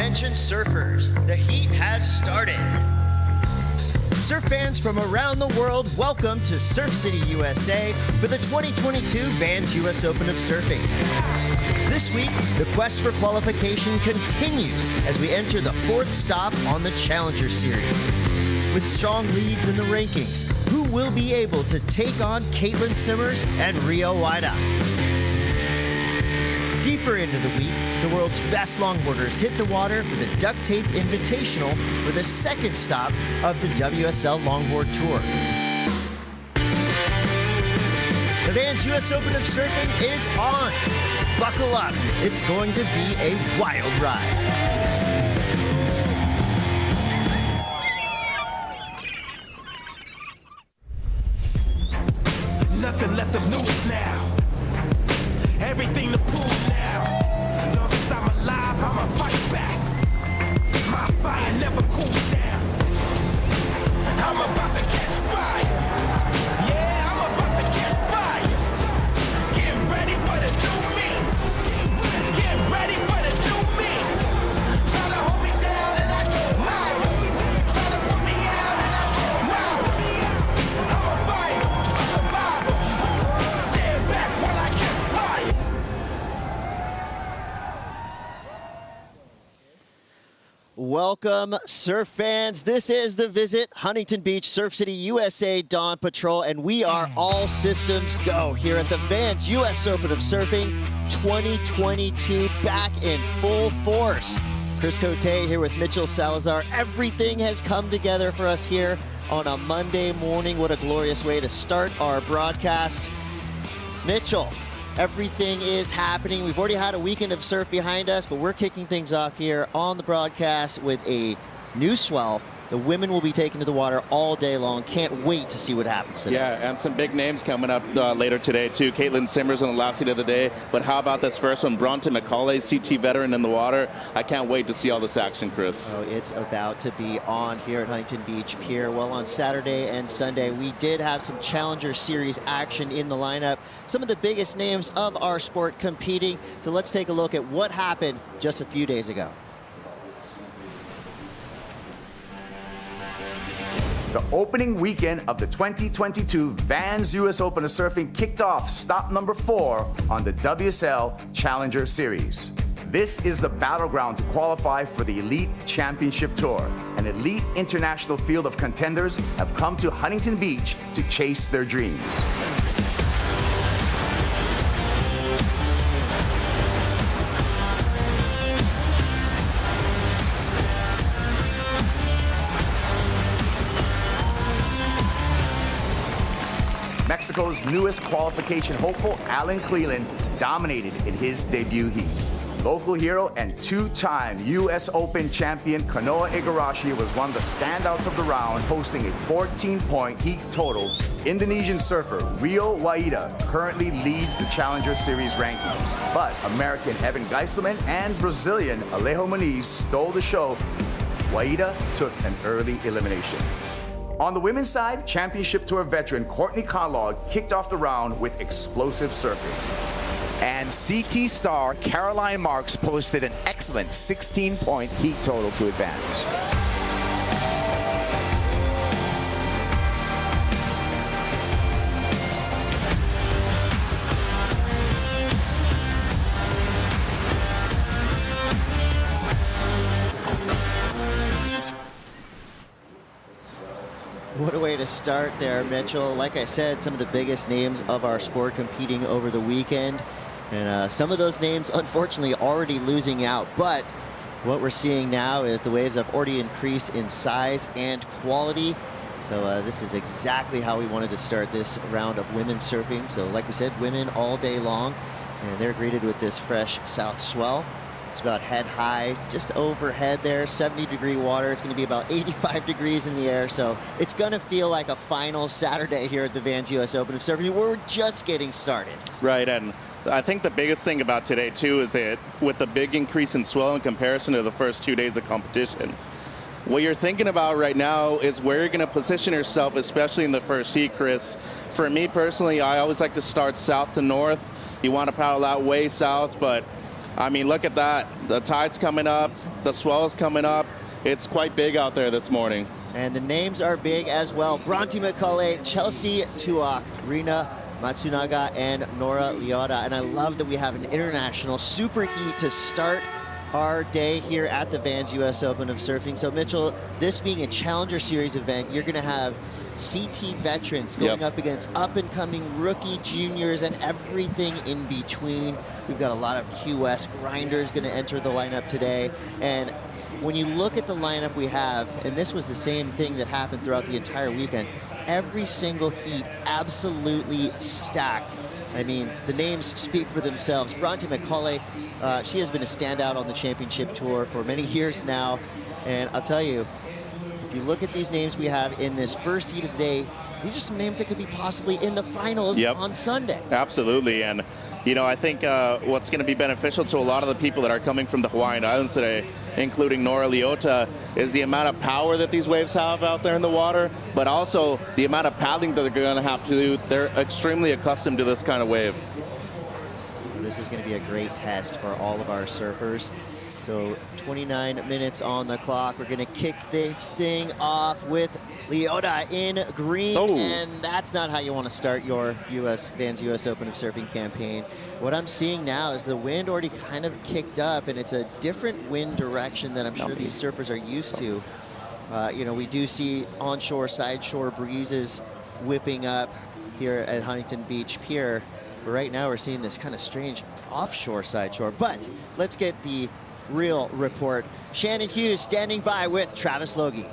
Attention surfers, the heat has started. Surf fans from around the world, welcome to Surf City, USA for the 2022 Vans US Open of Surfing. This week, the quest for qualification continues as we enter the fourth stop on the Challenger Series. With strong leads in the rankings, who will be able to take on Caity Simmers and Rio Waida? Deeper into the week, the world's best longboarders hit the water for the Duct Tape Invitational for the second stop of the WSL Longboard Tour. The Vans US Open of Surfing is on. Buckle up, it's going to be a wild ride. Nothing left to lose now. Everything to prove now. Long as I'm alive, I'ma fight back. My fire never cools down. I'm about to catch fire. Yeah, I'm about to catch fire. Get ready for the new me. Get ready for the new me. Try to hold me down and I go higher. Try to put me out and I go louder. I'm a fighter, a survivor. Stand back while I catch fire. Welcome, surf fans. This is The Visit, Huntington Beach, Surf City, USA Dawn Patrol, and we are all systems go here at the Vans US Open of Surfing 2022, back in full force. Chris Cote here with Mitchell Salazar. Everything has come together for us here on a Monday morning. What a glorious way to start our broadcast. Mitchell, everything is happening. We've already had a weekend of surf behind us, but we're kicking things off here on the broadcast with a new swell. The women will be taken to the water all day long. Can't wait to see what happens today. Yeah, and some big names coming up later today, too. Caity Simmers on the last heat of the day. But how about this first one? Bronte Macaulay, CT veteran in the water. I can't wait to see all this action, Chris. Oh, it's about to be on here at Huntington Beach Pier. Well, on Saturday and Sunday, we did have some Challenger Series action in the lineup. Some of the biggest names of our sport competing. So let's take a look at what happened just a few days ago. The opening weekend of the 2022 Vans US Open of Surfing kicked off stop number 4 on the WSL Challenger Series. This is the battleground to qualify for the Elite Championship Tour. An elite international field of contenders have come to Huntington Beach to chase their dreams. Mexico's newest qualification hopeful, Alan Cleland, dominated in his debut heat. Local hero and two-time U.S. Open champion Kanoa Igarashi was one of the standouts of the round, posting a 14-point heat total. Indonesian surfer Rio Waida currently leads the Challenger Series rankings, but American Evan Geiselman and Brazilian Alejo Muniz stole the show. Waida took an early elimination. On the women's side, Championship Tour veteran Courtney Conlog kicked off the round with explosive surfing. And CT star Caroline Marks posted an excellent 16-point heat total to advance. What a way to start there, Mitchell. Like I said, some of the biggest names of our sport competing over the weekend. And some of those names, unfortunately, already losing out. But what we're seeing now is the waves have already increased in size and quality. So this is exactly how we wanted to start this round of women's surfing. So like we said, women all day long. And they're greeted with this fresh south swell. It's about head high, just overhead there, 70-degree water. It's going to be about 85 degrees in the air, so it's going to feel like a final Saturday here at the Vans US Open of Surfing. We're just getting started. Right, and I think the biggest thing about today, too, is that with the big increase in swell in comparison to the first 2 days of competition, what you're thinking about right now is where you're going to position yourself, especially in the first heat, Chris. For me personally, I always like to start south to north. You want to paddle out way south, but I mean, look at that. The tide's coming up. The swell is coming up. It's quite big out there this morning. And the names are big as well. Bronte Macaulay, Chelsea Tuak, Rina Matsunaga, and Nora Liotta. And I love that we have an international superheat to start our day here at the Vans US Open of Surfing. So Mitchell, this being a Challenger Series event, you're gonna have CT veterans going up against up-and-coming rookie juniors and everything in between. We've got a lot of QS grinders gonna enter the lineup today. And when you look at the lineup we have, and this was the same thing that happened throughout the entire weekend, every single heat absolutely stacked. I mean, the names speak for themselves. Bronte Macaulay, she has been a standout on the championship tour for many years now. And I'll tell you, if you look at these names we have in this first heat of the day, these are some names that could be possibly in the finals on Sunday. Absolutely. And, you know, I think what's going to be beneficial to a lot of the people that are coming from the Hawaiian Islands today, including Nora Liotta, is the amount of power that these waves have out there in the water, but also the amount of paddling that they're going to have to do. They're extremely accustomed to this kind of wave. This is going to be a great test for all of our surfers. So 29 minutes on the clock. We're going to kick this thing off with Liotta in green, and that's not how you want to start your Vans US Open of Surfing campaign. What I'm seeing now is the wind already kind of kicked up, and it's a different wind direction that I'm sure these surfers are used to. You know, we do see onshore, side-shore breezes whipping up here at Huntington Beach Pier, but right now we're seeing this kind of strange offshore, side-shore. But let's get the real report. Shannon Hughes standing by with Travis Logie.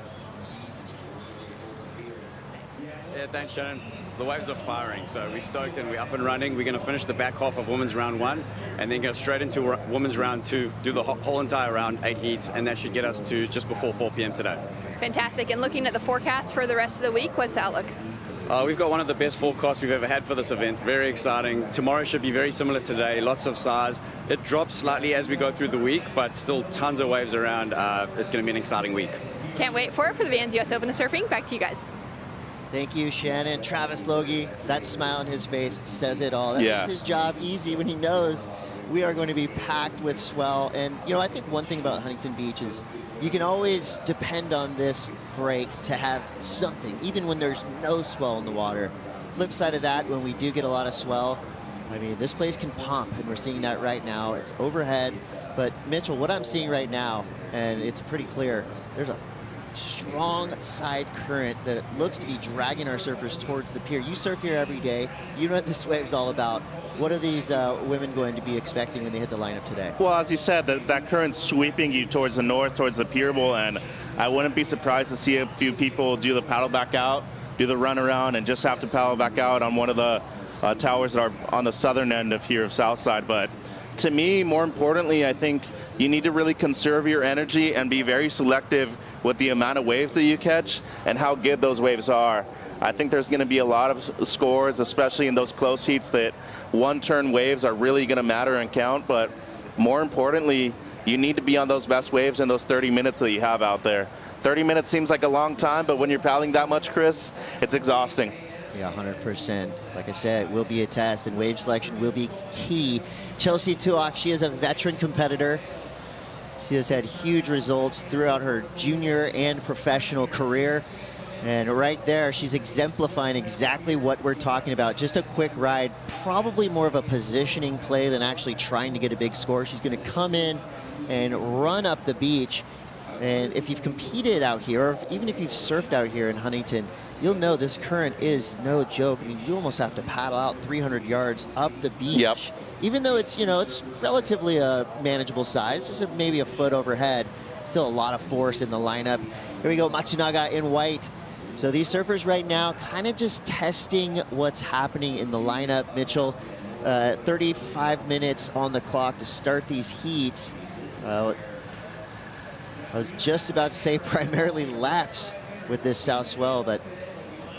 Yeah, thanks, Shannon. The waves are firing, so we're stoked and we're up and running. We're going to finish the back half of women's round 1 and then go straight into women's round 2, do the whole entire round, 8 heats, and that should get us to just before 4 p.m. today. Fantastic. And looking at the forecast for the rest of the week, what's the outlook? We've got one of the best forecasts we've ever had for this event. Very exciting. Tomorrow should be very similar to today. Lots of size. It drops slightly as we go through the week, but still tons of waves around. It's going to be an exciting week. Can't wait for it for the Vans US Open of Surfing. Back to you guys. Thank you, Shannon. Travis Logie, that smile on his face says it all. That makes his job easy when he knows we are going to be packed with swell. And, you know, I think one thing about Huntington Beach is you can always depend on this break to have something, even when there's no swell in the water. Flip side of that, when we do get a lot of swell, I mean, this place can pump, and we're seeing that right now. It's overhead. But, Mitchell, what I'm seeing right now, and it's pretty clear, there's a strong side current that it looks to be dragging our surfers towards the pier. You surf here every day. You know what this wave's all about. What are these women going to be expecting when they hit the lineup today? Well, as you said, that current's sweeping you towards the north, towards the pier bowl, and I wouldn't be surprised to see a few people do the paddle back out, do the run around, and just have to paddle back out on one of the towers that are on the southern end of here of Southside. But to me, more importantly, I think you need to really conserve your energy and be very selective with the amount of waves that you catch and how good those waves are. I think there's going to be a lot of scores, especially in those close heats, that one-turn waves are really going to matter and count. But more importantly, you need to be on those best waves in those 30 minutes that you have out there. 30 minutes seems like a long time, but when you're paddling that much, Chris, it's exhausting. Yeah, 100%. Like I said, it will be a test, and wave selection will be key. Chelsea Tuak, she is a veteran competitor. She has had huge results throughout her junior and professional career. And right there, she's exemplifying exactly what we're talking about. Just a quick ride, probably more of a positioning play than actually trying to get a big score. She's going to come in and run up the beach. And if you've competed out here, or even if you've surfed out here in Huntington, you'll know this current is no joke. I mean, you almost have to paddle out 300 yards up the beach. Yep. Even though it's, you know, it's relatively a manageable size, just maybe a foot overhead, still a lot of force in the lineup. Here we go, Matsunaga in white. So these surfers right now kind of just testing what's happening in the lineup. Mitchell, 35 minutes on the clock to start these heats. I was just about to say primarily lefts with this south swell, but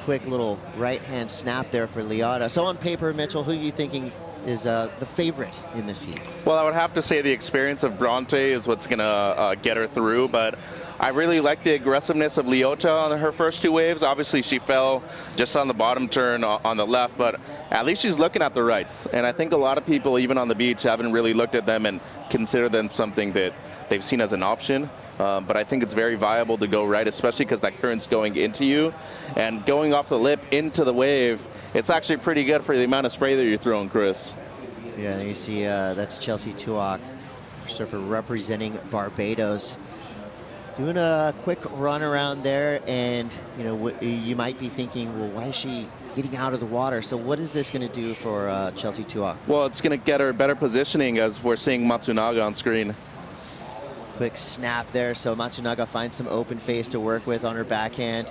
quick little right-hand snap there for Liotta. So on paper, Mitchell, who are you thinking is the favorite in this heat? Well, I would have to say the experience of Bronte is what's going to get her through, but I really like the aggressiveness of Liotta on her first 2 waves. Obviously, she fell just on the bottom turn on the left, but at least she's looking at the rights. And I think a lot of people, even on the beach, haven't really looked at them and considered them something that they've seen as an option. But I think it's very viable to go right, especially because that current's going into you. And going off the lip into the wave, it's actually pretty good for the amount of spray that you're throwing, Chris. Yeah, there you see that's Chelsea Tuock, surfer representing Barbados. Doing a quick run around there, and you might be thinking, well, why is she getting out of the water? So what is this going to do for Chelsea Tuock? Well, it's going to get her better positioning, as we're seeing Matsunaga on screen. Quick snap there, so Matsunaga finds some open face to work with on her backhand.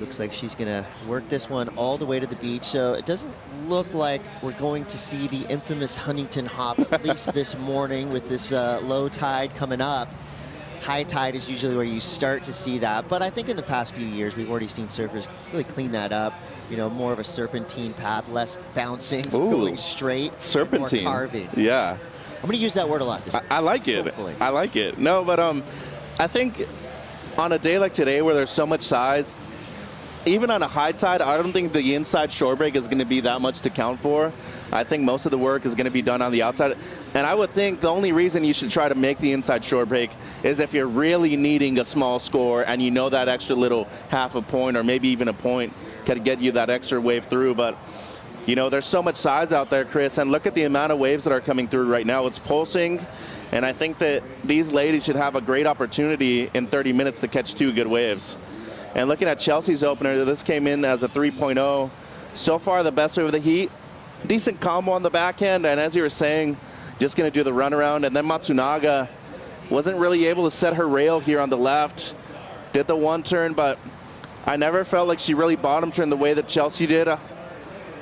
Looks like she's going to work this one all the way to the beach, so it doesn't look like we're going to see the infamous Huntington hop, at least this morning with this low tide coming up. High tide is usually where you start to see that, but I think in the past few years we've already seen surfers really clean that up. More of a serpentine path, less bouncing, going straight. Serpentine. More carving. Yeah. I'm going to use that word a lot. I like it. Hopefully. I like it. No, but I think on a day like today where there's so much size, even on a high tide, I don't think the inside shore break is going to be that much to count for. I think most of the work is going to be done on the outside. And I would think the only reason you should try to make the inside shore break is if you're really needing a small score and you know that extra little half a point or maybe even a point could get you that extra wave through. But, there's so much size out there, Chris, and look at the amount of waves that are coming through right now. It's pulsing, and I think that these ladies should have a great opportunity in 30 minutes to catch 2 good waves. And looking at Chelsea's opener, this came in as a 3.0. So far, the best wave of the heat. Decent combo on the backhand, and as you were saying, just going to do the runaround. And then Matsunaga wasn't really able to set her rail here on the left. Did the one turn, but I never felt like she really bottom turned the way that Chelsea did.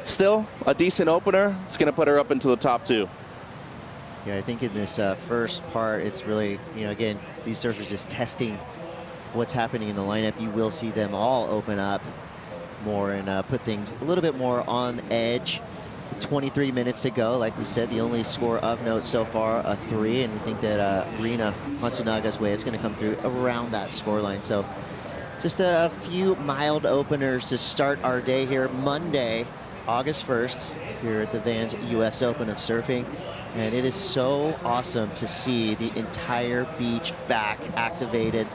Still, a decent opener. It's going to put her up into the top 2. Yeah, I think in this first part, it's really, again, these surfers just testing what's happening in the lineup. You will see them all open up more and put things a little bit more on edge. 23 minutes to go. Like we said, the only score of note so far, a 3, and we think that Rina Matsunaga's wave is going to come through around that scoreline. So just a few mild openers to start our day here, Monday, August 1st, here at the Vans US Open of Surfing. And it is so awesome to see the entire beach back activated.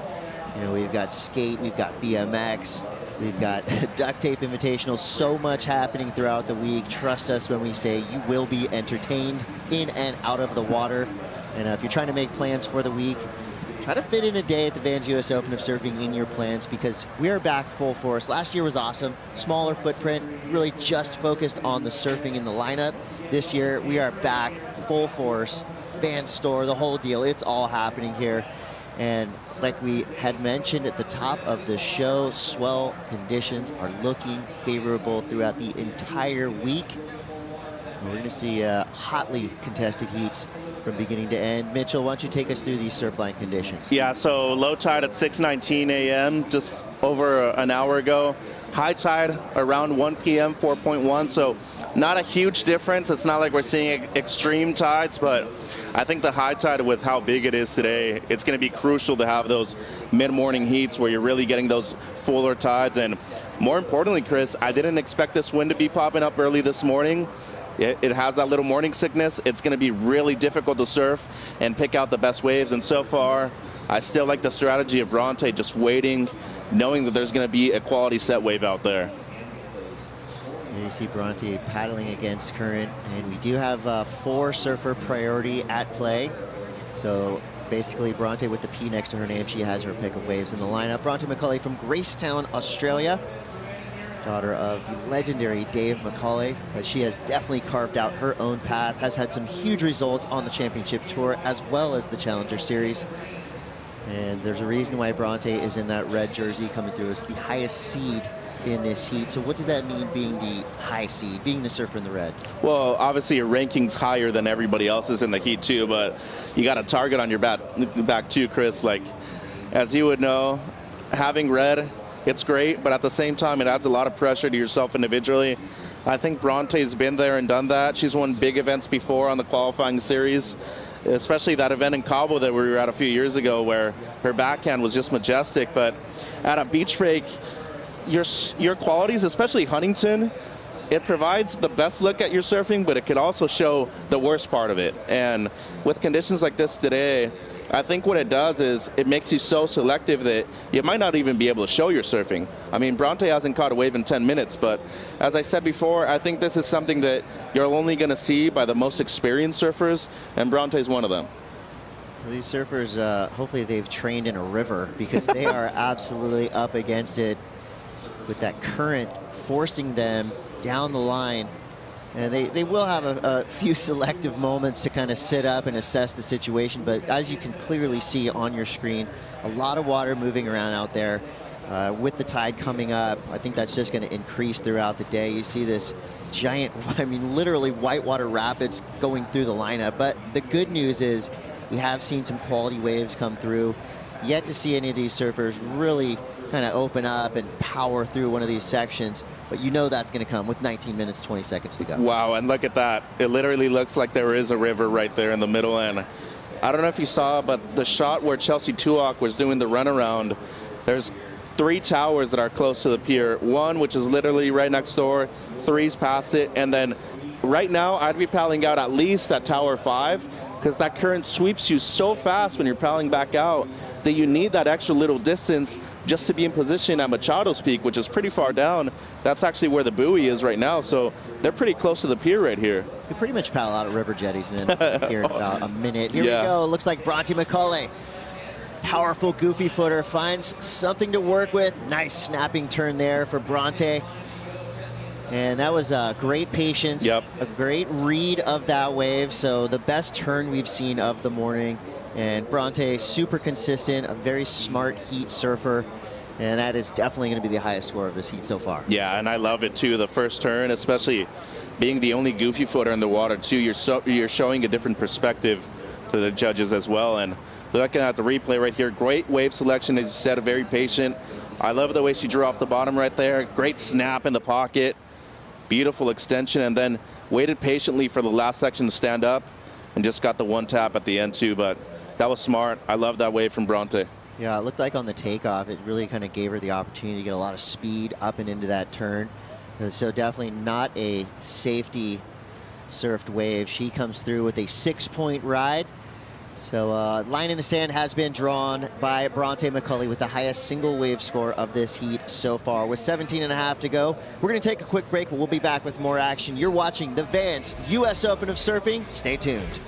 We've got skate, we've got BMX, we've got duct tape invitational, so much happening throughout the week. Trust us when we say you will be entertained in and out of the water. And if you're trying to make plans for the week, try to fit in a day at the Vans US Open of Surfing in your plans, because we are back full force. Last year was awesome, smaller footprint, really just focused on the surfing in the lineup. This year we are back full force, Vans store, the whole deal. It's all happening here. And like we had mentioned at the top of the show, swell conditions are looking favorable throughout the entire week. And we're going to see hotly contested heats from beginning to end. Mitchell, why don't you take us through these surf line conditions? Yeah, so low tide at 6:19 a.m., just over an hour ago. High tide around 1 p.m., 4.1, so not a huge difference. It's not like we're seeing extreme tides, but I think the high tide, with how big it is today, it's going to be crucial to have those mid-morning heats where you're really getting those fuller tides. And more importantly, Chris, I didn't expect this wind to be popping up early this morning. It has that little morning sickness. It's going to be really difficult to surf and pick out the best waves. And so far, I still like the strategy of Bronte, just waiting, knowing that there's going to be a quality set wave out there. You see Bronte paddling against current, and we do have 4 surfer priority at play. So basically Bronte with the P next to her name, she has her pick of waves in the lineup. Bronte Macaulay from Gracetown, Australia, daughter of the legendary Dave Macaulay. But she has definitely carved out her own path, has had some huge results on the championship tour as well as the Challenger Series. And there's a reason why Bronte is in that red jersey coming through. It's the highest seed in this heat. So what does that mean, being the high seed, being the surfer in the red? Well, obviously your ranking's higher than everybody else's in the heat too, but you got a target on your back too, Chris. Like, as you would know, having red, it's great, but at the same time, it adds a lot of pressure to yourself individually. I think Bronte's been there and done that. She's won big events before on the qualifying series, especially that event in Cabo that we were at a few years ago where her backhand was just majestic. But at a beach break, your qualities, especially Huntington, it provides the best look at your surfing, but it could also show the worst part of it. And with conditions like this today, I think what it does is it makes you so selective that you might not even be able to show your surfing. I mean, Bronte hasn't caught a wave in 10 minutes, but as I said before, I think this is something that you're only going to see by the most experienced surfers, and Bronte is one of them. These surfers, hopefully they've trained in a river, because they are absolutely up against it with that current forcing them down the line. And they will have a few selective moments to kind of sit up and assess the situation, but as you can clearly see on your screen, a lot of water moving around out there. With the tide coming up, I think that's just going to increase throughout the day. You see this giant, I mean, literally whitewater rapids going through the lineup. But the good news is we have seen some quality waves come through. Yet to see any of these surfers really kind of open up and power through one of these sections, but you know that's going to come with 19 minutes, 20 seconds to go. Wow, and look at that. It literally looks like there is a river right there in the middle, and I don't know if you saw, but the shot where Chelsea Tuock was doing the runaround, there's 3 towers that are close to the pier. 1, which is literally right next door, 3's past it, and then right now I'd be paddling out at least at Tower 5, because that current sweeps you so fast when you're paddling back out that you need that extra little distance just to be in position at Machado's Peak, which is pretty far down. That's actually where the buoy is right now, so they're pretty close to the pier right here. We pretty much paddle out of river jetties and then here in about a minute. Here we go. Looks like Bronte Macaulay, powerful goofy footer, finds something to work with. Nice snapping turn there for Bronte. And that was a great patience, a great read of that wave. So the best turn we've seen of the morning. And Bronte, super consistent, a very smart heat surfer. And that is definitely going to be the highest score of this heat so far. Yeah, and I love it too. The first turn, especially being the only goofy footer in the water too, you're showing a different perspective to the judges as well. And looking at the replay right here, great wave selection, as you said, very patient. I love the way she drew off the bottom right there. Great snap in the pocket. Beautiful extension, and then waited patiently for the last section to stand up and just got the 1 tap at the end too, but that was smart. I love that wave from Bronte. Yeah, it looked like on the takeoff, it really kind of gave her the opportunity to get a lot of speed up and into that turn. So definitely not a safety surfed wave. She comes through with a 6-point ride. So line in the sand has been drawn by Bronte Macaulay with the highest single wave score of this heat so far. With 17.5 to go, we're going to take a quick break, but we'll be back with more action. You're watching the Vans US Open of Surfing. Stay tuned.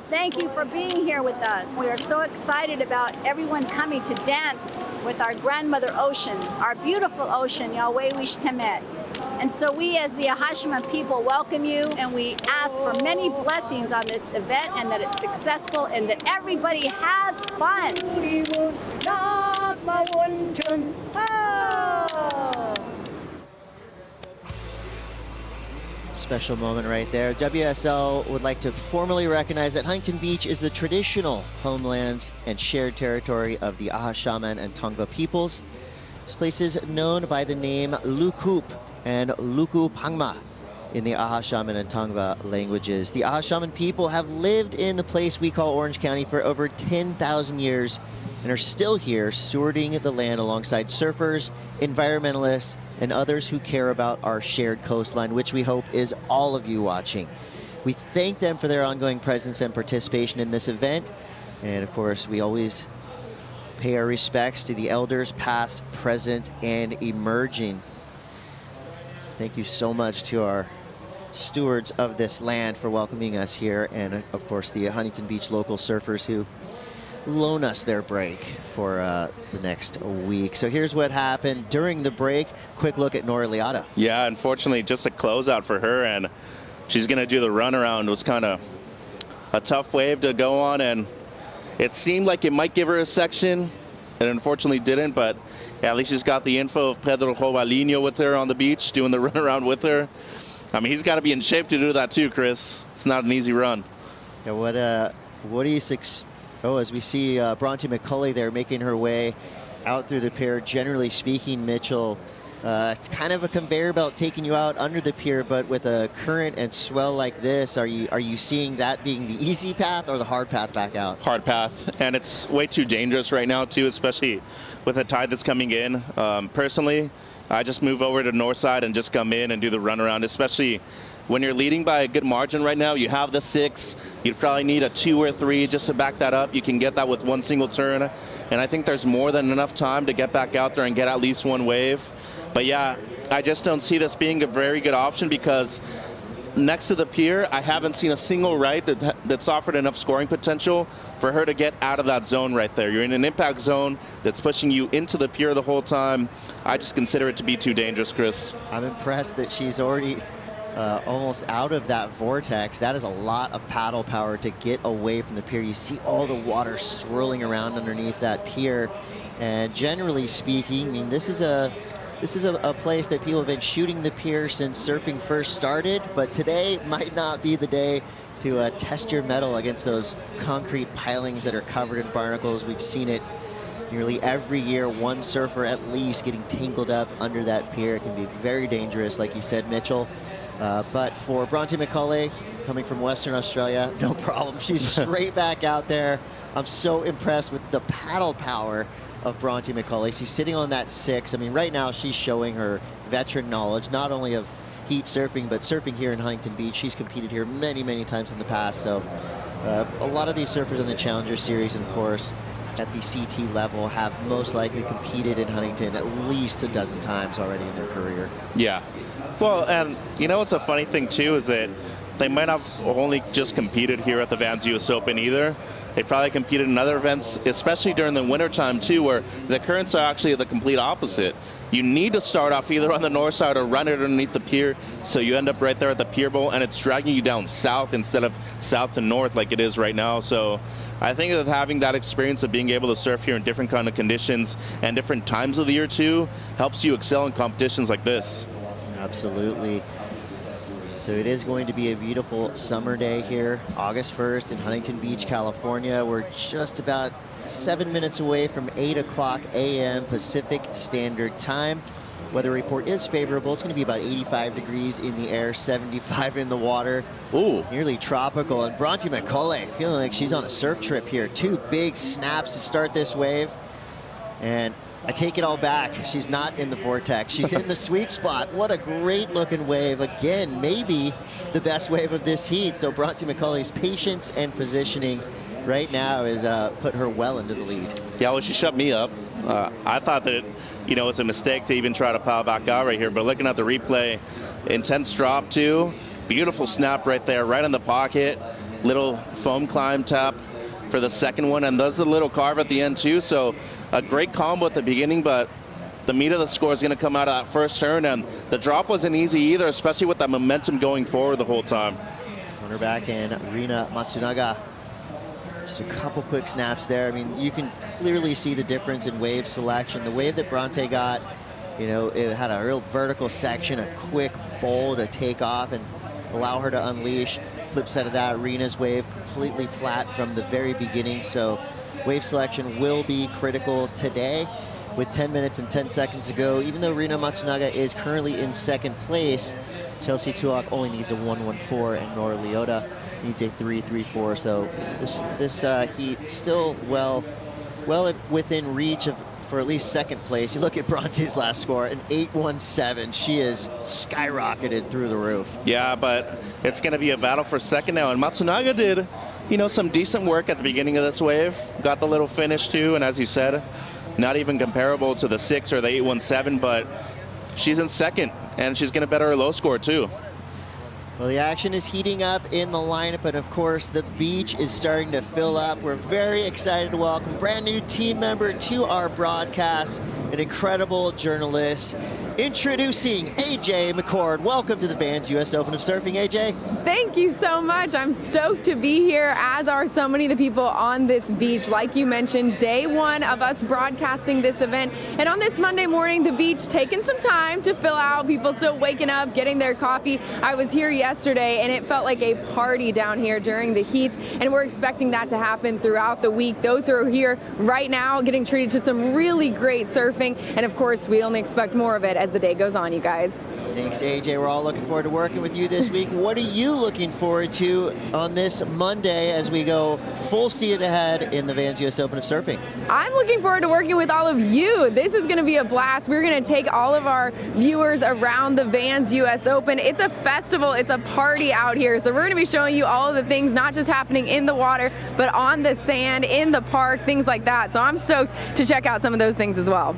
Thank you for being here with us. We are so excited about everyone coming to dance with our grandmother ocean, our beautiful ocean, Yahweh Wish Temet. And so we as the Ahashima people welcome you, and we ask for many blessings on this event and that it's successful and that everybody has fun. Oh. Special moment right there. WSL would like to formally recognize that Huntington Beach is the traditional homelands and shared territory of the Aha Shaman and Tongva peoples. This place is known by the name Lukup and Luku Pangma in the Aha Shaman and Tongva languages. The Aha Shaman people have lived in the place we call Orange County for over 10,000 years and are still here stewarding the land alongside surfers, environmentalists, and others who care about our shared coastline, which we hope is all of you watching. We thank them for their ongoing presence and participation in this event. And of course, we always pay our respects to the elders past, present, and emerging. Thank you so much to our stewards of this land for welcoming us here, and of course the Huntington Beach local surfers who loan us their break for the next week. So here's what happened during the break. Quick look at Nora Liotta. Yeah, unfortunately, just a closeout for her, and she's going to do the runaround. It was kind of a tough wave to go on, and it seemed like it might give her a section. It unfortunately didn't, but yeah, at least she's got the info of Pedro Jovalino with her on the beach, doing the runaround with her. I mean, he's got to be in shape to do that too, Chris. It's not an easy run. Yeah, what do you as we see Bronte Macaulay there making her way out through the pier. Generally speaking, Mitchell, it's kind of a conveyor belt taking you out under the pier, but with a current and swell like this, are you seeing that being the easy path or the hard path back out? Hard path, and it's way too dangerous right now too, especially with the tide that's coming in. Personally, I just move over to the north side and just come in and do the runaround, especially when you're leading by a good margin right now. You have the 6, you'd probably need a 2 or 3 just to back that up. You can get that with one single turn, and I think there's more than enough time to get back out there and get at least one wave. But yeah, I just don't see this being a very good option because next to the pier, I haven't seen a single right that's offered enough scoring potential for her to get out of that zone right there. You're in an impact zone that's pushing you into the pier the whole time. I just consider it to be too dangerous, Chris. I'm impressed that she's already almost out of that vortex. That is a lot of paddle power to get away from the pier. You see all the water swirling around underneath that pier, and generally speaking, I mean, this is a place that people have been shooting the pier since surfing first started, but today might not be the day to test your mettle against those concrete pilings that are covered in barnacles. We've seen it nearly every year, one surfer at least getting tangled up under that pier. It can be very dangerous, like you said, Mitchell. But for Bronte Macaulay, coming from Western Australia, no problem. She's straight back out there. I'm so impressed with the paddle power of Bronte Macaulay. She's sitting on that 6. I mean, right now she's showing her veteran knowledge, not only of heat surfing, but surfing here in Huntington Beach. She's competed here many, many times in the past. So a lot of these surfers in the Challenger Series, and of course, at the CT level, have most likely competed in Huntington at least a dozen times already in their career. Yeah. Well, and you know what's a funny thing too is that they might have only just competed here at the Vans US Open either. They probably competed in other events, especially during the winter time too, where the currents are actually the complete opposite. You need to start off either on the north side or run it underneath the pier, so you end up right there at the pier bowl, and it's dragging you down south instead of south to north like it is right now. So I think that having that experience of being able to surf here in different kind of conditions and different times of the year too helps you excel in competitions like this. Absolutely. So it is going to be a beautiful summer day here, August 1st in Huntington Beach, California. We're just about 7 minutes away from 8 o'clock a.m. Pacific Standard Time. Weather report is favorable. It's going to be about 85 degrees in the air, 75 in the water. Ooh. Nearly tropical. And Bronte Macaulay feeling like she's on a surf trip here. 2 big snaps to start this wave. And I take it all back. She's not in the vortex. She's in the sweet spot. What a great looking wave. Again, maybe the best wave of this heat. So Bronte Macaulay's patience and positioning right now is put her well into the lead. Yeah, well, she shut me up. I thought that, you know, it's a mistake to even try to power back out right here. But looking at the replay, intense drop too. Beautiful snap right there, right in the pocket. Little foam climb tap for the second one. And does a little carve at the end too. So a great combo at the beginning, but the meat of the score is going to come out of that first turn, and the drop wasn't easy either, especially with that momentum going forward the whole time. Corner back and Rina Matsunaga. Just a couple quick snaps there. I mean, you can clearly see the difference in wave selection. The wave that Bronte got, you know, it had a real vertical section, a quick bowl to take off, and allow her to unleash. Flip side of that, Rena's wave completely flat from the very beginning, so wave selection will be critical today. With 10 minutes and 10 seconds to go, even though Rina Matsunaga is currently in second place, Chelsea Tuak only needs a 1:14, and Nora Leota needs a 3:34. So this heat still well within reach of for at least second place. You look at Bronte's last score, an 8:17. She is skyrocketed through the roof. Yeah, but it's going to be a battle for second now. And Matsunaga did, you know, some decent work at the beginning of this wave. Got the little finish too, and as you said, not even comparable to the 6 or the 8:17, but she's in second, and she's going to better her low score too. Well, the action is heating up in the lineup, and of course, the beach is starting to fill up. We're very excited to welcome brand new team member to our broadcast, an incredible journalist. Introducing AJ McCord. Welcome to the Vans US Open of Surfing, AJ. Thank you so much. I'm stoked to be here, as are so many of the people on this beach. Like you mentioned, day one of us broadcasting this event. And on this Monday morning, the beach taking some time to fill out. People still waking up, getting their coffee. I was here yesterday, and it felt like a party down here during the heats. And we're expecting that to happen throughout the week. Those who are here right now getting treated to some really great surfing. And of course, we only expect more of it as the day goes on, you guys. Thanks, AJ. We're all looking forward to working with you this week. What are you looking forward to on this Monday as we go full steam ahead in the Vans US Open of Surfing? I'm looking forward to working with all of you. This is going to be a blast. We're going to take all of our viewers around the Vans US Open. It's a festival. It's a party out here. So we're going to be showing you all of the things, not just happening in the water, but on the sand, in the park, things like that. So I'm stoked to check out some of those things as well.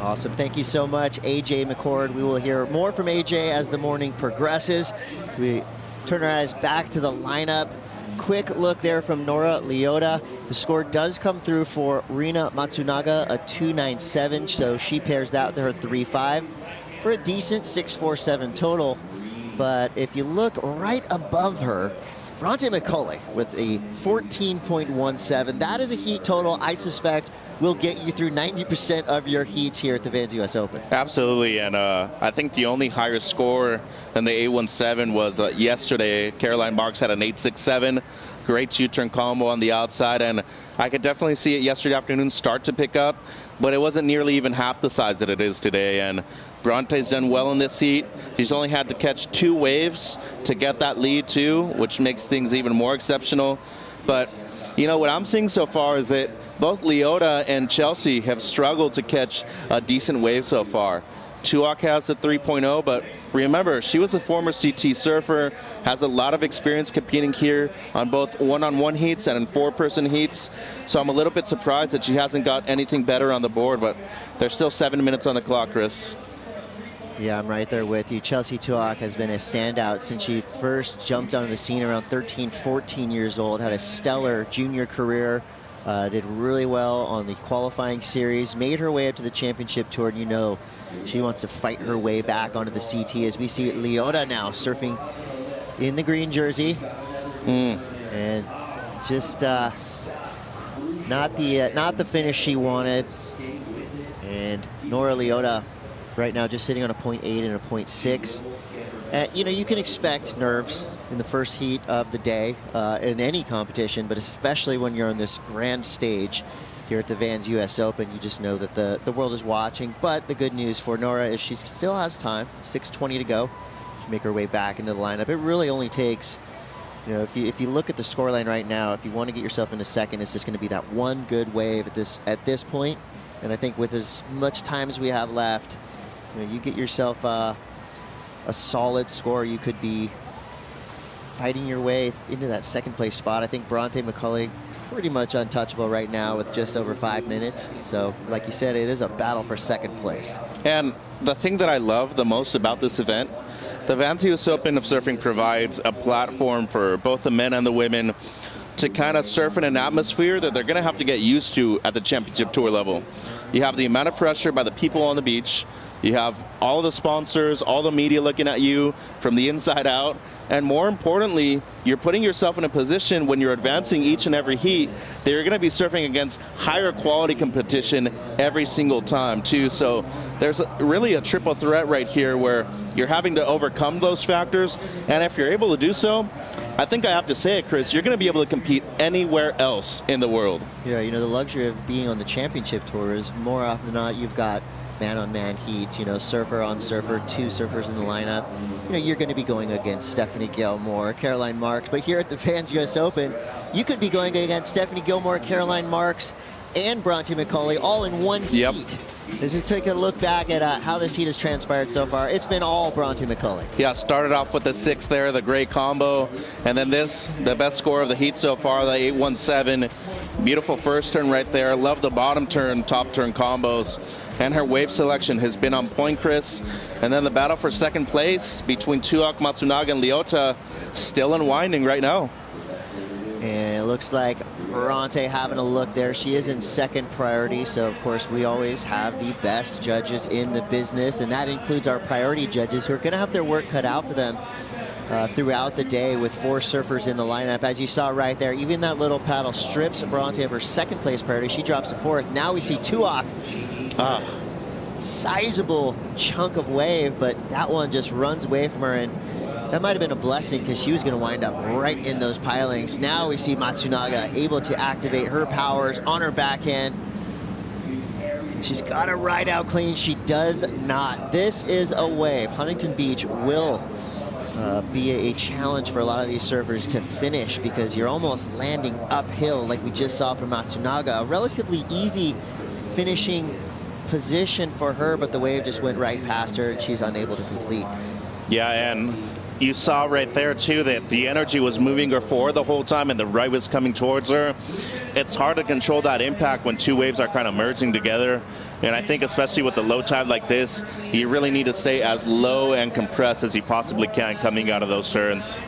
Awesome. Thank you so much, AJ McCord. We will hear more from AJ as the morning progresses. We turn our eyes back to the lineup. Quick look there from Nora Leota. The score does come through for Rina Matsunaga, a 2.97, so she pairs that with her 3.5 for a decent 6.47 total. But if you look right above her, Bronte Macaulay with a 14.17. That is a heat total I suspect will get you through 90% of your heats here at the Vans US Open. Absolutely, and I think the only higher score than the 8.17 was yesterday. Caroline Marks had an 8.67. Great two-turn combo on the outside, and I could definitely see it yesterday afternoon start to pick up, but it wasn't nearly even half the size that it is today. And Bronte's done well in this heat. She's only had to catch 2 waves to get that lead too, which makes things even more exceptional. But you know what I'm seeing so far is that both Leota and Chelsea have struggled to catch a decent wave so far. Tuak has the 3.0, but remember, she was a former CT surfer, has a lot of experience competing here on both one-on-one heats and in 4-person heats. So I'm a little bit surprised that she hasn't got anything better on the board, but there's still 7 minutes on the clock, Chris. Yeah, I'm right there with you. Chelsea Tuak has been a standout since she first jumped onto the scene around 13, 14 years old, had a stellar junior career, did really well on the qualifying series, made her way up to the championship tour, and you know she wants to fight her way back onto the CT as we see Leota now surfing in the green jersey. And just not the finish she wanted. And Nora Leota right now just sitting on a 0.8 and a 0.6. You know, you can expect nerves in the first heat of the day in any competition, but especially when you're on this grand stage here at the Vans US Open. You just know that the world is watching. But the good news for Nora is she still has time, 6:20 to go, to make her way back into the lineup. It really only takes, you know, if you look at the scoreline right now, if you want to get yourself into second, it's just going to be that one good wave at this point. And I think with as much time as we have left, you know, you get yourself a solid score, you could be fighting your way into that second place spot. I think Bronte Macaulay pretty much untouchable right now with just over 5 minutes. So like you said, it is a battle for second place. And the thing that I love the most about this event, the Vans US Open of Surfing provides a platform for both the men and the women to kind of surf in an atmosphere that they're going to have to get used to at the championship tour level. You have the amount of pressure by the people on the beach. You have all the sponsors, all the media looking at you from the inside out. And more importantly, you're putting yourself in a position when you're advancing each and every heat that you're going to be surfing against higher quality competition every single time too. So there's really a triple threat right here where you're having to overcome those factors. And if you're able to do so, I think I have to say it, Chris, you're going to be able to compete anywhere else in the world. Yeah, you know, the luxury of being on the championship tour is more often than not you've got man-on-man heats, you know, surfer on surfer, 2 surfers in the lineup. You know, you're going to be going against Stephanie Gilmore, Caroline Marks, but here at the Vans US Open, you could be going against Stephanie Gilmore, Caroline Marks, and Bronte Macaulay all in one heat. Yep. As you take a look back at how this heat has transpired so far, it's been all Bronte Macaulay. Yeah, started off with the 6 there, the great combo, and then this, the best score of the heat so far, the 817. Beautiful first turn right there. Love the bottom turn, top turn combos. And her wave selection has been on point, Chris. And then the battle for second place between Tuak, Matsunaga, and Leota still unwinding right now. And it looks like Bronte having a look there. She is in second priority, so of course we always have the best judges in the business, and that includes our priority judges who are going to have their work cut out for them throughout the day with 4 surfers in the lineup. As you saw right there, even that little paddle strips Bronte of her second place priority. She drops to 4th. Now we see Tuak. Sizable chunk of wave, but that one just runs away from her, and that might have been a blessing because she was going to wind up right in those pilings. Now we see Matsunaga able to activate her powers on her backhand. She's got to ride out clean. She does not. This is a wave. Huntington Beach will be a challenge for a lot of these surfers to finish because you're almost landing uphill like we just saw from Matsunaga. A relatively easy finishing position for her, but the wave just went right past her and she's unable to complete. Yeah, and you saw right there too that the energy was moving her forward the whole time and the right was coming towards her. It's hard to control that impact when 2 waves are kind of merging together. And I think especially with the low tide like this, you really need to stay as low and compressed as you possibly can coming out of those turns.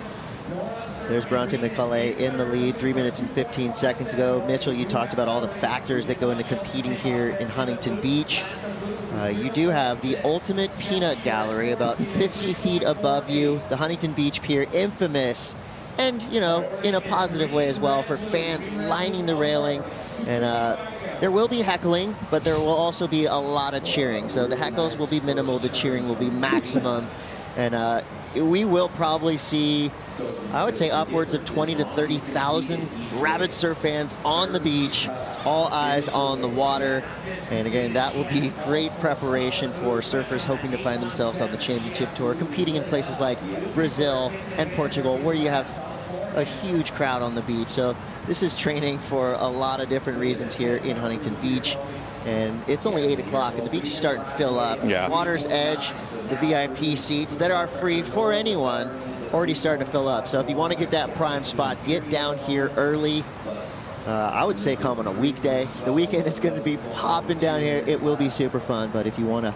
There's Bronte Macaulay in the lead 3 minutes and 15 seconds ago. Mitchell, you talked about all the factors that go into competing here in Huntington Beach. You do have the ultimate peanut gallery about 50 feet above you, the Huntington Beach Pier, infamous, and, you know, in a positive way as well, for fans lining the railing. And there will be heckling, but there will also be a lot of cheering. So the heckles will be minimal, the cheering will be maximum. And we will probably see, I would say, upwards of 20 to 30,000 rabid surf fans on the beach, all eyes on the water. And again, that will be great preparation for surfers hoping to find themselves on the championship tour, competing in places like Brazil and Portugal, where you have a huge crowd on the beach. So this is training for a lot of different reasons here in Huntington Beach. And it's only 8 o'clock and the beach is starting to fill up. Yeah. Water's Edge, the VIP seats that are free for anyone, already starting to fill up. So if you want to get that prime spot, get down here early. I would say come on a weekday. The weekend is going to be popping down here. It will be super fun, but if you want to,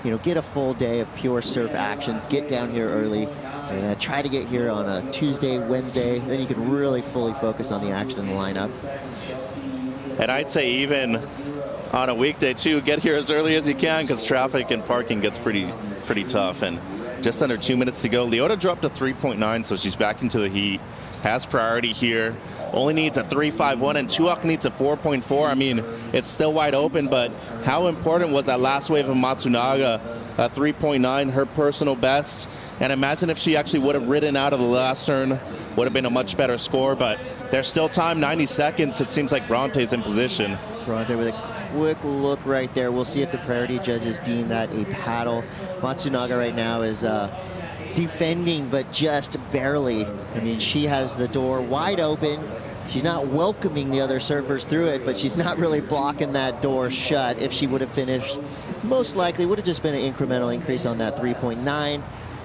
you know, get a full day of pure surf action, get down here early and try to get here on a Tuesday, Wednesday. Then you can really fully focus on the action in the lineup. And I'd say even on a weekday too, get here as early as you can because traffic and parking gets pretty tough. And just under 2 minutes to go. Leota dropped to 3.9, so she's back into the heat. Has priority here. Only needs a 3.51, and Tuak needs a 4.4. I mean, it's still wide open, but how important was that last wave of Matsunaga? 3.9, her personal best. And imagine if she actually would have ridden out of the last turn, would have been a much better score, but there's still time, 90 seconds. It seems like Bronte's in position. Bronte with a quick look right there. We'll see if the priority judges deem that a paddle. Matsunaga right now is defending, but just barely. I mean, she has the door wide open. She's not welcoming the other surfers through it, but she's not really blocking that door shut. If she would have finished, most likely would have just been an incremental increase on that 3.9,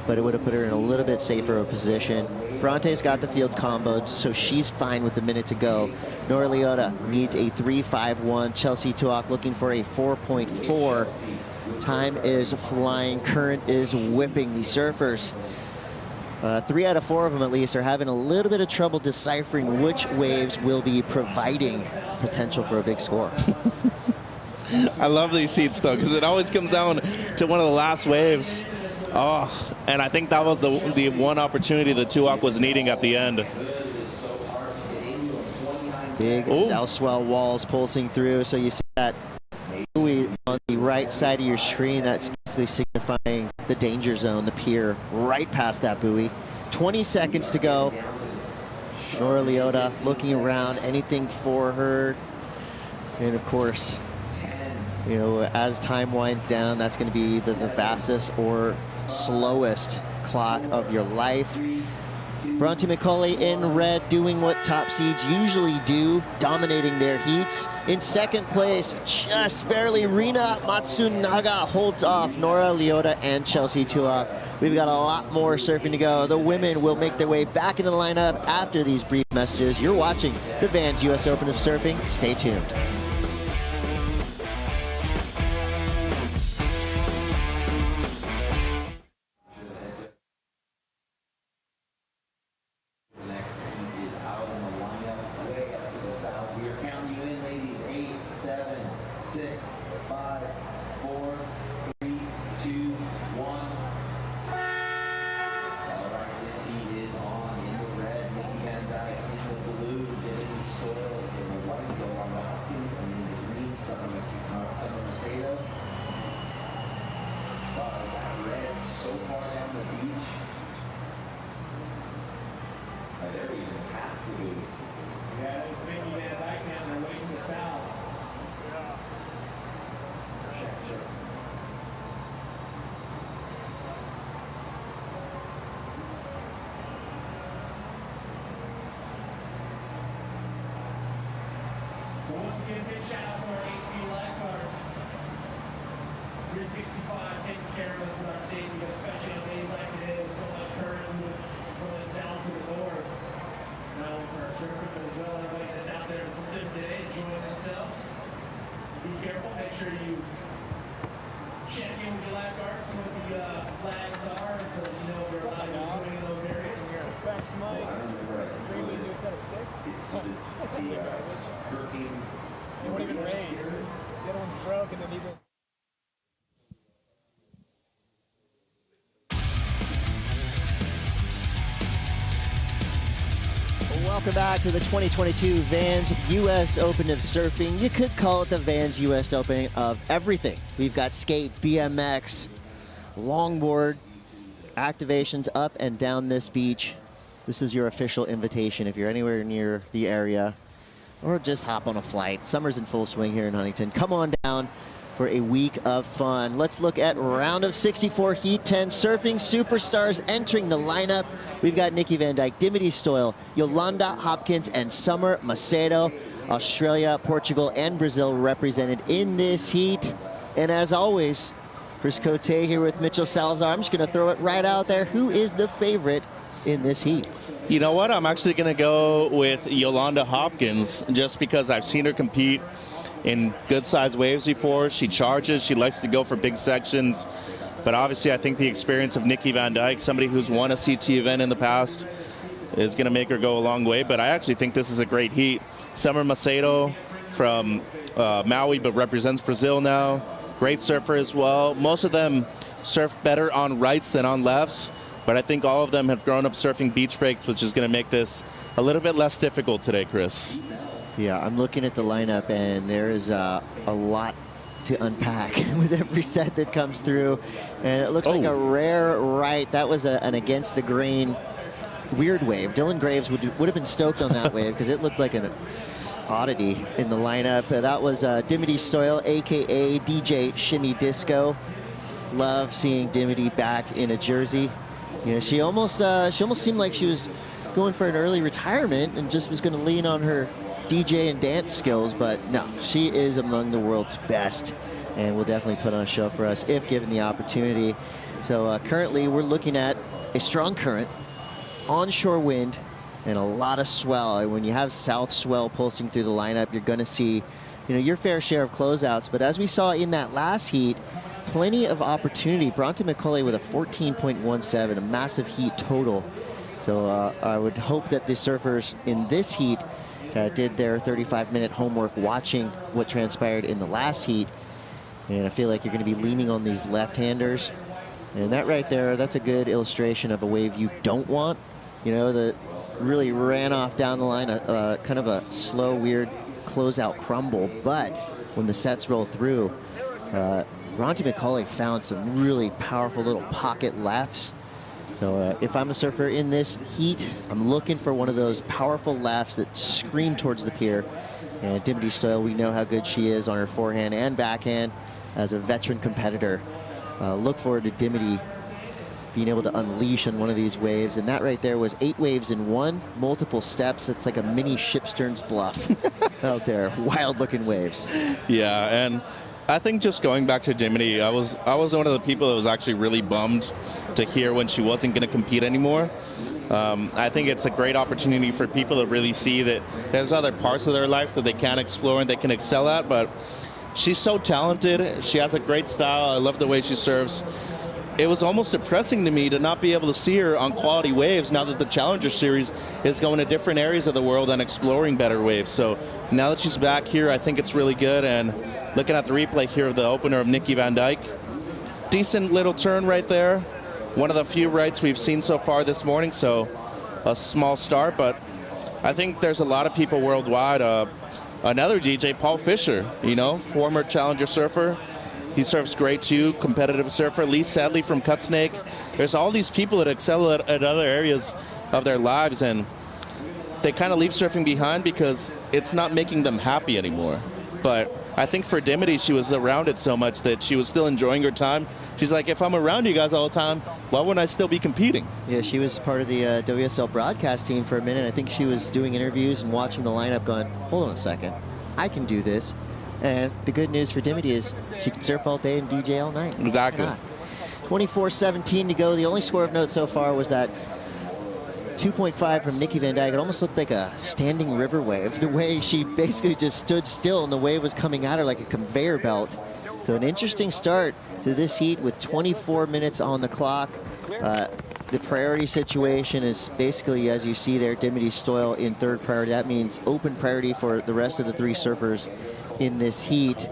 but it would have put her in a little bit safer of a position. Bronte's got the field comboed, so she's fine with the minute to go. Nora Leota needs a 3.51. Chelsea Tuak looking for a 4.4. Time is flying. Current is whipping the surfers. 3 out of 4 of them, at least, are having a little bit of trouble deciphering which waves will be providing potential for a big score. I love these seats, though, because it always comes down to one of the last waves. Oh, and I think that was the one opportunity that Tuak was needing at the end. Big south swell walls pulsing through, so you see that buoy on the right side of your screen, that's basically signifying the danger zone, the pier, right past that buoy. 20 seconds to go. Nora Leota looking around, anything for her. And of course, you know, as time winds down, that's going to be the fastest or slowest clock of your life. Bronte Macaulay in red doing what top seeds usually do, dominating their heats. In second place, just barely, Rina Matsunaga holds off Nora Leota and Chelsea Tuak. We've got a lot more surfing to go. The women will make their way back into the lineup after these brief messages. You're watching the Vans US Open of Surfing. Stay tuned. Welcome back to the 2022 Vans US Open of Surfing. You could call it the Vans US Open of everything. We've got skate, BMX, longboard, activations up and down this beach. This is your official invitation if you're anywhere near the area, or just hop on a flight. Summer's in full swing here in Huntington. Come on down for a week of fun. Let's look at round of 64 Heat 10 surfing superstars entering the lineup. We've got Nikki Van Dyke, Dimity Stoyle, Yolanda Hopkins, and Summer Macedo. Australia, Portugal, and Brazil represented in this heat. And as always, Chris Cote here with Mitchell Salazar. I'm just going to throw it right out there. Who is the favorite in this heat? You know what? I'm actually going to go with Yolanda Hopkins just because I've seen her compete in good-sized waves before. She charges. She likes to go for big sections. But obviously, I think the experience of Nikki Van Dyke, somebody who's won a CT event in the past, is going to make her go a long way. But I actually think this is a great heat. Summer Macedo from Maui, but represents Brazil now. Great surfer as well. Most of them surf better on rights than on lefts. But I think all of them have grown up surfing beach breaks, which is going to make this a little bit less difficult today, Chris. Yeah, I'm looking at the lineup, and there is a lot to unpack with every set that comes through. And it looks like a rare right. That was an against the grain weird wave. Dylan Graves would have been stoked on that wave because it looked like an oddity in the lineup. That was Dimity Stoyle, aka DJ Shimmy Disco. Love seeing Dimity back in a jersey. You know, she almost seemed like she was going for an early retirement and just was going to lean on her DJ and dance skills, but no, she is among the world's best and will definitely put on a show for us if given the opportunity. So currently we're looking at a strong current, onshore wind, and a lot of swell. When you have south swell pulsing through the lineup, you're going to see, you know, your fair share of closeouts. But as we saw in that last heat, plenty of opportunity. Bronte Macaulay with a 14.17, a massive heat total. So I would hope that the surfers in this heat did their 35-minute homework watching what transpired in the last heat. And I feel like you're going to be leaning on these left-handers. And that right there, that's a good illustration of a wave you don't want. You know, that really ran off down the line, kind of a slow, weird closeout crumble. But when the sets roll through, Bronte Macaulay found some really powerful little pocket lefts. So if I'm a surfer in this heat, I'm looking for one of those powerful lefts that scream towards the pier. And Dimity Stoyle, we know how good she is on her forehand and backhand as a veteran competitor. Look forward to Dimity being able to unleash on one of these waves. And that right there was 8 waves in one, multiple steps. It's like a mini Shipsterns Bluff out there. Wild looking waves. Yeah, and I think just going back to Dimity, I was one of the people that was actually really bummed to hear when she wasn't going to compete anymore. I think it's a great opportunity for people to really see that there's other parts of their life that they can explore and they can excel at, but she's so talented. She has a great style. I love the way she serves. It was almost depressing to me to not be able to see her on quality waves now that the Challenger Series is going to different areas of the world and exploring better waves. So now that she's back here, I think it's really good. And looking at the replay here of the opener of Nikki Van Dijk, decent little turn right there. One of the few rights we've seen so far this morning, so a small start, but I think there's a lot of people worldwide. Another DJ, Paul Fisher, you know, former Challenger surfer. He surfs great too, competitive surfer. Lee Sadley from Cut Snake. There's all these people that excel at other areas of their lives, and they kind of leave surfing behind because it's not making them happy anymore. But I think for Dimity, she was around it so much that she was still enjoying her time. She's like, if I'm around you guys all the time, why wouldn't I still be competing? Yeah, she was part of the WSL broadcast team for a minute. I think she was doing interviews and watching the lineup going, hold on a second, I can do this. And the good news for Dimity is she can surf all day and DJ all night. Exactly. 24-17 to go. The only score of note so far was that 2.5 from Nikki Van Dijk. It almost looked like a standing river wave. The way she basically just stood still and the wave was coming at her like a conveyor belt. So an interesting start to this heat with 24 minutes on the clock. The priority situation is basically, as you see there, Dimity Stoyle in third priority. That means open priority for the rest of the 3 surfers in this heat.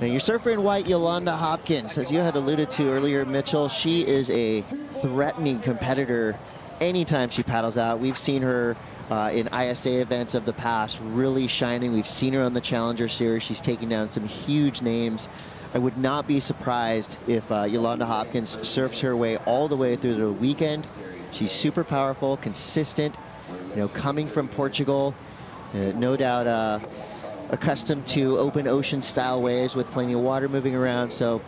Now your surfer in white, Yolanda Hopkins, as you had alluded to earlier, Mitchell, she is a threatening competitor anytime she paddles out. We've seen her in ISA events of the past really shining. We've seen her on the Challenger Series. She's taking down some huge names. I would not be surprised if Yolanda Hopkins surfs her way all the way through the weekend. She's super powerful, consistent, you know, coming from Portugal, no doubt accustomed to open ocean style waves with plenty of water moving around. So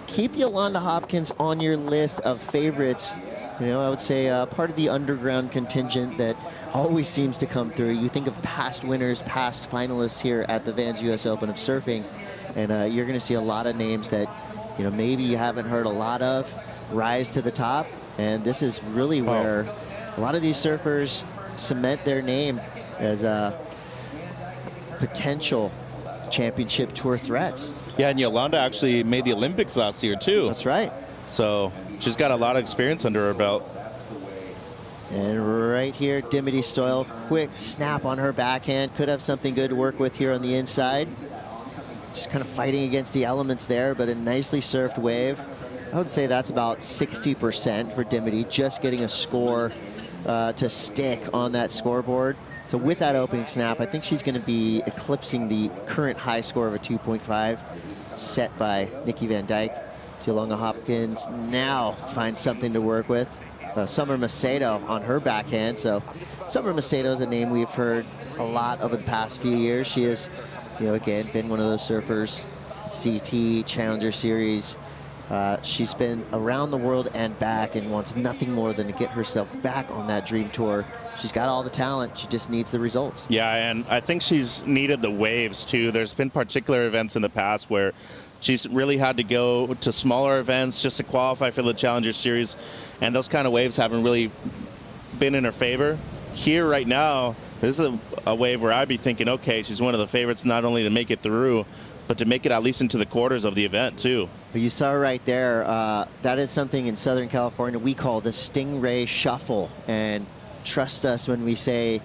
keep Yolanda Hopkins on your list of favorites. You know, I would say part of the underground contingent that always seems to come through. You think of past winners, past finalists here at the Vans US Open of Surfing, and you're going to see a lot of names that, you know, maybe you haven't heard a lot of rise to the top. And this is really where a lot of these surfers cement their name as potential championship tour threats. Yeah, and Yolanda actually made the Olympics last year too. That's right. So she's got a lot of experience under her belt. And right here, Dimity Stoyle, quick snap on her backhand. Could have something good to work with here on the inside. Just kind of fighting against the elements there, but a nicely surfed wave. I would say that's about 60% for Dimity, just getting a score to stick on that scoreboard. So with that opening snap, I think she's going to be eclipsing the current high score of a 2.5 set by Nikki Van Dijk. Yolanda Hopkins now finds something to work with. Summer Macedo on her backhand. So Summer Macedo is a name we've heard a lot over the past few years. She has, you know, again, been one of those surfers, CT, Challenger Series. She's been around the world and back and wants nothing more than to get herself back on that dream tour. She's got all the talent. She just needs the results. Yeah, and I think she's needed the waves too. There's been particular events in the past where she's really had to go to smaller events just to qualify for the Challenger Series, and those kind of waves haven't really been in her favor. Here right now, this is a wave where I'd be thinking, okay, she's one of the favorites not only to make it through, but to make it at least into the quarters of the event too. But you saw right there, that is something in Southern California we call the Stingray Shuffle. And trust us when we say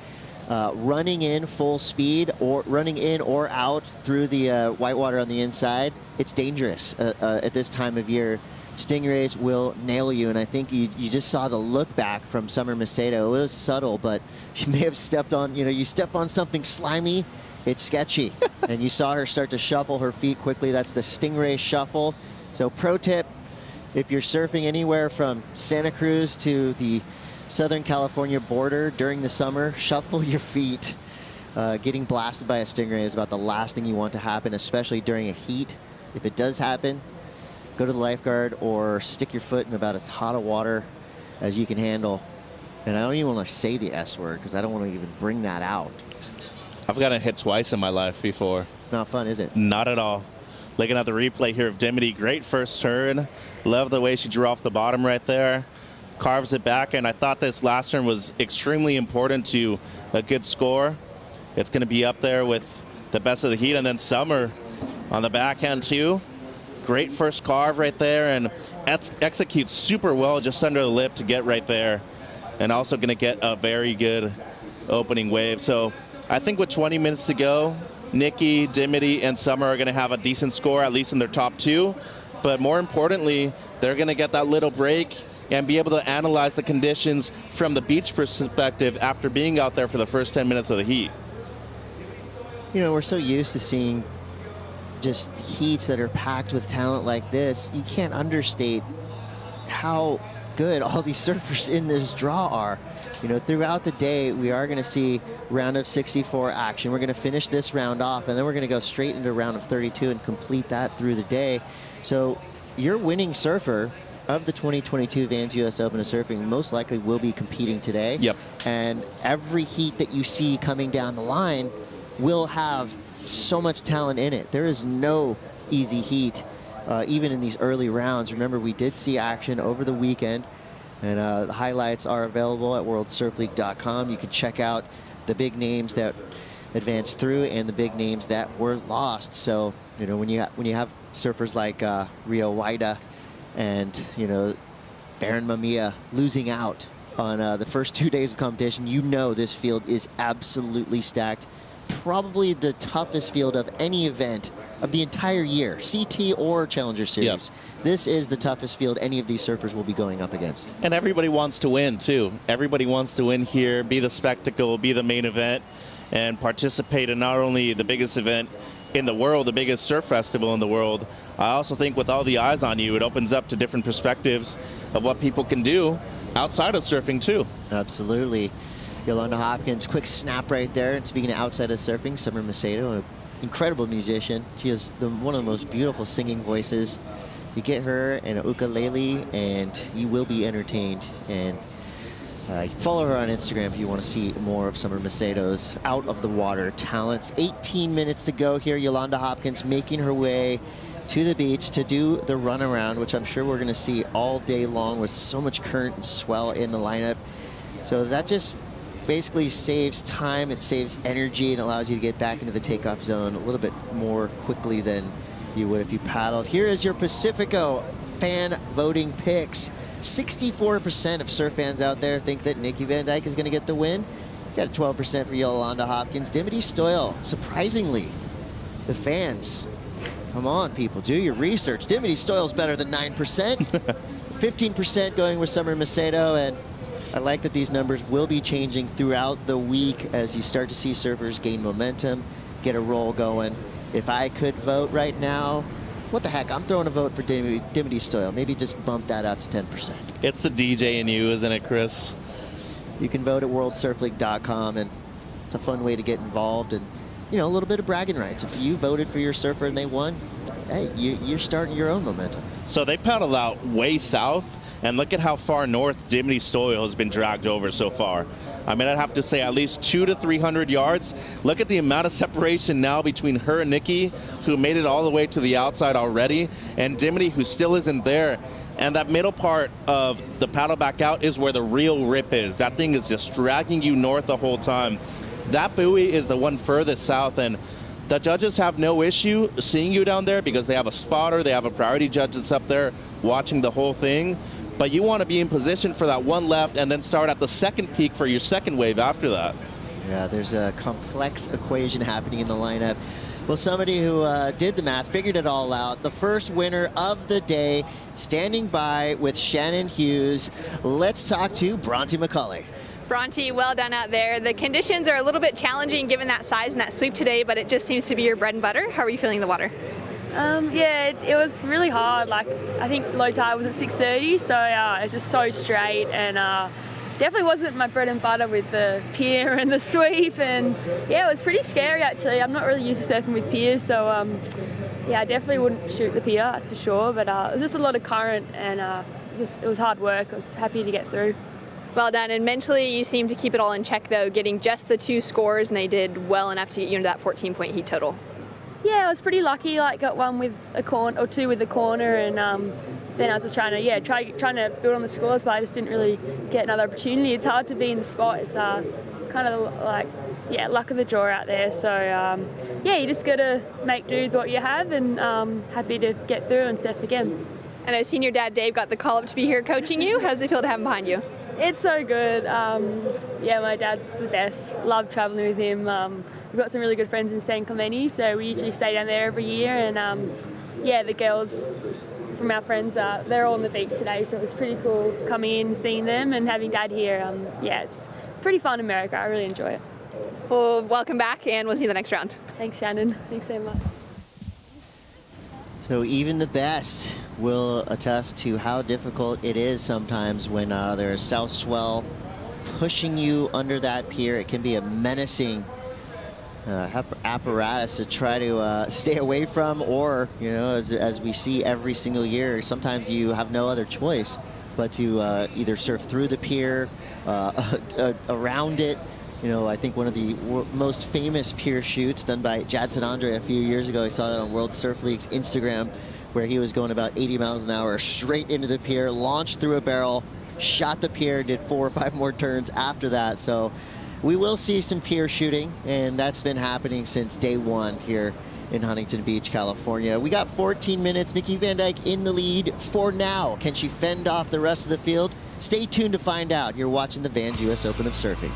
running in full speed or running in or out through the whitewater on the inside, it's dangerous at this time of year. Stingrays will nail you, and I think you just saw the look back from Summer Macedo. It was subtle, but she may have stepped on, you know, you step on something slimy it's sketchy. And you saw her start to shuffle her feet quickly. That's the Stingray shuffle. So pro tip, if you're surfing anywhere from Santa Cruz to the Southern California border during the summer, shuffle your feet. Getting blasted by a stingray is about the last thing you want to happen, especially during a heat. If it does happen, go to the lifeguard or stick your foot in about as hot of water as you can handle. And I don't even want to say the S word because I don't want to even bring that out. I've gotten hit twice in my life before. It's not fun, is it? Not at all. Looking at the replay here of Dimity, great first turn. Love the way she drew off the bottom right there. Carves it back, and I thought this last turn was extremely important to a good score. It's going to be up there with the best of the heat, and then Summer on the backhand too. Great first carve right there, and executes super well just under the lip to get right there, and also going to get a very good opening wave. So I think with 20 minutes to go, Nikki, Dimity, and Summer are going to have a decent score, at least in their top two. But more importantly, they're going to get that little break and be able to analyze the conditions from the beach perspective after being out there for the first 10 minutes of the heat. You know, we're so used to seeing just heats that are packed with talent like this. You can't understate how good all these surfers in this draw are. You know, throughout the day, we are going to see round of 64 action. We're going to finish this round off, and then we're going to go straight into round of 32 and complete that through the day. So your winning surfer of the 2022 Vans US Open of Surfing most likely will be competing today. Yep. And every heat that you see coming down the line will have so much talent in it. There is no easy heat, even in these early rounds. Remember, we did see action over the weekend, and the highlights are available at worldsurfleague.com. You can check out the big names that advanced through and the big names that were lost. So, you know, when you have surfers like Rio Waida and, you know, Baron Mamiya losing out on the first 2 days of competition, you know this field is absolutely stacked. Probably the toughest field of any event of the entire year, CT or Challenger Series. Yep. This is the toughest field any of these surfers will be going up against. And everybody wants to win, too. Everybody wants to win here, be the spectacle, be the main event, and participate in not only the biggest event in the world, the biggest surf festival in the world. I also think with all the eyes on you, it opens up to different perspectives of what people can do outside of surfing, too. Absolutely. Yolanda Hopkins, quick snap right there. And speaking of outside of surfing, Summer Macedo, an incredible musician. She has one of the most beautiful singing voices. You get her and a ukulele, and you will be entertained. And you can follow her on Instagram if you want to see more of Summer Macedo's out of the water talents. 18 minutes to go here. Yolanda Hopkins making her way to the beach to do the runaround, which I'm sure we're going to see all day long with so much current and swell in the lineup. So that just basically saves time, it saves energy, and allows you to get back into the takeoff zone a little bit more quickly than you would if you paddled. Here is your Pacifico fan voting picks. 64% of surf fans out there think that Nikki Van Dyke is going to get the win. You got 12% for Yolanda Hopkins. Dimity Stoyle, surprisingly, the fans, come on people, do your research. Dimity Stoyle's better than 9%. 15% going with Summer Macedo, and I like that these numbers will be changing throughout the week as you start to see surfers gain momentum, get a roll going. If I could vote right now, what the heck, I'm throwing a vote for Dimity Stoyle. Maybe just bump that up to 10%. It's the DJ in you, isn't it, Chris? You can vote at worldsurfleague.com, and it's a fun way to get involved and, you know, a little bit of bragging rights. If you voted for your surfer and they won, hey, you're starting your own momentum. So they paddled out way south, and look at how far north Dimity Stoyle has been dragged over so far. I mean, I'd have to say at least 200 to 300 yards. Look at the amount of separation now between her and Nikki, who made it all the way to the outside already, and Dimity, who still isn't there. And that middle part of the paddle back out is where the real rip is. That thing is just dragging you north the whole time. That buoy is the one furthest south, and the judges have no issue seeing you down there because they have a spotter, they have a priority judge that's up there watching the whole thing. But you want to be in position for that one left and then start at the second peak for your second wave after that. Yeah, there's a complex equation happening in the lineup. Well, somebody who did the math, figured it all out. The first winner of the day, standing by with Shannon Hughes. Let's talk to Bronte Macaulay. Bronte, well done out there. The conditions are a little bit challenging given that size and that sweep today, but it just seems to be your bread and butter. How are you feeling the water? Yeah, it was really hard. Like, I think low tide was at 6:30, so it's just so straight, and definitely wasn't my bread and butter with the pier and the sweep, and yeah, it was pretty scary actually. I'm not really used to surfing with piers, so yeah, I definitely wouldn't shoot the pier, that's for sure, but it was just a lot of current, and it was hard work. I was happy to get through. Well done, and mentally you seem to keep it all in check though, getting just the 2 scores, and they did well enough to get you into that 14-point heat total. Yeah, I was pretty lucky. Like, got 1 with a corner or 2 with the corner, and then I was just trying to build on the scores, but I just didn't really get another opportunity. It's hard to be in the spot. It's kind of like, yeah, luck of the draw out there. So yeah, you just got to make do with what you have, and happy to get through and surf again. And I've seen your dad Dave got the call up to be here coaching you. How does it feel to have him behind you? It's so good. Yeah, my dad's the best. Love traveling with him. We've got some really good friends in San Clemente, so we usually stay down there every year, and yeah, the girls from our friends, they're all on the beach today, so it was pretty cool coming in, seeing them, and having Dad here. Yeah, it's pretty fun in America. I really enjoy it. Well, welcome back, and we'll see you the next round. Thanks, Shannon. Thanks so much. So even the best will attest to how difficult it is sometimes when there's south swell pushing you under that pier. It can be a menacing apparatus to try to stay away from, or, you know, as we see every single year, sometimes you have no other choice but to either surf through the pier, around it. You know, I think one of the most famous pier shoots done by Jadson Andre a few years ago, I saw that on World Surf League's Instagram, where he was going about 80 miles an hour straight into the pier, launched through a barrel, shot the pier, did 4 or 5 more turns after that. So we will see some pier shooting, and that's been happening since day 1 here in Huntington Beach, California. We got 14 minutes. Nikki Van Dijk in the lead for now. Can she fend off the rest of the field? Stay tuned to find out. You're watching the Vans US Open of Surfing.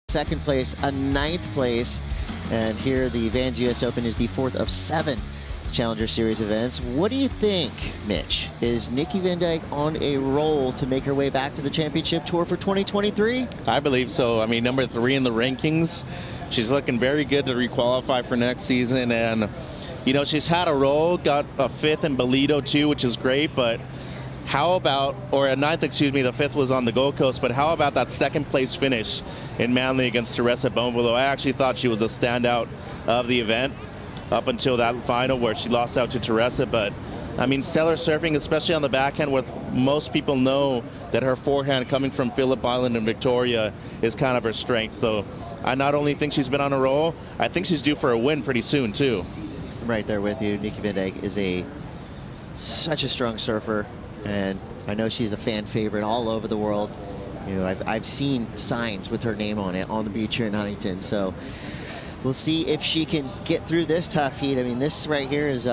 Second place, a 9th place, and here the Vans US Open is the 4th of 7 Challenger Series events. What do you think, Mitch? Is Nikki Van Dijk on a roll to make her way back to the championship tour for 2023? I believe so. I mean, number 3 in the rankings. She's looking very good to requalify for next season, and you know, she's had a roll, got a 5th in Bolito too, which is great, but how about, or a 9th, excuse me, the 5th was on the Gold Coast, but how about that 2nd place finish in Manly against Teresa Bonvolo? I actually thought she was a standout of the event up until that final where she lost out to Teresa, but I mean, stellar surfing, especially on the backhand, where most people know that her forehand coming from Phillip Island and Victoria is kind of her strength. So I not only think she's been on a roll, I think she's due for a win pretty soon too. I'm right there with you. Nikki Van Dijk is a such a strong surfer, and I know she's a fan favorite all over the world. You know, I've seen signs with her name on it on the beach here in Huntington, so we'll see if she can get through this tough heat. I mean, this right here is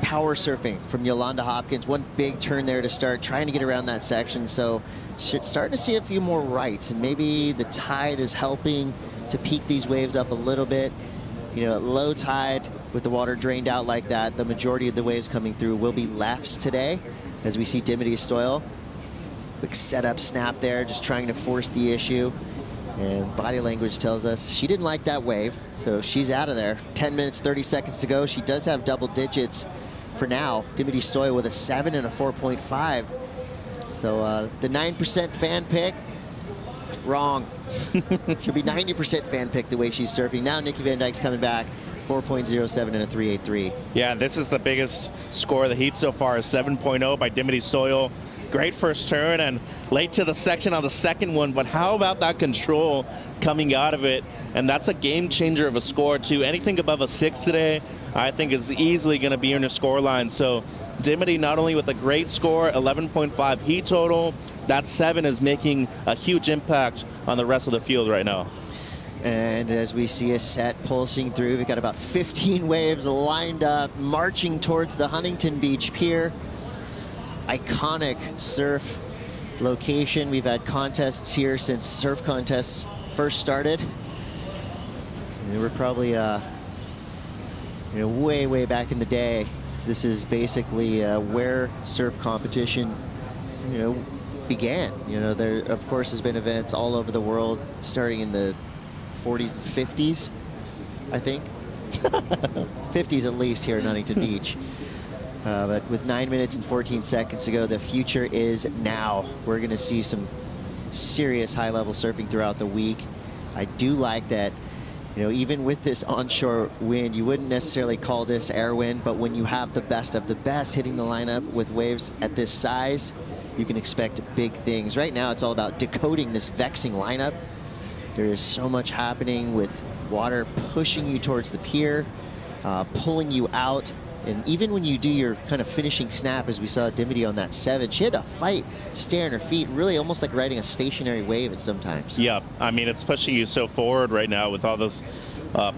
power surfing from Yolanda Hopkins. One big turn there to start, trying to get around that section, so starting to see a few more rights, and maybe the tide is helping to peak these waves up a little bit. You know, at low tide, with the water drained out like that, the majority of the waves coming through will be lefts today, as we see Dimity Stoyle. Quick setup snap there, just trying to force the issue. And body language tells us she didn't like that wave, so she's out of there. 10 minutes, 30 seconds to go. She does have double digits for now. Dimity Stoyle with a 7 and a 4.5. So the 9% fan pick, wrong. She'll be 90% fan pick the way she's surfing. Now Nikki Van Dijk's coming back, 4.07 and a 3.83. Yeah, this is the biggest score of the heat so far, is 7.0 by Dimity Stoyle. Great first turn and late to the section on the second one, but how about that control coming out of it? And that's a game changer of a score too. Anything above a 6 today, I think is easily going to be in the score line. So Dimity not only with a great score, 11.5 heat total, that 7 is making a huge impact on the rest of the field right now. And as we see a set pulsing through, we've got about 15 waves lined up, marching towards the Huntington Beach Pier. Iconic surf location. We've had contests here since surf contests first started. And we're probably, way back in the day. This is basically where surf competition, began. There, of course, has been events all over the world, starting in the 40s and 50s, I think. 50s at least here in Huntington Beach. But with 9 minutes and 14 seconds to go, the future is now. We're going to see some serious high-level surfing throughout the week. I do like that, even with this onshore wind, you wouldn't necessarily call this air wind, but when you have the best of the best hitting the lineup with waves at this size, you can expect big things. Right now, it's all about decoding this vexing lineup. There is so much happening with water pushing you towards the pier, pulling you out. And even when you do your kind of finishing snap, as we saw Dimity on that 7, she had to fight to stay on her feet, really almost like riding a stationary wave at sometimes. Yeah, I mean, it's pushing you so forward right now with all this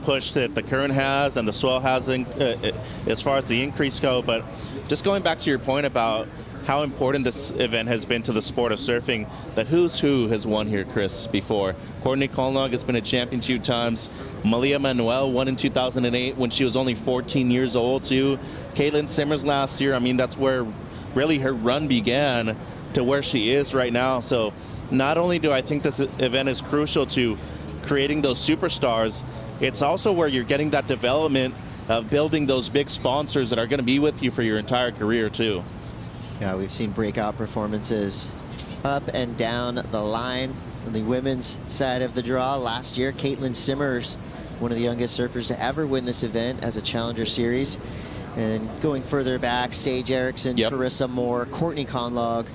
push that the current has and the swell has as far as the increase go. But just going back to your point about how important this event has been to the sport of surfing, the who's who has won here, Chris, before. Courtney Colnog has been a champion 2 times. Malia Manuel won in 2008 when she was only 14 years old, too. Caity Simmers last year, I mean, that's where really her run began to where she is right now. So not only do I think this event is crucial to creating those superstars, it's also where you're getting that development of building those big sponsors that are going to be with you for your entire career, too. Yeah, we've seen breakout performances up and down the line. On the women's side of the draw last year, Caity Simmers, one of the youngest surfers to ever win this event as a Challenger Series. And going further back, Sage Erickson, Carissa Moore, Courtney Colnog,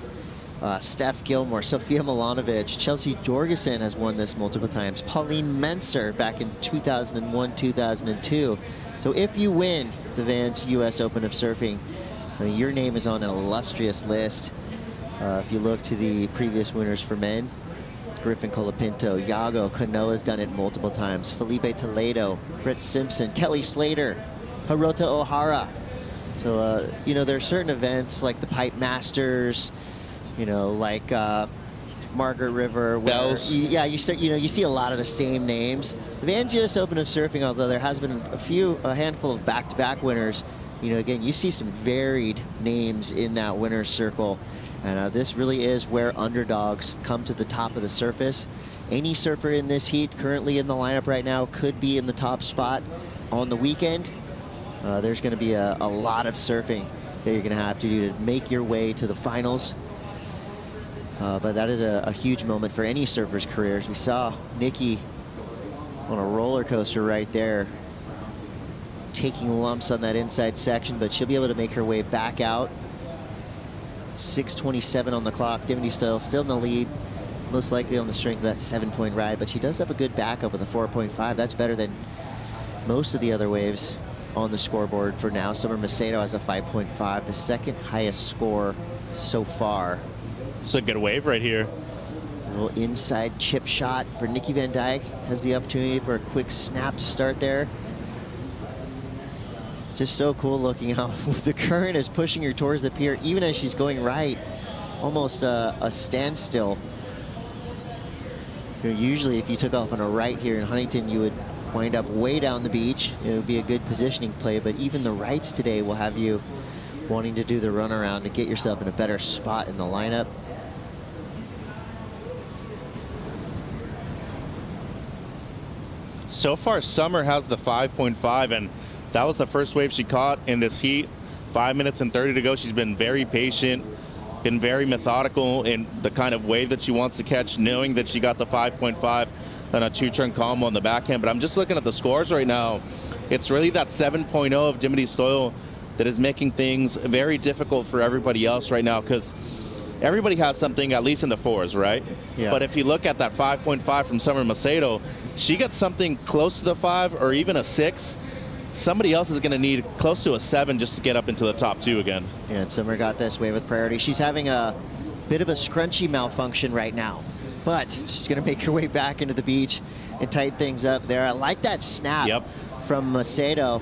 Steph Gilmore, Sofia Milanovic, Chelsea Jorgensen has won this multiple times. Pauline Menser back in 2001, 2002. So if you win the Vans U.S. Open of Surfing, I mean, your name is on an illustrious list. If you look to the previous winners for men, Griffin Colapinto, Yago Kanoa's done it multiple times. Felipe Toledo, Brett Simpson, Kelly Slater, Hirota O'Hara. So, there are certain events like the Pipe Masters, like Margaret River. Where you see a lot of the same names. The Vans U.S. Open of Surfing, although there has been a handful of back-to-back winners, again, you see some varied names in that winner's circle. And this really is where underdogs come to the top of the surface. Any surfer in this heat currently in the lineup right now could be in the top spot on the weekend. There's going to be a lot of surfing that you're going to have to do to make your way to the finals. But that is a huge moment for any surfer's careers. We saw Nikki on a roller coaster right there, taking lumps on that inside section, but she'll be able to make her way back out. 6:27 on the clock. Dimity Stoyle still in the lead, most likely on the strength of that 7-point ride, but she does have a good backup with a 4.5. That's better than most of the other waves on the scoreboard for now. Summer Macedo has a 5.5, the second highest score so far. It's a good wave right here. A little inside chip shot for Nikki Van Dijk. Has the opportunity for a quick snap to start there. Just so cool looking how the current is pushing her towards the pier, even as she's going right. Almost a standstill. You know, usually if you took off on a right here in Huntington, you would wind up way down the beach. It would be a good positioning play, but even the rights today will have you wanting to do the runaround to get yourself in a better spot in the lineup. So far, Summer has the 5.5, and that was the first wave she caught in this heat. 5 minutes and 30 to go. She's been very patient, been very methodical in the kind of wave that she wants to catch, knowing that she got the 5.5 on a 2-turn combo on the backhand. But I'm just looking at the scores right now. It's really that 7.0 of Dimity Stoyle that is making things very difficult for everybody else right now, because everybody has something at least in the 4s, right? Yeah. But if you look at that 5.5 from Summer Macedo, she gets something close to the 5 or even a 6. Somebody else is going to need close to a 7 just to get up into the top 2 again. Yeah, and Summer got this wave with priority. She's having a bit of a scrunchy malfunction right now, but she's going to make her way back into the beach and tighten things up there. I like that snap from Macedo,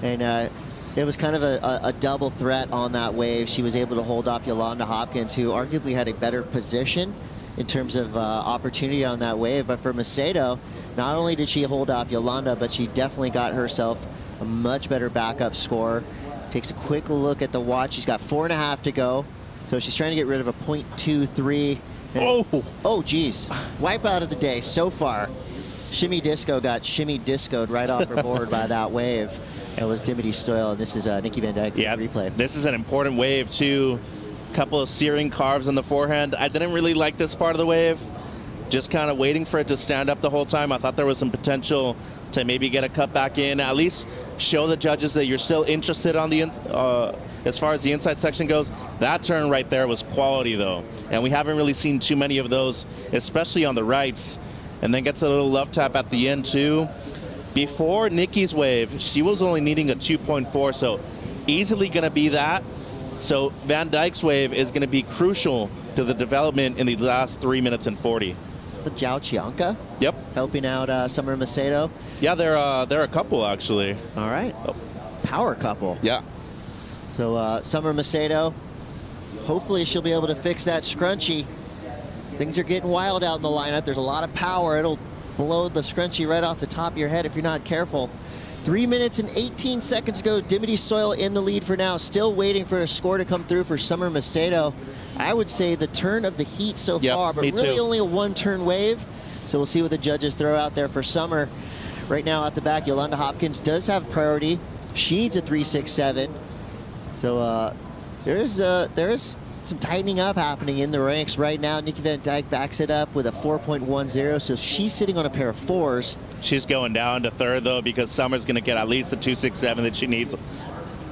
and it was kind of a double threat on that wave. She was able to hold off Yolanda Hopkins, who arguably had a better position in terms of opportunity on that wave. But for Macedo, not only did she hold off Yolanda, but she definitely got herself a much better backup score. Takes a quick look at the watch. She's got 4.5 to go. So she's trying to get rid of a .23. Oh, geez. Wipe out of the day so far. Shimmy Disco got shimmy discoed right off her board by that wave. It was Dimity Stoyle, and this is Nikki Van Dijk replay. This is an important wave, too. Couple of searing carves on the forehand. I didn't really like this part of the wave. Just kind of waiting for it to stand up the whole time. I thought there was some potential to maybe get a cut back in, at least show the judges that you're still interested on the as far as the inside section goes. That turn right there was quality, though, and we haven't really seen too many of those, especially on the rights. And then gets a little love tap at the end, too. Before Nikki's wave, she was only needing a 2.4, so easily going to be that. So Van Dijk's wave is going to be crucial to the development in the last 3 minutes and 40. The Jiao Chianca? Yep. Helping out Summer Macedo? Yeah, they're a couple, actually. All right. Oh. Power couple. Yeah. So Summer Macedo, hopefully she'll be able to fix that scrunchie. Things are getting wild out in the lineup. There's a lot of power. It'll blow the scrunchie right off the top of your head if you're not careful. 3 minutes and 18 seconds ago. Dimity Stoyle in the lead for now. Still waiting for a score to come through for Summer Macedo. I would say the turn of the heat so far, but really only a one-turn wave. So we'll see what the judges throw out there for Summer. Right now at the back, Yolanda Hopkins does have priority. She needs a 3.67. So there's some tightening up happening in the ranks right now. Nikki Van Dijk backs it up with a 4.10, so she's sitting on a pair of 4s. She's going down to third, though, because Summer's going to get at least the 2.67 that she needs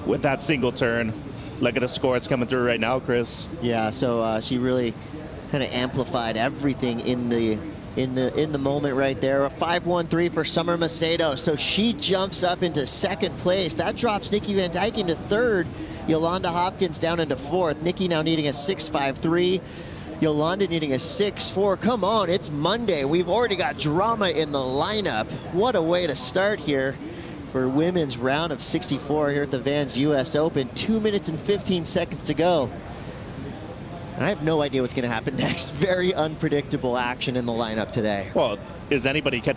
with that single turn. Look at the score it's coming through right now, Chris. Yeah, so she really kind of amplified everything in the moment right there. A 5.13 for Summer Macedo, so she jumps up into second place. That drops Nikki Van Dijk into third. Yolanda Hopkins down into fourth. Nikki now needing a 6.53. Yolanda needing a 6.4. Come on, it's Monday. We've already got drama in the lineup. What a way to start here for women's round of 64 here at the Vans US Open. 2 minutes and 15 seconds to go. And I have no idea what's going to happen next. Very unpredictable action in the lineup today. Well, is anybody going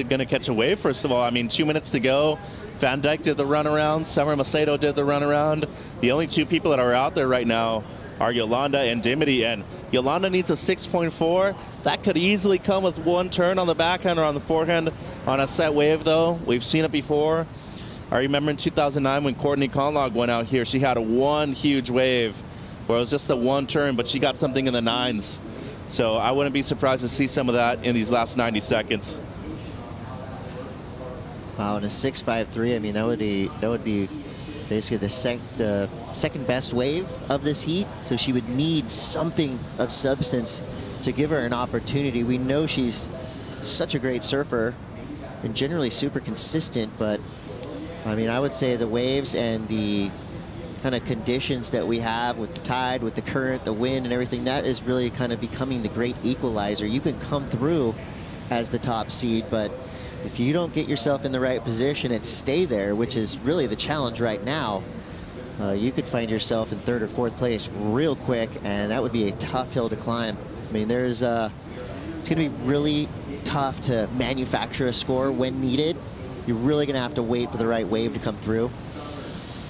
to catch a wave? First of all, I mean, 2 minutes to go. Van Dijk did the runaround. Summer Macedo did the runaround. The only two people that are out there right now are Yolanda and Dimity, and Yolanda needs a 6.4. That could easily come with one turn on the backhand or on the forehand on a set wave, though. We've seen it before. I remember in 2009 when Courtney Conlog went out here, she had one huge wave where it was just a one turn, but she got something in the 9s. So I wouldn't be surprised to see some of that in these last 90 seconds. Wow, and a 6.53. I mean, that would be basically the second best wave of this heat. So she would need something of substance to give her an opportunity. We know she's such a great surfer and generally super consistent, but I mean, I would say the waves and the kind of conditions that we have with the tide, with the current, the wind and everything, that is really kind of becoming the great equalizer. You can come through as the top seed, but if you don't get yourself in the right position and stay there, which is really the challenge right now, you could find yourself in 3rd or 4th place real quick, and that would be a tough hill to climb. I mean, it's going to be really tough to manufacture a score when needed. You're really going to have to wait for the right wave to come through.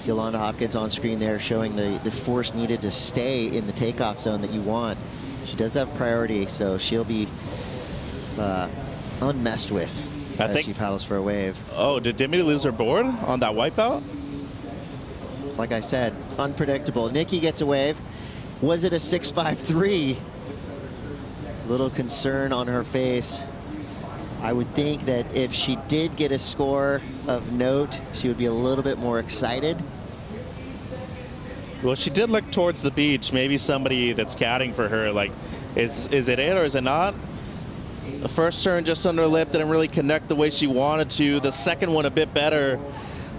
Yolanda Hopkins on screen there showing the force needed to stay in the takeoff zone that you want. She does have priority, so she'll be unmessed with as she paddles for a wave. Oh, did Dimity lose her board on that wipeout? Like I said, unpredictable. Nikki gets a wave. Was it a 6.53? Little concern on her face. I would think that if she did get a score of note, she would be a little bit more excited. Well, she did look towards the beach. Maybe somebody that's caddying for her, like, is it or is it not? The first turn just under lip didn't really connect the way she wanted to. The second one a bit better.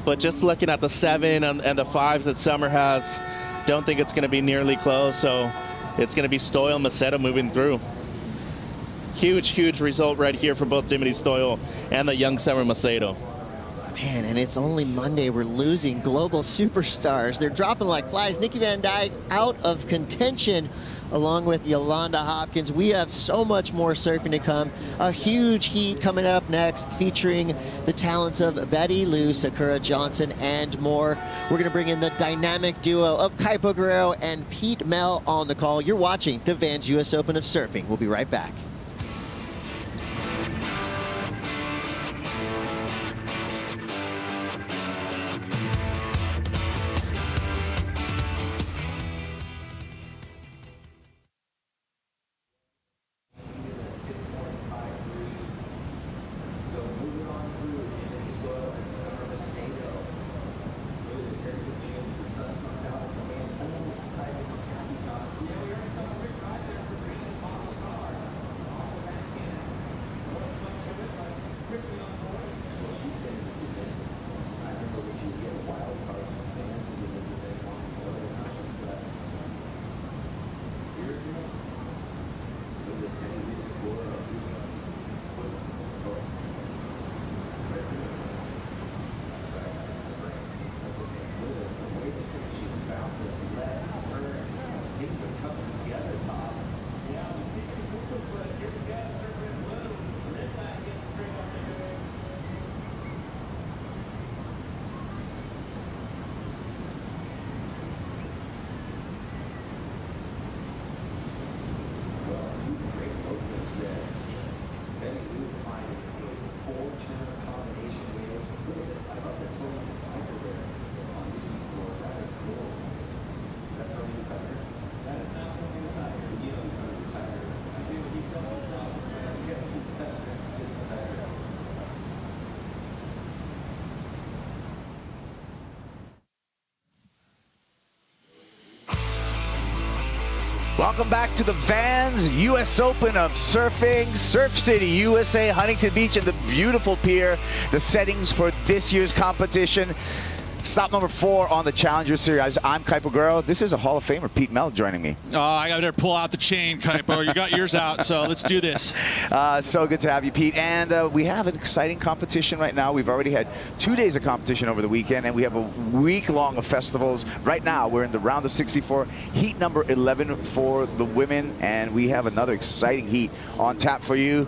But just looking at the 7 and the 5s that Summer has, don't think it's going to be nearly close. So it's going to be Stoyle and Macedo moving through. Huge, huge result right here for both Dimity Stoyle and the young Summer Macedo. Man, and it's only Monday. We're losing global superstars. They're dropping like flies. Nikki Van Dyke out of contention along with Yolanda Hopkins. We have so much more surfing to come. A huge heat coming up next featuring the talents of Betty Lou, Sakura Johnson, and more. We're going to bring in the dynamic duo of Kaipo Guerrero and Pete Mel on the call. You're watching the Vans US Open of Surfing. We'll be right back. Welcome back to the Vans US Open of Surfing, Surf City, USA, Huntington Beach, and the beautiful pier. The settings for this year's competition. Stop number 4 on the Challenger Series. I'm Kaipo Guerrero. This is a Hall of Famer, Pete Mel, joining me. Oh, I got to pull out the chain, Kaipo. You got yours out, so let's do this. So good to have you, Pete. And we have an exciting competition right now. We've already had 2 days of competition over the weekend, and we have a week-long of festivals. Right now, we're in the round of 64, heat number 11 for the women, and we have another exciting heat on tap for you.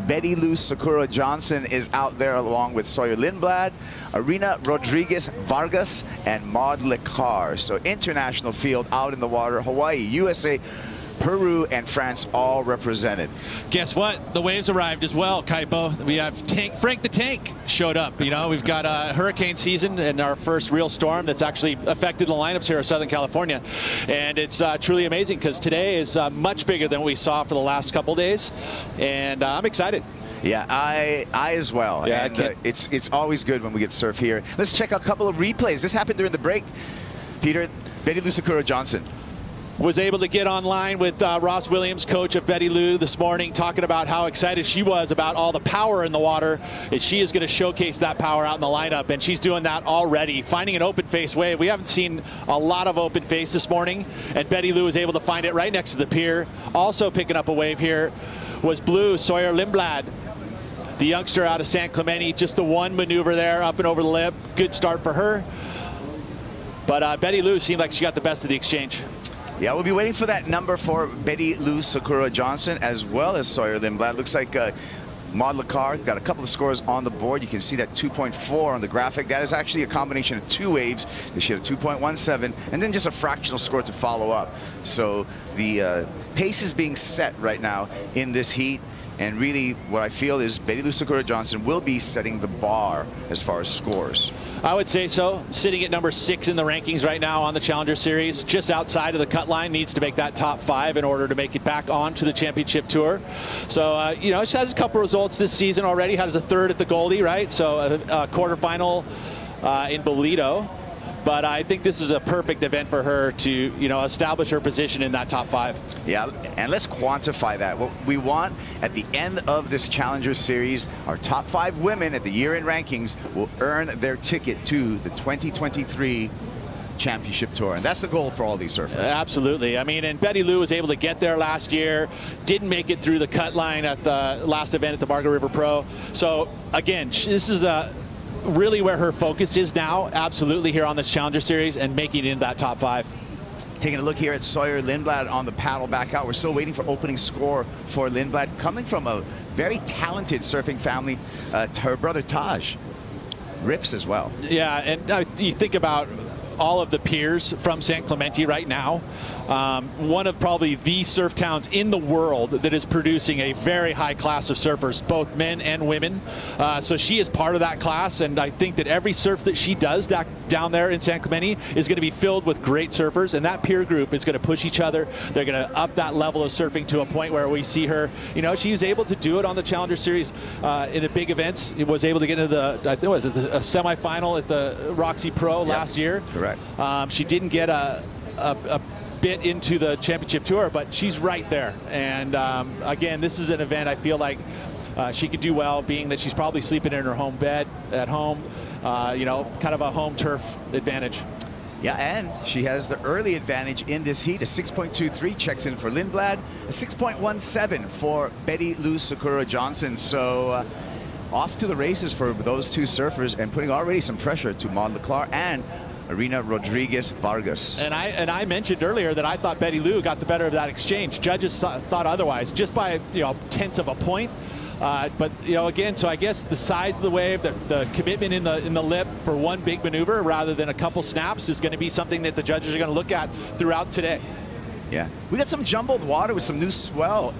Betty Lou Sakura Johnson is out there along with Sawyer Lindblad, Arena Rodriguez Vargas, and Maud Lecar. So international field out in the water. Hawaii, USA, Peru, and France all represented. Guess what? The waves arrived as well, Kaipo. We have Frank the Tank showed up. You know, we've got a hurricane season and our first real storm that's actually affected the lineups here in Southern California. And it's truly amazing because today is much bigger than we saw for the last couple days. And I'm excited. Yeah, I as well. Yeah, and it's always good when we get to surf here. Let's check out a couple of replays. This happened during the break. Peter, Betty Lou Sakura Johnson. was able to get online with Ross Williams, coach of Betty Lou, this morning, talking about how excited she was about all the power in the water, and she is going to showcase that power out in the lineup, and she's doing that already, finding an open face wave. We haven't seen a lot of open face this morning, and Betty Lou was able to find it right next to the pier. Also picking up a wave here was blue Sawyer Lindblad, the youngster out of San Clemente. Just the one maneuver there, up and over the lip. Good start for her. But Betty Lou seemed like she got the best of the exchange. Yeah, we'll be waiting for that number for Betty Lou Sakura Johnson as well as Sawyer Lindblad. Looks like Maud Lacar got a couple of scores on the board. You can see that 2.4 on the graphic. That is actually a combination of 2 waves. She had a 2.17 and then just a fractional score to follow up. So the pace is being set right now in this heat. And really, what I feel is Betty Lou Sakura Johnson will be setting the bar as far as scores. I would say so. Sitting at number 6 in the rankings right now on the Challenger Series, just outside of the cut line, needs to make that top 5 in order to make it back onto the championship tour. So, you know, she has a couple results this season already. Has a 3rd at the Goldie, right? So a quarterfinal in Bolito. But I think this is a perfect event for her to, you know, establish her position in that top 5. Yeah, and let's quantify that. What we want at the end of this Challenger Series, our top 5 women at the year-end rankings will earn their ticket to the 2023 Championship Tour, and that's the goal for all these surfers. Absolutely. I mean, and Betty Lou was able to get there last year, didn't make it through the cut line at the last event at the Margaret River Pro. So again, this is really where her focus is now, absolutely, here on this Challenger Series and making it into that top 5. Taking a look here at Sawyer Lindblad on the paddle back out. We're still waiting for opening score for Lindblad, coming from a very talented surfing family. Her brother Taj rips as well. Yeah, and you think about all of the piers from San Clemente right now. One of probably the surf towns in the world that is producing a very high class of surfers, both men and women. So she is part of that class, and I think that every surf that she does down there in San Clemente is going to be filled with great surfers, and that peer group is going to push each other. They're going to up that level of surfing to a point where we see her, you know, she was able to do it on the Challenger Series in the big events. It was able to get into the, I think it was a semifinal at the Roxy Pro last year. Correct. She didn't get a bit into the championship tour, but she's right there. And again, this is an event I feel like she could do well, being that she's probably sleeping in her home bed at home, you know, kind of a home turf advantage. Yeah, and she has the early advantage in this heat. A 6.23 checks in for Lindblad, a 6.17 for Betty Lou Sakura Johnson. So off to the races for those 2 surfers, and putting already some pressure to Maud Lacar and Arena Rodriguez Vargas. And I mentioned earlier that I thought Betty Lou got the better of that exchange. Judges thought otherwise, just by, you know, tenths of a point. But, you know, again, so I guess the size of the wave, the commitment in the lip for one big maneuver rather than a couple snaps is going to be something that the judges are going to look at throughout today. Yeah, we got some jumbled water with some new swell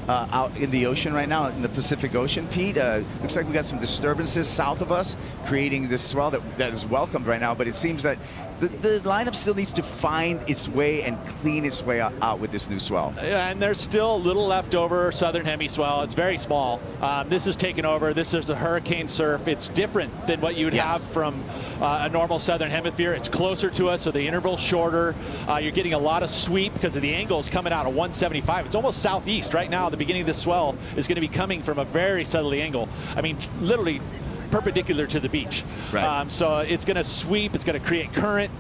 out in the ocean right now, in the Pacific Ocean, Pete. Looks like we got some disturbances south of us, creating this swell that is welcomed right now, but it seems that the lineup still needs to find its way and clean its way out with this new swell. Yeah, and there's still a little left over southern hemi swell. It's very small. This is taken over. This is a hurricane surf. It's different than what you would have from a normal southern hemisphere. It's closer to us, so the interval's shorter. You're getting a lot of sweep because of the angles coming out of 175. It's almost southeast right now. The beginning of the swell is going to be coming from a very southerly angle. I mean, literally perpendicular to the beach. Right. So it's going to sweep, it's going to create current,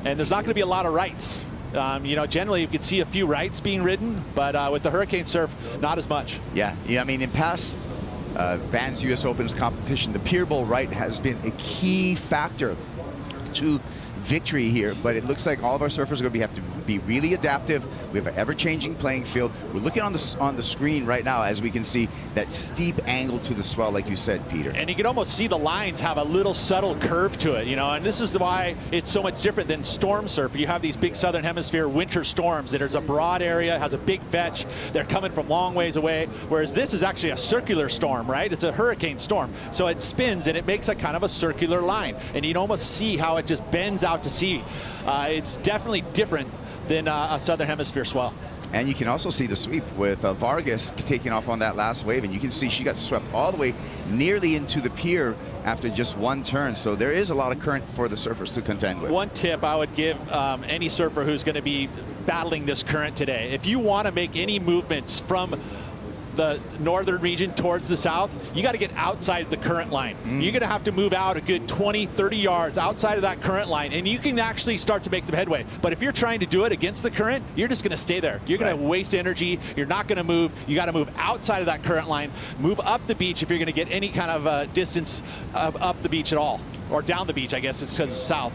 and there's not going to be a lot of rights. You know, generally you can see a few rights being ridden, but with the hurricane surf, not as much. Yeah, I mean, in past Vans US Opens competition, the Pier Bowl right has been a key factor to victory here, but it looks like all of our surfers are going to have to be really adaptive. We have an ever-changing playing field. We're looking on the screen right now as we can see that steep angle to the swell, like you said, Peter. And you can almost see the lines have a little subtle curve to it, you know, and this is why it's so much different than storm surf. You have these big southern hemisphere winter storms that is a broad area, has a big fetch. They're coming from long ways away, whereas this is actually a circular storm, right? It's a hurricane storm. So it spins and it makes a kind of a circular line, and you can almost see how it just bends out to sea. It's definitely different than a southern hemisphere swell. And you can also see the sweep with Vargas taking off on that last wave, and you can see she got swept all the way nearly into the pier after just one turn. So there is a lot of current for the surfers to contend with. One tip I would give any surfer who's going to be battling this current today: if you want to make any movements from the northern region towards the south, you got to get outside the current line. You're going to have to move out a good 20, 30 yards outside of that current line, and you can actually start to make some headway. But if you're trying to do it against the current, you're just going to stay there. You're going to waste energy. You're not going to move. You got to move outside of that current line, move up the beach if you're going to get any kind of distance up the beach at all, or down the beach, I guess it's because it's south.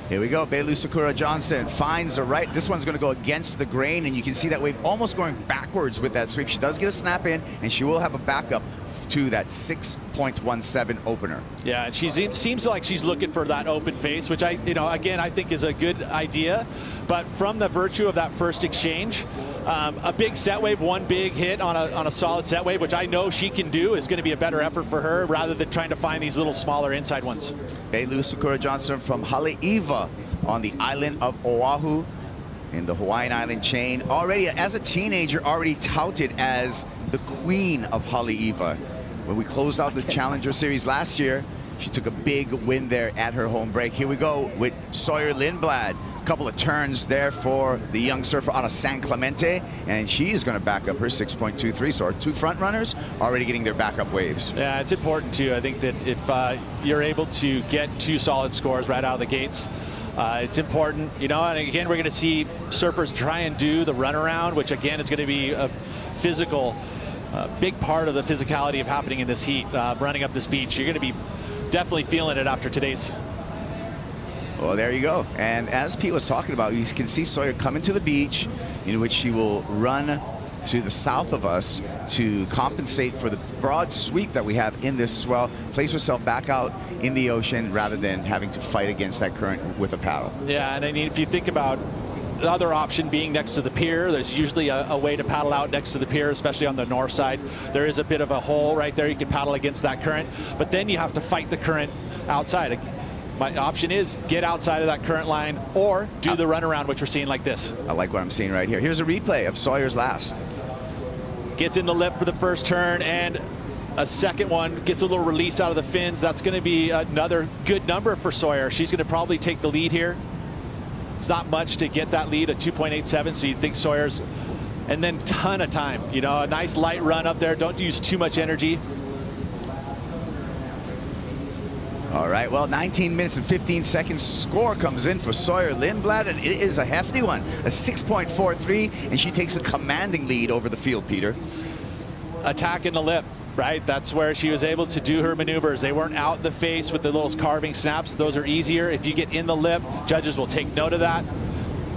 Here we go. Belu Sakura Johnson finds a right. This one's going to go against the grain, and you can see that wave almost going backwards with that sweep. She does get a snap in, and she will have a backup to that 6.17 opener. Yeah, and she seems like she's looking for that open face, which again, I think is a good idea. But from the virtue of that first exchange, a big set wave, one big hit on a solid set wave, which I know she can do, is going to be a better effort for her rather than trying to find these little smaller inside ones. Belu Sakura Johnson from Haleiwa on the island of Oahu in the Hawaiian island chain. Already, as a teenager, already touted as the queen of Haleiwa. When we closed out the Challenger Series last year, she took a big win there at her home break. Here we go with Sawyer Lindblad. Couple of turns there for the young surfer out of San Clemente, and she is going to back up her 6.23. So our two front runners already getting their backup waves. Yeah, it's important too. I think that if you're able to get two solid scores right out of the gates, it's important, and again, we're going to see surfers try and do the runaround, which again is going to be a physical, big part of the physicality of happening in this heat, running up this beach. You're going to be definitely feeling it after today's. Well, there you go. And as Pete was talking about, you can see Sawyer coming to the beach, in which she will run to the south of us to compensate for the broad sweep that we have in this swell, place herself back out in the ocean rather than having to fight against that current with a paddle. Yeah, and I mean, if you think about the other option being next to the pier, there's usually a way to paddle out next to the pier, especially on the north side. There is a bit of a hole right there. You can paddle against that current, but then you have to fight the current outside. My option is get outside of that current line or do the runaround, which we're seeing like this. I like what I'm seeing right here. Here's a replay of Sawyer's last. Gets in the lip for the first turn, and a second one, gets a little release out of the fins. That's going to be another good number for Sawyer. She's going to probably take the lead here. It's not much to get that lead, a 2.87, so you'd think Sawyer's, and then ton of time. A nice light run up there. Don't use too much energy. All right, well, 19 minutes and 15 seconds score comes in for Sawyer Lindblad, and it is a hefty one, a 6.43, and she takes a commanding lead over the field, Peter. Attack in the lip, right? That's where she was able to do her maneuvers. They weren't out the face with the little carving snaps. Those are easier. If you get in the lip, judges will take note of that,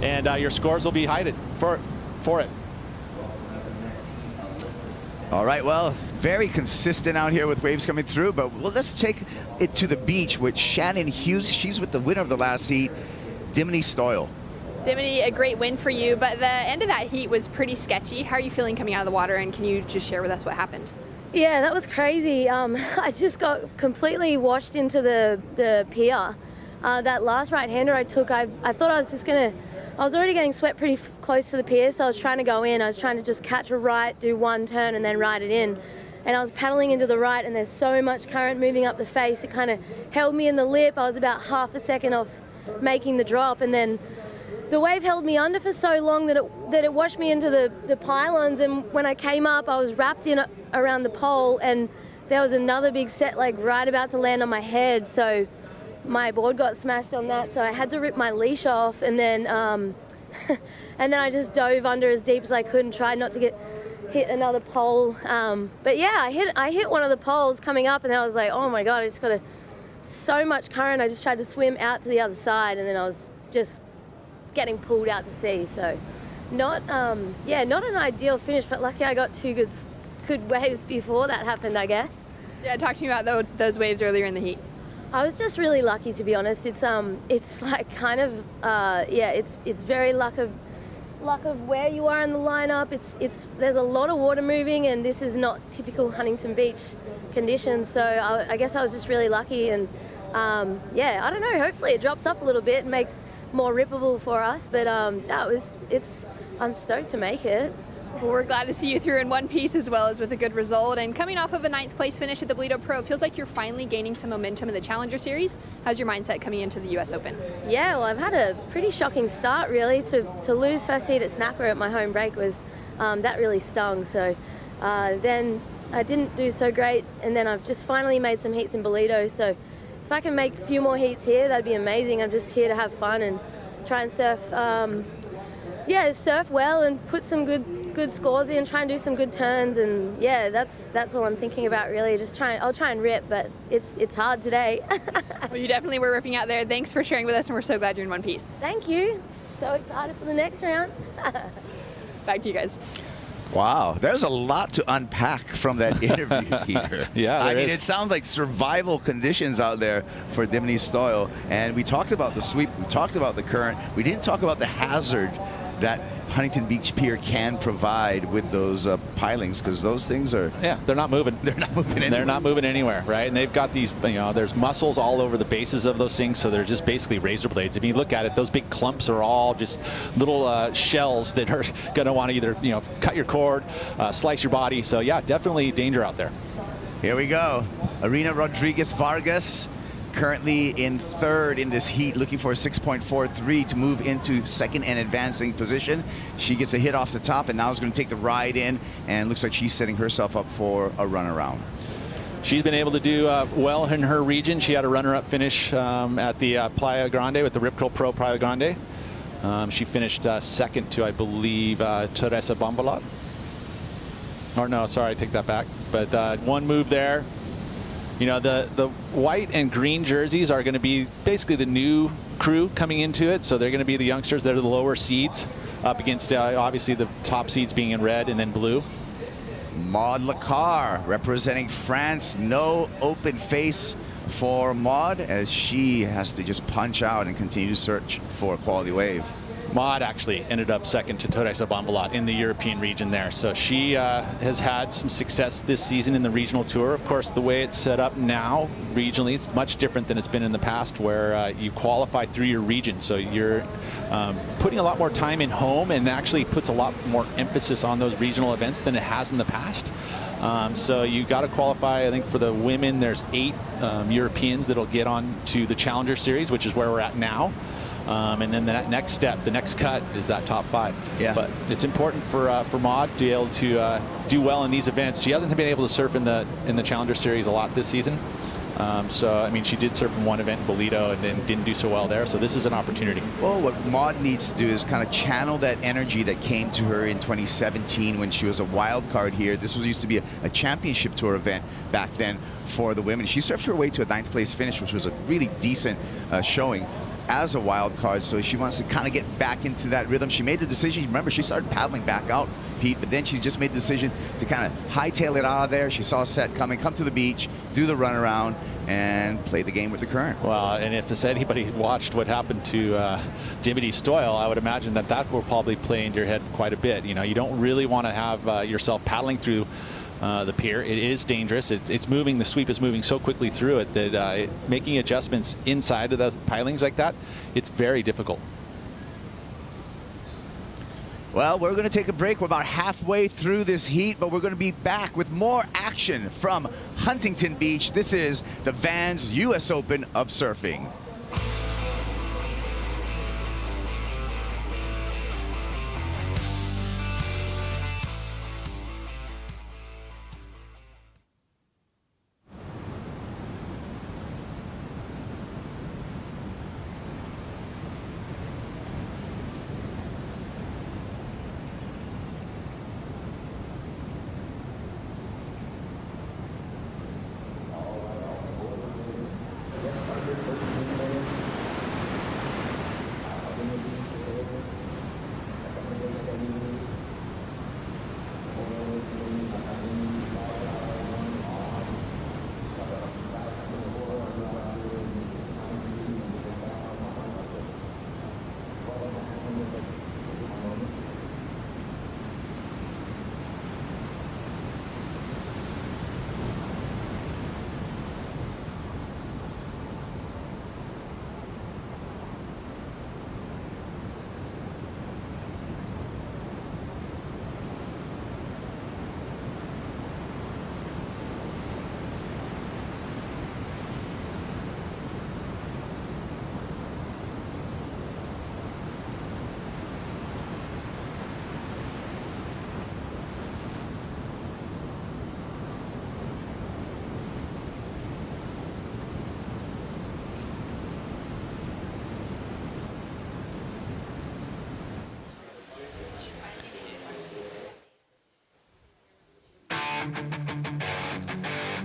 and your scores will be heightened for it. All right, well, very consistent out here with waves coming through, but let's take it to the beach with Shannon Hughes. She's with the winner of the last heat, Dimity Stoyle. Dimity, a great win for you, but the end of that heat was pretty sketchy. How are you feeling coming out of the water, and can you just share with us what happened? Yeah, that was crazy. I just got completely washed into the pier. That last right-hander I took, I thought I was just going to, I was already getting swept pretty close to the pier, so I was trying to go in. I was trying to just catch a right, do one turn, and then ride it in. And I was paddling into the right, and there's so much current moving up the face. It kind of held me in the lip. I was about half a second off making the drop, and then the wave held me under for so long that it washed me into the pylons. And when I came up, I was wrapped in around the pole, and there was another big set like right about to land on my head. So my board got smashed on that, so I had to rip my leash off, and then I just dove under as deep as I could and tried not to hit another pole. But yeah, I hit one of the poles coming up, and I was like, oh my God, I just got so much current. I just tried to swim out to the other side, and then I was just getting pulled out to sea. So not an ideal finish, but lucky I got two good waves before that happened, I guess. Yeah, talk to me about those waves earlier in the heat. I was just really lucky, to be honest. It's like kind of it's very luck of where you are in the lineup. There's a lot of water moving, and this is not typical Huntington Beach conditions. So I guess I was just really lucky, and yeah, I don't know. Hopefully it drops off a little bit and makes more rippable for us. But I'm stoked to make it. Well, we're glad to see you through in one piece as well as with a good result. And coming off of a 9th place finish at the Bolito Pro, it feels like you're finally gaining some momentum in the Challenger Series. How's your mindset coming into the U.S. Open? Yeah, well, I've had a pretty shocking start, really. To lose first heat at Snapper at my home break was, that really stung. So then I didn't do so great, and then I've just finally made some heats in Bolito. So if I can make a few more heats here, that'd be amazing. I'm just here to have fun and try and surf, surf well and put some good scores in, try and do some good turns, and yeah, that's all I'm thinking about, really. I'll try and rip, but it's hard today. Well, you definitely were ripping out there. Thanks for sharing with us, and we're so glad you're in one piece. Thank you. So excited for the next round. Back to you guys. Wow, there's a lot to unpack from that interview here. Yeah, I mean, it sounds like survival conditions out there for Dimity Stoyle. And we talked about the sweep, we talked about the current, we didn't talk about the hazard that Huntington Beach Pier can provide with those pilings, because those things are... Yeah, they're not moving. They're not moving anywhere. They're not moving anywhere, right? And they've got these, there's muscles all over the bases of those things, so they're just basically razor blades. If you look at it, those big clumps are all just little shells that are going to want to either, cut your cord, slice your body. So yeah, definitely danger out there. Here we go. Arena Rodriguez Vargas, currently in 3rd in this heat, looking for a 6.43 to move into 2nd and advancing position. She gets a hit off the top and now is going to take the ride in, and looks like she's setting herself up for a run around. She's been able to do well in her region. She had a runner-up finish at the Playa Grande with the Rip Curl Pro Playa Grande. She finished 2nd to, I believe, Teresa Bombalot. Or no, sorry, I take that back. But one move there. The white and green jerseys are going to be basically the new crew coming into it. So they're going to be the youngsters that are the lower seeds up against, obviously, the top seeds being in red and then blue. Maud Lacar representing France. No open face for Maud, as she has to just punch out and continue to search for a quality wave. Maud actually ended up 2nd to Teresa Bombalot in the European region there. So she has had some success this season in the regional tour. Of course, the way it's set up now regionally, it's much different than it's been in the past, where you qualify through your region. So you're putting a lot more time in home, and actually puts a lot more emphasis on those regional events than it has in the past. So you got to qualify. I think for the women, there's 8 Europeans that'll get on to the Challenger Series, which is where we're at now. And then that next step, the next cut, is that top 5. Yeah. But it's important for Maud to be able to do well in these events. She hasn't been able to surf in the Challenger Series a lot this season. So I mean, she did surf in one event in Bolito and then didn't do so well there. So this is an opportunity. Well, what Maud needs to do is kind of channel that energy that came to her in 2017 when she was a wild card here. This used to be a championship tour event back then for the women. She surfed her way to a 9th place finish, which was a really decent showing as a wild card. So she wants to kind of get back into that rhythm. She made the decision, remember, she started paddling back out, Pete, but then she just made the decision to kind of hightail it out of there. She saw a set coming, come to the beach, do the run around, and play the game with the current. Well, and if anybody watched what happened to Dimity Stoyle, I would imagine that will probably play into your head quite a bit. You don't really want to have yourself paddling through the pier. It is dangerous. It's moving. The sweep is moving so quickly through it that making adjustments inside of the pilings like that, it's very difficult. Well, we're going to take a break. We're about halfway through this heat, but we're going to be back with more action from Huntington Beach. This is the Vans U.S. Open of Surfing.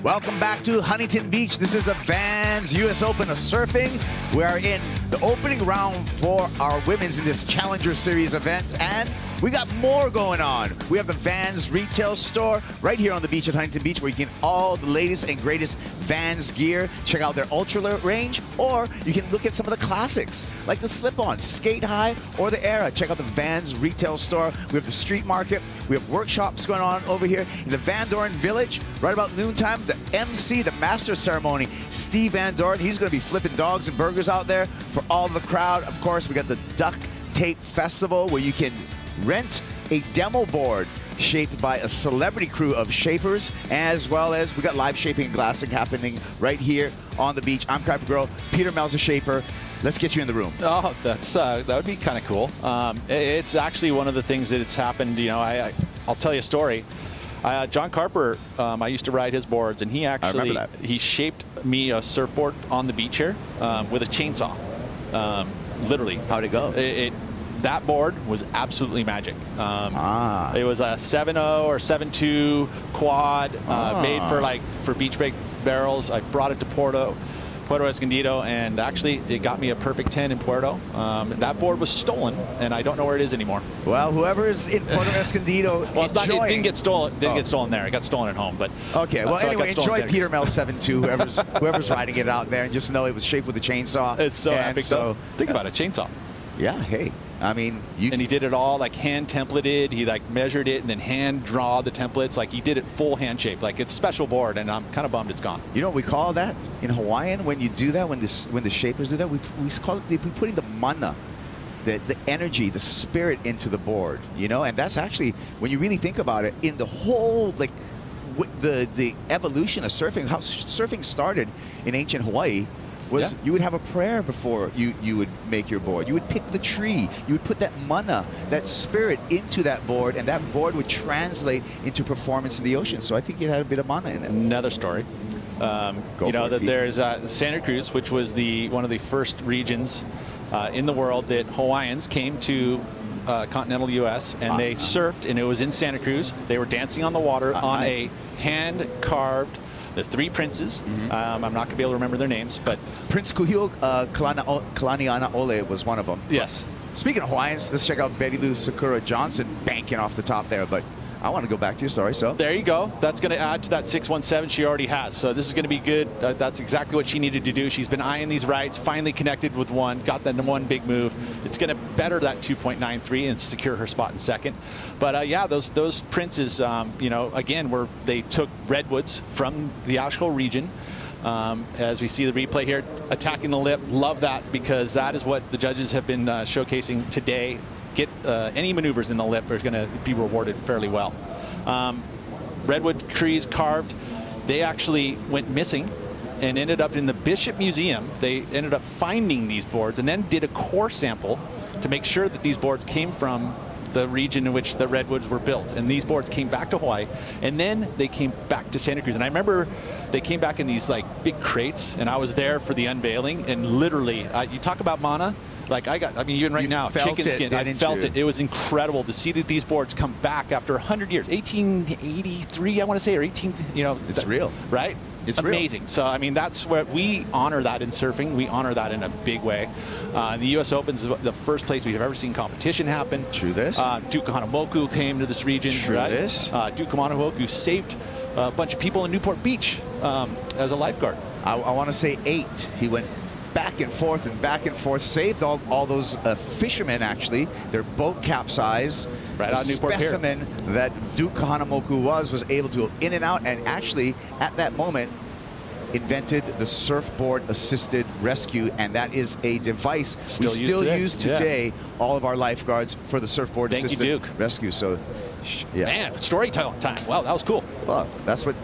Welcome back to Huntington Beach. This is the Vans U.S. Open of Surfing. We are in the opening round for our women's in this Challenger Series event, and we got more going on. We have the Vans retail store right here on the beach at Huntington Beach, where you can get all the latest and greatest Vans gear. Check out their ultra range, or you can look at some of the classics, like the slip-on, Skate High, or the Era. Check out the Vans retail store. We have the street market. We have workshops going on over here in the Van Doren Village. Right about noontime, the MC, the master ceremony, Steve Van Doren. He's going to be flipping dogs and burgers out there for all the crowd. Of course, we got the Duck Tape Festival, where you can rent a demo board shaped by a celebrity crew of shapers, as well as we got live shaping and glassing happening right here on the beach. I'm Kuiper Girl. Peter Mel's a shaper. Let's get you in the room. Oh, that would be kind of cool. It's actually one of the things that it's happened. You know, I'll tell you a story. John Carper, I used to ride his boards, and he actually shaped me a surfboard on the beach here with a chainsaw. Literally. How'd it go? That board was absolutely magic. It was a 7.0 or 7.2 quad made for beach break barrels. I brought it to Puerto Escondido, and actually it got me a perfect 10 in Puerto. That board was stolen, and I don't know where it is anymore. Well, whoever's in Puerto Escondido, well, it didn't get stolen. Didn't get stolen there. It got stolen at home. But okay. Well, anyway, enjoy Peter Mel 7.2. Whoever's riding it out there, and just know it was shaped with a chainsaw. It's so epic. So think about it, chainsaw. Yeah. Hey. I mean, and he did it all like hand templated. He like measured it and then hand draw the templates. Like he did it full hand shape. Like it's special board, and I'm kind of bummed it's gone. You know what we call that in Hawaiian when you do that, when the shapers do that, we call it, we're putting the mana, the energy, the spirit into the board. You know, and that's actually, when you really think about it, in the whole like the evolution of surfing, how surfing started in ancient Hawaii. You would have a prayer before you would make your board. You would pick the tree. You would put that mana, that spirit into that board, and that board would translate into performance in the ocean. So I think it had a bit of mana in it. Another story. There's Santa Cruz, which was one of the first regions in the world that Hawaiians came to continental U.S. and they surfed, and it was in Santa Cruz. They were dancing on the water on a hand-carved. The three princes. I'm not going to be able to remember their names, but Prince Kuhio Kalaniana Ole was one of them. Yes. Speaking of Hawaiians, let's check out Betty Lou Sakura Johnson banking off the top there, but I want to go back to your story. So there you go. That's going to add to that 617 she already has. So this is going to be good. That's exactly what she needed to do. She's been eyeing these rights, finally connected with one, got that one big move. It's going to better that 2.93 and secure her spot in second. But yeah, those princes, again, they took redwoods from the Asheville region. As we see the replay here, attacking the lip. Love that, because that is what the judges have been showcasing today. Get any maneuvers in the lip are going to be rewarded fairly well. Redwood trees carved. They actually went missing and ended up in the Bishop Museum. They ended up finding these boards and then did a core sample to make sure that these boards came from the region in which the redwoods were built. And these boards came back to Hawaii, and then they came back to Santa Cruz. And I remember they came back in these like big crates, and I was there for the unveiling, and literally, you talk about mana. Like even right now, chicken skin, I felt it. It was incredible to see that these boards come back after 100 years, 1883, I want to say, or 18, It's real. Right? It's amazing. Real. So, I mean, that's what we honor that in surfing. We honor that in a big way. The U.S. Open is the first place we've ever seen competition happen. True this. Duke Kahanamoku came to this region. True this. Duke Kahanamoku saved a bunch of people in Newport Beach as a lifeguard. I want to say 8. He went back and forth, saved all those fishermen, actually. Their boat capsized. Right out Newport Pier. Specimen that Duke Kahanamoku was able to go in and out, and actually, at that moment, invented the surfboard-assisted rescue, and that is a device we still use today, all of our lifeguards, for the surfboard-assisted rescue. So, yeah. Man, storytelling time. Wow, that was cool. Well, that's what,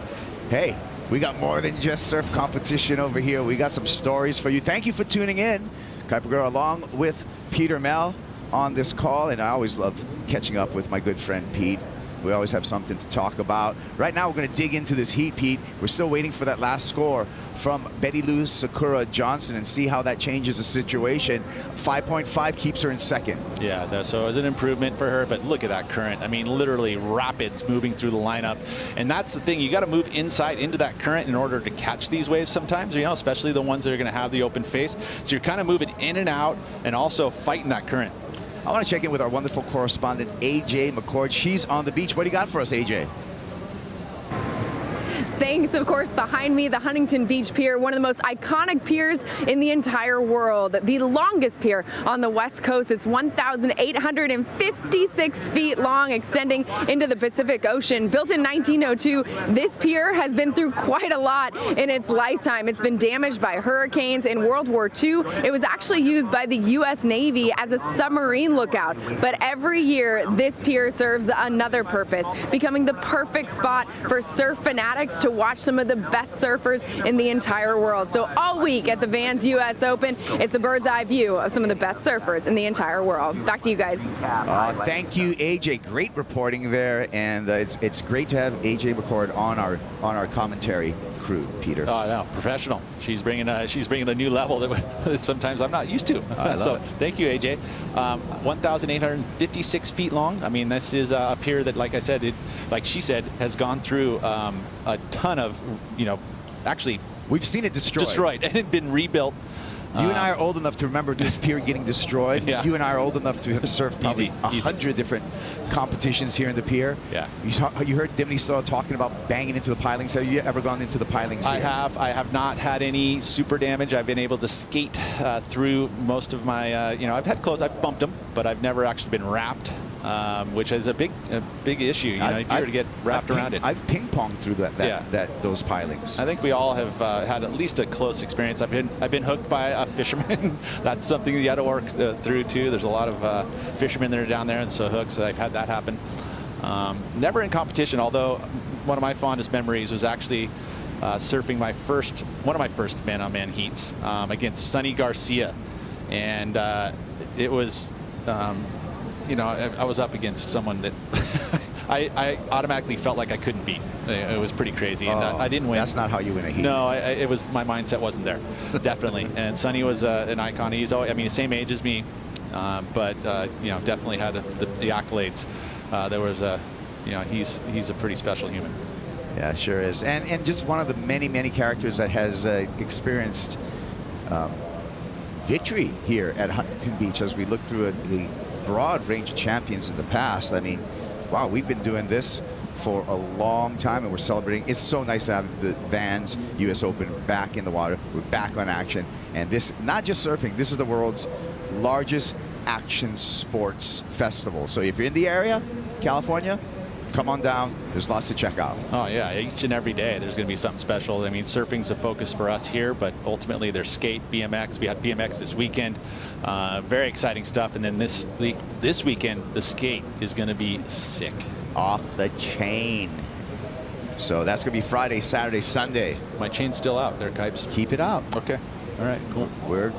hey, we got more than just surf competition over here. We got some stories for you. Thank you for tuning in. Kuiper Girl along with Peter Mel on this call, and I always love catching up with my good friend Pete. We always have something to talk about. Right now, we're going to dig into this heat, Pete. We're still waiting for that last score from Betty Lou Sakura Johnson and see how that changes the situation. 5.5 keeps her in second. Yeah, so it was an improvement for her, but look at that current. I mean, literally rapids moving through the lineup. And that's the thing, you got to move inside into that current in order to catch these waves sometimes, you know, especially the ones that are going to have the open face. So you're kind of moving in and out and also fighting that current. I want to check in with our wonderful correspondent, AJ McCord. She's on the beach. What do you got for us, AJ? Thanks, of course, behind me, the Huntington Beach Pier, one of the most iconic piers in the entire world. The longest pier on the West Coast. It's 1,856 feet long, extending into the Pacific Ocean. Built in 1902, this pier has been through quite a lot in its lifetime. It's been damaged by hurricanes. In World War II, it was actually used by the U.S. Navy as a submarine lookout. But every year, this pier serves another purpose, becoming the perfect spot for surf fanatics to watch some of the best surfers in the entire world. So all week at the Vans US Open, it's the bird's eye view of some of the best surfers in the entire world. Back to you guys. Thank you, AJ. Great reporting there, and it's great to have AJ McCord on our commentary crew, Peter. Oh no, professional. She's bringing the new level that sometimes I'm not used to. So thank you, AJ. 1,856 feet long. I mean, this is a pier that, like I said, like she said, has gone through a ton of, you know, actually we've seen it destroyed and been rebuilt. You and I are old enough to remember this pier getting destroyed. Yeah. You and I are old enough to have surfed probably 100 different competitions here in the pier. Yeah. You heard Dimity Stoyle talking about banging into the pilings. Have you ever gone into the pilings here? I have not had any super damage. I've been able to skate through most of my, you know, I've bumped them, but I've never actually been wrapped. Which is a big issue, you know, if you were to get wrapped around it. I've ping-ponged through those pilings. I think we all have had at least a close experience. I've been hooked by a fisherman. That's something you got to work through too. There's a lot of fishermen that are down there, and so hooks. I've had that happen. Never in competition, although one of my fondest memories was actually surfing one of my first man-on-man heats against Sonny Garcia, and it was. You know, I was up against someone that I automatically felt like I couldn't beat. It was pretty crazy, and I didn't win. That's not how you win a heat. No, it was, my mindset wasn't there, definitely. And Sonny was an icon. He's always, I mean, the same age as me, but you know, definitely had the accolades. There was you know, he's a pretty special human. Yeah, sure is, and just one of the many characters that has experienced victory here at Huntington Beach as we look through the broad range of champions in the past. I mean, wow, we've been doing this for a long time, and we're celebrating. It's so nice to have the Vans US Open back in the water. We're back on action, and this, not just surfing, this is the world's largest action sports festival. So if you're in the area, California, come on down. There's lots to check out. Oh yeah, each and every day there's going to be something special. I mean, surfing's a focus for us here, but ultimately there's skate, BMX. We had BMX this weekend. Very exciting stuff. And then this weekend, the skate is going to be sick. Off the chain. So that's going to be Friday, Saturday, Sunday. My chain's still out there, Kipes. Keep it out. Okay. All right, cool. We're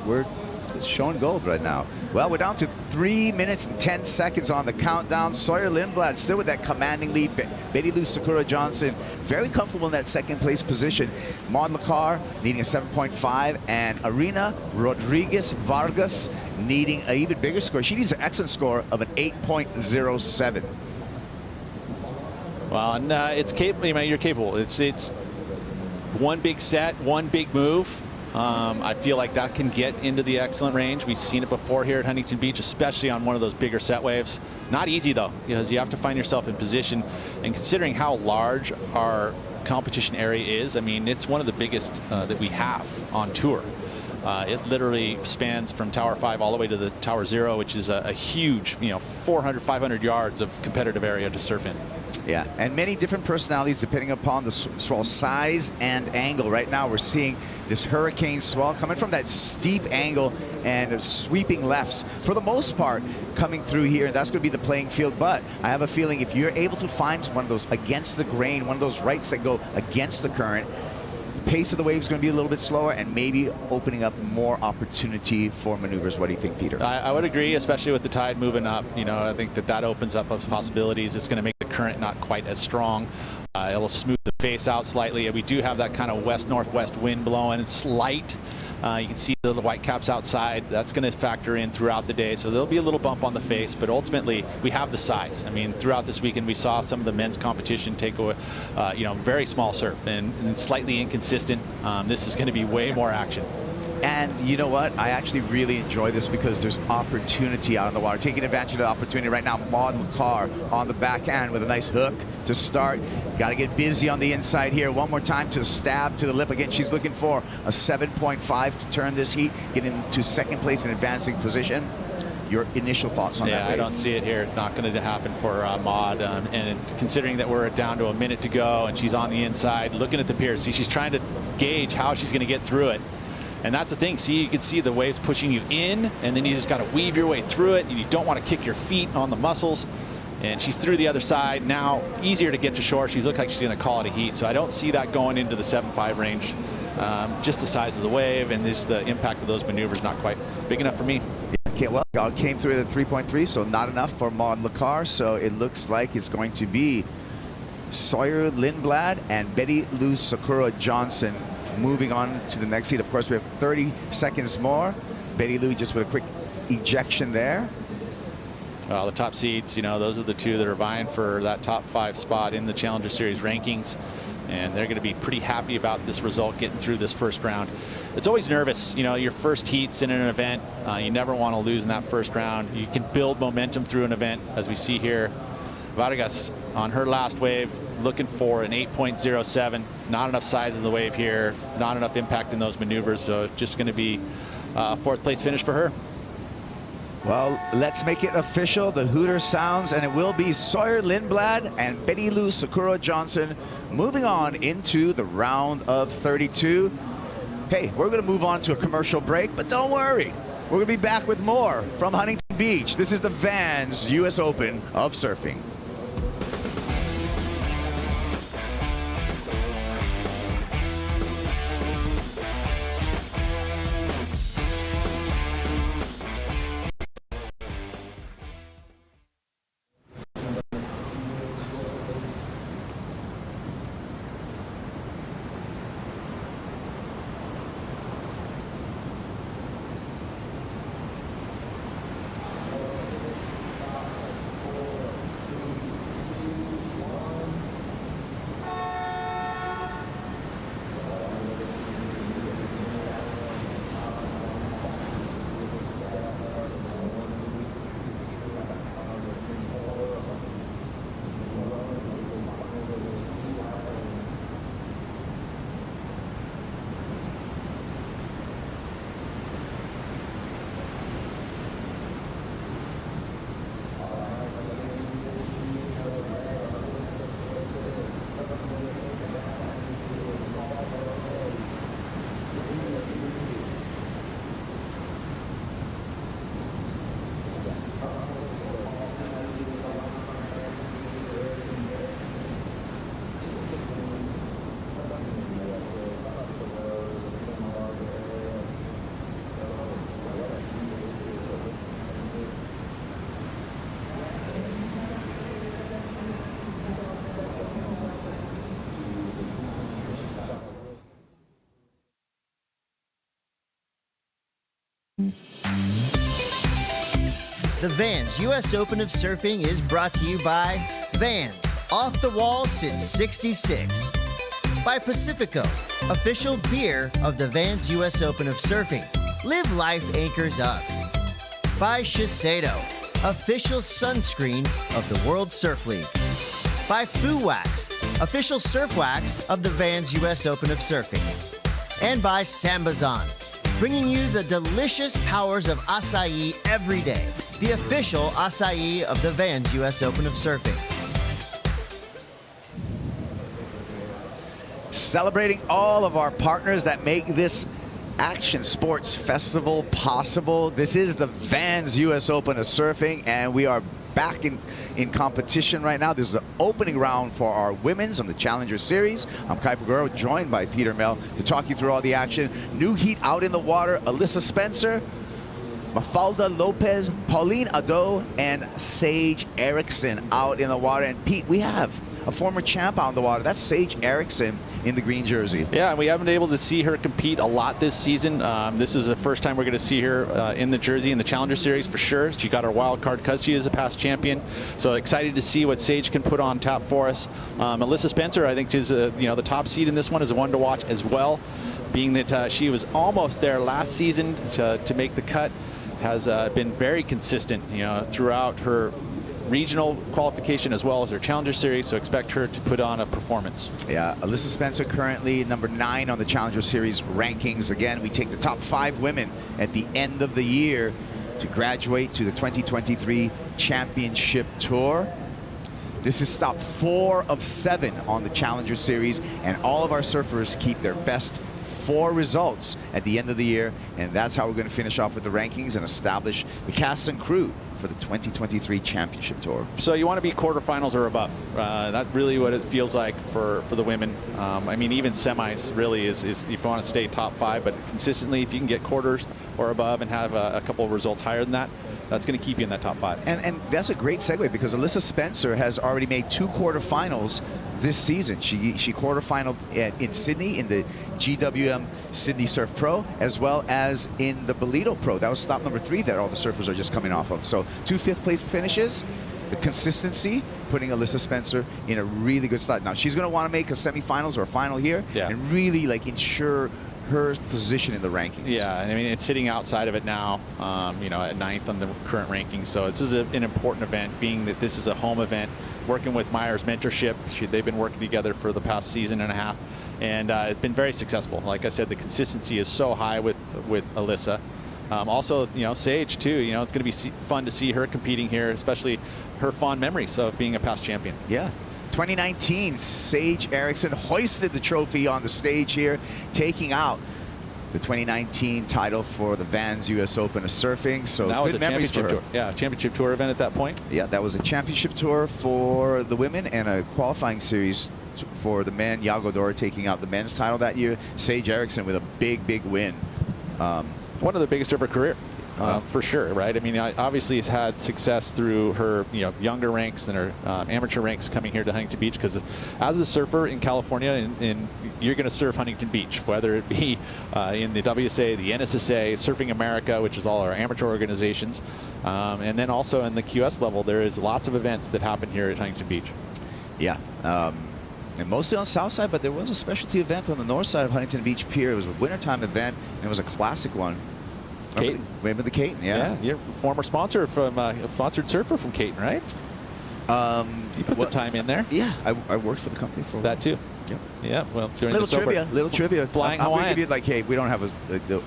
showing gold right now. Well, we're down to 3 minutes and 10 seconds on the countdown. Sawyer Lindblad still with that commanding lead. Betty Lou Sakura Johnson very comfortable in that second place position. Maud Lacar needing a 7.5, and Arena Rodriguez Vargas needing an even bigger score. She needs an excellent score of an 8.07. Well, and it's capable. I mean, you're capable. It's one big set, one big move. I feel like that can get into the excellent range. We've seen it before here at Huntington Beach, especially on one of those bigger set waves. Not easy though, because you have to find yourself in position. And considering how large our competition area is, I mean, it's one of the biggest that we have on tour. It literally spans from Tower 5 all the way to the Tower 0, which is a huge, you know, 400, 500 yards of competitive area to surf in. Yeah, and many different personalities depending upon the swell size and angle. Right now we're seeing this hurricane swell coming from that steep angle and sweeping lefts for the most part coming through here, and that's going to be the playing field. But I have a feeling if you're able to find one of those against the grain, one of those rights that go against the current, pace of the wave is going to be a little bit slower and maybe opening up more opportunity for maneuvers. What do you think, Peter? I would agree, especially with the tide moving up. You know, I think that opens up possibilities. It's going to make the current not quite as strong. It'll smooth the face out slightly. And we do have that kind of west-northwest wind blowing. It's light. You can see the white caps outside. That's going to factor in throughout the day. So there'll be a little bump on the face, but ultimately we have the size. I mean, throughout this weekend, we saw some of the men's competition take away, very small surf and slightly inconsistent. This is going to be way more action. And you know what? I actually really enjoy this because there's opportunity out on the water. Taking advantage of the opportunity right now, Maud McCarr on the backhand with a nice hook to start. Got to get busy on the inside here. One more time to stab to the lip. Again, she's looking for a 7.5 to turn this heat, get into second place in advancing position. Your initial thoughts on that? Yeah, I don't see it here. It's not going to happen for Maud. And considering that we're down to a minute to go and she's on the inside, looking at the pier, see, she's trying to gauge how she's going to get through it. And that's the thing. See, you can see the waves pushing you in, and then you just got to weave your way through it. And you don't want to kick your feet on the muscles. And she's through the other side. Now, easier to get to shore. She's looked like she's going to call it a heat. So I don't see that going into the 7.5 range. Just the size of the wave and the impact of those maneuvers not quite big enough for me. Okay, well, came through at 3.3, so not enough for Maud McCarr. So it looks like it's going to be Sawyer Lindblad and Betty Lou Sakura Johnson moving on to the next heat. Of course, we have 30 seconds more. Betty Lou just with a quick ejection there. Well, the top seeds, those are the two that are vying for that top 5 spot in the Challenger Series rankings. And they're going to be pretty happy about this result, getting through this first round. It's always nervous, your first heats in an event. You never want to lose in that first round. You can build momentum through an event, as we see here. Vargas on her last wave, looking for an 8.07. Not enough size in the wave here, not enough impact in those maneuvers, so just going to be a 4th place finish for her. Well, let's make it official. The Hooter sounds, and it will be Sawyer Lindblad and Betty Lou Sakura Johnson moving on into the round of 32. Hey, we're going to move on to a commercial break, but don't worry. We're going to be back with more from Huntington Beach. This is the Vans U.S. Open of Surfing. The Vans U.S. Open of Surfing is brought to you by Vans, off the wall since '66. By Pacifico, official beer of the Vans U.S. Open of Surfing. Live life anchors up. By Shiseido, official sunscreen of the World Surf League. By Foo Wax, official surf wax of the Vans U.S. Open of Surfing. And by Sambazon, bringing you the delicious powers of acai every day. The official acai of the Vans U.S. Open of Surfing. Celebrating all of our partners that make this action sports festival possible. This is the Vans U.S. Open of Surfing, and we are back in competition right now. This is the opening round for our women's on the Challenger Series. I'm Kai Paguro, joined by Peter Mel to talk you through all the action. New heat out in the water. Alyssa Spencer, Mafalda Lopez, Pauline Ado, and Sage Erickson out in the water. And Pete, we have a former champ out in the water. That's Sage Erickson in the green jersey. Yeah, and we haven't been able to see her compete a lot this season. This is the first time we're going to see her in the jersey in the Challenger Series for sure. She got her wild card because she is a past champion. So excited to see what Sage can put on tap for us. Alyssa Spencer, I think, is the top seed in this one, is a one to watch as well, being that she was almost there last season to make the cut. Has been very consistent, throughout her regional qualification as well as her Challenger Series, so expect her to put on a performance. Yeah, Alyssa Spencer currently number 9 on the Challenger Series rankings. Again, we take the top 5 women at the end of the year to graduate to the 2023 Championship Tour. This is stop 4 of 7 on the Challenger Series, and all of our surfers keep their best 4 results at the end of the year, and that's how we're going to finish off with the rankings and establish the cast and crew for the 2023 Championship Tour. So you want to be quarterfinals or above. That's really what it feels like for the women. I mean, even semis really is if you want to stay top 5, but consistently if you can get quarters or above and have a couple of results higher than that, that's going to keep you in that top 5. And that's a great segue, because Alyssa Spencer has already made 2 quarterfinals this season. She quarterfinaled in Sydney in the GWM Sydney Surf Pro, as well as in the Bolito Pro. That was stop number 3 that all the surfers are just coming off of. So 2 5th place finishes, the consistency putting Alyssa Spencer in a really good spot. Now she's going to want to make a semifinals or a final here, and really ensure her position in the rankings. Yeah, and I mean, it's sitting outside of it now, at 9th on the current rankings. So this is an important event, being that this is a home event, working with Myers Mentorship. They've been working together for the past season and a half, and it's been very successful. Like I said, the consistency is so high with Alyssa. Also, Sage too. It's going to be fun to see her competing here, especially her fond memories of being a past champion. Yeah. 2019, Sage Erickson hoisted the trophy on the stage here, taking out the 2019 title for the Vans US Open of Surfing. So that was good a memories championship for her. tour. Yeah, championship tour event at that point. Yeah, that was a championship tour for the women and a qualifying series for the men. Yago Dora taking out the men's title that year. Sage Erickson with a big win. One of the biggest of her career. For sure, right? I mean, obviously has had success through her younger ranks than her amateur ranks coming here to Huntington Beach, because as a surfer in California, and you're going to surf Huntington Beach, whether it be in the WSA, the NSSA, Surfing America, which is all our amateur organizations, and then also in the QS level, there is lots of events that happen here at Huntington Beach. Yeah. And mostly on the south side, but there was a specialty event on the north side of Huntington Beach Pier. It was a wintertime event, and it was a classic one. Caity. Remember the Caity, yeah. You're a former sponsor from a sponsored surfer from Caity, right? You put some time in there. Yeah, I worked for the company for that too. Yep. Yeah, well, during little trivia. Flying I'm Hawaiian. going to give you, hey, we don't have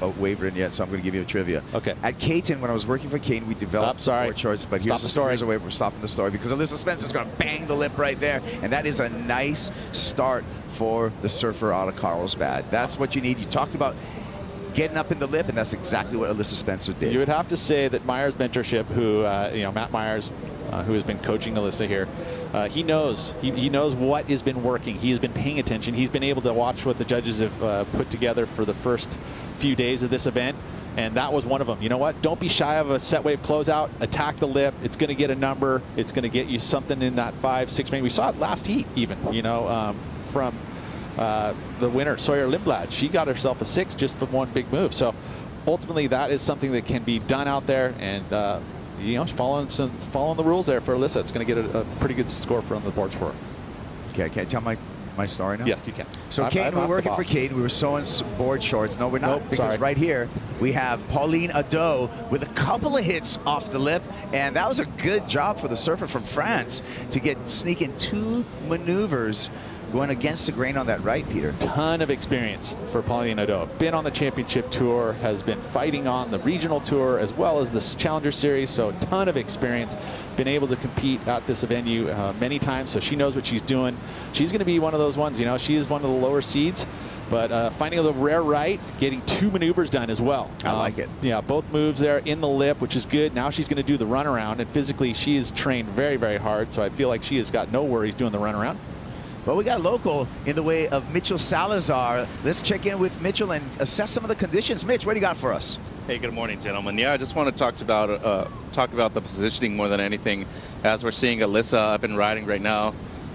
a waiver in yet, so I'm going to give you a trivia. Okay. At Caity, when I was working for Caity, we developed board shorts, but here's a waiver. We're stopping the story because Alyssa Spencer's going to bang the lip right there, and that is a nice start for the surfer out of Carlsbad. That's what you need. You talked about getting up in the lip, and that's exactly what Alyssa Spencer did. You would have to say that Myers Mentorship, who Matt Myers, who has been coaching Alyssa here, he knows what has been working. He has been paying attention. He's been able to watch what the judges have put together for the first few days of this event, and that was one of them. You know what? Don't be shy of a set wave closeout. Attack the lip. It's going to get a number. It's going to get you something in that 5-6 range. We saw it last heat even. From the winner, Sawyer Lindblad. She got herself a 6 just from one big move. So ultimately, that is something that can be done out there, and following the rules there for Alyssa. It's going to get a pretty good score on the boards for her. Okay, can I tell my story now? Yes, you can. So Caity, we're working for Caity. We were sewing board shorts. No, we're not. Because sorry. Right here, we have Pauline Ado with a couple of hits off the lip. And that was a good job for the surfer from France to sneak in 2 maneuvers going against the grain on that right, Peter. Ton of experience for Pauline Ado. Been on the championship tour, has been fighting on the regional tour as well as the Challenger Series, so ton of experience. Been able to compete at this venue many times, so she knows what she's doing. She's going to be one of those ones, she is one of the lower seeds, but finding the rare right, getting 2 maneuvers done as well. I like it. Yeah, both moves there in the lip, which is good. Now she's going to do the runaround, and physically she is trained very, very hard, so I feel like she has got no worries doing the runaround. Well, we got local in the way of Mitchell Salazar. Let's check in with Mitchell and assess some of the conditions. Mitch, what do you got for us? Hey, good morning, gentlemen. Yeah, I just want to talk about the positioning more than anything, as we're seeing Alyssa up and riding right now.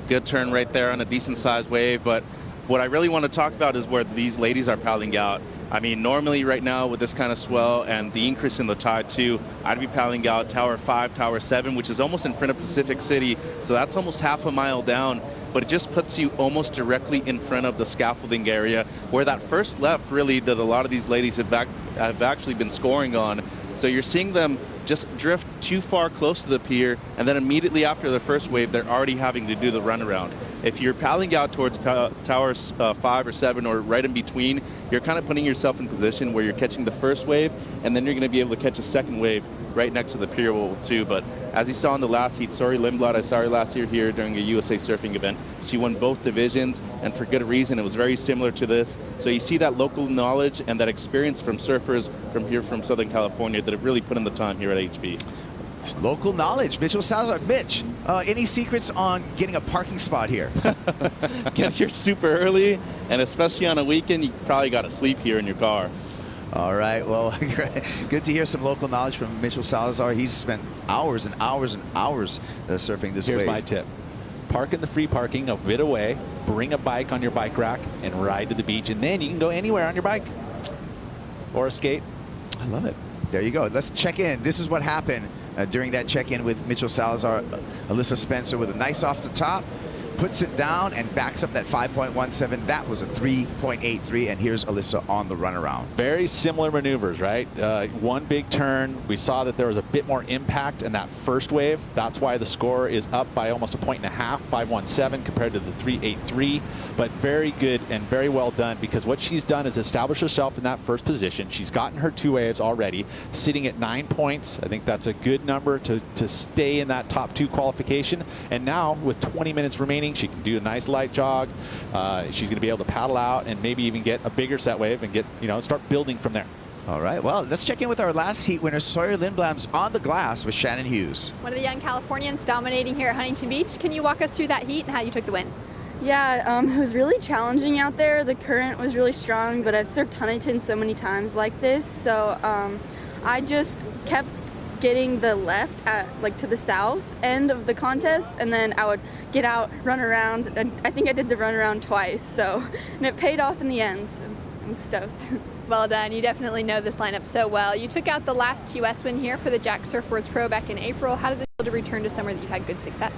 Good turn right there on a decent-sized wave, but what I really want to talk about is where these ladies are paddling out. I mean, normally right now with this kind of swell and the increase in the tide too, I'd be paddling out Tower 5, Tower 7, which is almost in front of Pacific City, so that's almost half a mile down, but it just puts you almost directly in front of the scaffolding area where that first left really that a lot of these ladies have actually been scoring on. So you're seeing them just drift too far close to the pier, and then immediately after the first wave, they're already having to do the runaround. If you're paddling out towards towers 5 or 7 or right in between, you're kind of putting yourself in position where you're catching the first wave, and then you're going to be able to catch a second wave right next to the pier wall too. But as you saw in the last heat, Sawyer Lindblad, I saw her last year here during a USA surfing event. She won both divisions, and for good reason. It was very similar to this. So you see that local knowledge and that experience from surfers from here from Southern California that have really put in the time here at HB. Local knowledge. Mitchell Salazar. Mitch, any secrets on getting a parking spot here? Get here super early, and especially on a weekend, you probably got to sleep here in your car. All right, well, good to hear some local knowledge from Mitchell Salazar. He's spent hours and hours and hours surfing this wave. Here's my tip. Park in the free parking a bit away, bring a bike on your bike rack, and ride to the beach, and then you can go anywhere on your bike or a skate. I love it. There you go. Let's check in. This is what happened during that check-in with Mitchell Salazar. Alyssa Spencer with a nice off the top, puts it down and backs up that 5.17. That was a 3.83, and here's Alyssa on the runaround. Very similar maneuvers, right? One big turn. We saw that there was a bit more impact in that first wave. That's why the score is up by almost a point and a half, 5.17 compared to the 3.83. But very good and very well done, because what she's done is establish herself in that first position. She's gotten her 2 waves already, sitting at 9 points. I think that's a good number to stay in that top 2 qualification. And now with 20 minutes remaining, she can do a nice light jog. She's going to be able to paddle out and maybe even get a bigger set wave and get, start building from there. All right, well, let's check in with our last heat winner, Sawyer Lindblad's on the glass with Shannon Hughes. One of the young Californians dominating here at Huntington Beach. Can you walk us through that heat and how you took the win? Yeah, it was really challenging out there. The current was really strong, but I've surfed Huntington so many times like this, so I just kept getting the left at to the south end of the contest, and then I would get out, run around, and I think I did the run around twice, and it paid off in the end, so I'm stoked. Well done. You definitely know this lineup so well. You took out the last QS win here for the Jack Surfboards Pro back in April. How does it feel to return to somewhere that you've had good success?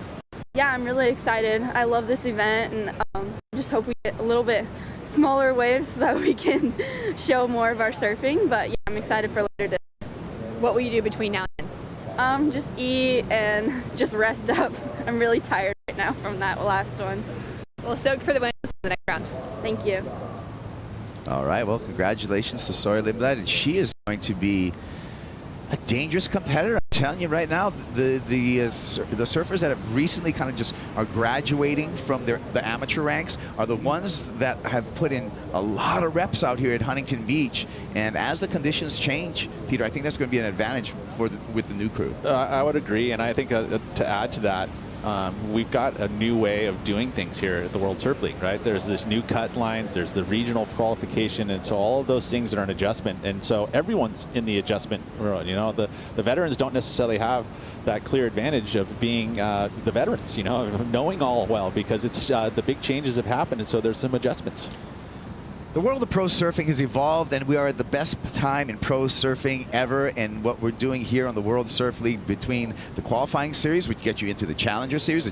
Yeah, I'm really excited. I love this event, and I just hope we get a little bit smaller waves so that we can show more of our surfing, but yeah, I'm excited for later today. What will you do between now and then? Just eat and just rest up. I'm really tired right now from that last one. Well, stoked for the win in the next round. Thank you. All right, well, congratulations to Sawyer Lindblad, and she is going to be a dangerous competitor. I'm telling you right now, the surfers that have recently kind of just are graduating from the amateur ranks are the ones that have put in a lot of reps out here at Huntington Beach. And as the conditions change, Peter, I think that's going to be an advantage with the new crew. I would agree, and I think to add to that, we've got a new way of doing things here at the World Surf League, right? There's this new cut lines, there's the regional qualification, and so all of those things are an adjustment, and so everyone's in the adjustment road. The veterans don't necessarily have that clear advantage of being the veterans, knowing all well, because it's the big changes have happened, and so there's some adjustments. The world of pro surfing has evolved, and we are at the best time in pro surfing ever. And what we're doing here on the World Surf League, between the qualifying series, which gets you into the Challenger Series,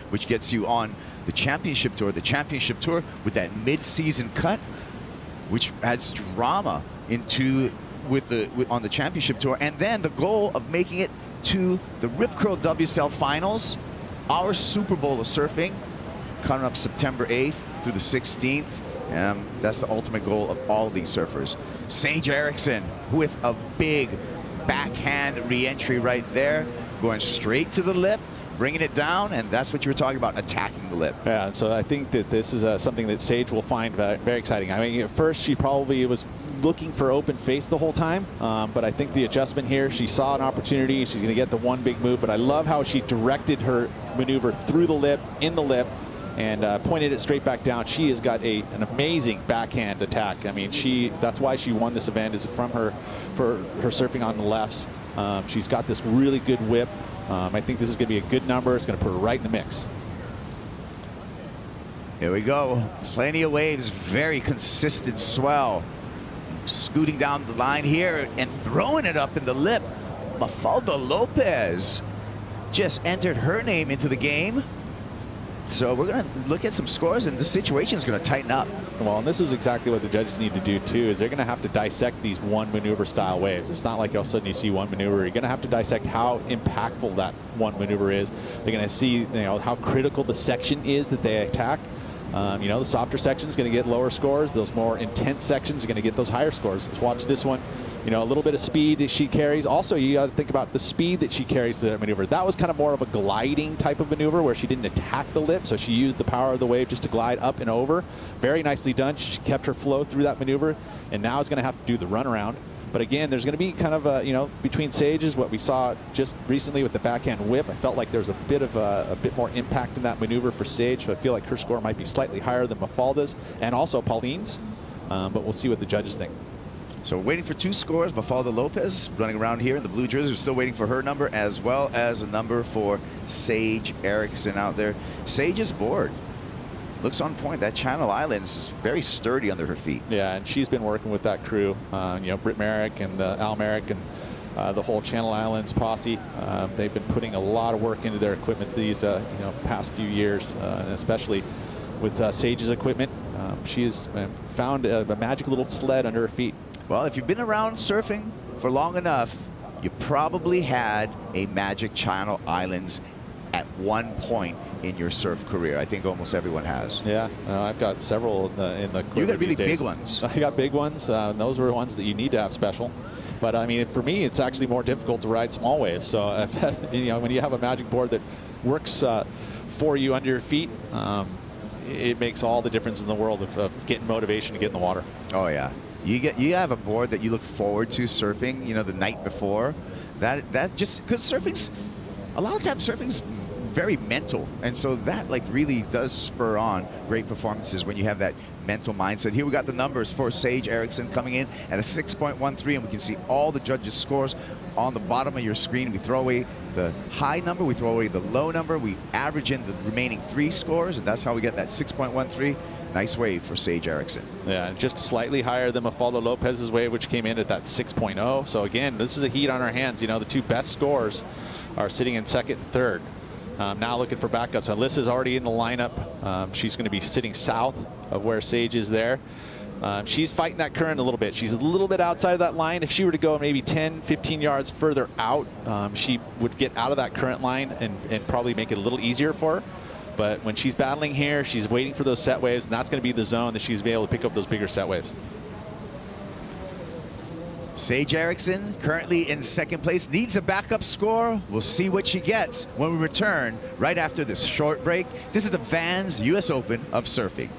which gets you on the Championship Tour with that mid-season cut, which adds drama on the Championship Tour, and then the goal of making it to the Rip Curl WSL Finals, our Super Bowl of surfing, coming up September 8th through the 16th. That's the ultimate goal of all these surfers. Sage Erickson with a big backhand re-entry right there, going straight to the lip, bringing it down, and that's what you were talking about, attacking the lip. Yeah, so I think that this is something that Sage will find very exciting. I mean, at first she probably was looking for open face the whole time, but I think the adjustment here, she saw an opportunity, she's going to get the one big move, but I love how she directed her maneuver through the lip, in the lip, and pointed it straight back down. She has got an amazing backhand attack. I mean, that's why she won this event, is from her surfing on the lefts. She's got this really good whip. I think this is going to be a good number. It's going to put her right in the mix. Here we go. Plenty of waves, very consistent swell. Scooting down the line here and throwing it up in the lip. Mafalda Lopez just entered her name into the game. So we're going to look at some scores, and the situation is going to tighten up. Well, and this is exactly what the judges need to do too, is they're going to have to dissect these one maneuver style waves. It's not like all of a sudden you see one maneuver. You're going to have to dissect how impactful that one maneuver is. They're going to see, how critical the section is that they attack. The softer section is going to get lower scores. Those more intense sections are going to get those higher scores. Let's watch this one. A little bit of speed that she carries. Also, you got to think about the speed that she carries to that maneuver. That was kind of more of a gliding type of maneuver where she didn't attack the lip, so she used the power of the wave just to glide up and over. Very nicely done. She kept her flow through that maneuver, and now is going to have to do the runaround. But again, there's going to be kind of a, between Sage's, what we saw just recently with the backhand whip, I felt like there was a bit more impact in that maneuver for Sage. So I feel like her score might be slightly higher than Mafalda's and also Pauline's. But we'll see what the judges think. So waiting for two scores. Mafalda Lopez running around here in the blue jersey. We're still waiting for her number, as well as a number for Sage Erickson out there. Sage's board looks on point. That Channel Islands is very sturdy under her feet. Yeah, and she's been working with that crew, Britt Merrick and Al Merrick and the whole Channel Islands posse. They've been putting a lot of work into their equipment these past few years, and especially with Sage's equipment. She's found a magic little sled under her feet. Well, if you've been around surfing for long enough, you probably had a Magic Channel Islands at one point in your surf career. I think almost everyone has. Yeah, I've got several in the You got really big big ones. I got big ones. And those were ones that you need to have special. But I mean, for me, it's actually more difficult to ride small waves. So when you have a Magic board that works for you under your feet, it makes all the difference in the world of getting motivation to get in the water. Oh yeah, you have a board that you look forward to surfing. The night before. That just because surfing's a lot of times surfing's very mental, and so that really does spur on great performances when you have that mental mindset. Here we got the numbers for Sage Erickson coming in at a 6.13, and we can see all the judges' scores on the bottom of your screen. We throw away the high number, we throw away the low number, we average in the remaining 3 scores, and that's how we get that 6.13. Nice wave for Sage Erickson. Yeah, and just slightly higher than Mafalda Lopez's wave, which came in at that 6.0. So again, this is a heat on our hands. The 2 best scores are sitting in second and third. Now looking for backups. Alyssa's already in the lineup. She's going to be sitting south of where Sage is there. She's fighting that current a little bit. She's a little bit outside of that line. If she were to go maybe 10, 15 yards further out, she would get out of that current line and probably make it a little easier for her. But when she's battling here, she's waiting for those set waves, and that's going to be the zone that she's be able to pick up those bigger set waves. Sage Erickson currently in second place, needs a backup score. We'll see what she gets when we return right after this short break. This is the Vans US Open of Surfing.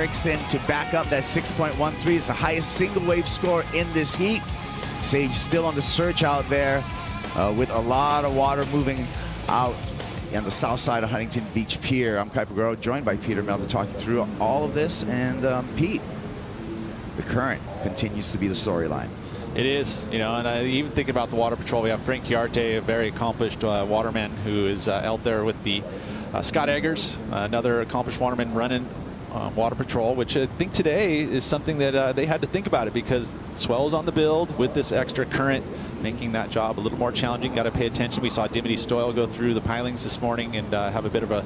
Erickson to back up that 6.13. It's the highest single wave score in this heat. Sage still on the search out there with a lot of water moving out on the south side of Huntington Beach Pier. I'm Kuiper Guerrero, joined by Peter Mel to talk you through all of this. And Pete, the current continues to be the storyline. It is, you know, and I even think about the Water Patrol. We have Frank Chiarte, a very accomplished waterman who is out there with the Scott Eggers, another accomplished waterman running Water Patrol, which I think today is something that they had to think about it because swell is on the build with this extra current, making that job a little more challenging. Got to pay attention. We saw Dimity Stoyle go through the pilings this morning and have a bit of a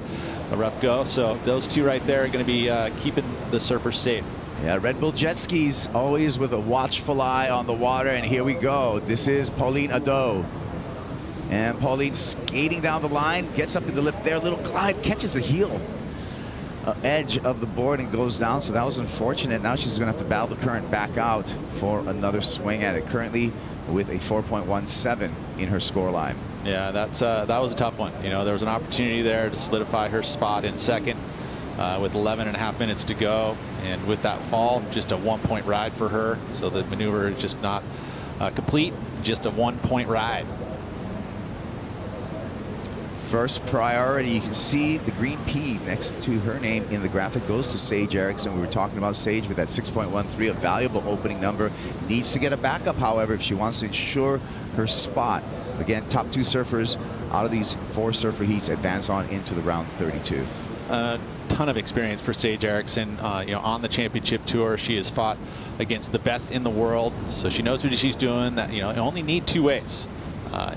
rough go. So those two right there are going to be keeping the surfers safe. Yeah, Red Bull Jet Skis always with a watchful eye on the water, and here we go. This is Pauline Ado. And Pauline skating down the line, gets up in the lip there, little glide, catches the heel edge of the board and goes down, so that was unfortunate. Now she's gonna have to battle the current back out for another swing at it, currently with a 4.17 in her score line. Yeah, that was a tough one. You know, there was an opportunity there to solidify her spot in second. With 11.5 minutes to go, and with that fall, just a 1-point ride for her. So the maneuver is just not complete, just a 1-point ride. First priority, you can see the green P next to her name in the graphic goes to Sage Erickson. We were talking about Sage with that 6.13, a valuable opening number. Needs to get a backup, however, if she wants to ensure her spot. Again, top 2 surfers out of these 4 surfer heats advance on into the round 32. Ton of experience for Sage Erickson, you know, on the championship tour. She has fought against the best in the world, so she knows what she's doing. That, you know, you only need 2 waves.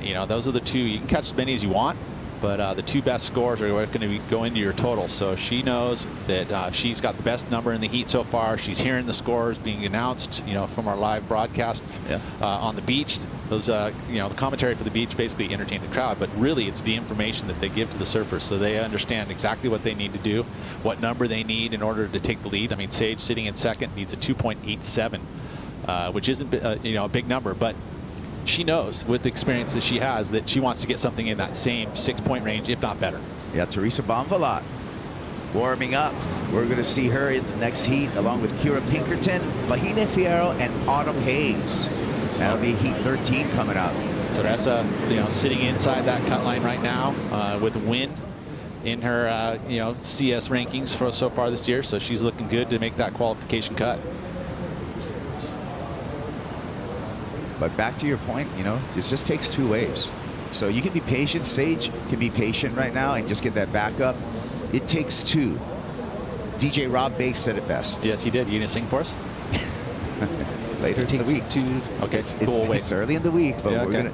You know, those are the 2. You can catch as many as you want, but the 2 best scores are going to go into your total. So she knows that she's got the best number in the heat so far. She's hearing the scores being announced, you know, from our live broadcast on the beach. Those, you know, the commentary for the beach basically entertain the crowd, but really it's the information that they give to the surfers, so they understand exactly what they need to do, what number they need in order to take the lead. I mean, Sage sitting in second needs a 2.87, which isn't you know, a big number, but she knows with the experience that she has that she wants to get something in that same 6-point range, if not better. Yeah, Teresa Bonvalot warming up. We're going to see her in the next heat along with Kira Pinkerton, Vahina Fierro, and Autumn Hayes. That'll be heat 13 coming up. Teresa, you know, sitting inside that cut line right now with a win in her, you know, CS rankings for so far this year. So she's looking good to make that qualification cut. But back to your point, you know, this just takes 2 waves. So you can be patient. Sage can be patient right now and just get that back up. It takes 2. DJ Rob Bass said it best. Yes, he did. You gonna sing for us? Later in the week. Okay, it's early in the week, but yeah, we're gonna,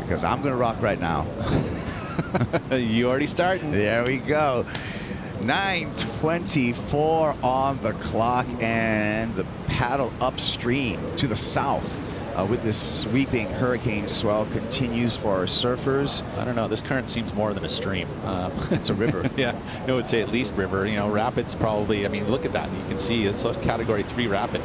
because I'm gonna rock right now. You already starting. There we go. 9:24 on the clock, and the paddle upstream to the south with this sweeping hurricane swell continues for our surfers. I don't know. This current seems more than a stream. It's a river. Yeah, I would say at least river. You know, rapids probably. I mean, look at that. You can see it's a Category 3 rapid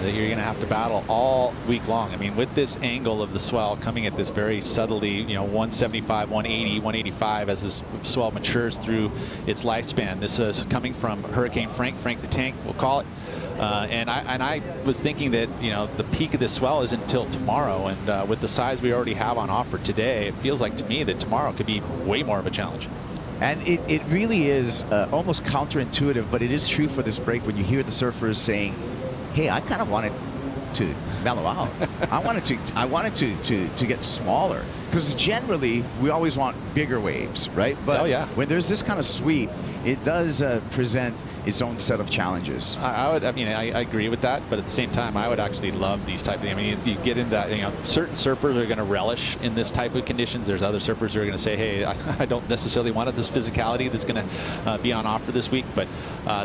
that you're going to have to battle all week long. I mean, with this angle of the swell coming at this very subtly, you know, 175, 180, 185 as this swell matures through its lifespan. This is coming from Hurricane Frank the Tank, we'll call it. And I was thinking that, you know, the peak of this swell isn't until tomorrow, and with the size we already have on offer today, it feels like to me that tomorrow could be way more of a challenge. And it really is almost counterintuitive, but it is true for this break when you hear the surfers saying, hey, I kind of wanted to mellow out. I wanted to get smaller, because generally we always want bigger waves, right? But when there's this kind of sweep, it does present its own set of challenges. I agree with that, but at the same time, I would actually love these type of things. I mean, you get into that, you know, certain surfers are going to relish in this type of conditions. There's other surfers who are going to say, hey, I don't necessarily want this physicality that's going to be on offer this week, but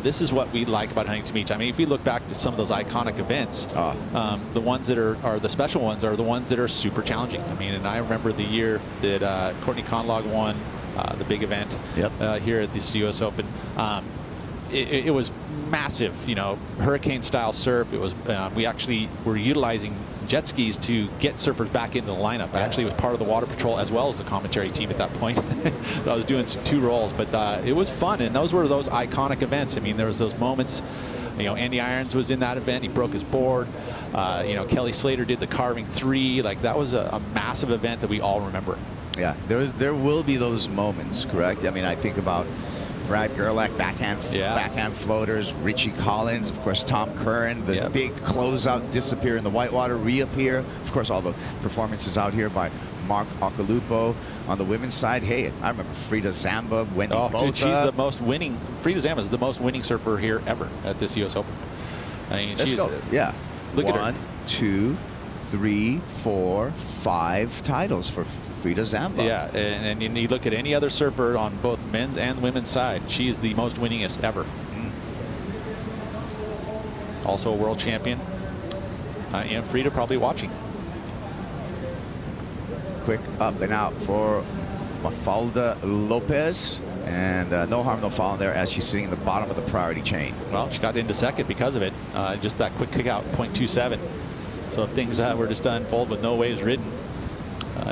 this is what we like about Huntington Beach. I mean, if you look back to some of those iconic events, the ones that are the special ones are the ones that are super challenging. I mean, and I remember the year that Courtney Conlog won the big event here at this U.S. Open. It was massive, you know, hurricane style surf. It was we actually were utilizing jet skis to get surfers back into the lineup. I actually was part of the water patrol as well as the commentary team at that point. I was doing 2 roles, but it was fun, and those were those iconic events. I mean, there was those moments. You know, Andy Irons was in that event. He broke his board. You know, Kelly Slater did the carving 3. Like, that was a massive event that we all remember. Yeah, there will be those moments, correct? I mean, I think about Brad Gerlach, backhand floaters, Richie Collins, of course, Tom Curran, the big closeout disappear in the whitewater, reappear. Of course, all the performances out here by Mark Occhilupo. On the women's side, hey, I remember Frida Zamba, Wendy Botha. Dude, she's the most winning. Frida Zamba is the most winning surfer here ever at this U.S. Open. I mean, Let's go. Yeah. Look at her. 1, 2, 3, 4, 5 titles for Frida Zamba. Yeah, and you look at any other surfer on both men's and women's side, she is the most winningest ever. Also a world champion. And Frida probably watching. Quick up and out for Mafalda Lopez. And no harm, no foul there as she's sitting in the bottom of the priority chain. Well, she got into second because of it. Just that quick kick out, 0.27. So if things were just to unfold with no waves ridden,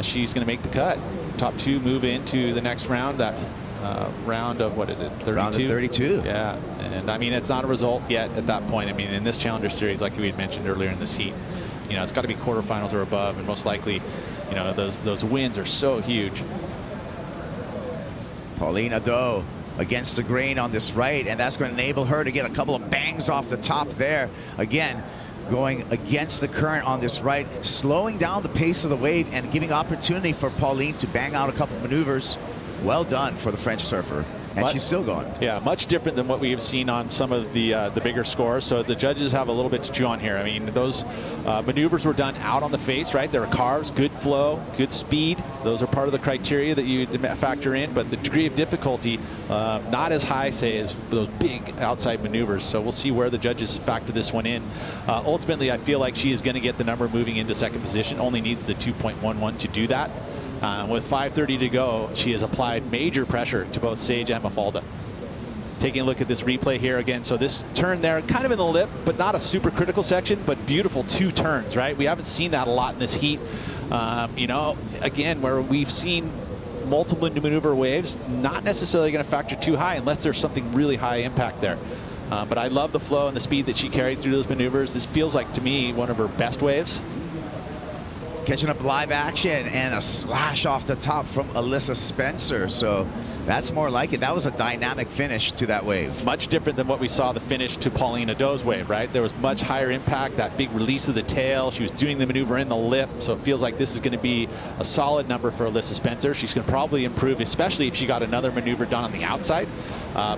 she's going to make the cut. Top 2 move into the next round. That round of, what is it, 32? Round of 32. Yeah, and I mean, it's not a result yet at that point. I mean, in this Challenger Series, like we had mentioned earlier in this heat, you know, it's got to be quarterfinals or above, and most likely, you know, those wins are so huge. Pauline Ado against the grain on this right, and that's going to enable her to get a couple of bangs off the top there. Again, going against the current on this right, slowing down the pace of the wave and giving opportunity for Pauline to bang out a couple of maneuvers. Well done for the French surfer. And she's still going. Yeah, much different than what we have seen on some of the bigger scores. So the judges have a little bit to chew on here. I mean, those maneuvers were done out on the face, right? There are carves, good flow, good speed. Those are part of the criteria that you factor in. But the degree of difficulty, not as high, say, as those big outside maneuvers. So we'll see where the judges factor this one in. Ultimately, I feel like she is going to get the number moving into second position. Only needs the 2.11 to do that. With 5:30 to go, she has applied major pressure to both Sage and Mafalda. Taking a look at this replay here again. So this turn there, kind of in the lip, but not a super critical section, but beautiful 2 turns, right? We haven't seen that a lot in this heat. You know, again, where we've seen multiple maneuver waves, not necessarily going to factor too high unless there's something really high impact there. But I love the flow and the speed that she carried through those maneuvers. This feels like, to me, one of her best waves. Catching up live action and a slash off the top from Alyssa Spencer. So that's more like it. That was a dynamic finish to that wave. Much different than what we saw the finish to Pauline Ado's wave, right? There was much higher impact, that big release of the tail. She was doing the maneuver in the lip. So it feels like this is going to be a solid number for Alyssa Spencer. She's going to probably improve, especially if she got another maneuver done on the outside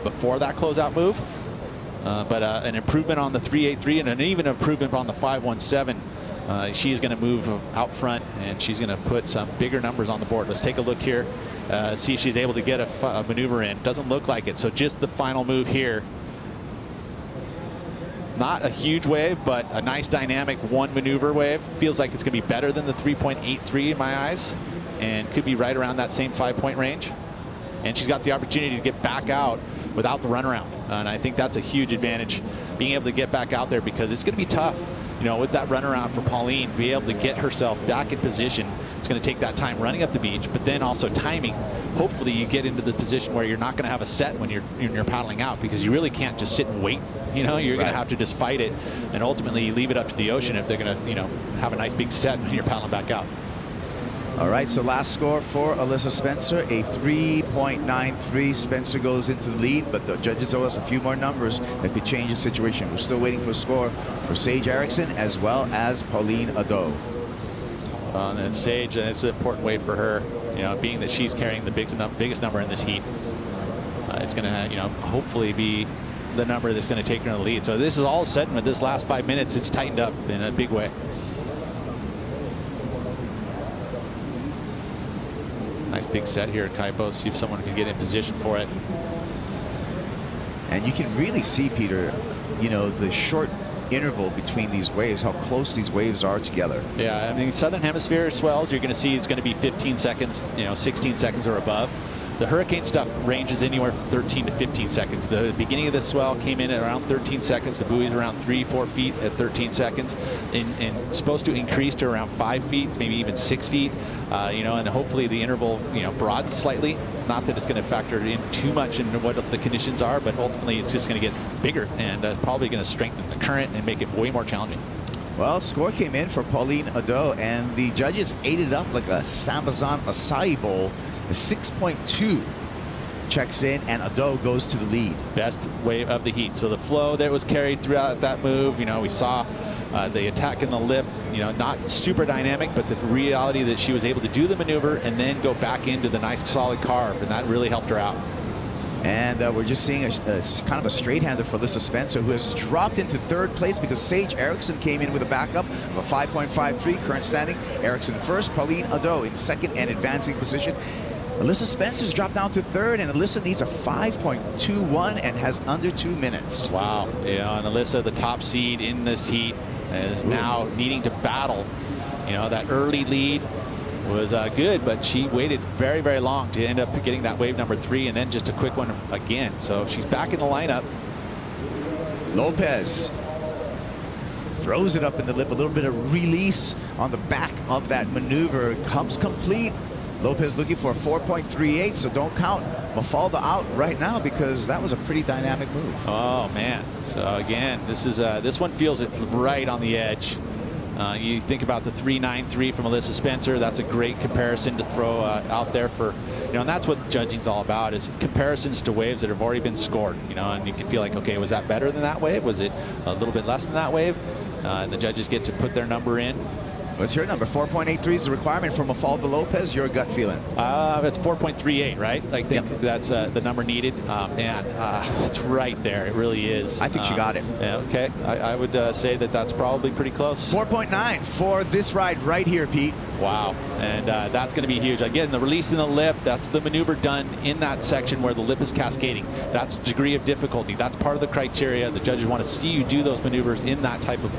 before that closeout move. But an improvement on the 3.83 and an even improvement on the 5.17. She's going to move out front, and she's going to put some bigger numbers on the board. Let's take a look here, see if she's able to get a maneuver in. Doesn't look like it, so just the final move here. Not a huge wave, but a nice dynamic 1 maneuver wave. Feels like it's going to be better than the 3.83 in my eyes, and could be right around that same 5-point range. And she's got the opportunity to get back out without the runaround, and I think that's a huge advantage, being able to get back out there, because it's going to be tough. You know, with that runaround for Pauline, be able to get herself back in position. It's going to take that time running up the beach, but then also timing. Hopefully you get into the position where you're not going to have a set when you're paddling out, because you really can't just sit and wait. You know, you're going to have to just fight it, and ultimately you leave it up to the ocean if they're going to, you know, have a nice big set when you're paddling back out. All right, so last score for Alyssa Spencer, a 3.93. Spencer goes into the lead, but the judges owe us a few more numbers that could change the situation. We're still waiting for a score for Sage Erickson as well as Pauline Ado. And then Sage, it's an important way for her, you know, being that she's carrying the biggest number in this heat. It's going to, you know, hopefully be the number that's going to take her in the lead. So this is all sudden with this last 5 minutes, it's tightened up in a big way. Nice big set here at Kaipo. See if someone can get in position for it. And you can really see, Peter, you know, the short interval between these waves, how close these waves are together. Yeah, I mean, Southern Hemisphere swells, you're going to see it's going to be 15 seconds, you know, 16 seconds or above. The hurricane stuff ranges anywhere from 13 to 15 seconds. The beginning of the swell came in at around 13 seconds. The buoy's around 3-4 feet at 13 seconds, and supposed to increase to around 5 feet, maybe even 6 feet. You know, and hopefully the interval, you know, broadens slightly. Not that it's going to factor in too much into what the conditions are, but ultimately it's just going to get bigger and probably going to strengthen the current and make it way more challenging. Well, score came in for Pauline Ado, and the judges ate it up like a Sambazan acai bowl. A 6.2 checks in, and Ado goes to the lead. Best wave of the heat. So the flow that was carried throughout that move, you know, we saw the attack in the lip, you know, not super dynamic, but the reality that she was able to do the maneuver and then go back into the nice solid carve, and that really helped her out. And we're just seeing a kind of a straight-hander for Alyssa Spencer, who has dropped into third place because Sage Erickson came in with a backup of a 5.53 current standing. Erickson first, Pauline Ado in second and advancing position. Alyssa Spencer's dropped down to third, and Alyssa needs a 5.21 and has under 2 minutes. Wow. Yeah, and Alyssa, the top seed in this heat, is now needing to battle. You know, that early lead was good, but she waited very, very long to end up getting that wave number 3, and then just a quick one again. So she's back in the lineup. Lopez throws it up in the lip, a little bit of release on the back of that maneuver. Comes complete. Lopez looking for a 4.38, so don't count Mafalda out right now because that was a pretty dynamic move. Oh man! So again, this one feels it's right on the edge. You think about the 3.93 from Alyssa Spencer. That's a great comparison to throw out there for, you know, and that's what judging's all about, is comparisons to waves that have already been scored. You know, and you can feel like, okay, was that better than that wave? Was it a little bit less than that wave? And the judges get to put their number in. What's your number? 4.83 is the requirement for Mafalda Lopez. Your gut feeling? It's 4.38, right? I think that's the number needed. Man, it's right there. It really is. I think she got it. Yeah, okay. I would say that that's probably pretty close. 4.9 for this ride right here, Pete. Wow. And that's going to be huge. Again, the release in the lip, that's the maneuver done in that section where the lip is cascading. That's degree of difficulty. That's part of the criteria. The judges want to see you do those maneuvers in that type of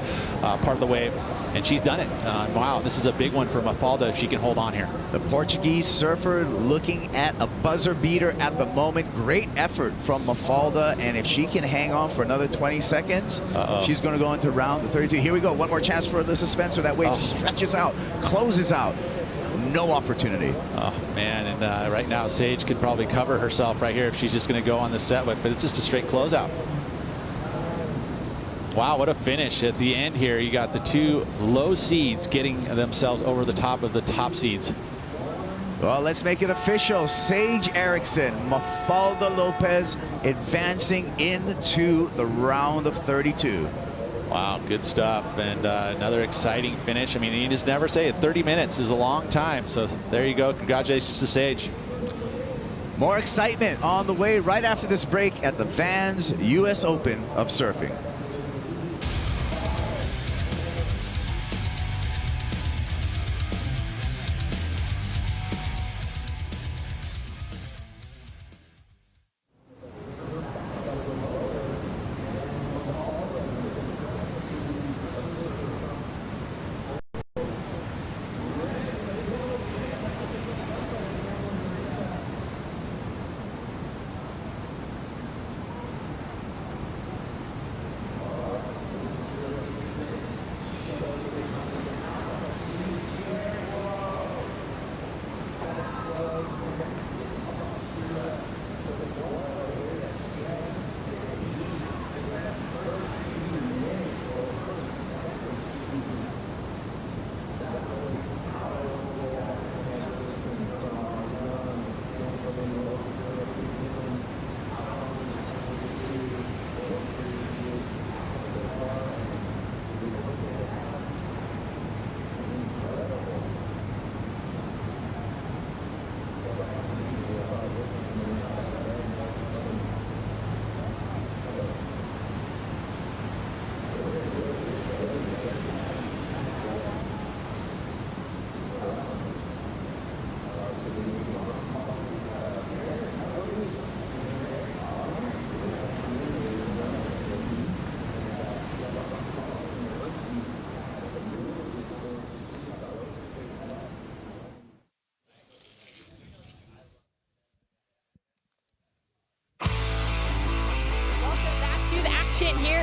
part of the wave. And she's done it. Wow, this is a big one for Mafalda if she can hold on here. The Portuguese surfer looking at a buzzer beater at the moment. Great effort from Mafalda, and if she can hang on for another 20 seconds, she's going to go into round the 32. Here we go. One more chance for Alyssa Spencer. That wave stretches out, closes out. No opportunity. Oh, man, and right now Sage could probably cover herself right here if she's just going to go on the set whip, but it's just a straight closeout. Wow, what a finish at the end here. You got the two low seeds getting themselves over the top of the top seeds. Well, let's make it official. Sage Erickson, Mafalda Lopez advancing into the round of 32. Wow, good stuff. And another exciting finish. I mean, you just never say it. 30 minutes is a long time. So there you go. Congratulations to Sage. More excitement on the way right after this break at the Vans US Open of Surfing.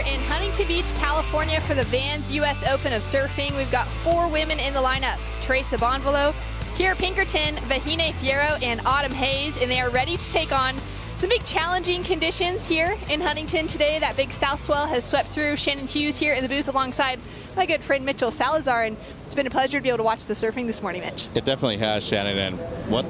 here in Huntington Beach, California for the Vans U.S. Open of Surfing. We've got 4 women in the lineup: Teresa Bonvallo, Kiera Pinkerton, Vahine Fierro, and Autumn Hayes, and they are ready to take on some big challenging conditions here in Huntington today. That big south swell has swept through. Shannon Hughes here in the booth alongside my good friend Mitchell Salazar, and it's been a pleasure to be able to watch the surfing this morning, Mitch. It definitely has, Shannon, and what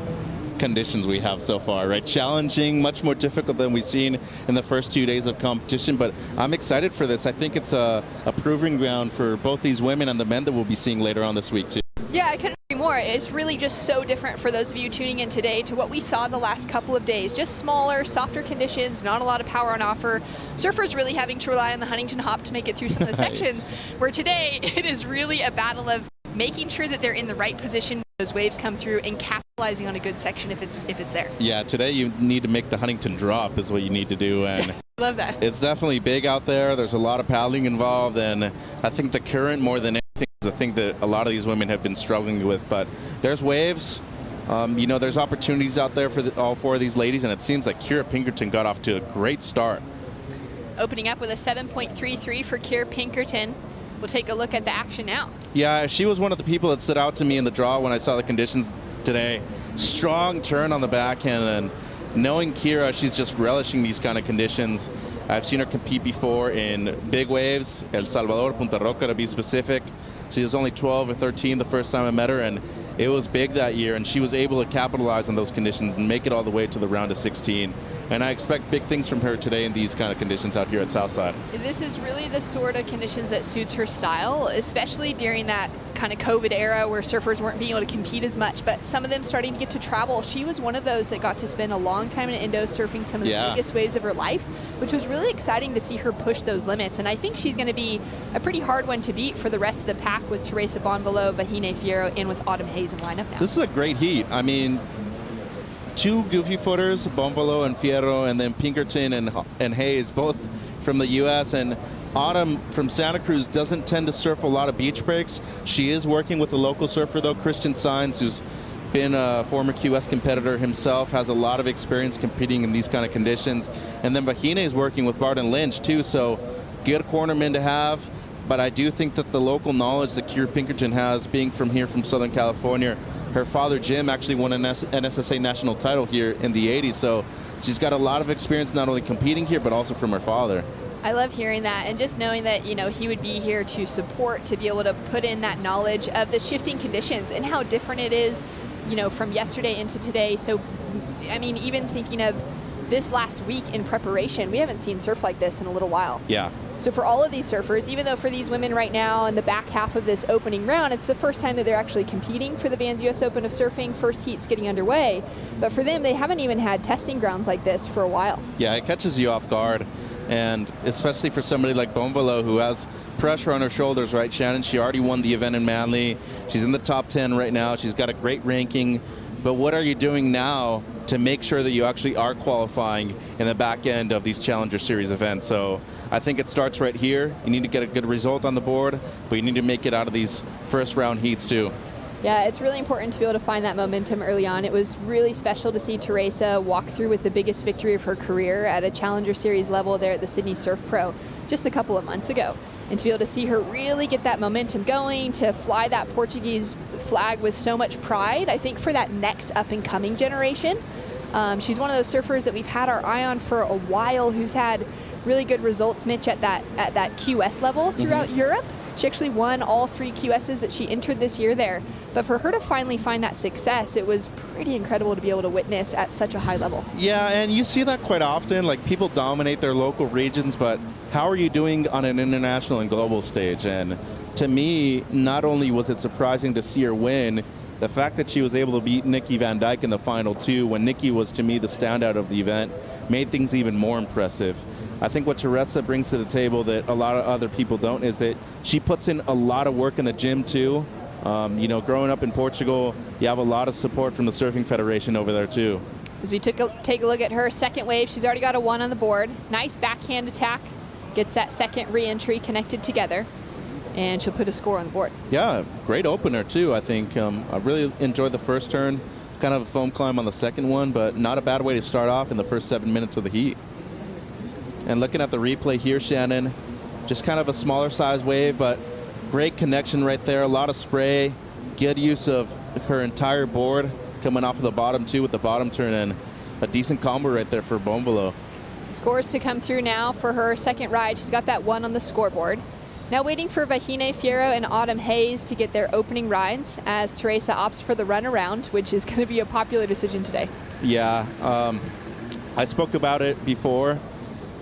conditions we have so far, right? Challenging, much more difficult than we've seen in the first 2 days of competition, but I'm excited for this. I think it's a proving ground for both these women and the men that we'll be seeing later on this week too. Yeah, I couldn't agree more. It's really just so different for those of you tuning in today to what we saw the last couple of days. Just smaller, softer conditions, not a lot of power on offer. Surfers really having to rely on the Huntington hop to make it through some of the sections, where today it is really a battle of making sure that they're in the right position when those waves come through and capitalizing on a good section if it's there. Yeah, today you need to make the Huntington drop is what you need to do, and I love that. It's definitely big out there. There's a lot of paddling involved, and I think the current more than anything is the thing that a lot of these women have been struggling with. But there's waves. You know, there's opportunities out there for all 4 of these ladies, and it seems like Kiera Pinkerton got off to a great start. Opening up with a 7.33 for Kiera Pinkerton. We'll take a look at the action now. Yeah, she was one of the people that stood out to me in the draw when I saw the conditions today. Strong turn on the backhand, and knowing Kiera, she's just relishing these kind of conditions. I've seen her compete before in big waves, El Salvador, Punta Roca to be specific. She was only 12 or 13 the first time I met her, and it was big that year, and she was able to capitalize on those conditions and make it all the way to the round of 16. And I expect big things from her today in these kind of conditions out here at Southside. This is really the sort of conditions that suits her style, especially during that kind of COVID era where surfers weren't being able to compete as much, but some of them starting to get to travel. She was one of those that got to spend a long time in Indo surfing some of the biggest waves of her life, which was really exciting to see her push those limits. And I think she's going to be a pretty hard one to beat for the rest of the pack with Teresa Bonvallo, Vahine Fierro, and with Autumn Hayes in lineup now. This is a great heat. I mean, 2 goofy footers, Bonvallo and Fierro, and then Pinkerton and Hayes, both from the U.S. And Autumn from Santa Cruz doesn't tend to surf a lot of beach breaks. She is working with a local surfer, though, Christian Saenz, who's been a former QS competitor himself, has a lot of experience competing in these kind of conditions. And then Vahine is working with Barton Lynch, too, so good cornermen to have. But I do think that the local knowledge that Kiera Pinkerton has, being from here from Southern California, her father, Jim, actually won an NSSA national title here in the 80s, so she's got a lot of experience not only competing here, but also from her father. I love hearing that, and just knowing that, you know, he would be here to support, to be able to put in that knowledge of the shifting conditions and how different it is, you know, from yesterday into today. So, I mean, even thinking of this last week in preparation, we haven't seen surf like this in a little while. Yeah. So for all of these surfers, even though for these women right now in the back half of this opening round, it's the first time that they're actually competing for the Vans US Open of Surfing. First heat's getting underway. But for them, they haven't even had testing grounds like this for a while. Yeah, it catches you off guard. And especially for somebody like Bonvallo, who has pressure on her shoulders, right, Shannon? She already won the event in Manly. She's in the top 10 right now. She's got a great ranking. But what are you doing now to make sure that you actually are qualifying in the back end of these Challenger Series events? So I think it starts right here. You need to get a good result on the board, but you need to make it out of these first round heats too. Yeah, it's really important to be able to find that momentum early on. It was really special to see Teresa walk through with the biggest victory of her career at a Challenger Series level there at the Sydney Surf Pro just a couple of months ago. And to be able to see her really get that momentum going, to fly that Portuguese flag with so much pride, I think for that next up-and-coming generation. She's one of those surfers that we've had our eye on for a while, who's had really good results, Mitch, at that QS level throughout Europe. She actually won all 3 QSs that she entered this year there. But for her to finally find that success, it was pretty incredible to be able to witness at such a high level. Yeah, and you see that quite often. Like, people dominate their local regions, but how are you doing on an international and global stage? And to me, not only was it surprising to see her win, the fact that she was able to beat Nikki Van Dyke in the final 2, when Nikki was, to me, the standout of the event, made things even more impressive. I think what Teresa brings to the table that a lot of other people don't is that she puts in a lot of work in the gym too. You know, growing up in Portugal, you have a lot of support from the Surfing Federation over there too. As we take a look at her second wave, she's already got a 1 on the board. Nice backhand attack, gets that second re-entry connected together, and she'll put a score on the board. Yeah, great opener too, I think. I really enjoyed the first turn. Kind of a foam climb on the second one, but not a bad way to start off in the first 7 minutes of the heat. And looking at the replay here, Shannon, Just kind of a smaller size wave, but great connection right there. A lot of spray. Good use of her entire board coming off of the bottom too with the bottom turn, and a decent combo right there for Bonvalo. Scores to come through now for her second ride. She's got that 1 on the scoreboard. Now waiting for Vahine Fierro and Autumn Hayes to get their opening rides as Teresa opts for the run around, which is going to be a popular decision today. Yeah, I spoke about it before.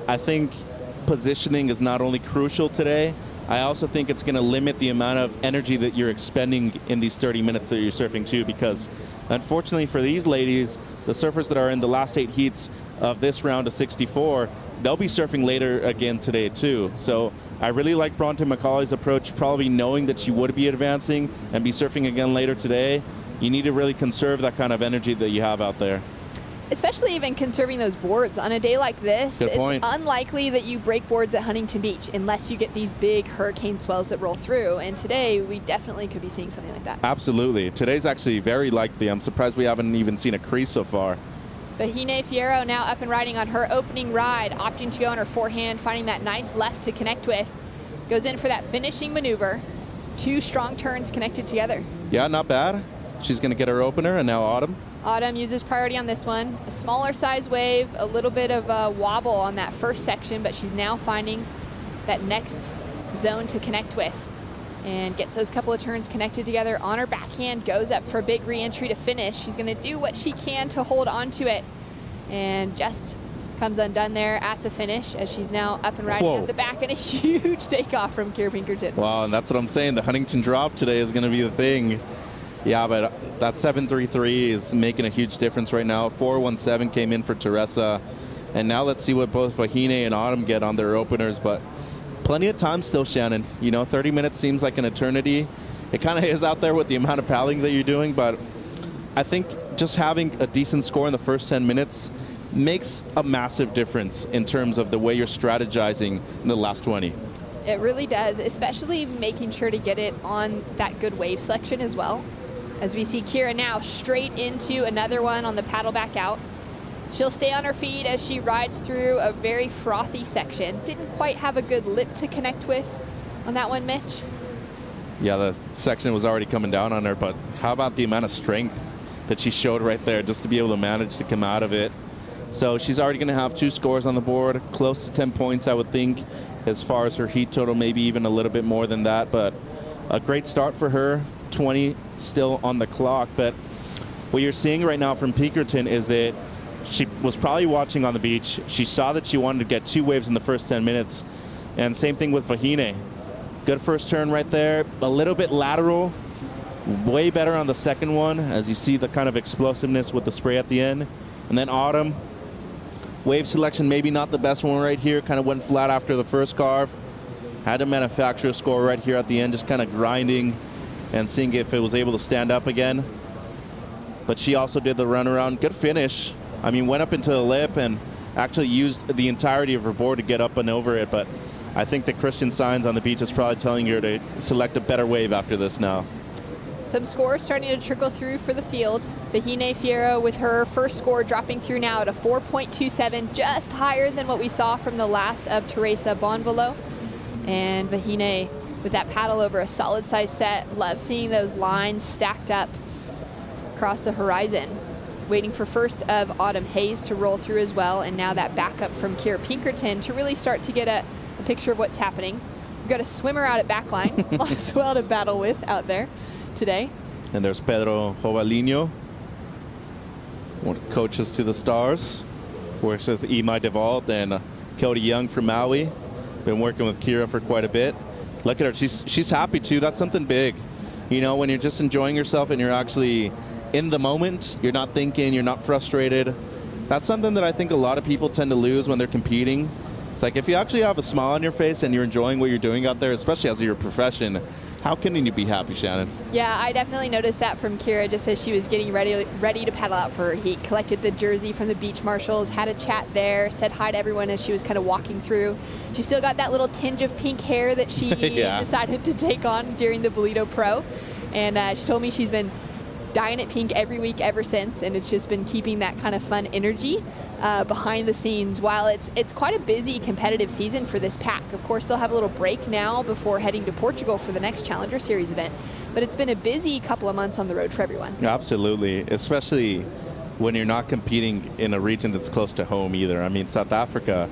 I think positioning is not only crucial today, I also think it's going to limit the amount of energy that you're expending in these 30 minutes that you're surfing too, because unfortunately for these ladies, the surfers that are in the last 8 heats of this round of 64, they'll be surfing later again today too. So I really like Bronte Macaulay's approach, probably knowing that she would be advancing and be surfing again later today. You need to really conserve that kind of energy that you have out there. Especially even conserving those boards. On a day like this, Good it's point. unlikely that you break boards at Huntington Beach unless you get these big hurricane swells that roll through. And today, we definitely could be seeing something like that. Absolutely. Today's actually very likely. I'm surprised we haven't even seen a crease so far. Vahine Fierro now up and riding on her opening ride, opting to go on her forehand, finding that nice left to connect with. Goes in for that finishing maneuver. 2 strong turns connected together. Yeah, not bad. She's going to get her opener, and now Autumn. Autumn uses priority on this one. A smaller size wave, a little bit of a wobble on that first section, but she's now finding that next zone to connect with and gets those couple of turns connected together on her backhand, goes up for a big re-entry to finish. She's going to do what she can to hold on to it and just comes undone there at the finish as she's now up and riding at the back, and a huge takeoff from Kira Pinkerton. Wow, and that's what I'm saying. The Huntington drop today is going to be the thing. Yeah, but that 7.33 is making a huge difference right now. 4.17 came in for Teresa. And now let's see what both Vahine and Autumn get on their openers. But plenty of time still, Shannon. You know, 30 minutes seems like an eternity. It kind of is out there with the amount of paddling that you're doing. But I think just having a decent score in the first 10 minutes makes a massive difference in terms of the way you're strategizing in the last 20. It really does, especially making sure to get it on that good wave selection as well. As we see Kira now straight into another one on the paddle back out. She'll stay on her feet as she rides through a very frothy section. Didn't quite have a good lip to connect with on that one, Mitch. Yeah, the section was already coming down on her, but how about the amount of strength that she showed right there just to be able to manage to come out of it. So she's already going to have 2 scores on the board, close to 10 points, I would think, as far as her heat total, maybe even a little bit more than that. But a great start for her, 20 still on the clock. But what you're seeing right now from Pinkerton is that she was probably watching on the beach. She saw that she wanted to get 2 waves in the first 10 minutes. And same thing with Vahine. Good first turn right there, a little bit lateral, way better on the second one, as you see the kind of explosiveness with the spray at the end. And then Autumn, wave selection maybe not the best one right here, kind of went flat after the first carve. Had to manufacture a score right here at the end, just kind of grinding and seeing if it was able to stand up again. But she also did the runaround. Good finish. I mean, went up into the lip and actually used the entirety of her board to get up and over it. But I think the Christian Signs on the beach is probably telling her to select a better wave after this now. Some scores starting to trickle through for the field. Vahine Fierro with her first score dropping through now at a 4.27, just higher than what we saw from the last of Teresa Bonvalo. And Vahine with that paddle over a solid size set. Love seeing those lines stacked up across the horizon. Waiting for first of Autumn Hayes to roll through as well. And now that backup from Kira Pinkerton to really start to get a picture of what's happening. We've got a swimmer out at backline. A lot of swell to battle with out there today. And there's Pedro Jovalino, one of the coaches to the Stars. Works with Imai DeVault and Cody Young from Maui. Been working with Kira for quite a bit. Look at her, she's happy too. That's something big. You know, when you're just enjoying yourself and you're actually in the moment, you're not thinking, you're not frustrated. That's something that I think a lot of people tend to lose when they're competing. It's like if you actually have a smile on your face and you're enjoying what you're doing out there, especially as your profession, how can you be happy, Shannon? Yeah, I definitely noticed that from Kira just as she was getting ready to paddle out for her heat. Collected the jersey from the beach marshals, had a chat there, said hi to everyone as she was kind of walking through. She still got that little tinge of pink hair that she decided to take on during the Bolito Pro. And she told me she's been dyeing it pink every week ever since, and it's just been keeping that kind of fun energy behind the scenes. While it's quite a busy competitive season for this pack. Of course, they'll have a little break now before heading to Portugal for the next Challenger Series event. But it's been a busy couple of months on the road for everyone. Absolutely, especially when you're not competing in a region that's close to home either. I mean, South Africa,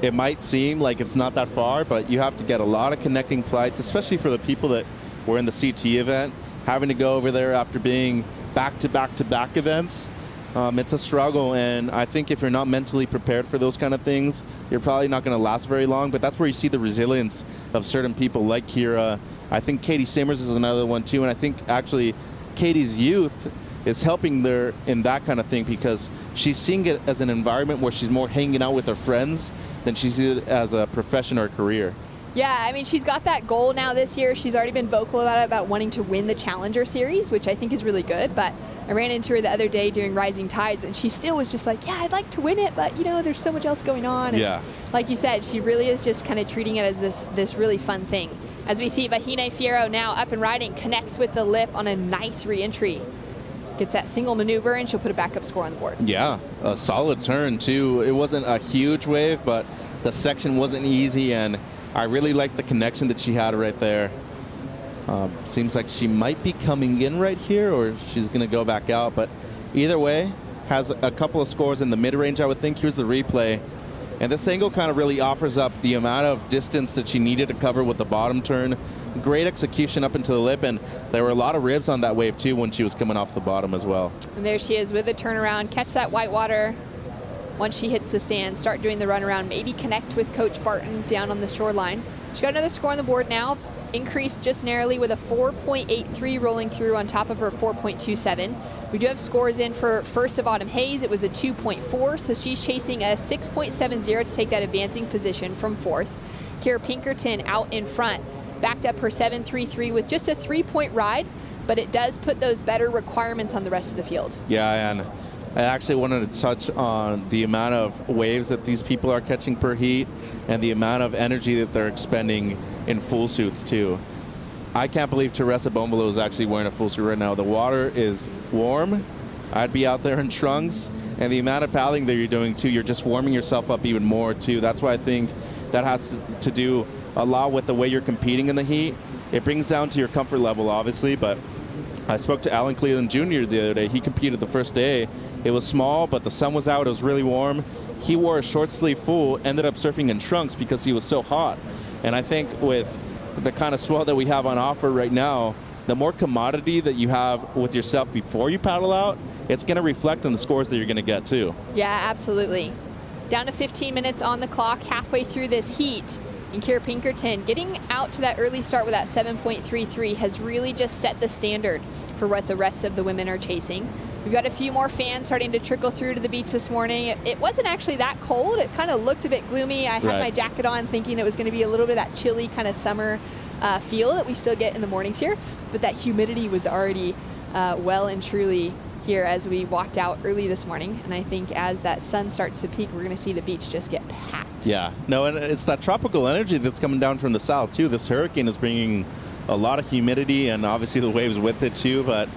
it might seem like it's not that far, but you have to get a lot of connecting flights, especially for the people that were in the CT event, having to go over there after being back-to-back-to-back events. It's a struggle, and I think if you're not mentally prepared for those kind of things, you're probably not going to last very long. But that's where you see the resilience of certain people like Kira. I think Caity Simmers is another one too, and I think actually Caity's youth is helping her in that kind of thing because she's seeing it as an environment where she's more hanging out with her friends than she sees it as a profession or a career. Yeah, I mean, she's got that goal now this year. She's already been vocal about it, about wanting to win the Challenger Series, which I think is really good. But I ran into her the other day doing Rising Tides, and she still was just like, yeah, I'd like to win it, but, you know, there's so much else going on. And yeah. Like you said, she really is just kind of treating it as this really fun thing. As we see, Vahine Fierro now up and riding, connects with the lip on a nice re-entry. Gets that single maneuver, and she'll put a backup score on the board. Yeah, a solid turn, too. It wasn't a huge wave, but the section wasn't easy, and I really like the connection that she had right there. Seems like she might be coming in right here, or she's going to go back out. But either way, has a couple of scores in the mid-range, I would think. Here's the replay. And this angle kind of really offers up the amount of distance that she needed to cover with the bottom turn. Great execution up into the lip, and there were a lot of ribs on that wave, too, when she was coming off the bottom as well. And there she is with a turnaround. Catch that white water. Once she hits the sand, start doing the runaround, maybe connect with Coach Barton down on the shoreline. She got another score on the board now, increased just narrowly with a 4.83 rolling through on top of her 4.27. We do have scores in for first of Autumn Hayes. It was a 2.4, so she's chasing a 6.70 to take that advancing position from fourth. Kira Pinkerton out in front, backed up her 7.33 with just a 3-point ride, but it does put those better requirements on the rest of the field. Yeah, and I actually wanted to touch on the amount of waves that these people are catching per heat and the amount of energy that they're expending in full suits too. I can't believe Teresa Bombolo is actually wearing a full suit right now. The water is warm. I'd be out there in trunks, and the amount of paddling that you're doing too, you're just warming yourself up even more too. That's why I think that has to do a lot with the way you're competing in the heat. It brings down to your comfort level, obviously, but I spoke to Alan Cleland Jr. the other day. He competed the first day. It was small, but the sun was out. It was really warm. He wore a short sleeve full, ended up surfing in trunks because he was so hot. And I think with the kind of swell that we have on offer right now, the more commodity that you have with yourself before you paddle out, it's going to reflect on the scores that you're going to get too. Yeah, absolutely. Down to 15 minutes on the clock, halfway through this heat. And Kira Pinkerton getting out to that early start with that 7.33 has really just set the standard for what the rest of the women are chasing. We've got a few more fans starting to trickle through to the beach this morning. It wasn't actually that cold. It kind of looked a bit gloomy. I had my jacket on thinking it was going to be a little bit of that chilly kind of summer feel that we still get in the mornings here. But that humidity was already well and truly here as we walked out early this morning. And I think as that sun starts to peak, we're going to see the beach just get packed. Yeah, no, and it's that tropical energy that's coming down from the south too. This hurricane is bringing a lot of humidity and obviously the waves with it too, but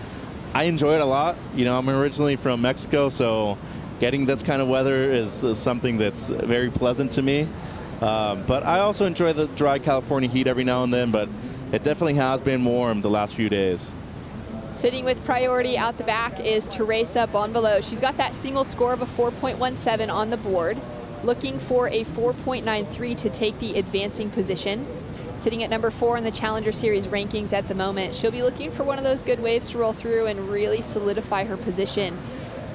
I enjoy it a lot. You know, I'm originally from Mexico, so getting this kind of weather is something that's very pleasant to me. But I also enjoy the dry California heat every now and then, but it definitely has been warm the last few days. Sitting with priority out the back is Teresa Bonvalo. She's got that single score of a 4.17 on the board, looking for a 4.93 to take the advancing position. Sitting at number 4 in the Challenger Series rankings at the moment. She'll be looking for one of those good waves to roll through and really solidify her position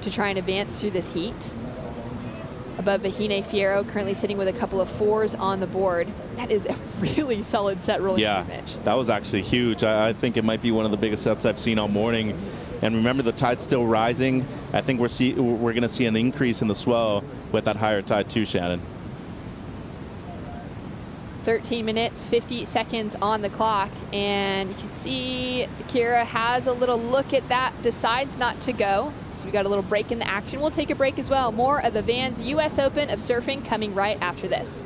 to try and advance through this heat. Above Vahine Fierro, currently sitting with a couple of 4s on the board. That is a really solid set rolling through, Mitch. That was actually huge. I think it might be one of the biggest sets I've seen all morning. And remember, the tide's still rising. I think we're going to see an increase in the swell with that higher tide too, Shannon. 13 minutes, 50 seconds on the clock, and you can see Kira has a little look at that, decides not to go. So we got a little break in the action. We'll take a break as well. More of the Vans US Open of Surfing coming right after this.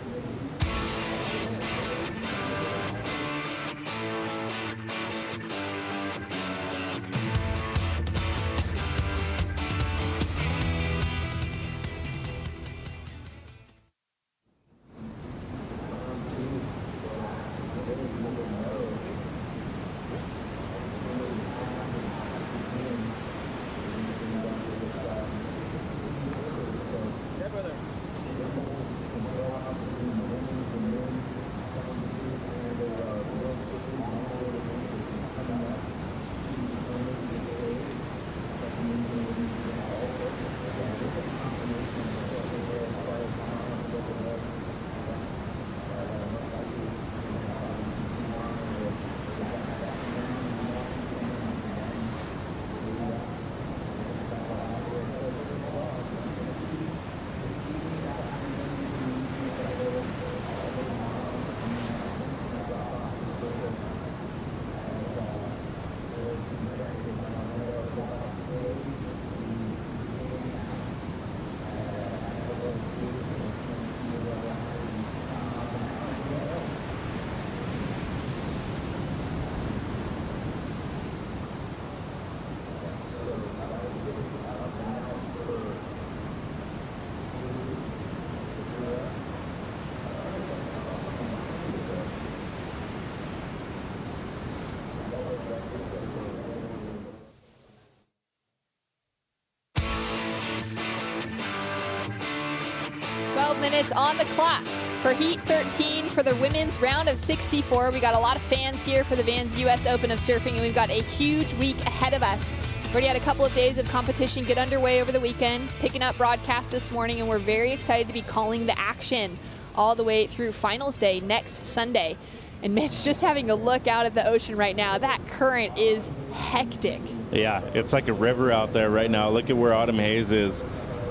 minutes on the clock for Heat 13 for the women's round of 64. We got a lot of fans here for the Vans US Open of Surfing, and we've got a huge week ahead of us. Already had a couple of days of competition get underway over the weekend, picking up broadcast this morning, and we're very excited to be calling the action all the way through finals day next Sunday. And Mitch, just having a look out at the ocean right now, that current is hectic. Yeah, it's like a river out there right now. Look at where Autumn Hayes is.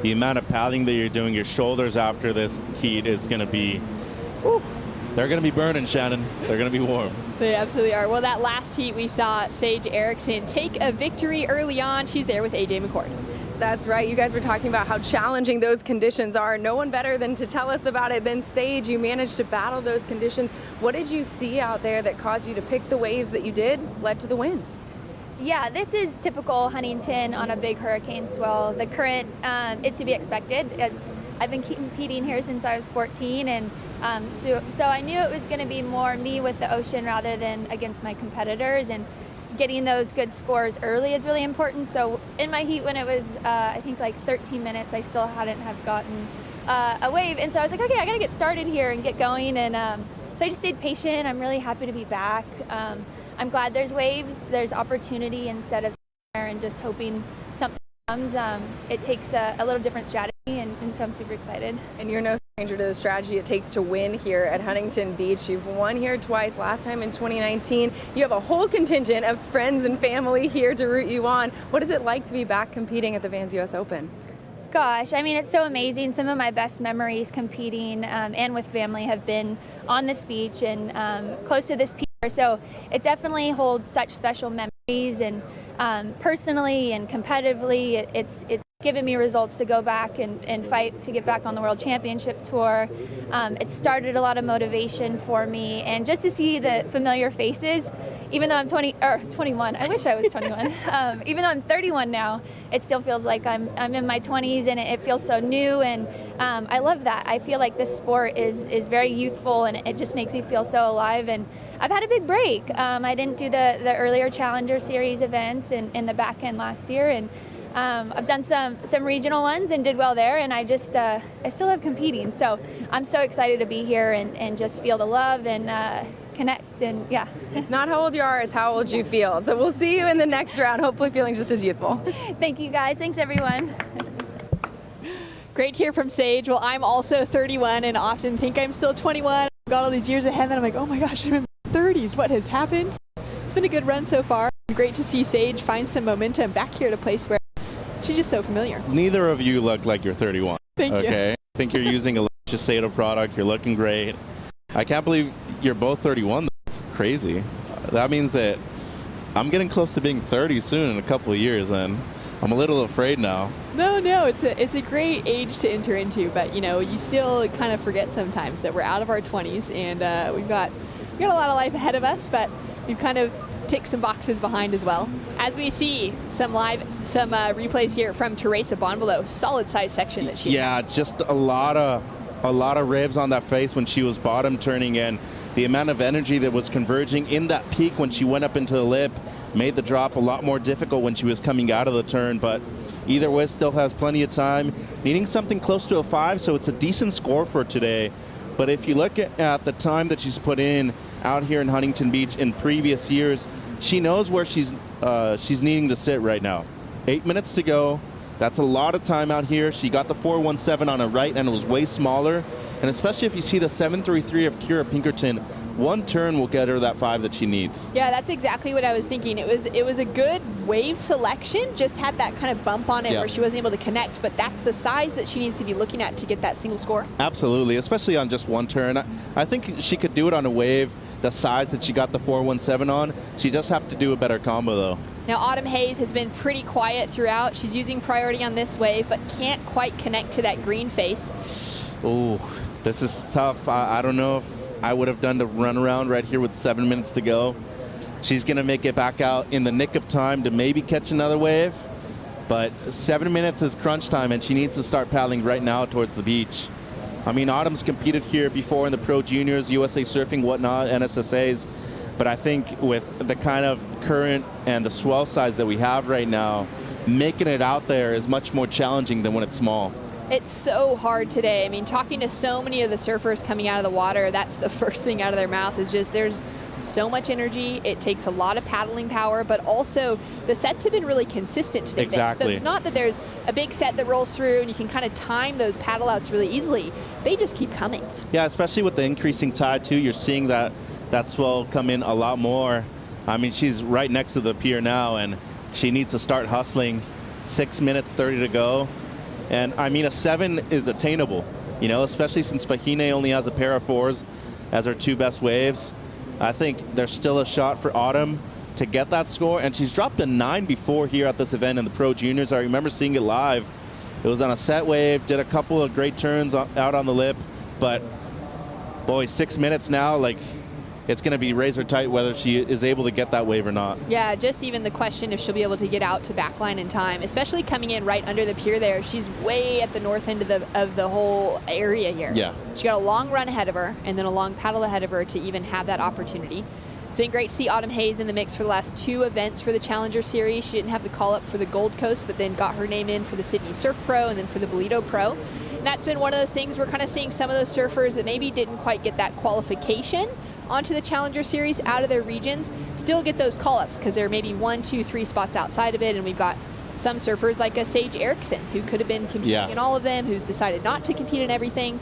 The amount of paddling that you're doing, your shoulders after this heat is going to be, whew, they're going to be burning, Shannon. They're going to be warm. They absolutely are. Well, that last heat we saw Sage Erickson take a victory early on. She's there with AJ McCord. That's right. You guys were talking about how challenging those conditions are. No one better than to tell us about it than Sage. You managed to battle those conditions. What did you see out there that caused you to pick the waves that you did, led to the win? Yeah, this is typical Huntington on a big hurricane swell. The current is to be expected. I've been competing here since I was 14, and so I knew it was going to be more me with the ocean rather than against my competitors, and getting those good scores early is really important. So in my heat, when it was I think like 13 minutes, I still hadn't have gotten a wave, and so I was like, okay, I got to get started here and get going, and so I just stayed patient. I'm really happy to be back. I'm glad there's waves, there's opportunity instead of there and just hoping something comes. It takes a little different strategy, and so I'm super excited. And you're no stranger to the strategy it takes to win here at Huntington Beach. You've won here twice, last time in 2019. You have a whole contingent of friends and family here to root you on. What is it like to be back competing at the Vans US Open? Gosh, I mean, it's so amazing. Some of my best memories competing and with family have been on this beach and close to this pier. So it definitely holds such special memories, and personally and competitively, it's given me results to go back and fight to get back on the World Championship Tour. It started a lot of motivation for me, and just to see the familiar faces, even though I'm 21, I wish I was 21. Even though I'm 31 now, it still feels like I'm in my 20s, and it feels so new, and I love that. I feel like this sport is very youthful, and it just makes me feel so alive. And I've had a big break. I didn't do the earlier Challenger Series events in the back end last year, and I've done some regional ones and did well there, and I still love competing. So I'm so excited to be here and just feel the love and connect, and yeah. It's not how old you are, it's how old you feel. So we'll see you in the next round, hopefully feeling just as youthful. Thank you guys, thanks everyone. Great to hear from Sage. Well, I'm also 31 and often think I'm still 21. I've got all these years ahead, and I'm like, oh my gosh, I'm in my 30s. What has happened? It's been a good run so far. Great to see Sage find some momentum back here at a place where she's just so familiar. Neither of you look like you're 31. Thank you. Okay? I think you're using a Shiseido product. You're looking great. I can't believe you're both 31. That's crazy. That means that I'm getting close to being 30 soon in a couple of years, and I'm a little afraid now. No, it's a great age to enter into, but you still kind of forget sometimes that we're out of our 20s, and we've got a lot of life ahead of us, but we've kind of ticked some boxes behind as well. As we see some replays here from Teresa Bonvalo, solid size section that she had. Just a lot of ribs on that face when she was bottom turning, and the amount of energy that was converging in that peak when she went up into the lip made the drop a lot more difficult when she was coming out of the turn. But either way, still has plenty of time, needing something close to a 5, so it's a decent score for today. But if you look at the time that she's put in out here in Huntington Beach in previous years, she knows where she's needing to sit right now. 8 minutes to go. That's a lot of time out here. She got the 4.17 on her right, and it was way smaller. And especially if you see the 7.33 of Kira Pinkerton, one turn will get her that 5 that she needs. Yeah, that's exactly what I was thinking. It was a good wave selection, just had that kind of bump on it where she wasn't able to connect, but that's the size that she needs to be looking at to get that single score. Absolutely, especially on just one turn. I think she could do it on a wave the size that she got the 4.17 on. She just have to do a better combo though. Now Autumn Hayes has been pretty quiet throughout. She's using priority on this wave, but can't quite connect to that green face. Oh, this is tough. I don't know if I would have done the run around right here with 7 minutes to go. She's gonna make it back out in the nick of time to maybe catch another wave, but 7 minutes is crunch time, and she needs to start paddling right now towards the beach. I mean, Autumn's competed here before in the Pro Juniors, USA Surfing, whatnot, NSSAs, but I think with the kind of current and the swell size that we have right now, making it out there is much more challenging than when it's small. It's so hard today. I mean, talking to so many of the surfers coming out of the water, that's the first thing out of their mouth is just there's so much energy. It takes a lot of paddling power, but also the sets have been really consistent today. Exactly. So it's not that there's a big set that rolls through and you can kind of time those paddle outs really easily. They just keep coming. Yeah, especially with the increasing tide too, you're seeing that swell come in a lot more. I mean, she's right next to the pier now, and she needs to start hustling. 6 minutes 30 to go. And I mean, a 7 is attainable, you know, especially since Vahine only has a pair of 4s as her 2 best waves. I think there's still a shot for Autumn to get that score, and she's dropped a 9 before here at this event in the Pro Juniors. I remember seeing it live. It was on a set wave, did a couple of great turns out on the lip, but boy, 6 minutes now, like, it's going to be razor tight whether she is able to get that wave or not. Yeah, just even the question if she'll be able to get out to backline in time, especially coming in right under the pier there. She's way at the north end of the whole area here. Yeah. She got a long run ahead of her and then a long paddle ahead of her to even have that opportunity. It's been great to see Autumn Hayes in the mix for the last 2 events for the Challenger Series. She didn't have the call up for the Gold Coast, but then got her name in for the Sydney Surf Pro and then for the Bolito Pro. And that's been one of those things we're kind of seeing some of those surfers that maybe didn't quite get that qualification onto the Challenger Series out of their regions still get those call-ups because they're maybe 1, 2, 3 spots outside of it, and we've got some surfers like a Sage Erickson who could have been competing in all of them, who's decided not to compete in everything.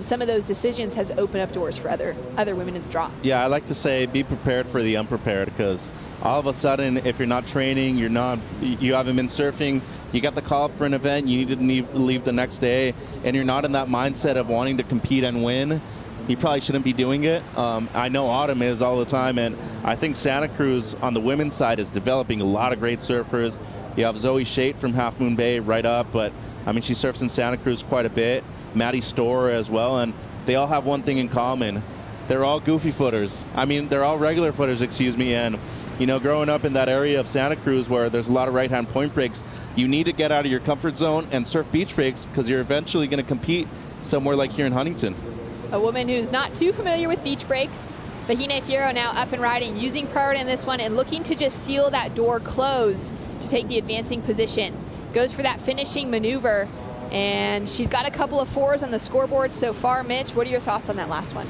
Some of those decisions has opened up doors for other women in the draw. Yeah, I like to say be prepared for the unprepared, because all of a sudden, if you're not training, you haven't been surfing, you got the call up for an event, you need to leave the next day, and you're not in that mindset of wanting to compete and win, you probably shouldn't be doing it. I know Autumn is all the time, and I think Santa Cruz on the women's side is developing a lot of great surfers. You have Zoe Shate from Half Moon Bay right up, but I mean, she surfs in Santa Cruz quite a bit. Maddie Storer as well, and they all have one thing in common. They're all goofy footers. I mean, they're all regular footers, excuse me, and you know, growing up in that area of Santa Cruz where there's a lot of right-hand point breaks, you need to get out of your comfort zone and surf beach breaks because you're eventually going to compete somewhere like here in Huntington. A woman who's not too familiar with beach breaks, Vahine Fierro now up and riding, using priority in this one and looking to just seal that door closed to take the advancing position. Goes for that finishing maneuver, and she's got a couple of 4s on the scoreboard so far. Mitch, what are your thoughts on that last one?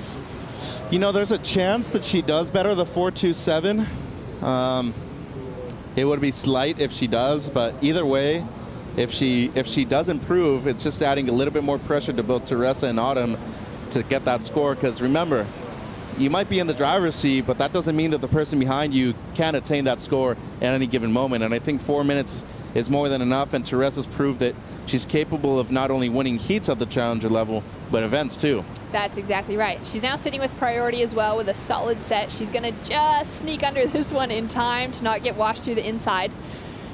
You know, there's a chance that she does better the 4.27. It would be slight if she does, but either way, if she does improve, it's just adding a little bit more pressure to both Teresa and Autumn to get that score, because remember, you might be in the driver's seat, but that doesn't mean that the person behind you can't attain that score at any given moment. And I think 4 minutes is more than enough, and Teresa's proved that she's capable of not only winning heats at the challenger level, but events too. That's exactly right. She's now sitting with priority as well with a solid set. She's going to just sneak under this one in time to not get washed through the inside.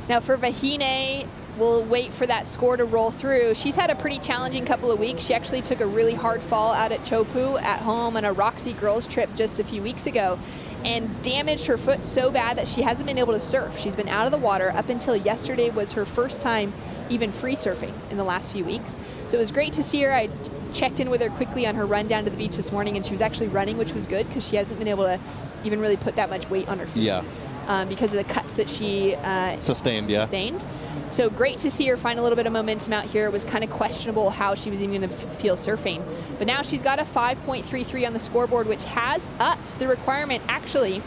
Now for Vahine, we'll wait for that score to roll through. She's had a pretty challenging couple of weeks. She actually took a really hard fall out at Chopu at home on a Roxy girls trip just a few weeks ago and damaged her foot so bad that she hasn't been able to surf. She's been out of the water. Up until yesterday was her first time even free surfing in the last few weeks. So it was great to see her. I checked in with her quickly on her run down to the beach this morning, and she was actually running, which was good because she hasn't been able to even really put that much weight on her feet. Because of the cuts that she sustained. So great to see her find a little bit of momentum out here. It was kind of questionable how she was even going to feel surfing. But now she's got a 5.33 on the scoreboard, which has upped the requirement actually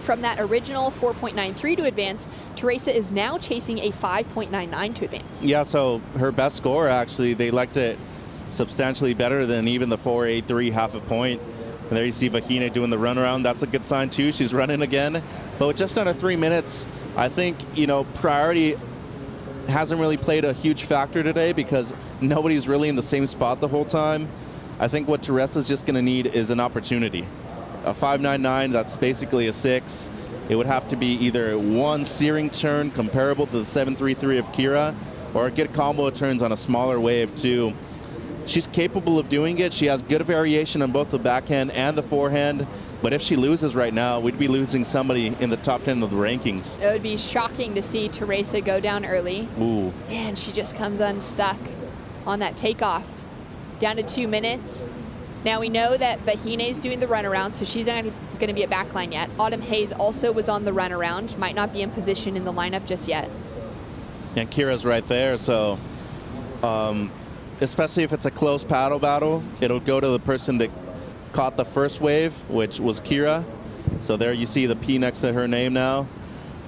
from that original 4.93 to advance. Teresa is now chasing a 5.99 to advance. Yeah, so her best score, actually, they liked it substantially better than even the 4.83, half a point. And there you see Vahine doing the runaround. That's a good sign too. She's running again. But with just under 3 minutes, I think, you know, priority hasn't really played a huge factor today because nobody's really in the same spot the whole time. I think what Teresa's just going to need is an opportunity. A 5.99, that's basically a 6. It would have to be either one searing turn comparable to the 7.33 of Kira, or a good combo of turns on a smaller wave too. She's capable of doing it. She has good variation on both the backhand and the forehand. But if she loses right now, we'd be losing somebody in the top 10 of the rankings. It would be shocking to see Teresa go down early. Ooh. And she just comes unstuck on that takeoff. Down to 2 minutes. Now we know that Vahine is doing the runaround, so she's not going to be at backline yet. Autumn Hayes also was on the runaround. Might not be in position in the lineup just yet. And Kira's right there, so especially if it's a close paddle battle, it'll go to the person that caught the first wave, which was Kira. So there you see the P next to her name now.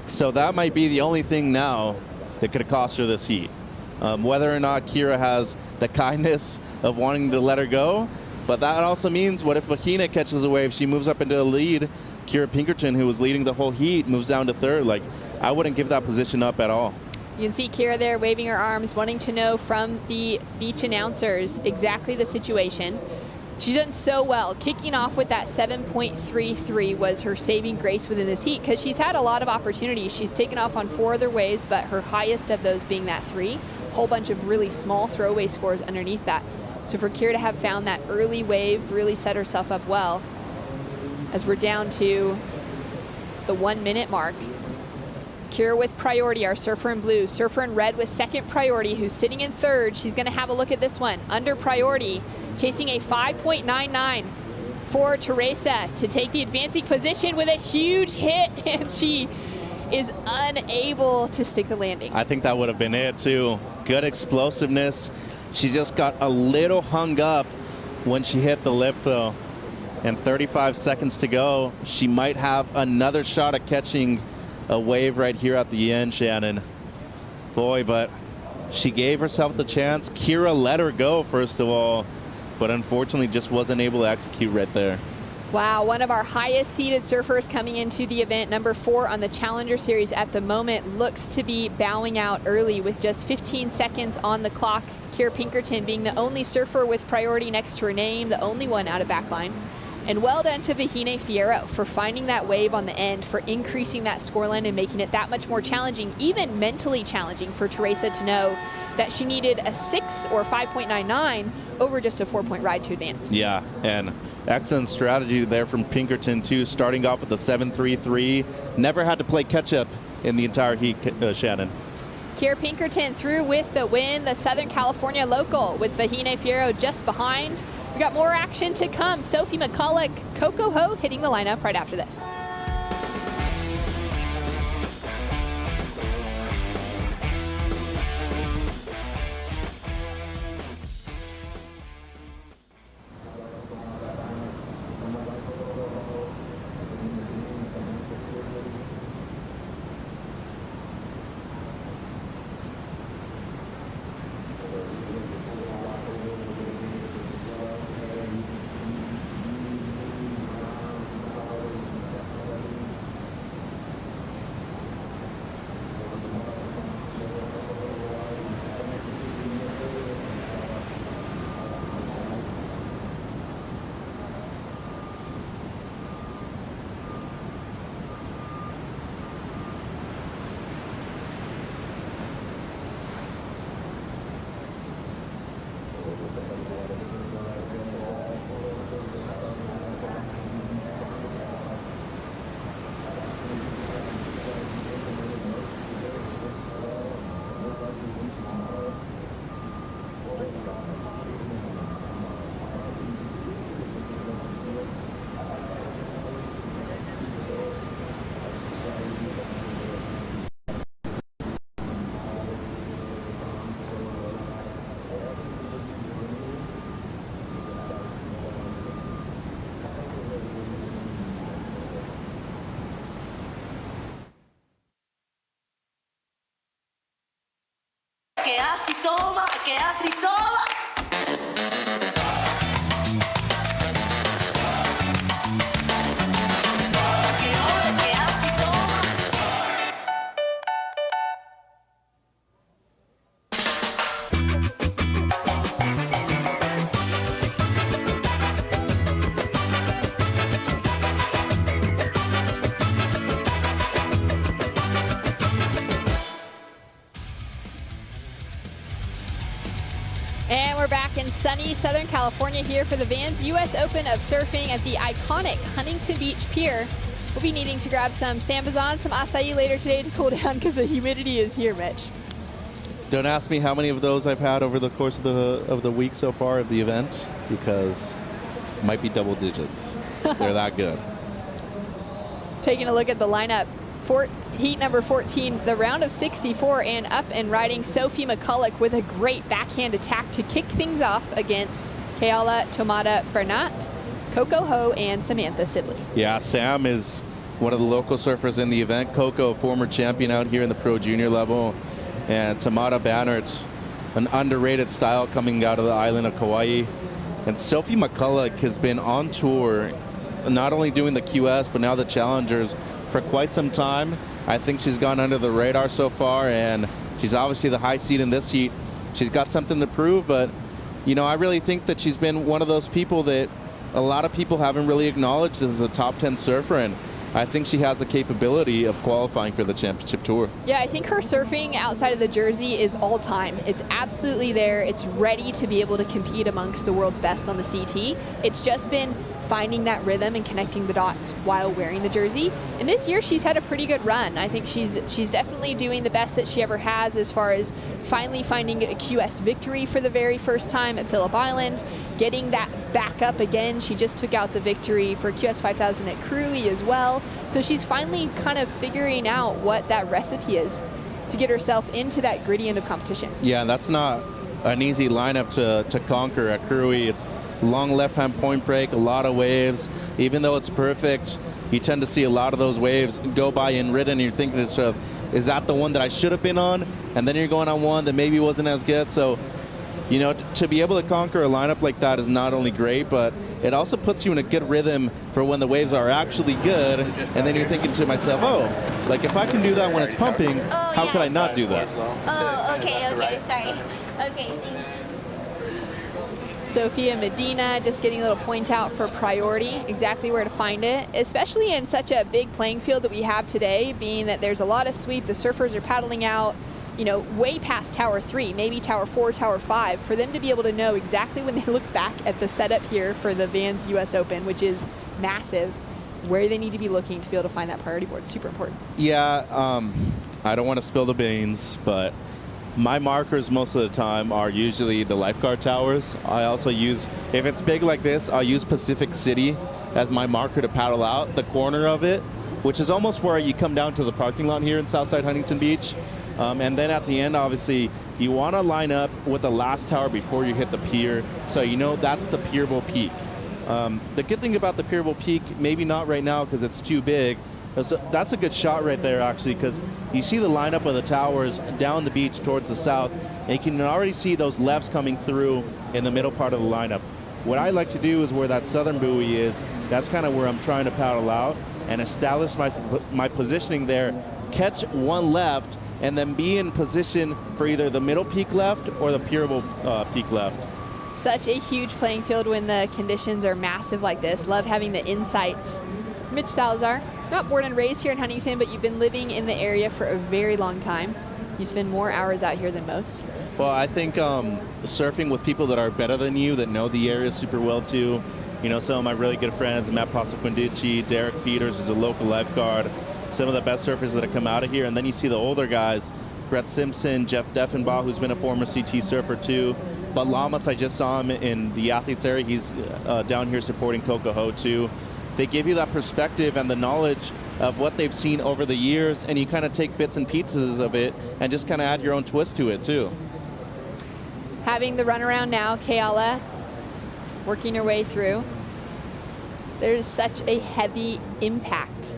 So that might be the only thing now that could cost her this heat. Whether or not Kira has the kindness of wanting to let her go, but that also means what if Vahina catches a wave, she moves up into the lead. Kira Pinkerton, who was leading the whole heat, moves down to third. Like, I wouldn't give that position up at all. You can see Kira there waving her arms, wanting to know from the beach announcers exactly the situation. She's done so well. Kicking off with that 7.33 was her saving grace within this heat because she's had a lot of opportunities. She's taken off on 4 other waves, but her highest of those being that 3. Whole bunch of really small throwaway scores underneath that. So for Kira to have found that early wave, really set herself up well. As we're down to the 1 minute mark. Kira with priority, our surfer in blue. Surfer in red with second priority, who's sitting in third. She's gonna have a look at this one. Under priority, chasing a 5.99 for Teresa to take the advancing position with a huge hit, and she is unable to stick the landing. I think that would have been it too. Good explosiveness. She just got a little hung up when she hit the lip though. And 35 seconds to go. She might have another shot at catching a wave right here at the end, Shannon. Boy, but she gave herself the chance. Kira let her go, first of all, but unfortunately just wasn't able to execute right there. Wow, one of our highest seeded surfers coming into the event, number 4 on the Challenger Series at the moment, looks to be bowing out early with just 15 seconds on the clock. Kira Pinkerton being the only surfer with priority next to her name, the only one out of backline. And well done to Vahine Fierro for finding that wave on the end, for increasing that scoreline and making it that much more challenging, even mentally challenging for Teresa to know that she needed a 6 or 5.99 over just a 4-point ride to advance. Yeah, and excellent strategy there from Pinkerton too, starting off with a 7.33. Never had to play catch up in the entire heat, Shannon. Kira Pinkerton through with the win, the Southern California local, with Vahine Fierro just behind. We got more action to come. Sophie McCulloch, Coco Ho hitting the lineup right after this. Que así toma, que así toma. And we're back in sunny Southern California here for the Vans U.S. Open of Surfing at the iconic Huntington Beach Pier. We'll be needing to grab some Sambazon, some acai later today to cool down because the humidity is here, Mitch. Don't ask me how many of those I've had over the course of the week so far of the event, because it might be double digits. They're that good. Taking a look at the lineup heat number 14, the round of 64, and up and riding Sophie McCulloch with a great backhand attack to kick things off against Keala Tomada Bernat, Coco Ho, and Samantha Sibley. Yeah, Sam is one of the local surfers in the event. Coco, former champion out here in the pro junior level. And Tomada Bernat, an underrated style coming out of the island of Kauai. And Sophie McCulloch has been on tour, not only doing the QS, but now the Challengers for quite some time. I think she's gone under the radar so far, and she's obviously the high seed in this heat. She's got something to prove, but, you know, I really think that she's been one of those people that a lot of people haven't really acknowledged as a top 10 surfer, and I think she has the capability of qualifying for the championship tour. Yeah, I think her surfing outside of the jersey is all time. It's absolutely there. It's ready to be able to compete amongst the world's best on the CT. It's just been finding that rhythm and connecting the dots while wearing the jersey. And this year she's had a pretty good run. I think she's definitely doing the best that she ever has as far as finally finding a QS victory for the very first time at Phillip Island, getting that back up again. She just took out the victory for QS 5000 at Krui as well. So she's finally kind of figuring out what that recipe is to get herself into that gritty end of competition. Yeah, that's not an easy lineup to conquer at Krui. It's long left-hand point break, a lot of waves. Even though it's perfect, you tend to see a lot of those waves go by in ridden, and you're thinking to yourself, is that the one that I should have been on? And then you're going on one that maybe wasn't as good. So, you know, to be able to conquer a lineup like that is not only great, but it also puts you in a good rhythm for when the waves are actually good. And then you're thinking to myself, oh, like if I can do that when it's pumping, how could I not do that? Oh, okay, sorry. Okay, thank you. Sophia Medina just getting a little point out for priority, exactly where to find it, especially in such a big playing field that we have today, being that there's a lot of sweep. The surfers are paddling out, you know, way past Tower 3, maybe Tower 4, Tower 5, for them to be able to know exactly when they look back at the setup here for the Vans US Open, which is massive, where they need to be looking to be able to find that priority board. Super important. Yeah, I don't want to spill the beans, but my markers most of the time are usually the lifeguard towers. I also use, if it's big like this, I'll use Pacific City as my marker to paddle out, the corner of it, which is almost where you come down to the parking lot here in Southside Huntington Beach. And then at the end, obviously, you want to line up with the last tower before you hit the pier, so you know that's the Pierable Peak. The good thing about the Pierable Peak, maybe not right now because it's too big, that's a good shot right there, actually, because you see the lineup of the towers down the beach towards the south, and you can already see those lefts coming through in the middle part of the lineup. What I like to do is where that southern buoy is, that's kind of where I'm trying to paddle out and establish my positioning there, catch one left, and then be in position for either the middle peak left or the Pierable peak left. Such a huge playing field when the conditions are massive like this. Love having the insights. Mitch Salazar, not born and raised here in Huntington, but you've been living in the area for a very long time. You spend more hours out here than most. Well, I think surfing with people that are better than you, that know the area super well too. You know, some of my really good friends, Matt Pasaquindici, Derek Peters, who's a local lifeguard, some of the best surfers that have come out of here. And then you see the older guys, Brett Simpson, Jeff Deffenbaugh, who's been a former CT surfer too. But Lamas, I just saw him in the athletes area. He's down here supporting Coco Ho too. They give you that perspective and the knowledge of what they've seen over the years, and you kind of take bits and pieces of it and just kind of add your own twist to it too. Having the runaround now, Keala working her way through. There's such a heavy impact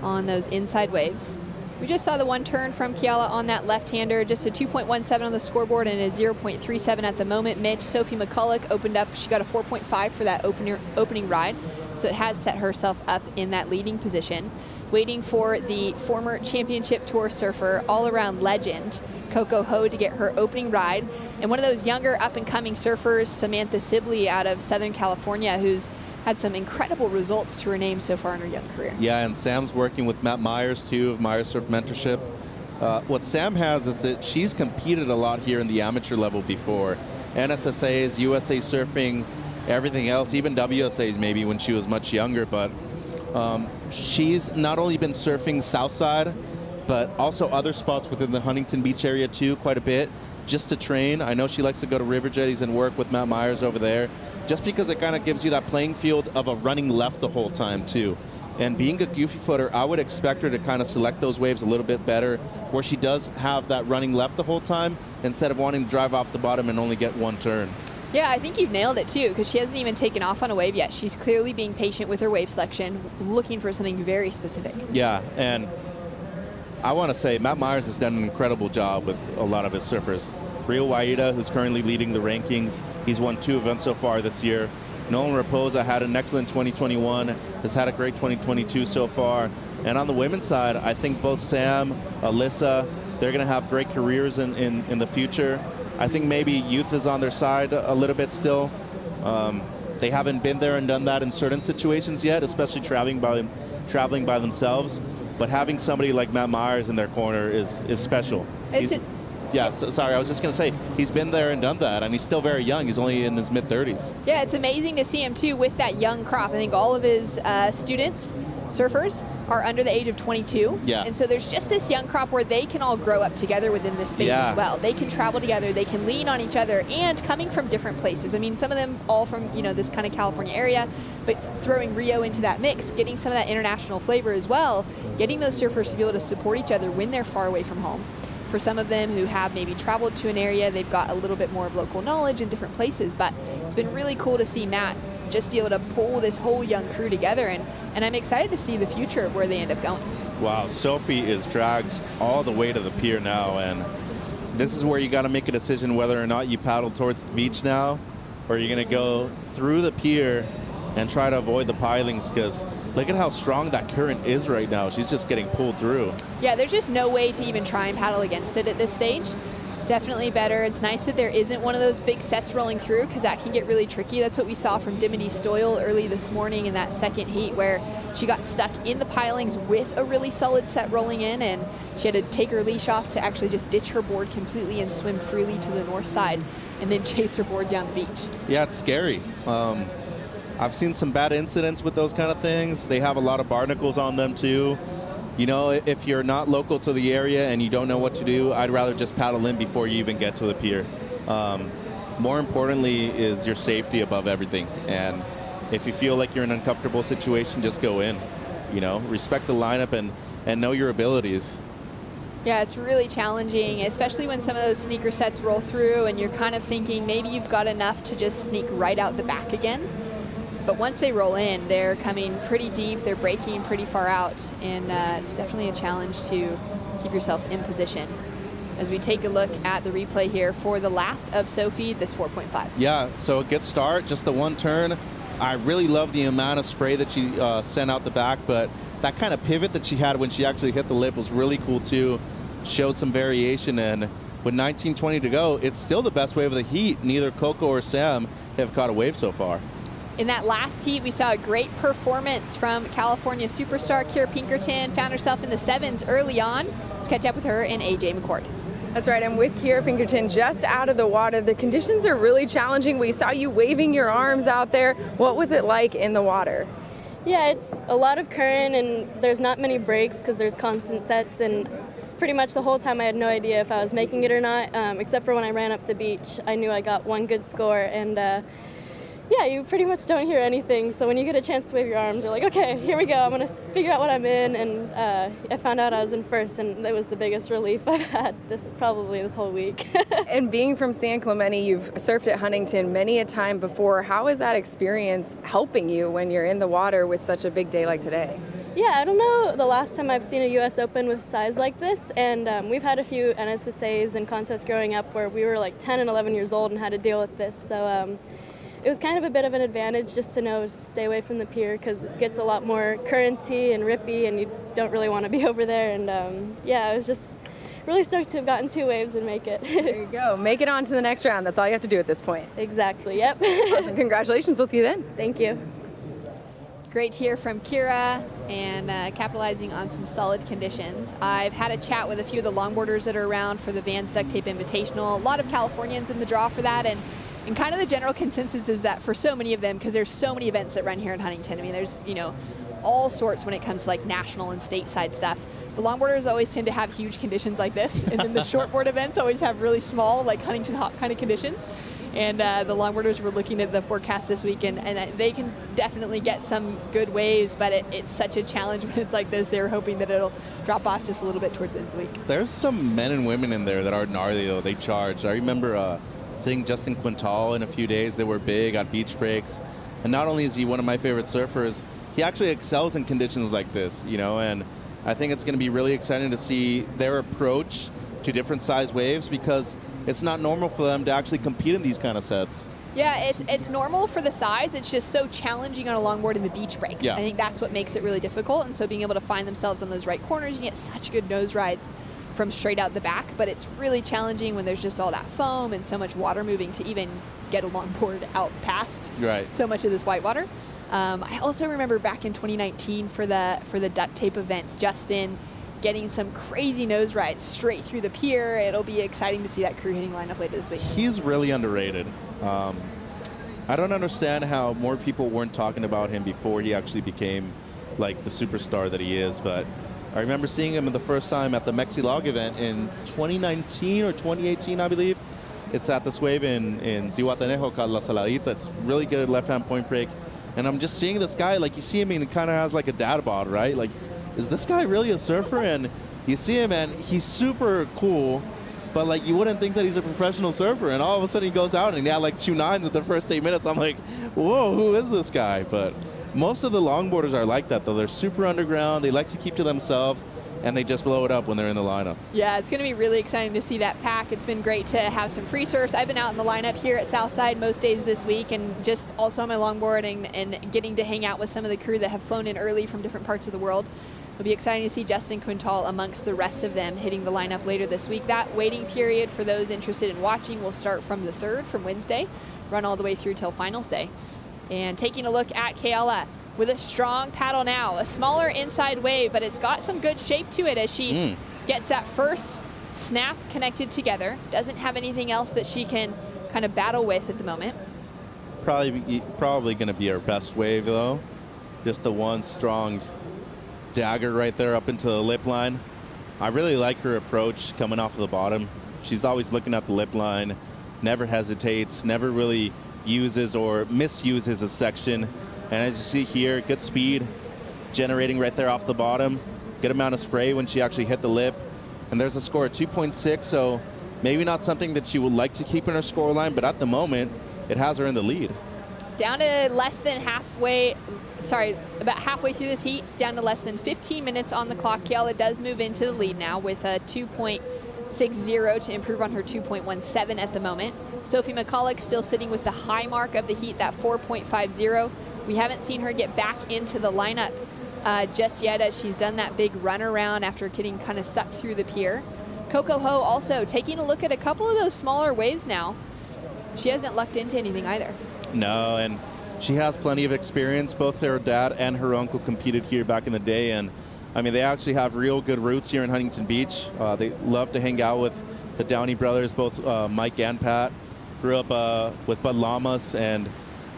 on those inside waves. We just saw the one turn from Keala on that left-hander, just a 2.17 on the scoreboard and a 0.37 at the moment. Mitch, Sophie McCulloch opened up, she got a 4.5 for that opening ride. So it has set herself up in that leading position, waiting for the former championship tour surfer, all-around legend, Coco Ho, to get her opening ride. And one of those younger up-and-coming surfers, Samantha Sibley out of Southern California, who's had some incredible results to her name so far in her young career. Yeah, and Sam's working with Matt Myers too, of Myers Surf Mentorship. What Sam has is that she's competed a lot here in the amateur level before. NSSAs, USA Surfing, everything else, even WSAs maybe when she was much younger, but she's not only been surfing Southside, but also other spots within the Huntington Beach area too, quite a bit, just to train. I know she likes to go to River Jetties and work with Matt Myers over there, just because it kind of gives you that playing field of a running left the whole time too. And being a goofy footer, I would expect her to kind of select those waves a little bit better, where she does have that running left the whole time, instead of wanting to drive off the bottom and only get one turn. Yeah, I think you've nailed it too, because she hasn't even taken off on a wave yet. She's clearly being patient with her wave selection, looking for something very specific. Yeah, and I want to say Matt Myers has done an incredible job with a lot of his surfers. Rio Waida, who's currently leading the rankings, he's won 2 events so far this year. Nolan Raposa had an excellent 2021, has had a great 2022 so far. And on the women's side, I think both Sam, Alyssa, they're going to have great careers in the future. I think maybe youth is on their side a little bit still. They haven't been there and done that in certain situations yet, especially traveling by themselves. But having somebody like Matt Myers in their corner is special. Sorry, I was just going to say, he's been there and done that, and he's still very young. He's only in his mid-30s. Yeah, it's amazing to see him, too, with that young crop. I think all of his students, surfers, are under the age of 22. Yeah. And so there's just this young crop where they can all grow up together within this space as well. They can travel together, they can lean on each other, and coming from different places. I mean, some of them all from, this kind of California area, but throwing Rio into that mix, getting some of that international flavor as well, getting those surfers to be able to support each other when they're far away from home. For some of them who have maybe traveled to an area, they've got a little bit more of local knowledge in different places, but it's been really cool to see Matt just be able to pull this whole young crew together, and I'm excited to see the future of where they end up going. Wow, Sophie is dragged all the way to the pier now, and this is where you got to make a decision whether or not you paddle towards the beach now, or you're going to go through the pier and try to avoid the pilings, because look at how strong that current is right now. She's just getting pulled through. Yeah, there's just no way to even try and paddle against it at this stage. Definitely better. It's nice that there isn't one of those big sets rolling through, because that can get really tricky. That's what we saw from Dimity Stoyle early this morning in that second heat, where she got stuck in the pilings with a really solid set rolling in, and she had to take her leash off to actually just ditch her board completely and swim freely to the north side and then chase her board down the beach. Yeah, it's scary. I've seen some bad incidents with those kind of things. They have a lot of barnacles on them too. If you're not local to the area and you don't know what to do, I'd rather just paddle in before you even get to the pier. More importantly is your safety above everything. And if you feel like you're in an uncomfortable situation, just go in. Respect the lineup and know your abilities. Yeah, it's really challenging, especially when some of those sneaker sets roll through and you're kind of thinking maybe you've got enough to just sneak right out the back again. But once they roll in, they're coming pretty deep, they're breaking pretty far out, and it's definitely a challenge to keep yourself in position. As we take a look at the replay here for the last of Sophie, this 4.5. Yeah, so a good start, just the one turn. I really love the amount of spray that she sent out the back, but that kind of pivot that she had when she actually hit the lip was really cool too. Showed some variation, and with 19:20 to go, it's still the best wave of the heat. Neither Coco or Sam have caught a wave so far. In that last heat, we saw a great performance from California superstar Kira Pinkerton. Found herself in the 7s early on. Let's catch up with her and AJ McCord. That's right, I'm with Kira Pinkerton just out of the water. The conditions are really challenging. We saw you waving your arms out there. What was it like in the water? Yeah, it's a lot of current, and there's not many breaks because there's constant sets, and pretty much the whole time I had no idea if I was making it or not, except for when I ran up the beach. I knew I got one good score, and yeah, you pretty much don't hear anything, so when you get a chance to wave your arms, you're like, okay, here we go, I'm going to figure out what I'm in, and I found out I was in first, and it was the biggest relief I've had this whole week. And being from San Clemente, you've surfed at Huntington many a time before. How is that experience helping you when you're in the water with such a big day like today? Yeah, I don't know the last time I've seen a U.S. Open with size like this, and we've had a few NSSAs and contests growing up where we were like 10 and 11 years old and had to deal with this, so it was kind of a bit of an advantage just to know to stay away from the pier because it gets a lot more currenty and rippy and you don't really want to be over there, and yeah, I was just really stoked to have gotten 2 waves and make it. There you go. Make it on to the next round. That's all you have to do at this point. Exactly, yep. Awesome. Congratulations. We'll see you then. Thank you. Great to hear from Kira, and capitalizing on some solid conditions. I've had a chat with a few of the longboarders that are around for the Vans Duct Tape Invitational. A lot of Californians in the draw for that, and kind of the general consensus is that for so many of them, because there's so many events that run here in Huntington, I mean, there's, all sorts when it comes to like national and stateside stuff. The longboarders always tend to have huge conditions like this, and then the shortboard events always have really small, like Huntington Hop kind of conditions. And the longboarders were looking at the forecast this weekend, and they can definitely get some good waves, but it's such a challenge when it's like this. They were hoping that it'll drop off just a little bit towards the end of the week. There's some men and women in there that are gnarly, though. They charge. I remember seeing Justin Quintal in a few days. They were big on beach breaks. And not only is he one of my favorite surfers, he actually excels in conditions like this, you know, and I think it's going to be really exciting to see their approach to different size waves, because it's not normal for them to actually compete in these kind of sets. Yeah, it's normal for the size. It's just so challenging on a longboard in the beach breaks. Yeah. I think that's what makes it really difficult. And so being able to find themselves on those right corners, you get such good nose rides from straight out the back, but it's really challenging when there's just all that foam and so much water moving to even get a longboard out past so much of this whitewater. I also remember back in 2019 for the duct tape event, Justin getting some crazy nose rides straight through the pier. It'll be exciting to see that crew hitting lineup later this week. He's really underrated. I don't understand how more people weren't talking about him before he actually became like the superstar that he is, but I remember seeing him the first time at the Mexilog event in 2019 or 2018, I believe. It's at this wave in Zihuatanejo called La Saladita. It's really good left-hand point break. And I'm just seeing this guy, like you see him and he kind of has like a dad bod, right? Like, is this guy really a surfer? And you see him and he's super cool, but like you wouldn't think that he's a professional surfer. And all of a sudden he goes out and he had like 2.9s at the first 8 minutes. I'm like, whoa, who is this guy? But most of the longboarders are like that, though. They're super underground. They like to keep to themselves, and they just blow it up when they're in the lineup. Yeah, it's going to be really exciting to see that pack. It's been great to have some free surfs. I've been out in the lineup here at Southside most days this week, and just also on my longboard and getting to hang out with some of the crew that have flown in early from different parts of the world. It'll be exciting to see Justin Quintal amongst the rest of them hitting the lineup later this week. That waiting period for those interested in watching will start from the 3rd, from Wednesday, run all the way through till finals day. And taking a look at Kayla with a strong paddle now, a smaller inside wave, but it's got some good shape to it as she gets that first snap connected together. Doesn't have anything else that she can kind of battle with at the moment. Probably going to be our best wave, though. Just the one strong dagger right there up into the lip line. I really like her approach coming off of the bottom. She's always looking at the lip line, never hesitates, never really uses or misuses a section. And as you see here, good speed generating right there off the bottom. Good amount of spray when she actually hit the lip. And there's a score of 2.6, so maybe not something that she would like to keep in her score line, but at the moment, it has her in the lead. Down to less than halfway, about halfway through this heat, down to less than 15 minutes on the clock. Kayla does move into the lead now with a 2.60 to improve on her 2.17 at the moment. Sophie McCulloch still sitting with the high mark of the heat, that 4.50. We haven't seen her get back into the lineup just yet, as she's done that big run around after getting kind of sucked through the pier. Coco Ho also taking a look at a couple of those smaller waves now. She hasn't lucked into anything either. No, and she has plenty of experience. Both her dad and her uncle competed here back in the day, and I mean, they actually have real good roots here in Huntington Beach. They love to hang out with the Downey brothers, both Mike and Pat. Grew up with Bud Lamas, and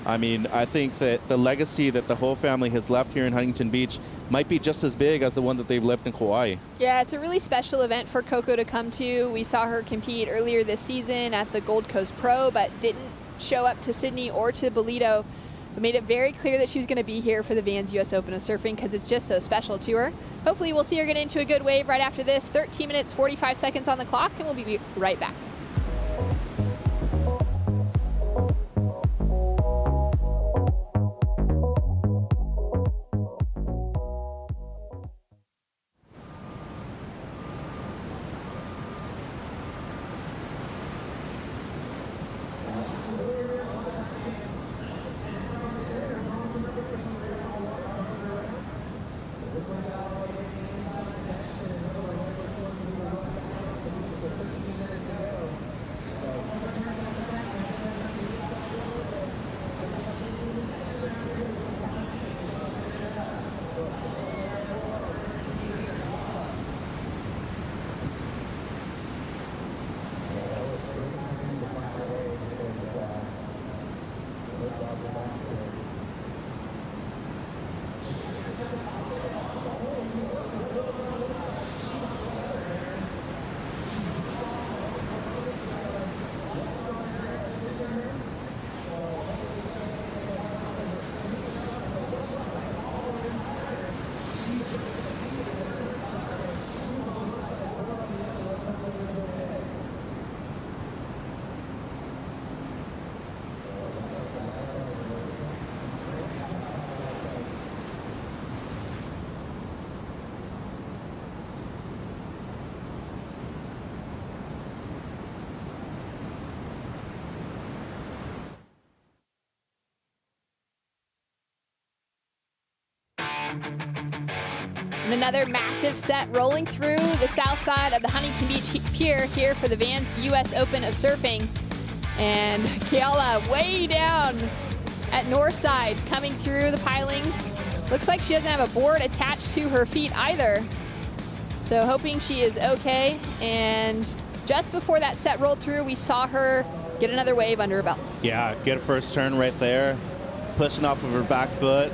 I mean, I think that the legacy that the whole family has left here in Huntington Beach might be just as big as the one that they've left in Kauai. Yeah, it's a really special event for Coco to come to. We saw her compete earlier this season at the Gold Coast Pro, but didn't show up to Sydney or to Bolito. But made it very clear that she was going to be here for the Vans US Open of Surfing because it's just so special to her. Hopefully we'll see her get into a good wave right after this. 13 minutes, 45 seconds on the clock, and we'll be right back. And another massive set rolling through the south side of the Huntington Beach Pier here for the Vans US Open of Surfing. And Kiala way down at north side, coming through the pilings. Looks like she doesn't have a board attached to her feet either. So hoping she is okay. And just before that set rolled through, we saw her get another wave under her belt. Yeah, good first turn right there. Pushing off of her back foot.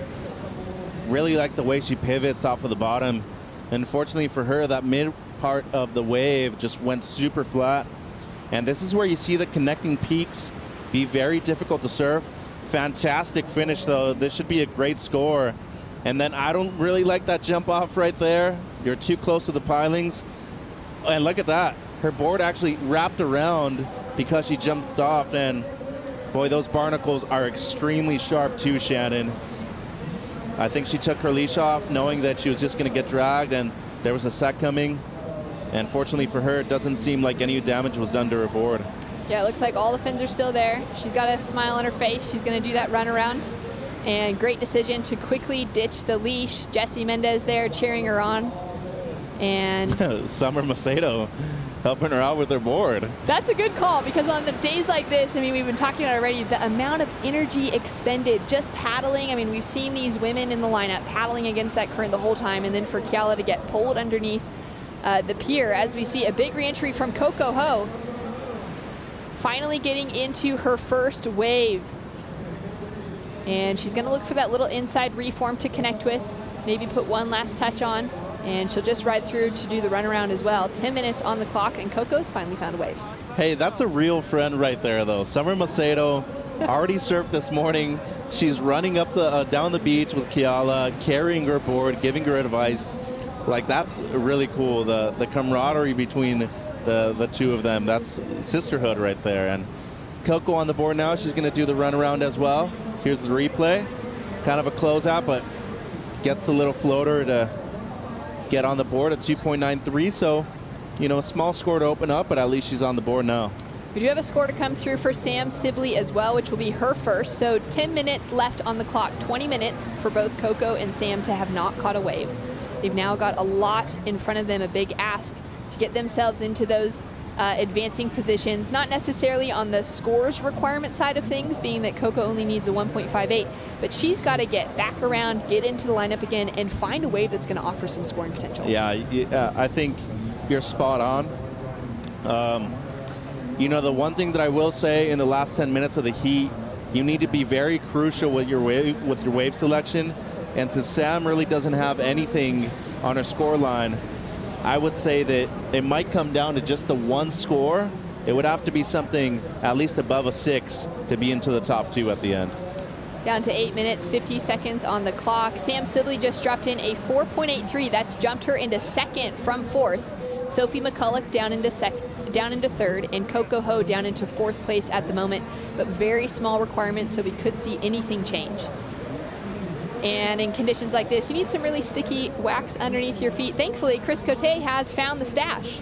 Really like the way she pivots off of the bottom. Unfortunately for her, that mid part of the wave just went super flat. And this is where you see the connecting peaks be very difficult to surf. Fantastic finish though. This should be a great score. And then I don't really like that jump off right there. You're too close to the pilings. And look at that. Her board actually wrapped around because she jumped off. And boy, those barnacles are extremely sharp too, Shannon. I think she took her leash off knowing that she was just going to get dragged and there was a set coming. And fortunately for her, it doesn't seem like any damage was done to her board. Yeah, it looks like all the fins are still there. She's got a smile on her face. She's going to do that run around. And great decision to quickly ditch the leash. Jessie Mendez there cheering her on. And Summer Macedo helping her out with her board. That's a good call, because on the days like this, I mean, we've been talking about it already, the amount of energy expended just paddling. I mean, we've seen these women in the lineup paddling against that current the whole time, and then for Kiala to get pulled underneath the pier, as we see a big reentry from Coco Ho, finally getting into her first wave. And she's gonna look for that little inside reform to connect with, maybe put one last touch on, and she'll just ride through to do the runaround as well. 10 minutes on the clock, and Coco's finally found a wave. Hey, that's a real friend right there, though. Summer Macedo already surfed this morning. She's running up the down the beach with Kiala, carrying her board, giving her advice. Like, that's really cool. The camaraderie between the two of them. That's sisterhood right there. And Coco on the board now. She's going to do the runaround as well. Here's the replay. Kind of a closeout, but gets the little floater to get on the board at 2.93. So, you know, a small score to open up, but at least she's on the board now. We do have a score to come through for Sam Sibley as well, which will be her first. So 10 minutes left on the clock, 20 minutes for both Coco and Sam to have not caught a wave. They've now got a lot in front of them, a big ask to get themselves into those advancing positions, not necessarily on the scores requirement side of things, being that Coco only needs a 1.58, but she's got to get back around, get into the lineup again, and find a wave that's going to offer some scoring potential. Yeah, I think you're spot on. You know, the one thing that I will say in the last 10 minutes of the heat, you need to be very crucial with your wave selection. And since Sam really doesn't have anything on her score line, I would say that it might come down to just the one score. It would have to be something at least above a 6 to be into the top 2 at the end. Down to 8 minutes, 50 seconds on the clock. Sam Sibley just dropped in a 4.83. That's jumped her into second from fourth. Sophie McCulloch down into third, and Coco Ho down into fourth place at the moment. But very small requirements, so we could see anything change. And in conditions like this, you need some really sticky wax underneath your feet. Thankfully, Chris Cote has found the stash.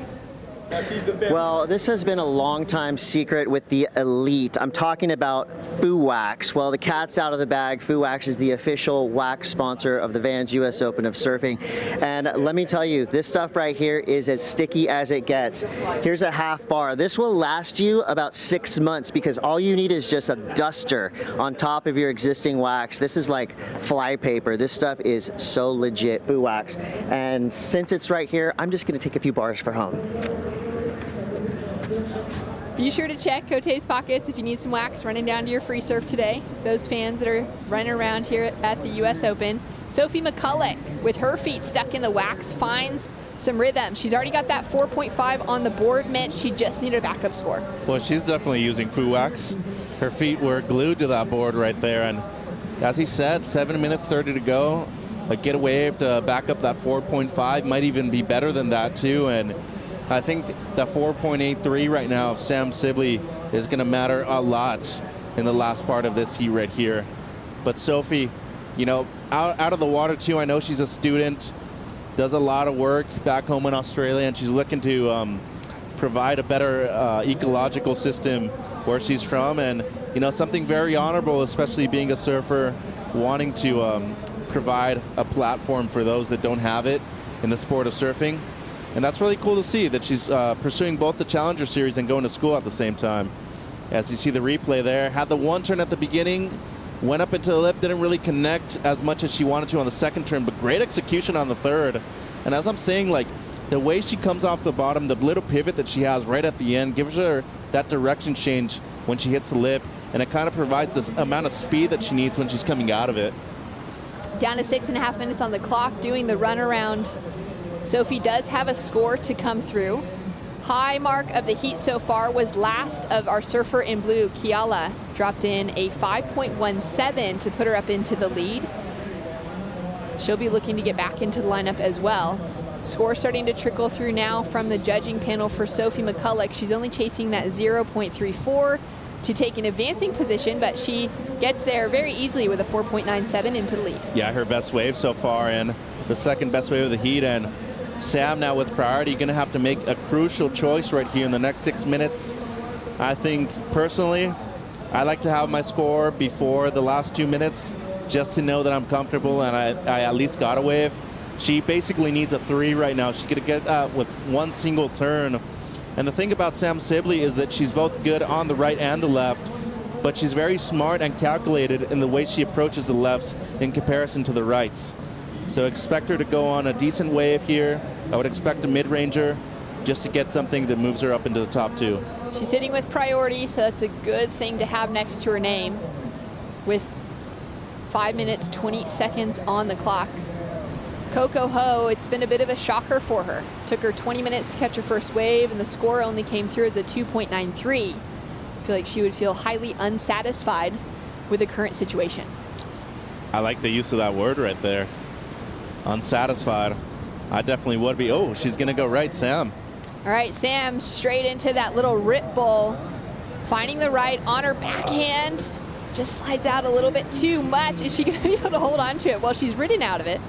Well, this has been a long time secret with the elite. I'm talking about Foo Wax. Well, the cat's out of the bag. Foo Wax is the official wax sponsor of the Vans US Open of Surfing. And let me tell you, this stuff right here is as sticky as it gets. Here's a half bar. This will last you about 6 months because all you need is just a duster on top of your existing wax. This is like fly paper. This stuff is so legit, Foo Wax. And since it's right here, I'm just going to take a few bars for home. Be sure to check Cote's pockets if you need some wax running down to your free surf today. Those fans that are running around here at the US Open. Sophie McCulloch, with her feet stuck in the wax, finds some rhythm. She's already got that 4.5 on the board, meant she just needed a backup score. Well, she's definitely using Foo Wax. Her feet were glued to that board right there. And as he said, 7 minutes 30 to go. A get a wave to back up that 4.5, might even be better than that too. And I think the 4.83 right now of Sam Sibley is going to matter a lot in the last part of this heat right here. But Sophie, you know, out of the water too, I know she's a student, does a lot of work back home in Australia, and she's looking to provide a better ecological system where she's from. And, you know, something very honorable, especially being a surfer, wanting to provide a platform for those that don't have it in the sport of surfing. And that's really cool to see that she's pursuing both the Challenger Series and going to school at the same time. As you see the replay there, had the one turn at the beginning, went up into the lip, didn't really connect as much as she wanted to on the second turn, but great execution on the third. And as I'm saying, like, the way she comes off the bottom, the little pivot that she has right at the end gives her that direction change when she hits the lip, and it kind of provides this amount of speed that she needs when she's coming out of it. Down to 6.5 minutes on the clock, doing the runaround. Sophie does have a score to come through. High mark of the heat so far was last of our surfer in blue, Kiala, dropped in a 5.17 to put her up into the lead. She'll be looking to get back into the lineup as well. Score starting to trickle through now from the judging panel for Sophie McCulloch. She's only chasing that 0.34 to take an advancing position, but she gets there very easily with a 4.97 into the lead. Yeah, her best wave so far and the second best wave of the heat. And Sam now with priority going to have to make a crucial choice right here in the next 6 minutes. I think personally, I like to have my score before the last 2 minutes just to know that I'm comfortable and I at least got a wave. She basically needs a 3 right now. She's going to get out with one single turn. And the thing about Sam Sibley is that she's both good on the right and the left, but she's very smart and calculated in the way she approaches the lefts in comparison to the rights. So expect her to go on a decent wave here. I would expect a mid-ranger just to get something that moves her up into the top 2. She's sitting with priority, so that's a good thing to have next to her name with 5 minutes, 20 seconds on the clock. Coco Ho, it's been a bit of a shocker for her. Took her 20 minutes to catch her first wave, and the score only came through as a 2.93. I feel like she would feel highly unsatisfied with the current situation. I like the use of that word right there. Unsatisfied. I definitely would be. Oh, she's going to go right, Sam. All right, Sam straight into that little rip bowl. Finding the right on her backhand. Just slides out a little bit too much. Is she going to be able to hold on to it? Well, she's ridden out of it.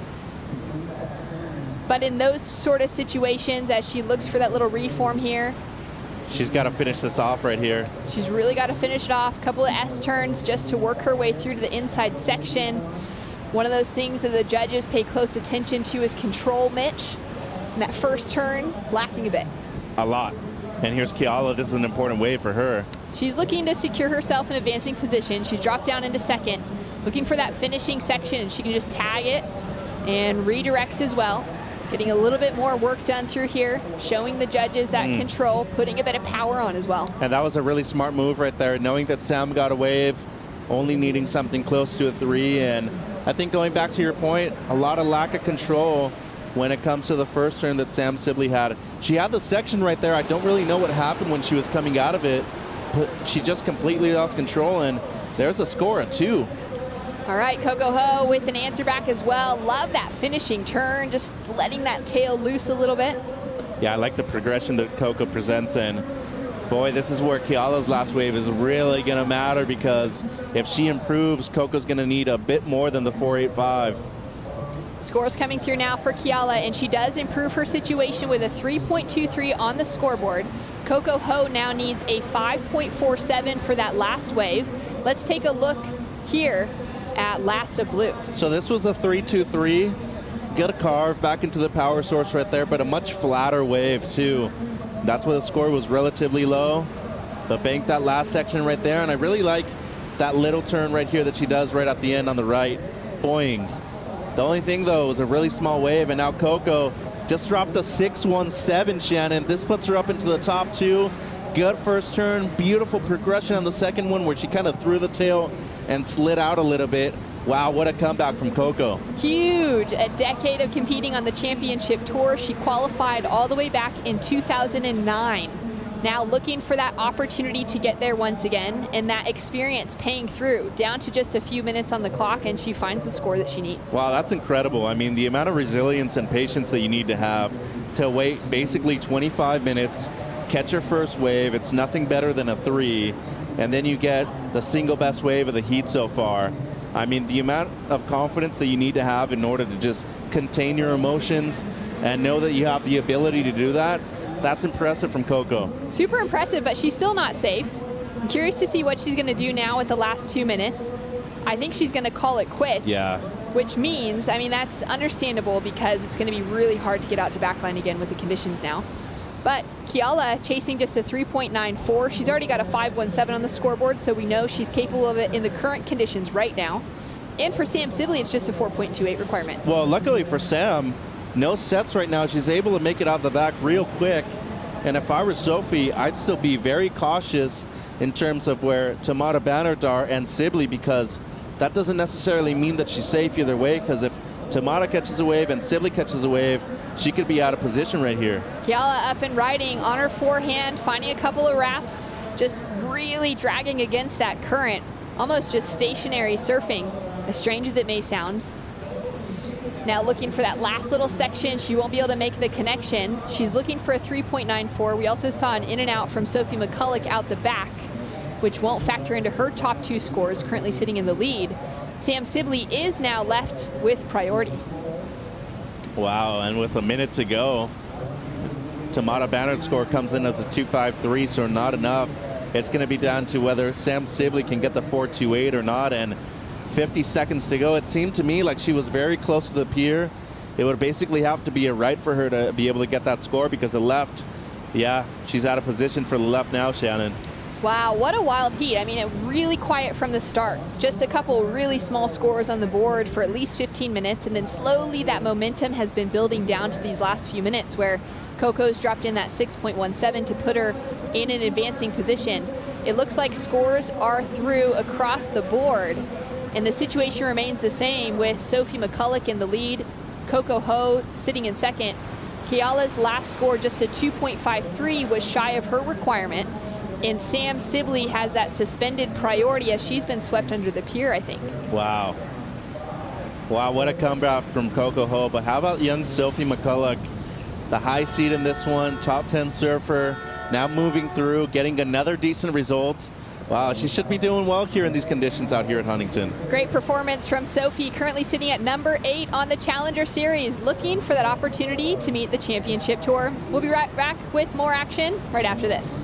But in those sort of situations, as she looks for that little reform here, she's got to finish this off right here. She's really got to finish it off. A couple of S turns just to work her way through to the inside section. One of those things that the judges pay close attention to is control, Mitch. And that first turn, lacking a bit. A lot. And here's Kiala. This is an important wave for her. She's looking to secure herself in advancing position. She's dropped down into second, looking for that finishing section, and she can just tag it and redirects as well. Getting a little bit more work done through here, showing the judges that control, putting a bit of power on as well. And that was a really smart move right there, knowing that Sam got a wave, only needing something close to a 3. And I think going back to your point, a lot of lack of control when it comes to the first turn that Sam Sibley had. She had the section right there. I don't really know what happened when she was coming out of it, but she just completely lost control, and there's a score of 2. All right, Coco Ho with an answer back as well. Love that finishing turn, just letting that tail loose a little bit. Yeah, I like the progression that Coco presents, and boy, this is where Kiala's last wave is really going to matter, because if she improves, Coco's going to need a bit more than the 4.85. Scores coming through now for Kiala, and she does improve her situation with a 3.23 on the scoreboard. Coco Ho now needs a 5.47 for that last wave. Let's take a look here at last of blue. So this was a 3.23. Get a carve back into the power source right there, but a much flatter wave too. That's why the score was relatively low. But banked that last section right there, and I really like that little turn right here that she does right at the end on the right. Boing. The only thing though was a really small wave, and now Coco just dropped a 6.17, Shannon. This puts her up into the top 2. Good first turn, beautiful progression on the second one where she kind of threw the tail and slid out a little bit. Wow, what a comeback from Coco. Huge. A decade of competing on the championship tour. She qualified all the way back in 2009. Now looking for that opportunity to get there once again, and that experience paying through, down to just a few minutes on the clock, and she finds the score that she needs. Wow, that's incredible. I mean, the amount of resilience and patience that you need to have to wait basically 25 minutes, catch your first wave. It's nothing better than a 3. And then you get the single best wave of the heat so far. I mean, the amount of confidence that you need to have in order to just contain your emotions and know that you have the ability to do that, that's impressive from Coco. Super impressive, but she's still not safe. I'm curious to see what she's going to do now with the last 2 minutes. I think she's going to call it quits. Yeah. which means, I mean, that's understandable because it's going to be really hard to get out to backline again with the conditions now. But Kiala chasing just a 3.94. She's already got a 5.17 on the scoreboard, so we know she's capable of it in the current conditions right now. And for Sam Sibley, it's just a 4.28 requirement. Well, luckily for Sam, no sets right now. She's able to make it out the back real quick. And if I were Sophie, I'd still be very cautious in terms of where Tamara Banerdar and Sibley, because that doesn't necessarily mean that she's safe either way, because if Tamara catches a wave and Sibley catches a wave, she could be out of position right here. Kiala up and riding on her forehand, finding a couple of wraps, just really dragging against that current, almost just stationary surfing, as strange as it may sound. Now looking for that last little section, she won't be able to make the connection. She's looking for a 3.94. We also saw an in and out from Sophie McCulloch out the back, which won't factor into her top 2 scores, currently sitting in the lead. Sam Sibley is now left with priority. Wow, and with a minute to go, Tamara Banner's score comes in as a 2.53, so not enough. It's going to be down to whether Sam Sibley can get the 4.28 or not, and 50 seconds to go. It seemed to me like she was very close to the pier. It would basically have to be a right for her to be able to get that score, because the left, yeah, she's out of position for the left now, Shannon. Wow, what a wild heat. I mean, it really quiet from the start. Just a couple really small scores on the board for at least 15 minutes, and then slowly that momentum has been building down to these last few minutes where Coco's dropped in that 6.17 to put her in an advancing position. It looks like scores are through across the board, and the situation remains the same with Sophie McCulloch in the lead, Coco Ho sitting in second. Kiala's last score, just a 2.53, was shy of her requirement. And Sam Sibley has that suspended priority as she's been swept under the pier, I think. Wow. Wow, what a comeback from Coco Ho. But how about young Sophie McCulloch? The high seed in this one, top 10 surfer, now moving through, getting another decent result. Wow, she should be doing well here in these conditions out here at Huntington. Great performance from Sophie, currently sitting at number 8 on the Challenger Series, looking for that opportunity to meet the championship tour. We'll be right back with more action right after this.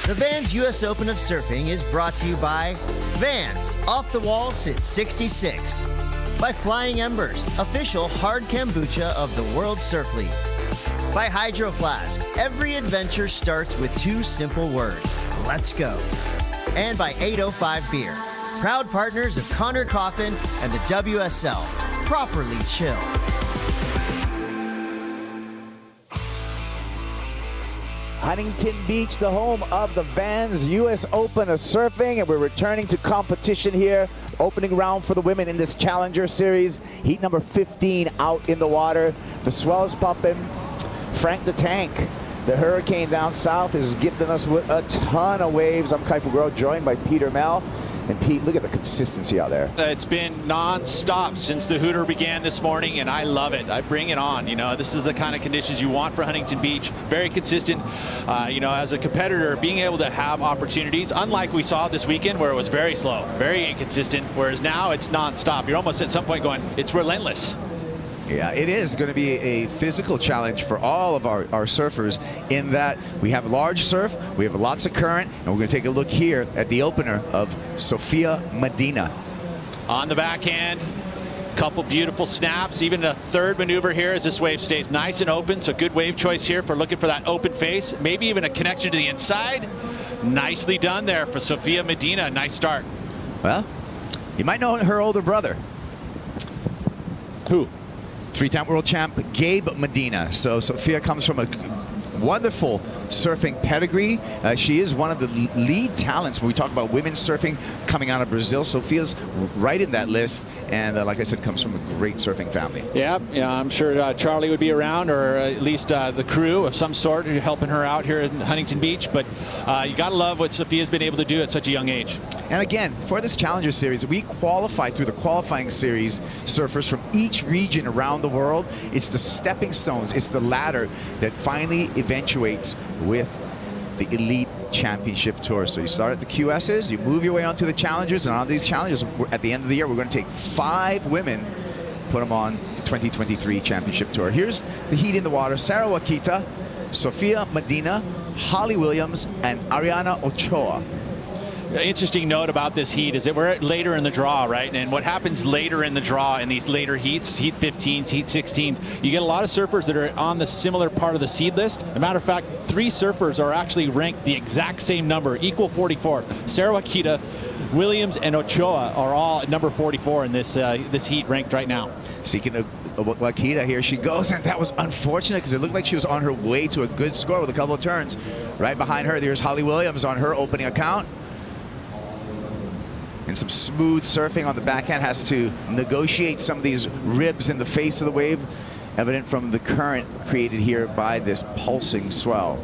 The Vans U.S. Open of Surfing is brought to you by Vans, off the wall since '66. By Flying Embers, official hard kombucha of the World Surf League. By Hydro Flask, every adventure starts with 2 simple words, let's go. And by 805 Beer, proud partners of Connor Coffin and the WSL, properly chill. Huntington Beach, the home of the Vans U.S. Open of Surfing, and we're returning to competition here. Opening round for the women in this Challenger Series. Heat number 15 out in the water. The swell's pumping. Frank the Tank, the hurricane down south, is gifting us with a ton of waves. I'm Kaipo Groh, joined by Peter Mel. And Pete, look at the consistency out there. It's been non-stop since the Hooter began this morning, and I love it. I bring it on. You know, this is the kind of conditions you want for Huntington Beach. Very consistent. You know, as a competitor, being able to have opportunities, unlike we saw this weekend where it was very slow, very inconsistent, whereas now it's non-stop. You're almost at some point going, it's relentless. Yeah, it is going to be a physical challenge for all of our surfers in that we have large surf, we have lots of current, and we're going to take a look here at the opener of Sophia Medina. On the backhand, couple beautiful snaps, even a third maneuver here as this wave stays nice and open. So good wave choice here for looking for that open face, maybe even a connection to the inside. Nicely done there for Sophia Medina. Nice start. Well, you might know her older brother. Who? Three-time world champ Gabe Medina. So Sophia comes from a wonderful surfing pedigree. She is one of the lead talents when we talk about women's surfing coming out of Brazil. Sophia's right in that list, and like I said, comes from a great surfing family. Yeah, I'm sure Charlie would be around, or at least the crew of some sort helping her out here in Huntington Beach. But you got to love what Sophia's been able to do at such a young age. And again, for this Challenger Series, we qualify through the qualifying series surfers from each region around the world. It's the stepping stones, it's the ladder that finally eventuates with the Elite Championship Tour. So you start at the QSs, you move your way onto the Challengers, and on these Challengers, at the end of the year, we're going to take 5 women, put them on the 2023 Championship Tour. Here's the heat in the water. Sarah Wakita, Sophia Medina, Holly Williams, and Ariana Ochoa. Interesting note about this heat is that we're later in the draw, right? And what happens later in the draw in these later heats, heat 15s, heat 16s, you get a lot of surfers that are on the similar part of the seed list. As a matter of fact, 3 surfers are actually ranked the exact same number, equal 44. Sarah Wakita, Williams, and Ochoa are all at number 44 in this this heat ranked right now. Speaking of Wakita, here she goes, and that was unfortunate because it looked like she was on her way to a good score with a couple of turns. Right behind her, there's Holly Williams on her opening account. And some smooth surfing on the backhand, has to negotiate some of these ribs in the face of the wave, evident from the current created here by this pulsing swell.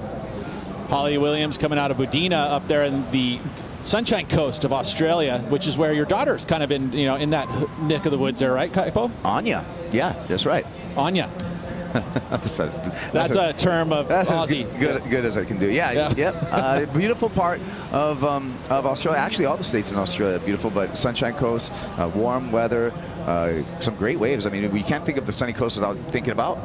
Holly Williams coming out of Budina up there in the Sunshine Coast of Australia, which is where your daughter's kind of been, you know, in that neck of the woods there, right, Kaipo? Anya, yeah, that's right. Anya. that's a term of Aussie. As good as I can do. Yeah. Beautiful part of Australia. Actually, all the states in Australia are beautiful, but Sunshine Coast, warm weather, some great waves. I mean, we can't think of the sunny coast without thinking about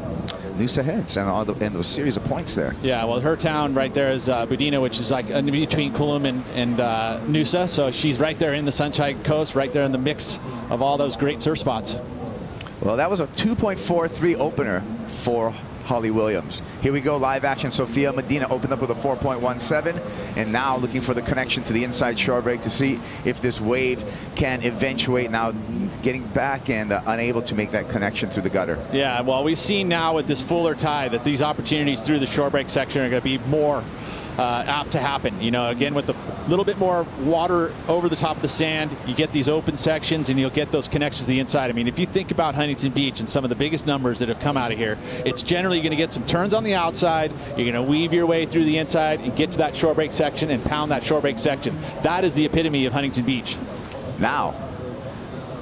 Noosa Heads and those series of points there. Yeah, well, her town right there is Budina, which is like in between Coolum and Noosa. So she's right there in the Sunshine Coast, right there in the mix of all those great surf spots. Well, that was a 2.43 opener for Holly Williams. Here we go, live action. Sophia Medina opened up with a 4.17, and now looking for the connection to the inside shore break to see if this wave can eventuate. Now getting back and unable to make that connection through the gutter. Yeah, well, we've seen now with this fuller tide that these opportunities through the shore break section are going to be more apt to happen. You know, again, with the little bit more water over the top of the sand, you get these open sections and you'll get those connections to the inside. I mean, if you think about Huntington Beach and some of the biggest numbers that have come out of here, it's generally going to get some turns on the outside. You're going to weave your way through the inside and get to that shore break section and pound that shore break section. That is the epitome of Huntington Beach. Now,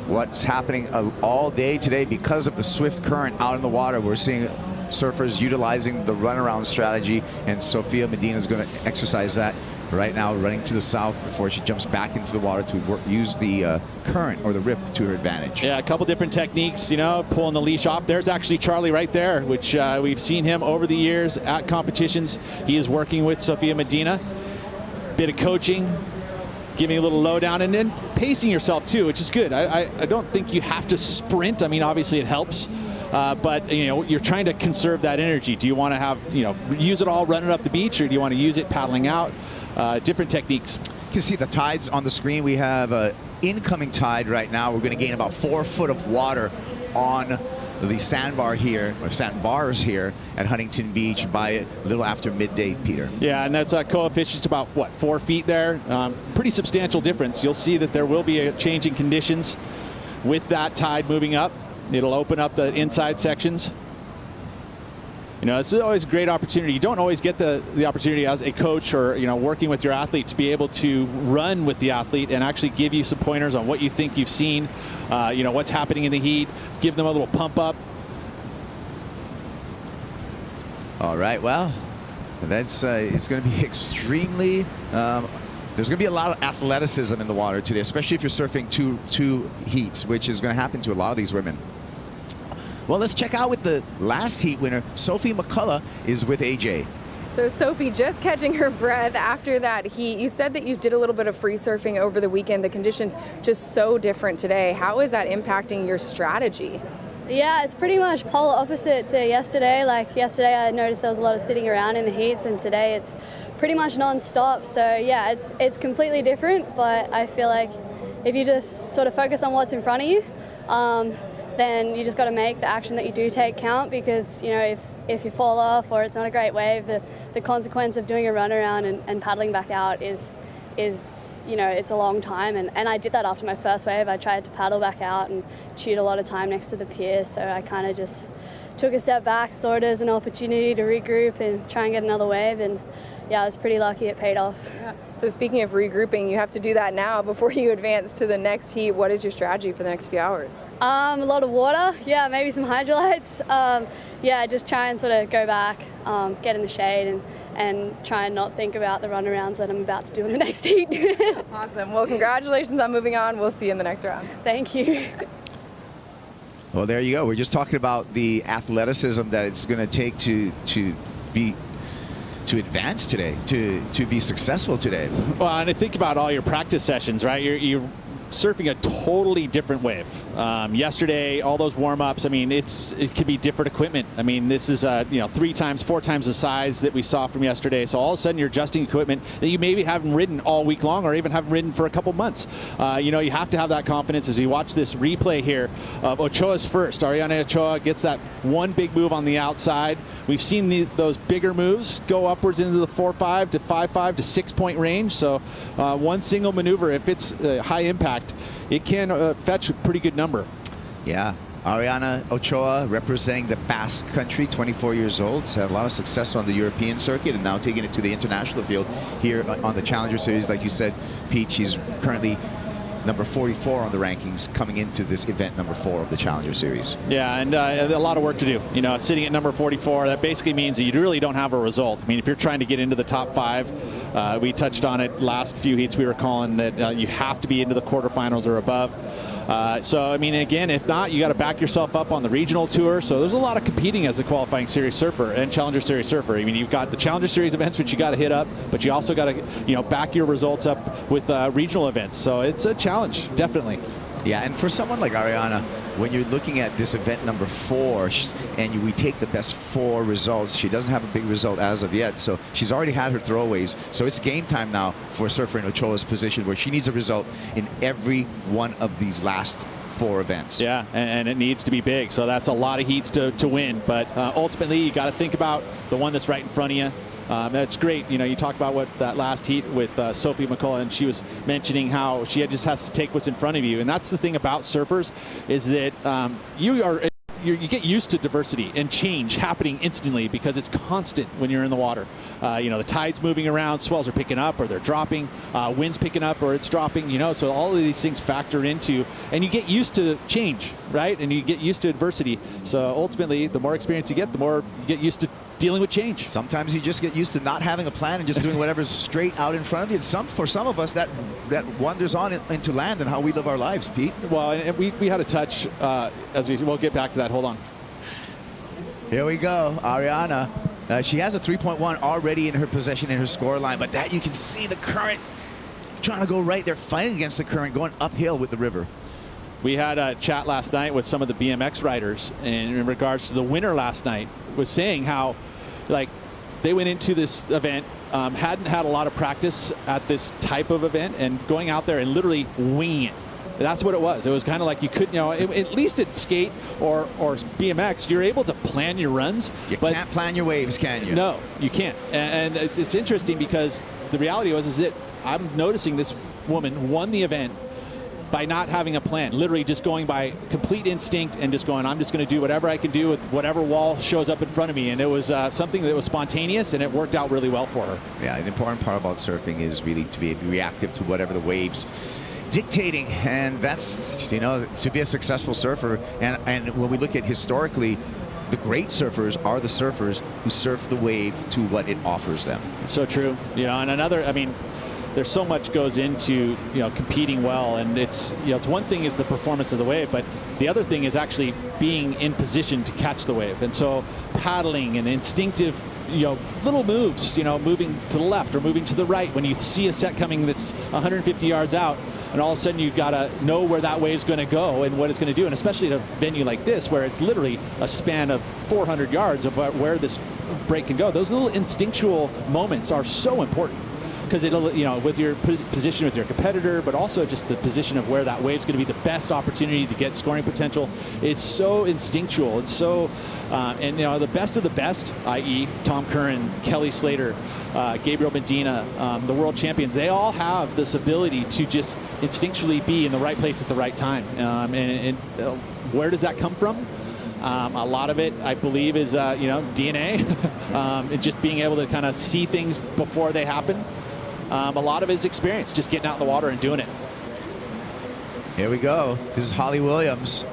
what's happening all day today because of the swift current out in the water, we're seeing surfers utilizing the runaround strategy, and Sophia Medina is going to exercise that right now, running to the south before she jumps back into the water to use the current or the rip to her advantage. Yeah, a couple different techniques, you know, pulling the leash off. There's actually Charlie right there, which we've seen him over the years at competitions. He is working with Sophia Medina. Bit of coaching, giving a little lowdown, and then pacing yourself too, which is good. I don't think you have to sprint. I mean, obviously it helps. But, you know, you're trying to conserve that energy. Do you want to have, you know, use it all running up the beach, or do you want to use it paddling out? Different techniques. You can see the tides on the screen. We have an incoming tide right now. We're going to gain about 4 foot of water on the sandbar here, or sandbars here at Huntington Beach by a little after midday, Peter. Yeah, and that's a coefficient about, what, 4 feet there? Pretty substantial difference. You'll see that there will be a change in conditions with that tide moving up. It'll open up the inside sections. You know, it's always a great opportunity. You don't always get the opportunity as a coach or, you know, working with your athlete to be able to run with the athlete and actually give you some pointers on what you think you've seen, you know, what's happening in the heat, give them a little pump up. All right, well, that's it's going to be extremely there's going to be a lot of athleticism in the water today, especially if you're surfing two heats, which is going to happen to a lot of these women. Well, let's check out with the last heat winner. Sophie McCulloch is with AJ. So Sophie, just catching her breath after that heat, you said that you did a little bit of free surfing over the weekend. The conditions just so different today. How is that impacting your strategy? Yeah, it's pretty much polar opposite to yesterday. Like yesterday I noticed there was a lot of sitting around in the heats, and today it's pretty much non-stop. So yeah, it's completely different, but I feel like if you just sort of focus on what's in front of you, then you just got to make the action that you do take count, because, you know, if you fall off or it's not a great wave, the consequence of doing a run around and paddling back out is, you know, it's a long time. And I did that after my first wave. I tried to paddle back out and chewed a lot of time next to the pier. So I kind of just took a step back, saw it as an opportunity to regroup and try and get another wave. And yeah, I was pretty lucky it paid off. Yeah. So speaking of regrouping, you have to do that now before you advance to the next heat. What is your strategy for the next few hours? A lot of water, yeah, maybe some hydrolytes. Yeah, just try and sort of go back, get in the shade and try and not think about the runarounds that I'm about to do in the next heat. Awesome. Well, congratulations on moving on. We'll see you in the next round. Thank you. Well, there you go. We're just talking about the athleticism that it's going to take to advance today, to be successul today. Well, and I think about all your practice sessions, right? You're surfing a totally different wave. Yesterday, all those warm-ups, I mean, it could be different equipment. I mean, this is, you know, 3 times, 4 times the size that we saw from yesterday. So all of a sudden, you're adjusting equipment that you maybe haven't ridden all week long or even haven't ridden for a couple months. You know, you have to have that confidence as you watch this replay here of Ochoa's first. Ariana Ochoa gets that one big move on the outside. We've seen those bigger moves go upwards into the 4.5 to 5.5 to 6-point range. So one single maneuver, if it's high impact, it can fetch a pretty good number. Yeah. Ariana Ochoa representing the Basque Country, 24 years old. She's had a lot of success on the European circuit and now taking it to the international field here on the Challenger Series. Like you said, Pete, she's currently number 44 on the rankings coming into this event number 4 of the Challenger Series. Yeah, and a lot of work to do. You know, sitting at number 44, that basically means that you really don't have a result. I mean, if you're trying to get into the top 5, we touched on it last few heats we were calling that you have to be into the quarterfinals or above. So, I mean, again, if not, you got to back yourself up on the regional tour. So there's a lot of competing as a qualifying series surfer and Challenger Series surfer. I mean, you've got the Challenger Series events, which you got to hit up, but you also got to, you know, back your results up with regional events. So it's a challenge, definitely. Yeah, and for someone like Ariana, when you're looking at this event number 4 and we take the best 4 results, she doesn't have a big result as of yet, so she's already had her throwaways. So it's game time now for a surfer in Ochoa's position where she needs a result in every one of these last 4 events. Yeah, and it needs to be big, so that's a lot of heats to win, but ultimately you got to think about the one that's right in front of you. That's great. You know, you talk about what that last heat with Sophie McCulloch, and she was mentioning how she just has to take what's in front of you. And that's the thing about surfers is that you get used to diversity and change happening instantly because it's constant when you're in the water. You know, the tide's moving around, swells are picking up or they're dropping, wind's picking up or it's dropping, you know, so all of these things factor into, and you get used to change, right? And you get used to adversity. So ultimately, the more experience you get, the more you get used to dealing with change. Sometimes you just get used to not having a plan and just doing whatever's straight out in front of you. And for some of us, that wanders on into land and how we live our lives, Pete. Well, and we had a touch we'll get back to that. Hold on. Here we go, Ariana. She has a 3.1 already in her possession in her score line, but that you can see the current trying to go right. They're fighting against the current, going uphill with the river. We had a chat last night with some of the BMX riders, and in regards to the winner last night, was saying how, like, they went into this event, hadn't had a lot of practice at this type of event, and going out there and literally winging it. That's what it was. It was kind of like you couldn't, you know, at least at skate or BMX, you're able to plan your runs. But can't plan your waves, can you? No, you can't. And it's interesting because the reality is that I'm noticing this woman won the event by not having a plan, literally just going by complete instinct and just going, I'm just going to do whatever I can do with whatever wall shows up in front of me. And it was something that was spontaneous, and it worked out really well for her. Yeah, an important part about surfing is really to be reactive to whatever the waves dictating, and that's, you know, to be a successful surfer. And when we look at historically, the great surfers are the surfers who surf the wave to what it offers them. So true. You know, and another, I mean, there's so much goes into, you know, competing well, and it's, you know, it's one thing is the performance of the wave, but the other thing is actually being in position to catch the wave. And so paddling and instinctive, you know, little moves, you know, moving to the left or moving to the right when you see a set coming that's 150 yards out, and all of a sudden you've got to know where that wave's going to go and what it's going to do. And especially at a venue like this where it's literally a span of 400 yards of where this break can go. Those little instinctual moments are so important, because it'll, you know, with your position with your competitor, but also just the position of where that wave's going to be the best opportunity to get scoring potential. It's so instinctual. It's so, and, you know, the best of the best, i.e. Tom Curran, Kelly Slater, Gabriel Medina, the world champions, they all have this ability to just instinctually be in the right place at the right time. And where does that come from? A lot of it, I believe, is, you know, DNA, and just being able to kind of see things before they happen. A lot of it is experience, just getting out in the water and doing it. Here we go. This is Holly Williams.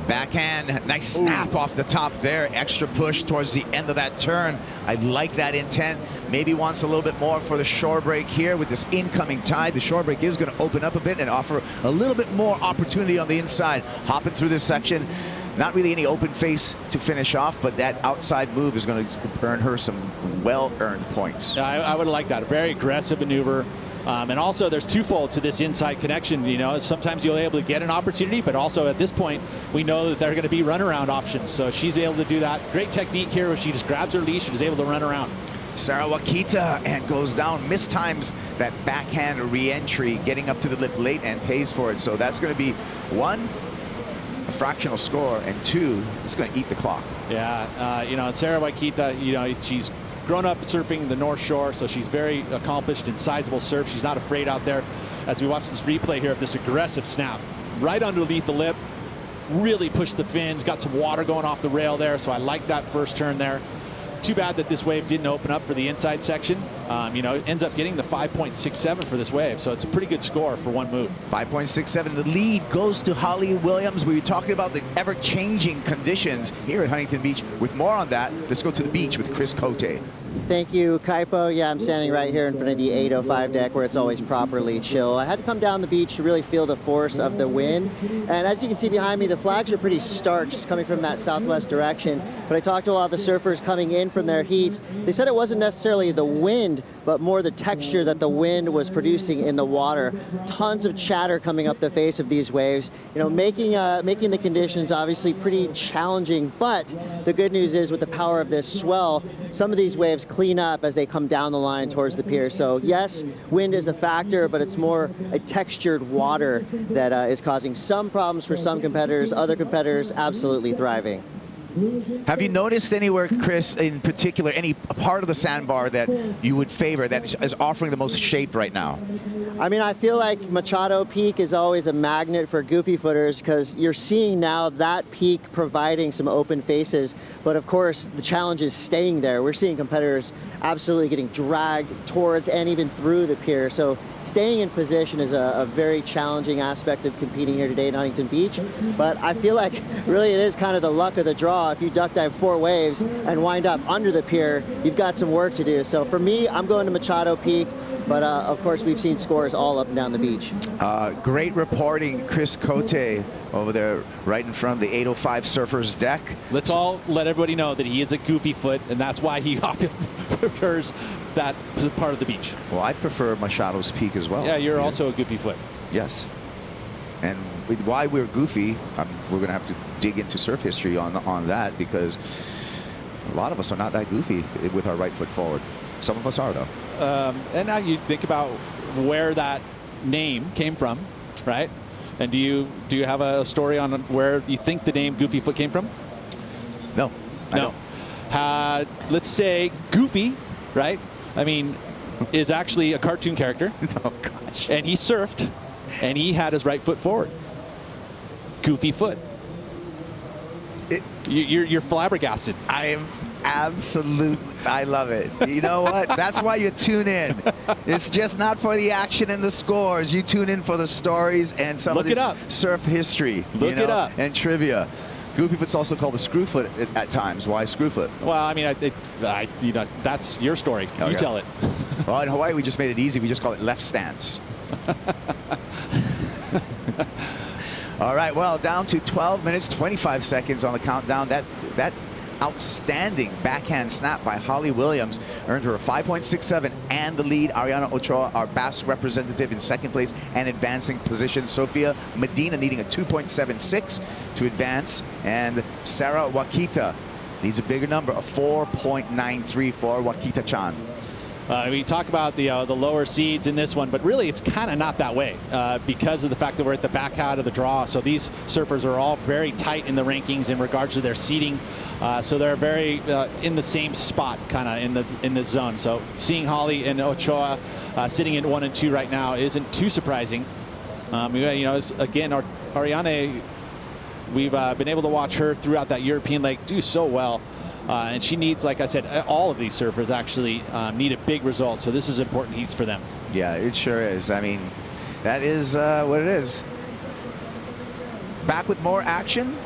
Backhand, nice snap off the top there. Extra push towards the end of that turn. I like that intent. Maybe wants a little bit more for the shore break here with this incoming tide. The shore break is going to open up a bit and offer a little bit more opportunity on the inside. Hopping through this section. Not really any open face to finish off, but that outside move is going to earn her some well-earned points. I would like that. A very aggressive maneuver. And also there's twofold to this inside connection. You know, sometimes you'll be able to get an opportunity, but also at this point, we know that there are going to be runaround options. So she's able to do that. Great technique here where she just grabs her leash and is able to run around. Sarah Wakita and goes down, mistimes that backhand re-entry, getting up to the lip late and pays for it. So that's going to be one, a fractional score, and two, it's going to eat the clock. Yeah, you know, and Sarah Waikita, you know, she's grown up surfing the North Shore, so she's very accomplished in sizable surf. She's not afraid out there. As we watch this replay here of this aggressive snap, right underneath the lip, really pushed the fins, got some water going off the rail there, so I like that first turn there. Too bad that this wave didn't open up for the inside section. You know, it ends up getting the 5.67 for this wave, so it's a pretty good score for one move. 5.67. The lead goes to Holly Williams. We were talking about the ever-changing conditions here at Huntington Beach. With more on that, let's go to the beach with Chris Cote. Thank you, Kaipo. Yeah, I'm standing right here in front of the 805 deck where it's always properly chill. I had to come down the beach to really feel the force of the wind. And as you can see behind me, the flags are pretty stark, just coming from that southwest direction. But I talked to a lot of the surfers coming in from their heats. They said it wasn't necessarily the wind, but more the texture that the wind was producing in the water. Tons of chatter coming up the face of these waves, you know, making the conditions obviously pretty challenging. But the good news is with the power of this swell, some of these waves clean up as they come down the line towards the pier. So yes, wind is a factor, but it's more a textured water that is causing some problems for some competitors. Other competitors absolutely thriving. Have you noticed anywhere, Chris, in particular, any part of the sandbar that you would favor that is offering the most shape right now? I mean, I feel like Machado Peak is always a magnet for goofy footers because you're seeing now that peak providing some open faces. But of course, the challenge is staying there. We're seeing competitors absolutely getting dragged towards and even through the pier. So staying in position is a very challenging aspect of competing here today in Huntington Beach. But I feel like really it is kind of the luck of the draw. If you duck dive 4 waves and wind up under the pier, you've got some work to do. So for me, I'm going to Machado Peak. But of course, we've seen scores all up and down the beach. Great reporting, Chris Cote, over there right in front of the 805 Surfers deck. Let's all let everybody know that he is a goofy foot, and that's why he often prefers that part of the beach. Well, I prefer Machado's Peak as well. Yeah, you're also a goofy foot. Yes. And why we're goofy, we're going to have to dig into surf history on that, because a lot of us are not that goofy with our right foot forward. Some of us are, though. And now you think about where that name came from, right? And do you have a story on where you think the name Goofy Foot came from? No. No. Let's say Goofy, right? I mean, is actually a cartoon character. Oh, gosh. And he surfed and he had his right foot forward. Goofy foot. You're flabbergasted. I am absolutely, I love it. You know what? That's why you tune in. It's just not for the action and the scores. You tune in for the stories and some of this surf history. Look it up. And trivia. Goofy foot's also called the screw foot at times. Why screw foot? Well, I mean, you know, that's your story. You tell it. Well, in Hawaii, we just made it easy. We just call it left stance. All right, well, down to 12 minutes, 25 seconds on the countdown. That outstanding backhand snap by Holly Williams earned her a 5.67 and the lead. Ariana Ochoa, our Basque representative, in second place and advancing position. Sofia Medina needing a 2.76 to advance. And Sarah Wakita needs a bigger number, a 4.93 for Wakita-chan. We talk about the lower seeds in this one, but really it's kind of not that way because of the fact that we're at the back out of the draw. So these surfers are all very tight in the rankings in regards to their seeding. So they're very in the same spot, kind of in the zone. So seeing Holly and Ochoa sitting in 1 and 2 right now isn't too surprising. You know, again, Ariane, we've been able to watch her throughout that European leg do so well. And she needs, like I said, all of these surfers actually need a big result. So this is important heats for them. Yeah, it sure is. I mean, that is what it is. Back with more action.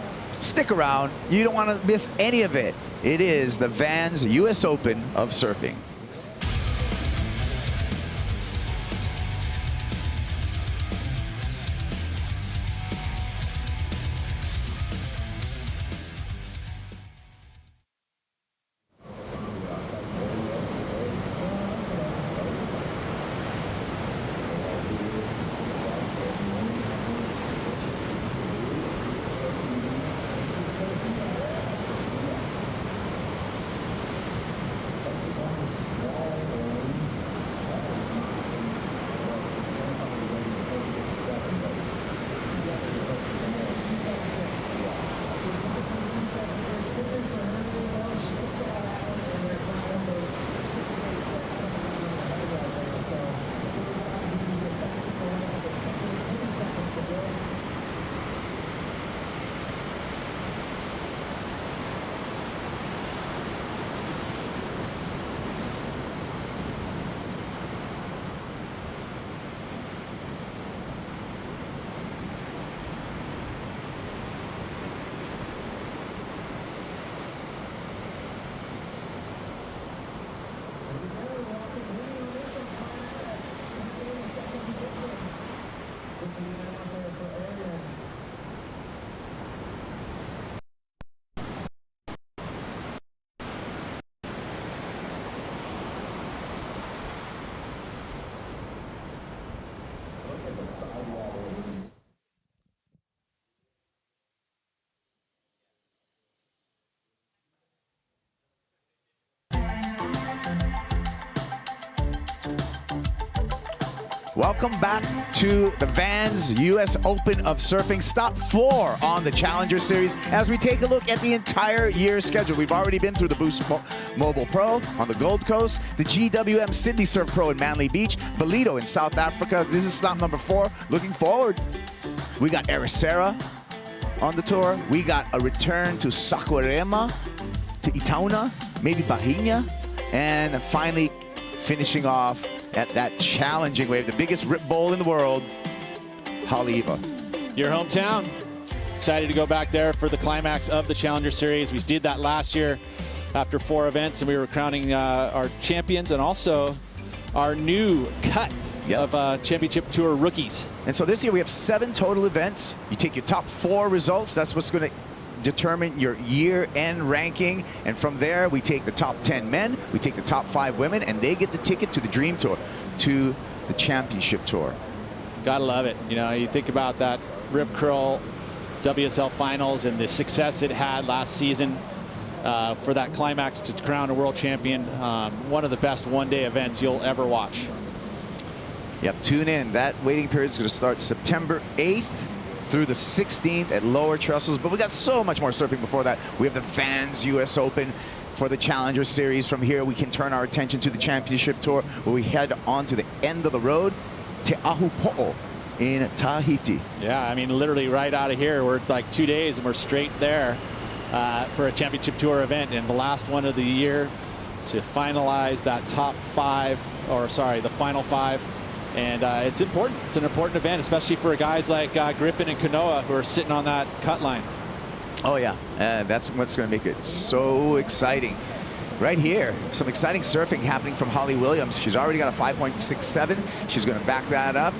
Stick around. You don't want to miss any of it. It is the Vans US Open of surfing. Welcome back to the Vans US Open of Surfing, stop 4 on the Challenger Series as we take a look at the entire year's schedule. We've already been through the Boost Mobile Pro on the Gold Coast, the GWM Sydney Surf Pro in Manly Beach, Ballito in South Africa. This is stop number 4. Looking forward, we got Ericeira on the tour. We got a return to Saquarema, to Itaúna, maybe Bahia, and finally finishing off at that challenging wave, the biggest rip bowl in the world, Haleiwa. Your hometown. Excited to go back there for the climax of the Challenger Series. We did that last year after 4 events, and we were crowning our champions and also our new cut of Championship Tour rookies. And so this year we have 7 total events. You take your top 4 results. That's what's going to determine your year-end ranking, and from there we take the top 10 men, we take the top 5 women, and they get the ticket to the Dream Tour, to the Championship Tour. Gotta love it. You know, you think about that Rip Curl WSL Finals and the success it had last season for that climax to crown a world champion. One of the best one-day events you'll ever watch. Yep, tune in. That waiting period is going to start September 8th through the 16th at Lower Trestles, but we got so much more surfing before that. We have the Vans US Open for the Challenger Series. From here, we can turn our attention to the Championship Tour, where we head on to the end of the road, Te Ahupo'o, in Tahiti. Yeah, I mean, literally right out of here, we're like 2 days and we're straight there for a championship tour event, and the last one of the year to finalize that top 5, or sorry, the final 5. And it's important. It's an important event, especially for guys like Griffin and Kanoa, who are sitting on that cut line. Oh yeah, and that's what's going to make it so exciting. Right here, some exciting surfing happening from Holly Williams. She's already got a 5.67. She's going to back that up,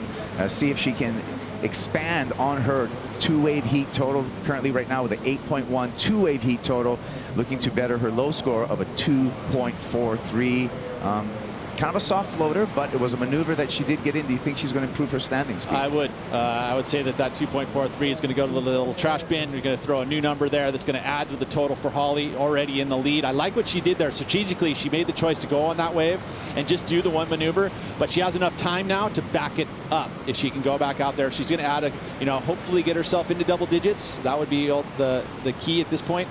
see if she can expand on her 2-wave heat total. Currently right now with an 8.1 2-wave heat total, looking to better her low score of a 2.43. Kind of a soft floater, but it was a maneuver that she did get in. Do you think she's going to improve her standing speed? I would say that 2.43 is going to go to the little trash bin. We're going to throw a new number there that's going to add to the total for Holly, already in the lead. I like what she did there. Strategically, she made the choice to go on that wave and just do the one maneuver, but she has enough time now to back it up. If she can go back out there, she's going to add hopefully get herself into double digits. That would be the key at this point.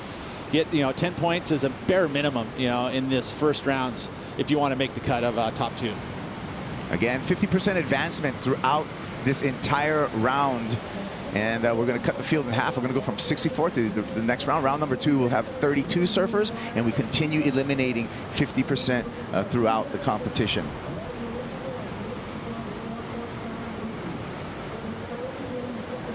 Get 10 points as a bare minimum, in this first rounds, if you want to make the cut of top 2. Again, 50% advancement throughout this entire round. And we're going to cut the field in half. We're going to go from 64 to the next round. Round number 2 will have 32 surfers, and we continue eliminating 50% throughout the competition.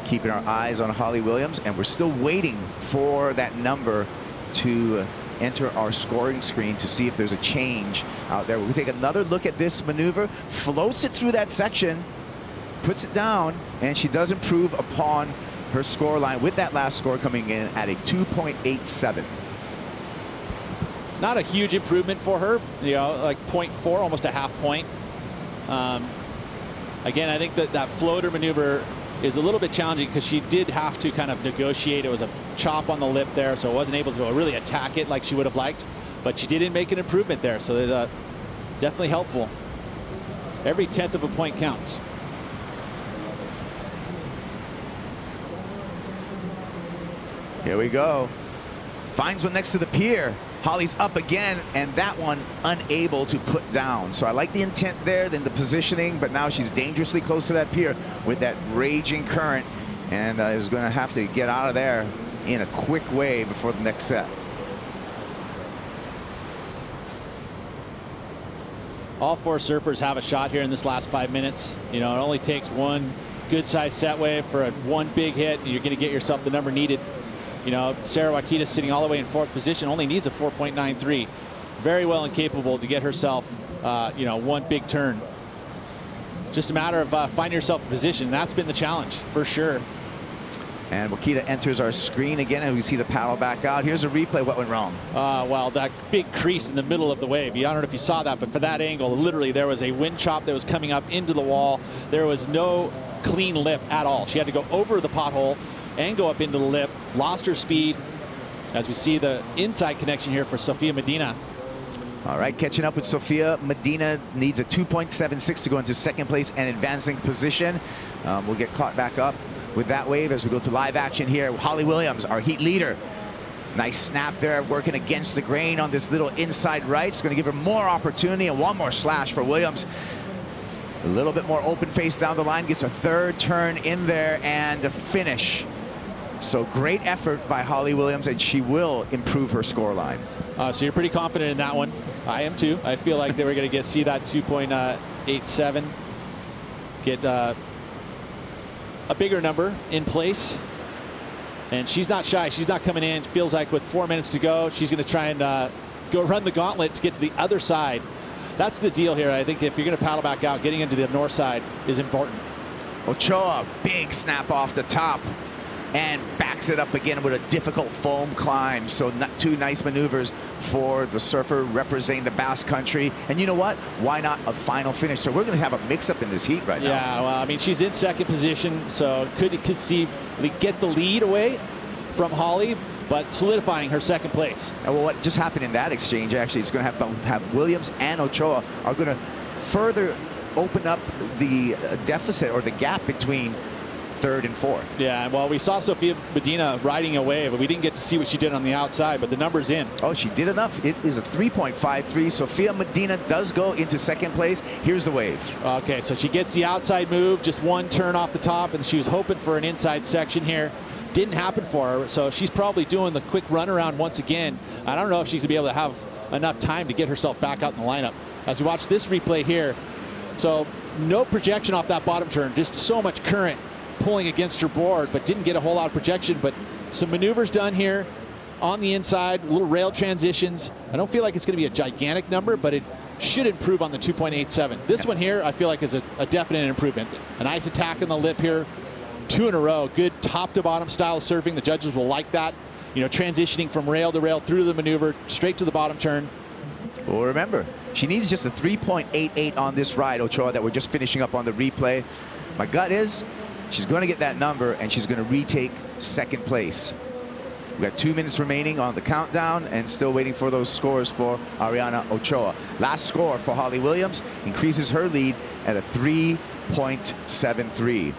Keeping our eyes on Holly Williams, and we're still waiting for that number to enter our scoring screen to see if there's a change out there. We'll take another look at this maneuver, floats it through that section, puts it down, and she does improve upon her score line with that last score coming in at a 2.87. Not a huge improvement for her, like 0.4, almost a half point. Again, I think that floater maneuver is a little bit challenging because she did have to kind of negotiate. It was a chop on the lip there, so wasn't able to really attack it like she would have liked, but she didn't make an improvement there, so there's definitely helpful. Every 10th of a point counts. Here we go. Finds one next to the pier. Holly's up again, and that one unable to put down. So I like the intent there, then the positioning, but now she's dangerously close to that pier with that raging current, and is going to have to get out of there in a quick way before the next set. All 4 surfers have a shot here in this last 5 minutes. It only takes one good-sized set wave for one big hit, and you're going to get yourself the number needed. Sarah Wakita sitting all the way in 4th position, only needs a 4.93. Very well and capable to get herself, one big turn. Just a matter of finding yourself in position. That's been the challenge for sure. And Wakita enters our screen again, and we see the paddle back out. Here's a replay. What went wrong? Well, that big crease in the middle of the wave. I don't know if you saw that, but for that angle, literally there was a wind chop that was coming up into the wall. There was no clean lip at all. She had to go over the pothole and go up into the lip, lost her speed, as we see the inside connection here for Sophia Medina. All right, catching up with Sophia Medina, needs a 2.76 to go into 2nd place and advancing position. We'll get caught back up with that wave as we go to live action here. Holly Williams, our heat leader. Nice snap there, working against the grain on this little inside right. It's going to give her more opportunity, and one more slash for Williams. A little bit more open face down the line, gets a 3rd turn in there, and the finish. So great effort by Holly Williams, and she will improve her score line. So you're pretty confident in that one. I am too. I feel like they were going to see that 2.87, get a bigger number in place. And she's not shy. She's not coming in. Feels like with 4 minutes to go, she's going to try and go run the gauntlet to get to the other side. That's the deal here. I think if you're going to paddle back out, getting into the north side is important. Ochoa, big snap off the top, and backs it up again with a difficult foam climb. So 2 nice maneuvers for the surfer representing the Basque Country. And you know what? Why not a final finish? So we're going to have a mix-up in this heat right now. Yeah, well, I mean, she's in 2nd position, so could conceivably get the lead away from Holly, but solidifying her 2nd place. And well, what just happened in that exchange, actually, it's going to have Williams and Ochoa are going to further open up the deficit or the gap between third and fourth. Yeah, and well, we saw Sophia Medina riding away, but we didn't get to see what she did on the outside, but the number's in. Oh, she did enough. It is a 3.53. Sophia Medina does go into second place. Here's the wave. Okay, so she gets the outside move, just one turn off the top, and she was hoping for an inside section here. Didn't happen for her, so she's probably doing the quick runaround once again. I don't know if she's going to be able to have enough time to get herself back out in the lineup. As we watch this replay here, so no projection off that bottom turn, just so much current pulling against her board, but didn't get a whole lot of projection. But some maneuvers done here on the inside, little rail transitions. I don't feel like it's going to be a gigantic number, but it should improve on the 2.87. This one here, I feel like is a definite improvement. A nice attack in the lip here, 2 in a row. Good top to bottom style surfing. The judges will like that. You know, transitioning from rail to rail through the maneuver, straight to the bottom turn. Well, remember, she needs just a 3.88 on this ride, Ochoa, that we're just finishing up on the replay. My gut is she's going to get that number, and she's going to retake second place. We got 2 minutes remaining on the countdown, and still waiting for those scores for Ariana Ochoa. Last score for Holly Williams increases her lead at a 3.73.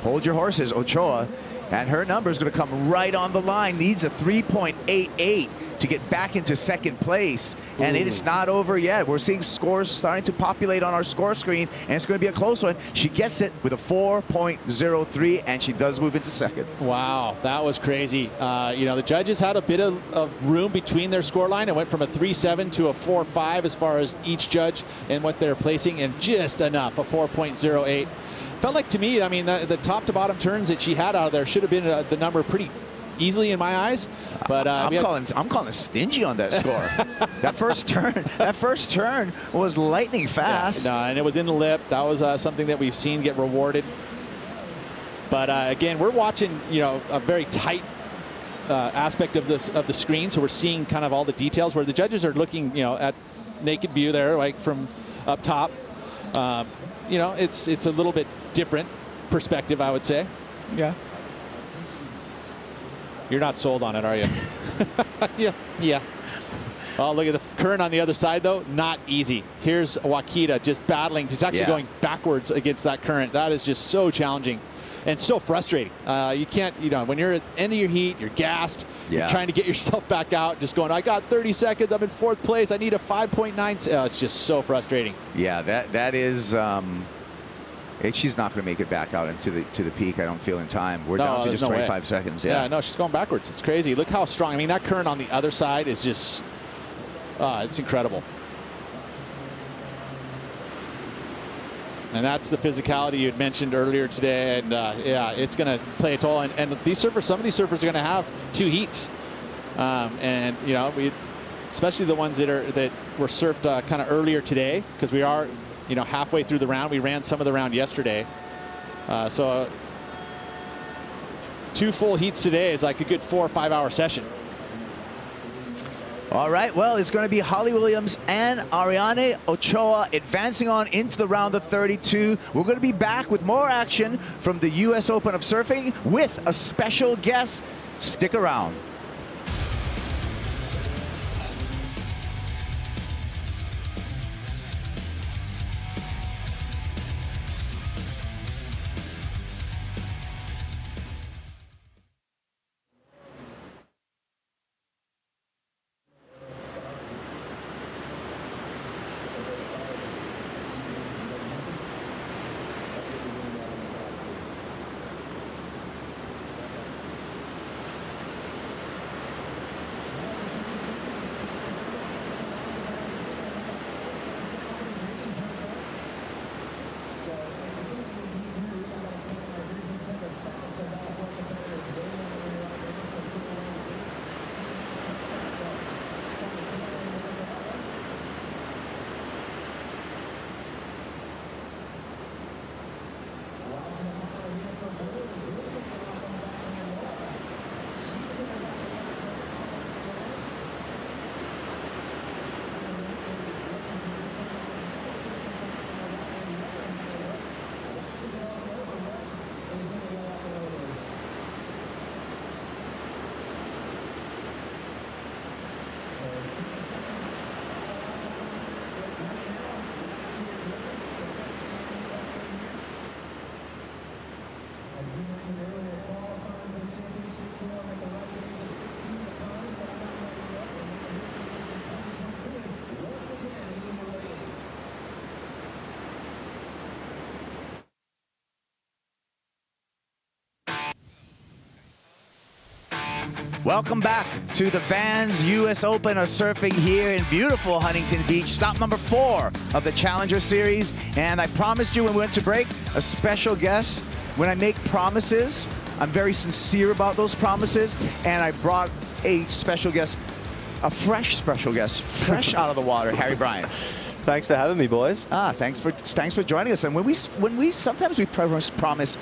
Hold your horses, Ochoa, and her number is going to come right on the line. Needs a 3.88 to get back into second place, and it is not over yet. We're seeing scores starting to populate on our score screen, and it's going to be a close one. She gets it with a 4.03, and she does move into second. Wow, that was crazy. You know, the judges had a bit of room between their score line. It went from a 3.7 to a 4.5 as far as each judge and what they're placing, and just enough, a 4.08. Felt like, to me, I mean, the top to bottom turns that she had out of there should have been the number pretty easily in my eyes, but I'm calling stingy on that score. that first turn was lightning fast. Yeah, no, and it was in the lip. That was something that we've seen get rewarded. But again, we're watching, you know, a very tight aspect of the screen, so we're seeing kind of all the details where the judges are looking, you know, at naked view there, like from up top. You know, it's a little bit different perspective, I would say. Yeah. You're not sold on it, are you? Yeah. Oh, look at the current on the other side, though. Not easy. Here's Waida just battling. She's actually going backwards against that current. That is just so challenging and so frustrating. You can't, you know, when you're at the end of your heat, you're gassed. You're trying to get yourself back out, just going, I got 30 seconds. I'm in 4th place. I need a 5.9. It's just so frustrating. Yeah, that is. She's not going to make it back out into the peak, I don't feel, in time. We're down to just 25 seconds. Yeah, no, she's going backwards. It's crazy. Look how strong. I mean, that current on the other side is just, it's incredible. And that's the physicality you had mentioned earlier today. And yeah, it's going to play a toll. And these surfers, some of these surfers are going to have 2 heats. And, you know, especially the ones that were surfed kind of earlier today, because we are, you know, halfway through the round. We ran some of the round yesterday. So 2 full heats today is like a good 4 or 5 hour session. All right, well, it's going to be Holly Williams and Ariana Ochoa advancing on into the round of 32. We're going to be back with more action from the U.S. Open of Surfing with a special guest. Stick around. Welcome back to the Vans US Open of surfing here in beautiful Huntington Beach. Stop number 4 of the Challenger Series. And I promised you when we went to break, a special guest. When I make promises, I'm very sincere about those promises. And I brought a special guest, a fresh special guest, fresh out of the water, Harry Bryant. Thanks for having me, boys. Thanks for joining us. And when we sometimes we promise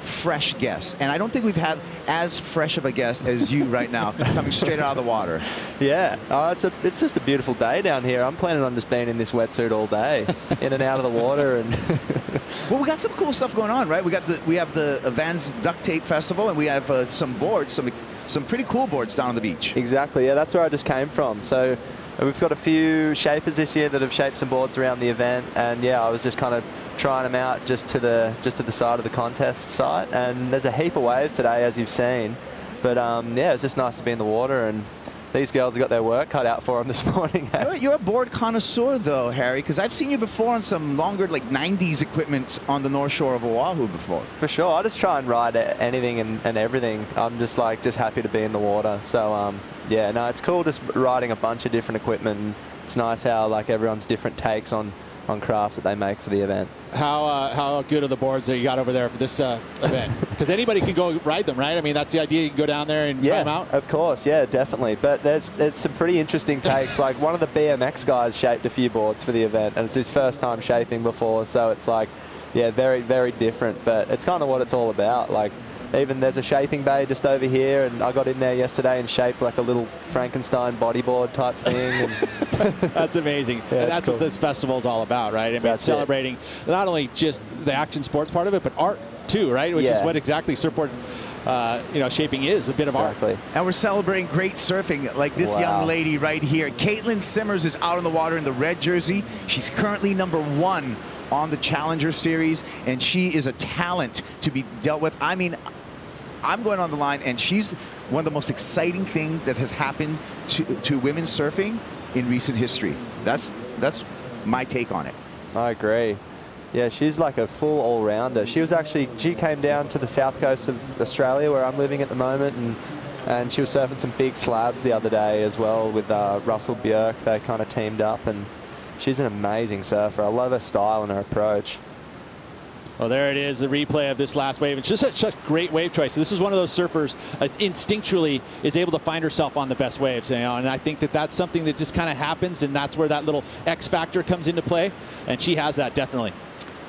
fresh guests, and I don't think we've had as fresh of a guest as you right now, coming straight out of the water. Yeah, it's just a beautiful day down here. I'm planning on just being in this wetsuit all day, in and out of the water. And well, we got some cool stuff going on, right? We have the Vans Duct Tape Festival, and we have some boards, some pretty cool boards down on the beach. Exactly. Yeah, that's where I just came from. So we've got a few shapers this year that have shaped some boards around the event, and yeah, I was just kind of trying them out just to the side of the contest site. And there's a heap of waves today, as you've seen. But yeah, it's just nice to be in the water, and these girls have got their work cut out for them this morning. You're a board connoisseur, though, Harry, because I've seen you before on some longer, like 90s equipment on the North Shore of Oahu before. For sure. I just try and ride anything and everything. I'm just happy to be in the water. So yeah, no, it's cool just riding a bunch of different equipment. And it's nice how everyone's different takes on crafts that they make for the event. How good are the boards that you got over there for this event? Because anybody can go ride them, right? I mean, that's the idea. You can go down there and try them out. Of course, yeah, definitely. But there's some pretty interesting takes. Like one of the BMX guys shaped a few boards for the event, and it's his first time shaping before, so it's yeah, very, very different. But it's kind of what it's all about. Even there's a shaping bay just over here, and I got in there yesterday and shaped like a little Frankenstein bodyboard type thing. And that's amazing. Yeah, and that's cool. what this festival is all about, right? I mean, celebrating not only just the action sports part of it, but art too, right? Which is what exactly surfboard shaping is, a bit of art. And we're celebrating great surfing, like this young lady right here. Caity Simmers is out on the water in the red jersey. She's currently #1 on the Challenger Series, and she is a talent to be dealt with. I mean, I'm going on the line, and she's one of the most exciting things that has happened to women's surfing in recent history. That's my take on it. I agree. Yeah, she's like a full all-rounder. She came down to the south coast of Australia, where I'm living at the moment, and she was surfing some big slabs the other day as well with Russell Björk. They kind of teamed up, and she's an amazing surfer. I love her style and her approach. Well, there it is, the replay of this last wave. It's just such a great wave choice. This is one of those surfers instinctually is able to find herself on the best waves, and I think that's something that just kind of happens, and that's where that little X factor comes into play, and she has that definitely.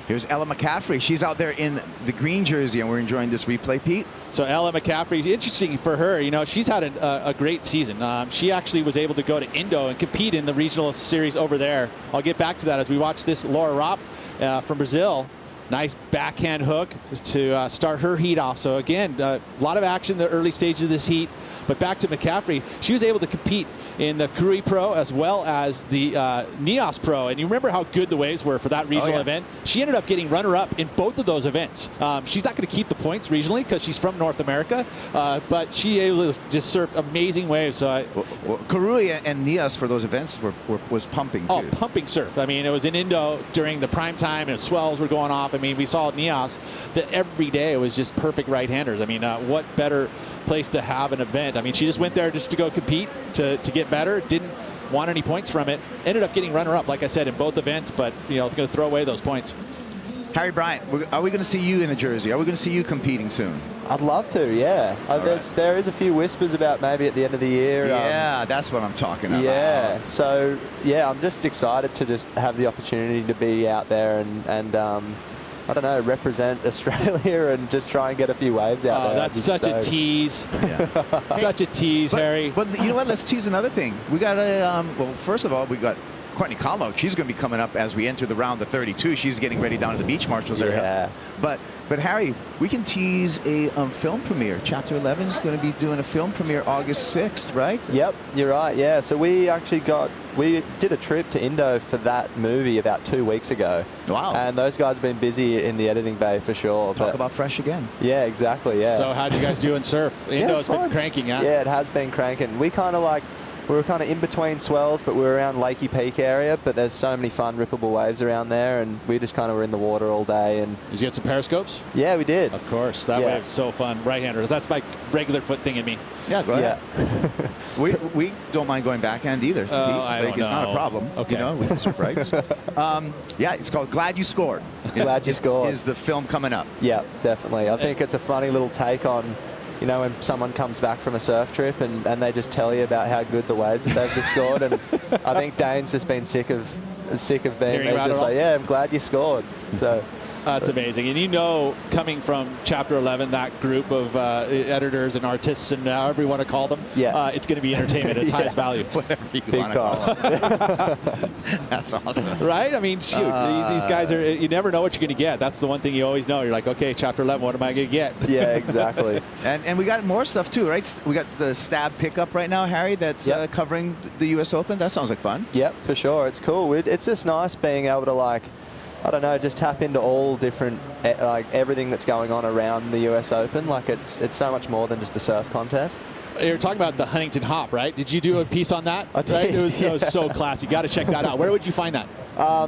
Here's Ella McCaffrey. She's out there in the green jersey, and we're enjoying this replay, Pete. So Ella McCaffrey, interesting for her. She's had a great season. She actually was able to go to Indo and compete in the regional series over there. I'll get back to that as we watch this. Laura Ropp from Brazil. Nice backhand hook to start her heat off. So again, a lot of action in the early stages of this heat. But back to McCaffrey, she was able to compete in the Kuri Pro as well as the Neos Pro. And you remember how good the waves were for that regional event? She ended up getting runner-up in both of those events. She's not going to keep the points regionally because she's from North America, but she able to just surf amazing waves. So Kuri and Neos for those events was pumping too. Oh, pumping surf. I mean, it was in Indo during the prime time, and swells were going off. I mean, we saw Neos that every day it was just perfect right-handers. I mean, what better place to have an event? I mean, she just went there just to go compete, to get better, didn't want any points from it, ended up getting runner-up, like I said, in both events, but going to throw away those points. Harry Bryant, are we going to see you in the jersey? Are we going to see you competing soon? I'd love to, yeah. There is a few whispers about maybe at the end of the year. Yeah, that's what I'm talking about. Yeah, so yeah, I'm just excited to just have the opportunity to be out there and I don't know, represent Australia and just try and get a few waves out there. That's such a tease. Such a tease, Harry. But you know what? Let's tease another thing. We got well, first of all, we got Courtney Kahlo. She's going to be coming up as we enter the round of 32. She's getting ready down to the beach marshals area. But Harry, we can tease a film premiere. Chapter 11 is going to be doing a film premiere August 6th, right? Yep, you're right. Yeah, so we did a trip to Indo for that movie about 2 weeks ago. Wow. And those guys have been busy in the editing bay for sure. Talk about fresh again. Yeah, exactly, yeah. So how do you guys do in surf? Indo's been cranking, huh? Yeah, it has been cranking. We kind of we were kind of in between swells, but we were around Lakey Peak area, but there's so many fun rippable waves around there, and we just kind of were in the water all day. And did you get some periscopes? Yeah, we did. Of course. That wave's so fun. Right-hander. That's my regular foot thing in me. Yeah, go ahead. we don't mind going backhand either. It's not a problem. Okay. You know, we can surf rights. Yeah, it's called Glad You Scored. Glad You Scored. Is the film coming up? Yeah, definitely. I think it's a funny little take on, you know, when someone comes back from a surf trip and they just tell you about how good the waves that they've just scored. And I think Dane's just been sick of being just like, yeah, I'm glad you scored. So. That's amazing. And you know, coming from Chapter 11, that group of editors and artists and however you want to call them, it's going to be entertainment at its highest value. Whatever you want to call them. That's awesome. Right? I mean, shoot, these guys are, you never know what you're going to get. That's the one thing you always know. You're like, okay, Chapter 11, what am I going to get? Yeah, exactly. and we got more stuff too, right? We got the stab pickup right now, Harry, that's covering the U.S. Open. That sounds like fun. Yep, for sure. It's cool. It's just nice being able to, like, I don't know, just tap into all different, like everything that's going on around the US Open. Like it's so much more than just a surf contest. You're talking about the Huntington Hop, right? Did you do a piece on that? I did, right? It was so classy. You got to check that out. Where would you find that?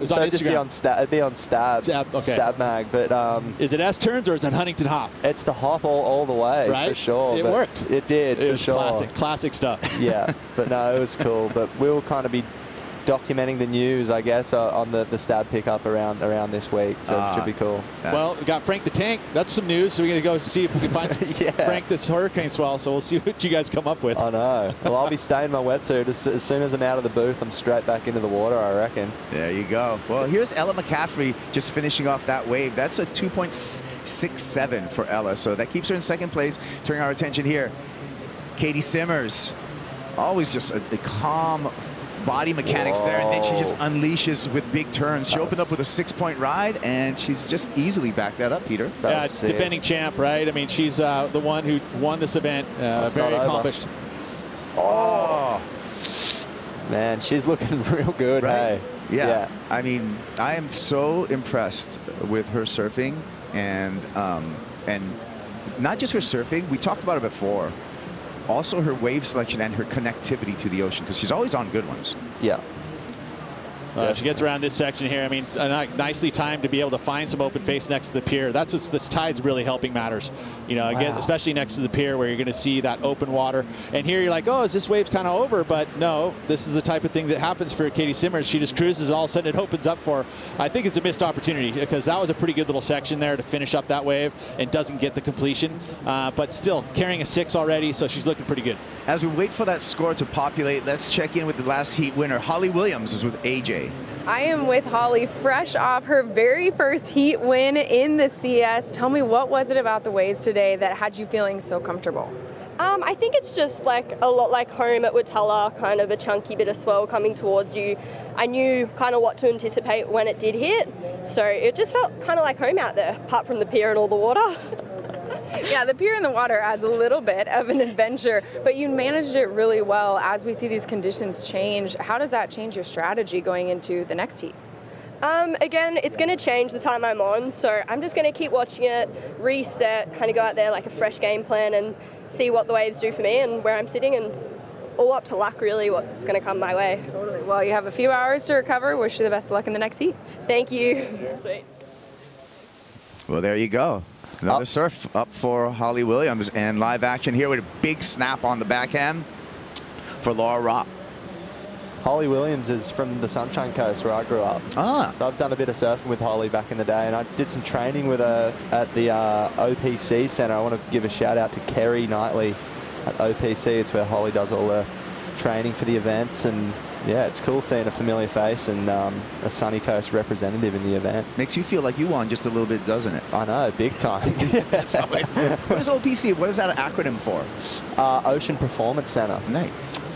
So it'd be on Stab. Okay. Stab Mag. But is it S turns or is it Huntington Hop? It's the hop all the way, right? For sure. It worked. It did, it for was sure. Classic stuff. Yeah, but no, it was cool. But we'll kind of be documenting the news, I guess, on the stab pickup around this week, so it should be cool. Well, we got Frank the Tank. That's some news, so we're going to go see if we can find some Frank this hurricane swell, so we'll see what you guys come up with. I know. Well, I'll be staying my wetsuit. As soon as I'm out of the booth, I'm straight back into the water, I reckon. There you go. Well, here's Ella McCaffrey just finishing off that wave. That's a 2.67 for Ella, so that keeps her in second place. Turning our attention here, Caity Simmers. Always just a calm body mechanics there, and then she just unleashes with big turns. She opened up with a 6-point ride, and she's just easily backed that up, Peter. Yeah, defending champ, right? I mean, she's the one who won this event. Very accomplished. Oh, man, she's looking real good, right? Hey? Yeah. I mean, I am so impressed with her surfing, and not just her surfing. We talked about it before. Also her wave selection and her connectivity to the ocean, because she's always on good ones. Yeah. She gets around this section here. I mean, nicely timed to be able to find some open face next to the pier. That's what this tide's really helping matters. You know, again, especially next to the pier where you're going to see that open water. And here you're like, oh, is this wave's kind of over? But no, this is the type of thing that happens for Caity Simmers. She just cruises, and all of a sudden it opens up for her. I think it's a missed opportunity, because that was a pretty good little section there to finish up that wave and doesn't get the completion. But still, carrying a 6 already, so she's looking pretty good. As we wait for that score to populate, let's check in with the last heat winner. Holly Williams is with AJ. I am with Holly, fresh off her very first heat win in the CS. Tell me, what was it about the waves today that had you feeling so comfortable? I think it's just like a lot like home at Watella, kind of a chunky bit of swell coming towards you. I knew kind of what to anticipate when it did hit, so it just felt kind of like home out there, apart from the pier and all the water. Yeah, the pier in the water adds a little bit of an adventure, but you managed it really well. As we see these conditions change, how does that change your strategy going into the next heat? Again, it's going to change the time I'm on, so I'm just going to keep watching it, reset, kind of go out there like a fresh game plan and see what the waves do for me and where I'm sitting, and all up to luck, really, what's going to come my way. Totally. Well, you have a few hours to recover. Wish you the best of luck in the next heat. Thank you. Sweet. Well, there you go. Another surf up for Holly Williams, and live action here with a big snap on the backhand for Laura Ropp. Holly Williams is from the Sunshine Coast where I grew up. So I've done a bit of surfing with Holly back in the day, and I did some training with her at the OPC Centre. I want to give a shout out to Kerry Knightley at OPC. It's where Holly does all the training for the events, and yeah, it's cool seeing a familiar face and a Sunny Coast representative in the event. Makes you feel like you won just a little bit, doesn't it? I know, big time. That's how it, what is OPC? What is that an acronym for? Ocean Performance Centre. Nice.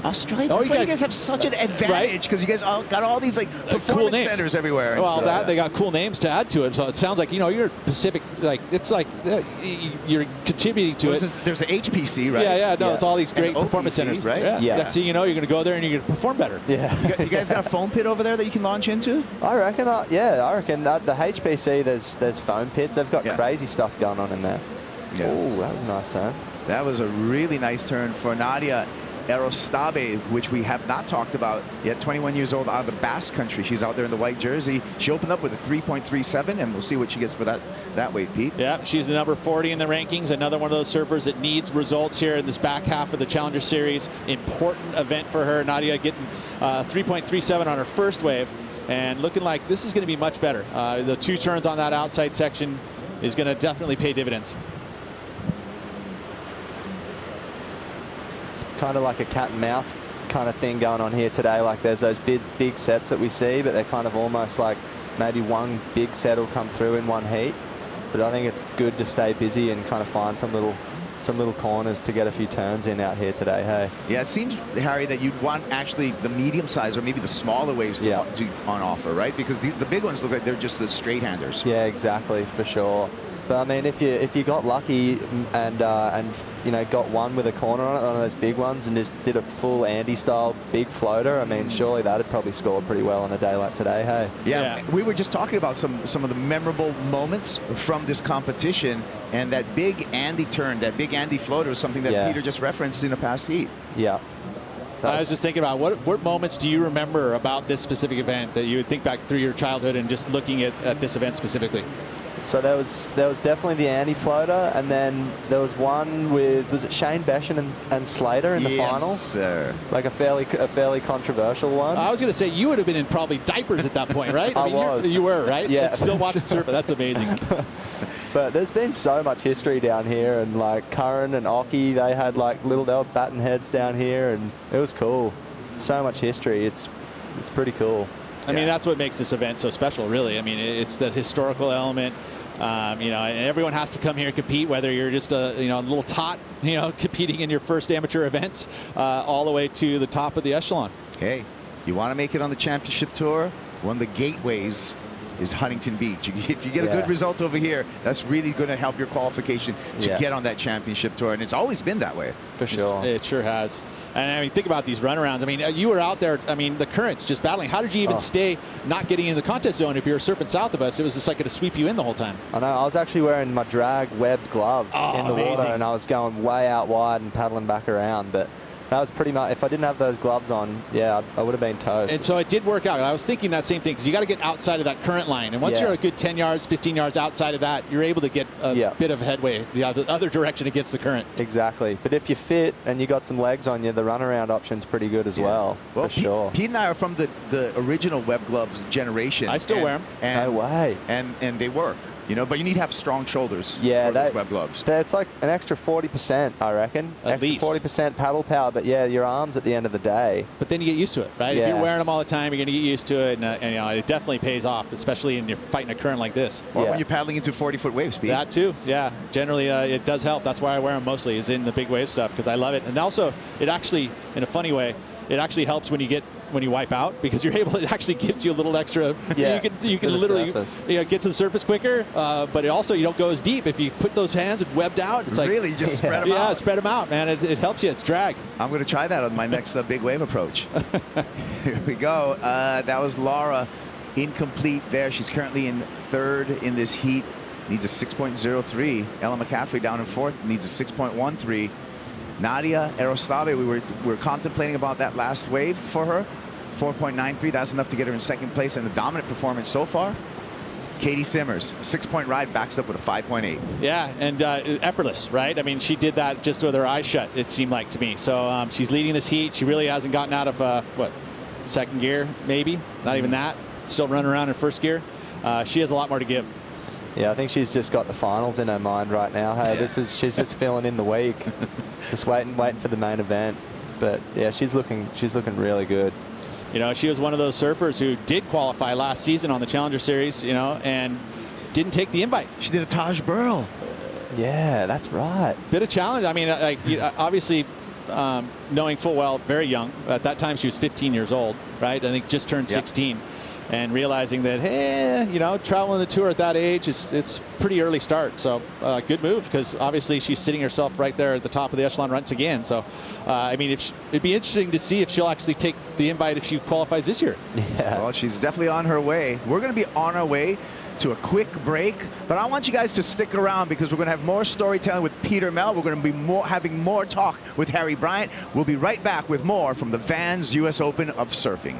Australia. That's why you guys have such an advantage, because you guys all got all these like performance cool centers everywhere. Well, they got cool names to add to it, so it sounds like, you know, you're Pacific. Like it's like you're contributing to it. There's the HPC, right? Yeah. No, it's all these great performance centers, right? Yeah. So you know, you're going to go there and you're going to perform better. Yeah. You guys got a foam pit over there that you can launch into? I reckon. I reckon the HPC there's foam pits. They've got crazy stuff going on in there. Yeah. Oh, that was a nice turn. That was a really nice turn for Nadia. Erickson, which we have not talked about yet, 21 years old, out of the Basque Country. She's out there in the white jersey. She opened up with a 3.37, and we'll see what she gets for that wave, Pete. Yeah, she's the number 40 in the rankings. Another one of those surfers that needs results here in this back half of the Challenger Series. Important event for her. Nadia getting 3.37 on her first wave, and looking like this is going to be much better. The 2 turns on that outside section is going to definitely pay dividends. It's kind of like a cat and mouse kind of thing going on here today. Like there's those big sets that we see, but they're kind of almost like maybe one big set will come through in one heat. But I think it's good to stay busy and kind of find some little corners to get a few turns in out here today. Hey. Yeah, it seems, Harry, that you'd want actually the medium size or maybe the smaller waves to on offer, right? Because the big ones look like they're just the straight handers. Yeah, exactly, for sure. But I mean, if you got lucky and you know, got one with a corner on it, one of those big ones, and just did a full Andy style big floater, I mean, surely that'd probably score pretty well on a day like today. Hey. Yeah, we were just talking about some of the memorable moments from this competition, and that big Andy turn, that big Andy floater was something that Peter just referenced in a past heat. Yeah. I was just thinking about what moments do you remember about this specific event that you would think back through your childhood and just looking at this event specifically? So there was definitely the Andy floater, and then there was one with, was it Shane Beshan and Slater in the final? Yes, sir. Like a fairly controversial one. I was going to say you would have been in probably diapers at that point, right? I mean, was. You were, right? Yeah. And still watching surfing. That's amazing. But there's been so much history down here, and like Curran and Oki, they had like they were batting heads down here, and it was cool. So much history. It's pretty cool. I mean, that's what makes this event so special, really. I mean, it's the historical element. You know, and everyone has to come here and compete, whether you're just a little tot, competing in your first amateur events, all the way to the top of the echelon. Hey, you want to make it on the championship tour? One of the gateways is Huntington Beach. If you get a good result over here, that's really going to help your qualification to get on that championship tour, and it's always been that way. For sure. It sure has. And I mean, think about these runarounds. I mean, you were out there, I mean, the currents just battling. How did you even stay not getting in the contest zone if you were surfing south of us? It was just like going to sweep you in the whole time. I know. I was actually wearing my drag webbed gloves in the water, and I was going way out wide and paddling back around. But that was pretty much, if I didn't have those gloves on, yeah, I would have been toast. And so it did work out. I was thinking that same thing, because you got to get outside of that current line. And once you're a good 10 yards, 15 yards outside of that, you're able to get a bit of headway the other direction against the current. Exactly. But if you're fit and you got some legs on you, the runaround option's pretty good as well, for sure. Pete and I are from the original web gloves generation. I still wear them. No way. And they work. But you need to have strong shoulders. Yeah, those web gloves. It's like an extra 40%, I reckon. At least 40% paddle power, but yeah, your arms at the end of the day. But then you get used to it, right? Yeah. If you're wearing them all the time, you're going to get used to it, and it definitely pays off, especially when you're fighting a current like this. Or when you're paddling into 40-foot wave speed. That too, yeah. Generally, it does help. That's why I wear them mostly, is in the big wave stuff, because I love it. And also, it actually, in a funny way, it actually helps when you wipe out, because you're able, it actually gives you a little extra. You can literally get to the surface quicker, but it also, you don't go as deep. If you put those hands and webbed out, it's like really just spread them out. Yeah, spread them out, man. It helps you. It's drag. I'm going to try that on my next big wave approach. Here we go. That was Laura, incomplete there. She's currently in third in this heat. Needs a 6.03. Ella McCaffrey down in fourth. Needs a 6.13. Nadia Erickson, we were contemplating about that last wave for her. 4.93, that's enough to get her in second place, and the dominant performance so far. Caity Simmers, 6-point ride, backs up with a 5.8. Yeah, and effortless, right? I mean, she did that just with her eyes shut, it seemed like to me. So she's leading this heat. She really hasn't gotten out of, second gear, maybe? Not even that. Still running around in first gear. She has a lot more to give. Yeah, I think she's just got the finals in her mind right now. Hey, she's just filling in the week, just waiting for the main event. But yeah, she's looking really good. She was one of those surfers who did qualify last season on the Challenger Series, and didn't take the invite. She did a Taj Burl. Yeah, that's right. Bit of challenge. I mean, obviously, knowing full well, very young. At that time, she was 15 years old, right? I think just turned 16. And realizing that, hey, traveling the tour at that age, it's pretty early start. So good move, because obviously she's sitting herself right there at the top of the echelon once again. So, I mean, it'd be interesting to see if she'll actually take the invite if she qualifies this year. Yeah. Well, she's definitely on her way. We're going to be on our way to a quick break, but I want you guys to stick around because we're going to have more storytelling with Peter Mel. We're going to be having more talk with Harry Bryant. We'll be right back with more from the Vans US Open of Surfing.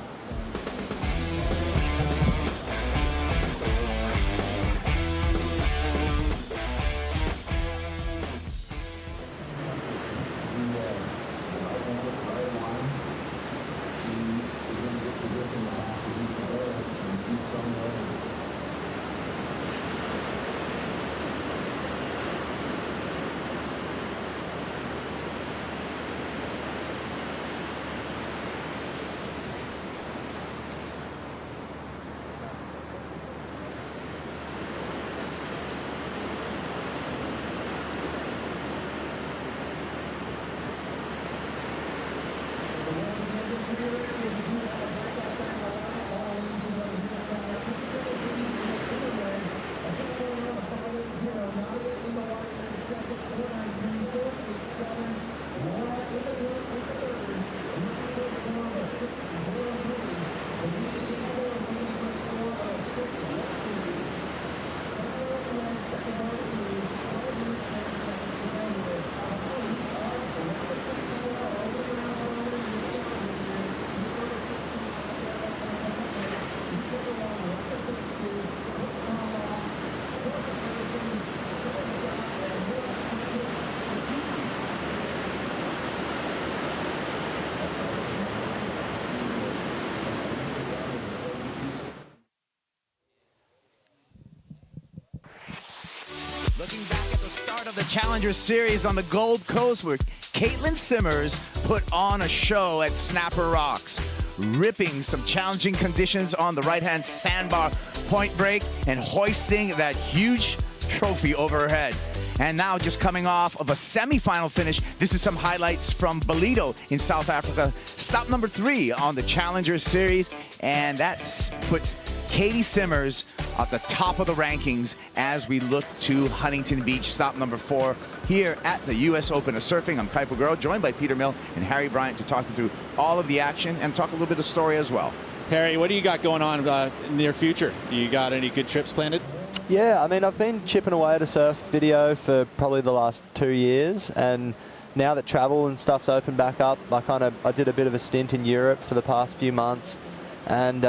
Looking back at the start of the Challenger Series on the Gold Coast, where Caity Simmers put on a show at Snapper Rocks, ripping some challenging conditions on the right-hand sandbar point break and hoisting that huge trophy over her head. And now just coming off of a semifinal finish, this is some highlights from Ballito in South Africa. Stop number 3 on the Challenger Series, and that puts Caity Simmers at the top of the rankings as we look to Huntington Beach, stop number 4 here at the US Open of Surfing. I'm Kaipo Guerrero, joined by Peter Mill and Harry Bryant to talk you through all of the action and talk a little bit of story as well. Harry, what do you got going on in the near future? You got any good trips planned? Yeah, I mean, I've been chipping away at a surf video for probably the last 2 years, and now that travel and stuff's opened back up, I did a bit of a stint in Europe for the past few months. And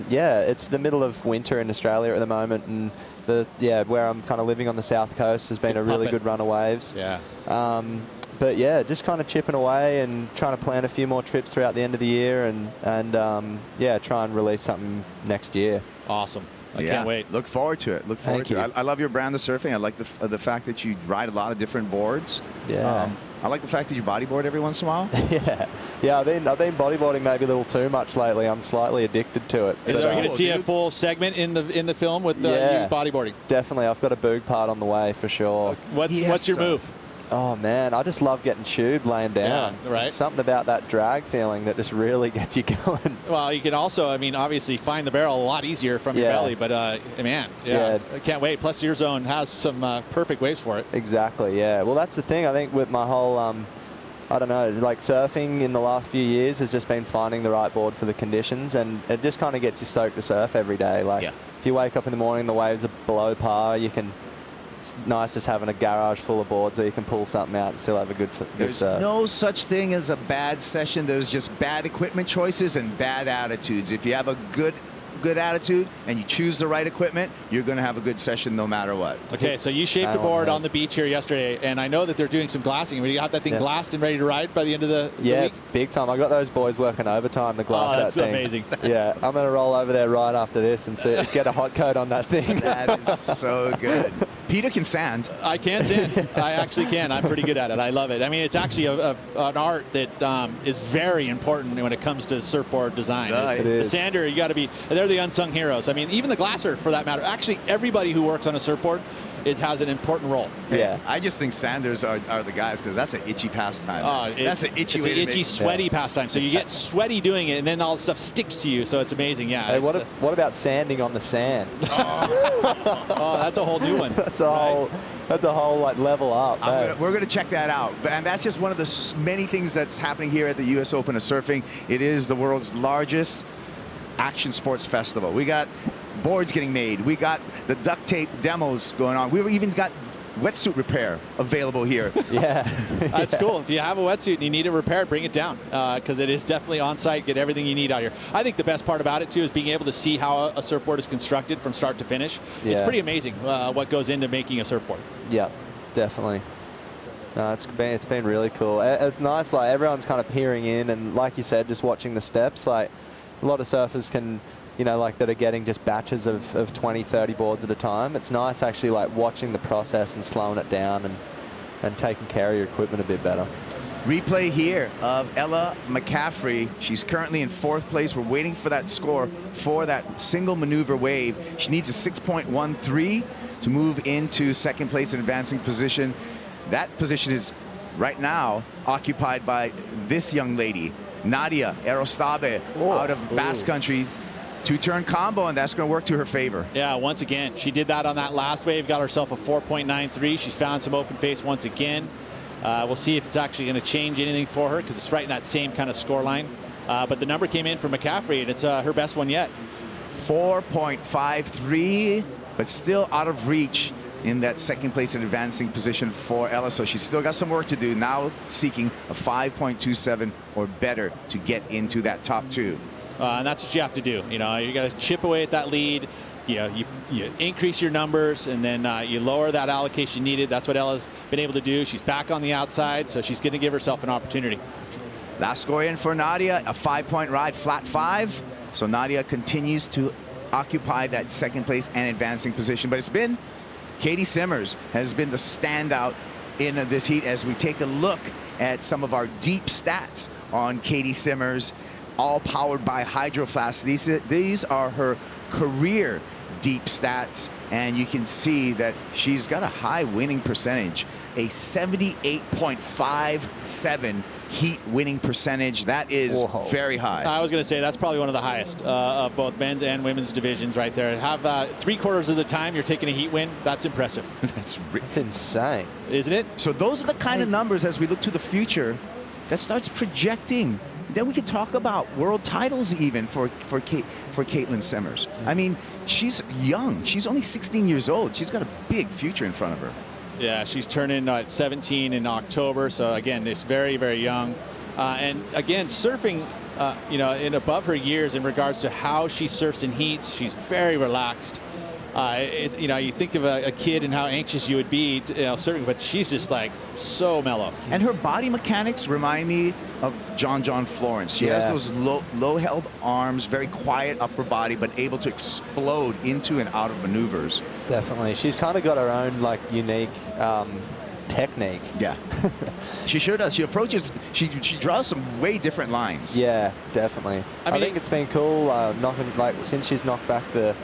yeah, it's the middle of winter in Australia at the moment, and where I'm kind of living on the south coast has been a really good run of waves. Yeah. But yeah, just kind of chipping away and trying to plan a few more trips throughout the end of the year, and yeah, try and release something next year. Awesome. I can't wait. Look forward to it. Look forward to it. I love your brand of surfing. I like the fact that you ride a lot of different boards. Yeah. I like the fact that you bodyboard every once in a while. Yeah. I've been bodyboarding maybe a little too much lately. I'm slightly addicted to it. So we're going to see a full segment in the film with you bodyboarding. Definitely. I've got a boog part on the way for sure. What's your move? Oh man, I just love getting tubed laying down. Yeah, right. There's something about that drag feeling that just really gets you going. Well, you can also, I mean, obviously find the barrel a lot easier from your belly, but man, I can't wait. Plus your zone has some perfect waves for it. Exactly, yeah. Well, that's the thing, I think, with my whole, I don't know, like surfing in the last few years has just been finding the right board for the conditions, and it just kind of gets you stoked to surf every day. Like, if you wake up in the morning, the waves are below par, it's nice just having a garage full of boards where you can pull something out and still have a good surf. There's no such thing as a bad session. There's just bad equipment choices and bad attitudes. If you have a good attitude and you choose the right equipment, you're going to have a good session no matter what. Okay, so you shaped a board on the beach here yesterday, and I know that they're doing some glassing. You have that thing glassed and ready to ride by the end of the week? Big time. I got those boys working overtime to glass that thing. That's amazing. Yeah, I'm going to roll over there right after this and get a hot coat on that thing. That is so good. Peter can sand. I can sand. I actually can. I'm pretty good at it. I love it. I mean, it's actually an art that is very important when it comes to surfboard design. The sander, you got to be, they're the unsung heroes. I mean, even the glasser for that matter. Actually, everybody who works on a surfboard, it has an important role. Yeah. I just think sanders are the guys because that's an itchy pastime. That's an itchy way to itchy, sweaty pastime. So you get sweaty doing it, and then all the stuff sticks to you. So it's amazing. Yeah. Hey, what about sanding on the sand? Oh, that's a whole new one. That's a whole like level up. We're going to check that out. And that's just one of the many things that's happening here at the U.S. Open of Surfing. It is the world's largest action sports festival. We got boards getting made. We got the duct tape demos going on. We even got wetsuit repair available here. Yeah. That's cool. If you have a wetsuit and you need it repaired, bring it down, because it is definitely on site. Get everything you need out here. I think the best part about it too is being able to see how a surfboard is constructed from start to finish. Yeah. It's pretty amazing what goes into making a surfboard. Yeah, definitely. No, it's been really cool. It's nice, like everyone's kind of peering in, and like you said, just watching the steps. Like a lot of surfers can, you know, like that are getting just batches of 20, 30 boards at a time. It's nice actually like watching the process and slowing it down and taking care of your equipment a bit better. Replay here of Ella McCaffrey. She's currently in 4th place. We're waiting for that score for that single maneuver wave. She needs a 6.13 to move into 2nd place in advancing position. That position is right now occupied by this young lady, Nadia Arostabe, out of Basque Country. 2-turn combo, and that's going to work to her favor. Yeah, once again, she did that on that last wave, got herself a 4.93. She's found some open face once again. We'll see if it's actually going to change anything for her, because it's right in that same kind of score line. But the number came in for McCaffrey, and it's her best one yet. 4.53, but still out of reach in that 2nd place in advancing position for Ella. So she's still got some work to do, now seeking a 5.27 or better to get into that top 2. And that's what you have to do. You know, you got to chip away at that lead. You know, you increase your numbers, and then you lower that allocation needed. That's what Ella's been able to do. She's back on the outside, so she's going to give herself an opportunity. Last score in for Nadia, a 5-point ride, flat 5. So Nadia continues to occupy that 2nd place and advancing position. But it's been Caity Simmers has been the standout in this heat as we take a look at some of our deep stats on Caity Simmers, all powered by Hydro Flask. These are her career deep stats, and you can see that she's got a high winning percentage, a 78.57 heat winning percentage. That is very high. I was going to say that's probably one of the highest of both men's and women's divisions right there. Have 3/4 of the time you're taking a heat win. That's impressive. That's insane, isn't it? So those are the kind of numbers as we look to the future that starts projecting. Then we could talk about world titles even for Caitlin Simmers. I mean, she's young. She's only 16 years old. She's got a big future in front of her. Yeah, she's turning 17 in October. So again, it's very, very young. And again, surfing, you know, in above her years in regards to how she surfs in heats, she's very relaxed. You know, you think of a kid and how anxious you would be, you know, surfing, but she's just like so mellow. And her body mechanics remind me of John Florence. She has those low held arms, very quiet upper body, but able to explode into and out of maneuvers. Definitely. She's kind of got her own like unique technique. Yeah. She sure does. She approaches, she draws some way different lines. Yeah, definitely. I think it's been cool since she's knocked back the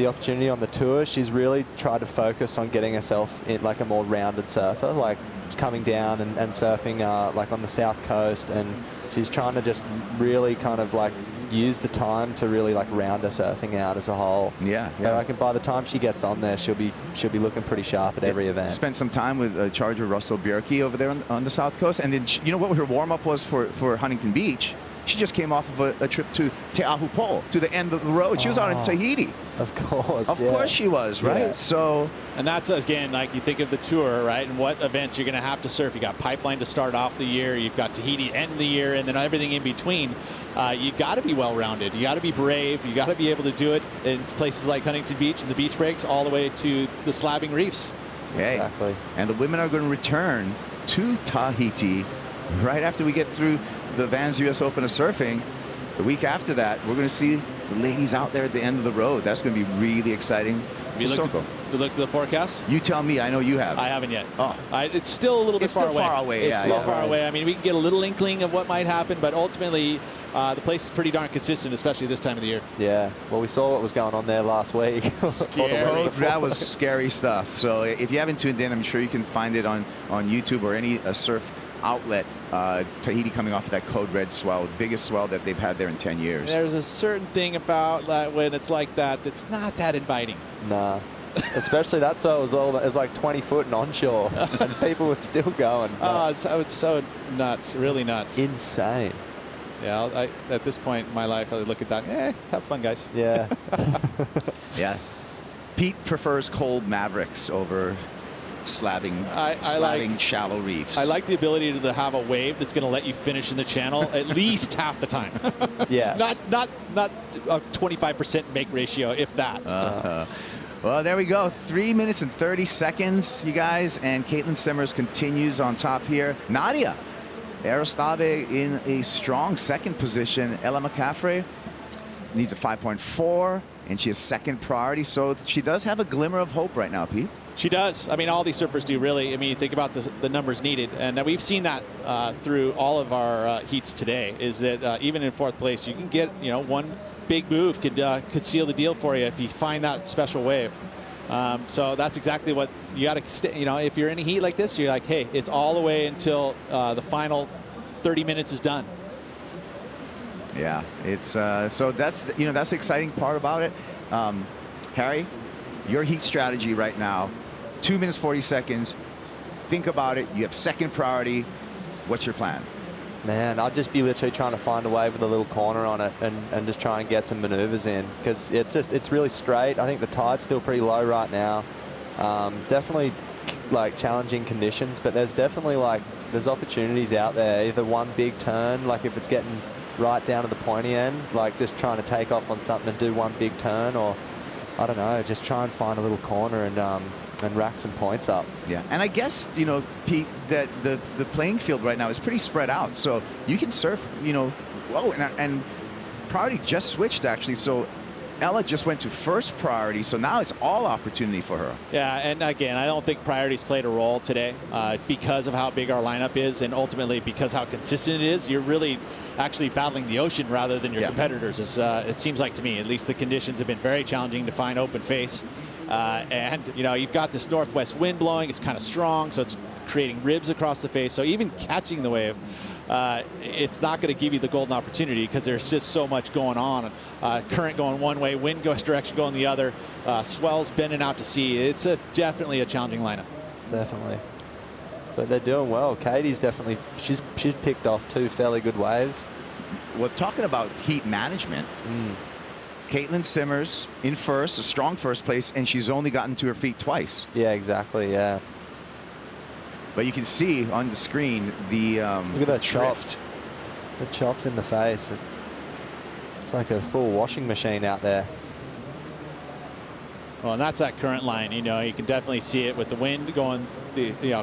opportunity on the tour. She's really tried to focus on getting herself in like a more rounded surfer, like coming down and surfing like on the south coast, and she's trying to just really kind of like use the time to really like round her surfing out as a whole. Yeah. So I reckon by the time she gets on there, she'll be looking pretty sharp at every event. Spent some time with Charger Russell Bjerke over there on the south coast, and then you know what her warm up was for Huntington Beach. She just came off of a trip to Te Ahu Po, to the end of the road. She was out in Tahiti. Of course. Of course she was, right? Yeah. So, and that's again, like you think of the tour, right? And what events you're going to have to surf. You got Pipeline to start off the year. You've got Tahiti to end the year, and then everything in between. You got to be well-rounded. You got to be brave. You got to be able to do it in places like Huntington Beach and the beach breaks, all the way to the slabbing reefs. Okay. Exactly. And the women are going to return to Tahiti right after we get through the Vans US Open of Surfing. The week after that, we're going to see the ladies out there at the end of the road. That's going to be really exciting. Have you looked at the forecast? You tell me. I know you have. I haven't yet. Oh. It's still a little bit far away. Far away. It's still far away. I mean, we can get a little inkling of what might happen, but ultimately, the place is pretty darn consistent, especially this time of the year. Yeah. Well, we saw what was going on there last week. That was scary stuff. So if you haven't tuned in, I'm sure you can find it on YouTube or any surf outlet. Tahiti coming off of that Code Red swell, biggest swell that they've had there in 10 years. There's a certain thing about that when it's like that that's not that inviting. Nah. Especially that swell was like 20 foot and onshore, and people were still going. Oh, it's so nuts, really nuts. Insane. Yeah, at this point in my life, I look at that. Have fun, guys. Yeah. Yeah. Pete prefers cold Mavericks over slabbing shallow reefs. I like the ability to have a wave that's going to let you finish in the channel at least half the time. Yeah. Not a 25% make ratio, if that. Well, there we go. 3 minutes and 30 seconds, you guys. And Caitlin Simmers continues on top here. Nadia Arostave in a strong second position. Ella McCaffrey needs a 5.4, and she has second priority. So she does have a glimmer of hope right now, Pete. She does. I mean, all these surfers do, really. I mean, you think about the numbers needed, and we've seen that through all of our heats today, is that even in fourth place, you can get, one big move could seal the deal for you if you find that special wave. So that's exactly what you got to, if you're in a heat like this, you're like, hey, it's all the way until the final 30 minutes is done. Yeah, it's so that's that's the exciting part about it. Harry, your heat strategy right now, 2 minutes 40 seconds. Think about it. You have second priority. What's your plan? Man, I'd just be literally trying to find a wave with a little corner on it and just try and get some maneuvers in, because it's really straight. I think the tide's still pretty low right now. Definitely like challenging conditions, but there's definitely there's opportunities out there. Either one big turn, like if it's getting right down to the pointy end, like just trying to take off on something and do one big turn, or I don't know, just try and find a little corner and rack some points up. Yeah, and I guess, Pete, that the playing field right now is pretty spread out. So you can surf, whoa, and priority just switched, actually. So Ella just went to first priority, so now it's all opportunity for her. Yeah, and again, I don't think priorities played a role today because of how big our lineup is, and ultimately because how consistent it is. You're really actually battling the ocean rather than your competitors. It seems like to me, at least the conditions have been very challenging to find open face. And you've got this northwest wind blowing. It's kind of strong, so it's creating ribs across the face. So even catching the wave, it's not going to give you the golden opportunity because there's just so much going on. Current going one way, wind direction going the other, swells bending out to sea. It's definitely a challenging lineup. Definitely. But they're doing well. Caity's definitely, she's picked off 2 fairly good waves. Well, talking about heat management, Caitlin Simmers in first, a strong first place, and she's only gotten to her feet twice. Yeah, exactly, yeah. But you can see on the screen the look at that chops. The chops in the face. It's like a full washing machine out there. Well, and that's that current line. You can definitely see it with the wind going,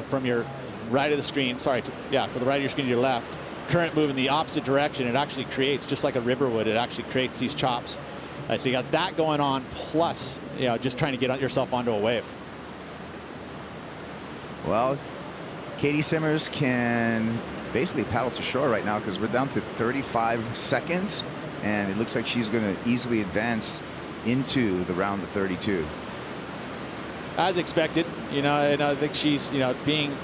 from your right of the screen. Sorry, from the right of your screen to your left. Current moving the opposite direction. It actually creates, just like a river would, it actually creates these chops. So you got that going on, plus just trying to get yourself onto a wave. Well, Caity Simmers can basically paddle to shore right now because we're down to 35 seconds, and it looks like she's going to easily advance into the round of 32. As expected, and I think she's, being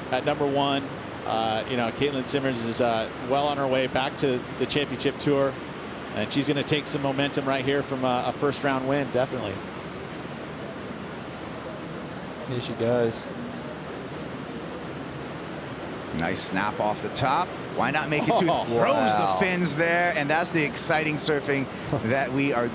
at number 1, Caitlin Simmers is well on her way back to the championship tour, and she's going to take some momentum right here from a first round win, definitely. Here she goes. Nice snap off the top. Why not make it two? Throws the fins there, and that's the exciting surfing that we are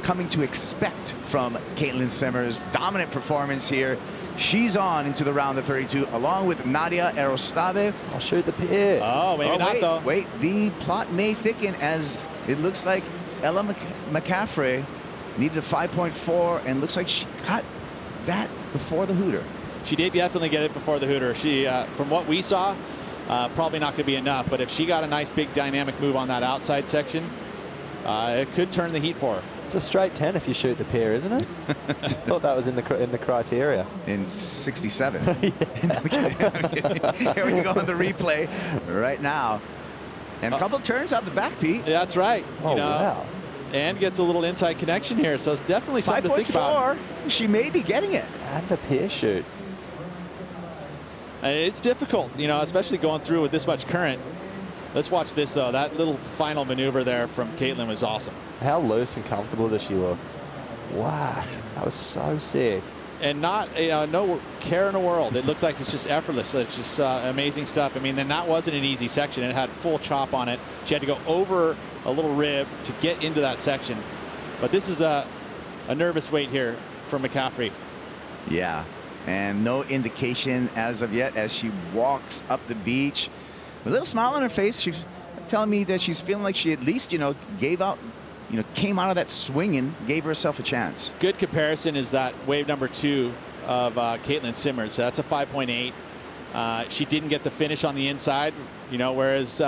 coming to expect from Caitlin Simmers. Dominant performance here. She's on into the round of 32 along with Nadia Arostave. I'll shoot the pier. Oh, maybe not, though. Wait, the plot may thicken as it looks like Ella McCaffrey needed a 5.4 and looks like she got that before the Hooter. She did definitely get it before the Hooter. She, from what we saw, probably not going to be enough. But if she got a nice big dynamic move on that outside section, it could turn the heat for her. It's a straight 10 if you shoot the pier, isn't it? I thought that was in the criteria. In 67. Here we go on the replay right now. And a couple turns out the back, Pete. Yeah, that's right. Oh, wow. And gets a little inside connection here, so it's definitely something to think about. 5.4, she may be getting it. And a pier shoot. And it's difficult, especially going through with this much current. Let's watch this, though. That little final maneuver there from Caitlin was awesome. How loose and comfortable does she look? Wow, that was so sick. and not, no care in the world. It looks like it's just effortless. It's just amazing stuff. I mean, then that wasn't an easy section. It had full chop on it. She had to go over a little rib to get into that section. But this is a nervous wait here for McCaffrey. Yeah, and no indication as of yet as she walks up the beach. A little smile on her face. She's telling me that she's feeling like she at least, gave out, came out of that swinging, gave herself a chance. Good comparison is that wave number 2 of Caity Simmers. That's a 5.8. She didn't get the finish on the inside, whereas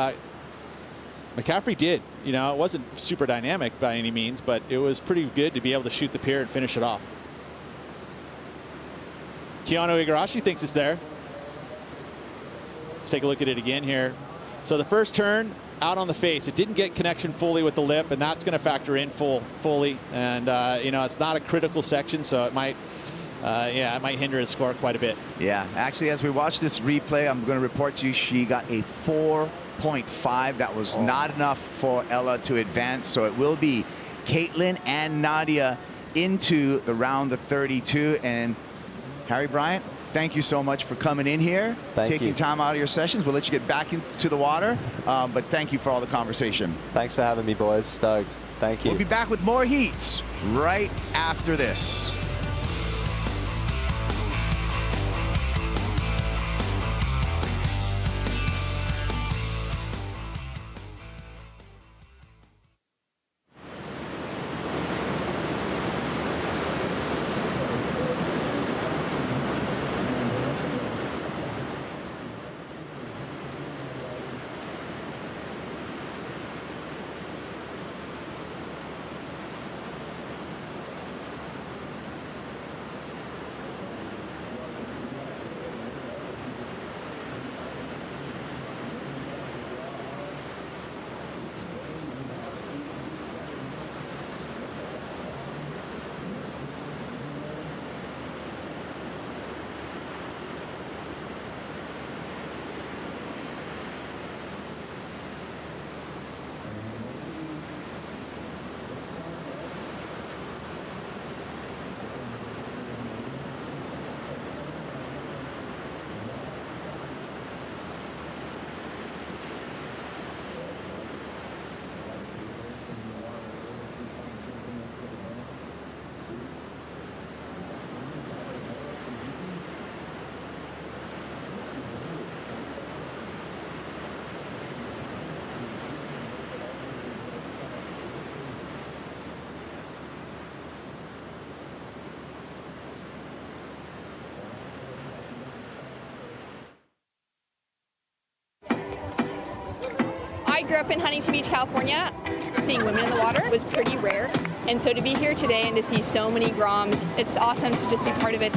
McCaffrey did. It wasn't super dynamic by any means, but it was pretty good to be able to shoot the pier and finish it off. Keanu Igarashi thinks it's there. Let's take a look at it again here. So the first turn out on the face, it didn't get connection fully with the lip, and that's going to factor in fully. And it's not a critical section, so it might hinder his score quite a bit. Yeah, actually, as we watch this replay, I'm going to report to you she got a 4.5. That was not enough for Ella to advance, so it will be Caitlin and Nadia into the round of 32. And Harry Bryant, thank you so much for coming in here, taking time out of your sessions. We'll let you get back into the water, but thank you for all the conversation. Thanks for having me, boys. Stoked. Thank you. We'll be back with more heats right after this. I grew up in Huntington Beach, California. Seeing women in the water was pretty rare. And so to be here today and to see so many Groms, it's awesome to just be part of it.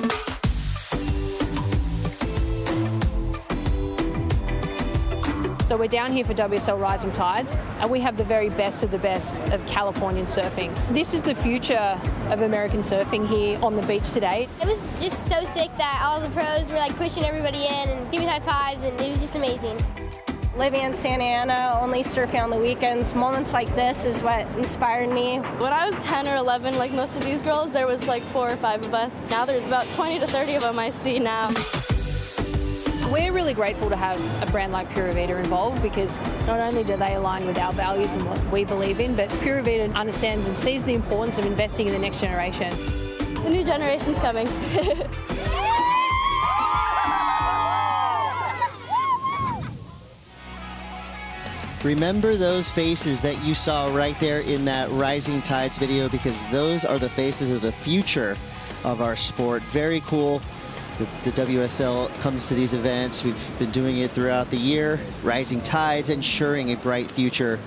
So we're down here for WSL Rising Tides, and we have the very best of the best of Californian surfing. This is the future of American surfing here on the beach today. It was just so sick that all the pros were like pushing everybody in and giving high fives, and it was just amazing. Living in Santa Ana, only surfing on the weekends, moments like this is what inspired me. When I was 10 or 11, like most of these girls, there was like 4 or 5 of us. Now there's about 20 to 30 of them I see now. We're really grateful to have a brand like Pura Vida involved, because not only do they align with our values and what we believe in, but Pura Vida understands and sees the importance of investing in the next generation. The new generation's coming. Remember those faces that you saw right there in that Rising Tides video, because those are the faces of the future of our sport. Very cool. The WSL comes to these events. We've been doing it throughout the year. Rising Tides, ensuring a bright future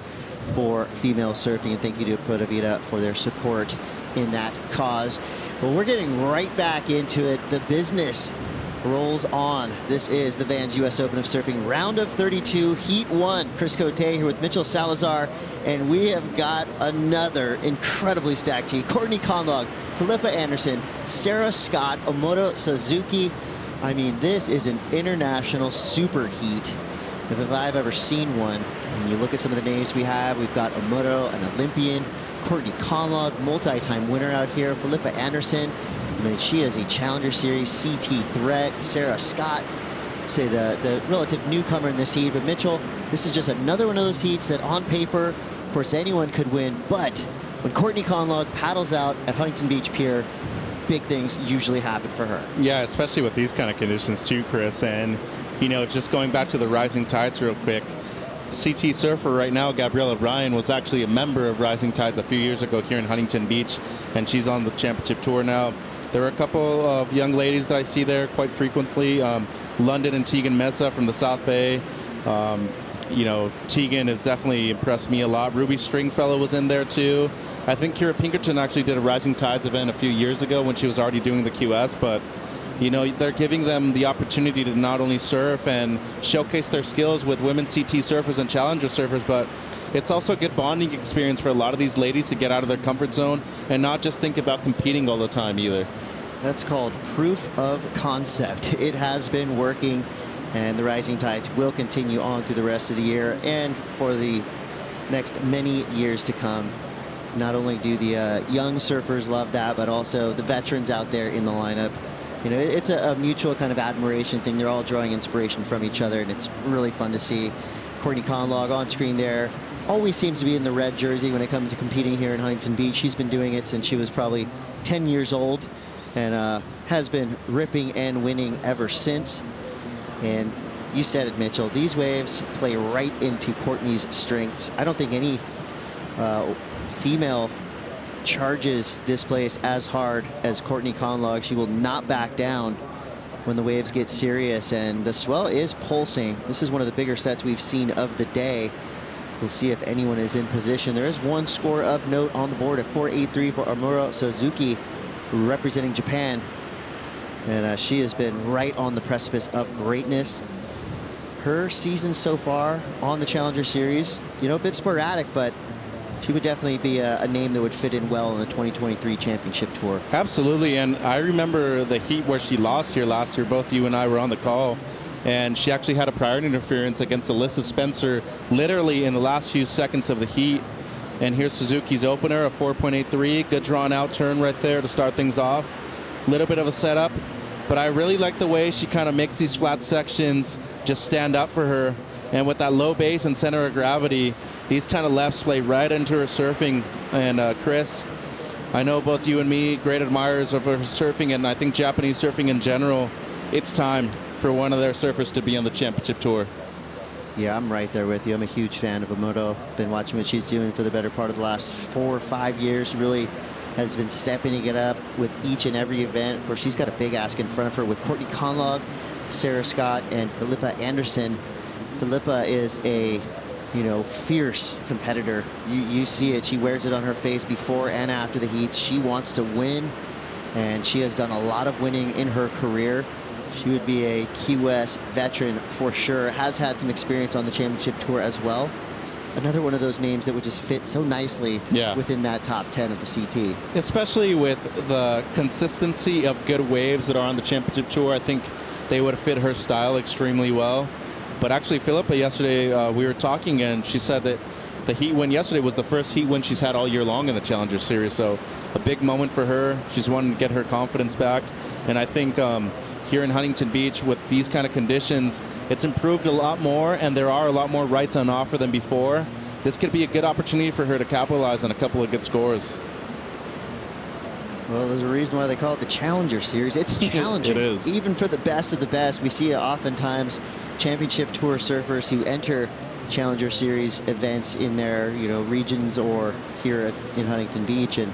for female surfing. And thank you to Pura Vida for their support in that cause. Well, we're getting right back into it. The business rolls on. This is the Vans US Open of Surfing, round of 32, heat 1. Chris Cote here with Mitchell Salazar, and we have got another incredibly stacked team. Courtney Conlog, Philippa Anderson, Sarah Scott, Omoto Suzuki. I mean, this is an international super heat, if I've ever seen one. When you look at some of the names we have, we've got Omoto, an Olympian, Courtney Conlog, multi-time winner out here, Philippa Anderson, I mean, she is a Challenger Series CT threat. Sarah Scott, say the relative newcomer in this heat. But Mitchell, this is just another one of those heats that on paper, of course, anyone could win. But when Courtney Conlogue paddles out at Huntington Beach Pier, big things usually happen for her. Yeah, especially with these kind of conditions too, Chris. And, you know, just going back to the Rising Tides real quick, CT surfer right now, Gabriella Ryan, was actually a member of Rising Tides a few years ago here in Huntington Beach, and she's on the championship tour now. There are a couple of young ladies that I see there quite frequently. London and Tegan Mesa from the South Bay. You know, Tegan has definitely impressed me a lot. Ruby Stringfellow was in there too. I think Kira Pinkerton actually did a Rising Tides event a few years ago when she was already doing the QS, but you know, they're giving them the opportunity to not only surf and showcase their skills with women CT surfers and Challenger surfers, but it's also a good bonding experience for a lot of these ladies to get out of their comfort zone and not just think about competing all the time either. That's called proof of concept. It has been working, and the Rising Tides will continue on through the rest of the year and for the next many years to come. Not only do the young surfers love that, but also the veterans out there in the lineup. You know, it's a mutual kind of admiration thing. They're all drawing inspiration from each other, and it's really fun to see. Courtney Conlogue on screen there always seems to be in the red jersey when it comes to competing here in Huntington Beach. She's been doing it since she was probably 10 years old, and has been ripping and winning ever since. And you said it, Mitchell, these waves play right into Courtney's strengths. I don't think any female charges this place as hard as Courtney Conlogue. She will not back down when the waves get serious, and the swell is pulsing. This is one of the bigger sets we've seen of the day. We'll see if anyone is in position. There is one score of note on the board at 4.83 for Amuro Suzuki, representing Japan. And she has been right on the precipice of greatness. Her season so far on the Challenger Series, you know, a bit sporadic, but she would definitely be a name that would fit in well in the 2023 Championship Tour. Absolutely, and I remember the heat where she lost here last year. Both you and I were on the call, and she actually had a priority interference against Alyssa Spencer literally in the last few seconds of the heat. And here's Suzuki's opener, a 4.83. Good drawn out turn right there to start things off. A little bit of a setup, but I really like the way she kind of makes these flat sections just stand up for her. And with that low base and center of gravity, these kind of lefts play right into her surfing. And Chris, I know both you and me, great admirers of her surfing, and I think Japanese surfing in general. It's time for one of their surfers to be on the championship tour. Yeah, I'm right there with you. I'm a huge fan of Amoto. Been watching what she's doing for the better part of the last 4 or 5 years. Really has been stepping it up with each and every event. Of course, she's got a big ask in front of her with Courtney Conlogue, Sarah Scott, and Philippa Anderson. Philippa is a, you know, fierce competitor. You see it. She wears it on her face before and after the heats. She wants to win, and she has done a lot of winning in her career. She would be a Key West veteran for sure. Has had some experience on the championship tour as well. Another one of those names that would just fit so nicely within that top 10 of the CT. Especially with the consistency of good waves that are on the championship tour, I think they would fit her style extremely well. But actually, Philippa, yesterday we were talking, and she said that the heat win yesterday was the first heat win she's had all year long in the Challenger Series. So a big moment for her. She's wanting to get her confidence back. And I think here in Huntington Beach with these kind of conditions, it's improved a lot more, and there are a lot more rights on offer than before. This could be a good opportunity for her to capitalize on a couple of good scores. Well, there's a reason why they call it the Challenger Series. It's challenging. It is. Even for the best of the best. We see oftentimes championship tour surfers who enter Challenger Series events in their, you know, regions or here in Huntington Beach, and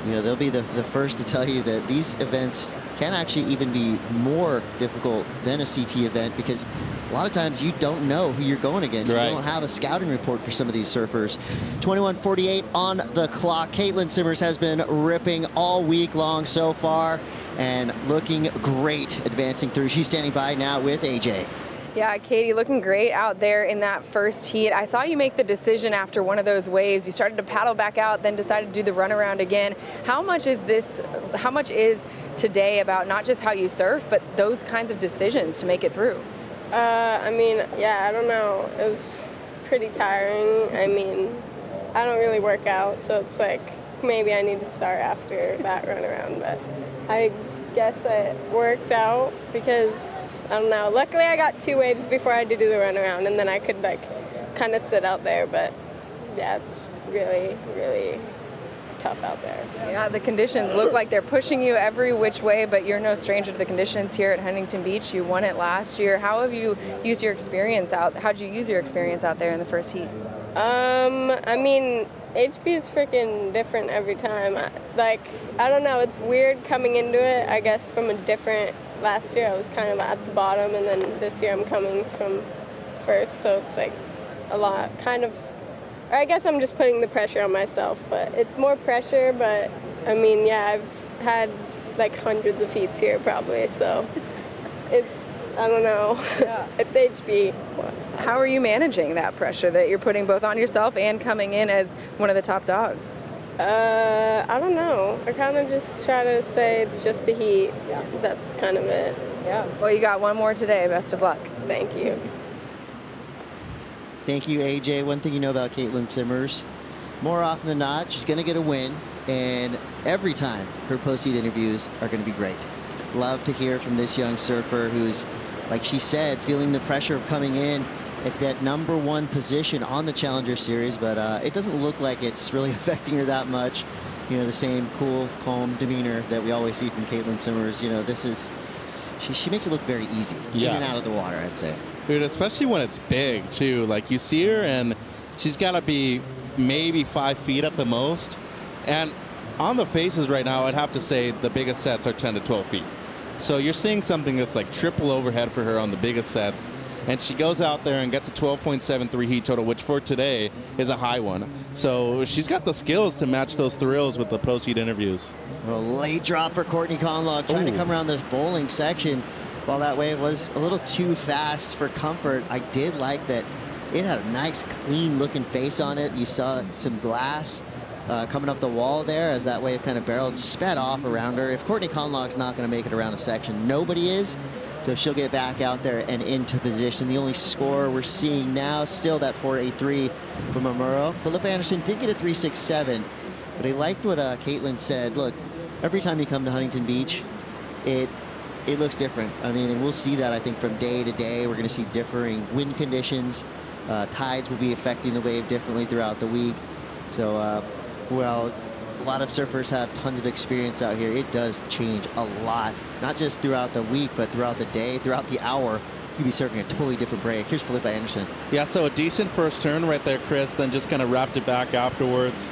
you know, they'll be the first to tell you that these events can actually even be more difficult than a CT event, because a lot of times you don't know who you're going against. Right. You don't have a scouting report for some of these surfers. 21:48 on the clock. Caitlin Simmers has been ripping all week long so far and looking great advancing through. She's standing by now with AJ. Yeah, Caity, looking great out there in that first heat. I saw you make the decision after one of those waves. You started to paddle back out, then decided to do the runaround again. How much is today about not just how you surf, but those kinds of decisions to make it through? I mean, yeah, I don't know. It was pretty tiring. I mean, I don't really work out, so it's like think maybe I need to start after that run around, but I guess it worked out because, I don't know, luckily I got 2 waves before I had to do the run around, and then I could like kind of sit out there, but yeah, it's really, really tough out there. Yeah, the conditions look like they're pushing you every which way, but you're no stranger to the conditions here at Huntington Beach. You won it last year. How have you used your experience out? How'd you use your experience out there in the first heat? I mean, HB is freaking different every time. I don't know, it's weird coming into it, I guess, from a different, last year I was kind of at the bottom, and then this year I'm coming from first, so it's like a lot, kind of, or I guess I'm just putting the pressure on myself, but it's more pressure, but I mean, yeah, I've had like hundreds of heats here probably, so it's, I don't know, it's HB. How are you managing that pressure that you're putting both on yourself and coming in as one of the top dogs? I don't know. I kind of just try to say it's just a heat. Yeah. That's kind of it. Yeah. Well, you got one more today. Best of luck. Thank you. Thank you, AJ. One thing you know about Caity Simmers, more often than not, she's going to get a win, and every time her post-heat interviews are going to be great. Love to hear from this young surfer who's, like she said, feeling the pressure of coming in at that #1 position on the Challenger Series, but it doesn't look like it's really affecting her that much. You know, the same cool, calm demeanor that we always see from Caity Simmers. You know, this is, she makes it look very easy in and out of the water, I'd say. Dude, especially when it's big, too. Like, you see her, and she's got to be maybe 5 feet at the most. And on the faces right now, I'd have to say the biggest sets are 10 to 12 feet. So you're seeing something that's like triple overhead for her on the biggest sets. And she goes out there and gets a 12.73 heat total, which for today is a high one. So she's got the skills to match those thrills with the post-heat interviews. Well, late drop for Courtney Conlogue, trying to come around this bowling section. While that wave was a little too fast for comfort, I did like that it had a nice, clean-looking face on it. You saw some glass coming up the wall there as that wave kind of barreled, sped off around her. If Courtney Conlogue's not going to make it around a section, nobody is. So she'll get back out there and into position. The only score we're seeing now, still that 4.83 from Amuro. Philippa Anderson did get a 3.67, but I liked what Caity said. Look, every time you come to Huntington Beach, it looks different. I mean, and we'll see that, I think, from day to day. We're going to see differing wind conditions. Tides will be affecting the wave differently throughout the week. So, well, a lot of surfers have tons of experience out here. It does change a lot, not just throughout the week, but throughout the day, throughout the hour. You'd be surfing a totally different break. Here's Philippa Anderson. Yeah, so a decent first turn right there, Chris, then just kind of wrapped it back afterwards.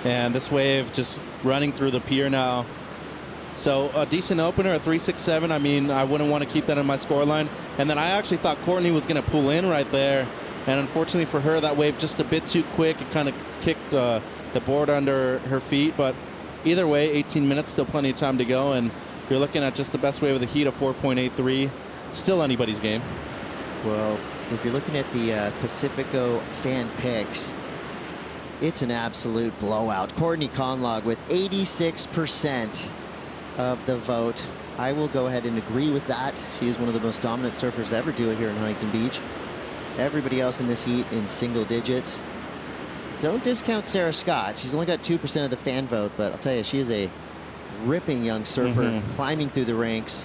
And this wave just running through the pier now. So a decent opener, a 3.67. I mean, I wouldn't want to keep that in my scoreline. And then I actually thought Courtney was going to pull in right there. And unfortunately for her, that wave just a bit too quick. It kind of kicked the board under her feet. But either way, 18 minutes, still plenty of time to go. And you're looking at just the best wave of the heat, a 4.83. Still anybody's game. Well, if you're looking at the Pacifico fan picks, it's an absolute blowout. Courtney Conlogue with 86% of the vote. I will go ahead and agree with that. She is one of the most dominant surfers to ever do it here in Huntington Beach. Everybody else in this heat in single digits. Don't discount Sarah Scott. She's only got 2% of the fan vote, but I'll tell you, she is a ripping young surfer, climbing through the ranks.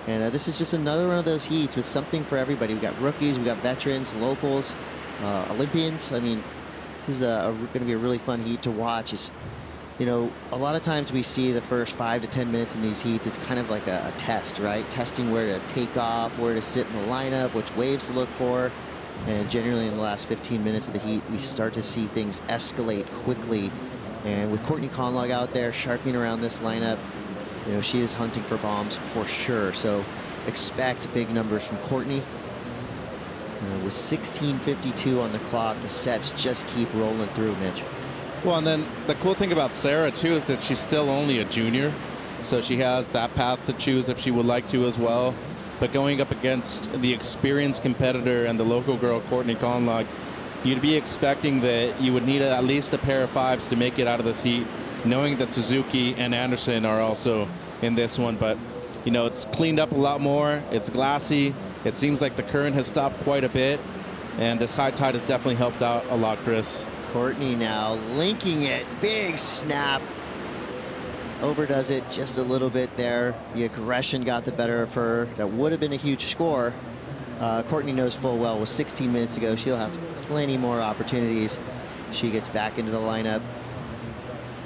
And this is just another one of those heats with something for everybody. We've got rookies, we've got veterans, locals, Olympians. I mean, this is going to be a really fun heat to watch. You know, a lot of times we see the first 5 to 10 minutes in these heats, it's kind of like a test, right? Testing where to take off, where to sit in the lineup, which waves to look for. And generally in the last 15 minutes of the heat, we start to see things escalate quickly. And with Courtney Conlogue out there sharking around this lineup, you know, she is hunting for bombs for sure. So expect big numbers from Courtney. With 16:52 on the clock, the sets just keep rolling through, Mitch. Well, and then the cool thing about Sarah, too, is that she's still only a junior. So she has that path to choose if she would like to as well. But going up against the experienced competitor and the local girl, Courtney Conlogue, you'd be expecting that you would need at least a pair of fives to make it out of this heat, knowing that Suzuki and Anderson are also in this one. But, you know, it's cleaned up a lot more. It's glassy. It seems like the current has stopped quite a bit. And this high tide has definitely helped out a lot, Chris. Courtney now linking it. Big snap. Overdoes it just a little bit there. The aggression got the better of her. That would have been a huge score. Courtney knows full well with 16 minutes to go, she'll have plenty more opportunities. She gets back into the lineup.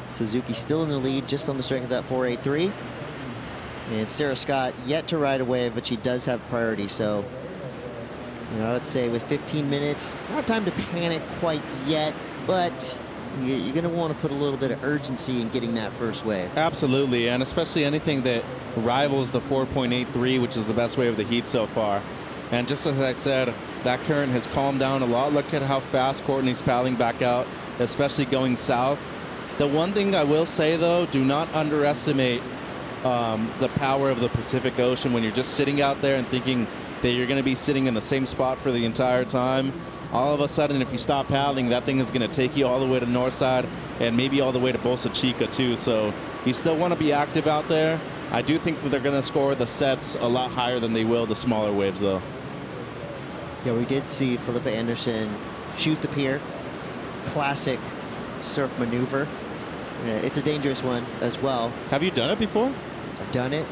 Suzuki still in the lead, just on the strength of that 4.83. And Sarah Scott yet to ride a wave, but she does have priority. So, you know, I would say with 15 minutes, not time to panic quite yet, but you're going to want to put a little bit of urgency in getting that first wave. Absolutely, and especially anything that rivals the 4.83, which is the best wave of the heat so far. And just as I said, that current has calmed down a lot. Look at how fast Courtney's paddling back out, especially going south. The one thing I will say, though, do not underestimate the power of the Pacific Ocean when you're just sitting out there and thinking that you're going to be sitting in the same spot for the entire time. All of a sudden, if you stop paddling, that thing is going to take you all the way to Northside and maybe all the way to Bolsa Chica, too. So you still want to be active out there. I do think that they're going to score the sets a lot higher than they will the smaller waves, though. Yeah, we did see Philippa Anderson shoot the pier. Classic surf maneuver. Yeah, it's a dangerous one as well. Have you done it before? I've done it.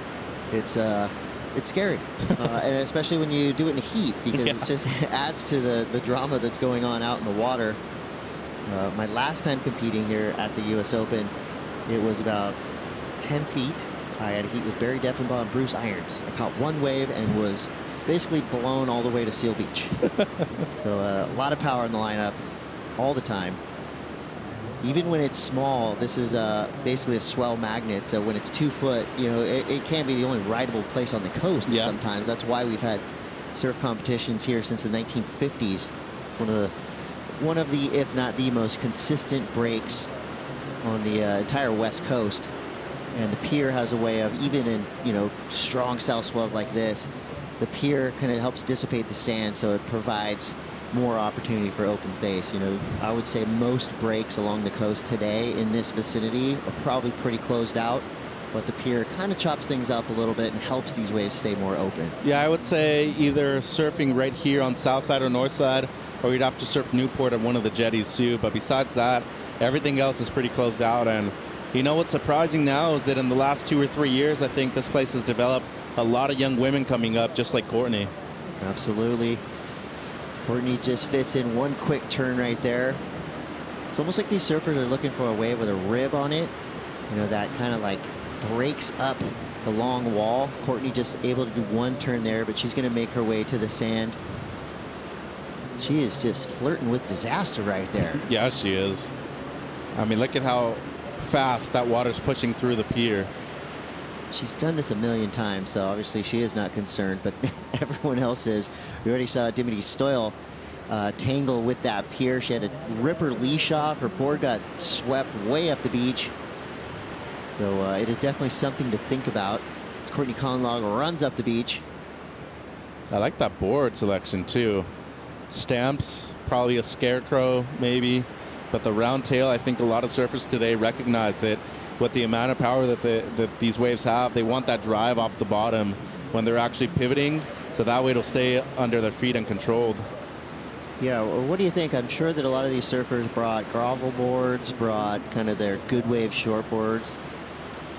It's scary, and especially when you do it in heat, because it just adds to the drama that's going on out in the water. My last time competing here at the U.S. Open, it was about 10 feet. I had a heat with Barry Deffenbaugh and Bruce Irons. I caught one wave and was basically blown all the way to Seal Beach. So a lot of power in the lineup all the time. Even when it's small, this is basically a swell magnet. So when it's 2 foot, you know, it can be the only rideable place on the coast sometimes. That's why we've had surf competitions here since the 1950s. It's one of the, if not the most consistent breaks on the entire West Coast. And the pier has a way of, even in, you know, strong south swells like this, the pier kind of helps dissipate the sand, so it provides more opportunity for open face. You know, I would say most breaks along the coast today in this vicinity are probably pretty closed out, but the pier kind of chops things up a little bit and helps these waves stay more open. Yeah, I would say either surfing right here on south side or north side, or you'd have to surf Newport at one of the jetties too. But besides that, everything else is pretty closed out. And you know what's surprising now is that in the last 2 or 3 years, I think this place has developed a lot of young women coming up, just like Courtney. Absolutely. Courtney just fits in one quick turn right there. It's almost like these surfers are looking for a wave with a rib on it. You know, that kind of like breaks up the long wall. Courtney just able to do one turn there, but she's going to make her way to the sand. She is just flirting with disaster right there. Yeah, she is. I mean, look at how fast that water's pushing through the pier. She's done this a million times, so obviously she is not concerned, but everyone else is. We already saw Dimity Stoyle tangle with that pier. She had to rip her leash off. Her board got swept way up the beach. So it is definitely something to think about. Courtney Conlog runs up the beach. I like that board selection too. Stamps, probably a scarecrow maybe, but the round tail, I think a lot of surfers today recognize that with the amount of power that these waves have, they want that drive off the bottom when they're actually pivoting, so that way it'll stay under their feet and controlled. Yeah, well, what do you think? I'm sure that a lot of these surfers brought grovel boards, brought kind of their good wave short boards.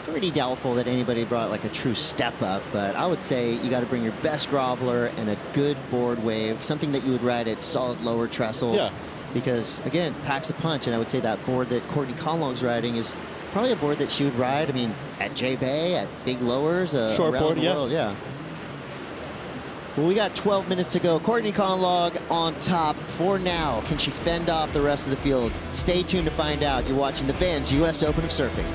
Pretty doubtful that anybody brought like a true step up, but I would say you got to bring your best groveler and a good board wave, something that you would ride at solid lower trestles. Yeah. Because again, packs a punch, and I would say that board that Courtney Conlog's riding is probably a board that she would ride, I mean, at J-Bay, at big lowers, short around board, the world, yeah. Well, we got 12 minutes to go. Courtney Conlog on top for now. Can she fend off the rest of the field? Stay tuned to find out. You're watching the Vans U.S. Open of Surfing.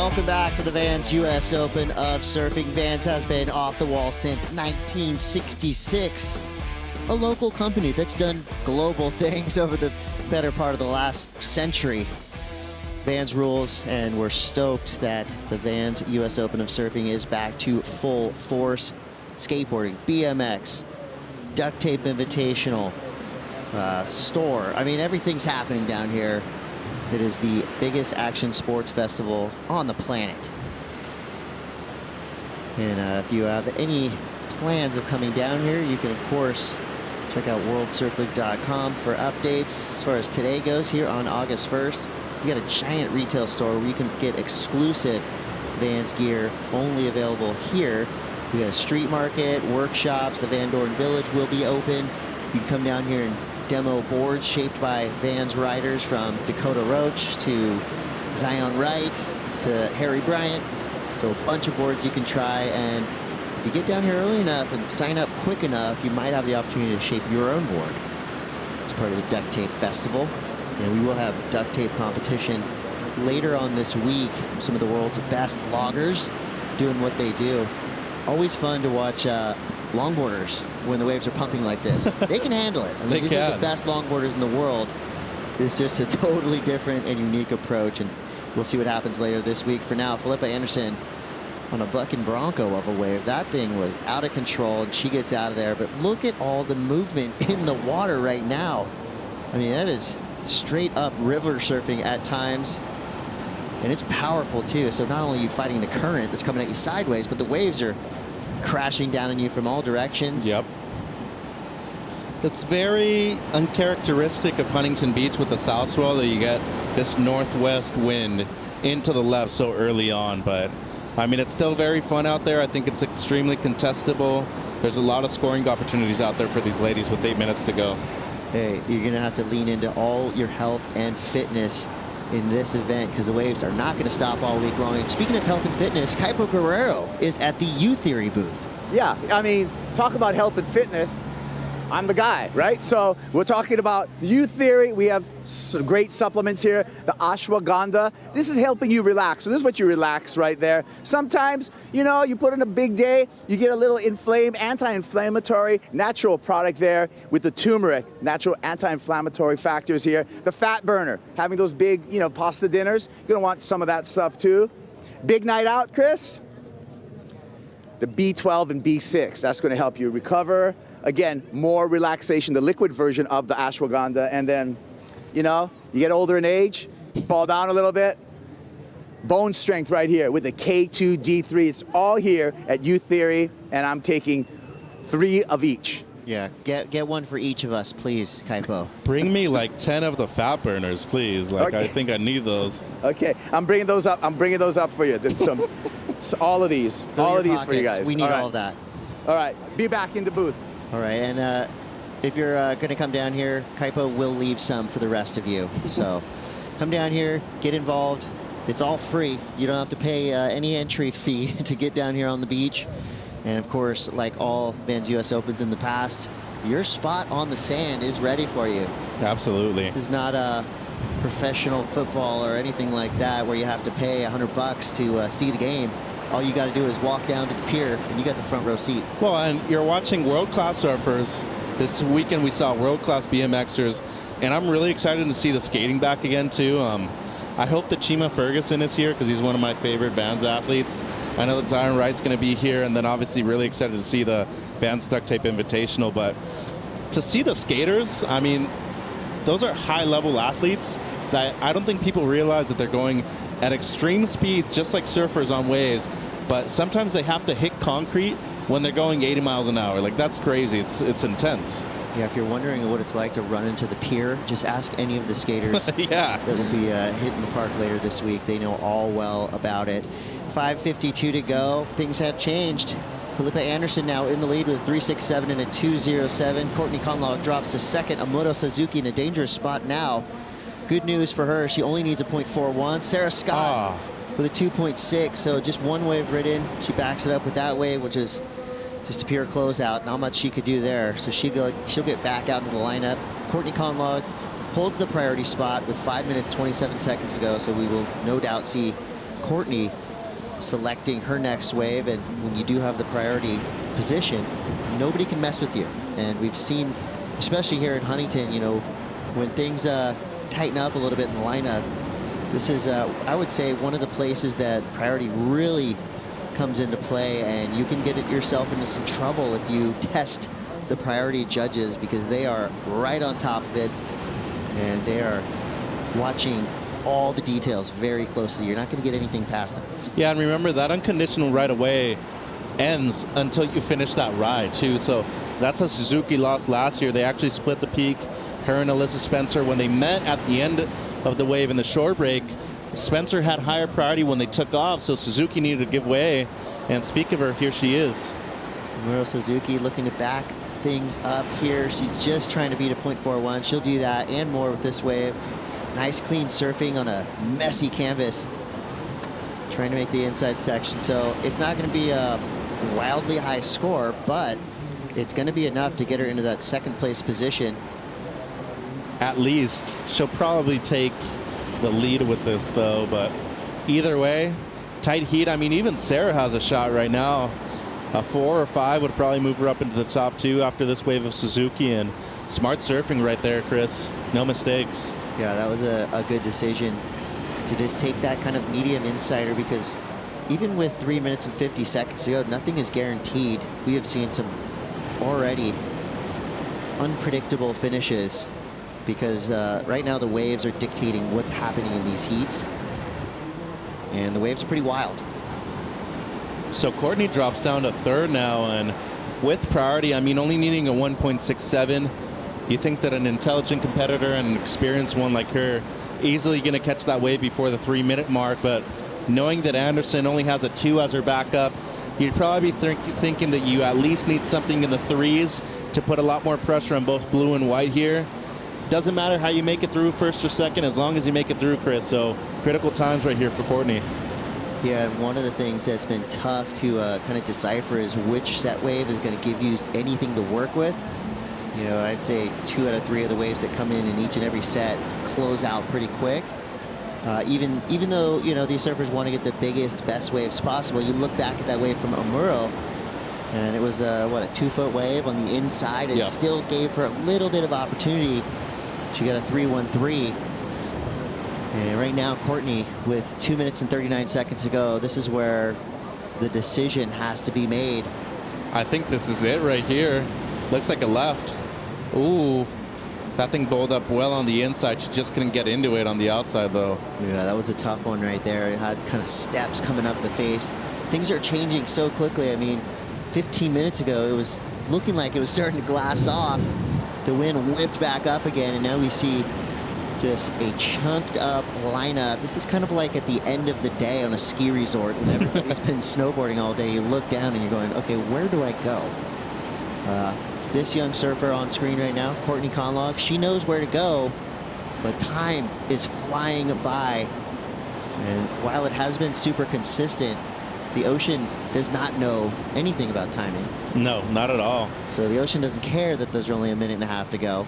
Welcome back to the Vans U.S. Open of Surfing. Vans has been off the wall since 1966. A local company that's done global things over the better part of the last century. Vans rules, and we're stoked that the Vans U.S. Open of Surfing is back to full force. Skateboarding, BMX, duct tape invitational, store. I mean, everything's happening down here. It is the biggest action sports festival on the planet. And if you have any plans of coming down here, you can, of course, check out worldsurfleague.com for updates. As far as today goes, here on August 1st, we got a giant retail store where you can get exclusive Vans gear only available here. We got a street market, workshops, the Van Dorn Village will be open. You can come down here and demo boards shaped by Vans riders, from Dakota Roach to Zion Wright to Harry Bryant. So a bunch of boards you can try, and if you get down here early enough and sign up quick enough, you might have the opportunity to shape your own board. It's part of the Duct Tape Festival. And we will have duct tape competition later on this week. Some of the world's best loggers doing what they do. Always fun to watch longboarders when the waves are pumping like this. They can handle it. I mean, these are the best longboarders in the world. It's just a totally different and unique approach, and we'll see what happens later this week. For now, Philippa Anderson on a bucking bronco of a wave. That thing was out of control, and she gets out of there. But look at all the movement in the water right now. I mean, that is straight up river surfing at times, and it's powerful too. So not only are you fighting the current that's coming at you sideways, but the waves are crashing down on you from all directions. Yep. It's very uncharacteristic of Huntington Beach with the south swell that you get this northwest wind into the left so early on. But I mean, it's still very fun out there. I think it's extremely contestable. There's a lot of scoring opportunities out there for these ladies with 8 minutes to go. Hey, you're going to have to lean into all your health and fitness in this event, because the waves are not going to stop all week long. And speaking of health and fitness, Kaipo Guerrero is at the U Theory booth. Yeah, I mean, talk about health and fitness. I'm the guy, right? So we're talking about U Theory. We have some great supplements here. The ashwagandha. This is helping you relax. So this is what you relax right there. Sometimes, you know, you put in a big day, you get a little inflamed, anti-inflammatory, natural product there with the turmeric, natural anti-inflammatory factors here. The fat burner, having those big, you know, pasta dinners. You're gonna want some of that stuff too. Big night out, Chris? The B12 and B6, that's gonna help you recover. Again, more relaxation, the liquid version of the ashwagandha. And then, you know, you get older in age, fall down a little bit. Bone strength right here with the K2D3. It's all here at U Theory, and I'm taking 3 of each. Yeah, get one for each of us, please, Kaipo. Bring me like 10 of the fat burners, please. Like, okay. I think I need those. Okay, I'm bringing those up. I'm bringing those up for you. So all of these, all of these for you guys. We need all of that. All right, be back in the booth. All right, and if you're going to come down here, Kaipo will leave some for the rest of you. So come down here, get involved. It's all free. You don't have to pay any entry fee to get down here on the beach. And of course, like all Vans US Opens in the past, your spot on the sand is ready for you. Absolutely. This is not a professional football or anything like that where you have to pay $100 to see the game. All you got to do is walk down to the pier, and you got the front row seat. Well, and you're watching world-class surfers. This weekend we saw world-class BMXers, and I'm really excited to see the skating back again, too. I hope that Chima Ferguson is here, because he's one of my favorite Vans athletes. I know that Zion Wright's going to be here, and then obviously really excited to see the Vans Duct Tape Invitational. But to see the skaters, I mean, those are high-level athletes that I don't think people realize that they're going at extreme speeds, just like surfers on waves, but sometimes they have to hit concrete when they're going 80 miles an hour. Like, that's crazy. It's intense. Yeah, if you're wondering what it's like to run into the pier, just ask any of the skaters yeah. that will be hitting the park later this week. They know all well about it. 5:52 to go. Things have changed. Philippa Anderson now in the lead with a 3.67 and a 2.07. Courtney Conlaw drops to second. Amuro Suzuki in a dangerous spot now. Good news for her, she only needs a .41. Sarah Scott with a 2.6, so just one wave ridden. She backs it up with that wave, which is just a pure closeout. Not much she could do there, so she'll get back out into the lineup. Courtney Conlaw holds the priority spot with 5 minutes, 27 seconds to go, so we will no doubt see Courtney selecting her next wave, and when you do have the priority position, nobody can mess with you. And we've seen, especially here in Huntington, you know, when things tighten up a little bit in the lineup, this is, I would say, one of the places that priority really comes into play, and you can get yourself into some trouble if you test the priority judges, because they are right on top of it, and they are watching all the details very closely. You're not going to get anything past them. Yeah, and remember that unconditional right away ends until you finish that ride too. So that's how Suzuki lost last year. They actually split the peak. Her and Alyssa Spencer, when they met at the end of the wave in the short break, Spencer had higher priority when they took off, so Suzuki needed to give way. And speak of her, here she is. Muro Suzuki looking to back things up here. She's just trying to beat a .41. She'll do that and more with this wave. Nice clean surfing on a messy canvas, trying to make the inside section. So it's not going to be a wildly high score, but it's going to be enough to get her into that second place position. At least. She'll probably take the lead with this though, but either way, tight heat. I mean, even Sarah has a shot right now. A 4 or 5 would probably move her up into the top 2 after this wave of Suzuki, and smart surfing right there, Chris. No mistakes. Yeah, that was a good decision to just take that kind of medium insider, because even with 3 minutes and 50 seconds to go, nothing is guaranteed. We have seen some already unpredictable finishes, because right now the waves are dictating what's happening in these heats, and the waves are pretty wild. So Courtney drops down to 3rd now, and with priority, I mean, only needing a 1.67. You think that an intelligent competitor and an experienced one like her easily going to catch that wave before the 3-minute mark, but knowing that Anderson only has a 2 as her backup, you'd probably be thinking that you at least need something in the 3s to put a lot more pressure on both blue and white here. Doesn't matter how you make it through 1st or 2nd, as long as you make it through, Chris. So critical times right here for Courtney. Yeah, and one of the things that's been tough to kind of decipher is which set wave is going to give you anything to work with. You know, I'd say 2 out of 3 of the waves that come in each and every set close out pretty quick. Even though, you know, these surfers want to get the biggest, best waves possible, you look back at that wave from Amuro, and it was, what, a 2-foot wave on the inside. It still gave her a little bit of opportunity. She got a 3.13. And right now, Courtney, with 2 minutes and 39 seconds to go, this is where the decision has to be made. I think this is it right here. Looks like a left. Ooh, that thing bowled up well on the inside. She just couldn't get into it on the outside, though. Yeah, that was a tough one right there. It had kind of steps coming up the face. Things are changing so quickly. I mean, 15 minutes ago, it was looking like it was starting to glass off. The wind whipped back up again, and now we see just a chunked up lineup. This is kind of like at the end of the day on a ski resort when everybody's been snowboarding all day. You look down and you're going, okay, where do I go? This young surfer on screen right now, Courtney Conlogue, she knows where to go, but time is flying by. And while it has been super consistent, the ocean does not know anything about timing. No, not at all. So the ocean doesn't care that there's only a minute and a half to go.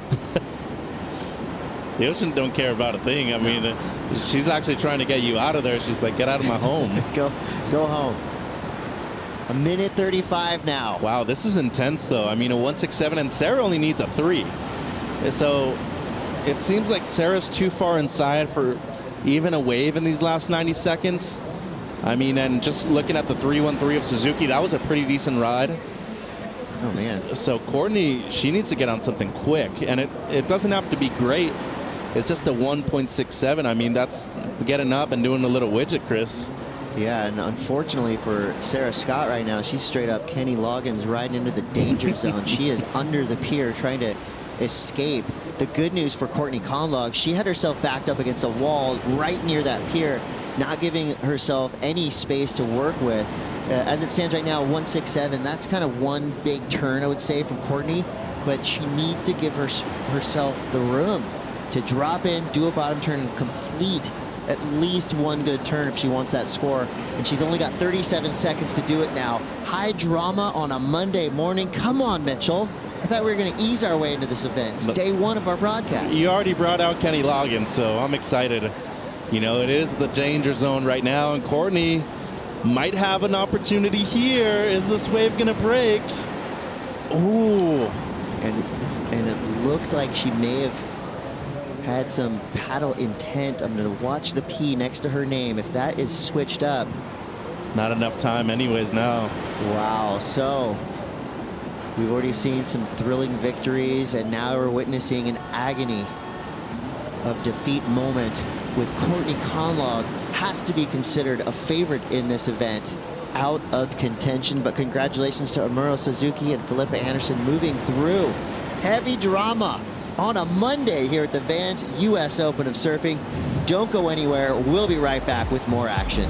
The ocean don't care about a thing. I mean, she's actually trying to get you out of there. She's like, get out of my home. Go home. A minute 35 now. Wow, this is intense, though. I mean, a 1.67, and Sarah only needs a 3. So it seems like Sarah's too far inside for even a wave in these last 90 seconds. I mean, and just looking at the 3.13 of Suzuki, that was a pretty decent ride. Oh, man. So Courtney, she needs to get on something quick, and it doesn't have to be great. It's just a 1.67. I mean, that's getting up and doing a little widget, Chris. Yeah, and unfortunately for Sarah Scott right now, she's straight up Kenny Loggins riding into the danger zone. She is under the pier trying to escape. The good news for Courtney Conlogue, she had herself backed up against a wall right near that pier, not giving herself any space to work with. As it stands right now, 1.67, that's kind of one big turn, I would say, from Courtney, but she needs to give herself the room to drop in, do a bottom turn, and complete at least one good turn if she wants that score. And she's only got 37 seconds to do it now. High drama on a Monday morning. Come on, Mitchell. I thought we were going to ease our way into this event. It's day 1 of our broadcast. You already brought out Kenny Loggins, so I'm excited. You know, it is the danger zone right now, and Courtney might have an opportunity here. Is this wave going to break? Ooh. And it looked like she may have had some paddle intent. I'm going to watch the P next to her name. If that is switched up. Not enough time anyways now. Wow. So we've already seen some thrilling victories, and now we're witnessing an agony of defeat moment with Courtney Conlog. Has to be considered a favorite in this event, out of contention. But congratulations to Amuro Suzuki and Philippa Anderson moving through. Heavy drama on a Monday here at the Vans US Open of Surfing. Don't go anywhere. We'll be right back with more action.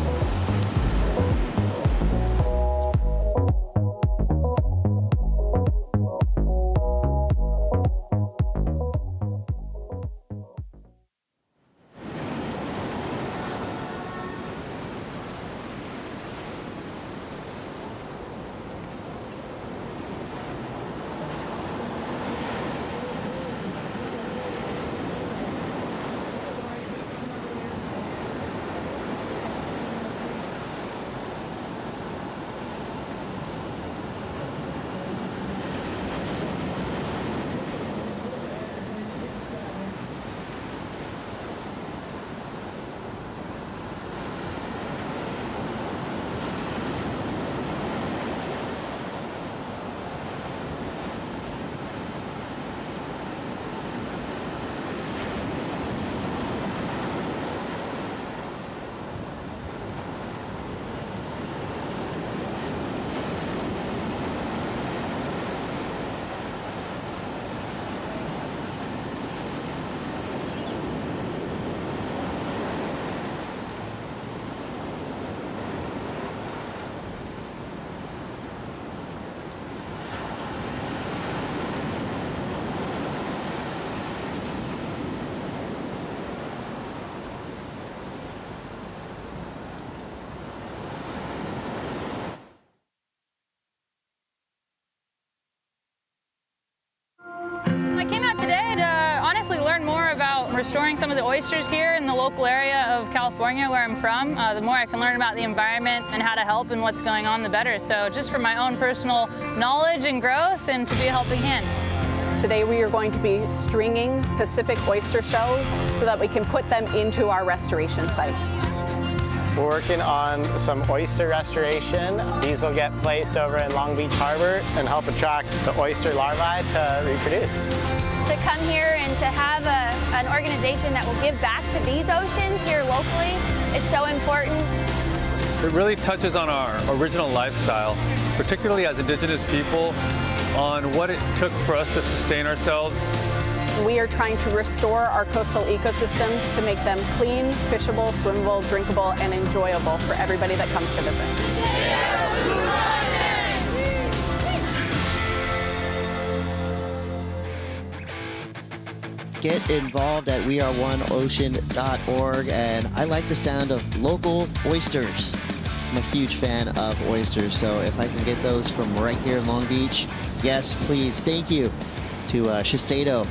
I came out today to honestly learn more about restoring some of the oysters here in the local area of California where I'm from. The more I can learn about the environment and how to help and what's going on, the better. So just for my own personal knowledge and growth and to be a helping hand. Today we are going to be stringing Pacific oyster shells so that we can put them into our restoration site. We're working on some oyster restoration. These will get placed over in Long Beach Harbor and help attract the oyster larvae to reproduce. To come here and to have an organization that will give back to these oceans here locally, it's so important. It really touches on our original lifestyle, particularly as Indigenous people, on what it took for us to sustain ourselves. We are trying to restore our coastal ecosystems to make them clean, fishable, swimmable, drinkable, and enjoyable for everybody that comes to visit. Get involved at weareoneocean.org, and I like the sound of local oysters. I'm a huge fan of oysters, so if I can get those from right here in Long Beach, yes, please. Thank you to Shiseido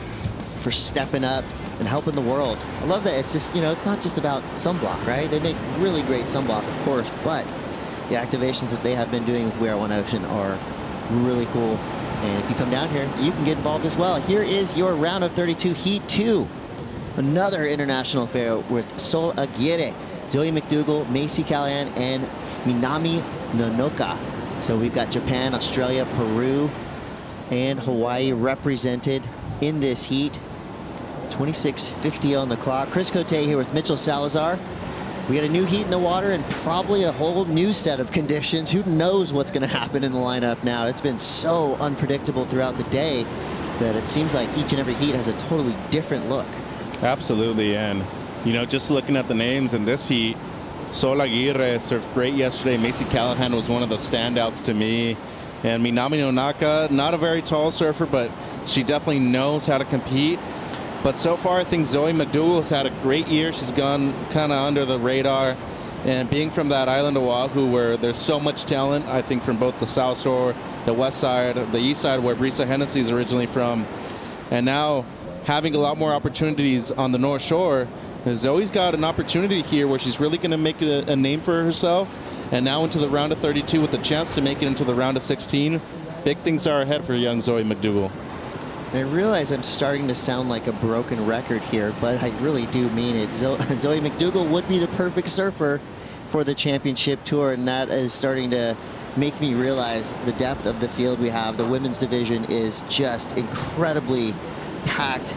for stepping up and helping the world. I love that it's just, you know, it's not just about sunblock, right? They make really great sunblock, of course, but the activations that they have been doing with We Are One Ocean are really cool. And if you come down here, you can get involved as well. Here is your round of 32 Heat 2. Another international affair with Sol Aguirre, Zoe McDougall, Macy Callahan, and Minami Nonoka. So we've got Japan, Australia, Peru, and Hawaii represented in this heat. 26:50 on the clock. Chris Cote here with Mitchell Salazar. We got a new heat in the water and probably a whole new set of conditions. Who knows what's going to happen in the lineup now? It's been so unpredictable throughout the day that it seems like each and every heat has a totally different look. Absolutely, and you know, just looking at the names in this heat, Sol Aguirre surfed great yesterday. Macy Callahan was one of the standouts to me. And Minami Nonaka, not a very tall surfer, but she definitely knows how to compete. But so far, I think Zoe McDougall has had a great year. She's gone kind of under the radar. And being from that island of Oahu where there's so much talent, I think from both the South Shore, the West Side, the East Side, where Brisa Hennessy is originally from, and now having a lot more opportunities on the North Shore, And Zoe's got an opportunity here where she's really going to make a name for herself. And now into the round of 32 with the chance to make it into the round of 16. Big things are ahead for young Zoe McDougall. I realize I'm starting to sound like a broken record here, but I really do mean it. Zoe McDougall would be the perfect surfer for the championship tour, and that is starting to make me realize the depth of the field we have. The women's division is just incredibly packed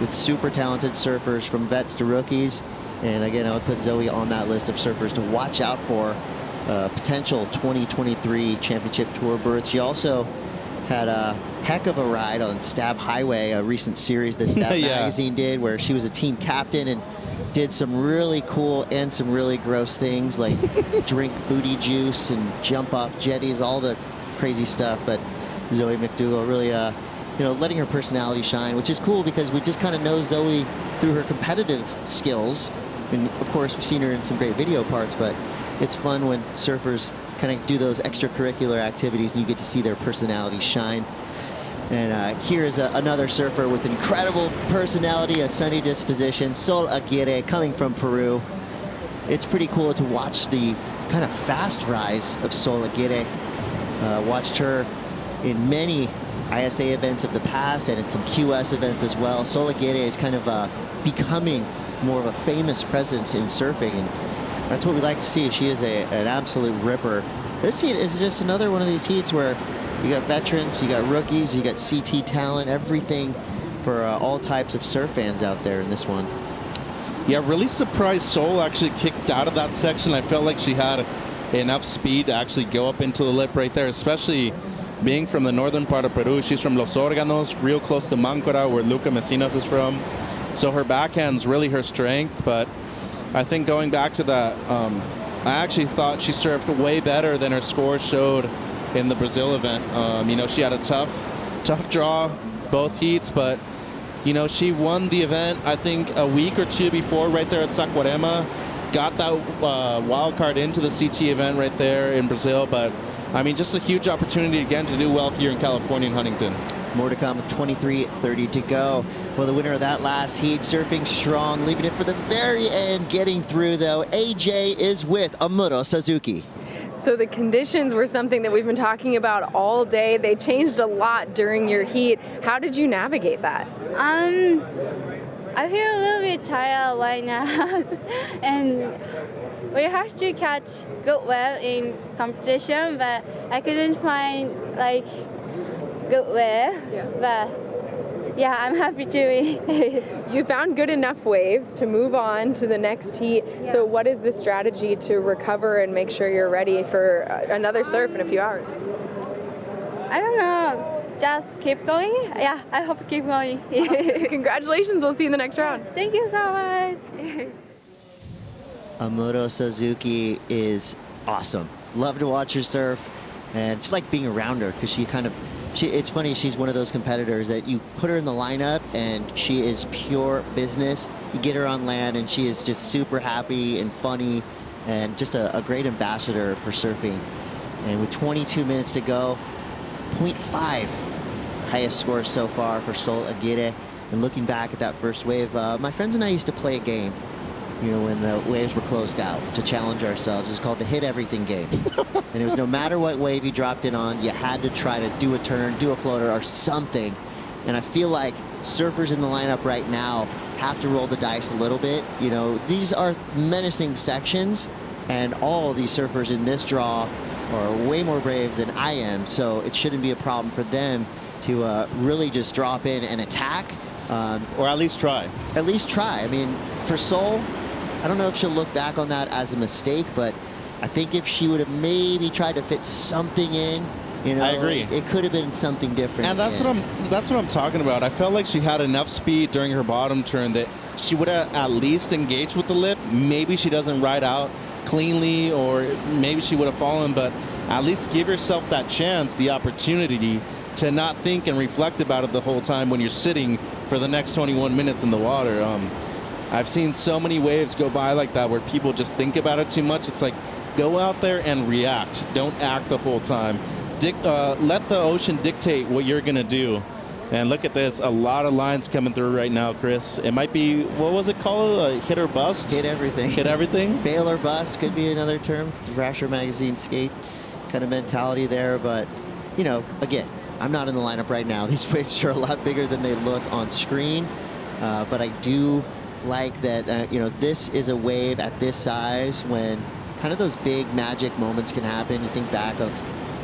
with super talented surfers from vets to rookies. And again, I would put Zoe on that list of surfers to watch out for potential 2023 championship tour berth. She also had a heck of a ride on Stab Highway, a recent series that Stab Magazine did, where she was a team captain and did some really cool and some really gross things like drink booty juice and jump off jetties, all the crazy stuff. But Zoe McDougall really, you know, letting her personality shine, which is cool because we just kind of know Zoe through her competitive skills. And of course, we've seen her in some great video parts, but it's fun when surfers kind of do those extracurricular activities and you get to see their personality shine. And here is another surfer with incredible personality, a sunny disposition, Sol Aguirre, coming from Peru. It's pretty cool to watch the kind of fast rise of Sol Aguirre. Watched her in many ISA events of the past and in some QS events as well. Sol Aguirre is kind of becoming more of a famous presence in surfing, and that's what we like to see. She is an absolute ripper. This heat is just another one of these heats where you got veterans, you got rookies, you got CT talent, everything for all types of surf fans out there in this one. Yeah, really surprised Sol actually kicked out of that section. I felt like she had enough speed to actually go up into the lip right there, especially being from the northern part of Peru. She's from Los Órganos, real close to Máncora, where Luca Messinas is from. So her backhand's really her strength, but I think going back to that, I actually thought she surfed way better than her score showed in the Brazil event. You know, she had a tough draw both heats, but you know, she won the event I think a week or two before right there at Saquarema, got that wild card into the CT event right there in Brazil. But I mean, just a huge opportunity again to do well here in California and Huntington. More to come with 23:30 to go. Well, the winner of that last heat, surfing strong, leaving it for the very end, getting through though. AJ is with Amuro Suzuki. So the conditions were something that we've been talking about all day. They changed a lot during your heat. How did you navigate that? I feel a little bit tired right now. And we have to catch good wave in competition, but I couldn't find like good wave. But yeah, I'm happy to win. You found good enough waves to move on to the next heat. Yeah. So what is the strategy to recover and make sure you're ready for another surf in a few hours? I don't know. Just keep going. Yeah, I hope keep going. Congratulations. We'll see you in the next round. Thank you so much. Amuro Suzuki is awesome. Love to watch her surf, and it's like being around her because it's funny, she's one of those competitors that you put her in the lineup and she is pure business. You get her on land and she is just super happy and funny and just a great ambassador for surfing. And with 22 minutes to go, 0.5 highest score so far for Sol Aguirre. And looking back at that first wave, my friends and I used to play a game, you know, when the waves were closed out to challenge ourselves. It was called the Hit Everything game. And it was no matter what wave you dropped in on, you had to try to do a turn, do a floater or something. And I feel like surfers in the lineup right now have to roll the dice a little bit. You know, these are menacing sections, and all of these surfers in this draw are way more brave than I am. So it shouldn't be a problem for them to really just drop in and attack. Or at least try. At least try. I mean, for Sol, I don't know if she'll look back on that as a mistake, but I think if she would have maybe tried to fit something in, you know, I agree. It could have been something different. And that's what I'm talking about. I felt like she had enough speed during her bottom turn that she would have at least engaged with the lip. Maybe she doesn't ride out cleanly, or maybe she would have fallen, but at least give yourself that chance, the opportunity to not think and reflect about it the whole time when you're sitting for the next 21 minutes in the water. I've seen so many waves go by like that where people just think about it too much. It's like, go out there and react. Don't act the whole time. Let the ocean dictate what you're going to do. And look at this, a lot of lines coming through right now, Chris. It might be, what was it called? Hit or bust? Hit everything. Hit everything? Bail or bust could be another term. Thrasher Magazine skate kind of mentality there. But, you know, again, I'm not in the lineup right now. These waves are a lot bigger than they look on screen. But I do like that, you know, this is a wave at this size when kind of those big magic moments can happen. You think back of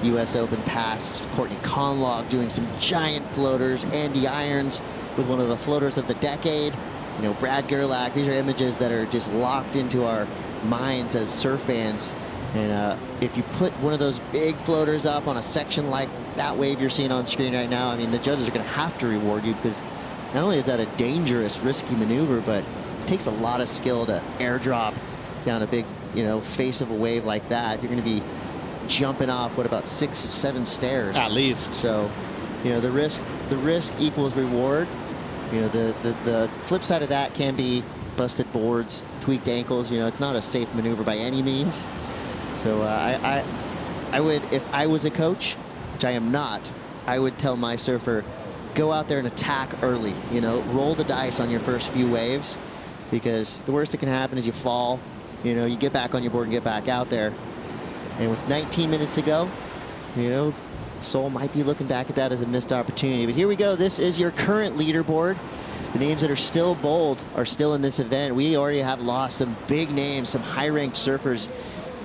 U.S. Open past, Courtney Conlogue doing some giant floaters, Andy Irons with one of the floaters of the decade, you know, Brad Gerlach. These are images that are just locked into our minds as surf fans. And if you put one of those big floaters up on a section like that wave you're seeing on screen right now, I mean, the judges are going to have to reward you, because not only is that a dangerous, risky maneuver, but it takes a lot of skill to airdrop down a big, you know, face of a wave like that. You're going to be jumping off, what, about 6, 7 stairs at least. So, you know, the risk equals reward. You know, the flip side of that can be busted boards, tweaked ankles. You know, it's not a safe maneuver by any means. So I would, if I was a coach, which I am not, I would tell my surfer, go out there and attack early. You know, roll the dice on your first few waves, because the worst that can happen is you fall. You know, you get back on your board and get back out there. And with 19 minutes to go, you know, Soul might be looking back at that as a missed opportunity. But here we go. This is your current leaderboard. The names that are still bold are still in this event. We already have lost some big names, some high-ranked surfers,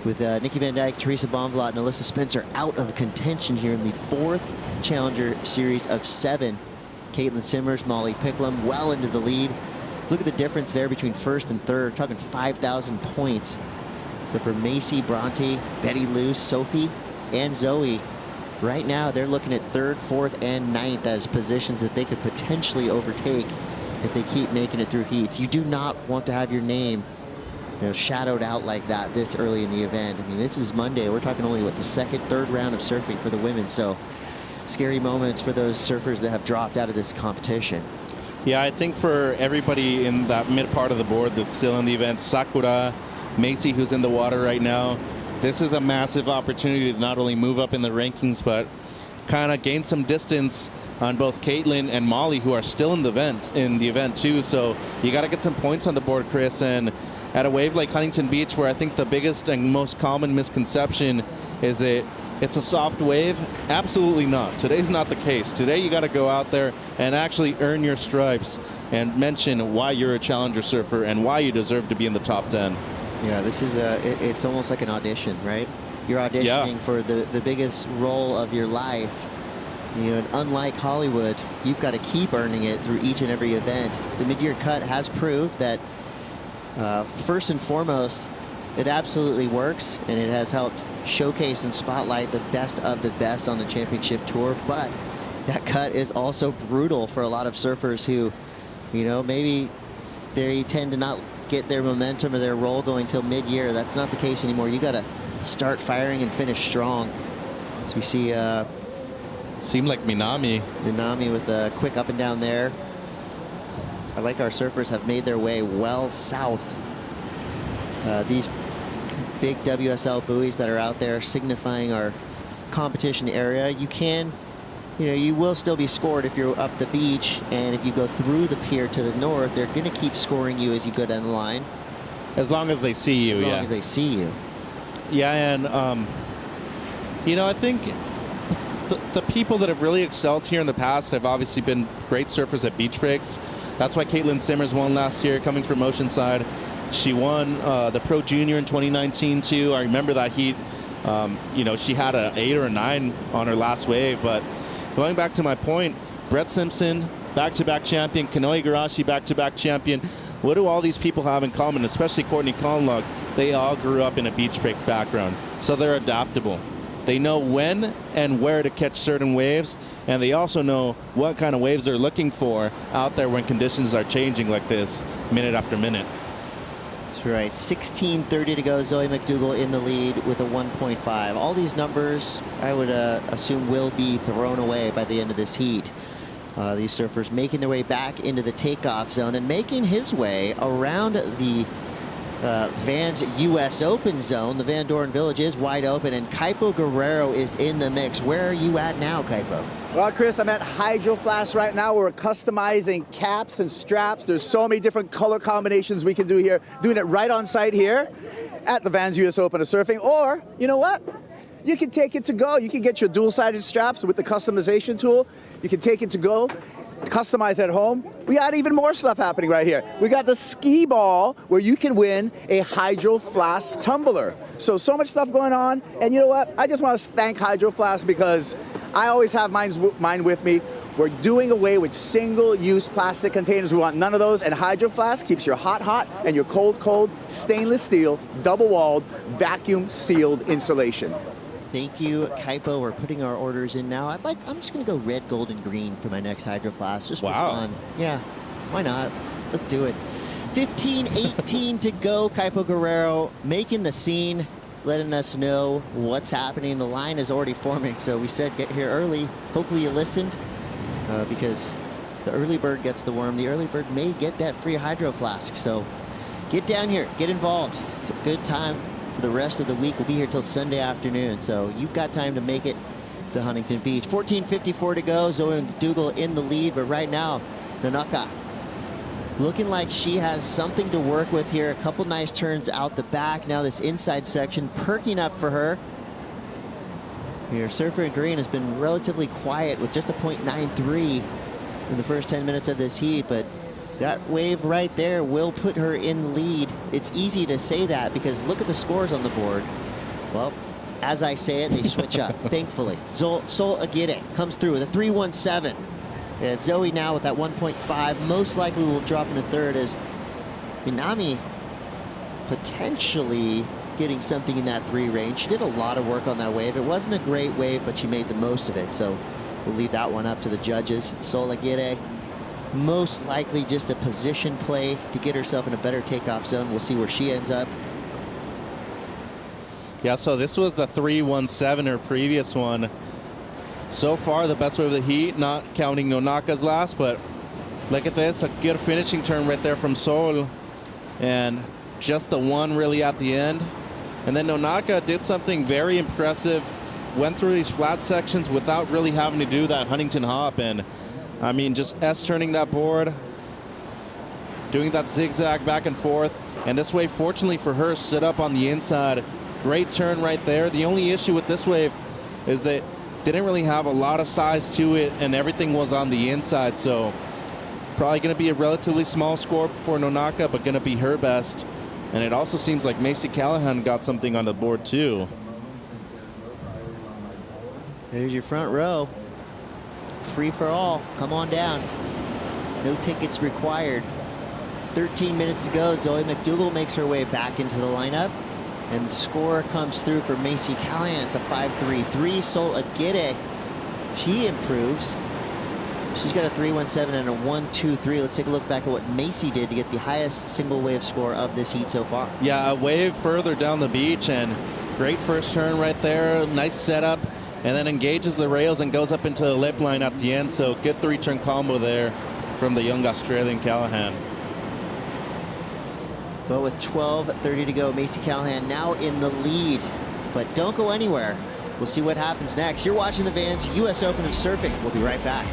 with Nikki Van Dijk, Teresa Bonvlat, and Alyssa Spencer out of contention here in the 4th Challenger Series of 7. Caity Simmers, Molly Picklum well into the lead. Look at the difference there between first and third. We're talking 5,000 points. So for Macy, Bronte, Betty Lou, Sophie, and Zoe, right now they're looking at 3rd, 4th, and 9th as positions that they could potentially overtake if they keep making it through heats. You do not want to have your name, you know, shadowed out like that this early in the event. I mean, this is Monday. We're talking only, what, the 2nd, 3rd round of surfing for the women. So scary moments for those surfers that have dropped out of this competition. Yeah, I think for everybody in that mid part of the board that's still in the event, Sakura, Macy, who's in the water right now, this is a massive opportunity to not only move up in the rankings, but kind of gain some distance on both Caitlin and Molly, who are still in the event too. So you got to get some points on the board, Chris. And at a wave like Huntington Beach, where I think the biggest and most common misconception is that it's a soft wave, absolutely not. Today's not the case. Today you got to go out there and actually earn your stripes and mention why you're a challenger surfer and why you deserve to be in the top 10. Yeah, this is it's almost like an audition, right? You're auditioning for the biggest role of your life. You know, and unlike Hollywood, you've got to keep earning it through each and every event. The mid-year cut has proved that, first and foremost, it absolutely works, and it has helped showcase and spotlight the best of the best on the championship tour. But that cut is also brutal for a lot of surfers who, you know, maybe they tend to not get their momentum or their roll going till mid-year. That's not the case anymore. You got to start firing and finish strong. So we see seemed like Minami with a quick up and down there. I like our surfers have made their way well south. These big WSL buoys that are out there signifying our competition area. You can, you know, you will still be scored if you're up the beach, and if you go through the pier to the north, they're going to keep scoring you as you go down the line. As long as they see you, As long as they see you. Yeah, and, you know, I think the people that have really excelled here in the past have obviously been great surfers at beach breaks. That's why Caity Simmers won last year, coming from Oceanside. She won the Pro Junior in 2019, too. I remember that heat. You know, she had an 8 or a 9 on her last wave. But going back to my point, Brett Simpson, back-to-back champion, Kanoe Igarashi, back-to-back champion. What do all these people have in common, especially Courtney Conlogue? They all grew up in a beach break background, so they're adaptable. They know when and where to catch certain waves, and they also know what kind of waves they're looking for out there when conditions are changing like this, minute after minute. That's right. 16:30 to go. Zoe McDougall in the lead with a 1.5. All these numbers, I would assume, will be thrown away by the end of this heat. These surfers making their way back into the takeoff zone and making his way around the Van's U.S. Open zone. The Van Doren Village is wide open, and Kaipo Guerrero is in the mix. Where are you at now, Kaipo? Well, Chris, I'm at Hydro Flask right now. We're customizing caps and straps. There's so many different color combinations we can do here. Doing it right on site here at the Vans U.S. Open of Surfing. Or, you know what? You can take it to go. You can get your dual-sided straps with the customization tool. You can take it to go, customize at home. We got even more stuff happening right here. We got the ski ball where you can win a Hydro Flask tumbler. So much stuff going on. And you know what? I just want to thank Hydro Flask because I always have mine with me. We're doing away with single-use plastic containers. We want none of those. And Hydro Flask keeps your hot, hot and your cold, cold. Stainless steel, double-walled, vacuum-sealed insulation. Thank you, Kaipo. We're putting our orders in now. I'm just gonna go red, gold, and green for my next Hydro Flask, just for fun. Yeah, why not? Let's do it. 15:18 to go. Kaipo Guerrero making the scene, letting us know what's happening. The line is already forming, so we said get here early. Hopefully you listened, because the early bird gets the worm. The early bird may get that free Hydro Flask, so get down here, get involved. It's a good time. For the rest of the week, we'll be here till Sunday afternoon, so you've got time to make it to Huntington Beach. 14:54 to go. Zoe McDougall in the lead, but right now, Nonaka looking like she has something to work with here. A couple nice turns out the back. Now this inside section perking up for her. Your surfer in green has been relatively quiet with just a .93 in the first 10 minutes of this heat, but that wave right there will put her in the lead. It's easy to say that because look at the scores on the board. Well, as I say it, they switch up, thankfully. Sol Aguirre comes through with a 3.17. And Zoe now with that 1.5 most likely will drop into third as Minami potentially getting something in that 3 range. She did a lot of work on that wave. It wasn't a great wave, but she made the most of it. So we'll leave that one up to the judges. Sol Aguirre, most likely just a position play to get herself in a better takeoff zone. We'll see where she ends up. Yeah, so this was the 3.17, her previous one. So far, the best wave of the heat, not counting Nonaka's last, but look at this, a good finishing turn right there from Sol. And just the one really at the end. And then Nonaka did something very impressive, went through these flat sections without really having to do that Huntington hop. And I mean, just S-turning that board, doing that zigzag back and forth. And this wave, fortunately for her, stood up on the inside. Great turn right there. The only issue with this wave is that didn't really have a lot of size to it, and everything was on the inside. So probably going to be a relatively small score for Nonaka, but going to be her best. And it also seems like Macy Callahan got something on the board too. There's your front row. Free for all. Come on down. No tickets required. 13 minutes to go. Zoe McDougall makes her way back into the lineup. And the score comes through for Macy Callahan. It's a 5.33. Sol Aguirre, she improves. She's got a 3.17 and a 1.23. Let's take a look back at what Macy did to get the highest single wave score of this heat so far. Yeah, a wave further down the beach, and great first turn right there. Nice setup. And then engages the rails and goes up into the lip line at the end. So good 3-turn combo there from the young Australian Callahan. But with 12:30 to go, Macy Callahan now in the lead. But don't go anywhere. We'll see what happens next. You're watching the Vans U.S. Open of Surfing. We'll be right back.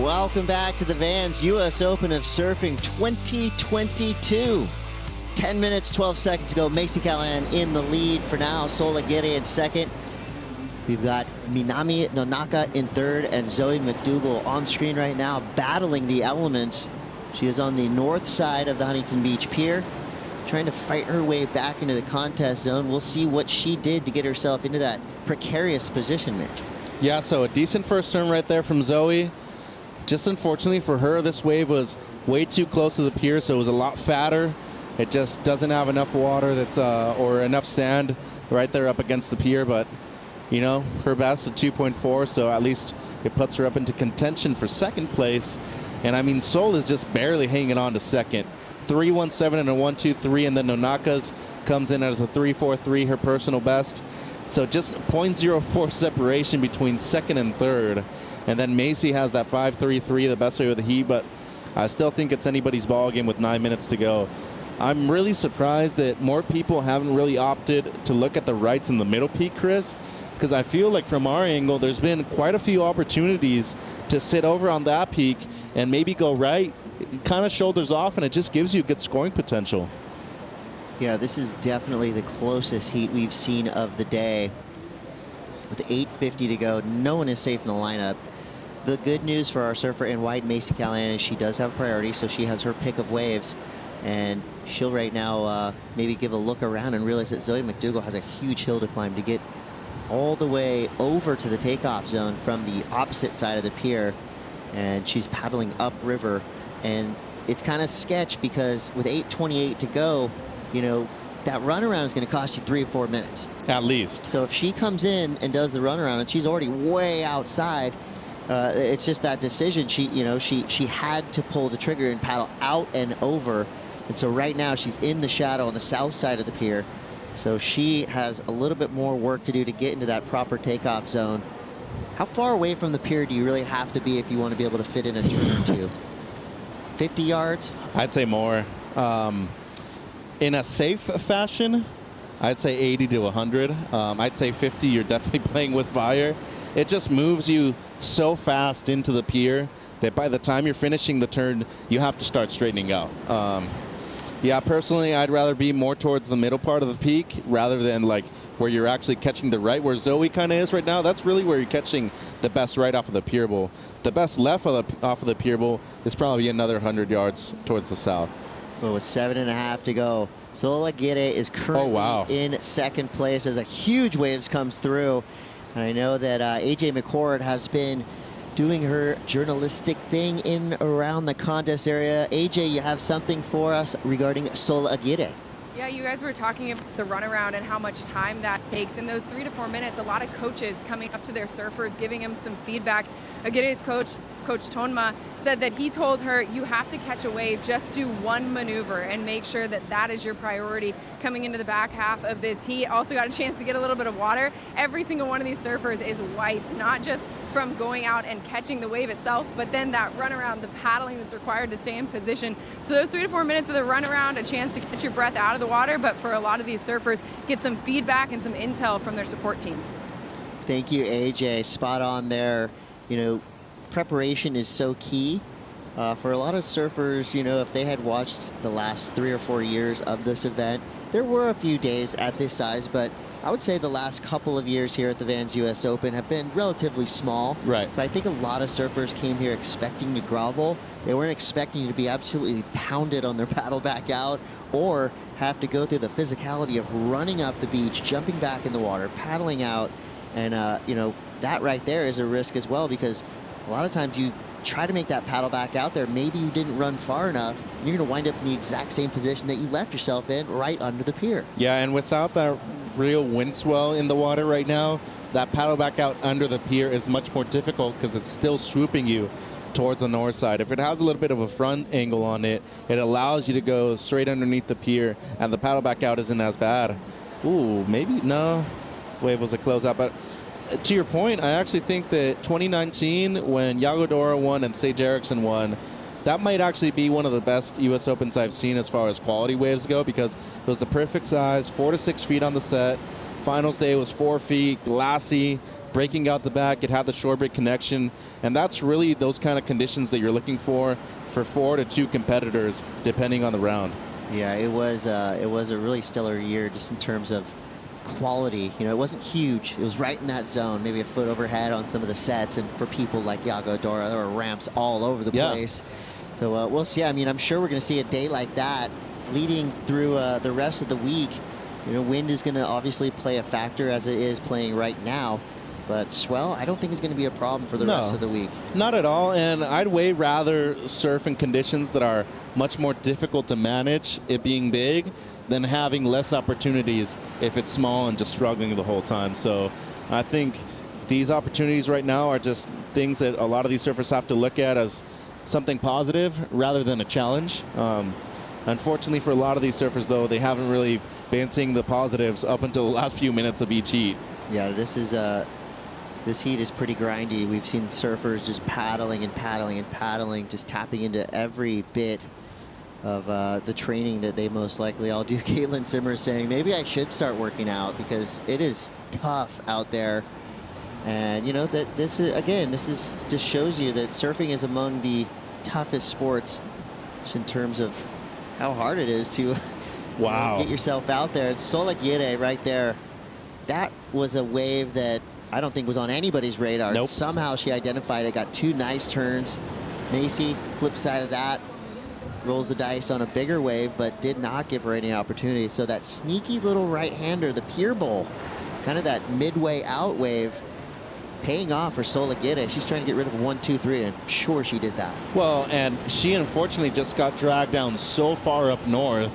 Welcome back to the Vans U.S. Open of Surfing 2022. 10 minutes, 12 seconds ago. Macy Callahan in the lead for now. Sol Aguirre in second. We've got Minami Nonaka in third and Zoe McDougall on screen right now battling the elements. She is on the north side of the Huntington Beach Pier, trying to fight her way back into the contest zone. We'll see what she did to get herself into that precarious position, Mitch. Yeah, so a decent first turn right there from Zoe. Just unfortunately for her, this wave was way too close to the pier, so it was a lot fatter. It just doesn't have enough water that's or enough sand right there up against the pier, but you know, her best at 2.4, so at least it puts her up into contention for second place. And I mean, Sol is just barely hanging on to second. 3.17 and a 1.23, and then Nonaka's comes in as a 3.43, her personal best. So just 0.04 separation between second and third. And then Macy has that 5.33, the best way with the heat, but I still think it's anybody's ball game with 9 minutes to go. I'm really surprised that more people haven't really opted to look at the rights in the middle peak, Chris, because I feel like from our angle, there's been quite a few opportunities to sit over on that peak and maybe go right, kind of shoulders off, and it just gives you good scoring potential. Yeah, this is definitely the closest heat we've seen of the day. With 8:50 to go, no one is safe in the lineup. The good news for our surfer in white, Macy Callahan, is she does have priority, so she has her pick of waves. And she'll right now maybe give a look around and realize that Zoe McDougall has a huge hill to climb to get all the way over to the takeoff zone from the opposite side of the pier. And she's paddling upriver. And it's kind of sketch because with 8:28 to go, you know, that runaround is going to cost you 3 or 4 minutes. At least. So if she comes in and does the runaround and she's already way outside, it's just that decision. She had to pull the trigger and paddle out and over. And so right now she's in the shadow on the south side of the pier. So she has a little bit more work to do to get into that proper takeoff zone. How far away from the pier do you really have to be if you want to be able to fit in a turn or two? 50 yards? I'd say more. In a safe fashion, I'd say 80 to 100. I'd say 50, you're definitely playing with fire. It just moves you so fast into the pier that by the time you're finishing the turn, you have to start straightening out. Yeah, personally, I'd rather be more towards the middle part of the peak rather than like where you're actually catching the right, where Zoe kind of is right now. That's really where you're catching the best right off of the pier bowl. The best left off of the pier bowl is probably another 100 yards towards the south. Well, with 7.5 to go, Sol Aguirre is currently in second place as a huge waves comes through. And I know that AJ McCord has been doing her journalistic thing in around the contest area. AJ, you have something for us regarding Sol Aguirre. Yeah, you guys were talking about the runaround and how much time that takes. In those 3 to 4 minutes, a lot of coaches coming up to their surfers, giving them some feedback. Aguirre's coach, Coach Tonma, said that he told her, you have to catch a wave, just do one maneuver and make sure that that is your priority coming into the back half of this heat. Also got a chance to get a little bit of water. Every single one of these surfers is wiped, not just from going out and catching the wave itself, but then that runaround, the paddling that's required to stay in position. So those 3 to 4 minutes of the runaround, a chance to catch your breath out of the water, but for a lot of these surfers, get some feedback and some intel from their support team. Thank you, AJ. Spot on there. You know, preparation is so key. For a lot of surfers, you know, if they had watched the last 3 or 4 years of this event, there were a few days at this size, but I would say the last couple of years here at the Vans US Open have been relatively small. Right. So I think a lot of surfers came here expecting to grovel. They weren't expecting to be absolutely pounded on their paddle back out or have to go through the physicality of running up the beach, jumping back in the water, paddling out. And, you know, that right there is a risk as well, because a lot of times you try to make that paddle back out there. Maybe you didn't run far enough. You're going to wind up in the exact same position that you left yourself in, right under the pier. Yeah, and without that real wind swell in the water right now, that paddle back out under the pier is much more difficult because it's still swooping you towards the north side. If it has a little bit of a front angle on it, it allows you to go straight underneath the pier, and the paddle back out isn't as bad. Ooh, maybe, no. Wave was a closeout, but to your point, I actually think that 2019, when Yago Dora won and Sage Erickson won, that might actually be one of the best U.S. Opens I've seen as far as quality waves go, because it was the perfect size, 4 to 6 feet on the set. Finals day was 4 feet, glassy, breaking out the back. It had the shore break connection, and that's really those kind of conditions that you're looking for 4 to 2 competitors, depending on the round. Yeah, it was a really stellar year just in terms of quality. You know, it wasn't huge. It was right in that zone, maybe a foot overhead on some of the sets, and for people like Yago Dora, there were ramps all over the place. So we'll see. I mean, I'm sure we're going to see a day like that leading through the rest of the week. You know, wind is going to obviously play a factor as it is playing right now. But swell, I don't think it's going to be a problem for the rest of the week. Not at all, and I'd way rather surf in conditions that are much more difficult to manage, it being big, than having less opportunities if it's small and just struggling the whole time. So I think these opportunities right now are just things that a lot of these surfers have to look at as something positive rather than a challenge. Unfortunately for a lot of these surfers, though, they haven't really been seeing the positives up until the last few minutes of each heat. Yeah, this heat is pretty grindy. We've seen surfers just paddling and paddling and paddling, just tapping into every bit of the training that they most likely all do. Caity Simmers saying, maybe I should start working out because it is tough out there. And you know that this is just shows you that surfing is among the toughest sports just in terms of how hard it is to get yourself out there. It's Sophie McCulloch right there. That was a wave that I don't think was on anybody's radar. Nope. Somehow she identified it, got 2 nice turns. Macy, flip side of that, rolls the dice on a bigger wave, but did not give her any opportunity. So that sneaky little right-hander, the pier bowl, kind of that midway out wave, paying off for Sophie McCulloch. She's trying to get rid of 1, 2, 3, and I'm sure she did that. Well, and she unfortunately just got dragged down so far up north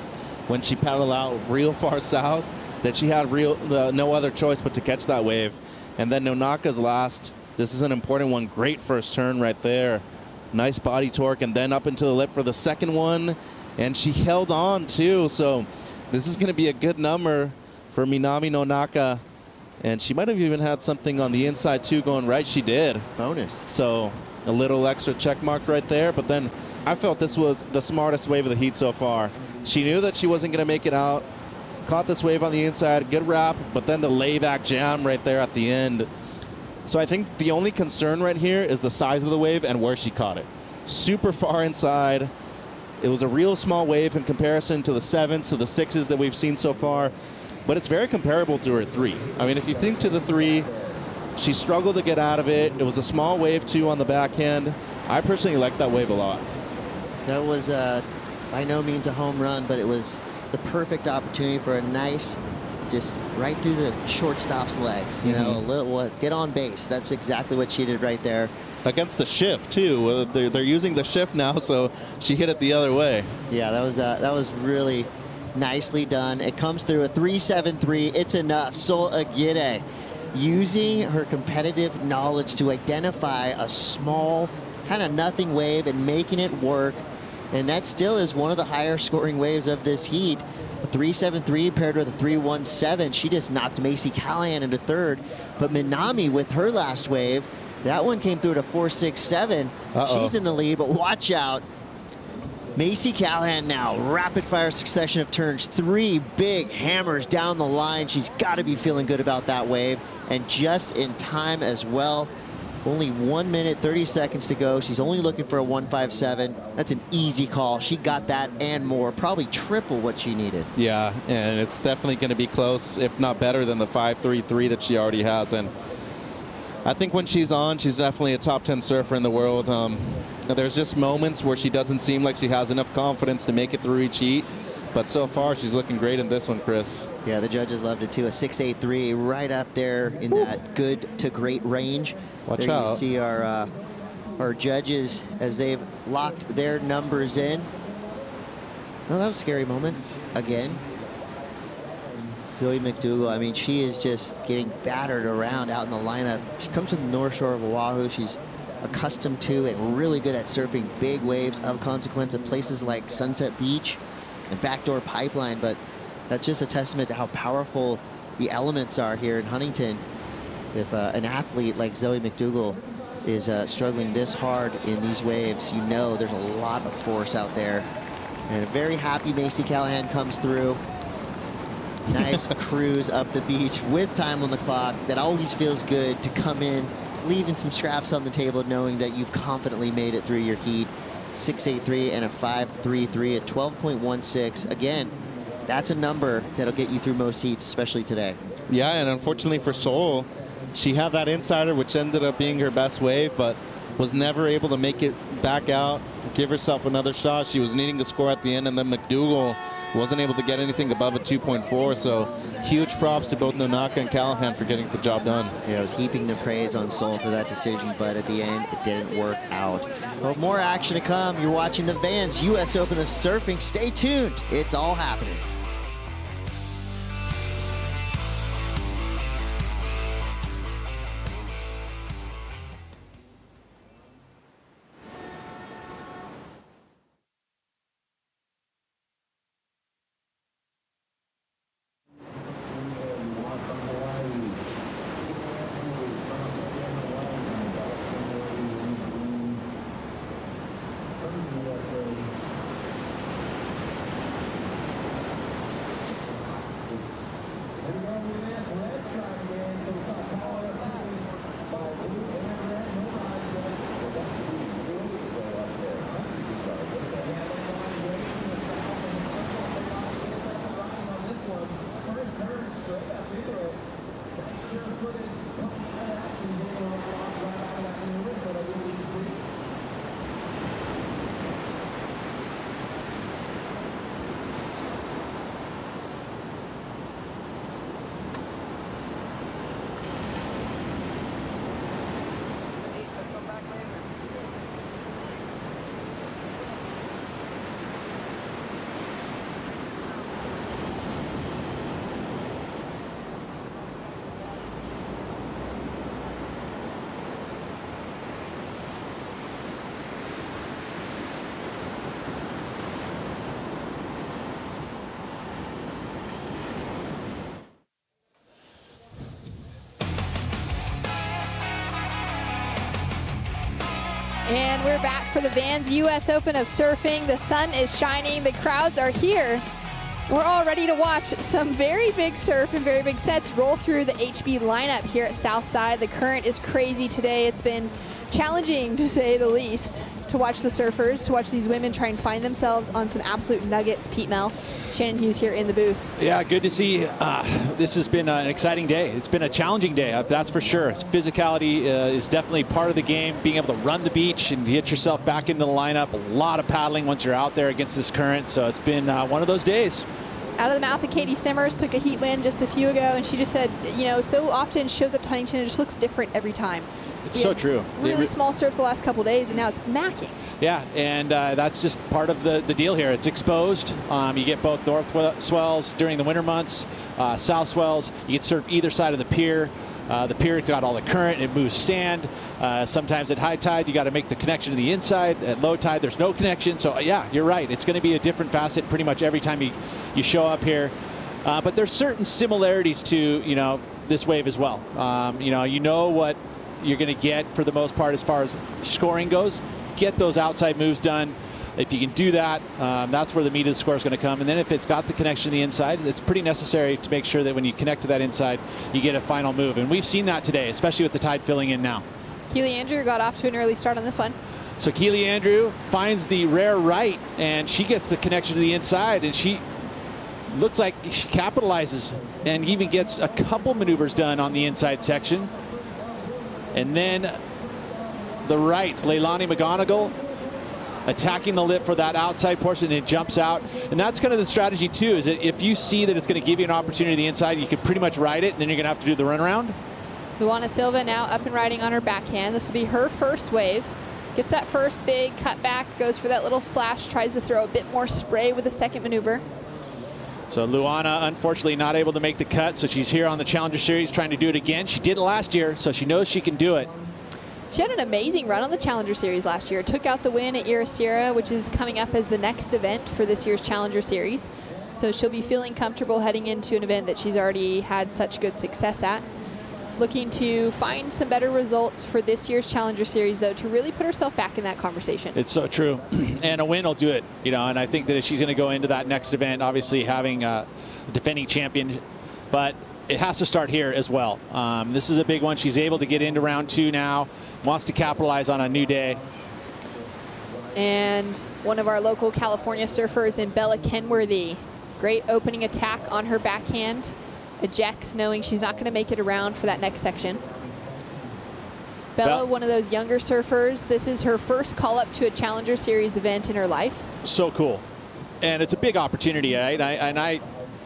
when she paddled out real far south that she had no other choice but to catch that wave. And then Nonaka's last, this is an important one, great first turn right there. Nice body torque, and then up into the lip for the second one. And she held on too, so this is going to be a good number for Minami Nonaka. And she might have even had something on the inside too going right. She did. Bonus. So a little extra check mark right there. But then I felt this was the smartest wave of the heat so far. She knew that she wasn't going to make it out. Caught this wave on the inside, good wrap, but then the layback jam right there at the end. So I think the only concern right here is the size of the wave and where she caught it. Super far inside. It was a real small wave in comparison to the 7s, to the 6s that we've seen so far. But it's very comparable to her 3. I mean, if you think to the 3, she struggled to get out of it. It was a small wave, too, on the backhand. I personally like that wave a lot. That was by no means a home run, but it was the perfect opportunity for a nice, just right through the shortstop's legs. You know, a little get on base. That's exactly what she did right there. Against the shift, too. They're using the shift now, so she hit it the other way. Yeah, that was really nicely done. It comes through a 3.73. It's enough. Sophie McCulloch using her competitive knowledge to identify a small, kind of nothing wave and making it work. And that still is one of the higher scoring waves of this heat. A 3.73 paired with a 3.17. She just knocked Macy Callahan into third. But Minami with her last wave, that one came through at a 4.67. She's in the lead, but watch out. Macy Callahan now, rapid fire succession of turns, 3 big hammers down the line. She's got to be feeling good about that wave, and just in time as well. Only 1 minute, 30 seconds to go. She's only looking for a 1.57. That's an easy call. She got that and more, probably triple what she needed. Yeah, and it's definitely going to be close, if not better than the 5.33 that she already has. And I think when she's on, she's definitely a top 10 surfer in the world. There's just moments where she doesn't seem like she has enough confidence to make it through each heat. But so far, she's looking great in this one, Chris. Yeah, the judges loved it too. A 6.83 right up there in that good to great range. Watch there out. You see our judges as they've locked their numbers in. Well, that was a scary moment again. Zoe McDougall, I mean, she is just getting battered around out in the lineup. She comes from the North Shore of Oahu. She's accustomed to and really good at surfing big waves of consequence at places like Sunset Beach and Backdoor Pipeline, but that's just a testament to how powerful the elements are here in Huntington. If an athlete like Zoe McDougall is struggling this hard in these waves, you know there's a lot of force out there. And a very happy Macy Callahan comes through. Nice cruise up the beach with time on the clock. That always feels good to come in, leaving some scraps on the table, knowing that you've confidently made it through your heat. 6.83 and a 5.33 at 12.16. Again, that's a number that'll get you through most heats, especially today. Yeah, and unfortunately for Soule, she had that insider, which ended up being her best wave, but was never able to make it back out, give herself another shot. She was needing to score at the end, and then McDougall wasn't able to get anything above a 2.4. So huge props to both Nonaka and Callahan for getting the job done. Yeah, I was heaping the praise on Soule for that decision, but at the end, it didn't work out. Well, more action to come. You're watching the Vans U.S. Open of Surfing. Stay tuned. It's all happening. And we're back for the Vans U.S. Open of Surfing. The sun is shining. The crowds are here. We're all ready to watch some very big surf and very big sets roll through the HB lineup here at Southside. The current is crazy today. It's been challenging, to say the least, to watch the surfers, to watch these women try and find themselves on some absolute nuggets. Pete Mel, Shannon Hughes here in the booth. Yeah, good to see. This has been an exciting day. It's been a challenging day, that's for sure. Physicality is definitely part of the game, being able to run the beach and get yourself back into the lineup. A lot of paddling once you're out there against this current, so it's been one of those days. Out of the mouth of Caity Simmers, took a heat win just a few ago, and she just said, you know, so often shows up to Huntington, it just looks different every time. It's so true. Really small surf the last couple days, and now it's macking. Yeah, and that's just part of the deal here. It's exposed. You get both north swells during the winter months, south swells. You can surf either side of the pier. The pier's got all the current. It moves sand. Sometimes at high tide, you got to make the connection to the inside. At low tide, there's no connection. So, yeah, you're right. It's going to be a different facet pretty much every time you show up here. But there's certain similarities to, you know, this wave as well. You know what you're going to get for the most part as far as scoring goes. Get those outside moves done. If you can do that, that's where the meat of the score is going to come. And then if it's got the connection to the inside, it's pretty necessary to make sure that when you connect to that inside, you get a final move. And we've seen that today, especially with the tide filling in now. Keely Andrew got off to an early start on this one. So Keely Andrew finds the rare right, and she gets the connection to the inside, and she looks like she capitalizes and even gets a couple maneuvers done on the inside section. And then the rights, Leilani McGonigal attacking the lip for that outside portion, and it jumps out. And that's kind of the strategy too, is that if you see that it's going to give you an opportunity to the inside, you can pretty much ride it, and then you're going to have to do the runaround. Luana Silva now up and riding on her backhand. This will be her first wave. Gets that first big cut back, goes for that little slash, tries to throw a bit more spray with the second maneuver. So Luana, unfortunately, not able to make the cut, so she's here on the Challenger Series trying to do it again. She did it last year, so she knows she can do it. She had an amazing run on the Challenger Series last year. Took out the win at Irasira, which is coming up as the next event for this year's Challenger Series. So she'll be feeling comfortable heading into an event that she's already had such good success at. Looking to find some better results for this year's Challenger Series, though, to really put herself back in that conversation. It's so true. And a win will do it, you know, and I think that if she's going to go into that next event, obviously having a defending champion, but it has to start here as well. This is a big one. She's able to get into round 2 now, wants to capitalize on a new day. And one of our local California surfers in Bella Kenworthy. Great opening attack on her backhand. Ejects, knowing she's not going to make it around for that next section. Bella, one of those younger surfers. This is her first call up to a Challenger Series event in her life. So cool. And it's a big opportunity, right? And I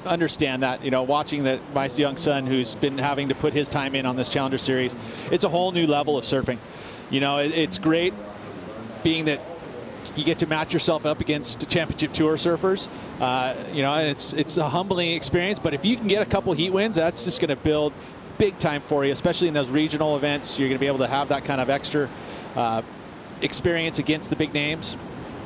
understand that, you know, watching that my young son who's been having to put his time in on this Challenger Series, it's a whole new level of surfing. You know, it's great being that you get to match yourself up against championship tour surfers, you know, and it's a humbling experience. But if you can get a couple heat wins, that's just going to build big time for you, especially in those regional events. You're going to be able to have that kind of extra experience against the big names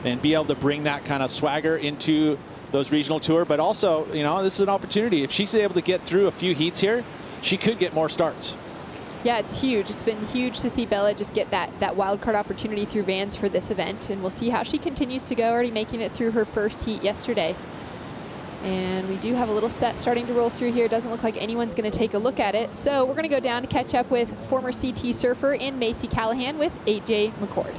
and be able to bring that kind of swagger into those regional tour. But also, you know, this is an opportunity. If she's able to get through a few heats here, she could get more starts. Yeah, it's huge. It's been huge to see Bella just get that wild card opportunity through Vans for this event, and we'll see how she continues to go, already making it through her first heat yesterday. And we do have a little set starting to roll through here. Doesn't look like anyone's going to take a look at it. So we're going to go down to catch up with former CT surfer in Macy Callahan with AJ McCord.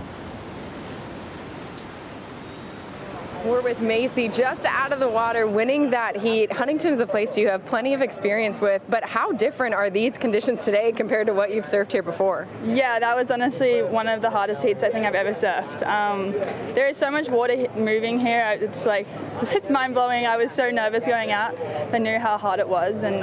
We're with Macy, just out of the water, winning that heat. Huntington is a place you have plenty of experience with, but how different are these conditions today compared to what you've surfed here before? Yeah, that was honestly one of the hardest heats I think I've ever surfed. There is so much water moving here. It's like, it's mind-blowing. I was so nervous going out. I knew how hard it was, and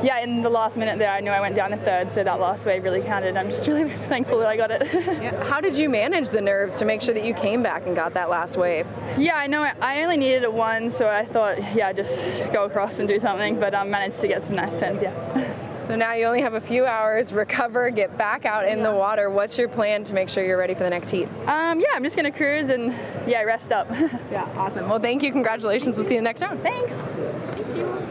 yeah, in the last minute there, I knew I went down to third, so that last wave really counted. I'm just really thankful that I got it. Yeah. How did you manage the nerves to make sure that you came back and got that last wave? Yeah, I know I only needed it one, so I thought, yeah, just go across and do something, but managed to get some nice turns, yeah. So now you only have a few hours, recover, get back out in the water. What's your plan to make sure you're ready for the next heat? Yeah, I'm just going to cruise and, yeah, rest up. Yeah, awesome. Well, thank you. Congratulations. We'll see you next round. Thanks. Thank you.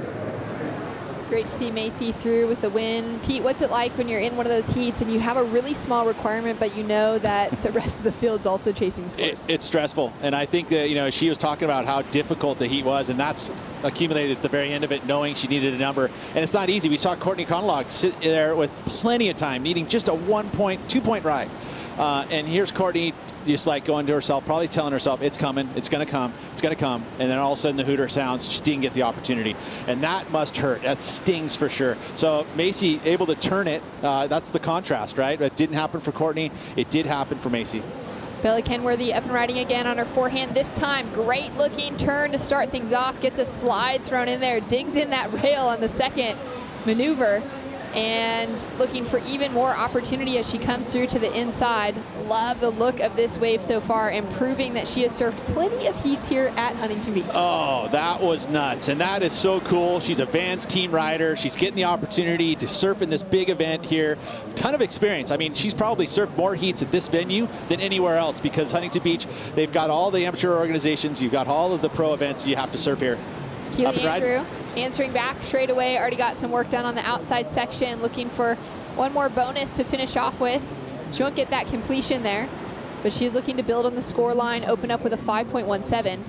Great to see Macy through with the win. Pete, what's it like when you're in one of those heats and you have a really small requirement, but you know that the rest of the field's also chasing scores? It's stressful, and I think that, you know, she was talking about how difficult the heat was, and that's accumulated at the very end of it, knowing she needed a number. And it's not easy. We saw Courtney Conlog sit there with plenty of time, needing just a 2-point ride. And here's Courtney just like going to herself, probably telling herself, it's coming, it's going to come, it's going to come. And then all of a sudden the hooter sounds, she didn't get the opportunity. And that must hurt. That stings for sure. So Macy able to turn it. That's the contrast, right? It didn't happen for Courtney. It did happen for Macy. Bella Kenworthy up and riding again on her forehand this time. Great looking turn to start things off. Gets a slide thrown in there. Digs in that rail on the second maneuver. And looking for even more opportunity as she comes through to the inside. Love the look of this wave so far, and proving that she has surfed plenty of heats here at Huntington Beach. Oh, that was nuts. And that is so cool. She's a Vans team rider. She's getting the opportunity to surf in this big event here. Ton of experience. I mean, she's probably surfed more heats at this venue than anywhere else, because Huntington Beach, they've got all the amateur organizations. You've got all of the pro events. You have to surf here. Keely Andrew answering back straight away. Already got some work done on the outside section. Looking for one more bonus to finish off with. She won't get that completion there, but she's looking to build on the score line, open up with a 5.17.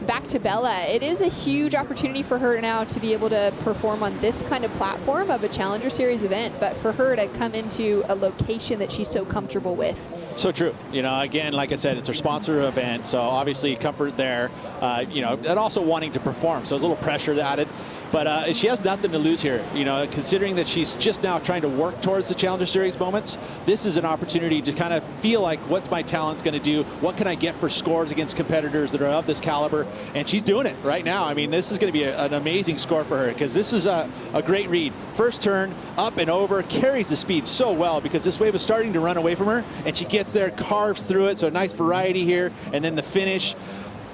Back to Bella. It is a huge opportunity for her now to be able to perform on this kind of platform of a Challenger Series event, but for her to come into a location that she's so comfortable with. So true. You know, again, like I said, it's her sponsor event, so obviously comfort there, you know, and also wanting to perform. So there's a little pressure added. But she has nothing to lose here, you know, considering that she's just now trying to work towards the Challenger Series moments. This is an opportunity to kind of feel like, what's my talents going to do? What can I get for scores against competitors that are of this caliber? And she's doing it right now. I mean, this is going to be an amazing score for her, because this is a great read. First turn, up and over, carries the speed so well, because this wave is starting to run away from her, and she gets there, carves through it. So a nice variety here, and then the finish.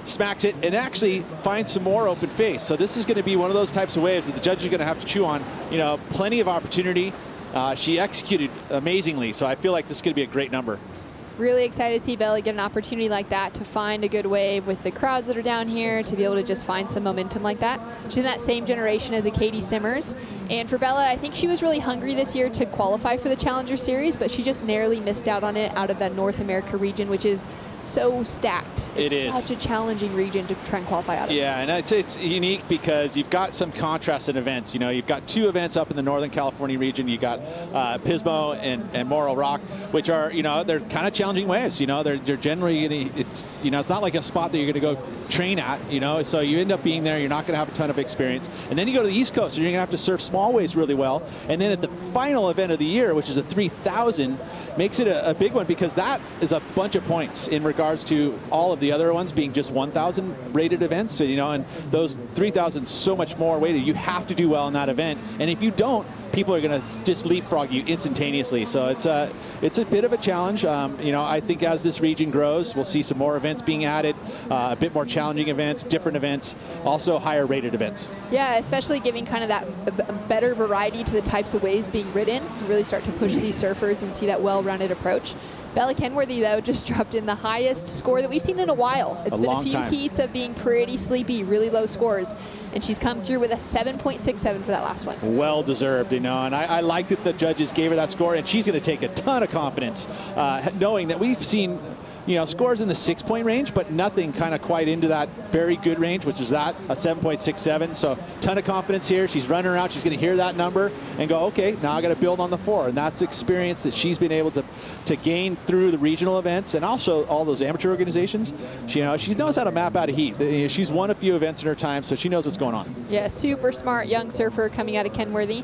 Smacks it and actually finds some more open face. So this is going to be one of those types of waves that the judges are going to have to chew on. You know, plenty of opportunity. She executed amazingly, so I feel like this is going to be a great number. Really excited to see Bella get an opportunity like that to find a good wave with the crowds that are down here, to be able to just find some momentum like that. She's in that same generation as a Caity Simmers. And for Bella, I think she was really hungry this year to qualify for the Challenger Series, but she just narrowly missed out on it out of that North America region, which is so stacked. It's such a challenging region to try and qualify out of. Yeah, and it's unique because you've got some contrast in events. You know, you've got 2 events up in the Northern California region. You got Pismo and Morro Rock, which are, you know, they're kind of challenging waves. You know, they're generally it's not like a spot that you're going to go train at. You know, so you end up being there. You're not going to have a ton of experience, and then you go to the East Coast, and you're going to have to surf small waves really well. And then at the final event of the year, which is a 3,000, makes it a big one because that is a bunch of points in regards to all of the other ones being just 1,000 rated events. So, you know, and those 3,000 so much more weighted. You have to do well in that event, and if you don't, people are going to just leapfrog you instantaneously. So it's a bit of a challenge. You know, I think as this region grows, we'll see some more events being added, a bit more challenging events, different events, also higher rated events. Yeah, especially giving kind of that better variety to the types of waves being ridden. Really start to push these surfers and see that well-rounded approach. Bella Kenworthy, though, just dropped in the highest score that we've seen in a while. It's been a few heats of being pretty sleepy, really low scores, and she's come through with a 7.67 for that last one. Well deserved, you know, and I like that the judges gave her that score, and she's going to take a ton of confidence, knowing that we've seen, you know, scores in the 6-point range, but nothing kind of quite into that very good range, which is that, a 7.67. So ton of confidence here. She's running around. She's going to hear that number and go, okay, now I got to build on the 4. And that's experience that she's been able to gain through the regional events and also all those amateur organizations. She knows how to map out a heat. She's won a few events in her time, so she knows what's going on. Yeah, super smart young surfer coming out of Kenworthy.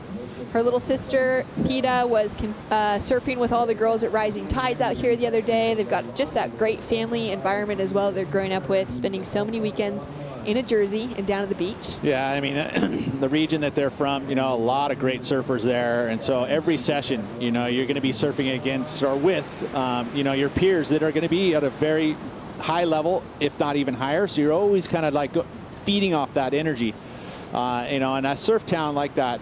Her little sister, Peta, was surfing with all the girls at Rising Tides out here the other day. They've got just that great family environment as well they're growing up with, spending so many weekends in a jersey and down at the beach. Yeah, I mean, the region that they're from, you know, a lot of great surfers there. And so every session, you know, you're going to be surfing against or with, you know, your peers that are going to be at a very high level, if not even higher. So you're always kind of like feeding off that energy, you know, and a surf town like that,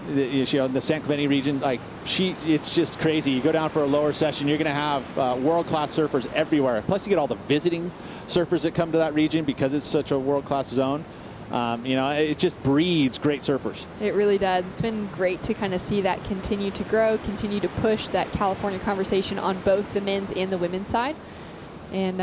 you know, in the San Clemente region, like it's just crazy. You go down for a lower session, you're going to have world-class surfers everywhere. Plus, you get all the visiting surfers that come to that region because it's such a world-class zone. You know, it just breeds great surfers. It really does. It's been great to kind of see that continue to grow, continue to push that California conversation on both the men's and the women's side. And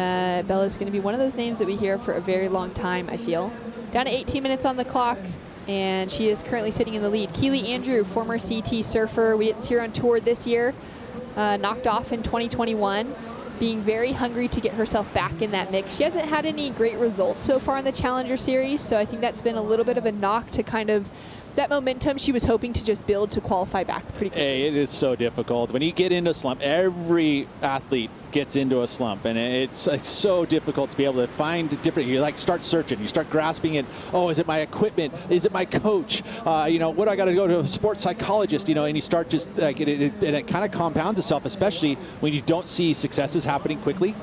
Bella's going to be one of those names that we hear for a very long time, I feel. Down to 18 minutes on the clock, and she is currently sitting in the lead. Keely Andrew, former CT surfer. We didn't see her on tour this year. Knocked off in 2021. Being very hungry to get herself back in that mix. She hasn't had any great results so far in the Challenger Series, so I think that's been a little bit of a knock to kind of that momentum she was hoping to just build to qualify back pretty quickly. Hey, it is so difficult. When you get into a slump, every athlete gets into a slump, and it's so difficult to be able to find different. You like start searching, you start grasping it. Oh, is it my equipment? Is it my coach? You know, what do I got to go to a sports psychologist? You know, and you start just like and it kind of compounds itself, especially when you don't see successes happening quickly.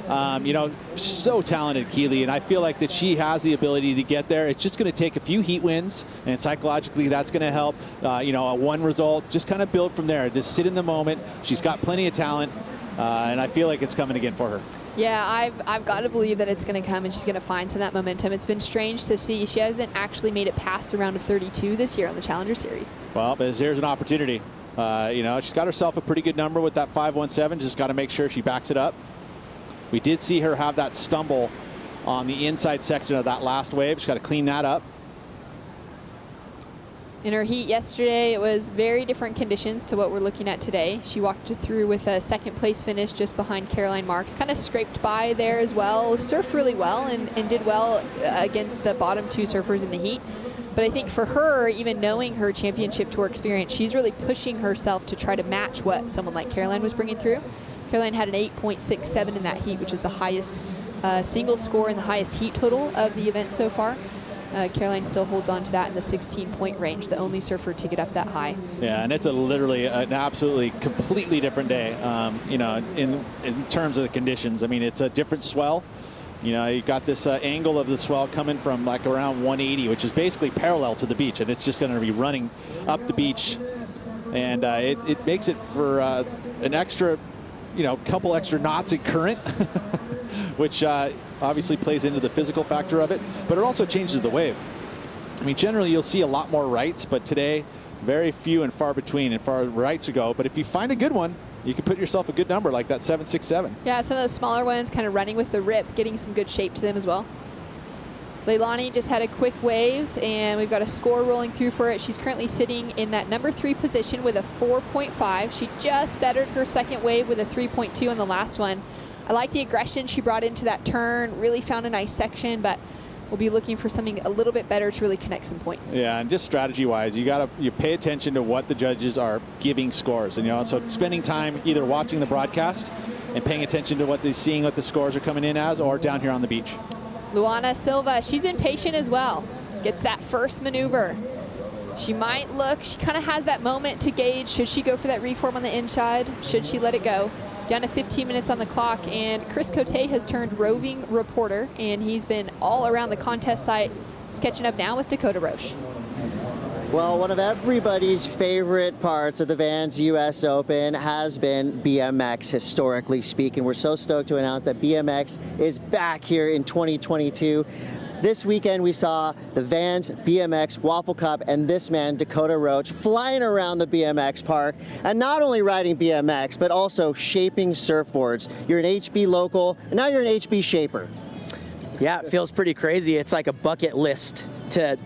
You know, so talented, Keely, and I feel like that she has the ability to get there. It's just going to take a few heat wins, and psychologically that's going to help. You know, a one result, just kind of build from there. Just sit in the moment. She's got plenty of talent, and I feel like it's coming again for her. Yeah, I've got to believe that it's going to come and she's going to find some of that momentum. It's been strange to see she hasn't actually made it past the round of 32 this year on the Challenger Series. Well, but here's an opportunity. You know, she's got herself a pretty good number with that 5.17. Just got to make sure she backs it up. We did see her have that stumble on the inside section of that last wave. She's got to clean that up. In her heat yesterday, it was very different conditions to what we're looking at today. She walked through with a second place finish just behind Caroline Marks. Kind of scraped by there as well. Surfed really well and did well against the bottom 2 surfers in the heat. But I think for her, even knowing her championship tour experience, she's really pushing herself to try to match what someone like Caroline was bringing through. Caroline had an 8.67 in that heat, which is the highest single score and the highest heat total of the event so far. Caroline still holds on to that in the 16-point range, the only surfer to get up that high. Yeah, and it's literally an absolutely completely different day, you know, in terms of the conditions. I mean, it's a different swell. You know, you've got this angle of the swell coming from like around 180, which is basically parallel to the beach, and it's just going to be running up the beach. And it makes it for an extra couple extra knots in current, which obviously plays into the physical factor of it, but it also changes the wave. I mean, generally you'll see a lot more rights, but today, very few and far between and far rights to go. But if you find a good one, you can put yourself a good number like that 7.67. Yeah, some of those smaller ones kind of running with the rip, getting some good shape to them as well. Leilani just had a quick wave, and we've got a score rolling through for it. She's currently sitting in that number 3 position with a 4.5. She just bettered her second wave with a 3.2 on the last one. I like the aggression she brought into that turn, really found a nice section, but we'll be looking for something a little bit better to really connect some points. Yeah, and just strategy-wise, you pay attention to what the judges are giving scores, and so spending time either watching the broadcast and paying attention to what they're seeing, what the scores are coming in as, or down here on the beach. Luana Silva, she's been patient as well. Gets that first maneuver. She might look, she kind of has that moment to gauge, should she go for that reform on the inside? Should she let it go? Down to 15 minutes on the clock, and Chris Cote has turned roving reporter, and he's been all around the contest site. He's catching up now with Dakota Roche. Well, one of everybody's favorite parts of the Vans US Open has been BMX, historically speaking. We're so stoked to announce that BMX is back here in 2022. This weekend we saw the Vans BMX Waffle Cup and this man, Dakota Roche, flying around the BMX park and not only riding BMX, but also shaping surfboards. You're an HB local, and now you're an HB shaper. Yeah, it feels pretty crazy. It's like a bucket list to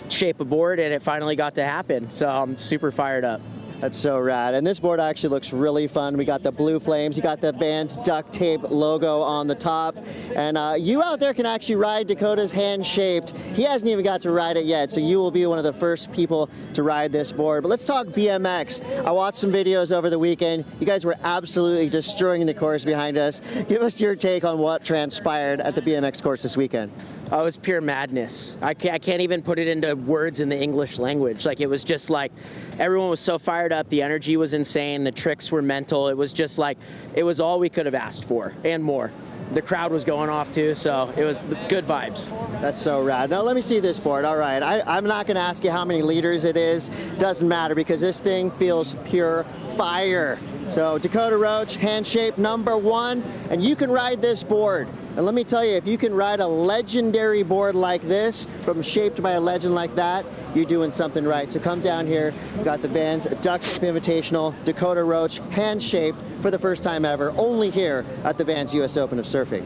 shape a board, and it finally got to happen. So I'm super fired up. That's so rad. And this board actually looks really fun. We got the blue flames. You got the Vans duct tape logo on the top. And you out there can actually ride Dakota's hand-shaped. He hasn't even got to ride it yet, so you will be one of the first people to ride this board. But let's talk BMX. I watched some videos over the weekend. You guys were absolutely destroying the course behind us. Give us your take on what transpired at the BMX course this weekend. Oh, it was pure madness. I can't even put it into words in the English language. Like, it was just like, everyone was so fired up. The energy was insane. The tricks were mental. It was just like, it was all we could have asked for and more. The crowd was going off too, so it was good vibes. That's so rad. Now let me see this board. All right, I'm not gonna ask you how many liters it is. Doesn't matter, because this thing feels pure fire. So Dakota Roche, hand-shaped number 1, and you can ride this board. And let me tell you, if you can ride a legendary board like this, from shaped by a legend like that, you're doing something right. So come down here. We've got the Vans Duct Tape Invitational, Dakota Roche, hand-shaped for the first time ever, only here at the Vans US Open of Surfing.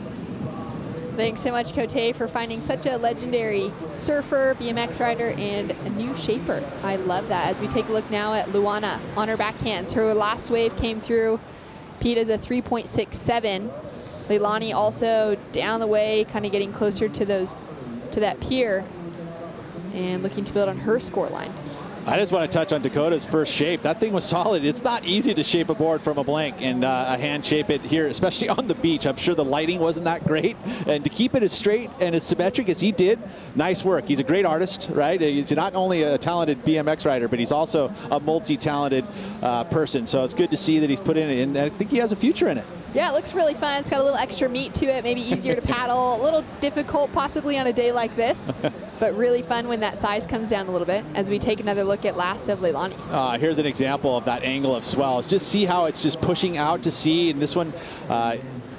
Thanks so much, Cote, for finding such a legendary surfer, BMX rider, and a new shaper. I love that. As we take a look now at Luana on her backhands. Her last wave came through. Peta's a 3.67. Leilani also down the way, kind of getting closer to that pier and looking to build on her score line. I just want to touch on Dakota's first shape. That thing was solid. It's not easy to shape a board from a blank and a hand shape it here, especially on the beach. I'm sure the lighting wasn't that great. And to keep it as straight and as symmetric as he did, nice work. He's a great artist, right? He's not only a talented BMX rider, but he's also a multi-talented person. So it's good to see that he's put in it, and I think he has a future in it. Yeah, it looks really fun. It's got a little extra meat to it, maybe easier to paddle, a little difficult possibly on a day like this, but really fun when that size comes down a little bit. As we take another look at last of Leilani. Here's an example of that angle of swell. Just see how it's just pushing out to sea, and this one,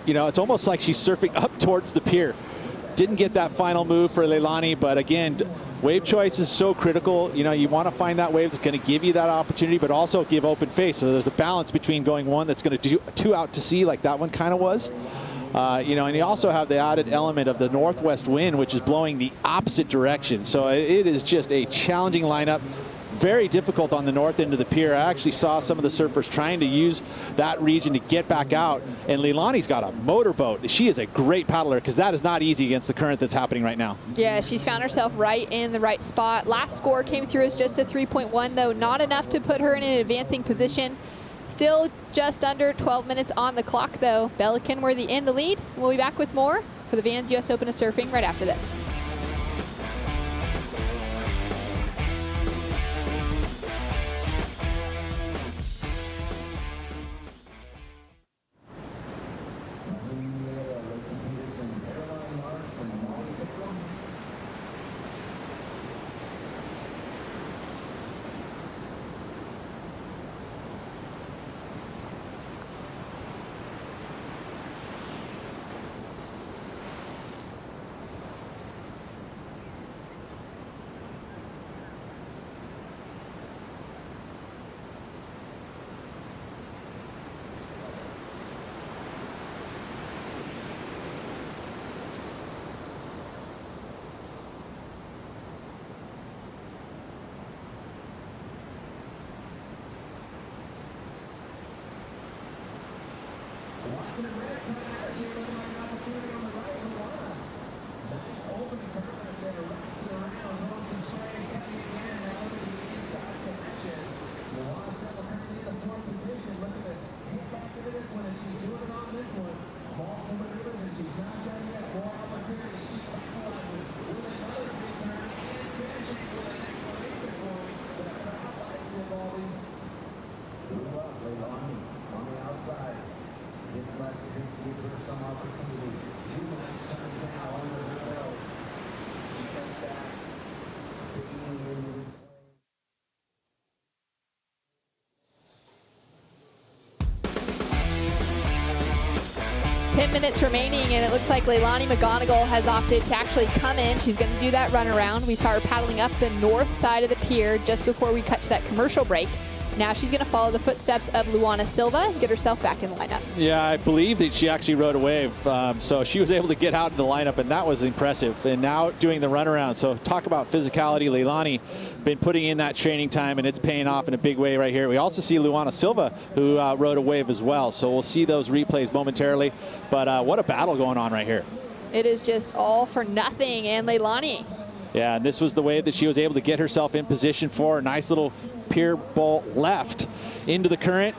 it's almost like she's surfing up towards the pier. Didn't get that final move for Leilani, but again, wave choice is so critical. You want to find that wave that's going to give you that opportunity, but also give open face. So there's a balance between going one that's going to do 2 out to sea, like that one kind of was. And you also have the added element of the northwest wind, which is blowing the opposite direction. So it is just a challenging lineup. Very difficult on the north end of the pier. I actually saw some of the surfers trying to use that region to get back out. And Leilani's got a motorboat. She is a great paddler, because that is not easy against the current that's happening right now. Yeah, she's found herself right in the right spot. Last score came through as just a 3.1, though. Not enough to put her in an advancing position. Still just under 12 minutes on the clock, though. Bella Kenworthy in the lead. We'll be back with more for the Vans US Open of Surfing right after this. Minutes remaining, and it looks like Leilani McGonigal has opted to actually come in. She's going to do that run around. We saw her paddling up the north side of the pier just before we cut to that commercial break. Now she's going to follow the footsteps of Luana Silva and get herself back in the lineup. Yeah, I believe that she actually rode a wave. So she was able to get out in the lineup, and that was impressive. And now doing the runaround. So talk about physicality. Leilani been putting in that training time, and it's paying off in a big way right here. We also see Luana Silva, who rode a wave as well. So we'll see those replays momentarily. But what a battle going on right here. It is just all for nothing, and Leilani. Yeah, and this was the wave that she was able to get herself in position for. A nice little pier bolt left into the current,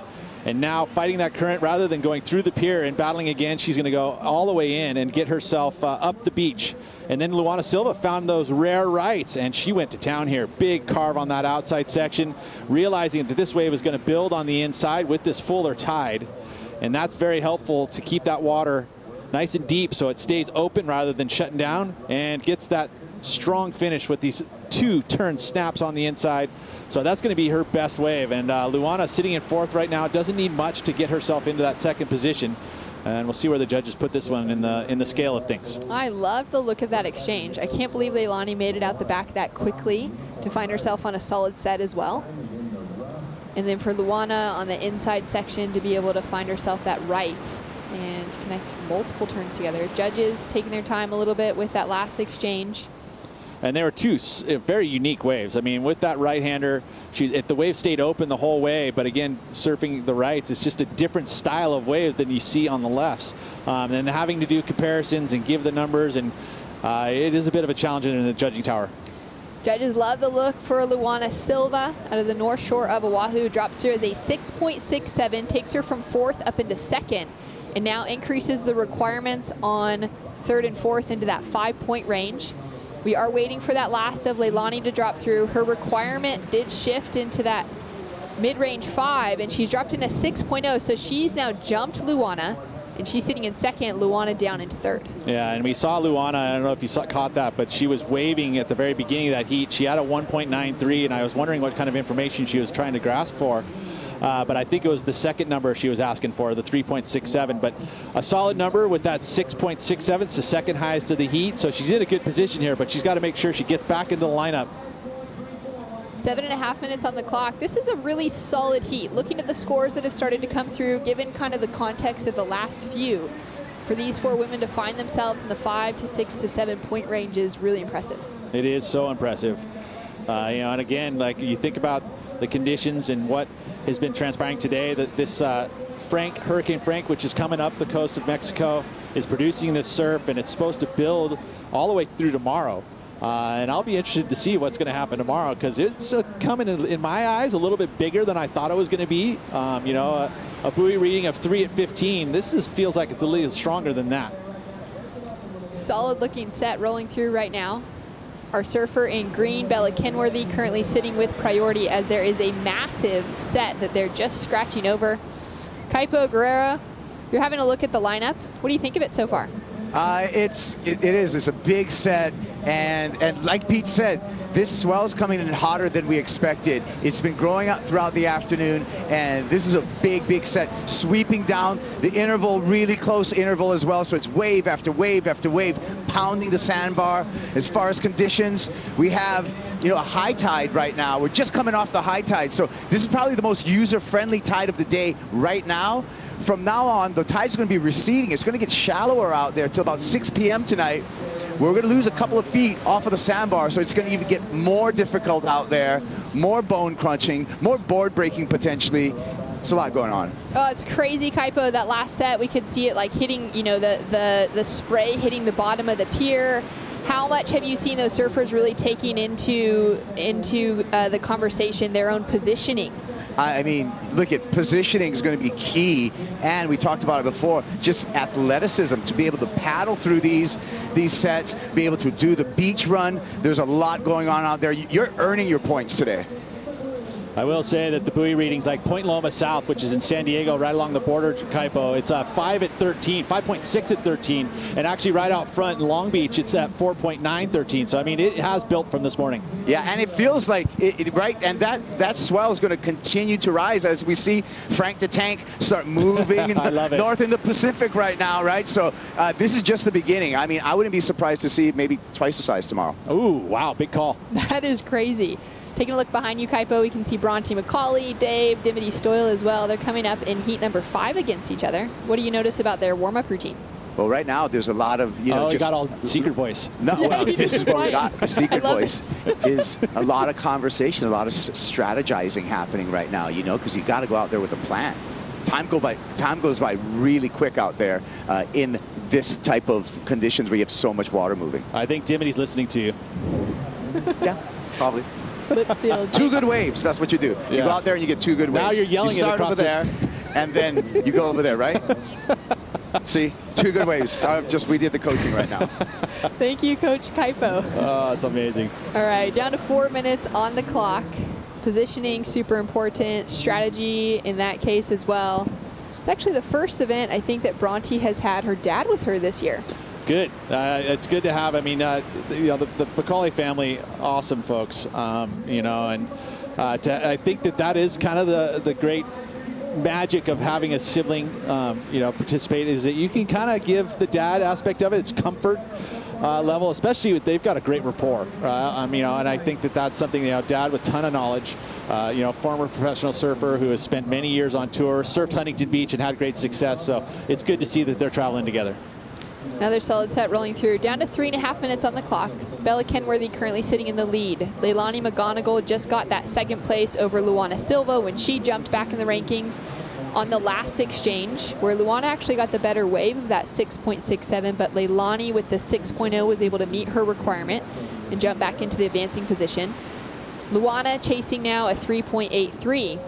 and now fighting that current rather than going through the pier and battling again. She's going to go all the way in and get herself up the beach. And then Luana Silva found those rare rights, and she went to town here. Big carve on that outside section, realizing that this wave is going to build on the inside with this fuller tide, and that's very helpful to keep that water nice and deep so it stays open rather than shutting down, and gets that strong finish with these 2 turn snaps on the inside. So that's going to be her best wave, and Luana sitting in 4th right now, doesn't need much to get herself into that 2nd position, and we'll see where the judges put this one in the scale of things. I love the look of that exchange. I can't believe Leilani made it out the back that quickly to find herself on a solid set as well. And then for Luana on the inside section to be able to find herself that right and connect multiple turns together. Judges taking their time a little bit with that last exchange. And there were 2 very unique waves. I mean, with that right-hander, the wave stayed open the whole way, but again, surfing the rights, it's just a different style of wave than you see on the lefts. And having to do comparisons and give the numbers, and it is a bit of a challenge in the judging tower. Judges love the look for Luana Silva out of the north shore of Oahu. Drops her as a 6.67, takes her from 4th up into 2nd, and now increases the requirements on 3rd and 4th into that 5-point range. We are waiting for that last of Leilani to drop through. Her requirement did shift into that mid-range 5, and she's dropped in a 6.0, so she's now jumped Luana, and she's sitting in 2nd, Luana down into 3rd. Yeah, and we saw Luana, I don't know if you caught that, but she was waving at the very beginning of that heat. She had a 1.93, and I was wondering what kind of information she was trying to grasp for. But I think it was the 2nd number she was asking for, the 3.67. But a solid number with that 6.67. It's the 2nd highest of the heat. So she's in a good position here, but she's got to make sure she gets back into the lineup. 7.5 minutes on the clock. This is a really solid heat. Looking at the scores that have started to come through, given kind of the context of the last few, for these 4 women to find themselves in the 5 to 6 to 7 point range is really impressive. It is so impressive. And again, like you think about the conditions and what has been transpiring today, that this Hurricane Frank, which is coming up the coast of Mexico, is producing this surf, and it's supposed to build all the way through tomorrow. And I'll be interested to see what's going to happen tomorrow, because it's coming in my eyes a little bit bigger than I thought it was going to be. A buoy reading of 3 at 15. This feels like it's a little stronger than that. Solid looking set rolling through right now. Our surfer in green, Bella Kenworthy, currently sitting with priority as there is a massive set that they're just scratching over. Kaipo Guerrero, you're having a look at the lineup. What do you think of it so far? It's a big set, and like Pete said, this swell is coming in hotter than we expected. It's been growing up throughout the afternoon, and this is a big set, sweeping down the interval, really close interval as well. So it's wave after wave after wave, pounding the sandbar. As far as conditions, we have a high tide right now. We're just coming off the high tide, so this is probably the most user-friendly tide of the day right now. From now on, the tide's going to be receding. It's going to get shallower out there till about 6 p.m. tonight. We're going to lose a couple of feet off of the sandbar, so it's going to even get more difficult out there, more bone crunching, more board breaking potentially. It's a lot going on. Oh, it's crazy, Kaipo. That last set, we could see it like hitting, the spray hitting the bottom of the pier. How much have you seen those surfers really taking into the conversation their own positioning? I mean, look at positioning is going to be key, and we talked about it before, just athleticism, to be able to paddle through these sets, be able to do the beach run. There's a lot going on out there. You're earning your points today. I will say that the buoy readings, like Point Loma South, which is in San Diego, right along the border to Kaipo, it's 5 at 13, 5.6 at 13, and actually right out front in Long Beach, it's at 4.913. So I mean, it has built from this morning. Yeah, and it feels like right, and that swell is going to continue to rise as we see Frank the Tank start moving north in the Pacific right now, right? So this is just the beginning. I mean, I wouldn't be surprised to see maybe twice the size tomorrow. Ooh, wow, big call. That is crazy. Taking a look behind you, Kaipo, we can see Bronte Macaulay, Dave, Dimity Stoyle as well. They're coming up in heat number 5 against each other. What do you notice about their warm-up routine? Well, right now there's a lot of, you know, you just got all secret voice. No, Yeah, well, this is what we got. The secret voice it. is a lot of conversation, a lot of strategizing happening right now, you know, because you got to go out there with a plan. Time goes by really quick out there in this type of conditions where you have so much water moving. I think Dimity's listening to you. Yeah, probably. Lip sealed. 2 good waves, that's what you do. You go out there and you get 2 good waves. Now you're yelling you start it across over there, and then you go over there, right? See, 2 good waves. We did the coaching right now. Thank you, Coach Kaipo. Oh, it's amazing. All right, down to 4 minutes on the clock. Positioning, super important. Strategy in that case as well. It's actually the first event, I think, that Bronte has had her dad with her this year. Good. It's good to have. I mean, you know, the Macaulay family, awesome folks. You know, and I think that is kind of the great magic of having a sibling, you know, participate, is that you can kind of give the dad aspect of it. It's comfort level, especially with, they've got a great rapport. You know, and I think that that's something, you know, dad with ton of knowledge, you know, former professional surfer who has spent many years on tour, surfed Huntington Beach and had great success. So it's good to see that they're traveling together. Another solid set rolling through. Down to 3.5 minutes on the clock. Bella Kenworthy currently sitting in the lead. Leilani McGonigal just got that 2nd place over Luana Silva when she jumped back in the rankings on the last exchange, where Luana actually got the better wave of that 6.67, but Leilani with the 6.0 was able to meet her requirement and jump back into the advancing position. Luana chasing now a 3.83.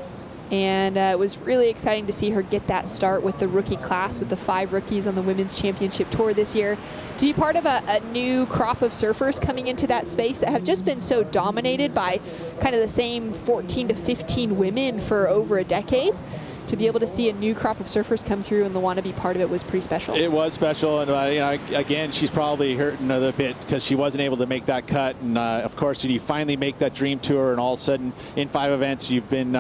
And it was really exciting to see her get that start with the rookie class, with the 5 rookies on the Women's Championship Tour this year. To be part of a new crop of surfers coming into that space that have just been so dominated by kind of the same 14 to 15 women for over a decade. To be able to see a new crop of surfers come through and want to be part of it was pretty special. It was special, and you know, again, she's probably hurting another bit because she wasn't able to make that cut. And of course, you finally make that dream tour, and all of a sudden, in 5 events, you've been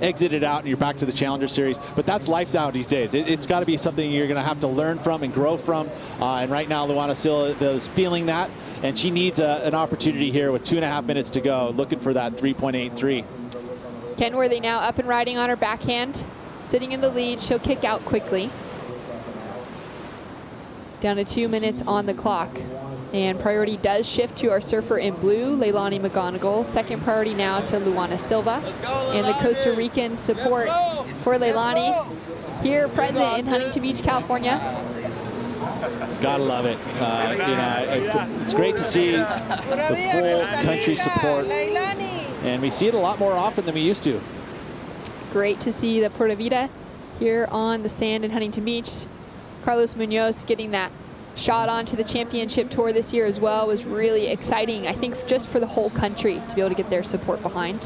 exited out, and you're back to the Challenger Series. But that's life now these days. It's got to be something you're going to have to learn from and grow from. And right now, Luana Silva is feeling that, and she needs an opportunity here with 2.5 minutes to go, looking for that 3.83. Kenworthy now up and riding on her backhand. Sitting in the lead, she'll kick out quickly. Down to 2 minutes on the clock. And priority does shift to our surfer in blue, Leilani McGonigal. 2nd priority now to Luana Silva. And the Costa Rican support for Leilani here present in Huntington Beach, California. Gotta love it. You know, it's great to see the full country support. And we see it a lot more often than we used to. Great to see the Pura Vida here on the sand in Huntington Beach. Carlos Munoz getting that shot onto the championship tour this year as well was really exciting, I think, just for the whole country to be able to get their support behind.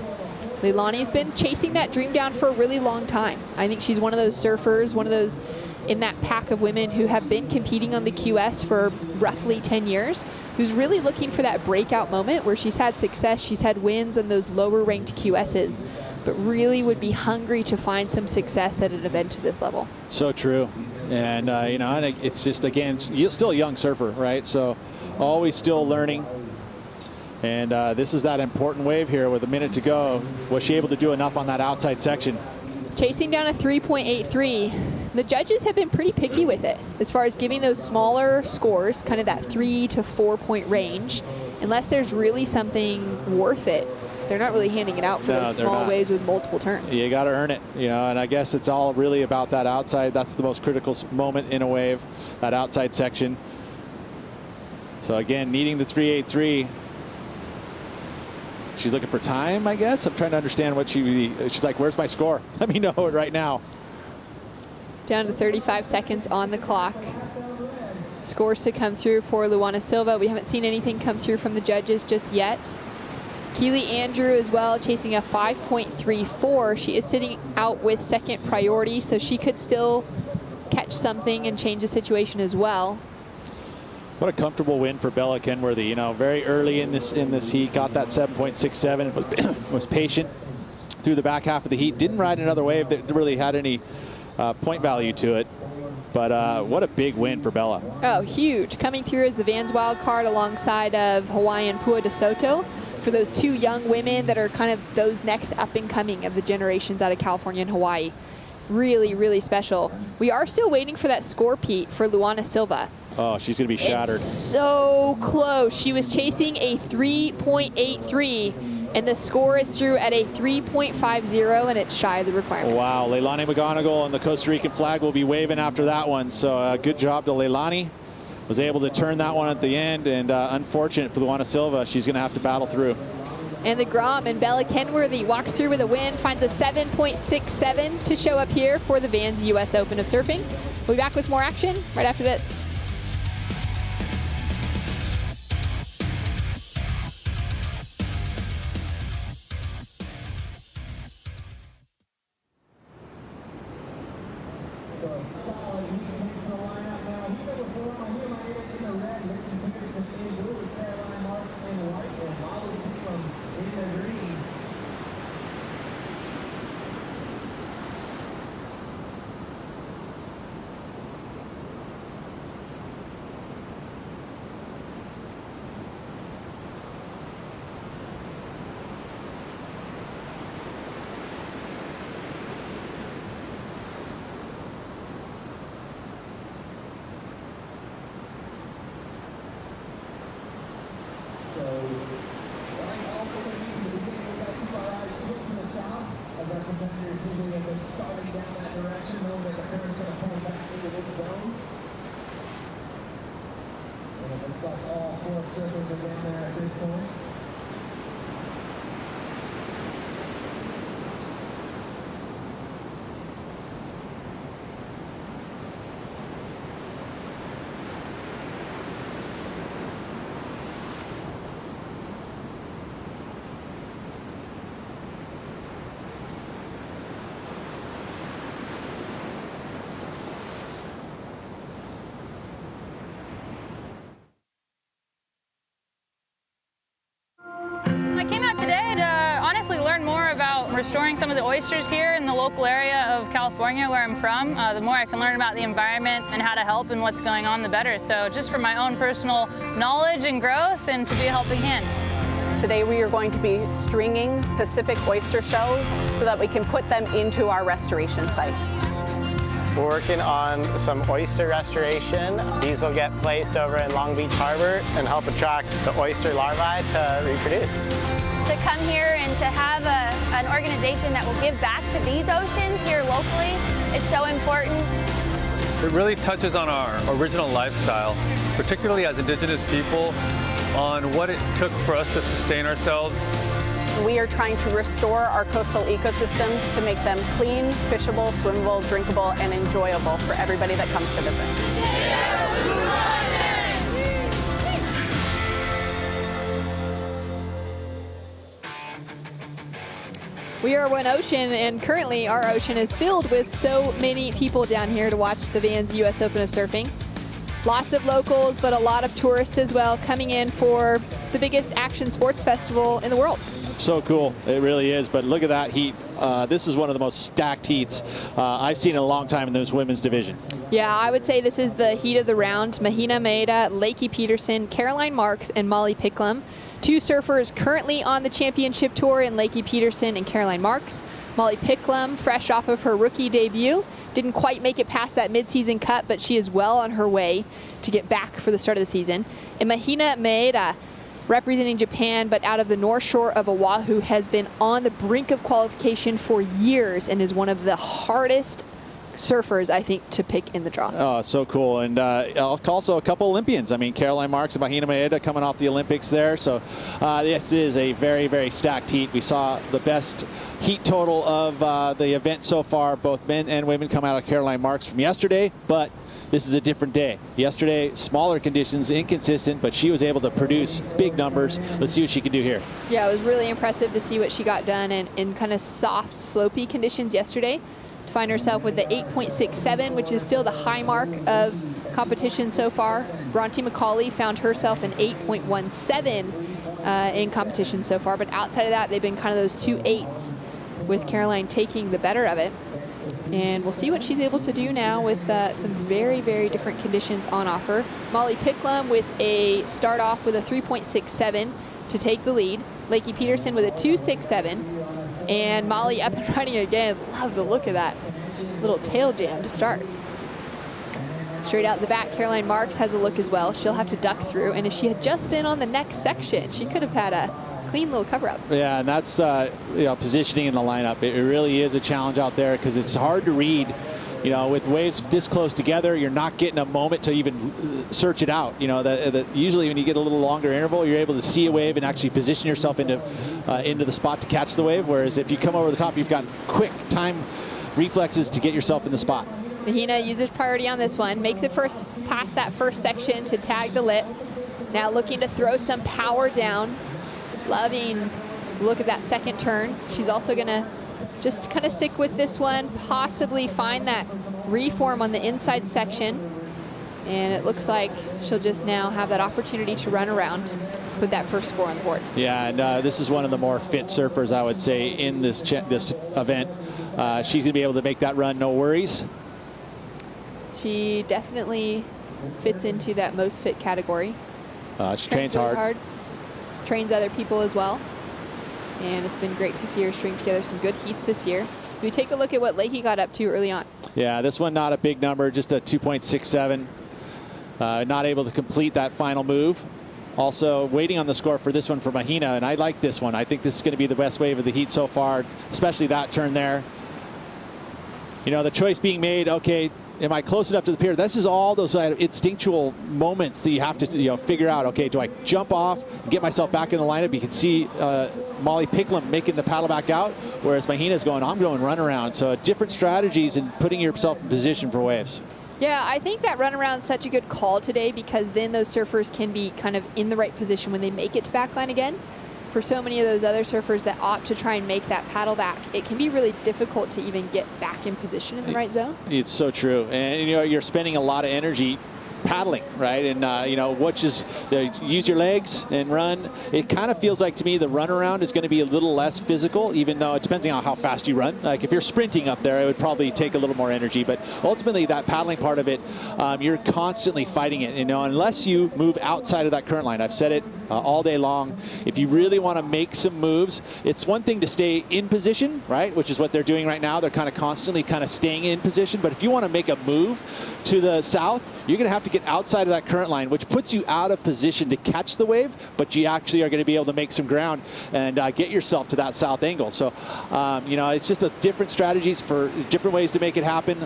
Leilani's been chasing that dream down for a really long time. I think she's one of those surfers, one of those in that pack of women who have been competing on the QS for roughly 10 years, who's really looking for that breakout moment where she's had success, she's had wins on those lower ranked QSs, but really would be hungry to find some success at an event to this level. So true. And, you know, and it's just, again, you're still a young surfer, right? So always still learning. And this is that important wave here with a minute to go. Was she able to do enough on that outside section? Chasing down a 3.83. The judges have been pretty picky with it as far as giving those smaller scores, kind of that 3 to 4 point range, unless there's really something worth it. They're not really handing it out for those small waves with multiple turns. You got to earn it, you know, and I guess it's all really about that outside. That's the most critical moment in a wave, that outside section. So again, needing the 3.83. She's looking for time, I guess. I'm trying to understand what she's like, where's my score? Let me know it right now. Down to 35 seconds on the clock. Scores to come through for Luana Silva. We haven't seen anything come through from the judges just yet. Keely Andrew as well, chasing a 5.34. She is sitting out with second priority, so she could still catch something and change the situation as well. What a comfortable win for Bella Kenworthy. You know, very early in this heat, got that 7.67, was patient through the back half of the heat. Didn't ride another wave that really had any point value to it. But what a big win for Bella. Oh, huge. Coming through as the Vans wild card alongside of Hawaiian Pua de Soto for those two young women that are kind of those next up and coming of the generations out of California and Hawaii. Really, really special. We are still waiting for that score, Pete, for Luana Silva. Oh, she's going to be shattered. It's so close. She was chasing a 3.83, and the score is through at a 3.50, and it's shy of the requirement. Wow, Leilani McGonigal and the Costa Rican flag will be waving after that one. So good job to Leilani. Was able to turn that one at the end, and unfortunate for Luana Silva. She's going to have to battle through. And the Grom and Bella Kenworthy walks through with a win, finds a 7.67 to show up here for the Vans US Open of Surfing. We'll be back with more action right after this. Restoring some of the oysters here in the local area of California where I'm from. The more I can learn about the environment and how to help and what's going on, the better. So just for my own personal knowledge and growth and to be a helping hand. Today we are going to be stringing Pacific oyster shells so that we can put them into our restoration site. We're working on some oyster restoration. These will get placed over in Long Beach Harbor and help attract the oyster larvae to reproduce. To come here and to have an organization that will give back to these oceans here locally, it's so important. It really touches on our original lifestyle, particularly as Indigenous people, on what it took for us to sustain ourselves. We are trying to restore our coastal ecosystems to make them clean, fishable, swimmable, drinkable, and enjoyable for everybody that comes to visit. We are one ocean, and currently our ocean is filled with so many people down here to watch the Vans US Open of Surfing. Lots of locals, but a lot of tourists as well, coming in for the biggest action sports festival in the world. So cool, it really is. But look at that heat. This is one of the most stacked heats I've seen in a long time in this women's division. Yeah, I would say this is the heat of the round. Mahina Maeda, Lakey Peterson, Caroline Marks, and Molly Picklum. Two surfers currently on the championship tour in Lakey Peterson and Caroline Marks. Molly Picklum, fresh off of her rookie debut, didn't quite make it past that midseason cut, but she is well on her way to get back for the start of the season. And Mahina Maeda, representing Japan, but out of the North Shore of Oahu, has been on the brink of qualification for years and is one of the hardest surfers, I think, to pick in the draw. Oh, so cool. And also a couple Olympians. I mean, Caroline Marks and Bronte Macaulay coming off the Olympics there. So this is a very, very stacked heat. We saw the best heat total of the event so far, both men and women, come out of Caroline Marks from yesterday, but this is a different day. Yesterday, smaller conditions, inconsistent, but she was able to produce big numbers. Let's see what she can do here. Yeah, it was really impressive to see what she got done in kind of soft, slopey conditions yesterday. To find herself with the 8.67, which is still the high mark of competition so far. Bronte Macaulay found herself an 8.17 in competition so far, but outside of that, they've been kind of those 2 8s, with Caroline taking the better of it. And we'll see what she's able to do now with some very, very different conditions on offer. Molly Picklum with a start off with a 3.67 to take the lead. Lakey Peterson with a 2.67. And Molly up and running again. Love the look of that little tail jam to start. Straight out the back, Caroline Marks has a look as well. She'll have to duck through. And if she had just been on the next section, she could have had a clean little cover up. Yeah, and that's positioning in the lineup. It really is a challenge out there because it's hard to read. You know, with waves this close together, you're not getting a moment to even search it out. You know, usually when you get a little longer interval, you're able to see a wave and actually position yourself into the spot to catch the wave. Whereas if you come over the top, you've got quick time reflexes to get yourself in the spot. Mahina uses priority on this one, makes it first past that first section to tag the lip. Now looking to throw some power down. Loving the look of that second turn. She's also gonna just kind of stick with this one, possibly find that reform on the inside section. And it looks like she'll just now have that opportunity to run around, put that first score on the board. Yeah, and this is one of the more fit surfers, I would say, in this event. She's gonna be able to make that run, no worries. She definitely fits into that most fit category. She trains really hard. Trains other people as well. And it's been great to see her string together some good heats this year. So we take a look at what Lakey got up to early on. Yeah, this one not a big number, just a 2.67. Not able to complete that final move. Also waiting on the score for this one for Mahina, and I like this one. I think this is going to be the best wave of the heat so far, especially that turn there. You know, the choice being made, okay, am I close enough to the pier? This is all those instinctual moments that you have to figure out. Okay, do I jump off and get myself back in the lineup? You can see Molly Picklum making the paddle back out, whereas Mahina's going, I'm going run around. So different strategies and putting yourself in position for waves. Yeah, I think that run around is such a good call today because then those surfers can be kind of in the right position when they make it to backline again. For so many of those other surfers that opt to try and make that paddle back, it can be really difficult to even get back in position in the right zone. It's so true. And you're spending a lot of energy paddling, right? And use your legs and run. It kind of feels like to me the run around is going to be a little less physical, even though it depends on how fast you run. Like if you're sprinting up there, it would probably take a little more energy. But ultimately, that paddling part of it, you're constantly fighting it. Unless you move outside of that current line. I've said it all day long. If you really want to make some moves, it's one thing to stay in position, right? Which is what they're doing right now. They're kind of constantly staying in position. But if you want to make a move to the south, you're going to have to get outside of that current line, which puts you out of position to catch the wave, but you actually are going to be able to make some ground and get yourself to that south angle. So, it's just different strategies for different ways to make it happen.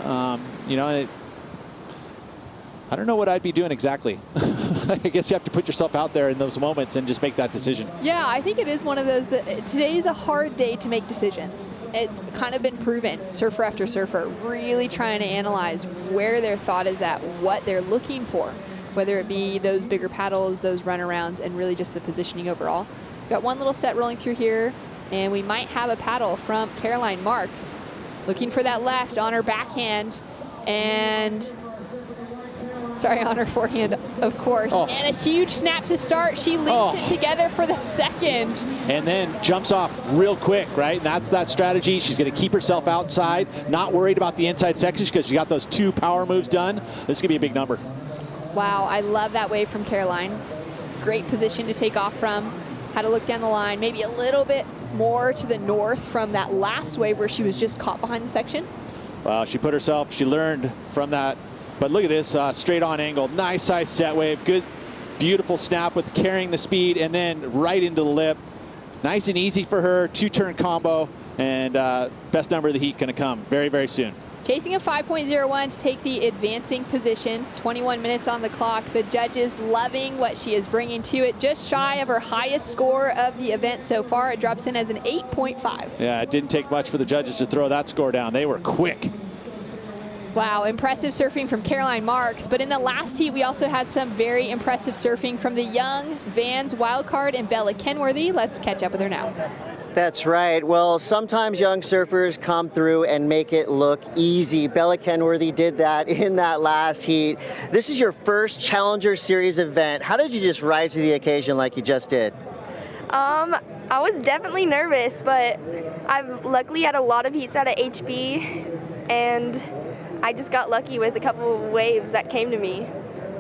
I don't know what I'd be doing exactly. I guess you have to put yourself out there in those moments and just make that decision. Yeah, I think it is one of those that today's a hard day to make decisions. It's kind of been proven, surfer after surfer, really trying to analyze where their thought is at, what they're looking for, whether it be those bigger paddles, those runarounds, and really just the positioning overall. Got one little set rolling through here, and we might have a paddle from Caroline Marks. Looking for that left on her backhand, and on her forehand, of course. Oh. And a huge snap to start. She links it together for the second. And then jumps off real quick, right? And that's that strategy. She's going to keep herself outside, not worried about the inside sections because she got those 2 power moves done. This is going to be a big number. Wow, I love that wave from Caroline. Great position to take off from. Had to look down the line, maybe a little bit more to the north from that last wave where she was just caught behind the section. Well, she learned from that. But look at this, straight on angle, nice size set wave, good, beautiful snap with carrying the speed and then right into the lip. Nice and easy for her, 2-turn combo, and best number of the heat gonna come very, very soon. Chasing a 5.01 to take the advancing position. 21 minutes on the clock. The judges loving what she is bringing to it. Just shy of her highest score of the event so far. It drops in as an 8.5. Yeah, it didn't take much for the judges to throw that score down. They were quick. Wow, impressive surfing from Caroline Marks. But in the last heat, we also had some very impressive surfing from the young Vans Wildcard and Bella Kenworthy. Let's catch up with her now. That's right. Well, sometimes young surfers come through and make it look easy. Bella Kenworthy did that in that last heat. This is your first Challenger Series event. How did you just rise to the occasion like you just did? I was definitely nervous, but I've luckily had a lot of heats out of HB, and I just got lucky with a couple of waves that came to me.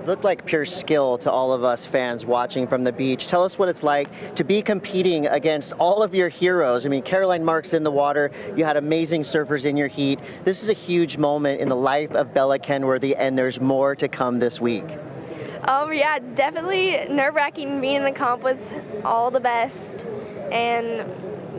Looked like pure skill to all of us fans watching from the beach. Tell us what it's like to be competing against all of your heroes. I mean, Caroline Marks in the water. You had amazing surfers in your heat. This is a huge moment in the life of Bella Kenworthy, and there's more to come this week. Yeah, it's definitely nerve-wracking being in the comp with all the best, and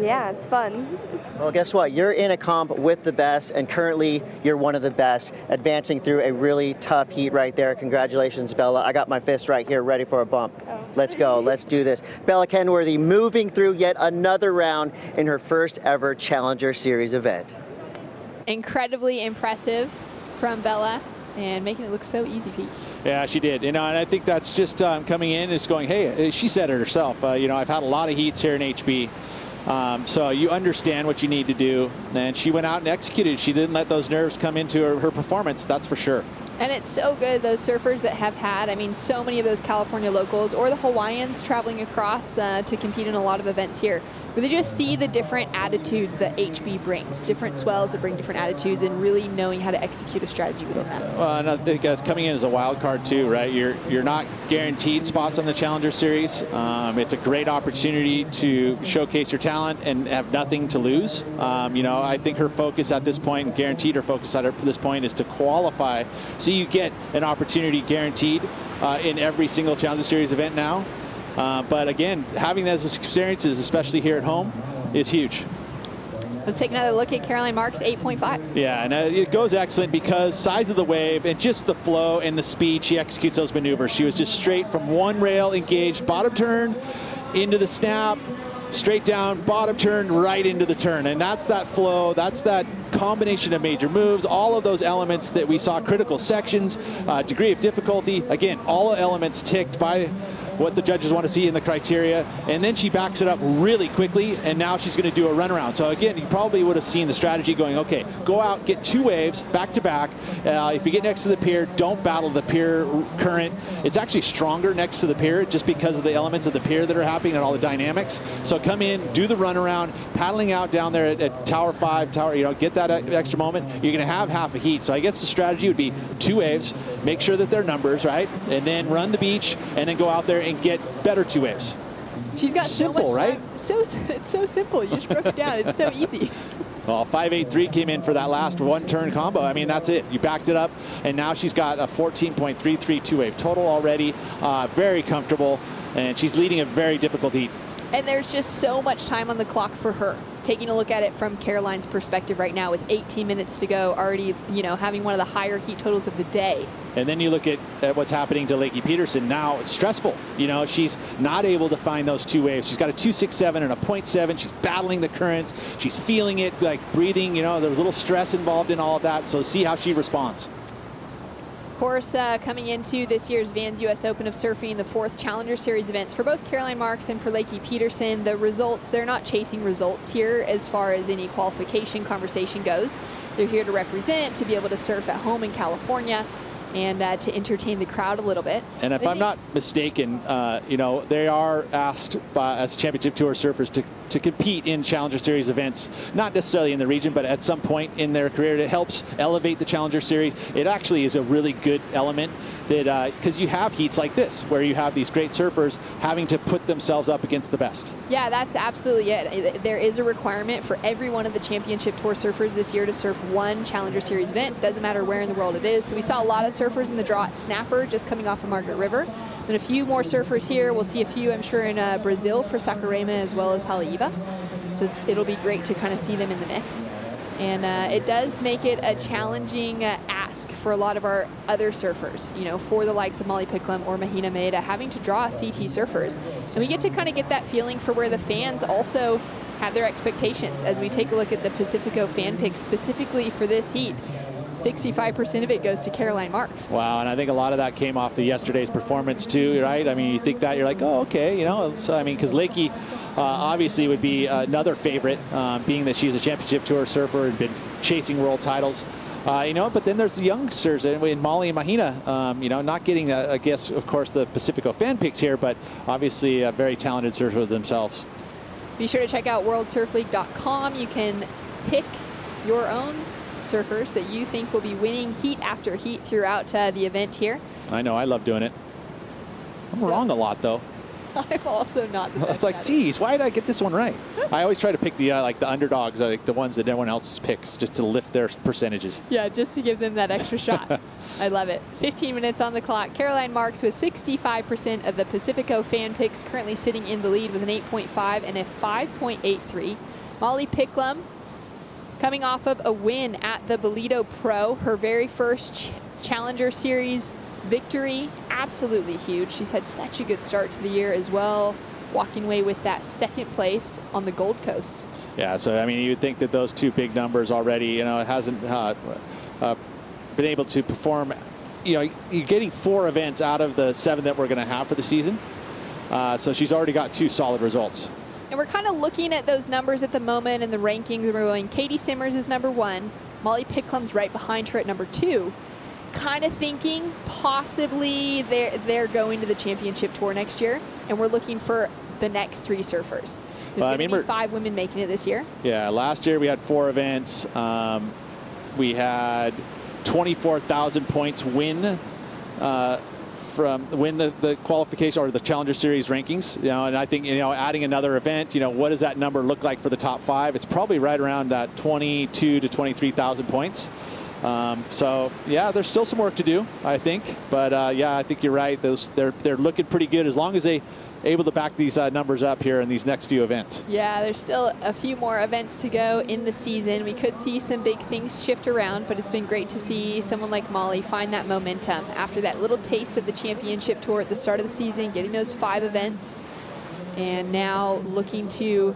yeah, it's fun. Well, guess what? You're in a comp with the best, and currently you're one of the best, advancing through a really tough heat right there. Congratulations, Bella. I got my fist right here ready for a bump. Let's go. Let's do this. Bella Kenworthy moving through yet another round in her first ever Challenger Series event. Incredibly impressive from Bella, and making it look so easy, Pete. Yeah, she did. You know, and I think that's just coming in is going, hey, she said it herself. You know, I've had a lot of heats here in HB. So you understand what you need to do, and she went out and executed. She didn't let those nerves come into her performance, that's for sure. And it's so good, those surfers that have had, I mean, so many of those California locals or the Hawaiians traveling across to compete in a lot of events here, where they just see the different attitudes that HB brings, different swells that bring different attitudes, and really knowing how to execute a strategy within that. And I think coming in as a wild card too, right? You're not guaranteed spots on the Challenger Series. It's a great opportunity to showcase your talent and have nothing to lose. You know, I think her focus at this point, and guaranteed her focus at this point, is to qualify. So you get an opportunity guaranteed in every single Challenger Series event now. But again, having those experiences, especially here at home, is huge. Let's take another look at Caroline Marks, 8.5. Yeah, and it goes excellent because size of the wave and just the flow and the speed she executes those maneuvers. She was just straight from one rail engaged, bottom turn, into the snap, straight down, bottom turn, right into the turn. And that's that flow, that's that combination of major moves, all of those elements that we saw, critical sections, degree of difficulty. Again, all elements ticked by what the judges want to see in the criteria, and then she backs it up really quickly, and now she's going to do a runaround. So again, you probably would have seen the strategy going, okay, go out, get two waves back to back. If you get next to the pier, don't battle the pier current. It's actually stronger next to the pier just because of the elements of the pier that are happening and all the dynamics. So come in, do the runaround, paddling out down there at Tower 5, you know, get that extra moment. You're going to have half a heat. So I guess the strategy would be two waves, make sure that they're numbers, right? And then run the beach, and then go out there and get better two waves. She's got simple, so much right? time. It's so simple. You just broke it down. It's so easy. Well, 5.83 came in for that last one-turn combo. I mean, that's it. You backed it up, and now she's got a 14.33 two-wave total already. Very comfortable, and she's leading a very difficult heat. And there's just so much time on the clock for her. Taking a look at it from Caroline's perspective right now, with 18 minutes to go, already, you know, having one of the higher heat totals of the day. And then you look at what's happening to Lakey Peterson now. It's stressful. You know, she's not able to find those two waves. She's got a 2.67 and a 0.7. She's battling the currents. She's feeling it, like breathing. You know, there's a little stress involved in all of that. So see how she responds. Of course, coming into this year's Vans US Open of Surfing, the 4th Challenger Series events for both Caroline Marks and for Lakey Peterson, the results, they're not chasing results here as far as any qualification conversation goes. They're here to represent, to be able to surf at home in California, and to entertain the crowd a little bit. And if I'm not mistaken, you know, they are asked as Championship Tour surfers to compete in Challenger Series events, not necessarily in the region, but at some point in their career. It helps elevate the Challenger Series. It actually is a really good element that, because you have heats like this, where you have these great surfers having to put themselves up against the best. Yeah, that's absolutely it. There is a requirement for every one of the Championship Tour surfers this year to surf one Challenger Series event. Doesn't matter where in the world it is. So we saw a lot of surfers in the draw at Snapper, just coming off of Margaret River. And a few more surfers here. We'll see a few, I'm sure, in Brazil for Saquarema as well as Haleiwa. So it'll be great to kind of see them in the mix. And it does make it a challenging ask for a lot of our other surfers, you know, for the likes of Molly Picklum or Mahina Maeda, having to draw CT surfers. And we get to kind of get that feeling for where the fans also have their expectations. As we take a look at the Pacifico fan picks specifically for this heat, 65% of it goes to Caroline Marks. Wow, and I think a lot of that came off the yesterday's performance too, right? I mean, you think that, you're like, oh, okay, you know, so, I mean, because Lakey obviously would be another favorite, being that she's a championship tour surfer and been chasing world titles. You know, but then there's the youngsters in Molly and Mahina, you know, not getting, I guess, of course, the Pacifico fan picks here, but obviously a very talented surfer themselves. Be sure to check out worldsurfleague.com. You can pick your own surfers that you think will be winning heat after heat throughout the event here. I know, I love doing it. I'm wrong a lot, though. I'm also not the best. It's like, geez, why did I get this one right? I always try to pick the like the underdogs, like the ones that everyone else picks, just to lift their percentages. Yeah, just to give them that extra shot. I love it. 15 minutes on the clock. Caroline Marks with 65% of the Pacifico fan picks, currently sitting in the lead with an 8.5 and a 5.83. Molly Picklum, coming off of a win at the Bolito Pro, her very first Challenger Series victory, absolutely huge. She's had such a good start to the year as well, walking away with that second place on the Gold Coast. Yeah, so I mean, you'd think that those two big numbers already, you know, it hasn't been able to perform. You know, you're getting 4 events out of the 7 that we're going to have for the season. So she's already got 2 solid results. And we're kind of looking at those numbers at the moment in the rankings. We're going, Caity Simmers is number 1. Molly Picklum's right behind her at number 2. Kind of thinking possibly they're going to the championship tour next year, and we're looking for the next 3 surfers. There's going to be 5 women making it this year. Yeah, last year we had 4 events. We had 24,000 points win the qualification or the Challenger Series rankings. You know, and I think, you know, adding another event, you know, what does that number look like for the top 5? It's probably right around that 22 to 23,000 points. So yeah, there's still some work to do, I think, but yeah, I think you're right. They're looking pretty good as long as they able to back these numbers up here in these next few events. Yeah, there's still a few more events to go in the season. We could see some big things shift around, but it's been great to see someone like Molly find that momentum after that little taste of the championship tour at the start of the season, getting those 5 events, and now looking to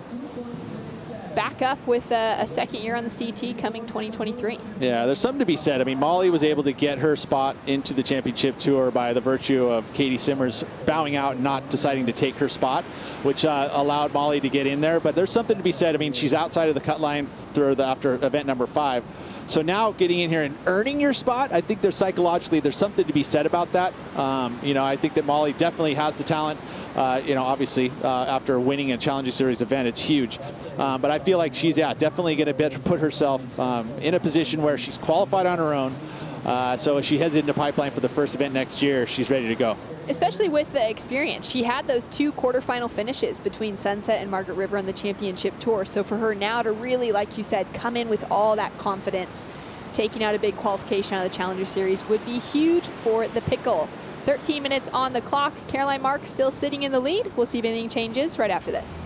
back up with a second year on the CT coming 2023. Yeah, there's something to be said. I mean, Molly was able to get her spot into the championship tour by the virtue of Caity Simmers bowing out and not deciding to take her spot, which allowed Molly to get in there. But there's something to be said. I mean, she's outside of the cut line after event number 5. So now getting in here and earning your spot, I think there's something to be said about that. You know, I think that Molly definitely has the talent. You know, obviously, after winning a Challenger Series event, it's huge. But I feel like she's, definitely going to put herself in a position where she's qualified on her own. So as she heads into pipeline for the first event next year, she's ready to go. Especially with the experience. She had those 2 quarterfinal finishes between Sunset and Margaret River on the championship tour. So for her now to really, like you said, come in with all that confidence, taking out a big qualification out of the Challenger Series would be huge for the Pickle. 13 minutes on the clock. Caroline Marks still sitting in the lead. We'll see if anything changes right after this.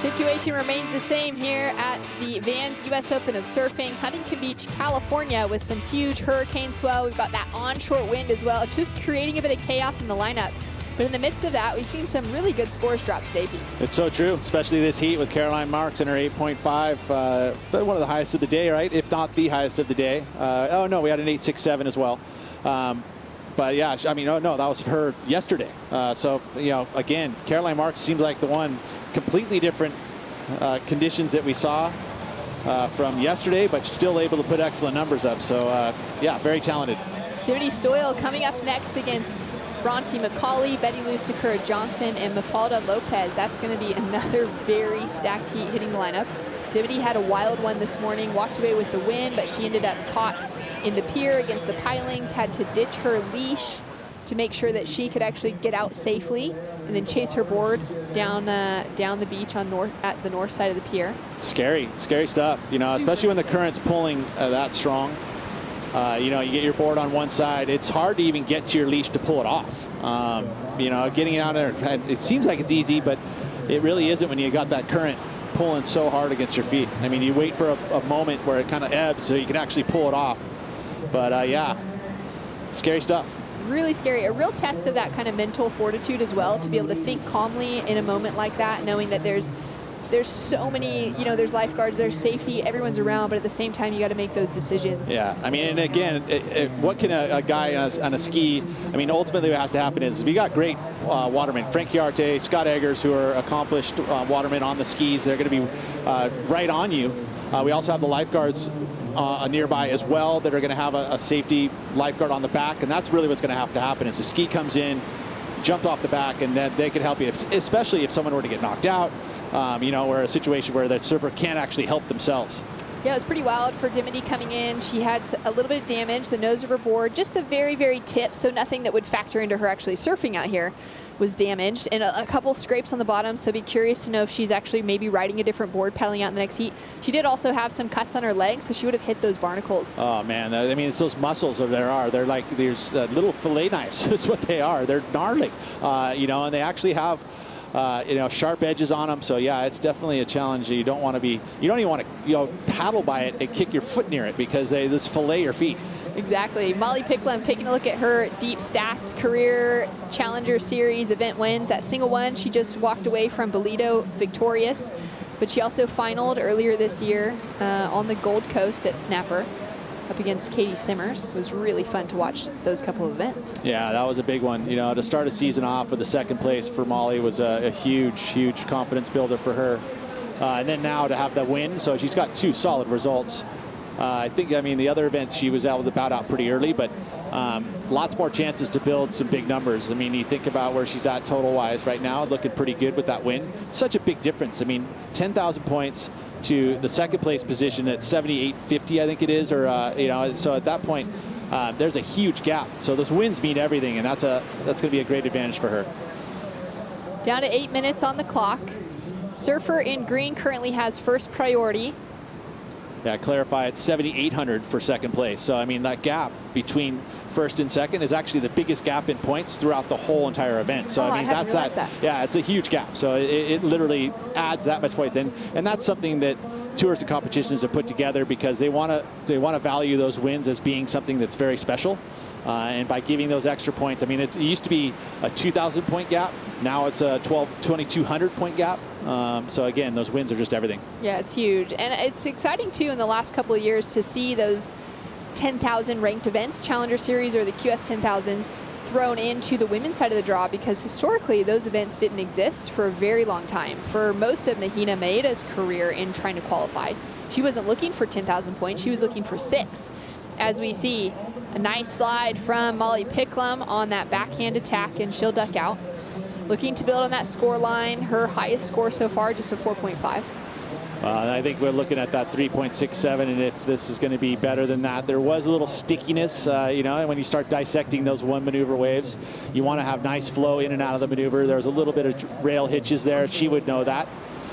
Situation remains the same here at the Vans U.S. Open of Surfing, Huntington Beach, California, with some huge hurricane swell. We've got that onshore wind as well, just creating a bit of chaos in the lineup. But in the midst of that, we've seen some really good scores drop today, Pete. It's so true, especially this heat with Caroline Marks in her 8.5. One of the highest of the day, right? If not the highest of the day. Oh, no, we had an 8.67 as well. But yeah, I mean, oh no, that was her yesterday. So, you know, again, Caroline Marks seems like the one. Completely different conditions that we saw from yesterday, but still able to put excellent numbers up. So, yeah, very talented. Dimity Stoyle coming up next against Bronte Macaulay, Betty Lou Sakura Johnson, and Mafalda Lopez. That's going to be another very stacked heat hitting the lineup. Dimity had a wild one this morning, walked away with the win, but she ended up caught in the pier against the pilings, had to ditch her leash to make sure that she could actually get out safely and then chase her board down the beach on at the north side of the pier. Scary stuff, you know, especially when the current's pulling that strong. You know, you get your board on one side, it's hard to even get to your leash to pull it off. You know, getting it out there, it seems like it's easy, but it really isn't when you got that current pulling so hard against your feet. I mean, you wait for a moment where it kind of ebbs so you can actually pull it off. But yeah, scary stuff. Really scary. A real test of that kind of mental fortitude as well, to be able to think calmly in a moment like that, knowing that there's so many, you know, there's lifeguards, there's safety, everyone's around, but at the same time, you got to make those decisions. Yeah, I mean, and again, what can a guy on a ski, I mean, ultimately what has to happen is we got great watermen, Frank Chiarte, Scott Eggers, who are accomplished watermen on the skis. They're going to be right on you. We also have the lifeguards nearby as well that are going to have a safety lifeguard on the back, and that's really what's going to have to happen is the ski comes in, jumped off the back, and then they can help you, especially if someone were to get knocked out, you know, or a situation where the surfer can't actually help themselves. Yeah, it was pretty wild for Dimity coming in. She had a little bit of damage, the nose of her board, just the very, very tip, so nothing that would factor into her actually surfing out here was damaged, and a couple scrapes on the bottom, so be curious to know if she's actually maybe riding a different board paddling out in the next heat. She did also have some cuts on her legs, so she would have hit those barnacles. Oh man, I mean, it's those muscles that there are. They're like, there's little fillet knives. That's what they are. They're gnarly, you know, and they actually have you know, sharp edges on them. So yeah, it's definitely a challenge. You don't want to be, you don't even want to, you know, paddle by it and kick your foot near it because they just fillet your feet. Exactly. Molly Picklum taking a look at her deep stats, career Challenger Series event wins. That single one, she just walked away from Bolito victorious, but she also finaled earlier this year on the Gold Coast at Snapper up against Caity Simmers. It was really fun to watch those couple of events. Yeah, that was a big one. You know, to start a season off with the second place for Molly was a huge confidence builder for her. And then now to have the win, so she's got two solid results. I think, I mean, the other events she was able to bow out pretty early, but lots more chances to build some big numbers. I mean, you think about where she's at total-wise right now, looking pretty good with that win. Such a big difference. I mean, 10,000 points to the second place position at 78.50, I think it is, or you know, so at that point, there's a huge gap. So those wins mean everything, and that's going to be a great advantage for her. Down to 8 minutes on the clock. Surfer in green currently has first priority. Yeah, clarify, it's 7,800 for second place. So, I mean, that gap between first and second is actually the biggest gap in points throughout the whole entire event. So, I mean, that's that. Yeah, it's a huge gap. So it literally adds that much points in. And that's something that tours and competitions have put together because they want to value those wins as being something that's very special. And by giving those extra points, I mean, it used to be a 2,000 point gap. Now it's a 2,200 point gap. So again, those wins are just everything. Yeah, it's huge. And it's exciting too in the last couple of years to see those 10,000 ranked events, Challenger Series or the QS 10,000s, thrown into the women's side of the draw, because historically those events didn't exist for a very long time. For most of Nahina Maeda's career in trying to qualify, she wasn't looking for 10,000 points, she was looking for 6. As we see, a nice slide from Molly Picklum on that backhand attack, and she'll duck out. Looking to build on that score line. Her highest score so far, just a 4.5. I think we're looking at that 3.67, and if this is going to be better than that, there was a little stickiness, you know, when you start dissecting those one maneuver waves, you want to have nice flow in and out of the maneuver. There's a little bit of rail hitches there. She would know that.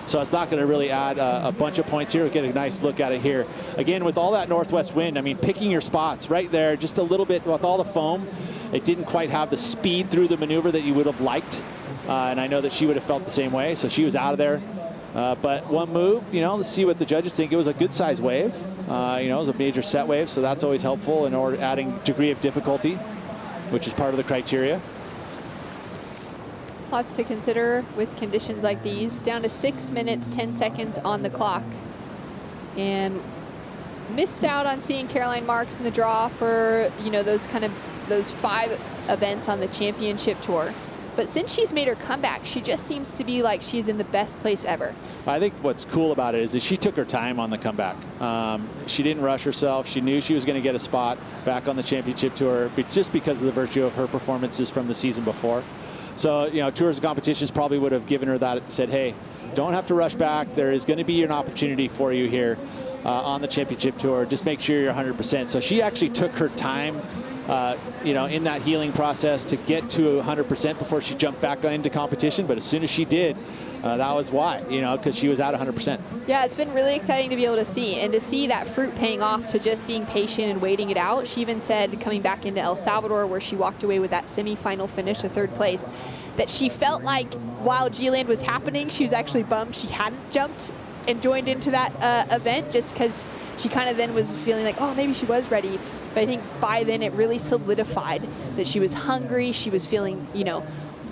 So it's not going to really add a bunch of points here. We'll get a nice look at it here. Again, with all that northwest wind, I mean, picking your spots right there, just a little bit with all the foam, it didn't quite have the speed through the maneuver that you would have liked. And I know that she would have felt the same way. So she was out of there. But one move, you know, let's see what the judges think. It was a good size wave. You know, it was a major set wave, so that's always helpful in order adding degree of difficulty, which is part of the criteria. Lots to consider with conditions like these. Down to 6 minutes, 10 seconds on the clock. And missed out on seeing Caroline Marks in the draw for, you know, those 5 events on the championship tour. But since she's made her comeback, she just seems to be like she's in the best place ever. I think what's cool about it is that she took her time on the comeback. She didn't rush herself. She knew she was going to get a spot back on the championship tour, but just because of the virtue of her performances from the season before. So, you know, tours and competitions probably would have given her that, said, hey, don't have to rush back. There is going to be an opportunity for you here on the championship tour. Just make sure you're 100%. So she actually took her time, you know, in that healing process to get to 100% before she jumped back into competition. But as soon as she did, that was why, you know, because she was at 100%. Yeah, it's been really exciting to be able to see, and to see that fruit paying off to just being patient and waiting it out. She even said, coming back into El Salvador, where she walked away with that semifinal finish, a 3rd place, that she felt like while G-Land was happening, she was actually bummed she hadn't jumped and joined into that event, just because she kind of then was feeling like, oh, maybe she was ready. But I think by then it really solidified that she was hungry. She was feeling, you know,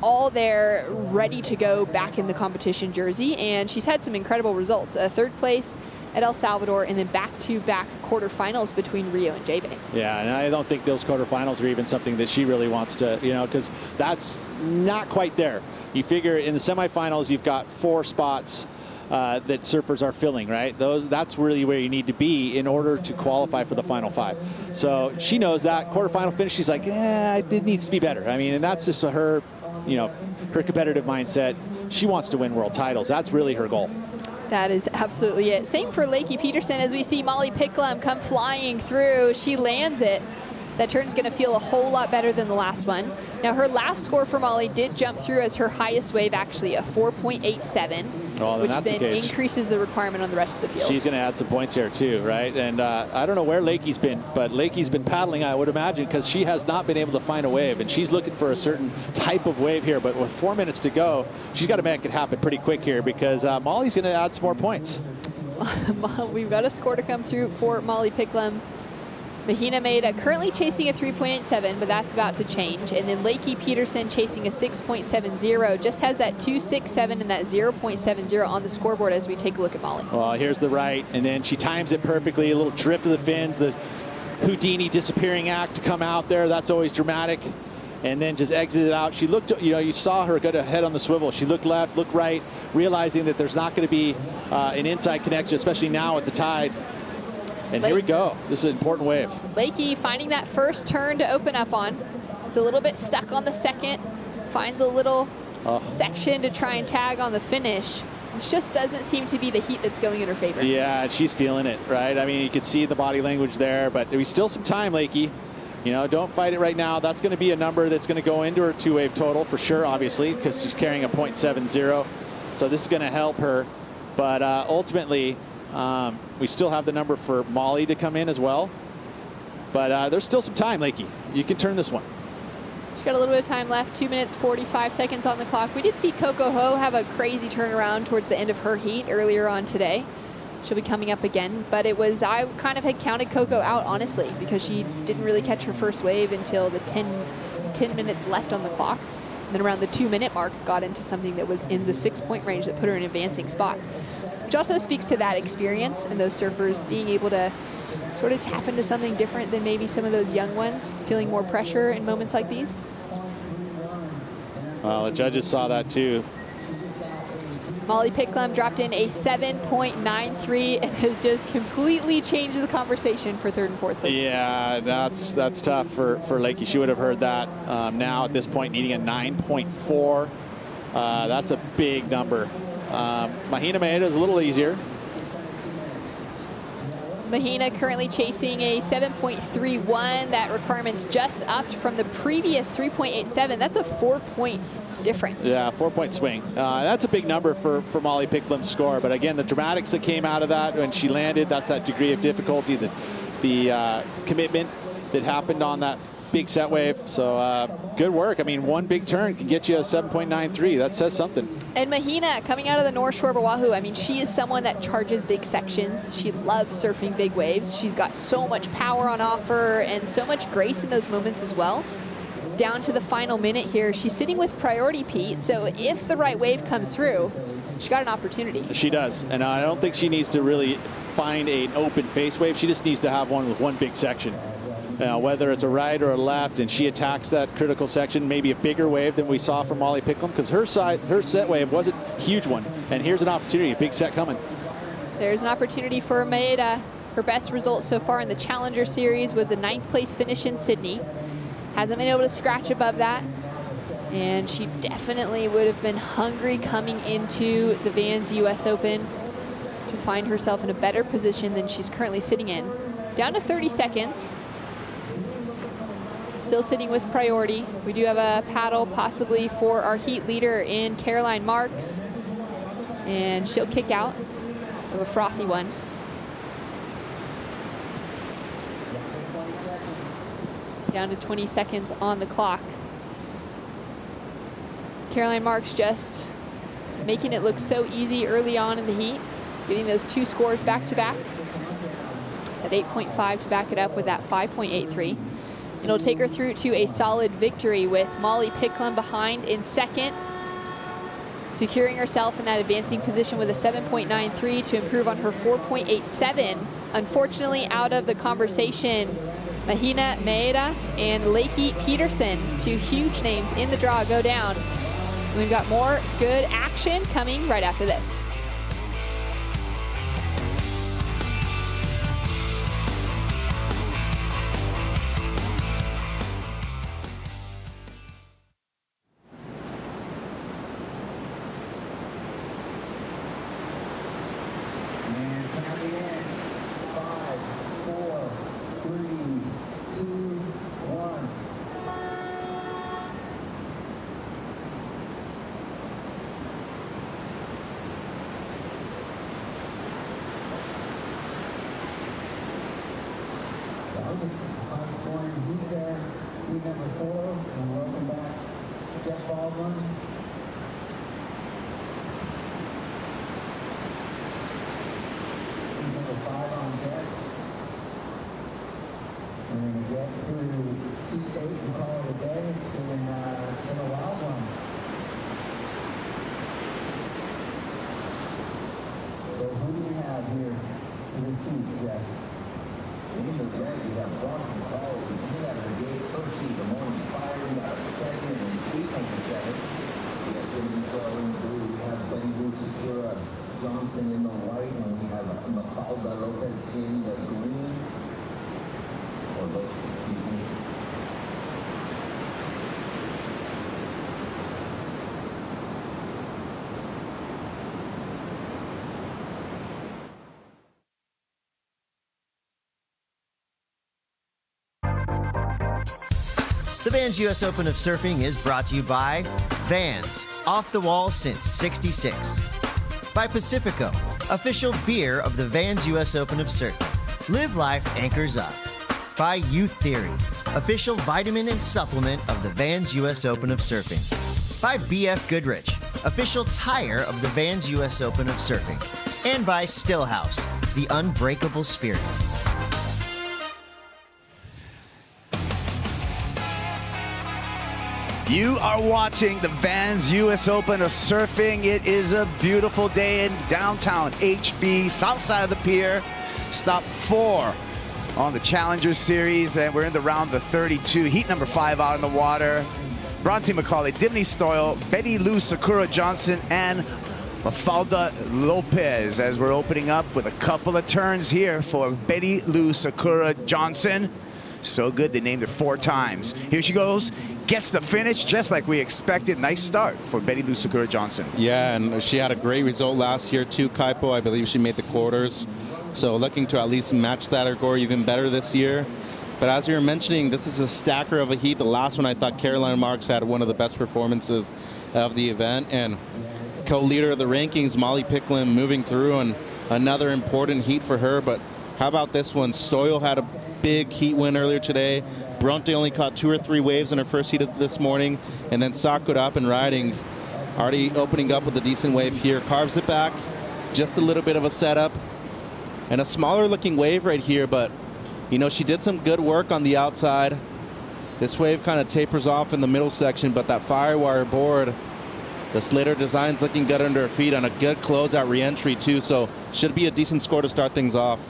all there, ready to go back in the competition jersey. And she's had some incredible results. A 3rd place at El Salvador, and then back-to-back quarterfinals between Rio and J-Bay. Yeah, and I don't think those quarterfinals are even something that she really wants to, you know, because that's not quite there. You figure in the semifinals, you've got 4 spots that surfers are filling, right? That's really where you need to be in order to qualify for the final 5. So she knows that. Quarterfinal finish, she's like, it needs to be better. I mean, and that's just her, you know, her competitive mindset. She wants to win world titles. That's really her goal. That is absolutely it. Same for Lakey Peterson, as we see Molly Picklum come flying through. She lands it. That turn's going to feel a whole lot better than the last one. Now, her last score for Molly did jump through as her highest wave, actually, a 4.87, which then increases the requirement on the rest of the field. She's going to add some points here, too, right? And I don't know where Lakey's been, but Lakey's been paddling, I would imagine, because she has not been able to find a wave, and she's looking for a certain type of wave here. But with 4 minutes to go, she's got to make it happen pretty quick here, because Molly's going to add some more points. We've got a score to come through for Molly Picklum. Mahina made currently chasing a 3.87, but that's about to change. And then Lakey Peterson chasing a 6.70, just has that 2.67 and that 0.70 on the scoreboard as we take a look at Molly. Well, here's the right, and then she times it perfectly. A little drip to the fins, the Houdini disappearing act to come out there. That's always dramatic. And then just exited out. She looked, you know, you saw her get ahead on the swivel. She looked left, looked right, realizing that there's not going to be an inside connection, especially now with the tide. And here we go. This is an important wave. Lakey finding that first turn to open up on. It's a little bit stuck on the second. Finds a little section to try and tag on the finish. It just doesn't seem to be the heat that's going in her favor. Yeah, she's feeling it, right? I mean, you can see the body language there, but there's still some time, Lakey. You know, don't fight it right now. That's going to be a number that's going to go into her 2-wave total for sure, obviously, because she's carrying a 0.70. So this is going to help her. But ultimately, we still have the number for Molly to come in as well. But there's still some time, Lakey. You can turn this one. She's got a little bit of time left, 2 minutes, 45 seconds on the clock. We did see Coco Ho have a crazy turnaround towards the end of her heat earlier on today. She'll be coming up again, but it was, I kind of had counted Coco out, honestly, because she didn't really catch her first wave until the 10 minutes left on the clock. And then around the 2-minute mark, got into something that was in the 6-point range that put her in an advancing spot. Which also speaks to that experience and those surfers being able to sort of tap into something different than maybe some of those young ones, feeling more pressure in moments like these. Well, the judges saw that too. Molly Picklum dropped in a 7.93 and has just completely changed the conversation for 3rd and 4th place. Yeah, that's tough for Lakey. She would have heard that. Now at this point, needing a 9.4. That's a big number. Mahina made it a little easier. Mahina currently chasing a 7.31. That requirement's just upped from the previous 3.87. That's a 4-point difference. Yeah, 4-point swing. That's a big number for Molly Picklam's score. But again, the dramatics that came out of that when she landed, that's that degree of difficulty, the commitment that happened on that big set wave. So good work. I mean, one big turn can get you a 7.93. That says something. And Mahina coming out of the North Shore of Oahu, I mean, she is someone that charges big sections. She loves surfing big waves. She's got so much power on offer and so much grace in those moments as well. Down to the final minute here, she's sitting with priority, Pete. So if the right wave comes through, she's got an opportunity. She does. And I don't think she needs to really find an open face wave. She just needs to have one with one big section. Whether it's a right or a left, and she attacks that critical section, maybe a bigger wave than we saw from Molly Picklam, because her set wave wasn't a huge one. And here's an opportunity, a big set coming. There's an opportunity for Maeda. Her best result so far in the Challenger Series was a 9th place finish in Sydney. Hasn't been able to scratch above that. And she definitely would have been hungry coming into the Vans US Open to find herself in a better position than she's currently sitting in. Down to 30 seconds. Still sitting with priority. We do have a paddle possibly for our heat leader in Caroline Marks. And she'll kick out of a frothy one. Down to 20 seconds on the clock. Caroline Marks just making it look so easy early on in the heat, getting those 2 scores back to back. At 8.5 to back it up with that 5.83. It'll take her through to a solid victory with Molly Picklam behind in second, securing herself in that advancing position with a 7.93 to improve on her 4.87. Unfortunately, out of the conversation, Mahina Maeda and Lakey Peterson, 2 huge names in the draw, go down. And we've got more good action coming right after this. The Vans US Open of Surfing is brought to you by Vans, off the wall since '66. By Pacifico, official beer of the Vans US Open of Surfing. Live life anchors up. By Youth Theory, official vitamin and supplement of the Vans US Open of Surfing. By BF Goodrich, official tire of the Vans US Open of Surfing. And by Stillhouse, the unbreakable spirit. You are watching the Vans US Open of Surfing. It is a beautiful day in downtown HB, south side of the pier. Stop 4 on the Challenger Series, and we're in the round of 32. Heat number 5 out in the water. Bronte Macaulay, Dimity Stoyle, Betty Lou Sakura Johnson, and Mafalda Lopez, as we're opening up with a couple of turns here for Betty Lou Sakura Johnson. So good, they named her 4 times. Here she goes, gets the finish just like we expected. Nice start for Betty Lou Sakura Johnson. Yeah, and she had a great result last year too, Kaipo. I believe she made the quarters. So looking to at least match that or go even better this year. But as you were mentioning, this is a stacker of a heat. The last one, I thought Caroline Marks had one of the best performances of the event. And co-leader of the rankings, Molly Picklin, moving through, and another important heat for her. But how about this one? Stoyle had a big heat win earlier today. Bronte only caught 2 or 3 waves in her first heat of this morning. And then Sakura up and riding, already opening up with a decent wave here. Carves it back, just a little bit of a setup. And a smaller looking wave right here, but you know, she did some good work on the outside. This wave kind of tapers off in the middle section, but that firewire board, the Slater design's looking good under her feet on a good closeout re-entry too, so should be a decent score to start things off.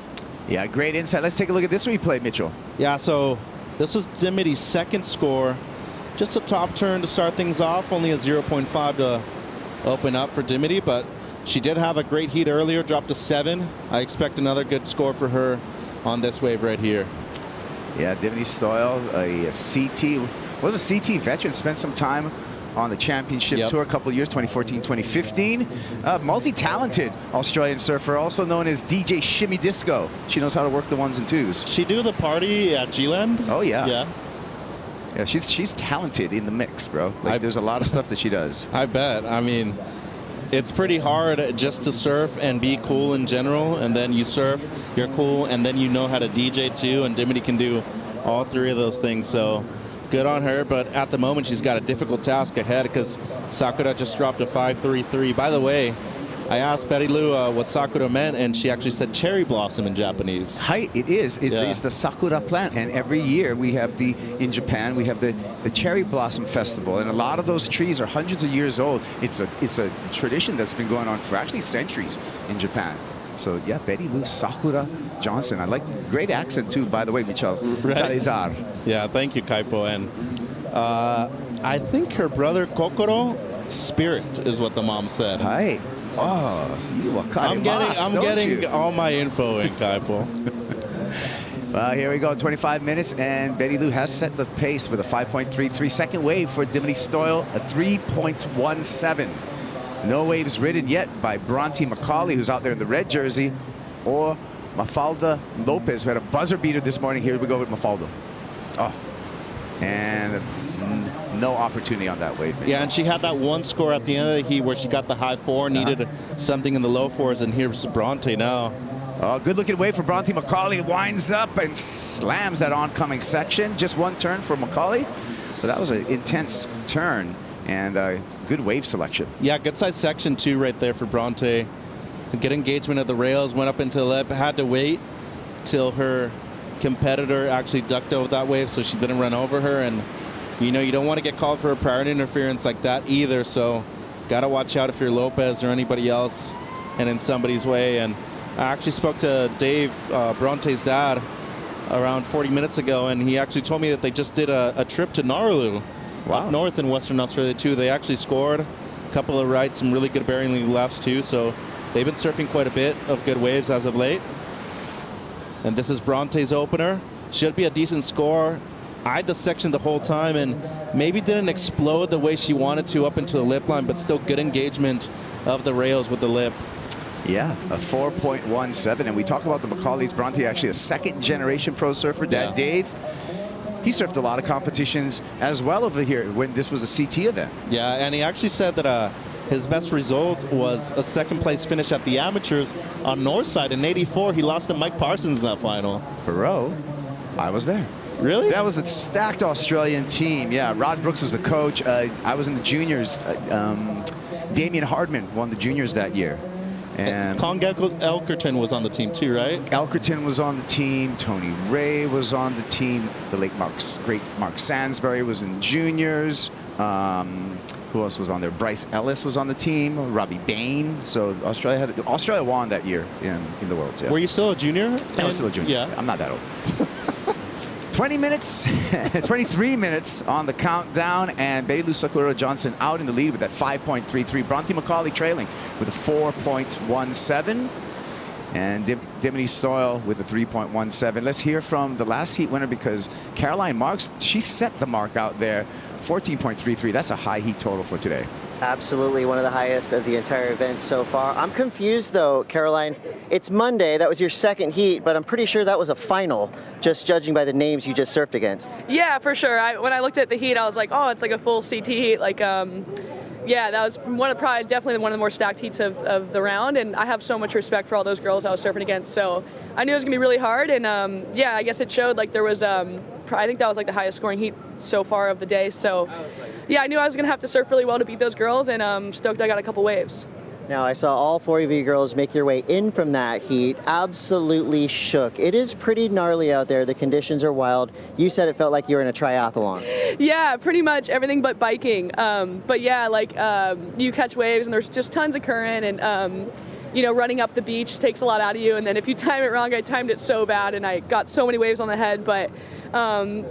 Yeah, great insight. Let's take a look at this replay, Mitchell. Yeah, so this was Dimity's second score. Just a top turn to start things off, only a 0.5 to open up for Dimity, but she did have a great heat earlier, dropped to 7. I expect another good score for her on this wave right here. Yeah, Dimity Stoyle, a CT, was a CT veteran, spent some time on the championship tour a couple of years, 2014, 2015. Multi-talented Australian surfer, also known as DJ Shimmy Disco. She knows how to work the 1s and 2s. She do the party at G-Land? Oh, yeah. Yeah. Yeah, she's talented in the mix, bro. Like, there's a lot of stuff that she does. I bet. I mean, it's pretty hard just to surf and be cool in general, and then you surf, you're cool, and then you know how to DJ too, and Dimity can do all 3 of those things, so good on her. But at the moment, she's got a difficult task ahead because Sakura just dropped a 5.33. By the way, I asked Betty Lou what Sakura meant, and she actually said cherry blossom in Japanese. Hi, it is. It's the Sakura plant, and every year we have in Japan, we have the Cherry Blossom Festival, and a lot of those trees are hundreds of years old. It's a tradition that's been going on for actually centuries in Japan. So yeah, Betty Lou Sakura Johnson. I like, great accent too, by the way, Michel. Salazar. Yeah, thank you, Kaipo. And I think her brother Kokoro, Spirit is what the mom said. Hi. Oh, you are cutting I'm getting all my info in, Kaipo. Well, here we go, 25 minutes, and Betty Lou has set the pace with a 5.33. Second wave for Dimity Stoyle, a 3.17. No waves ridden yet by Bronte Macaulay, who's out there in the red jersey, or Mafalda Lopez, who had a buzzer beater this morning. Here we go with Mafalda. Oh, and no opportunity on that wave. Yeah, and she had that one score at the end of the heat where she got the high 4, needed something in the low 4s, and here's Bronte now. Oh, good looking wave for Bronte Macaulay. Winds up and slams that oncoming section. Just one turn for Macaulay, but that was an intense turn and good wave selection. Yeah, good size section too right there for Bronte. Good engagement at the rails, went up into the lip, had to wait till her competitor actually ducked over that wave so she didn't run over her. And you know, you don't want to get called for a priority interference like that either, so got to watch out if you're Lopez or anybody else and in somebody's way. And I actually spoke to Dave, Bronte's dad, around 40 minutes ago, and he actually told me that they just did a trip to Nauru, up north in Western Australia too. They actually scored a couple of rights, some really good bearing league lefts too, so they've been surfing quite a bit of good waves as of late. And this is Bronte's opener. Should be a decent score. Eyed the section the whole time and maybe didn't explode the way she wanted to up into the lip line, but still good engagement of the rails with the lip. Yeah, a 4.17, and we talk about the Macaulay's. Bronte, actually a second-generation pro surfer. Dad Dave, he surfed a lot of competitions as well over here when this was a CT event. Yeah, and he actually said that his best result was a second-place finish at the amateurs on Northside in '84. He lost to Mike Parsons in that final. Bro, I was there. Really? That was a stacked Australian team. Yeah, Rod Brooks was the coach. I was in the juniors. Damien Hardman won the juniors that year. And Kong Elkerton was on the team too, right? Elkerton was on the team. Tony Ray was on the team. The late great Mark Sansbury was in juniors. Who else was on there? Bryce Ellis was on the team. Robbie Bain. So Australia won that year in the Worlds. Yeah. Were you still a junior? I was still a junior. Yeah. I'm not that old. 20 minutes, 23 minutes on the countdown, and Betty Lou Sakura Johnson out in the lead with that 5.33. Bronte Macaulay trailing with a 4.17, and Dimity Stoyle with a 3.17. Let's hear from the last heat winner, because Caroline Marks, she set the mark out there, 14.33. That's a high heat total for today. Absolutely one of the highest of the entire event so far. I'm confused though, Caroline. It's Monday, that was your second heat, but I'm pretty sure that was a final, just judging by the names you just surfed against. Yeah, for sure. When I looked at the heat, I was like, oh, it's like a full CT heat. Like, yeah, that was definitely one of the more stacked heats of the round, and I have so much respect for all those girls I was surfing against. So I knew it was gonna be really hard, and yeah, I guess it showed. Like there was, I think that was like the highest scoring heat so far of the day. So yeah, I knew I was gonna have to surf really well to beat those girls, and I'm stoked I got a couple waves. Now, I saw all 4 of you girls make your way in from that heat. Absolutely shook. It is pretty gnarly out there. The conditions are wild. You said it felt like you were in a triathlon. Yeah, pretty much everything but biking. But yeah, like you catch waves and there's just tons of current, and you know, running up the beach takes a lot out of you. And then if you time it wrong, I timed it so bad and I got so many waves on the head, but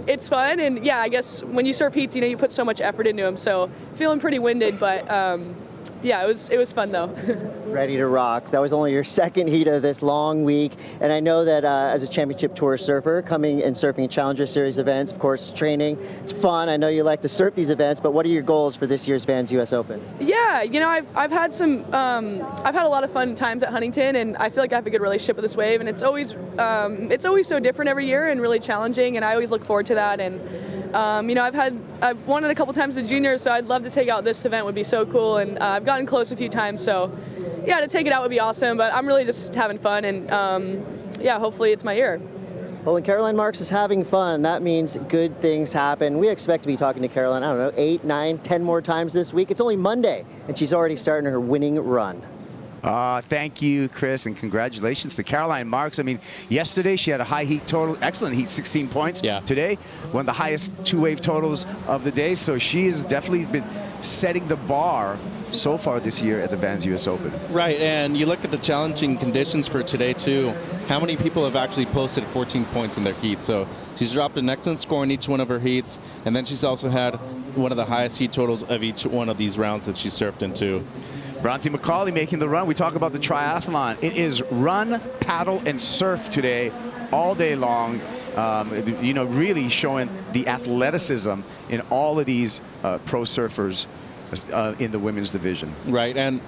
it's fun. And yeah, I guess when you surf heats, you know, you put so much effort into them. So feeling pretty winded, but yeah, it was fun though. Ready to rock. That was only your second heat of this long week, and I know that as a championship tour surfer, coming and surfing Challenger Series events, of course, training, it's fun. I know you like to surf these events, but what are your goals for this year's Vans US Open? Yeah, you know, I've had a lot of fun times at Huntington, and I feel like I have a good relationship with this wave, and it's always so different every year and really challenging, and I always look forward to that. And you know, I've won it a couple times as a junior, so I'd love to take out this event. Would be so cool, and I've gotten close a few times, so yeah, to take it out would be awesome. But I'm really just having fun, and yeah, hopefully it's my year. Well, when Caroline Marks is having fun, that means good things happen. We expect to be talking to Caroline, I don't know, 8, 9, 10 more times this week. It's only Monday, and she's already starting her winning run. Thank you, Chris, and congratulations to Caroline Marks. I mean, yesterday she had a high heat total, excellent heat, 16 points. Yeah. Today, one of the highest 2-wave totals of the day, so she has definitely been setting the bar so far this year at the Vans US Open. Right, and you look at the challenging conditions for today too. How many people have actually posted 14 points in their heat? So she's dropped an excellent score in each one of her heats, and then she's also had one of the highest heat totals of each one of these rounds that she surfed into. Bronte Macaulay making the run. We talk about the triathlon. It is run, paddle, and surf today, all day long. You know, really showing the athleticism in all of these pro surfers in the women's division. Right, and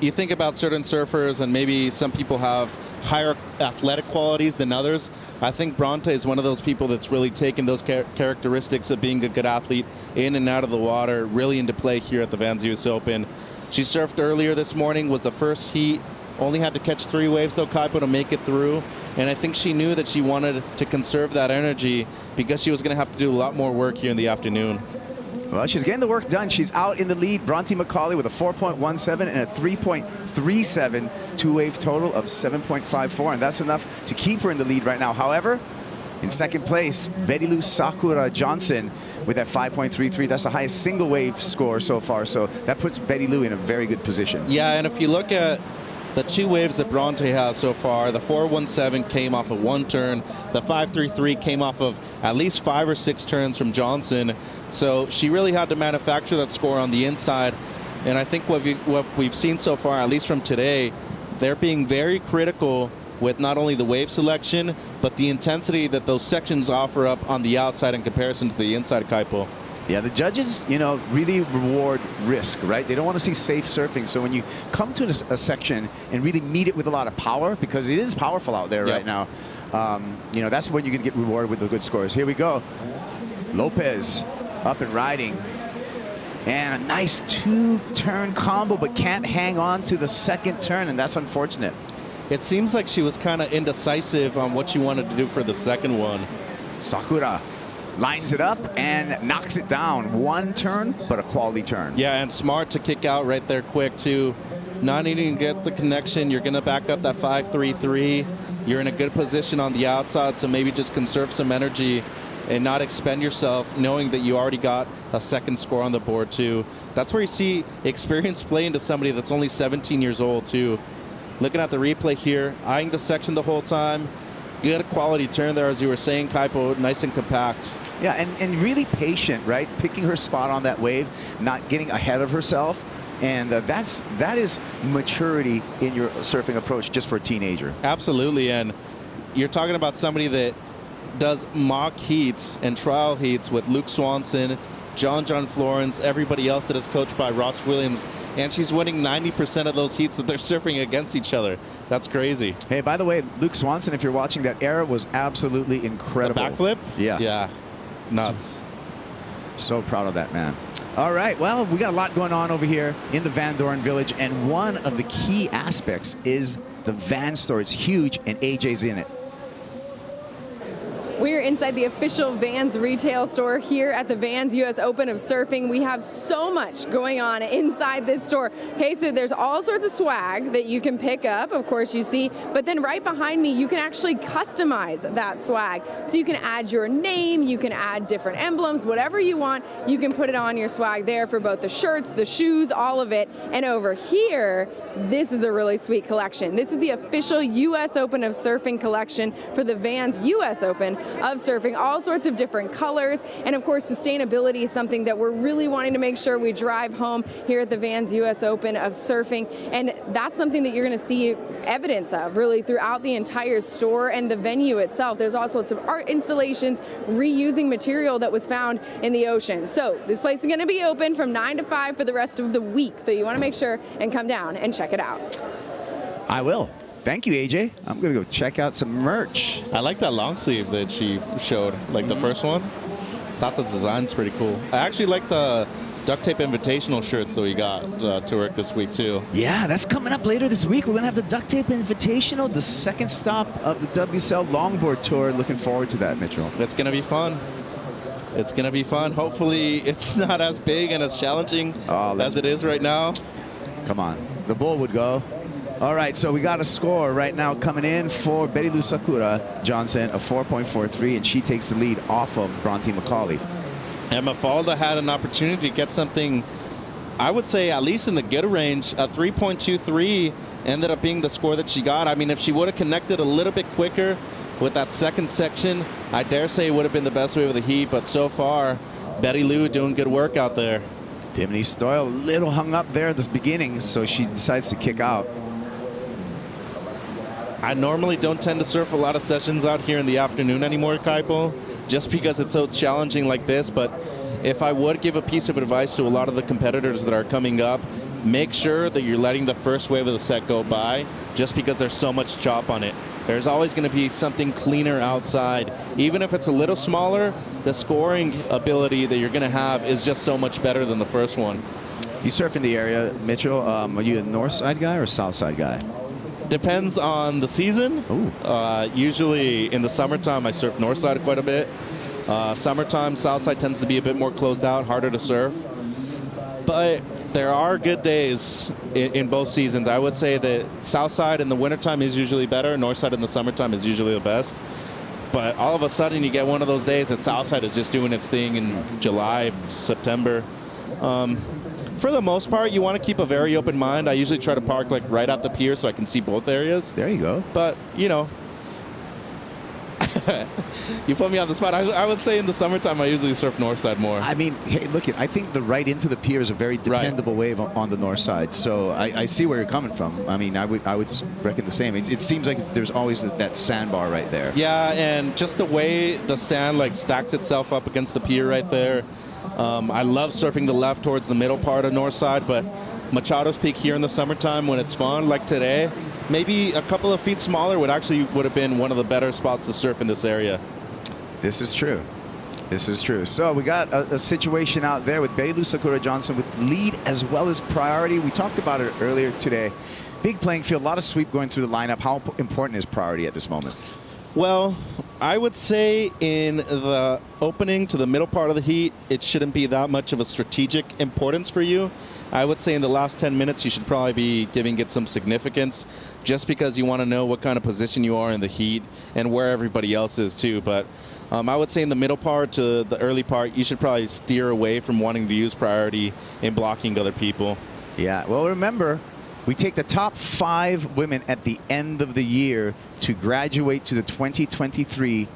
you think about certain surfers, and maybe some people have higher athletic qualities than others. I think Bronte is one of those people that's really taken those characteristics of being a good athlete in and out of the water really into play here at the Vans US Open. She surfed earlier this morning, was the first heat, only had to catch 3 waves though, Kaipo, to make it through. And I think she knew that she wanted to conserve that energy because she was going to have to do a lot more work here in the afternoon. Well, she's getting the work done. She's out in the lead. Bronte Macaulay with a 4.17 and a 3.37 2-wave total of 7.54, and that's enough to keep her in the lead right now. However, in second place, Betty Lou Sakura Johnson with that 5.33. That's the highest single wave score so far, so that puts Betty Lou in a very good position. Yeah, and if you look at the 2 waves that Bronte has so far, the 4.17 came off of 1 turn, the 5.33 came off of at least 5 or 6 turns from Johnson, so she really had to manufacture that score on the inside. And I think what we've seen so far, at least from today, they're being very critical with not only the wave selection, but the intensity that those sections offer up on the outside in comparison to the inside Kaipo. Yeah, the judges, you know, really reward risk, right? They don't want to see safe surfing. So when you come to a section and really meet it with a lot of power, because it is powerful out there right now, you know, that's when you can get rewarded with the good scores. Here we go. Lopez up and riding. And a nice 2-turn combo, but can't hang on to the second turn, and that's unfortunate. It seems like she was kind of indecisive on what she wanted to do for the second one. Sakura lines it up and knocks it down. 1 turn, but a quality turn. Yeah, and smart to kick out right there quick, too. Not needing to get the connection. You're going to back up that 5.33. You're in a good position on the outside, so maybe just conserve some energy and not expend yourself, knowing that you already got a second score on the board, too. That's where you see experience play into somebody that's only 17 years old, too. Looking at the replay here, eyeing the section the whole time. Good quality turn there, as you were saying, Kaipo, nice and compact. Yeah, and really patient, right? Picking her spot on that wave, not getting ahead of herself. And that is maturity in your surfing approach just for a teenager. Absolutely, and you're talking about somebody that does mock heats and trial heats with Luke Swanson, John Florence, everybody else that is coached by Ross Williams, and she's winning 90% of those heats that they're surfing against each other. That's crazy. Hey, by the way, Luke Swanson, if you're watching, that era was absolutely incredible. The backflip? Yeah. Yeah. Nuts. So proud of that man. All right, well, we got a lot going on over here in the Van Doren Village, and one of the key aspects is the van store. It's huge, and AJ's in it. We're inside the official Vans retail store here at the Vans US Open of Surfing. We have so much going on inside this store. Okay, so there's all sorts of swag that you can pick up, of course you see, but then right behind me, you can actually customize that swag. So you can add your name, you can add different emblems, whatever you want, you can put it on your swag there for both the shirts, the shoes, all of it. And over here, this is a really sweet collection. This is the official US Open of Surfing collection for the Vans US Open of Surfing, all sorts of different colors, and of course sustainability is something that we're really wanting to make sure we drive home here at the Vans US Open of Surfing, and that's something that you're going to see evidence of really throughout the entire store and the venue itself. There's all sorts of art installations reusing material that was found in the ocean. So this place is going to be open from 9 to 5 for the rest of the week, so you want to make sure and come down and check it out. I will. Thank you, AJ. I'm going to go check out some merch. I like that long sleeve that she showed, like the first one. Thought the design's pretty cool. I actually like the duct tape invitational shirts that we got to work this week too. Yeah, that's coming up later this week. We're going to have the duct tape invitational, the second stop of the WSL Longboard Tour. Looking forward to that, Mitchell. It's going to be fun. It's going to be fun. Hopefully it's not as big and as challenging as it is right now. Come on. The bull would go. All right, so we got a score right now coming in for Betty Lou Sakura Johnson, a 4.43, and she takes the lead off of Bronte Macaulay. And Mafalda had an opportunity to get something, I would say, at least in the good range. A 3.23 ended up being the score that she got. I mean, if she would have connected a little bit quicker with that second section, I dare say it would have been the best wave of the heat. But so far, Betty Lou doing good work out there. Dimity Stoyle a little hung up there at the beginning, so she decides to kick out. I normally don't tend to surf a lot of sessions out here in the afternoon anymore, Kaipo, just because it's so challenging like this. But if I would give a piece of advice to a lot of the competitors that are coming up, make sure that you're letting the first wave of the set go by, just because there's so much chop on it. There's always going to be something cleaner outside. Even if it's a little smaller, the scoring ability that you're going to have is just so much better than the first one. You surf in the area, Mitchell. Are you a north side guy or a south side guy? Depends on the season. Usually in the summertime, I surf north side quite a bit. Summertime, south side tends to be a bit more closed out, harder to surf. But there are good days in both seasons. I would say that south side in the wintertime is usually better. North side in the summertime is usually the best. But all of a sudden, you get one of those days that south side is just doing its thing in July, September. For the most part, you want to keep a very open mind. I usually try to park like right at the pier so I can see both areas. There you go. But, you know, you put me on the spot. I would say in the summertime, I usually surf north side more. I mean, hey, look, I think the right into the pier is a very dependable wave on the north side. So I see where you're coming from. I mean, I would just reckon the same. It seems like there's always that sandbar right there. Yeah, and just the way the sand like stacks itself up against the pier right there. I love surfing the left towards the middle part of north side, but Machado's Peak here in the summertime when it's fun, like today, maybe a couple of feet smaller would have been one of the better spots to surf in this area. This is true. This is true. So we got a situation out there with Betty Lou Sakura Johnson with lead as well as priority. We talked about it earlier today. Big playing field, a lot of sweep going through the lineup. How important is priority at this moment? Well, I would say in the opening to the middle part of the heat, it shouldn't be that much of a strategic importance for you. I would say in the last 10 minutes, you should probably be giving it some significance just because you want to know what kind of position you are in the heat and where everybody else is too. But I would say in the middle part to the early part, you should probably steer away from wanting to use priority in blocking other people. Yeah, well, remember, we take the top 5 women at the end of the year to graduate to the 2023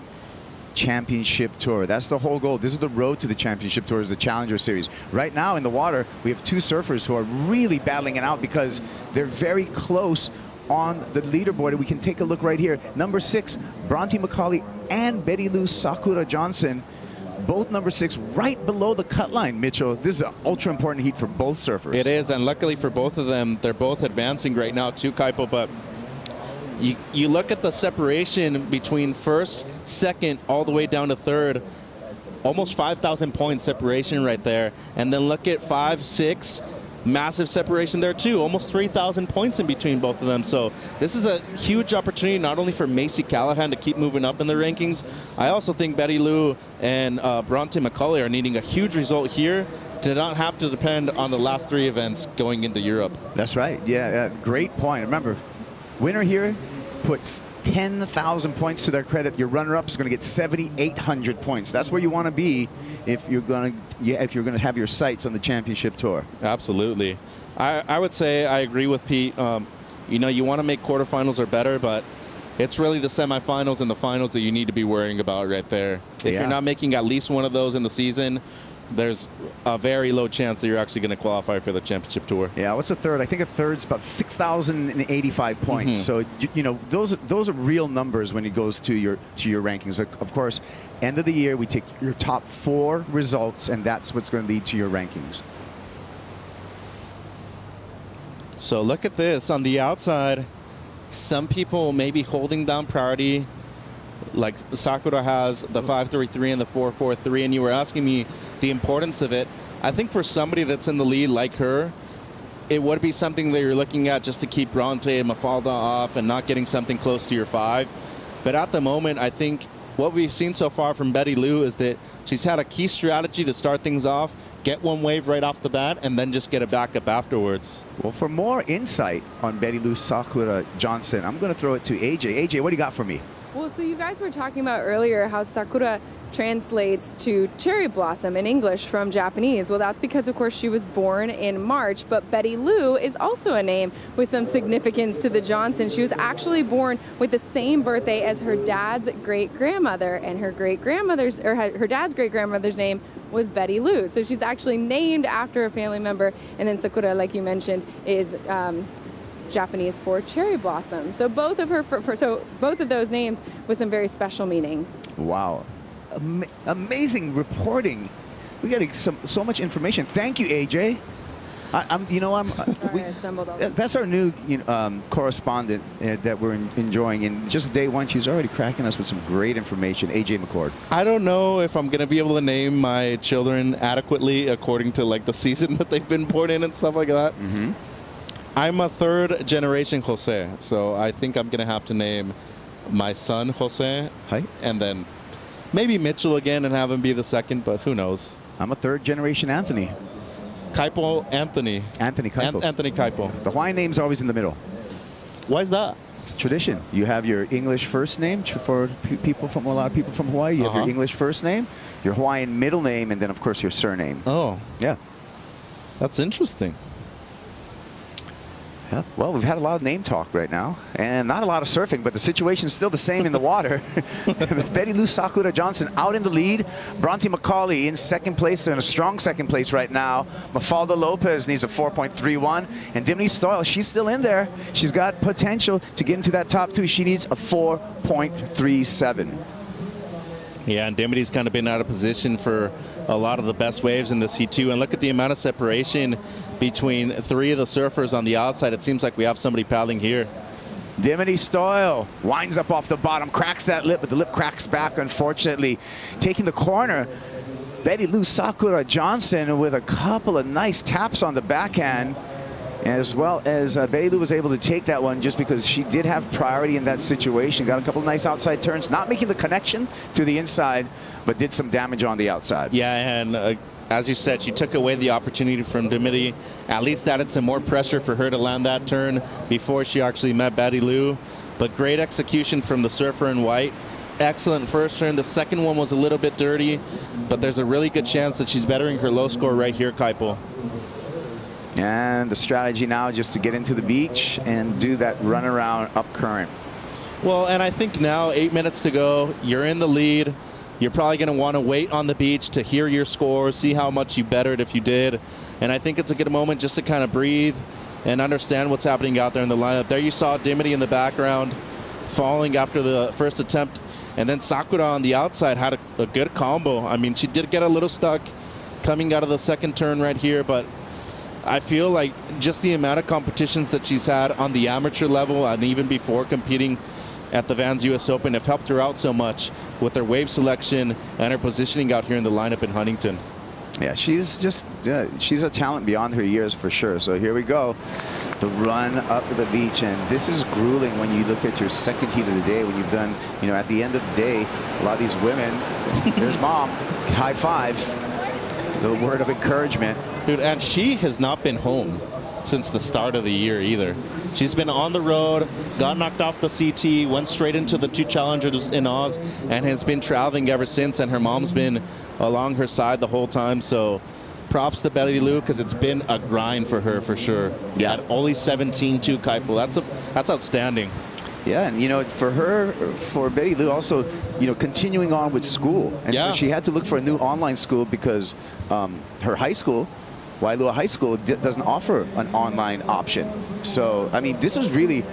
Championship Tour. That's the whole goal. This is the road to the Championship Tour, is the Challenger Series. Right now in the water, we have 2 surfers who are really battling it out because they're very close on the leaderboard. We can take a look right here. Number 6, Bronte Macaulay and Betty Lou Sakura Johnson. both number 6 right below the cut line, Mitchell. This is an ultra important heat for both surfers. It is, and luckily for both of them, they're both advancing right now too, Kaipo, but you look at the separation between first, second, all the way down to third, almost 5,000 points separation right there. And then look at 5, 6, massive separation there too, almost 3,000 points in between both of them. So this is a huge opportunity not only for Macy Callahan to keep moving up in the rankings. I also think Betty Lou and Bronte Macaulay are needing a huge result here to not have to depend on the last 3 events going into Europe. That's right. Yeah, great point. Remember, winner here puts 10,000 points to their credit. Your runner-up is going to get 7,800 points. That's where you want to be if you're going to have your sights on the championship tour. Absolutely. I would say I agree with Pete. You know, you want to make quarterfinals or better, but it's really the semifinals and the finals that you need to be worrying about right there. If you're not making at least one of those in the season, there's a very low chance that you're actually going to qualify for the championship tour. Yeah, what's a third? I think a third's about 6,085 points. So you know, those are real numbers when it goes to your rankings. Of course, end of the year we take your top 4 results, and that's what's going to lead to your rankings. So look at this on the outside. Some people may be holding down priority. Like Sakura has the 5.33 and the 4.43, and you were asking me the importance of it. I think for somebody that's in the lead like her, it would be something that you're looking at just to keep Bronte and Mafalda off and not getting something close to your 5. But at the moment, I think what we've seen so far from Betty Lou is that she's had a key strategy to start things off, get one wave right off the bat, and then just get a backup afterwards. Well, for more insight on Betty Lou Sakura Johnson, I'm going to throw it to AJ. AJ, what do you got for me? Well, so you guys were talking about earlier how Sakura translates to cherry blossom in English from Japanese. Well, that's because, of course, she was born in March, but Betty Lou is also a name with some significance to the Johnson. She was actually born with the same birthday as her dad's great-grandmother, and her great-grandmother's, or her dad's great-grandmother's name was Betty Lou. So she's actually named after a family member, and then Sakura, like you mentioned, is Japanese for cherry blossom. So both of those names with some very special meaning. Wow. Amazing reporting. We got so much information. Thank you, AJ. I stumbled over. That's our new correspondent that we're enjoying. And just day 1, she's already cracking us with some great information. AJ McCord. I don't know if I'm going to be able to name my children adequately according to like the season that they've been born in and stuff like that. I'm a 3rd generation Jose, so I think I'm going to have to name my son Jose, and then maybe Mitchell again and have him be the 2nd, but who knows. I'm a 3rd generation Anthony. Kaipo Anthony. Anthony Kaipo. Anthony Kaipo. The Hawaiian name's always in the middle. Why is that? It's tradition. You have your English first name for people from a lot of people from Hawaii. You have your English first name, your Hawaiian middle name, and then of course your surname. Oh. Yeah. That's interesting. Yeah. Well, we've had a lot of name talk right now, and not a lot of surfing, but the situation's still the same in the water. Betty Lou Sakura Johnson out in the lead. Bronte Macaulay in 2nd place, in a strong 2nd place right now. Mafalda Lopez needs a 4.31, and Dimity Stoyle, she's still in there. She's got potential to get into that top 2. She needs a 4.37. Yeah, and Dimity's kind of been out of position for a lot of the best waves in this heat too. And look at the amount of separation between 3 of the surfers on the outside. It seems like we have somebody paddling here. Dimity Stoyle winds up off the bottom, cracks that lip, but the lip cracks back, unfortunately. Taking the corner, Betty Lou Sakura Johnson with a couple of nice taps on the backhand, as well as Betty Lou was able to take that one just because she did have priority in that situation. Got a couple of nice outside turns, not making the connection to the inside, but did some damage on the outside. Yeah, and as you said, she took away the opportunity from Dimity. At least added some more pressure for her to land that turn before she actually met Betty Lou. But great execution from the surfer in white. Excellent first turn. The second one was a little bit dirty, but there's a really good chance that she's bettering her low score right here, Kaipo. And the strategy now just to get into the beach and do that run around up current. Well, and I think now 8 minutes to go, you're in the lead. You're probably going to want to wait on the beach to hear your score, see how much you bettered if you did. And I think it's a good moment just to kind of breathe and understand what's happening out there in the lineup. There you saw Dimity in the background falling after the first attempt And then Sakura on the outside had a good combo. I mean, she did get a little stuck coming out of the second turn right here, but I feel like just the amount of competitions that she's had on the amateur level and even before competing at the Vans US Open have helped her out so much with her wave selection and her positioning out here in the lineup in Huntington. Yeah, she's just, she's a talent beyond her years for sure. So here we go. The run up the beach, and this is grueling when you look at your second heat of the day, when you've done, you know, at the end of the day, a lot of these women, there's mom, high five, the word of encouragement. Dude, and she has not been home since the start of the year either. She's been on the road, got knocked off the CT, went straight into the 2 challengers in Oz, and has been traveling ever since, and her mom's been along her side the whole time. So props to Betty Lou, because it's been a grind for her for sure. Yeah. At only 17-2 Kaipo. That's outstanding. Yeah, and you know, for Betty Lou also, you know, continuing on with school. And so she had to look for a new online school because her high school, Wailua High School, doesn't offer an online option. So, I mean, this is really,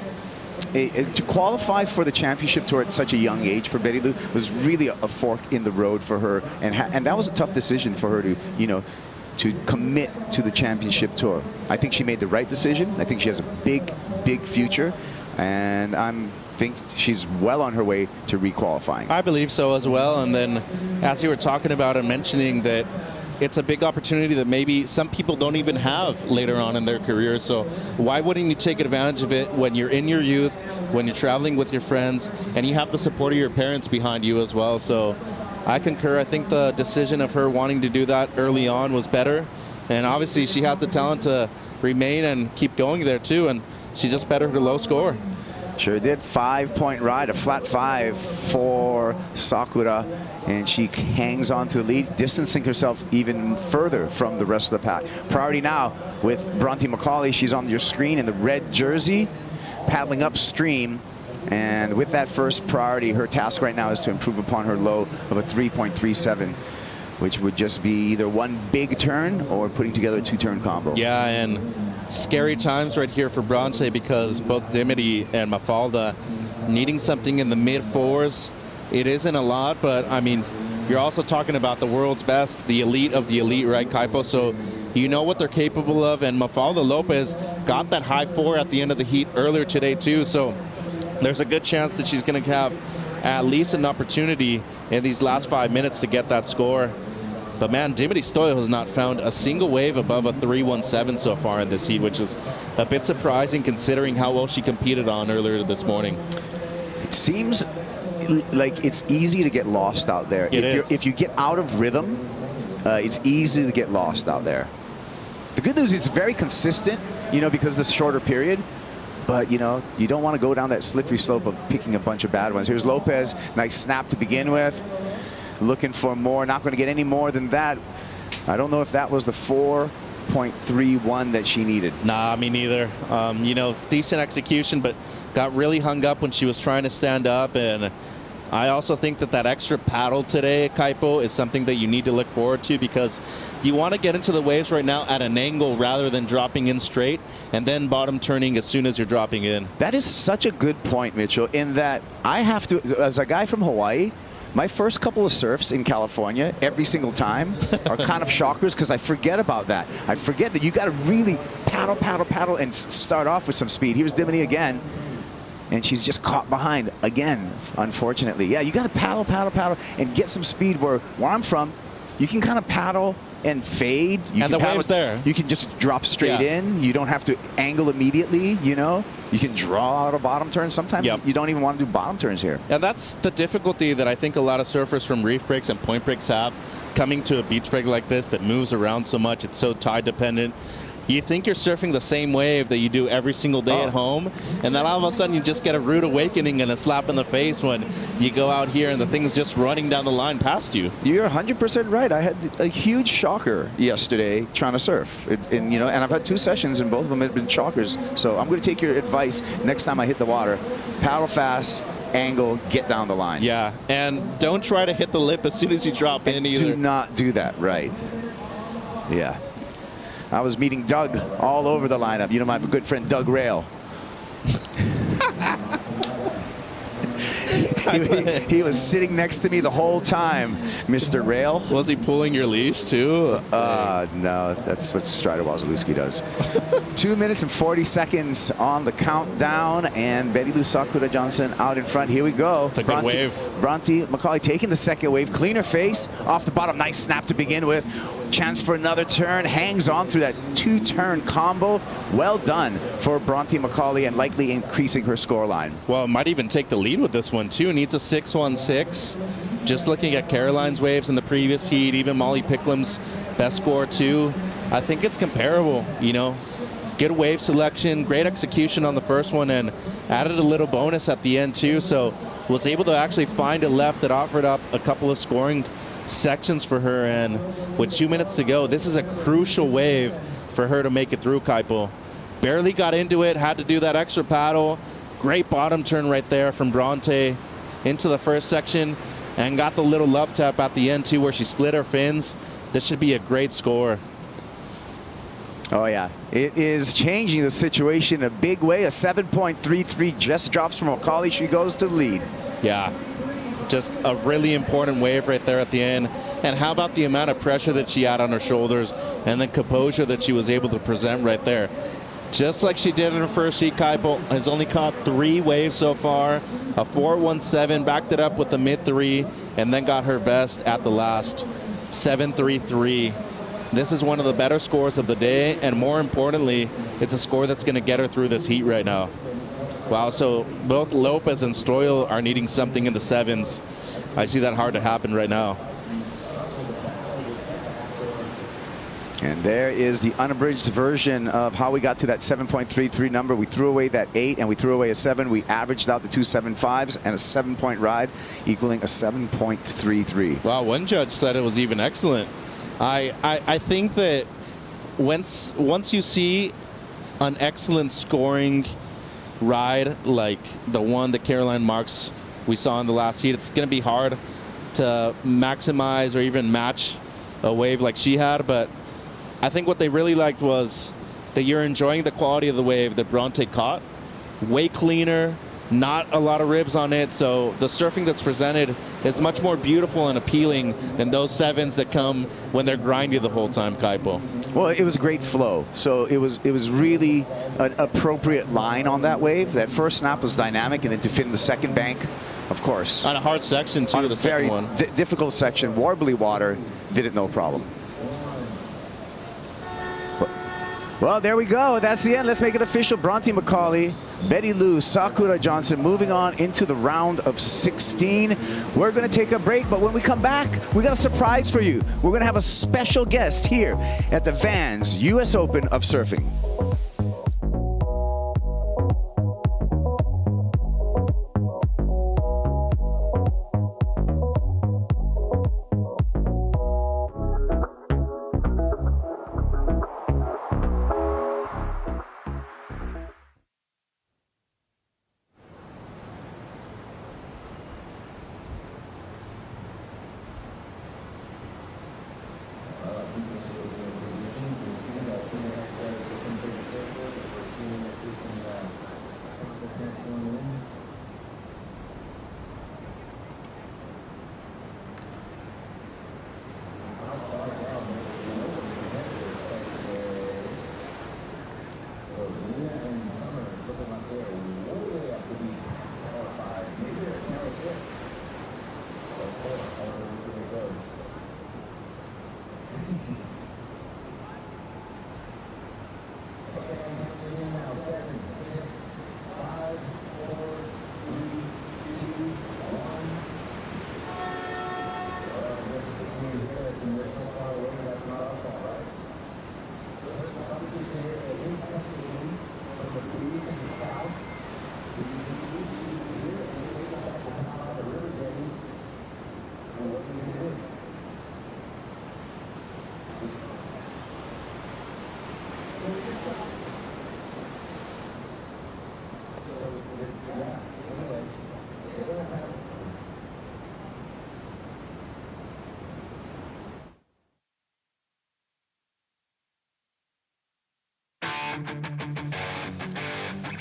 to qualify for the championship tour at such a young age for Betty Lou was really a fork in the road for her. And that was a tough decision for her to, you know, to commit to the championship tour. I think she made the right decision. I think she has a big, big future. And I think she's well on her way to requalifying. I believe so as well. And then as you were talking about and mentioning that it's a big opportunity that maybe some people don't even have later on in their career. So why wouldn't you take advantage of it when you're in your youth, when you're traveling with your friends, and you have the support of your parents behind you as well? So I concur. I think the decision of her wanting to do that early on was better. And obviously she has the talent to remain and keep going there too. And she just bettered her low score. Sure did. 5-point ride, a flat 5 for Sakura, and she hangs on to the lead, distancing herself even further from the rest of the pack. Priority now with Bronte Macaulay. She's on your screen in the red jersey, paddling upstream. And with that first priority, her task right now is to improve upon her low of a 3.37, which would just be either one big turn or putting together a 2-turn combo. Yeah, and scary times right here for Bronte, because both Dimity and Mafalda needing something in the mid-4s. It isn't a lot, but I mean, you're also talking about the world's best, the elite of the elite, right, Kaipo? So you know what they're capable of, and Mafalda Lopez got that high 4 at the end of the heat earlier today too, so there's a good chance that she's going to have at least an opportunity in these last 5 minutes to get that score. But man, Dimity Stoyle has not found a single wave above a 3.17 so far in this heat, which is a bit surprising considering how well she competed on earlier this morning. It seems like it's easy to get lost out there. If you get out of rhythm, it's easy to get lost out there. The good news is it's very consistent, you know, because of the shorter period. But, you know, you don't want to go down that slippery slope of picking a bunch of bad ones. Here's Lopez, nice snap to begin with. Looking for more, not going to get any more than that. I don't know if that was the 4.31 that she needed. Nah, me neither. You know, decent execution, but got really hung up when she was trying to stand up. And I also think that that extra paddle today, Kaipo, is something that you need to look forward to, because you want to get into the waves right now at an angle rather than dropping in straight and then bottom turning as soon as you're dropping in. That is such a good point, Mitchell, in that I have to, as a guy from Hawaii, my first couple of surfs in California, every single time, are kind of shockers, because I forget about that. I forget that you got to really paddle, paddle, paddle, and start off with some speed. Here's Dimity again, and she's just caught behind again, unfortunately. Yeah, you got to paddle, paddle, paddle, and get some speed. Where I'm from, you can kind of paddle and fade. And the wave's there. You can just drop straight in. You don't have to angle immediately, you know. You can draw out a bottom turn. Sometimes you don't even want to do bottom turns here. And that's the difficulty that I think a lot of surfers from reef breaks and point breaks have, coming to a beach break like this that moves around so much. It's so tide dependent. You think you're surfing the same wave that you do every single day at home, and then all of a sudden you just get a rude awakening and a slap in the face when you go out here and the thing's just running down the line past you. You're 100% right. I had a huge shocker yesterday trying to surf, and you know, and I've had 2 sessions and both of them have been shockers. So I'm going to take your advice next time I hit the water. Paddle fast, angle, get down the line. Yeah, and don't try to hit the lip as soon as you drop in either. Do not do that, right? Yeah. I was meeting Doug all over the lineup. You know, my good friend Doug Rail. He was sitting next to me the whole time, Mr. Rail. Was he pulling your leash too? No, that's what Strider Wazalewski does. 2 minutes and 40 seconds on the countdown, and Betty Lou Sakura Johnson out in front. Here we go. It's a good wave. Bronte Macaulay taking the second wave. Cleaner face off the bottom. Nice snap to begin with. Chance for another turn. Hangs on through that two-turn combo. Well done for Bronte Macaulay, and likely increasing her scoreline. Well, might even take the lead with this one too. Needs a 6-1-6. Just looking at Caroline's waves in the previous heat, even Molly Picklam's best score too. I think it's comparable, you know. Good wave selection, great execution on the first one, and added a little bonus at the end too. So was able to actually find a left that offered up a couple of scoring sections for her, and with 2 minutes to go, this is a crucial wave for her to make it through, Kaipo. Barely got into it, had to do that extra paddle. Great bottom turn right there from Bronte into the first section, and got the little love tap at the end too where she slid her fins. This should be a great score. Oh yeah, it is changing the situation in a big way. A 7.33 just drops from Macaulay. She goes to lead. Yeah, just a really important wave right there at the end. And how about the amount of pressure that she had on her shoulders and the composure that she was able to present right there. Just like she did in her first heat, Kaipo has only caught 3 waves so far. A 4.17, backed it up with the mid-3, and then got her best at the last. 7.33. This is one of the better scores of the day, and more importantly, it's a score that's going to get her through this heat right now. Wow, so both Lopez and Stoyle are needing something in the 7s. I see that hard to happen right now. And there is the unabridged version of how we got to that 7.33 number. We threw away that 8 and we threw away a 7. We averaged out the 2 7.5s and a 7-point ride, equaling a 7.33. Wow, one judge said it was even excellent. I think that once you see an excellent scoring ride like the one that Caroline Marks we saw in the last heat, it's going to be hard to maximize or even match a wave like she had, but I think what they really liked was that you're enjoying the quality of the wave that Bronte caught. Way cleaner, not a lot of ribs on it, so the surfing that's presented is much more beautiful and appealing than those 7s that come when they're grindy the whole time, Kaipo. Well, it was great flow, so it was really an appropriate line on that wave. That first snap was dynamic, and then to fit in the second bank, of course. On a hard section too, the second one. Difficult section, warbly water, did it no problem. Well, there we go. That's the end. Let's make it official. Bronte Macaulay, Betty Lou, Sakura Johnson moving on into the round of 16. We're going to take a break, but when we come back, we got a surprise for you. We're going to have a special guest here at the Vans US Open of Surfing.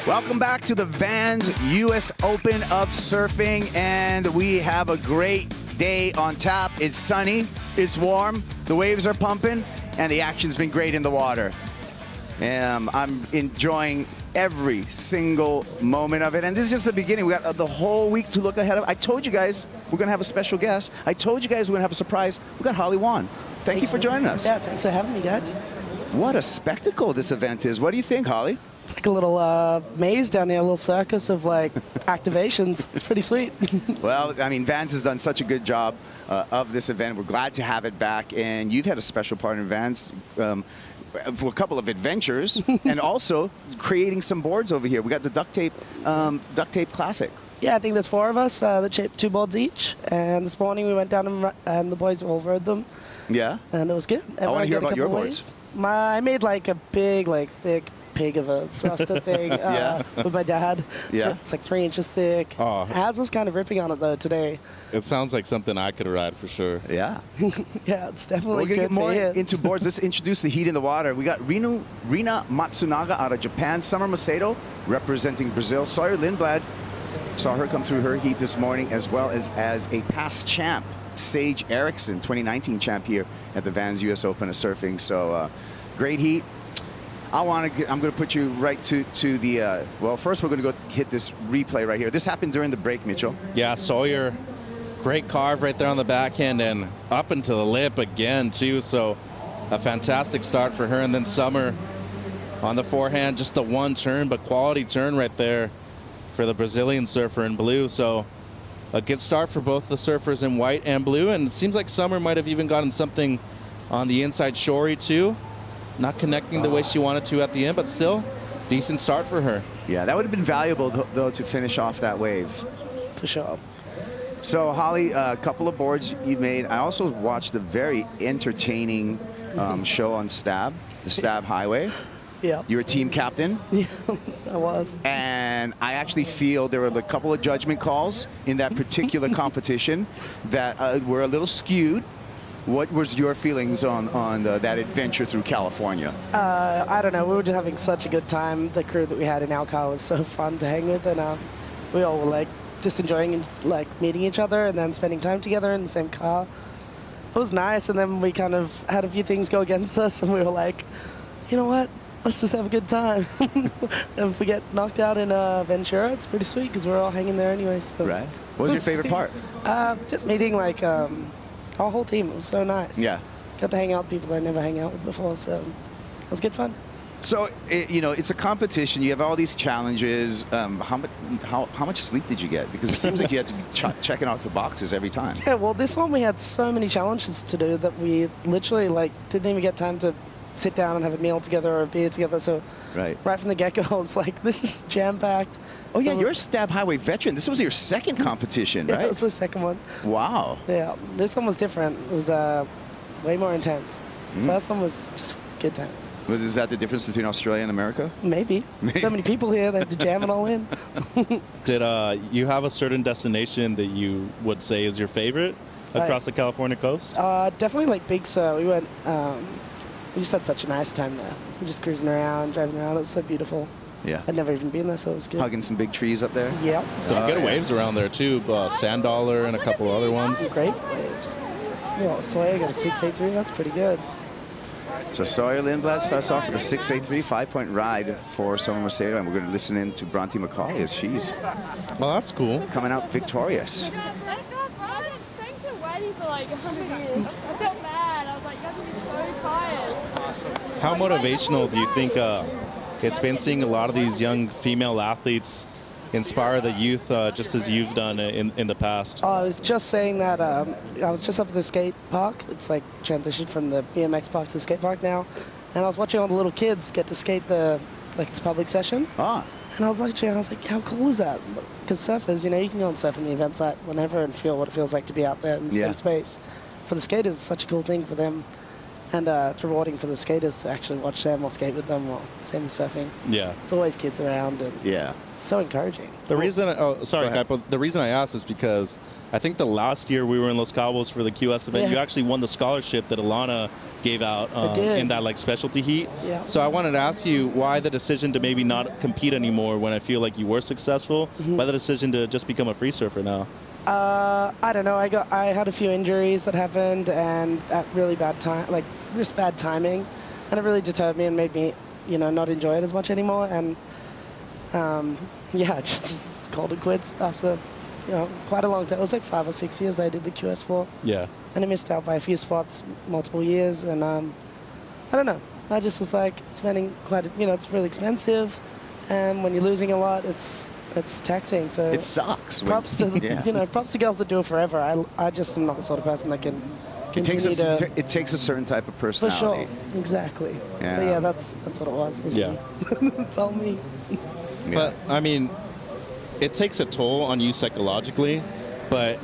Welcome back to the Vans US Open of Surfing, and we have a great day on tap. It's sunny, it's warm, the waves are pumping, and the action's been great in the water. I'm enjoying every single moment of it, and this is just the beginning. We got the whole week to look ahead of. I told you guys we're gonna have a special guest. I told you guys we're gonna have a surprise. We got Holly Wan. Thank you for joining us. Yeah, thanks for having me, guys. What a spectacle this event is. What do you think, Holly? It's like a little maze down here, a little circus of like activations. It's pretty sweet. Well, I mean, Vans has done such a good job of this event. We're glad to have it back, and you've had a special part in Vans for a couple of adventures, and also creating some boards over here. We got the duct tape classic. Yeah, I think there's 4 of us that shaped 2 boards each, and this morning we went down and the boys all rode them. Yeah. And it was good. I want to hear about your boards. I made like a big, like thick pig of a thruster thing with my dad. Yeah. It's like 3 inches thick. Oh. Az was kind of ripping on it though today. It sounds like something I could ride for sure. Yeah. Yeah, it's definitely We're going to good get more for you. into boards. Let's introduce the heat in the water. We got Rina Matsunaga out of Japan, Summer Macedo representing Brazil, Sawyer Lindblad. Saw her come through her heat this morning, as well as a past champ, Sage Erickson, 2019 champ here at the Vans US Open of Surfing. So great heat. I'm going to put you right to the, well, first we're going to go hit this replay right here. This happened during the break, Mitchell. Yeah, Sawyer, great carve right there on the backhand and up into the lip again too. So a fantastic start for her. And then Summer on the forehand, just the one turn, but quality turn right there for the Brazilian surfer in blue. So a good start for both the surfers in white and blue. And it seems like Summer might have even gotten something on the inside shorey too. Not connecting the way she wanted to at the end, but still, decent start for her. Yeah, that would have been valuable, though, to finish off that wave. For sure. So, Holly, a couple of boards you've made. I also watched a very entertaining show on Stab, the Stab Highway. Yeah. You were team captain. Yeah, I was. And I actually feel there were a couple of judgment calls in that particular competition that were a little skewed. What was your feelings on that adventure through California? I don't know. We were just having such a good time. The crew that we had in our car was so fun to hang with, and we all were like just enjoying like meeting each other and then spending time together in the same car. It was nice, and then we kind of had a few things go against us, and we were like, you know what? Let's just have a good time. And if we get knocked out in Ventura, it's pretty sweet because we're all hanging there anyway. So. Right. What was your favorite part? Just meeting like our whole team. It was so nice. Yeah. Got to hang out with people I never hang out with before, so it was good fun. So, you know, it's a competition. You have all these challenges. How much sleep did you get? Because it seems like you had to be checking off the boxes every time. Yeah, well, this one we had so many challenges to do that we literally like didn't even get time to sit down and have a meal together or a beer together. So right from the get-go, I was like, this is jam-packed. Oh, yeah, you're a Stab Highway veteran. This was your second competition, right? Yeah, it was the second one. Wow. Yeah, this one was different. It was way more intense. First one was just good times. But is that the difference between Australia and America? Maybe. So many people here, they have to jam it all in. Did you have a certain destination that you would say is your favorite across the California coast? Definitely like Big Sur. We went, we just had such a nice time there. We're just cruising around, driving around. It was so beautiful. Yeah. I'd never even been there, so it was good. Hugging some big trees up there? Yep. Some good waves around there too. Sand Dollar and a couple other ones. Great waves. Well, Sawyer got a 683. That's pretty good. So Sawyer Lindblad starts off with a 683 5-point ride for Summer Macedo, and we're going to listen in to Bronte Macaulay as she's well, that's cool. Coming out victorious. Thanks for waiting for like 100 years. I felt bad. I was like, you guys are so tired. How motivational do you think it's been seeing a lot of these young female athletes inspire the youth just as you've done in the past? I was just saying that I was just up at the skate park. It's like transitioned from the BMX park to the skate park now. And I was watching all the little kids get to skate it's public session. And I was like, how cool is that? Because surfers, you know, you can go and surf in the event site whenever and feel what it feels like to be out there in the same space. For the skaters, it's such a cool thing for them. And it's rewarding for the skaters to actually watch them or skate with them, or same with surfing. Yeah. It's always kids around. And yeah. so encouraging. The reason, sorry, Kaipo, the reason I asked is because I think the last year we were in Los Cabos for the QS event, you actually won the scholarship that Alana gave out in that like specialty heat. Yeah. So I wanted to ask you why the decision to maybe not compete anymore when I feel like you were successful. Why the decision to just become a free surfer now? I don't know. I had a few injuries that happened, and at really bad time, like just bad timing, and it really deterred me and made me, not enjoy it as much anymore. And yeah, just called it quits after, quite a long time. It was like 5 or 6 years I did the QS for. Yeah. And I missed out by a few spots, multiple years, and I don't know. I just was like spending it's really expensive, and when you're losing a lot, it's taxing. So it sucks. Props to props to girls that do it forever. I just am not the sort of person that can. It takes a certain type of personality. For sure, exactly. Yeah. So yeah, that's what it was. It was me. It's all me. But I mean, it takes a toll on you psychologically. But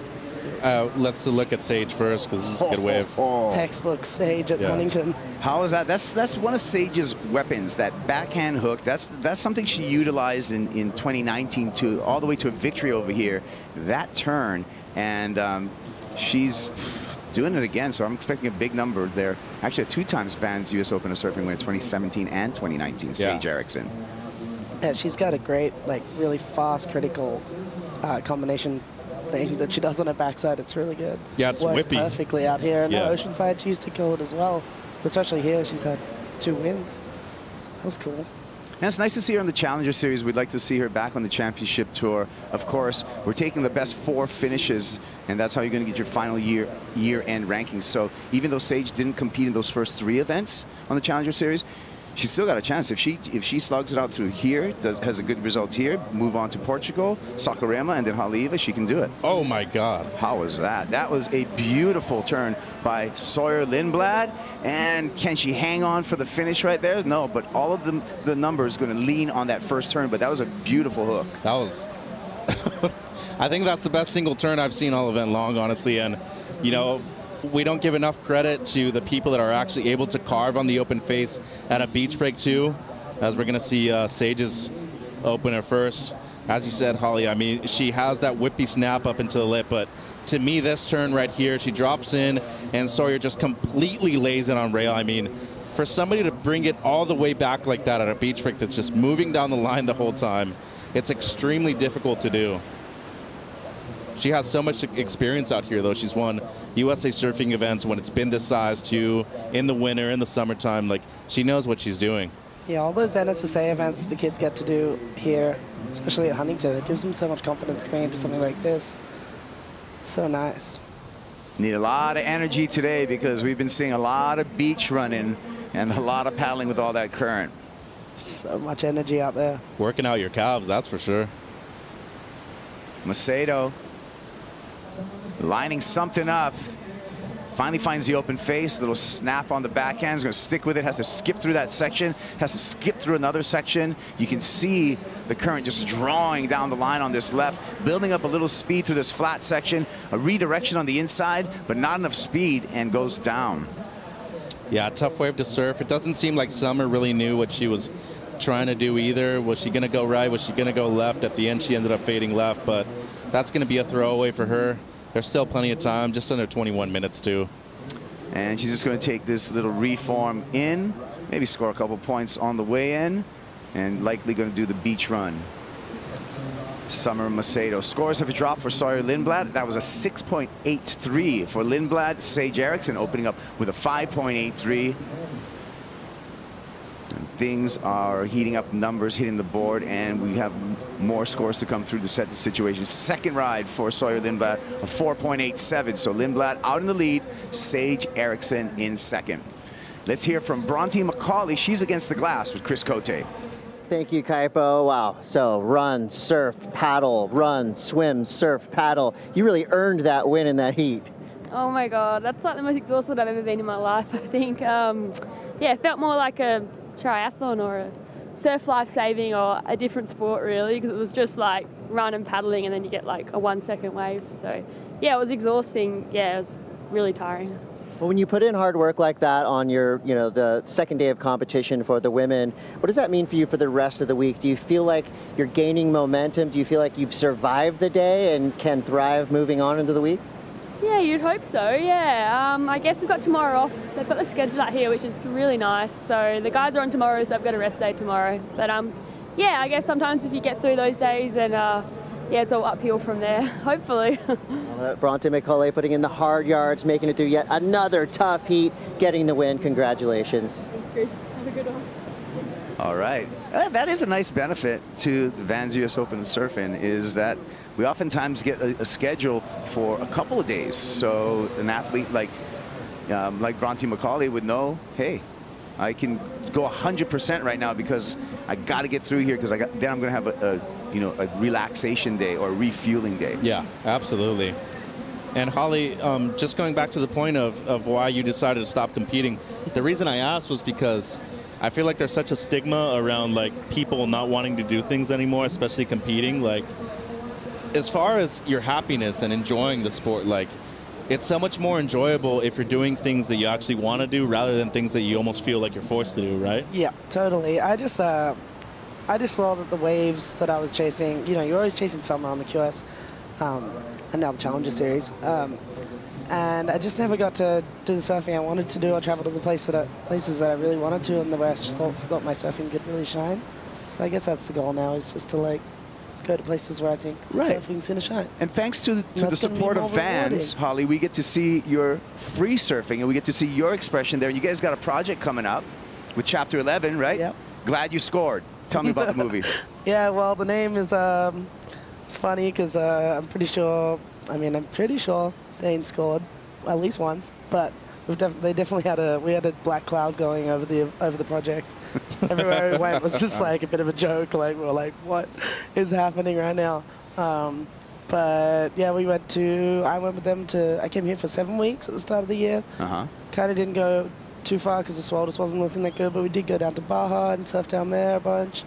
let's look at Sage first because this is a good wave. Textbook Sage at Huntington. How is that? That's one of Sage's weapons. That backhand hook. That's something she utilized in 2019 to all the way to a victory over here. That turn, and she's doing it again. So I'm expecting a big number there. Actually, a 2 times Vans U.S. Open of Surfing winner 2017 and 2019. Sage Erickson. Yeah, she's got a great, really fast, critical combination thing that she does on her backside. It's really good. Yeah, it's Works whippy. Perfectly out here. And Oceanside, she used to kill it as well. Especially here, she's had 2 wins. So that was cool. And it's nice to see her on the Challenger Series. We'd like to see her back on the Championship Tour. Of course, we're taking the best 4 finishes, and that's how you're going to get your final year-end rankings. So even though Sage didn't compete in those first 3 events on the Challenger Series, she's still got a chance. If she slugs it out through here, has a good result here, move on to Portugal, Saquarema, and then Haleiwa, she can do it. Oh my God. How was that? That was a beautiful turn by Sawyer Lindblad. And can she hang on for the finish right there? No, but all of the numbers going to lean on that first turn, but that was a beautiful hook. That was, I think that's the best single turn I've seen all event long, honestly. And, we don't give enough credit to the people that are actually able to carve on the open face at a beach break too, as we're going to see Sage's opener first. As you said, Holly, I mean, she has that whippy snap up into the lip, but to me, this turn right here, she drops in and Sawyer just completely lays it on rail. I mean, for somebody to bring it all the way back like that at a beach break that's just moving down the line the whole time, it's extremely difficult to do. She has so much experience out here, though. She's won USA surfing events when it's been this size, too, in the winter, in the summertime. Like, she knows what she's doing. Yeah, all those NSSA events the kids get to do here, especially at Huntington, it gives them so much confidence going into something like this. It's so nice. Need a lot of energy today because we've been seeing a lot of beach running and a lot of paddling with all that current. So much energy out there. Working out your calves, that's for sure. Macedo lining something up. Finally finds the open face, little snap on the backhand, is going to stick with it, has to skip through that section, has to skip through another section. You can see the current just drawing down the line on this left, building up a little speed through this flat section, a redirection on the inside, but not enough speed, and goes down. Yeah, tough wave to surf. It doesn't seem like Summer really knew what she was trying to do either. Was she going to go right? Was she going to go left? At the end, she ended up fading left, but that's going to be a throwaway for her. There's still plenty of time, just under 21 minutes, too. And she's just going to take this little reform in, maybe score a couple points on the way in, and likely going to do the beach run. Summer Macedo. Scores have dropped for Sawyer Lindblad. That was a 6.83 for Lindblad. Sage Erickson opening up with a 5.83. Things are heating up, numbers hitting the board, and we have more scores to come through to set the situation. Second ride for Sawyer Lindblad, a 4.87. So Lindblad out in the lead, Sage Erickson in second. Let's hear from Bronte Macaulay. She's against the glass with Chris Cote. Thank you, Kaipo. Wow. So run, surf, paddle, run, swim, surf, paddle. You really earned that win in that heat. Oh my God, that's like the most exhausted I've ever been in my life, I think. Yeah, it felt more like a triathlon or a surf life-saving or a different sport, really, because it was just like run and paddling and then you get like a 1 second wave. So yeah, it was exhausting. Yeah, it was really tiring. Well, when you put in hard work like that on your, the second day of competition for the women, what does that mean for you for the rest of the week? Do you feel like you're gaining momentum? Do you feel like you've survived the day and can thrive moving on into the week? Yeah, you'd hope so, yeah. I guess we've got tomorrow off. They've got the schedule out here, which is really nice. So the guys are on tomorrow, so they've got a rest day tomorrow. But yeah, I guess sometimes if you get through those days, and yeah, it's all uphill from there, hopefully. Bronte Macaulay putting in the hard yards, making it through yet another tough heat, getting the win. Congratulations. Thanks, Chris. Have a good one. All right. That is a nice benefit to the Vans US Open of Surfing, is that we oftentimes get a schedule for a couple of days. So an athlete like Bronte Macaulay would know, hey, I can go 100% right now because I got to get through here because then I'm going to have a relaxation day or a refueling day. Yeah, absolutely. And Holly, just going back to the point of why you decided to stop competing, the reason I asked was because I feel like there's such a stigma around like people not wanting to do things anymore, especially competing. Like, as far as your happiness and enjoying the sport, like, it's so much more enjoyable if you're doing things that you actually want to do rather than things that you almost feel like you're forced to do, right? Yeah, totally. I just saw that the waves that I was chasing, you're always chasing somewhere on the QS, and now the Challenger Series. And I just never got to do the surfing I wanted to do. I traveled to the places that I really wanted to, and the way I just thought my surfing could really shine. So I guess that's the goal now, is just to like go to places where I think surfing's going to shine. And thanks to the support of Vans, Holly, we get to see your free surfing, and we get to see your expression there. You guys got a project coming up with Chapter 11, right? Yep. Glad You Scored. Tell me about the movie. Yeah, well, the name is, it's funny because I'm pretty sure Dane scored at least once, but they definitely we had a black cloud going over the project. Everywhere we went was just like a bit of a joke. Like, we were like, what is happening right now? But yeah, I went with them I came here for 7 weeks at the start of the year. Kind of didn't go too far because the swell just wasn't looking that good, but we did go down to Baja and surf down there a bunch.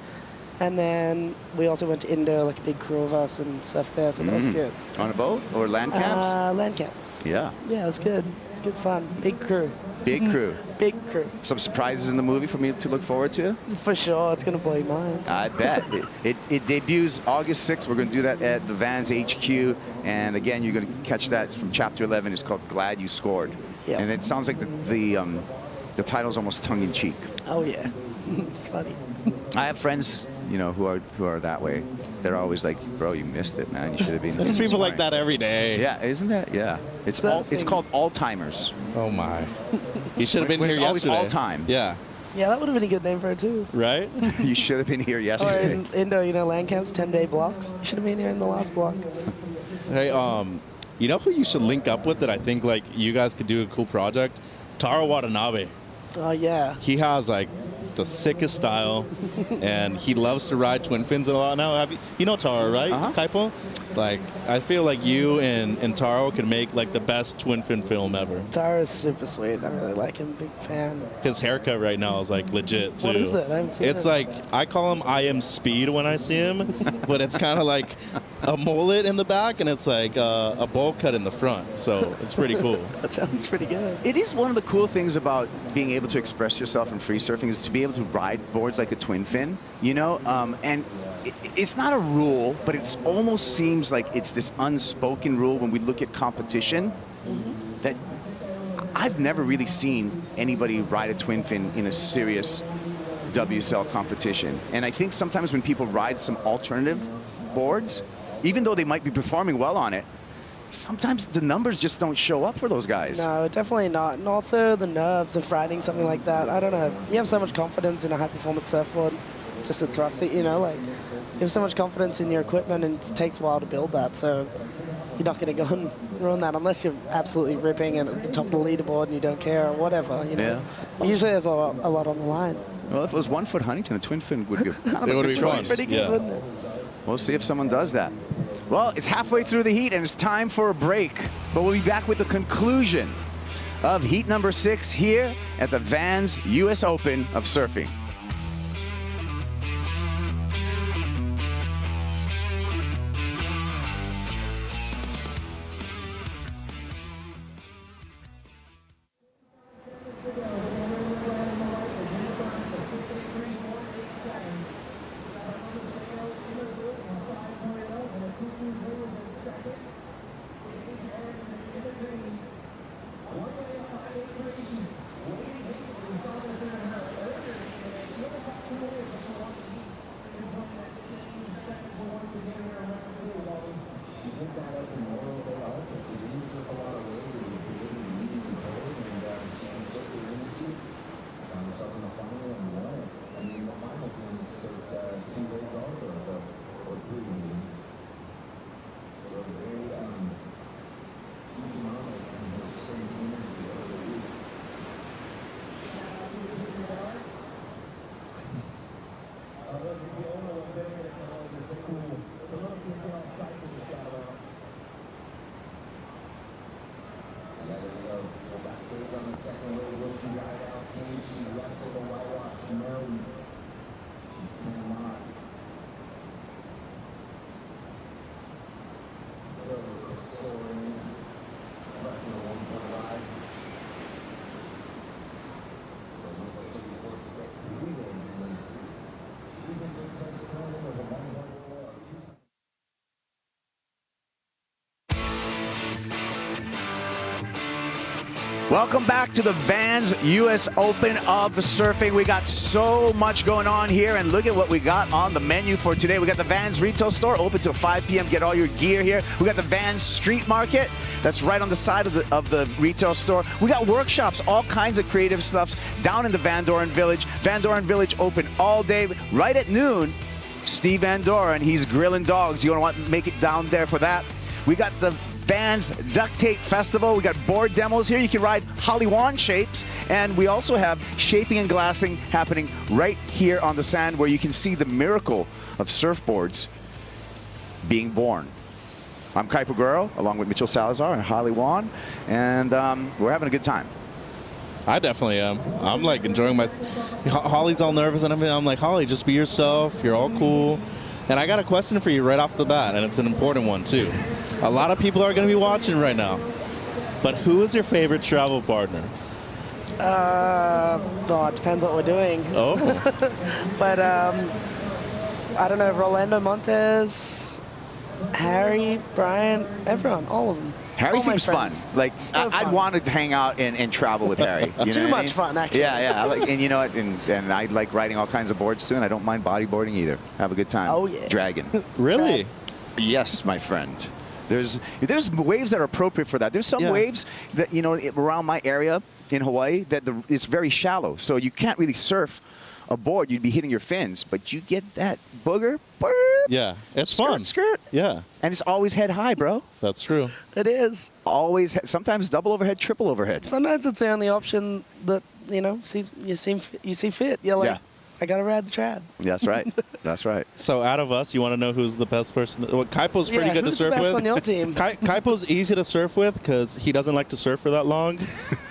And then we also went to Indo, like a big crew of us, and surfed there, so that was good. On a boat or land camps? Land camp. Yeah. Yeah, it was good. Good fun. Big crew. Big crew. Big crew. Some surprises in the movie for me to look forward to? For sure. It's going to blow your mind. I bet. It debuts August 6th. We're going to do that at the Vans HQ. And again, you're going to catch that from Chapter 11. It's called Glad You Scored. Yeah. And it sounds like the title's almost tongue-in-cheek. Oh, yeah. It's funny. I have friends, who are that way. They're always like, bro, you missed it, man. You should have been. There's people like that every day. Yeah, isn't that? Yeah. It's called All-Timers. Oh, my. You should have been When here it's always yesterday. all-time. Yeah. Yeah, that would have been a good name for it, too. Right? You should have been here Or yesterday. in Indo, land camps, 10-day blocks. You should have been here in the last block. Hey, you know who you should link up with that I think, like, you guys could do a cool project? Taro Watanabe. Oh, yeah. He has, like, the sickest style, and he loves to ride twin fins a lot now. You know Taro, right, Kaipo? Like, I feel like you and Taro could make, like, the best twin fin film ever. Taro's super sweet. I really like him. Big fan. His haircut right now is, like, legit, too. What is it? I haven't seen it. It's like, I call him I Am Speed when I see him, but it's kind of like a mullet in the back, and it's like a bowl cut in the front. So it's pretty cool. That sounds pretty good. It is one of the cool things about being able to express yourself in free surfing is to be able to ride boards like a twin fin, and it's not a rule, but it almost seems like it's this unspoken rule when we look at competition that I've never really seen anybody ride a twin fin in a serious WSL competition. And I think sometimes when people ride some alternative boards, even though they might be performing well on it, sometimes the numbers just don't show up for those guys. No, definitely not. And also the nerves of riding something like that. I don't know. You have so much confidence in a high-performance surfboard just to thrust it, like you have so much confidence in your equipment, and it takes a while to build that. So you're not going to go and ruin that unless you're absolutely ripping and at the top of the leaderboard and you don't care or whatever, Yeah. Usually there's a lot on the line. Well, if it was 1 foot Huntington, a twin fin would be kind of It a would good be fun. choice. Pretty good, wouldn't it? We'll see if someone does that. Well, it's halfway through the heat, and it's time for a break. But we'll be back with the conclusion of heat number 6 here at the Vans US Open of Surfing. Welcome back to the Vans US Open of Surfing. We got so much going on here, and look at what we got on the menu for today. We got the Vans retail store open till 5 p.m. Get all your gear here. We got the Vans Street Market. That's right on the side of the retail store. We got workshops, all kinds of creative stuffs down in the Van Doren Village. Van Doren Village open all day. Right at noon, Steve Van Doren, he's grilling dogs. You want to make it down there for that. We got the Vans Duct Tape Festival. We got board demos here. You can ride hallowed shapes. And we also have shaping and glassing happening right here on the sand, where you can see the miracle of surfboards being born. I'm Kaipo Guerrero, along with Mitchell Salazar and Holly Wan, and we're having a good time. I definitely am. I'm like enjoying my. Holly's all nervous and everything. I'm like, Holly, just be yourself. You're all cool. And I got a question for you right off the bat, and it's an important one too. A lot of people are going to be watching right now. But who is your favorite travel partner? Well, it depends what we're doing. Oh. But I don't know, Rolando Montes, Harry, Brian, everyone, all of them. Harry seems fun. Like, So I'd fun. want to hang out and travel with Harry. It's too much fun, actually. Yeah. And you know what? And I like riding all kinds of boards too, and I don't mind bodyboarding either. Have a good time. Oh, yeah. Dragon. Really? Yes, my friend. There's waves that are appropriate for that. There's some waves that, you know, around my area in Hawaii that it's very shallow, so you can't really surf a board. You'd be hitting your fins, but you get that booger. Burp, Yeah, it's fun. Skirt. Yeah. And it's always head high, bro. That's true. It is. Always, sometimes double overhead, triple overhead. Sometimes it's the only option that, you know, you see fit. You're like, Yeah. I got to ride the trad. That's right. That's right. So out of us, you want to know who's the best person? Well, Kaipo's pretty good to who's the surf best with. on your team? Kaipo's easy to surf with because he doesn't like to surf for that long,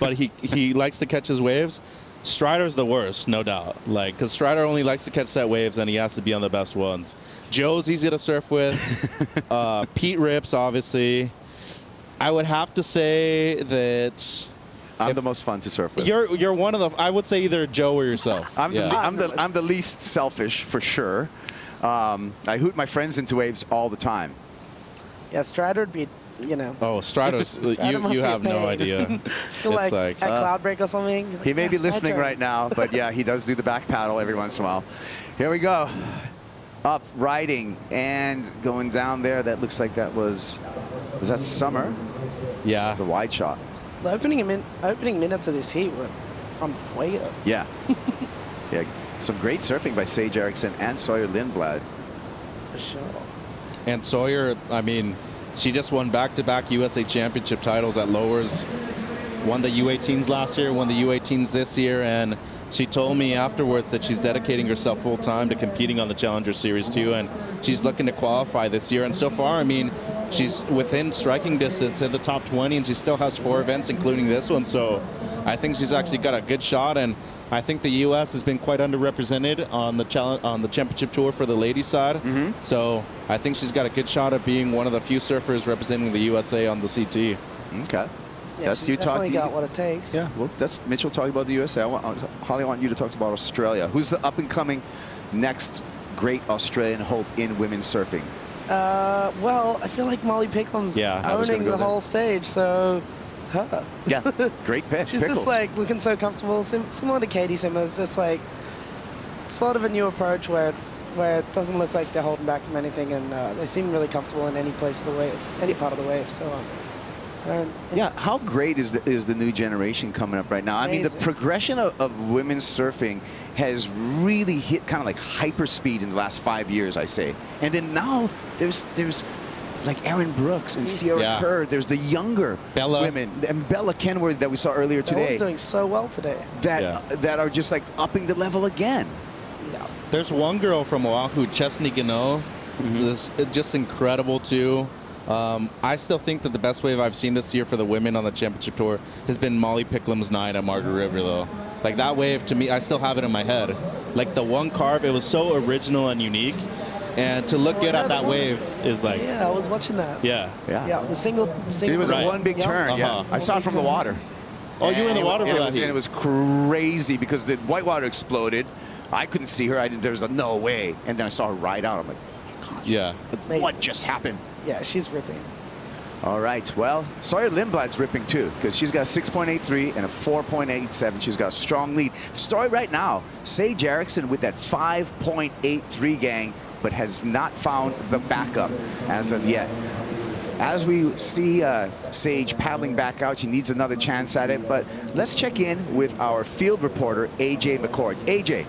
but he likes to catch his waves. Strider's the worst, no doubt. Like, because Strider only likes to catch set waves, and he has to be on the best ones. Joe's easy to surf with. Pete rips, obviously. I would have to say that I'm the most fun to surf with. You're one of the. I would say either Joe or yourself. I'm the least selfish for sure. I hoot my friends into waves all the time. Yeah, Strider would be, you know. Oh, Strider's. you have no idea. like at Cloudbreak or something. He may be listening right now, but yeah, he does do the back paddle every once in a while. Here we go. Up, riding, and going down there. That looks like that was that Summer? Yeah. The wide shot. The opening minutes of this heat were on fuego. Yeah. Yeah. Some great surfing by Sage Erickson and Sawyer Lindblad. For sure. And Sawyer, I mean, she just won back-to-back USA Championship titles at lowers. Won the U18s last year, won the U18s this year, and she told me afterwards that she's dedicating herself full-time to competing on the Challenger Series too, and she's looking to qualify this year. And so far, I mean, she's within striking distance in the top 20, and she still has 4 events, including this one. So I think she's actually got a good shot, and I think the U.S. has been quite underrepresented on the championship tour for the ladies side. So I think she's got a good shot at being one of the few surfers representing the USA on the CT. Okay. Yeah, That's she's you definitely talking. got what it takes. Yeah, well, that's Mitchell talking about the USA. Holly, I want you to talk about Australia. Who's the up-and-coming next great Australian hope in women's surfing? Well, I feel like Molly Picklam's owning the whole stage, so her. Yeah, great pick. She's Pickles. just like looking so comfortable, similar to Caity Simmers, just like sort of a new approach where it doesn't look like they're holding back from anything, and they seem really comfortable in any place of the wave, any part of the wave. So. Yeah, how great is the new generation coming up right now? I mean, the progression of women's surfing has really hit kind of like hyperspeed in the last 5 years, I say. And then now there's like Erin Brooks and Sierra Kerr. There's the younger women, and Bella Kenworth that we saw earlier today. Bella's doing so well today. That are just like upping the level again. Yeah. There's one girl from Oahu, Chesney Gano, is just incredible too. I still think that the best wave I've seen this year for the women on the championship tour has been Molly Picklam's 9 at Margaret River, though. Like, that wave, to me, I still have it in my head. Like, the one carve, it was so original and unique. And to look good at that wave is like... Yeah, I was watching that. Yeah. Yeah, the single It was a one big turn, I saw it from the water. Oh, you were in the water for that heat. And it was crazy because the whitewater exploded. I couldn't see her. There was no way. And then I saw her ride out. I'm like, oh my God. Yeah. What just happened? Yeah, she's ripping. All right, well, Sawyer Lindblad's ripping too, because she's got a 6.83 and a 4.87. She's got a strong lead. The story right now, Sage Erickson with that 5.83 gang, but has not found the backup as of yet. As we see Sage paddling back out, she needs another chance at it, but let's check in with our field reporter, AJ McCord. AJ.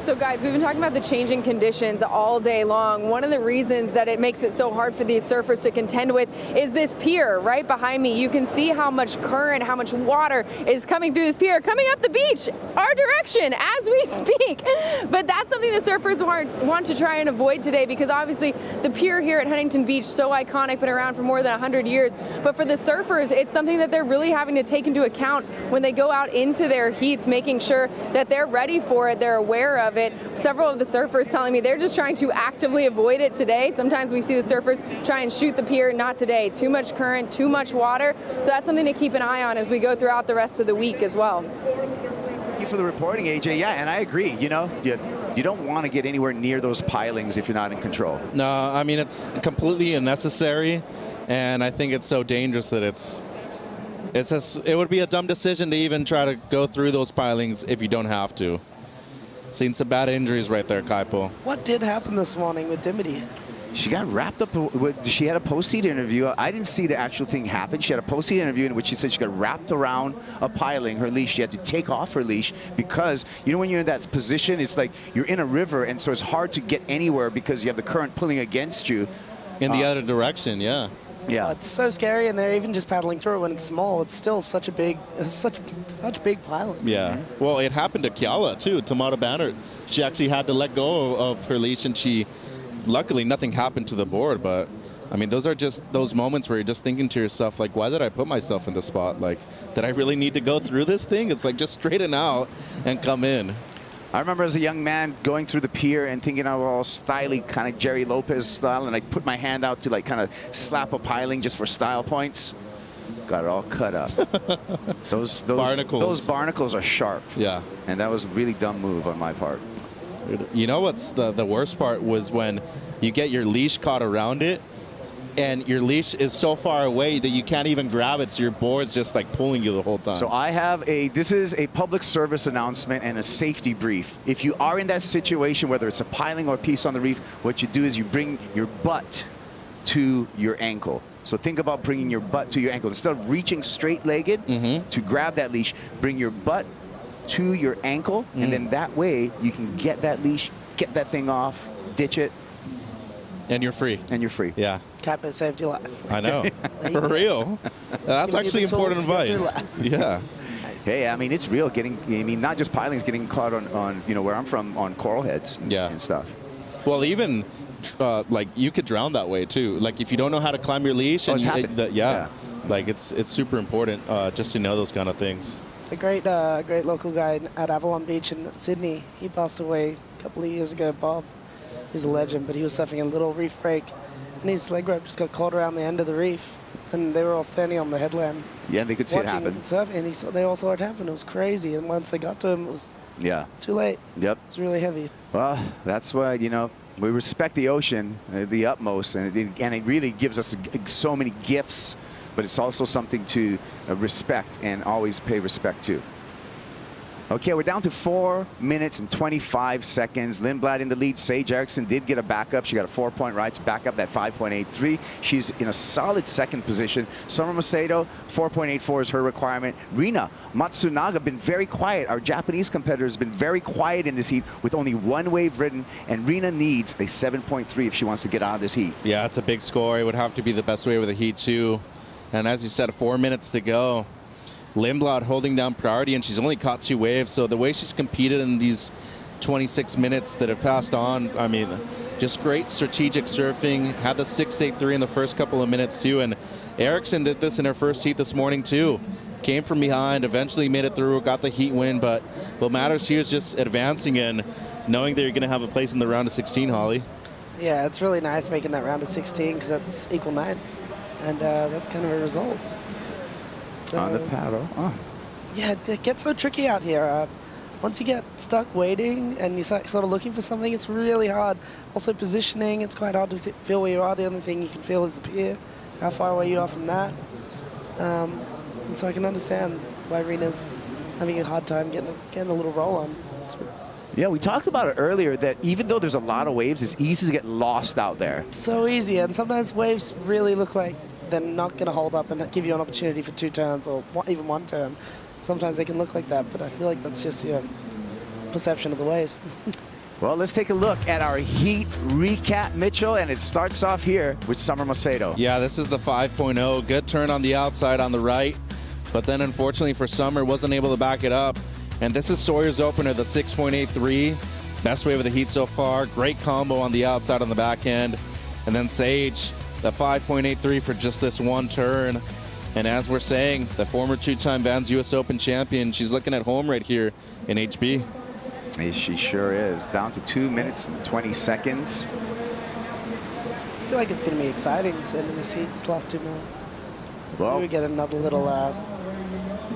So guys, we've been talking about the changing conditions all day long. One of the reasons that it makes it so hard for these surfers to contend with is this pier right behind me. You can see how much current, how much water is coming through this pier, coming up the beach, our direction as we speak. But that's something the surfers want to try and avoid today, because obviously the pier here at Huntington Beach, so iconic, been around for more than 100 years. But for the surfers, it's something that they're really having to take into account when they go out into their heats, making sure that they're ready for it, they're aware of it. Several of the surfers telling me they're just trying to actively avoid it today. Sometimes we see the surfers try and shoot the pier, not today. Too much current, too much water. So that's something to keep an eye on as we go throughout the rest of the week as well. Thank you for the reporting, AJ. Yeah, and I agree. You know, you don't want to get anywhere near those pilings if you're not in control. No, I mean, it's completely unnecessary, and I think it's so dangerous that it would be a dumb decision to even try to go through those pilings if you don't have to. Seen some bad injuries right there, Kaipo. What did happen this morning with Dimity? She got wrapped up she had a post-heat interview. I didn't see the actual thing happen. She had a post-heat interview in which she said she got wrapped around a piling, her leash. She had to take off her leash because, you know, when you're in that position, it's like you're in a river, and so it's hard to get anywhere because you have the current pulling against you. In the other direction, yeah. Yeah. It's so scary, and they're even just paddling through it when it's small. It's still such a big, such big piling. Yeah. Well, it happened to Kiala too. Tamara Banner. She actually had to let go of her leash, and luckily nothing happened to the board. But I mean, those are just those moments where you're just thinking to yourself, like, why did I put myself in this spot? Like, did I really need to go through this thing? It's like, just straighten out and come in. I remember as a young man going through the pier and thinking I was all stylish, kind of Jerry Lopez style, and I put my hand out to like kind of slap a piling just for style points. Got it all cut up. Those barnacles are sharp. Yeah. And that was a really dumb move on my part. You know what's the worst part was when you get your leash caught around it, and your leash is so far away that you can't even grab it, so your board's just like pulling you the whole time. So I have this is a public service announcement and a safety brief. If you are in that situation, whether it's a piling or a piece on the reef, what you do is you bring your butt to your ankle. So think about bringing your butt to your ankle. Instead of reaching straight-legged to grab that leash, bring your butt to your ankle, and then that way you can get that leash, get that thing off, ditch it. And you're free. And you're free. Yeah. Capo saved your life. I know. For real. That's actually important advice. Yeah. Hey, I mean, it's real. Not just pilings, getting caught on you know, where I'm from, on coral heads and stuff. Well, even like you could drown that way too. Like if you don't know how to climb your leash, and like it's super important just to know those kind of things. A great local guy at Avalon Beach in Sydney. He passed away a couple of years ago, Bob. He's a legend, but he was surfing a little reef break, and his leg rope just got caught around the end of the reef, and they were all standing on the headland. Yeah, and they could see it happen. Surfing, and they all saw it happen. It was crazy, and once they got to him, it was too late. Yep. It was really heavy. Well, that's why, you know, we respect the ocean, the utmost, and it really gives us so many gifts, but it's also something to respect and always pay respect to. Okay, we're down to 4 minutes and 25 seconds. Lindblad in the lead. Sage Erickson did get a backup. She got a 4-point ride to back up that 5.83. She's in a solid second position. Summer Macedo, 4.84 is her requirement. Rina Matsunaga been very quiet. Our Japanese competitor has been very quiet in this heat with only one wave ridden, and Rina needs a 7.3 if she wants to get out of this heat. Yeah, it's a big score. It would have to be the best wave of the heat too. And as you said, 4 minutes to go. Lindblad holding down priority, and she's only caught 2 waves. So the way she's competed in these 26 minutes that have passed on, I mean, just great strategic surfing. Had the 6.83 in the first couple of minutes too. And Erickson did this in her first heat this morning too. Came from behind, eventually made it through, got the heat win. But what matters here is just advancing and knowing that you're going to have a place in the round of 16, Holly. Yeah, it's really nice making that round of 16 because that's equal 9. And that's kind of a result. So, on the paddle. Oh. Yeah, it gets so tricky out here. Once you get stuck waiting and you sort of looking for something, it's really hard. Also positioning, it's quite hard to feel where you are. The only thing you can feel is the pier. how far away you are from that. And so I can understand why Rena's having a hard time getting a little roll on. Yeah, we talked about it earlier that even though there's a lot of waves, it's easy to get lost out there. So easy, and sometimes waves really look like they're not going to hold up and give you an opportunity for 2 turns or even 1 turn. Sometimes they can look like that, but I feel like that's just your perception of the waves. Well, let's take a look at our heat recap, Mitchell, and it starts off here with Summer Macedo. Yeah, this is the 5.0. Good turn on the outside on the right, but then unfortunately for Summer, wasn't able to back it up. And this is Sawyer's opener, the 6.83. Best wave of the heat so far. Great combo on the outside on the back end. And then Sage, the 5.83 for just this 1 turn. And as we're saying, the former 2-time Vans US Open champion, she's looking at home right here in HB. She sure is. Down to 2 minutes and 20 seconds. I feel like it's going to be exciting this end of this heat, this last 2 minutes. Well, we get another little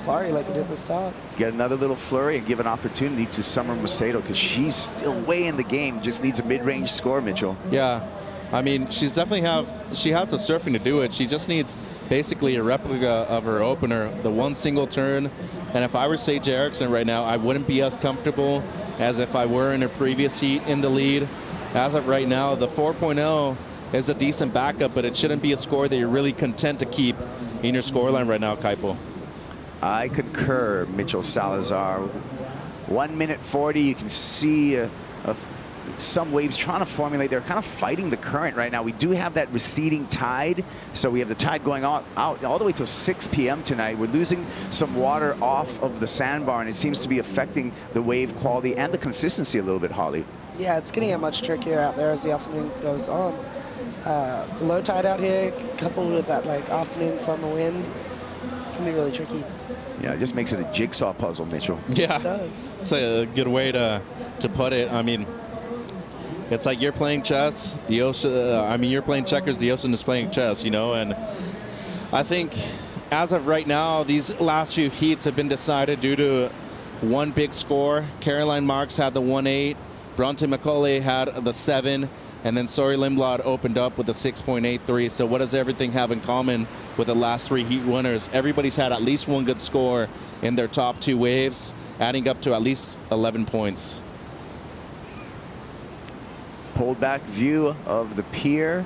flurry like we did at the start. Get another little flurry and give an opportunity to Summer Macedo because she's still way in the game. Just needs a mid-range score, Mitchell. Yeah, I mean, she has the surfing to do it. She just needs basically a replica of her opener, the 1 single turn. And if I were Sage Erickson right now, I wouldn't be as comfortable as if I were in her previous heat in the lead. As of right now, the 4.0 is a decent backup, but it shouldn't be a score that you're really content to keep in your scoreline right now, Kaipo. I concur, Mitchell Salazar. 1 minute 40, you can see some waves trying to formulate. They're kind of fighting the current right now. We do have that receding tide, so we have the tide going out all the way till 6 p.m. tonight. We're losing some water off of the sandbar, and it seems to be affecting the wave quality and the consistency a little bit, Holly. Yeah, it's going to get much trickier out there as the afternoon goes on. The low tide out here, coupled with that afternoon summer wind, can be really tricky. Yeah, it just makes it a jigsaw puzzle, Mitchell. Yeah, it does. It's a good way to put it. I mean, it's like you're playing chess, the ocean. You're playing checkers, the ocean is playing chess, And I think as of right now, these last few heats have been decided due to one big score. Caroline Marks had the 1.8, Bronte Macaulay had the 7, and then Sawyer Lindblad opened up with the 6.83. So what does everything have in common with the last 3 heat winners? Everybody's had at least 1 good score in their top 2 waves, adding up to at least 11 points. Pulled back view of the pier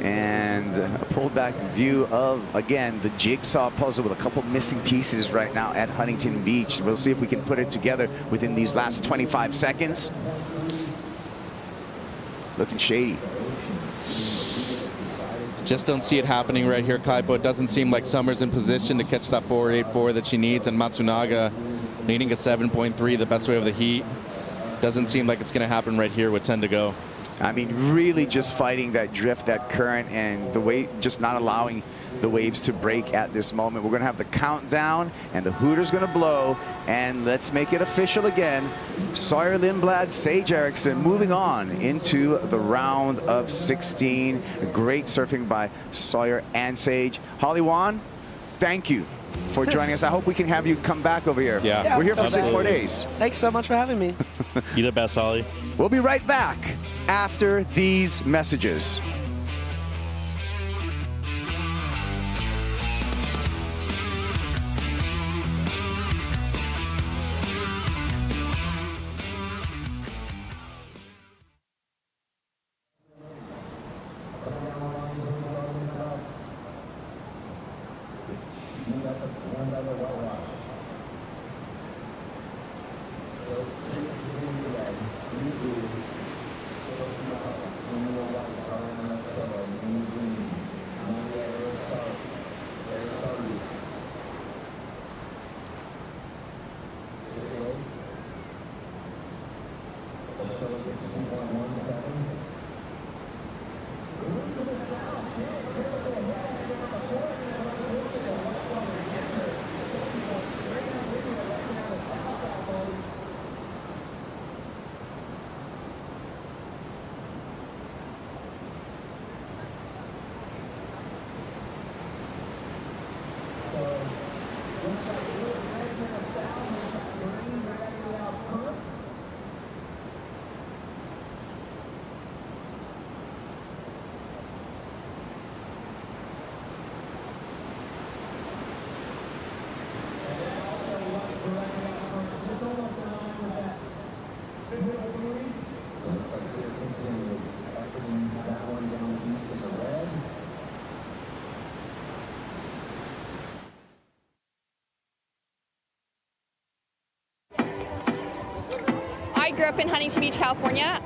and a pulled back view of, again, the jigsaw puzzle with a couple missing pieces right now at Huntington Beach. We'll see if we can put it together within these last 25 seconds. Looking shady. Just don't see it happening right here, Kaipo. It doesn't seem like Summer's in position to catch that 4.84 that she needs, and Matsunaga needing a 7.3, the best way of the heat. Doesn't seem like it's going to happen right here with 10 to go. I mean, really just fighting that drift, that current, and the wave, just not allowing the waves to break at this moment. We're going to have the countdown, and the hooter's going to blow, and let's make it official again. Sawyer Lindblad, Sage Erickson moving on into the round of 16. Great surfing by Sawyer and Sage. Holly Wan, thank you for joining us. I hope we can have you come back over here. Yeah, we're here for absolutely. 6 more days. Thanks so much for having me. You're the best, Holly. We'll be right back after these messages. grew up in Huntington Beach, California.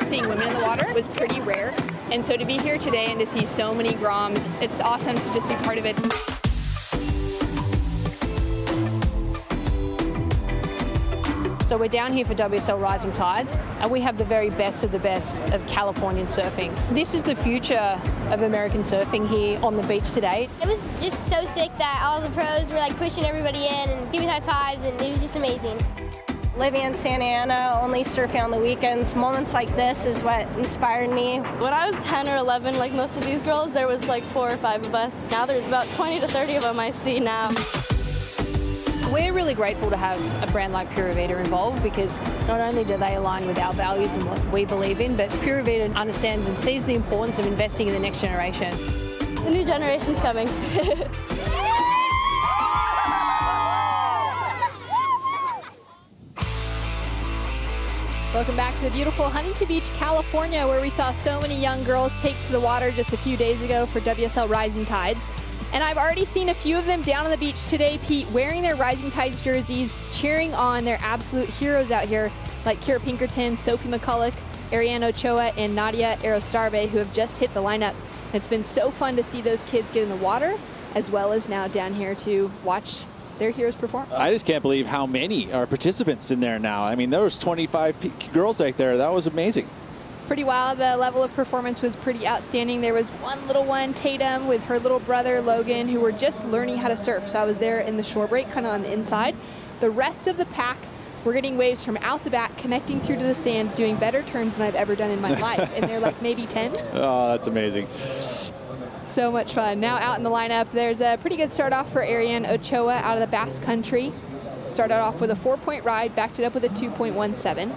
Seeing women in the water was pretty rare. And so to be here today and to see so many Groms, it's awesome to just be part of it. So we're down here for WSL Rising Tides, and we have the very best of the best of Californian surfing. This is the future of American surfing here on the beach today. It was just so sick that all the pros were like pushing everybody in and giving high fives, and it was just amazing. Living in Santa Ana, only surfing on the weekends, moments like this is what inspired me. When I was 10 or 11, like most of these girls, there was like 4 or 5 of us. Now there's about 20 to 30 of them I see now. We're really grateful to have a brand like Pura Vida involved, because not only do they align with our values and what we believe in, but Pura Vida understands and sees the importance of investing in the next generation. The new generation's coming. Welcome back to the beautiful Huntington Beach, California, where we saw so many young girls take to the water just a few days ago for WSL Rising Tides. And I've already seen a few of them down on the beach today, Pete, wearing their Rising Tides jerseys, cheering on their absolute heroes out here, like Kira Pinkerton, Sophie McCulloch, Ariane Ochoa, and Nadia Arostarbe, who have just hit the lineup. And it's been so fun to see those kids get in the water, as well as now down here to watch their heroes perform. I just can't believe how many are participants in there now. I mean, there was 25 girls right there. That was amazing. Pretty wild. The level of performance was pretty outstanding. There was one little one, Tatum, with her little brother, Logan, who were just learning how to surf. So I was there in the shore break, kind of on the inside. The rest of the pack were getting waves from out the back, connecting through to the sand, doing better turns than I've ever done in my life. And they're like maybe 10. Oh, that's amazing. So much fun. Now out in the lineup, there's a pretty good start off for Ariane Ochoa out of the Basque Country. Started off with a 4-point ride, backed it up with a 2.17.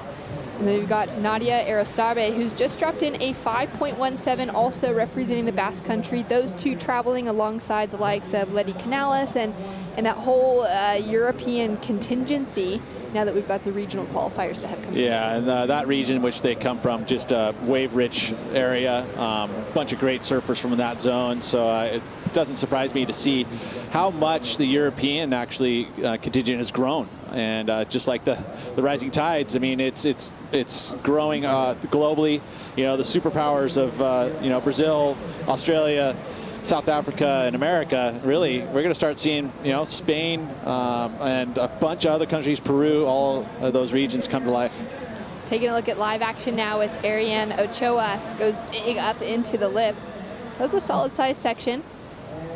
And then we've got Nadia Arostarbe, who's just dropped in a 5.17, also representing the Basque Country. Those two traveling alongside the likes of Letty Canales and that whole European contingency, now that we've got the regional qualifiers that have come in. Yeah, and that region in which they come from, just a wave-rich area, bunch of great surfers from that zone. So it doesn't surprise me to see how much the European actually contingent has grown. And just like the Rising Tides, I mean, it's growing globally. You know, the superpowers of you know, Brazil, Australia, South Africa, and America. Really, we're going to start seeing, you know, Spain and a bunch of other countries, Peru, all of those regions come to life. Taking a look at live action now with Ariane Ochoa, goes big up into the lip. That's a solid size section.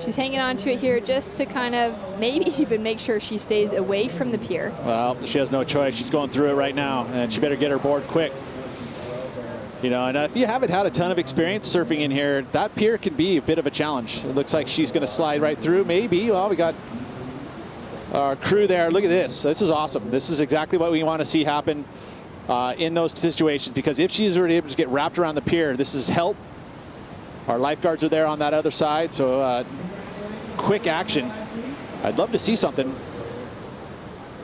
She's hanging on to it here just to kind of maybe even make sure she stays away from the pier. Well, she has no choice. She's going through it right now, and she better get her board quick. You know, and if you haven't had a ton of experience surfing in here, that pier can be a bit of a challenge. It looks like she's going to slide right through, maybe. Well, we got our crew there. Look at this. This is awesome. This is exactly what we want to see happen in those situations, because if she's already able to get wrapped around the pier, this is help. Our lifeguards are there on that other side, so quick action. I'd love to see something.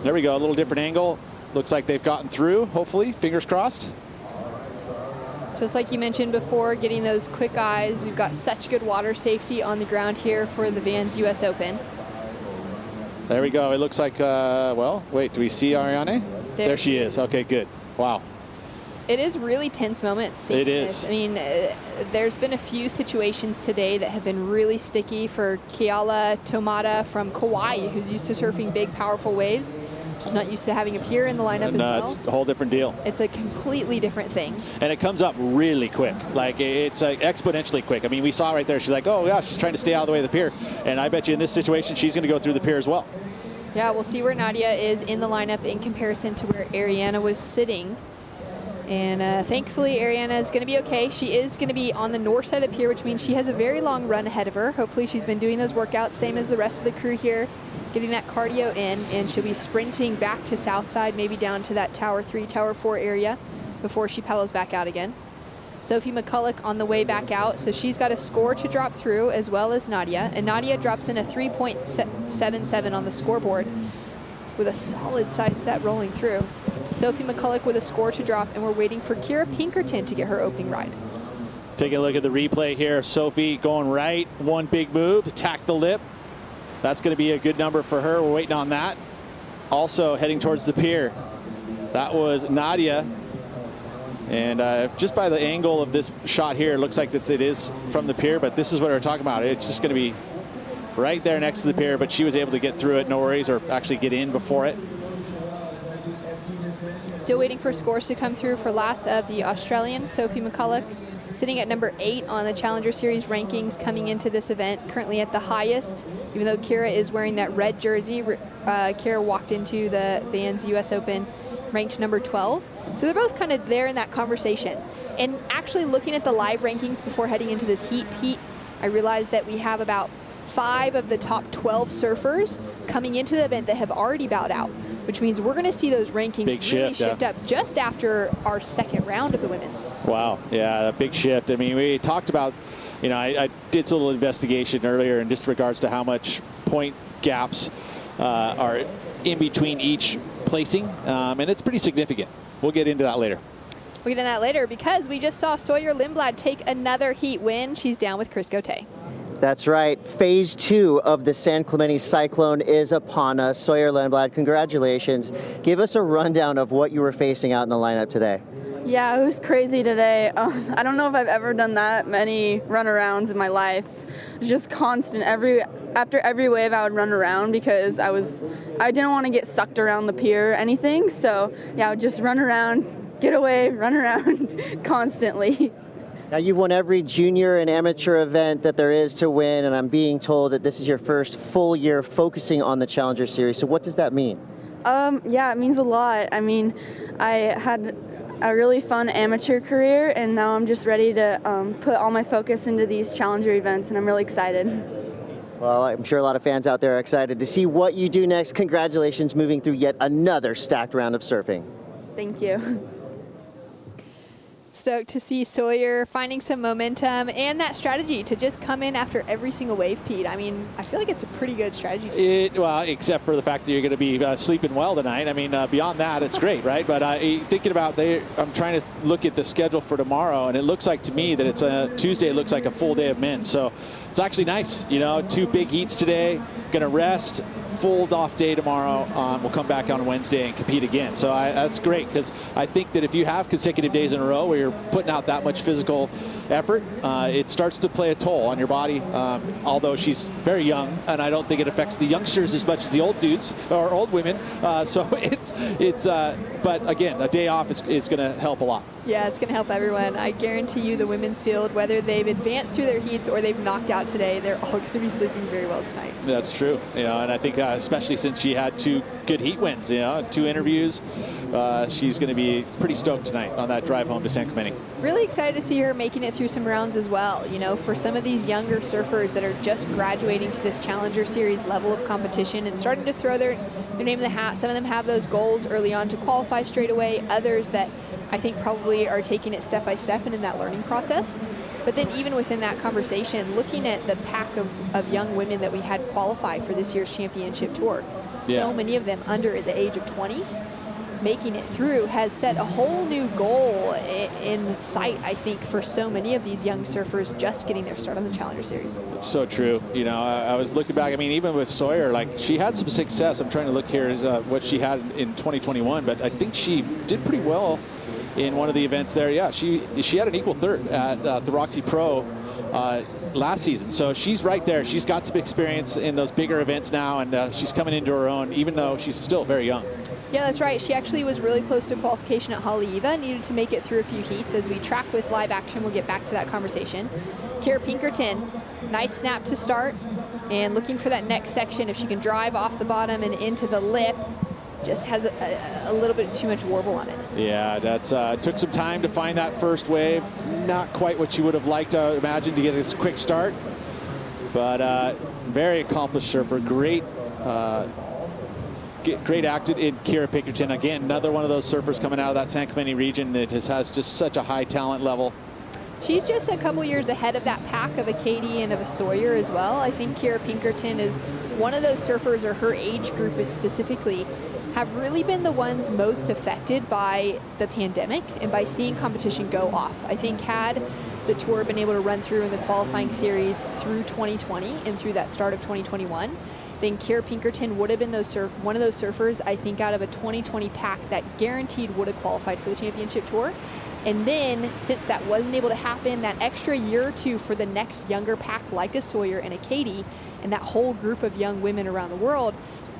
There we go, a little different angle. Looks like they've gotten through, hopefully, fingers crossed. Just like you mentioned before, getting those quick eyes. We've got such good water safety on the ground here for the Vans US Open. There we go. It looks like, well, wait, do we see Ariane? There she is. Okay, good. Wow. It is really tense moments. It is. I mean, there's been a few situations today that have been really sticky for Keala Tomata from Kauai, who's used to surfing big, powerful waves. She's not used to having a pier in the lineup as well. It's a whole different deal. It's a completely different thing. And it comes up really quick. Like, it's exponentially quick. I mean, we saw right there, she's like, oh, yeah, she's trying to stay out of the way of the pier. And I bet you in this situation, she's going to go through the pier as well. Yeah, we'll see where Nadia is in the lineup in comparison to where Ariana was sitting. And thankfully, Ariana is going to be okay. She is going to be on the north side of the pier, which means she has a very long run ahead of her. Hopefully, she's been doing those workouts, same as the rest of the crew here, getting that cardio in, and she'll be sprinting back to south side, maybe down to that Tower 3, Tower 4 area before she paddles back out again. Sophie McCulloch on the way back out, so she's got a score to drop through, as well as Nadia. And Nadia drops in a 3.77 on the scoreboard with a solid size set rolling through. Sophie McCulloch with a score to drop, and we're waiting for Kira Pinkerton to get her opening ride. Taking a look at the replay here. Sophie going right, one big move, attack the lip. That's going to be a good number for her. We're waiting on that. Also heading towards the pier. That was Nadia And just by the angle of this shot here, it looks like that it is from the pier, but this is what we're talking about. It's just going to be right there next to the pier, but she was able to get through it, no worries, or actually get in before it. Still waiting for scores to come through for last of the Australian, Sophie McCulloch, sitting at number 8 on the Challenger Series rankings coming into this event, currently at the highest. Even though Kira is wearing that red jersey, Kira walked into the Vans US Open ranked number 12. So they're both kind of there in that conversation. And actually looking at the live rankings before heading into this heat, I realized that we have about 5 of the top 12 surfers coming into the event that have already bowed out, which means we're going to see those rankings really shift up just after our second round of the women's. Wow, yeah, a big shift. I mean, we talked about, you know, I did a little investigation earlier in just regards to how much point gaps are in between each placing, and it's pretty significant. We'll get into that later. We'll get into that later because we just saw Sawyer Lindblad take another heat win. She's down with Chris Gauthier. That's right. Phase 2 of the San Clemente Cyclone is upon us. Sawyer Lindblad, congratulations. Give us a rundown of what you were facing out in the lineup today. Yeah, it was crazy today. I don't know if I've ever done that many runarounds in my life. It was just constant. After every wave, I would run around because I didn't want to get sucked around the pier or anything. So yeah, I would just run around, get away, run around constantly. Now, you've won every junior and amateur event that there is to win, and I'm being told that this is your first full year focusing on the Challenger Series. So what does that mean? Yeah, it means a lot. I mean, I had a really fun amateur career, and now I'm just ready to put all my focus into these Challenger events, and I'm really excited. Well, I'm sure a lot of fans out there are excited to see what you do next. Congratulations moving through yet another stacked round of surfing. Thank you. Stoked to see Sawyer finding some momentum and that strategy to just come in after every single wave, Pete. I mean, I feel like it's a pretty good strategy. Well, except for the fact that you're going to be sleeping well tonight. I mean, beyond that, it's great, right? But thinking about, I'm trying to look at the schedule for tomorrow, and it looks like to me that it's a Tuesday. It looks like a full day of men. So it's actually nice. You know, 2 big heats today. Going to rest. Full off day tomorrow. We'll come back on Wednesday and compete again. So that's great, because I think that if you have consecutive days in a row where you're putting out that much physical effort, it starts to play a toll on your body. Although she's very young, and I don't think it affects the youngsters as much as the old dudes or old women. So but again, a day off is going to help a lot. Yeah, it's going to help everyone. I guarantee you the women's field, whether they've advanced through their heats or they've knocked out today, they're all going to be sleeping very well tonight. That's true. You know, and I think especially since she had 2 good heat wins, you know, 2 interviews, she's going to be pretty stoked tonight on that drive home to San Clemente. Really excited to see her making it through some rounds as well. You know, for some of these younger surfers that are just graduating to this Challenger Series level of competition and starting to throw their name in the hat. Some of them have those goals early on to qualify straight away. Others that I think probably are taking it step by step and in that learning process. But then even within that conversation, looking at the pack of young women that we had qualify for this year's championship tour, so many of them under the age of 20, making it through has set a whole new goal in sight, I think, for so many of these young surfers just getting their start on the Challenger Series. It's so true. You know, I was looking back. I mean, even with Sawyer, like, she had some success. I'm trying to look here as what she had in 2021, but I think she did pretty well in one of the events there. Yeah, she had an equal third at the Roxy Pro last season. So she's right there. She's got some experience in those bigger events now, and she's coming into her own, even though she's still very young. Yeah, that's right. She actually was really close to qualification at Haleiwa, needed to make it through a few heats. As we track with live action, we'll get back to that conversation. Kira Pinkerton, nice snap to start, and looking for that next section. If she can drive off the bottom and into the lip, just has a little bit too much warble on it. Yeah, that's took some time to find that first wave. Not quite what you would have liked, I imagine, to get a quick start. But very accomplished surfer. Great acted in Kira Pinkerton. Again, another one of those surfers coming out of that San Clemente region that has just such a high talent level. She's just a couple years ahead of that pack of a Caity and of a Sawyer as well. I think Kira Pinkerton is one of those surfers, or her age group specifically, have really been the ones most affected by the pandemic and by seeing competition go off. I think had the tour been able to run through in the qualifying series through 2020 and through that start of 2021, then Kira Pinkerton would have been one of those surfers, I think, out of a 2020 pack that guaranteed would have qualified for the championship tour. And then, since that wasn't able to happen, that extra year or two for the next younger pack like a Sawyer and a Caity, and that whole group of young women around the world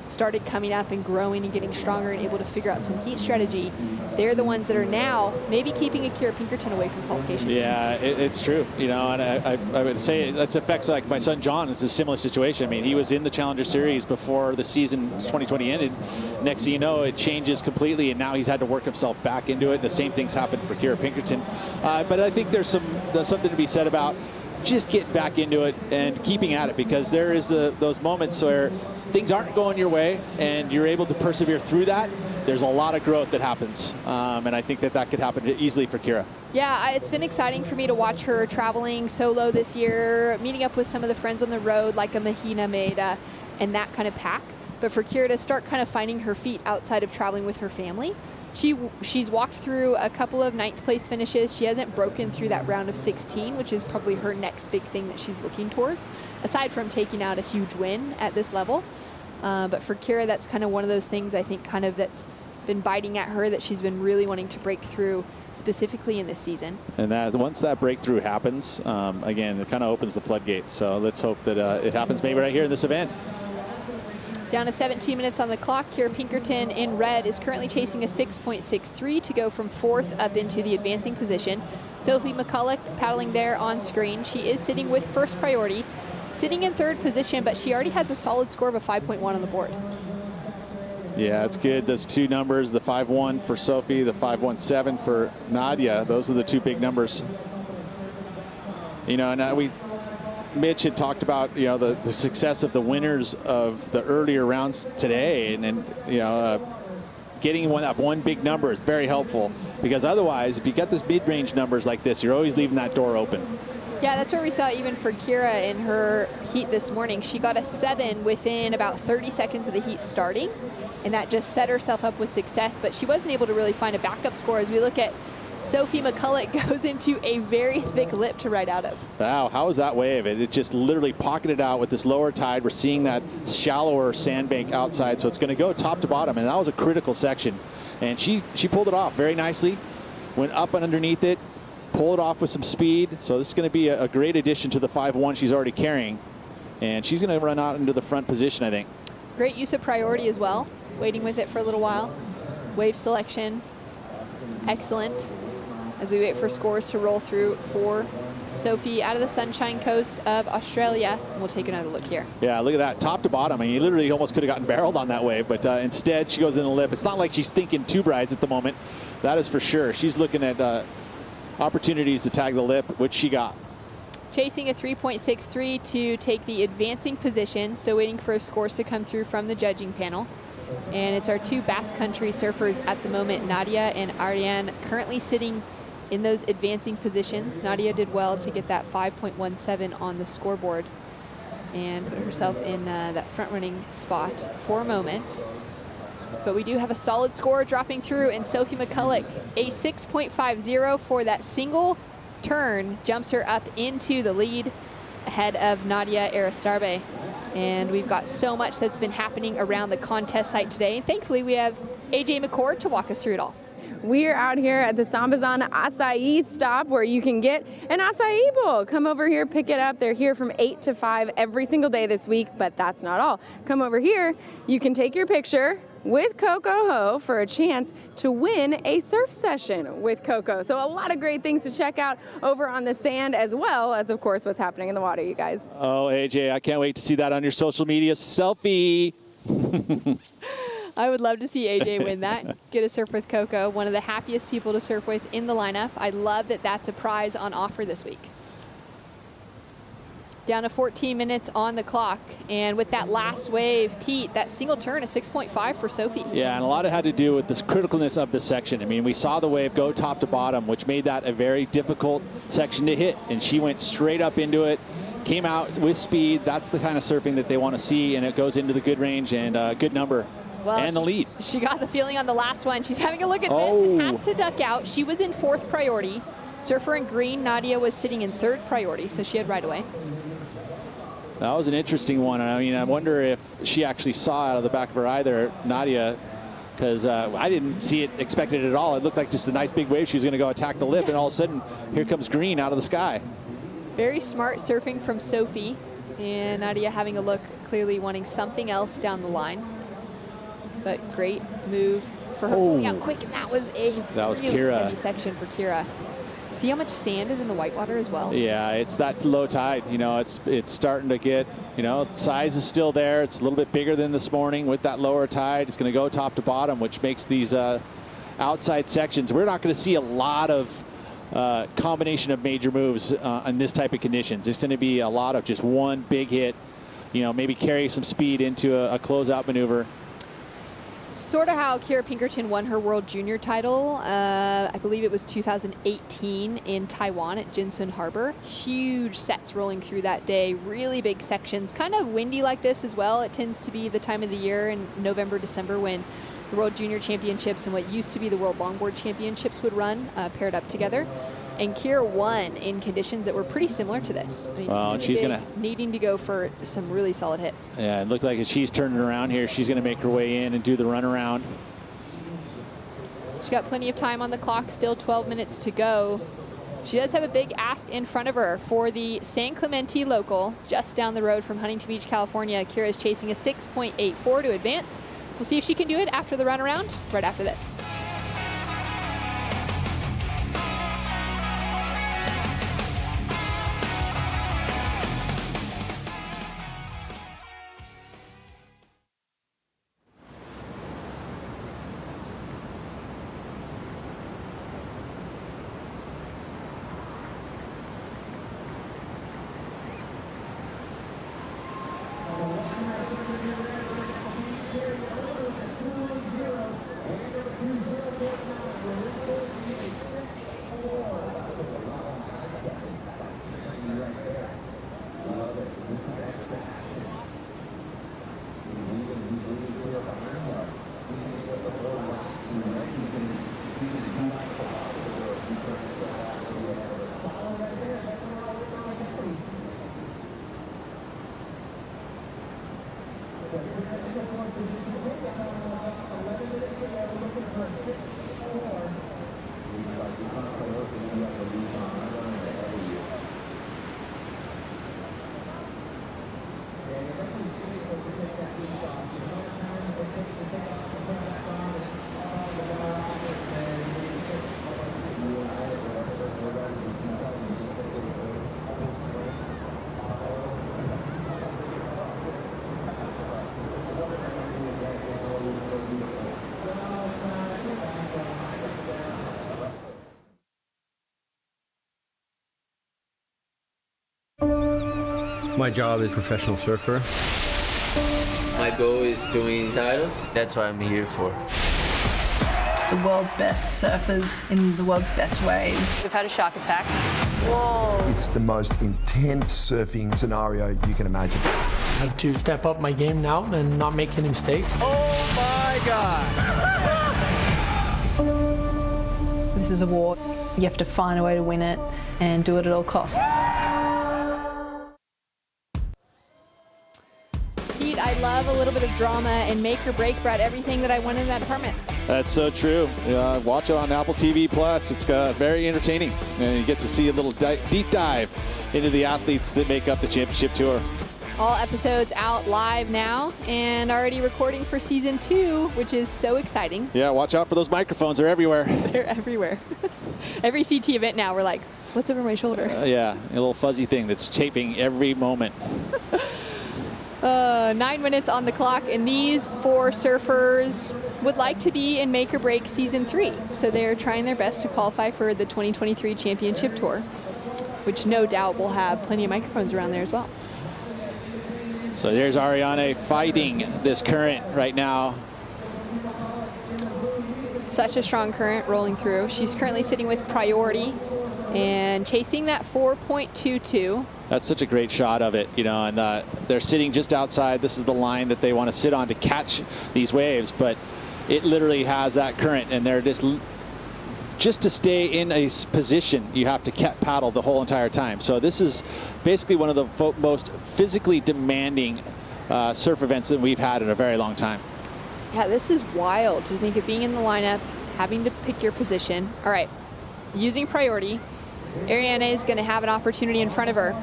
started coming up and growing and getting stronger and able to figure out some heat strategy. They're the ones that are now maybe keeping Akira Pinkerton away from qualification. Yeah, it's true. You know, and I would say that affects, like, my son John is a similar situation. I mean, he was in the Challenger Series before the season 2020 ended. Next thing you know, it changes completely, and now he's had to work himself back into it. The same thing's happened for Akira Pinkerton. But I think there's something to be said about just getting back into it and keeping at it, because there is those moments where things aren't going your way and you're able to persevere through that. There's a lot of growth that happens, and I think that could happen easily for Kira. Yeah, it's been exciting for me to watch her traveling solo this year, meeting up with some of the friends on the road like a Mahina Maeda and that kind of pack. But for Kira to start kind of finding her feet outside of traveling with her family, she's walked through a couple of 9th place finishes. She hasn't broken through that round of 16, which is probably her next big thing that she's looking towards, aside from taking out a huge win at this level. But for Kira, that's kind of one of those things I think kind of that's been biting at her, that she's been really wanting to break through, specifically in this season. And that once that breakthrough happens, again, it kind of opens the floodgates. So let's hope that it happens maybe right here in this event. Down to 17 minutes on the clock. Kira Pinkerton in red is currently chasing a 6.63 to go from 4th up into the advancing position. Sophie McCulloch paddling there on screen. She is sitting with first priority, sitting in 3rd position, but she already has a solid score of a 5.1 on the board. Yeah, it's good. Those two numbers, the 5.1 for Sophie, the 5.17 for Nadia, those are the two big numbers. You know, and Mitch had talked about, you know, the success of the winners of the earlier rounds today, and you know, getting that one big number is very helpful, because otherwise, if you get this mid-range numbers like this, you're always leaving that door open. Yeah, that's what we saw even for Kira in her heat this morning. She got a 7 within about 30 seconds of the heat starting, and that just set herself up with success, but she wasn't able to really find a backup score. As we look at Sophie McCulloch, goes into a very thick lip to ride out of. Wow, how was that wave? It just literally pocketed out with this lower tide. We're seeing that shallower sandbank outside, so it's going to go top to bottom, and that was a critical section. And she pulled it off very nicely, went up and underneath it, pulled it off with some speed. So this is going to be a great addition to the 5.1 she's already carrying, and she's going to run out into the front position, I think. Great use of priority as well, waiting with it for a little while. Wave selection, excellent. As we wait for scores to roll through for Sophie out of the Sunshine Coast of Australia. And we'll take another look here. Yeah, look at that, top to bottom. I mean, you literally almost could have gotten barreled on that wave, but instead she goes in the lip. It's not like she's thinking two brides at the moment. That is for sure. She's looking at opportunities to tag the lip, which she got. Chasing a 3.63 to take the advancing position, so waiting for scores to come through from the judging panel. And it's our two Basque Country surfers at the moment, Nadia and Ariane, currently sitting in those advancing positions. Nadia did well to get that 5.17 on the scoreboard and put herself in that front running spot for a moment. But we do have a solid score dropping through, and Sophie McCulloch, a 6.50 for that single turn, jumps her up into the lead ahead of Nadia Aristarbe. And we've got so much that's been happening around the contest site today. And thankfully, we have AJ McCord to walk us through it all. We are out here at the Sambazan Acai stop, where you can get an acai bowl. Come over here, pick it up. They're here from 8 to 5 every single day this week, but that's not all. Come over here, you can take your picture with Coco Ho for a chance to win a surf session with Coco. So a lot of great things to check out over on the sand, as well as, of course, what's happening in the water, you guys. Oh, AJ, I can't wait to see that on your social media. Selfie. I would love to see AJ win that. Get a surf with Coco, one of the happiest people to surf with in the lineup. I love that that's a prize on offer this week. Down to 14 minutes on the clock. And with that last wave, Pete, that single turn, a 6.5 for Sophie. Yeah, and a lot of it had to do with this criticalness of the section. I mean, we saw the wave go top to bottom, which made that a very difficult section to hit. And she went straight up into it, came out with speed. That's the kind of surfing that they want to see, and it goes into the good range and good number. Well, and the lead. She got the feeling on the last one. She's having a look at this and has to duck out. She was in 4th priority. Surfer in green, Nadia, was sitting in 3rd priority, so she had right away. That was an interesting one. I mean, I wonder if she actually saw out of the back of her eye there, Nadia because I didn't see it expected at all. It looked like just a nice big wave. She was going to go attack the lip, and all of a sudden, here comes green out of the sky. Very smart surfing from Sophie. And Nadia having a look, clearly wanting something else down the line. But great move for her pulling out quick, and that was really Kira. heavy section for Kira. See how much sand is in the whitewater as well? Yeah, it's that low tide. You know, it's starting to get, you know, size is still there. It's a little bit bigger than this morning with that lower tide. It's going to go top to bottom, which makes these outside sections. We're not going to see a lot of combination of major moves on this type of conditions. It's going to be a lot of just one big hit, you know, maybe carry some speed into a closeout maneuver. Sort of how Kira Pinkerton won her World Junior title. I believe it was 2018 in Taiwan at Jinsun Harbor. Huge sets rolling through that day, really big sections, kind of windy like this as well. It tends to be the time of the year in November, December when the World Junior Championships and what used to be the World Longboard Championships would run paired up together. And Kira won in conditions that were pretty similar to this. I mean, well, really she's needing to go for some really solid hits. Yeah, it looked like as she's turning around here, she's going to make her way in and do the run around. She's got plenty of time on the clock, still 12 minutes to go. She does have a big ask in front of her for the San Clemente local, just down the road from Huntington Beach, California. Kira is chasing a 6.84 to advance. We'll see if she can do it after the run around, right after this. My job is professional surfer. My goal is to win titles. That's what I'm here for. The world's best surfers in the world's best waves. We've had a shark attack. Whoa. It's the most intense surfing scenario you can imagine. I have to step up my game now and not make any mistakes. Oh my God. This is a war. You have to find a way to win it and do it at all costs. Pete, I love a little bit of drama, and make or break brought everything that I wanted in that department. That's so true. Watch it on Apple TV Plus. It's very entertaining, and you get to see a little deep dive into the athletes that make up the championship tour. All episodes out live now and already recording for season 2, which is so exciting. Yeah, watch out for those microphones. They're everywhere. They're everywhere. Every CT event now, we're like, what's over my shoulder? Yeah, a little fuzzy thing that's chafing every moment. 9 minutes on the clock, and these 4 surfers would like to be in make or break season 3. So they're trying their best to qualify for the 2023 championship tour, which no doubt will have plenty of microphones around there as well. So there's Ariane fighting this current right now. Such a strong current rolling through. She's currently sitting with priority and chasing that 4.22. That's such a great shot of it, you know, and they're sitting just outside. This is the line that they want to sit on to catch these waves, but it literally has that current, and they're just to stay in a position, you have to paddle the whole entire time. So this is basically one of the most physically demanding surf events that we've had in a very long time. Yeah, this is wild to think of being in the lineup, having to pick your position. All right, using priority, Ariana is going to have an opportunity in front of her.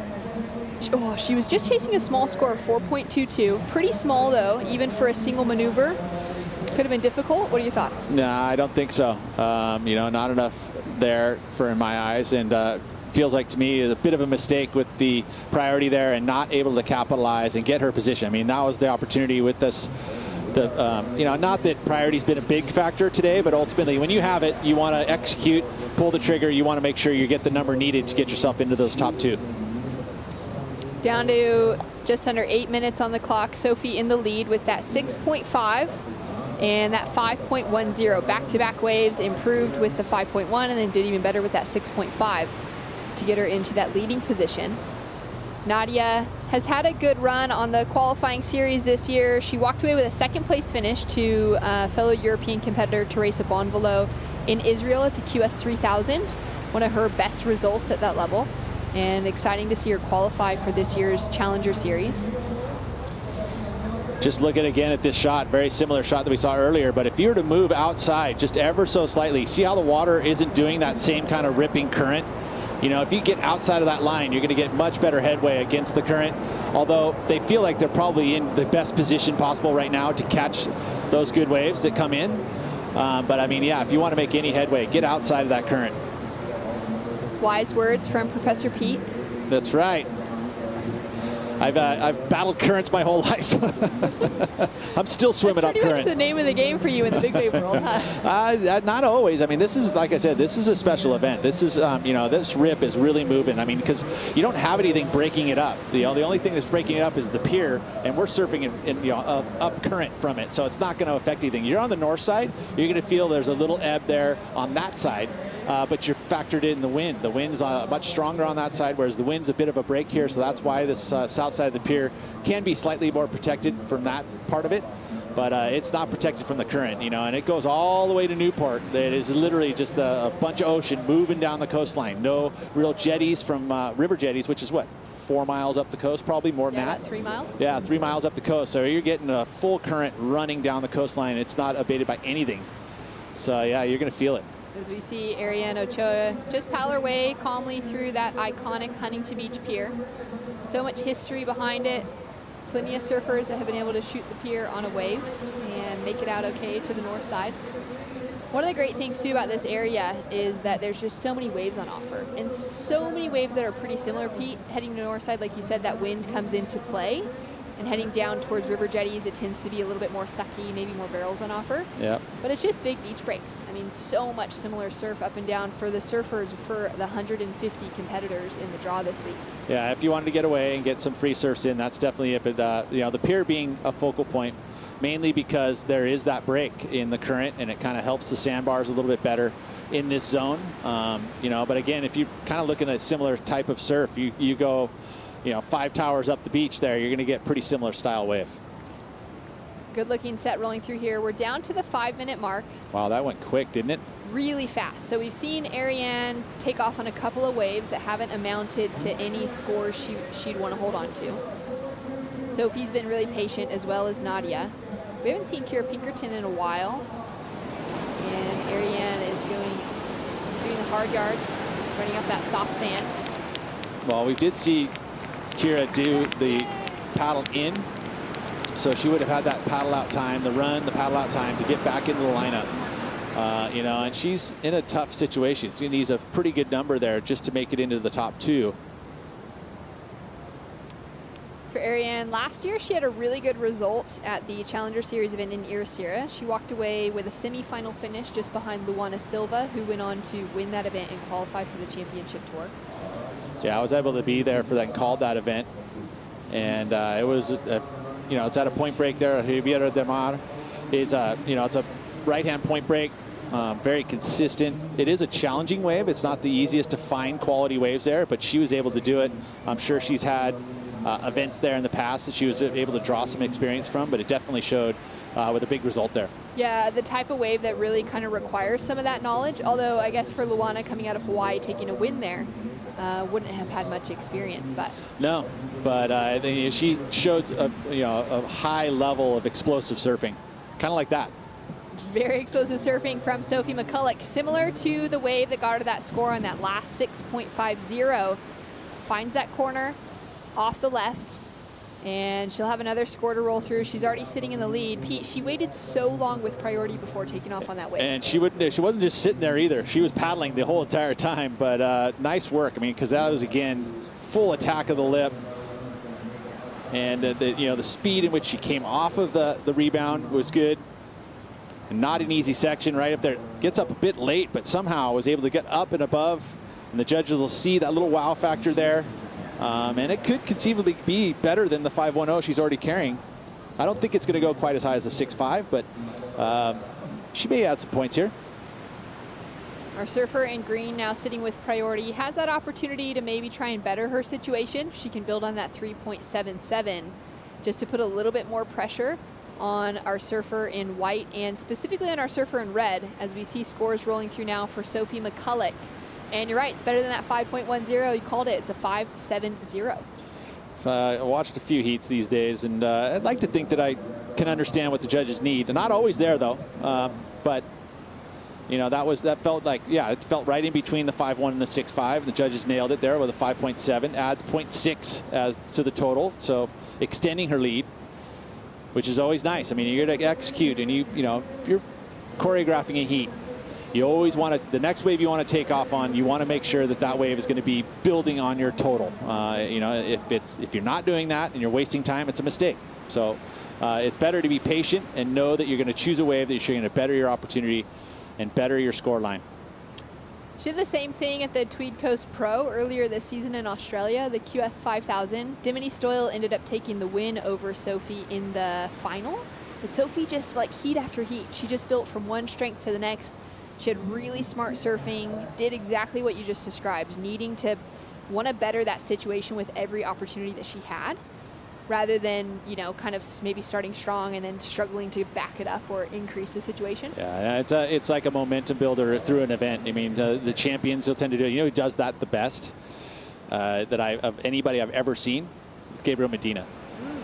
Oh, she was just chasing a small score of 4.22. Pretty small, though, even for a single maneuver. Could have been difficult. What are your thoughts? No, I don't think so. You know, not enough there for in my eyes, and feels like to me a bit of a mistake with the priority there and not able to capitalize and get her position. I mean, that was the opportunity with this. You know, not that priority's been a big factor today, but ultimately when you have it, you want to execute, pull the trigger. You want to make sure you get the number needed to get yourself into those top 2. Down to just under 8 minutes on the clock. Sophie in the lead with that 6.5 and that 5.10. Back-to-back waves, improved with the 5.1 and then did even better with that 6.5 to get her into that leading position. Nadia has had a good run on the qualifying series this year. She walked away with a 2nd place finish to fellow European competitor Teresa Bonvalo in Israel at the QS 3000. One of her best results at that level. And exciting to see her qualify for this year's Challenger Series. Just looking again at this shot, very similar shot that we saw earlier, but if you were to move outside just ever so slightly, see how the water isn't doing that same kind of ripping current? You know, if you get outside of that line, you're going to get much better headway against the current, although they feel like they're probably in the best position possible right now to catch those good waves that come in. But I mean, yeah, if you want to make any headway, get outside of that current. Wise words from Professor Pete. That's right. I've battled currents my whole life. I'm still swimming up current. That's pretty much the name of the game for you in the big wave world, huh? Not always. I mean, this is, like I said, this is a special event. This is, you know, this rip is really moving. I mean, because you don't have anything breaking it up. The only thing that's breaking it up is the pier, and we're surfing in you know, up current from it, so it's not going to affect anything. You're on the north side, you're going to feel there's a little ebb there on that side. But you're factored in the wind. The wind's much stronger on that side, whereas the wind's a bit of a break here, so that's why this south side of the pier can be slightly more protected from that part of it. But it's not protected from the current, you know, and it goes all the way to Newport. It is literally just a bunch of ocean moving down the coastline. No real jetties from river jetties, which is what, 4 miles up the coast, probably more than that. About 3 miles? Yeah, 3 miles up the coast. So you're getting a full current running down the coastline. It's not abated by anything. So yeah, you're going to feel it. As we see Ariane Ochoa just paddle her way calmly through that iconic Huntington Beach Pier. So much history behind it. Plenty of surfers that have been able to shoot the pier on a wave and make it out okay to the north side. One of the great things too about this area is that there's just so many waves on offer and so many waves that are pretty similar. Pete, heading to the north side, like you said, that wind comes into play. And heading down towards river jetties, it tends to be a little bit more sucky, maybe more barrels on offer. Yeah. But it's just big beach breaks. I mean, so much similar surf up and down for the surfers, for the 150 competitors in the draw this week. Yeah, if you wanted to get away and get some free surfs in, that's definitely it. But you know, the pier being a focal point, mainly because there is that break in the current, and it kind of helps the sandbars a little bit better in this zone. You know, but again, if you're kind of looking at a similar type of surf, you go, you know, 5 towers up the beach there, you're going to get pretty similar style wave. Good looking set rolling through here. We're down to the 5-minute mark. Wow, that went quick, didn't it? Really fast. So we've seen Ariane take off on a couple of waves that haven't amounted to any scores she'd want to hold on to. Sophie's been really patient, as well as Nadia. We haven't seen Kira Pinkerton in a while. And Ariane is doing the hard yards, running up that soft sand. Well, we did see Kira do the paddle in, so she would have had that paddle out time, the run, the paddle out time to get back into the lineup. You know, and she's in a tough situation. She needs a pretty good number there just to make it into the top 2. For Ariane, last year she had a really good result at the Challenger Series event in Irasira. She walked away with a semi-final finish just behind Luana Silva, who went on to win that event and qualify for the championship tour. Yeah, I was able to be there for that and called that event, and it was, you know, it's at a point break there, Riviera del Mar. It's you know, it's a right-hand point break, very consistent. It is a challenging wave. It's not the easiest to find quality waves there, but she was able to do it. I'm sure she's had events there in the past that she was able to draw some experience from, but it definitely showed with a big result there. Yeah, the type of wave that really kind of requires some of that knowledge, although I guess for Luana coming out of Hawaii taking a win there, wouldn't have had much experience, but no, but she showed a high level of explosive surfing. kind of like that. Very explosive surfing from Sophie McCulloch, similar to the wave that got her that score on that last 6.50. Finds that corner off the left, and she'll have another score to roll through. She's already sitting in the lead. Pete, she waited so long with priority before taking off on that wave. And she wasn't just sitting there either. She was paddling the whole entire time, but nice work. I mean, because that was, again, full attack of the lip. And the speed in which she came off of the rebound was good. And not an easy section right up there. Gets up a bit late, but somehow was able to get up and above. And the judges will see that little wow factor there. And it could conceivably be better than the 5.10 she's already carrying. I don't think it's going to go quite as high as the 6.5, but she may add some points here. Our surfer in green now sitting with priority has that opportunity to maybe try and better her situation. She can build on that 3.77 just to put a little bit more pressure on our surfer in white and specifically on our surfer in red as we see scores rolling through now for Sophie McCulloch. And you're right, it's better than that 5.10. You called it. It's a 5.70. I watched a few heats these days, and I'd like to think that I can understand what the judges need. Not always there, though. But you know, that felt like, yeah, it felt right in between the 5.1 and the 6.5. The judges nailed it there with a 5.7. Adds 0.6 to the total, so extending her lead, which is always nice. I mean, you're going to execute, and you know, if you're choreographing a heat, you always want to, the next wave you want to take off on, you want to make sure that that wave is going to be building on your total. You know, if you're not doing that and you're wasting time, it's a mistake. So it's better to be patient and know that you're going to choose a wave that you're going to better your opportunity and better your score line. She did the same thing at the Tweed Coast Pro earlier this season in Australia, the QS 5000. Dimity Stoyle ended up taking the win over Sophie in the final. But Sophie just, like, heat after heat, she just built from one strength to the next. She had really smart surfing, did exactly what you just described, needing to want to better that situation with every opportunity that she had, rather than, you know, kind of maybe starting strong and then struggling to back it up or increase the situation. Yeah, it's like a momentum builder through an event. I mean, the champions will tend to do it. You know who does that the best of anybody I've ever seen? Gabriel Medina.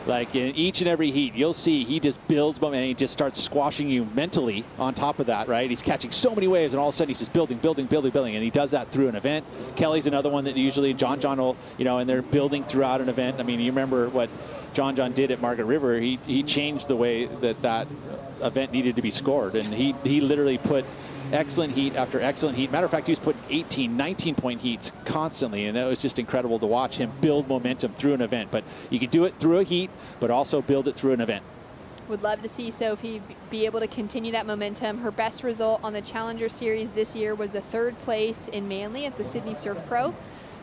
Like in each and every heat, you'll see he just builds momentum and he just starts squashing you mentally on top of that, right? He's catching so many waves and all of a sudden he's just building. And he does that through an event. Kelly's another one that usually John will, you know, and they're building throughout an event. I mean, you remember what John did at Margaret River. He changed the way that event needed to be scored. And he literally put excellent heat after excellent heat. Matter of fact, he was putting 18, 19-point heats constantly, and it was just incredible to watch him build momentum through an event. But you can do it through a heat, but also build it through an event. Would love to see Sophie be able to continue that momentum. Her best result on the Challenger Series this year was a 3rd place in Manly at the Sydney Surf Pro.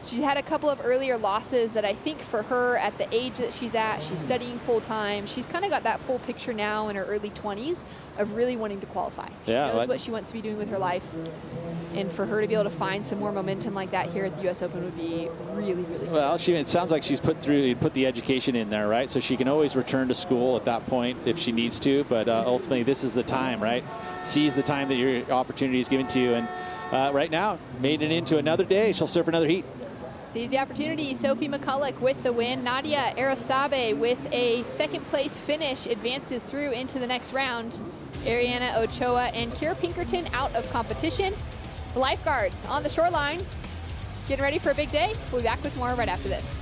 She's had a couple of earlier losses that I think for her at the age that she's at, she's studying full time. She's kind of got that full picture now in her early 20s of really wanting to qualify. She knows what she wants to be doing with her life. And for her to be able to find some more momentum like that here at the US Open would be really, really fun. Well, it sounds like she's put the education in there, right? So she can always return to school at that point if she needs to. But ultimately, this is the time, right? Seize the time that your opportunity is given to you. And right now, made it into another day. She'll surf another heat. Seize the opportunity. Sophie McCulloch with the win. Nadia Aristabe with a 2nd place finish advances through into the next round. Ariana Ochoa and Kira Pinkerton out of competition. The lifeguards on the shoreline getting ready for a big day. We'll be back with more right after this.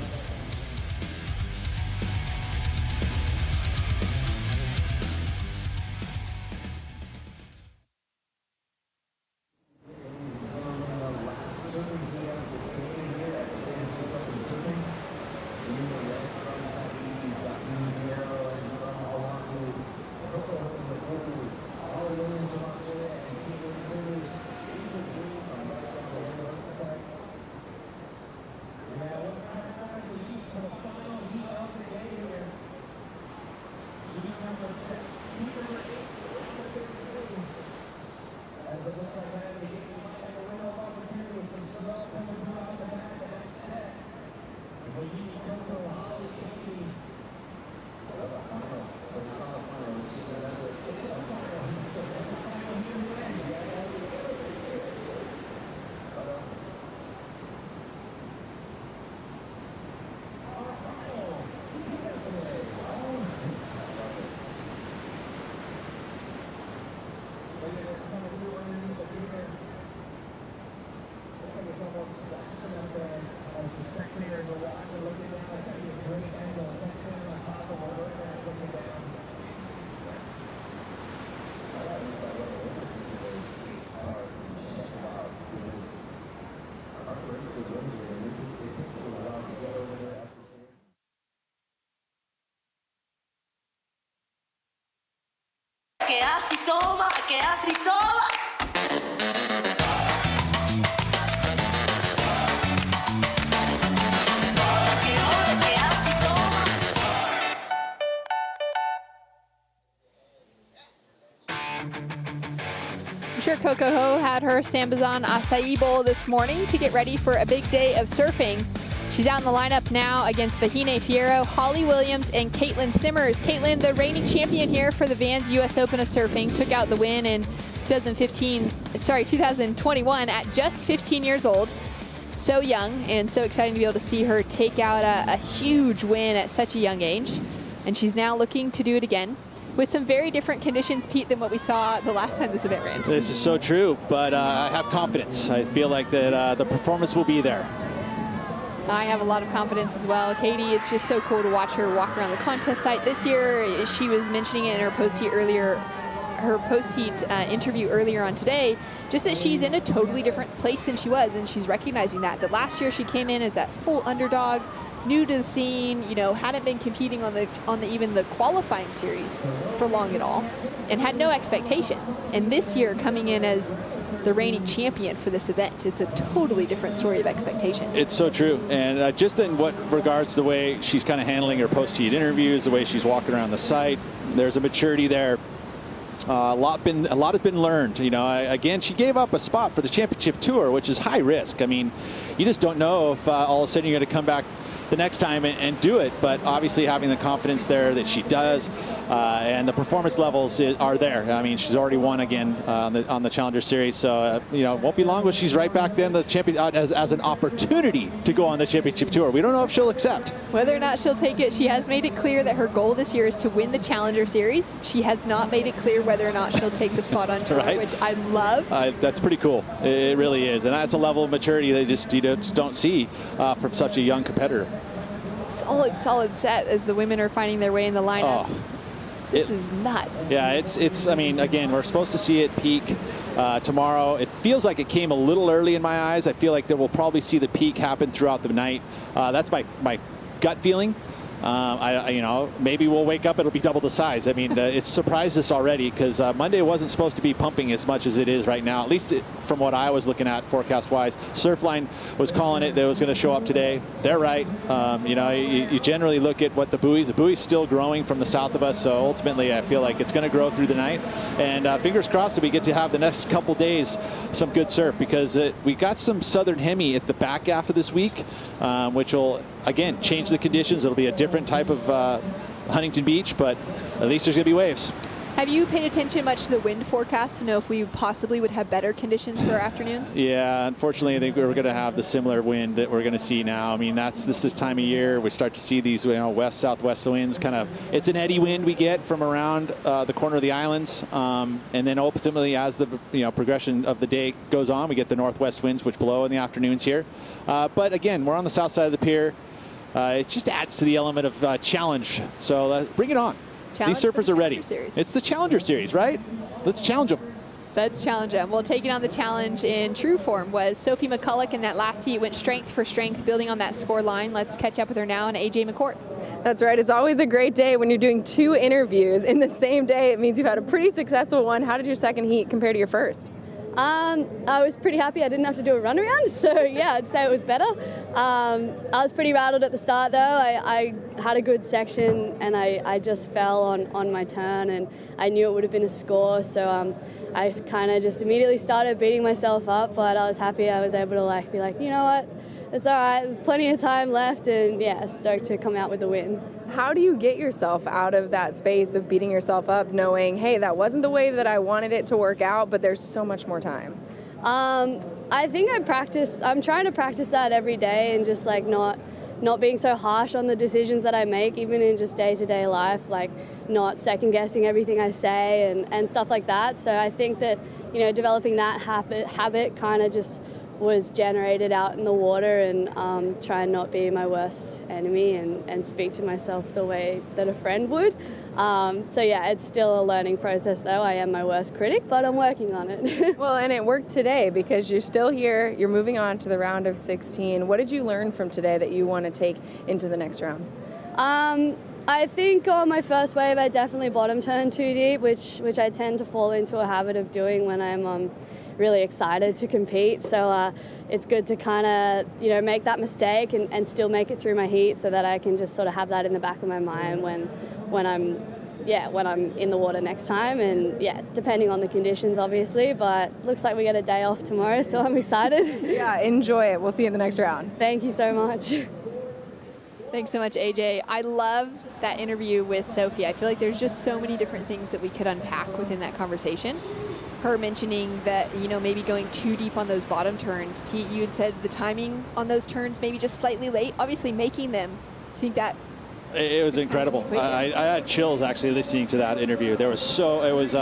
que hace toma, que hace toma. I'm sure Coco Ho had her Sambazon acai bowl this morning to get ready for a big day of surfing. She's out in the lineup now against Vahine Fierro, Holly Williams, and Caity Simmers. Caitlin, the reigning champion here for the Vans U.S. Open of Surfing, took out the win in 2021 at just 15 years old. So young, and so exciting to be able to see her take out a huge win at such a young age. And she's now looking to do it again with some very different conditions, Pete, than what we saw the last time this event ran. This is so true, but I have confidence. I feel like that the performance will be there. I have a lot of confidence as well. Caity, it's just so cool to watch her walk around the contest site this year. She was mentioning it in her post-heat interview earlier on today, just that she's in a totally different place than she was, and she's recognizing that last year she came in as that full underdog, new to the scene, you know, hadn't been competing on even the qualifying series for long at all, and had no expectations. And this year, coming in as the reigning champion for this event, it's a totally different story of expectation. It's so true, and just in what regards to the way she's kind of handling her post-heat interviews, the way she's walking around the site, there's a maturity there. A lot has been learned. You know, again, she gave up a spot for the championship tour, which is high risk. I mean, you just don't know if all of a sudden you're going to come back the next time and do it, but obviously having the confidence there that she does, and the performance levels are there. I mean, she's already won again on the Challenger Series, so you know, it won't be long when she's right back then the champion as an opportunity to go on the championship tour. We don't know if she'll accept. Whether or not she'll take it, she has made it clear that her goal this year is to win the Challenger Series. She has not made it clear whether or not she'll take the spot on tour, right, which I love. That's pretty cool. It really is, and that's a level of maturity that you just don't see from such a young competitor. Solid set as the women are finding their way in the lineup. Oh, this is nuts. Yeah, it's. I mean, again, we're supposed to see it peak tomorrow. It feels like it came a little early in my eyes. I feel like that we'll probably see the peak happen throughout the night. That's my gut feeling. You know, maybe we'll wake up, it'll be double the size. I mean, it's surprised us already because Monday wasn't supposed to be pumping as much as it is right now, at least from what I was looking at forecast-wise. Surfline was calling it that it was going to show up today. They're right. You know, you generally look at what the buoy's still growing from the south of us, so ultimately I feel like it's going to grow through the night. And fingers crossed that we get to have the next couple days some good surf, because we got some southern hemi at the back half of this week, which will, again, change the conditions. It'll be a different type of Huntington Beach, but at least there's going to be waves. Have you paid attention much to the wind forecast to know if we possibly would have better conditions for our afternoons? Yeah, unfortunately, I think we're going to have the similar wind that we're going to see now. I mean, this time of year we start to see these, you know, west-southwest winds. Kind of, it's an eddy wind we get from around the corner of the islands, and then ultimately, as the progression of the day goes on, we get the northwest winds which blow in the afternoons here. But again, we're on the south side of the pier. It just adds to the element of challenge. So bring it on. These surfers are ready. It's the Challenger Series, right? Let's challenge them. Let's challenge them. Well, taking on the challenge in true form was Sophie McCulloch in that last heat. Went strength for strength, building on that score line. Let's catch up with her now and AJ McCourt. That's right. It's always a great day when you're doing 2 interviews in the same day. It means you've had a pretty successful one. How did your second heat compare to your first? I was pretty happy I didn't have to do a run around, so yeah, I'd say it was better. I was pretty rattled at the start though. I had a good section and I just fell on my turn, and I knew it would have been a score, so I kind of just immediately started beating myself up, but I was happy I was able to be like, you know what, it's all right, there's plenty of time left, and yeah, stoked to come out with the win. How do you get yourself out of that space of beating yourself up, knowing, hey, that wasn't the way that I wanted it to work out, but there's so much more time? I think I'm trying to practice that every day, and just not being so harsh on the decisions that I make, even in just day-to-day life, not second-guessing everything I say and stuff like that. So I think that, developing that habit kind of just was generated out in the water, and try and not be my worst enemy and speak to myself the way that a friend would. So yeah, it's still a learning process though. I am my worst critic, but I'm working on it. Well, and it worked today because you're still here, you're moving on to the round of 16. What did you learn from today that you want to take into the next round? I think on my first wave I definitely bottom turned too deep, which I tend to fall into a habit of doing when I'm really excited to compete. So it's good to kind of make that mistake and still make it through my heat, so that I can just sort of have that in the back of my mind when I'm in the water next time, and depending on the conditions obviously, but looks like we get a day off tomorrow, so I'm excited. Yeah, enjoy it. We'll see you in the next round. Thank you so much. Thanks so much, AJ. I love that interview with Sophie. I feel like there's just so many different things that we could unpack within that conversation. Her mentioning that, maybe going too deep on those bottom turns. Pete, you had said the timing on those turns maybe just slightly late. Obviously making them. I think that it was incredible. I had chills actually listening to that interview. It was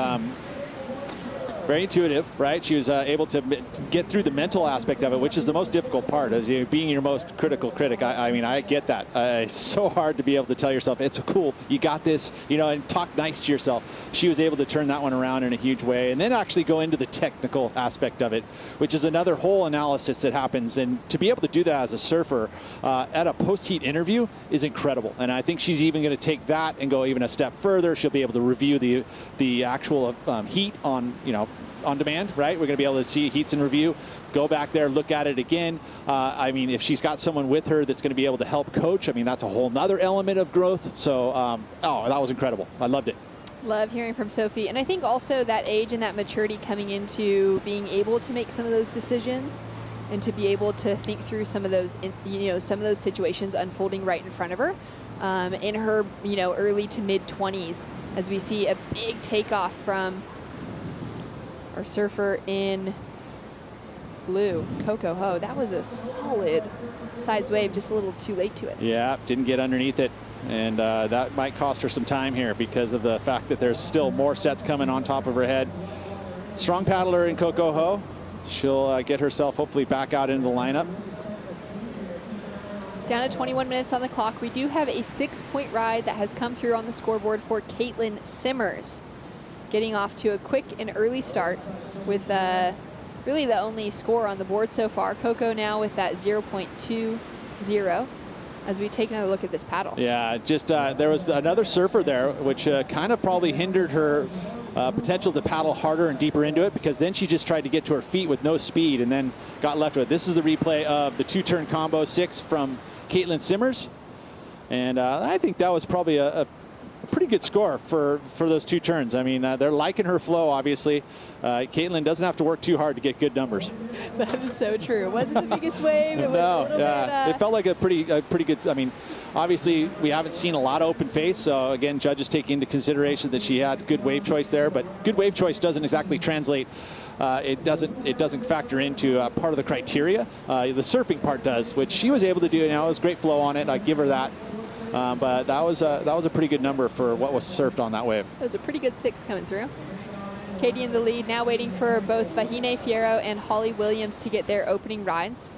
very intuitive, right? She was able to get through the mental aspect of it, which is the most difficult part, as being your most critical critic. I mean, I get that. It's so hard to be able to tell yourself, it's cool, you got this, and talk nice to yourself. She was able to turn that one around in a huge way, and then actually go into the technical aspect of it, which is another whole analysis that happens. And to be able to do that as a surfer at a post-heat interview is incredible. And I think she's even going to take that and go even a step further. She'll be able to review the actual heat on demand, right? We're going to be able to see heats in review, go back there, look at it again. I mean, if she's got someone with her that's going to be able to help coach, I mean, that's a whole nother element of growth. So, that was incredible. I loved it. Love hearing from Sophie. And I think also that age and that maturity coming into being able to make some of those decisions and to be able to think through some of those, some of those situations unfolding right in front of her. In her, early to mid 20s, as we see a big takeoff from our surfer in blue, Coco Ho. That was a solid size wave, just a little too late to it. Yeah, didn't get underneath it. And that might cost her some time here because of the fact that there's still more sets coming on top of her head. Strong paddler in Coco Ho. She'll get herself hopefully back out into the lineup. Down to 21 minutes on the clock. We do have a 6-point ride that has come through on the scoreboard for Caity Simmers. Getting off to a quick and early start with really the only score on the board so far. Coco now with that 0.20 as we take another look at this paddle. Yeah, just there was another surfer there, which kind of probably hindered her potential to paddle harder and deeper into it, because then she just tried to get to her feet with no speed and then got left with it. This is the replay of the 2-turn combo 6 from Caity Simmers. And I think that was probably a pretty good score for those 2 turns. I mean, they're liking her flow, obviously. Caity doesn't have to work too hard to get good numbers. That is so true. It wasn't the biggest wave. It was a little bit, it felt like a pretty good, I mean, obviously we haven't seen a lot of open face, so again, judges take into consideration that she had good wave choice there, but good wave choice doesn't exactly translate. It doesn't factor into part of the criteria. The surfing part does, which she was able to do. It was great flow on it. I give her that. But that was a pretty good number for what was surfed on that wave. That was a pretty good 6 coming through. Caity in the lead, now waiting for both Vahine Fierro and Holly Williams to get their opening rides.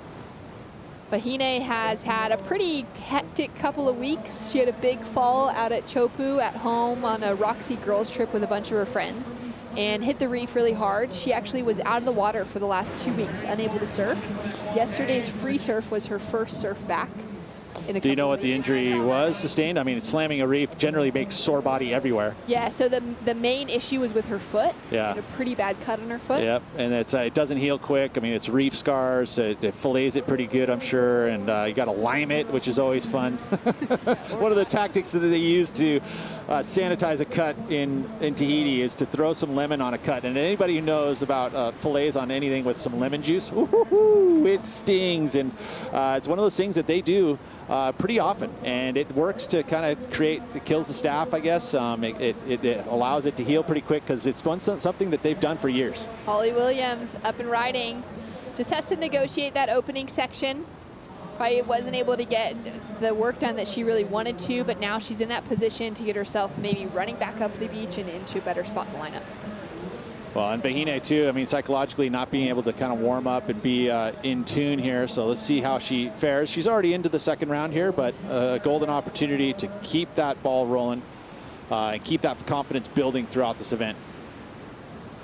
Vahine has had a pretty hectic couple of weeks. She had a big fall out at Chopu at home on a Roxy girls trip with a bunch of her friends and hit the reef really hard. She actually was out of the water for the last 2 weeks, unable to surf. Yesterday's free surf was her first surf back. Do you know what the injury was sustained? I mean, slamming a reef generally makes sore body everywhere. Yeah, so the main issue was with her foot. Yeah. A pretty bad cut on her foot. Yep, and it doesn't heal quick. I mean, it's reef scars. It fillets it pretty good, I'm sure, and you got to lime it, which is always fun. One of the tactics that they use to sanitize a cut in Tahiti is to throw some lemon on a cut. And anybody who knows about fillets on anything with some lemon juice, it stings. And it's one of those things that they do pretty often, and it works to kind of it kills the staph, I guess. It allows it to heal pretty quick because it's something that they've done for years. Holly Williams up and riding. Just has to negotiate that opening section. Probably wasn't able to get the work done that she really wanted to, but now she's in that position to get herself maybe running back up the beach and into a better spot in the lineup. Well, and Vahine too, I mean, psychologically not being able to kind of warm up and be in tune here. So let's see how she fares. She's already into the second round here, but a golden opportunity to keep that ball rolling and keep that confidence building throughout this event.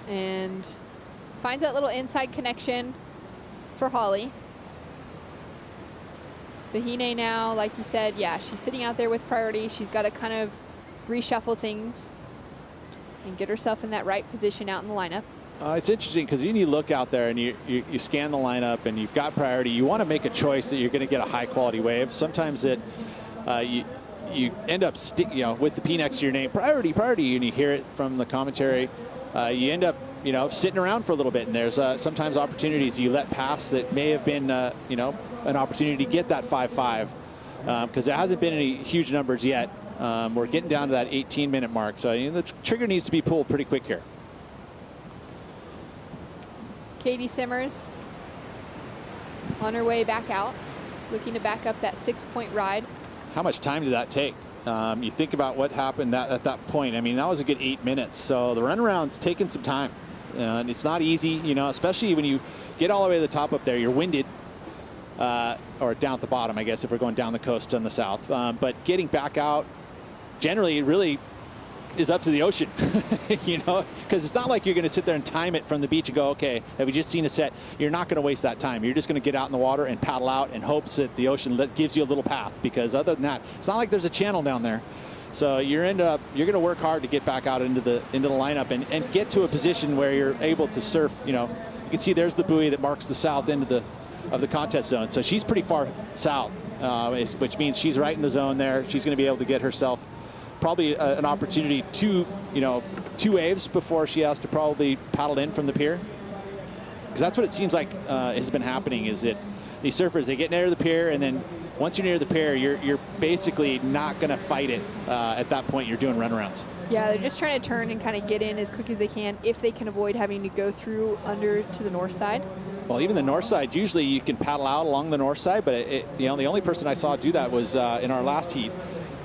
And finds that little inside connection for Holly. Bahine now, like you said, yeah, she's sitting out there with priority. She's got to kind of reshuffle things and get herself in that right position out in the lineup. It's interesting because when you look out there and you scan the lineup and you've got priority, you want to make a choice that you're going to get a high quality wave. Sometimes it you end up with the P next to your name, priority, priority, and you hear it from the commentary. You end up sitting around for a little bit, and there's sometimes opportunities you let pass that may have been an opportunity to get that 5.5 because there hasn't been any huge numbers yet. We're getting down to that 18-minute mark, so the trigger needs to be pulled pretty quick here. Caity Simmers on her way back out, looking to back up that 6-point ride. How much time did that take? You think about what happened at that point. I mean, that was a good 8 minutes. So the runaround's taken some time. And it's not easy, especially when you get all the way to the top up there, you're winded, or down at the bottom, I guess, if we're going down the coast on the south. But getting back out, generally, it really is up to the ocean, because it's not like you're going to sit there and time it from the beach and go, okay, have we just seen a set? You're not going to waste that time. You're just going to get out in the water and paddle out in hopes that the ocean gives you a little path, because other than that, it's not like there's a channel down there. So you're going to work hard to get back out into the lineup and get to a position where you're able to surf. You can see there's the buoy that marks the south end of the contest zone. So she's pretty far south, which means she's right in the zone there. She's going to be able to get herself probably an opportunity two waves before she has to probably paddle in from the pier, because that's what it seems like has been happening. Is that these surfers, they get near the pier, and then once you're near the pier, you're basically not going to fight it. At that point, you're doing runarounds. Yeah, they're just trying to turn and kind of get in as quick as they can if they can avoid having to go through under to the north side. Well, even the north side, usually you can paddle out along the north side, but the only person I saw do that was in our last heat.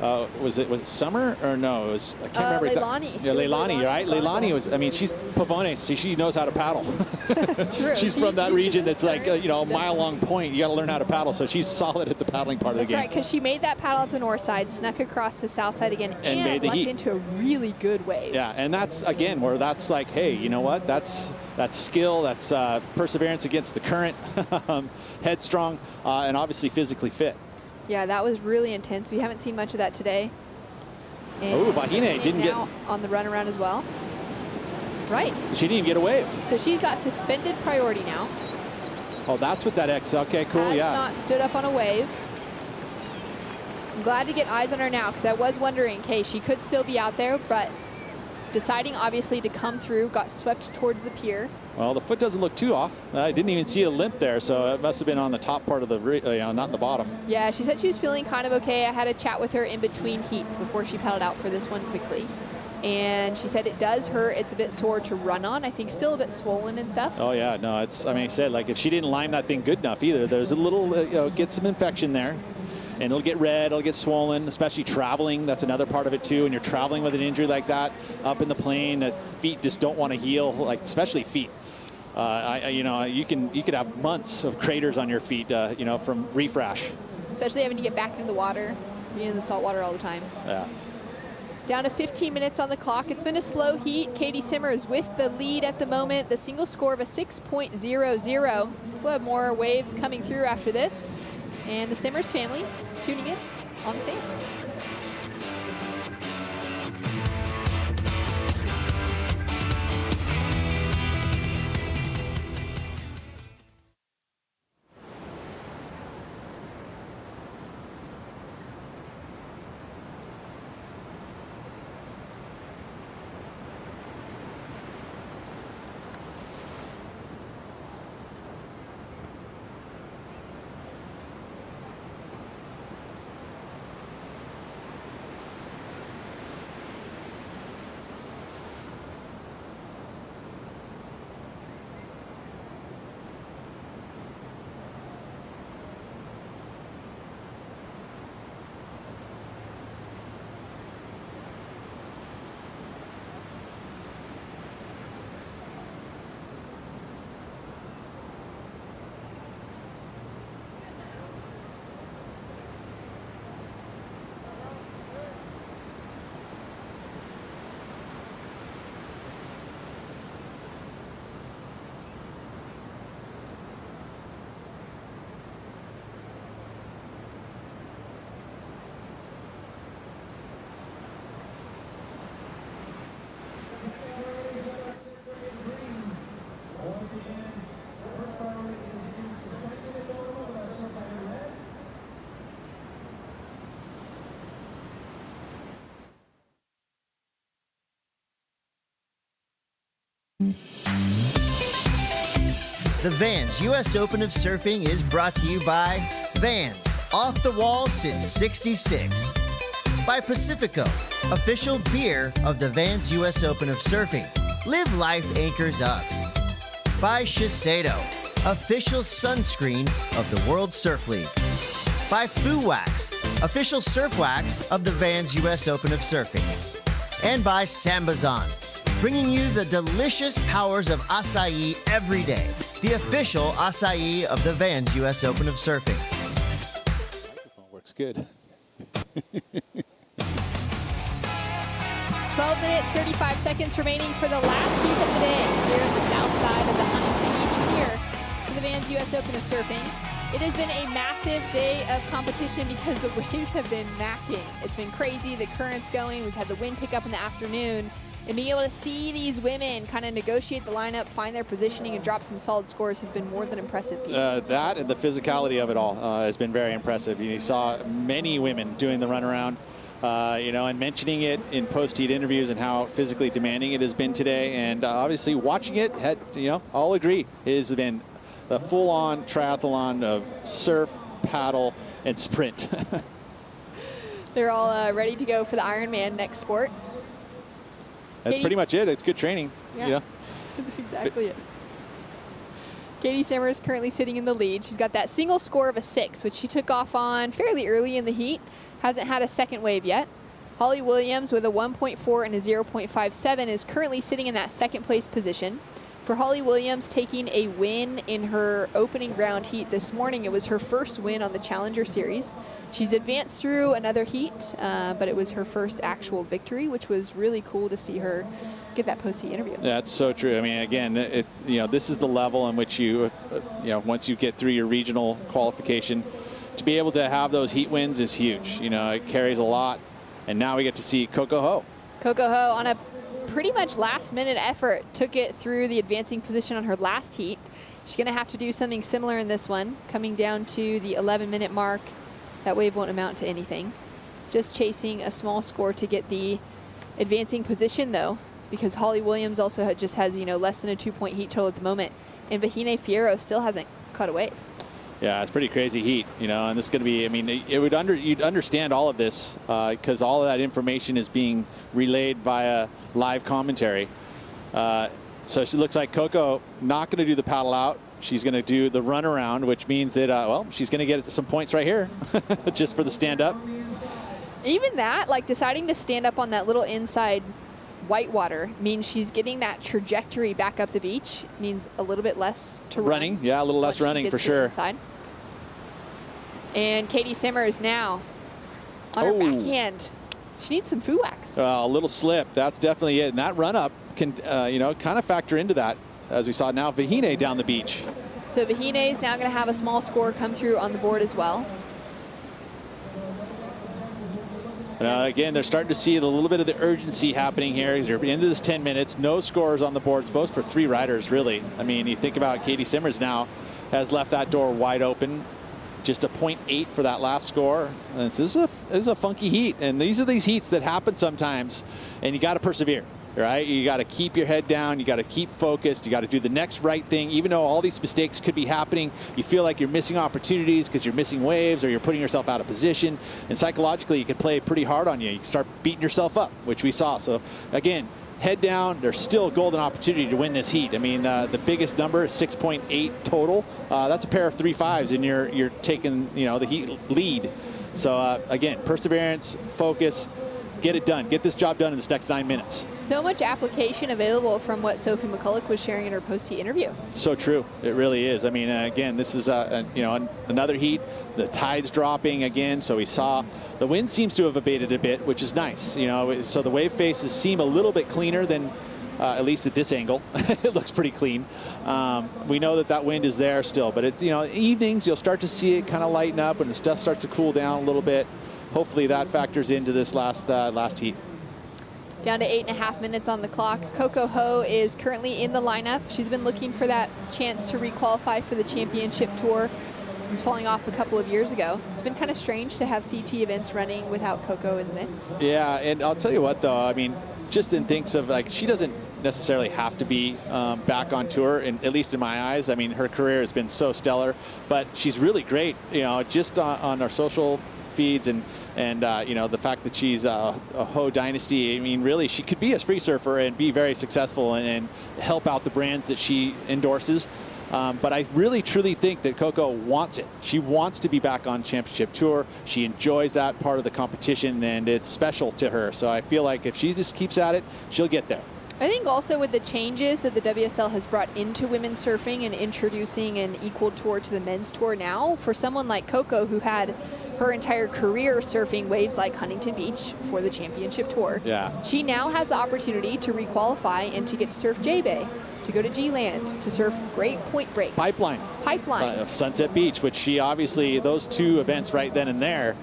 Was it Summer or no? It was, I can't remember. Leilani. Yeah, Leilani, right? Leilani was, I mean, she's Pavones, so she knows how to paddle. True. She's from that region that's like, a mile-long point. You got to learn how to paddle, so she's solid at the paddling part of the game. That's right, because she made that paddle up the north side, snuck across the south side again, and made the left heat into a really good wave. Yeah, and that's, again, where that's like, hey, you know what? That's skill, that's perseverance against the current, headstrong, and obviously physically fit. Yeah, that was really intense. We haven't seen much of that today. Oh, Bahine didn't get on the runaround as well. Right. She didn't even get a wave. So she's got suspended priority now. Oh, that's what that X. Okay, cool. Has yeah. Not stood up on a wave. I'm glad to get eyes on her now, because I was wondering, okay, she could still be out there, but deciding obviously to come through, got swept towards the pier. Well, the foot doesn't look too off. I didn't even see a limp there, so it must have been on the top part of the, not the bottom. Yeah, she said she was feeling kind of okay. I had a chat with her in between heats before she paddled out for this one quickly. And she said it does hurt. It's a bit sore to run on. I think still a bit swollen and stuff. Oh, yeah. No, it's, I mean, I said, like, if she didn't lime that thing good enough either, there's a little, get some infection there. And it'll get red, it'll get swollen, especially traveling. That's another part of it too. And you're traveling with an injury like that up in the plane, the feet just don't want to heal, like especially feet. You could have months of craters on your feet, from refrash. Especially having to get back into the water, being in the salt water all the time. Yeah. Down to 15 minutes on the clock. It's been a slow heat. Caity Simmers with the lead at the moment. The single score of a 6.00. We'll have more waves coming through after this. And the Simmers family tuning in on the sand. The Vans U.S. Open of Surfing is brought to you by Vans, off the wall since '66. By Pacifico, official beer of the Vans U.S. Open of Surfing. Live life anchors up. By Shiseido, official sunscreen of the World Surf League. By Foo Wax, official surf wax of the Vans U.S. Open of Surfing. And by Sambazon, bringing you the delicious powers of acai every day. The official acai of the Vans U.S. Open of Surfing. Works good. 12 minutes, 35 seconds remaining for the last heat of the day here at the south side of the Huntington Beach Pier for the Vans U.S. Open of Surfing. It has been a massive day of competition because the waves have been macking. It's been crazy, the current's going, we've had the wind pick up in the afternoon, and being able to see these women kind of negotiate the lineup, find their positioning, and drop some solid scores has been more than impressive. That and the physicality of it all has been very impressive. You saw many women doing the runaround. And mentioning it in post-heat interviews and how physically demanding it has been today. And obviously watching it, I'll agree, it has been a full-on triathlon of surf, paddle, and sprint. They're all ready to go for the Ironman next sport. That's pretty much it. It's good training. Yeah. That's exactly it. Caity Simmers currently sitting in the lead. She's got that single score of a 6, which she took off on fairly early in the heat. Hasn't had a second wave yet. Holly Williams with a 1.4 and a 0.57 is currently sitting in that second place position. For Holly Williams, taking a win in her opening round heat this morning. It was her first win on the Challenger Series. She's advanced through another heat, but it was her first actual victory, which was really cool to see her get that post-heat interview. That's so true. I mean, again, this is the level in which you, once you get through your regional qualification, to be able to have those heat wins is huge. It carries a lot. And now we get to see Coco Ho. Coco Ho on a pretty much last-minute effort took it through the advancing position on her last heat. She's going to have to do something similar in this one, coming down to the 11-minute mark. That wave won't amount to anything. Just chasing a small score to get the advancing position, though, because Holly Williams also just has, less than a 2-point heat total at the moment. And Vahine Fierro still hasn't caught a wave. Yeah, it's pretty crazy heat, and this is going to be, you'd understand all of this because all of that information is being relayed via live commentary. So she looks like Coco not going to do the paddle out. She's going to do the run around, which means that, she's going to get some points right here just for the stand up. Even that, deciding to stand up on that little inside whitewater means she's getting that trajectory back up the beach, means a little bit less to running. Yeah, a little less running for sure. Inside. And Caity Simmers now on her backhand. She needs some foo wax. A little slip, that's definitely it. And that run up can, kind of factor into that, as we saw now Vahine down the beach. So Vahine is now going to have a small score come through on the board as well. Again, they're starting to see a little bit of the urgency happening here as you're into this 10 minutes. No scores on the boards, both for 3 riders, really. I mean, you think about Caity Simmers now has left that door wide open. Just a 0.8 for that last score. And this is a funky heat. And these are these heats that happen sometimes, and you got to persevere. Right? You got to keep your head down. You got to keep focused. You got to do the next right thing. Even though all these mistakes could be happening, you feel like you're missing opportunities because you're missing waves or you're putting yourself out of position. And psychologically, you can play pretty hard on you. You can start beating yourself up, which we saw. So again, head down. There's still a golden opportunity to win this heat. I mean, the biggest number is 6.8 total. That's a pair of 3.5s, and you're taking the heat lead. So again, perseverance, focus. Get it done. Get this job done in this next 9 minutes. So much application available from what Sophie McCulloch was sharing in her post-heat interview. So true. It really is. I mean, again, this is another heat. The tide's dropping again, so we saw the wind seems to have abated a bit, which is nice. So the wave faces seem a little bit cleaner than at least at this angle. It looks pretty clean. We know that wind is there still, but it's evenings you'll start to see it kind of lighten up when the stuff starts to cool down a little bit. Hopefully that factors into this last heat. Down to 8.5 minutes on the clock. Coco Ho is currently in the lineup. She's been looking for that chance to requalify for the championship tour since falling off a couple of years ago. It's been kind of strange to have CT events running without Coco in the mix. Yeah, and I'll tell you what though, I mean, just in thinks of she doesn't necessarily have to be back on tour, at least in my eyes. I mean, her career has been so stellar, but she's really great, you know, just on our social feeds and you know, the fact that she's a Ho dynasty. I mean, really, she could be a free surfer and be very successful and help out the brands that she endorses. But I really, truly think that Coco wants it. She wants to be back on championship tour. She enjoys that part of the competition, and it's special to her. So I feel like if she just keeps at it, she'll get there. I think also with the changes that the WSL has brought into women's surfing and introducing an equal tour to the men's tour now, for someone like Coco, who had her entire career surfing waves like Huntington Beach for the championship tour, she now has the opportunity to requalify and to get to surf J-Bay, to go to G-Land, to surf Great Point Break. Pipeline. Of Sunset Beach, which she obviously, those two events right then and there,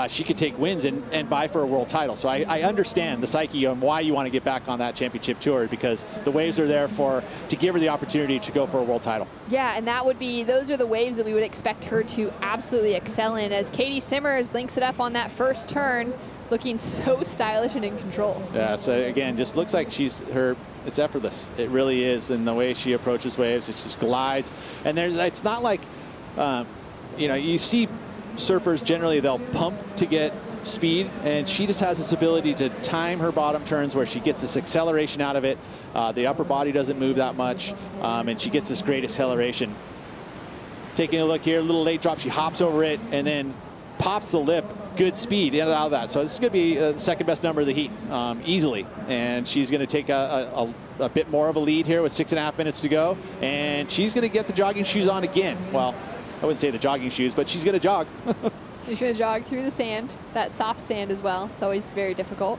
she could take wins and vie for a world title. So I understand the psyche on why you want to get back on that championship tour, because the waves are there to give her the opportunity to go for a world title. Yeah, and that would be, those are the waves that we would expect her to absolutely excel in, as Caity Simmers links it up on that first turn, looking so stylish and in control. Yeah, so again, just looks like it's effortless. It really is. And the way she approaches waves, it just glides. And it's not like, you know, you see surfers generally, they'll pump to get speed, and she just has this ability to time her bottom turns where she gets this acceleration out of it. The upper body doesn't move that much, and she gets this great acceleration. Taking a look here, a little late drop, she hops over it and then pops the lip. Good speed out of that. So this is going to be the second best number of the heat, easily. And she's going to take a bit more of a lead here with 6.5 minutes to go. And she's going to get the jogging shoes on again. Well, I wouldn't say the jogging shoes, but she's going to jog. She's going to jog through the sand, that soft sand as well. It's always very difficult.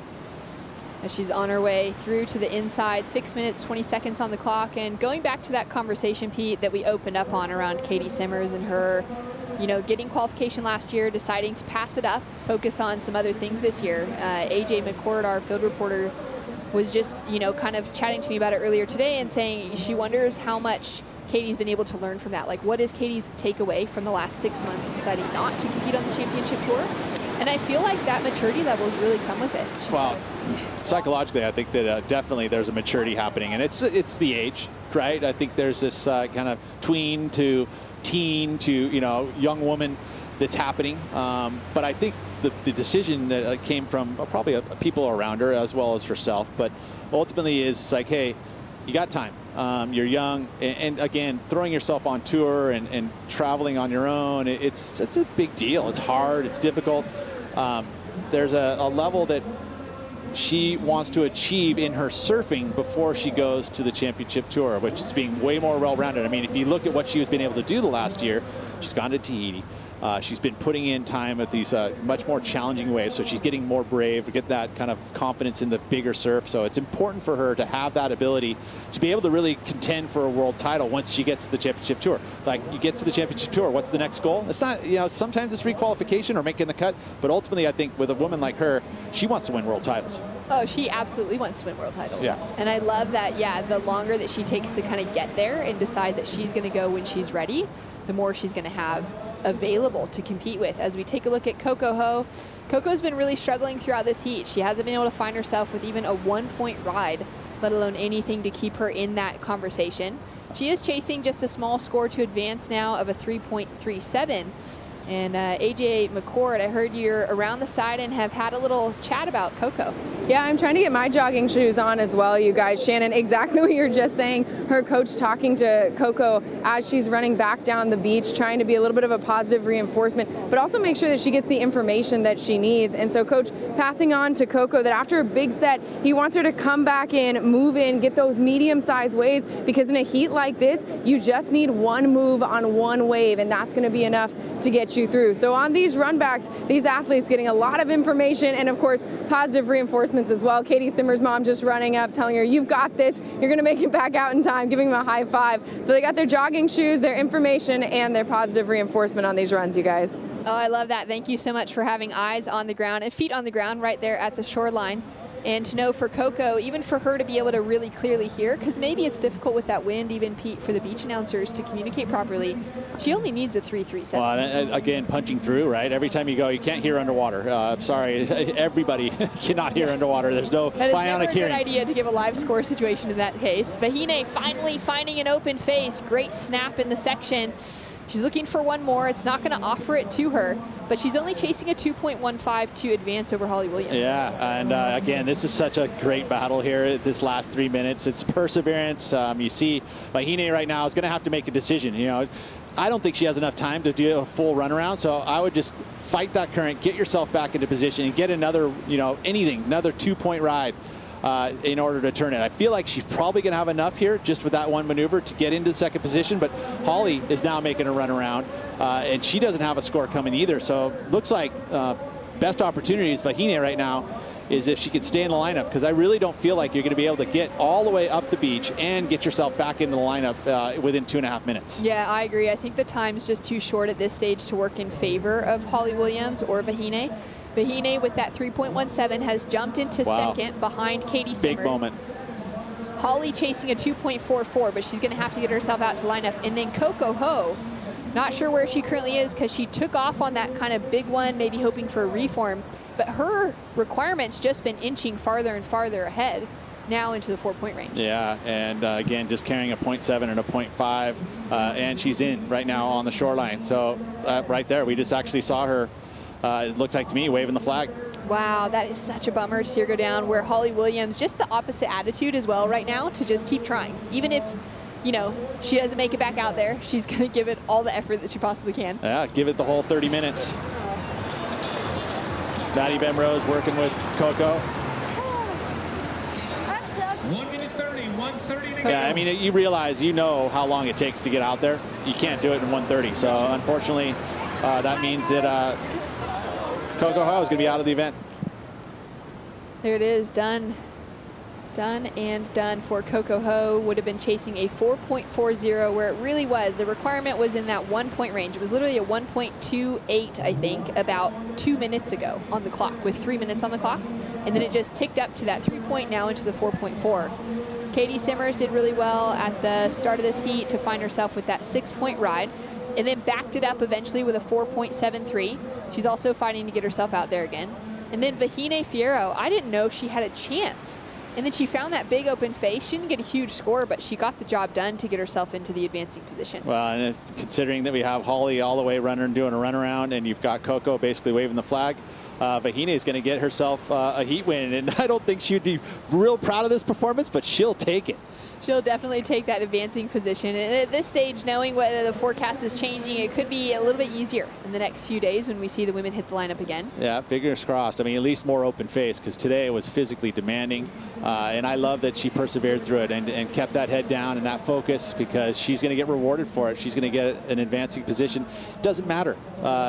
As she's on her way through to the inside, 6 minutes, 20 seconds on the clock. And going back to that conversation, Pete, that we opened up on around Caity Simmers and her, you know, getting qualification last year, deciding to pass it up, focus on some other things this year. AJ McCord, our field reporter, was just, you know, kind of chatting to me about it earlier today and saying she wonders how much Caity's been able to learn from that. Like, what is Caity's takeaway from the last 6 months of deciding not to compete on the championship tour? And I feel like that maturity level has really come with it. Well, psychologically, I think that definitely there's a maturity happening, and it's the age, right? I think there's this kind of tween to teen to, you know, young woman that's happening. But I think the decision that came from probably people around her as well as herself, but ultimately is it's like, hey, you got time. You're young, and again, throwing yourself on tour and traveling on your own, it's a big deal. It's hard, it's difficult. There's a level that she wants to achieve in her surfing before she goes to the championship tour, which is being way more well-rounded. I mean, if you look at what she was being able to do the last year, she's gone to Tahiti. She's been putting in time at these much more challenging waves, so she's getting more brave, get that kind of confidence in the bigger surf. So it's important for her to have that ability to be able to really contend for a world title once she gets to the championship tour. Like, you get to the championship tour, what's the next goal? It's not, you know, sometimes it's requalification or making the cut, but ultimately I think with a woman like her, she wants to win world titles. Oh, she absolutely wants to win world titles. Yeah. And I love that, yeah, the longer that she takes to kind of get there and decide that she's going to go when she's ready, the more she's going to have available to compete with. As we take a look at Coco Ho, Coco's been really struggling throughout this heat. She hasn't been able to find herself with even a 1-point ride, let alone anything to keep her in that conversation. She is chasing just a small score to advance now of a 3.37. And AJ McCord, I heard you're around the side and have had a little chat about Coco. Yeah, I'm trying to get my jogging shoes on as well, you guys. Shannon, exactly what you were just saying. Her coach talking to Coco as she's running back down the beach, trying to be a little bit of a positive reinforcement, but also make sure that she gets the information that she needs. And so coach passing on to Coco that after a big set, he wants her to come back in, move in, get those medium-sized waves, because in a heat like this, you just need one move on one wave, and that's going to be enough to get you through. So on these run backs, these athletes getting a lot of information and of course positive reinforcements as well. Caity Simmers' mom just running up, telling her, you've got this, you're gonna make it back out in time, giving them a high five. So they got their jogging shoes, their information, and their positive reinforcement on these runs, you guys. Oh, I love that. Thank you so much for having eyes on the ground and feet on the ground right there at the shoreline. And to know for Coco, even for her to be able to really clearly hear, because maybe it's difficult with that wind, even Pete, for the beach announcers to communicate properly, she only needs a 3.37. Well, and again, punching through, right? Every time you go, you can't hear underwater. I'm sorry, everybody cannot hear underwater. There's no That is bionic never a hearing. good idea to give a live score situation in that case. Vahine finally finding an open face. Great snap in the section. She's looking for one more. It's not going to offer it to her, but she's only chasing a 2.15 to advance over Holly Williams. Yeah, and again, this is such a great battle here this last 3 minutes. It's perseverance. You see Vahine right now is going to have to make a decision. You know, I don't think she has enough time to do a full runaround, so I would just fight that current, get yourself back into position, and get another, you know, anything, another 2-point ride. In order to turn it. I feel like she's probably going to have enough here just with that one maneuver to get into the second position, but Holly is now making a run around, and she doesn't have a score coming either. So looks like best opportunities for Vahine right now is if she could stay in the lineup, because I really don't feel like you're going to be able to get all the way up the beach and get yourself back into the lineup within 2.5 minutes. Yeah, I agree. I think the time's just too short at this stage to work in favor of Holly Williams or Vahine. Vahine with that 3.17 has jumped into second behind Caity Simmers. Big moment. Holly chasing a 2.44, but she's going to have to get herself out to lineup. And then Coco Ho, not sure where she currently is because she took off on that kind of big one, maybe hoping for a reform. But her requirement's just been inching farther and farther ahead, now into the 4-point range. Yeah, and again, just carrying a 0.7 and a 0.5, and she's in right now on the shoreline. So right there, we just actually saw her, it looked like to me, waving the flag. Wow, that is such a bummer to see her go down, where Holly Williams, just the opposite attitude as well right now, to just keep trying. Even if, you know, she doesn't make it back out there, she's going to give it all the effort that she possibly can. Yeah, give it the whole 30 minutes. Maddie Bemrose working with Coco. 1 minute 30, 1:30 to Yeah, go. I mean, you realize, you know how long it takes to get out there. You can't do it in 1:30. So unfortunately, that means that Coco Ho is going to be out of the event. There it is, done. Done and done for Coco Ho. Would have been chasing a 4.40 where it really was. The requirement was in that 1-point range. It was literally a 1.28, I think, about 2 minutes ago on the clock, with 3 minutes on the clock. And then it just ticked up to that 3-point, now into the 4.4. Caity Simmers did really well at the start of this heat to find herself with that 6-point ride, and then backed it up eventually with a 4.73. She's also fighting to get herself out there again. And then Vahine Fierro, I didn't know she had a chance. And then she found that big open face. She didn't get a huge score, but she got the job done to get herself into the advancing position. Well, and considering that we have Holly all the way running, doing a runaround, and you've got Coco basically waving the flag, Vahine is going to get herself a heat win. And I don't think she would be real proud of this performance, but she'll take it. She'll definitely take that advancing position. And at this stage, knowing whether the forecast is changing, it could be a little bit easier in the next few days when we see the women hit the lineup again. Yeah, fingers crossed. I mean, at least more open face, because today it was physically demanding. And I love that she persevered through it and kept that head down and that focus, because she's going to get rewarded for it. She's going to get an advancing position. Doesn't matter.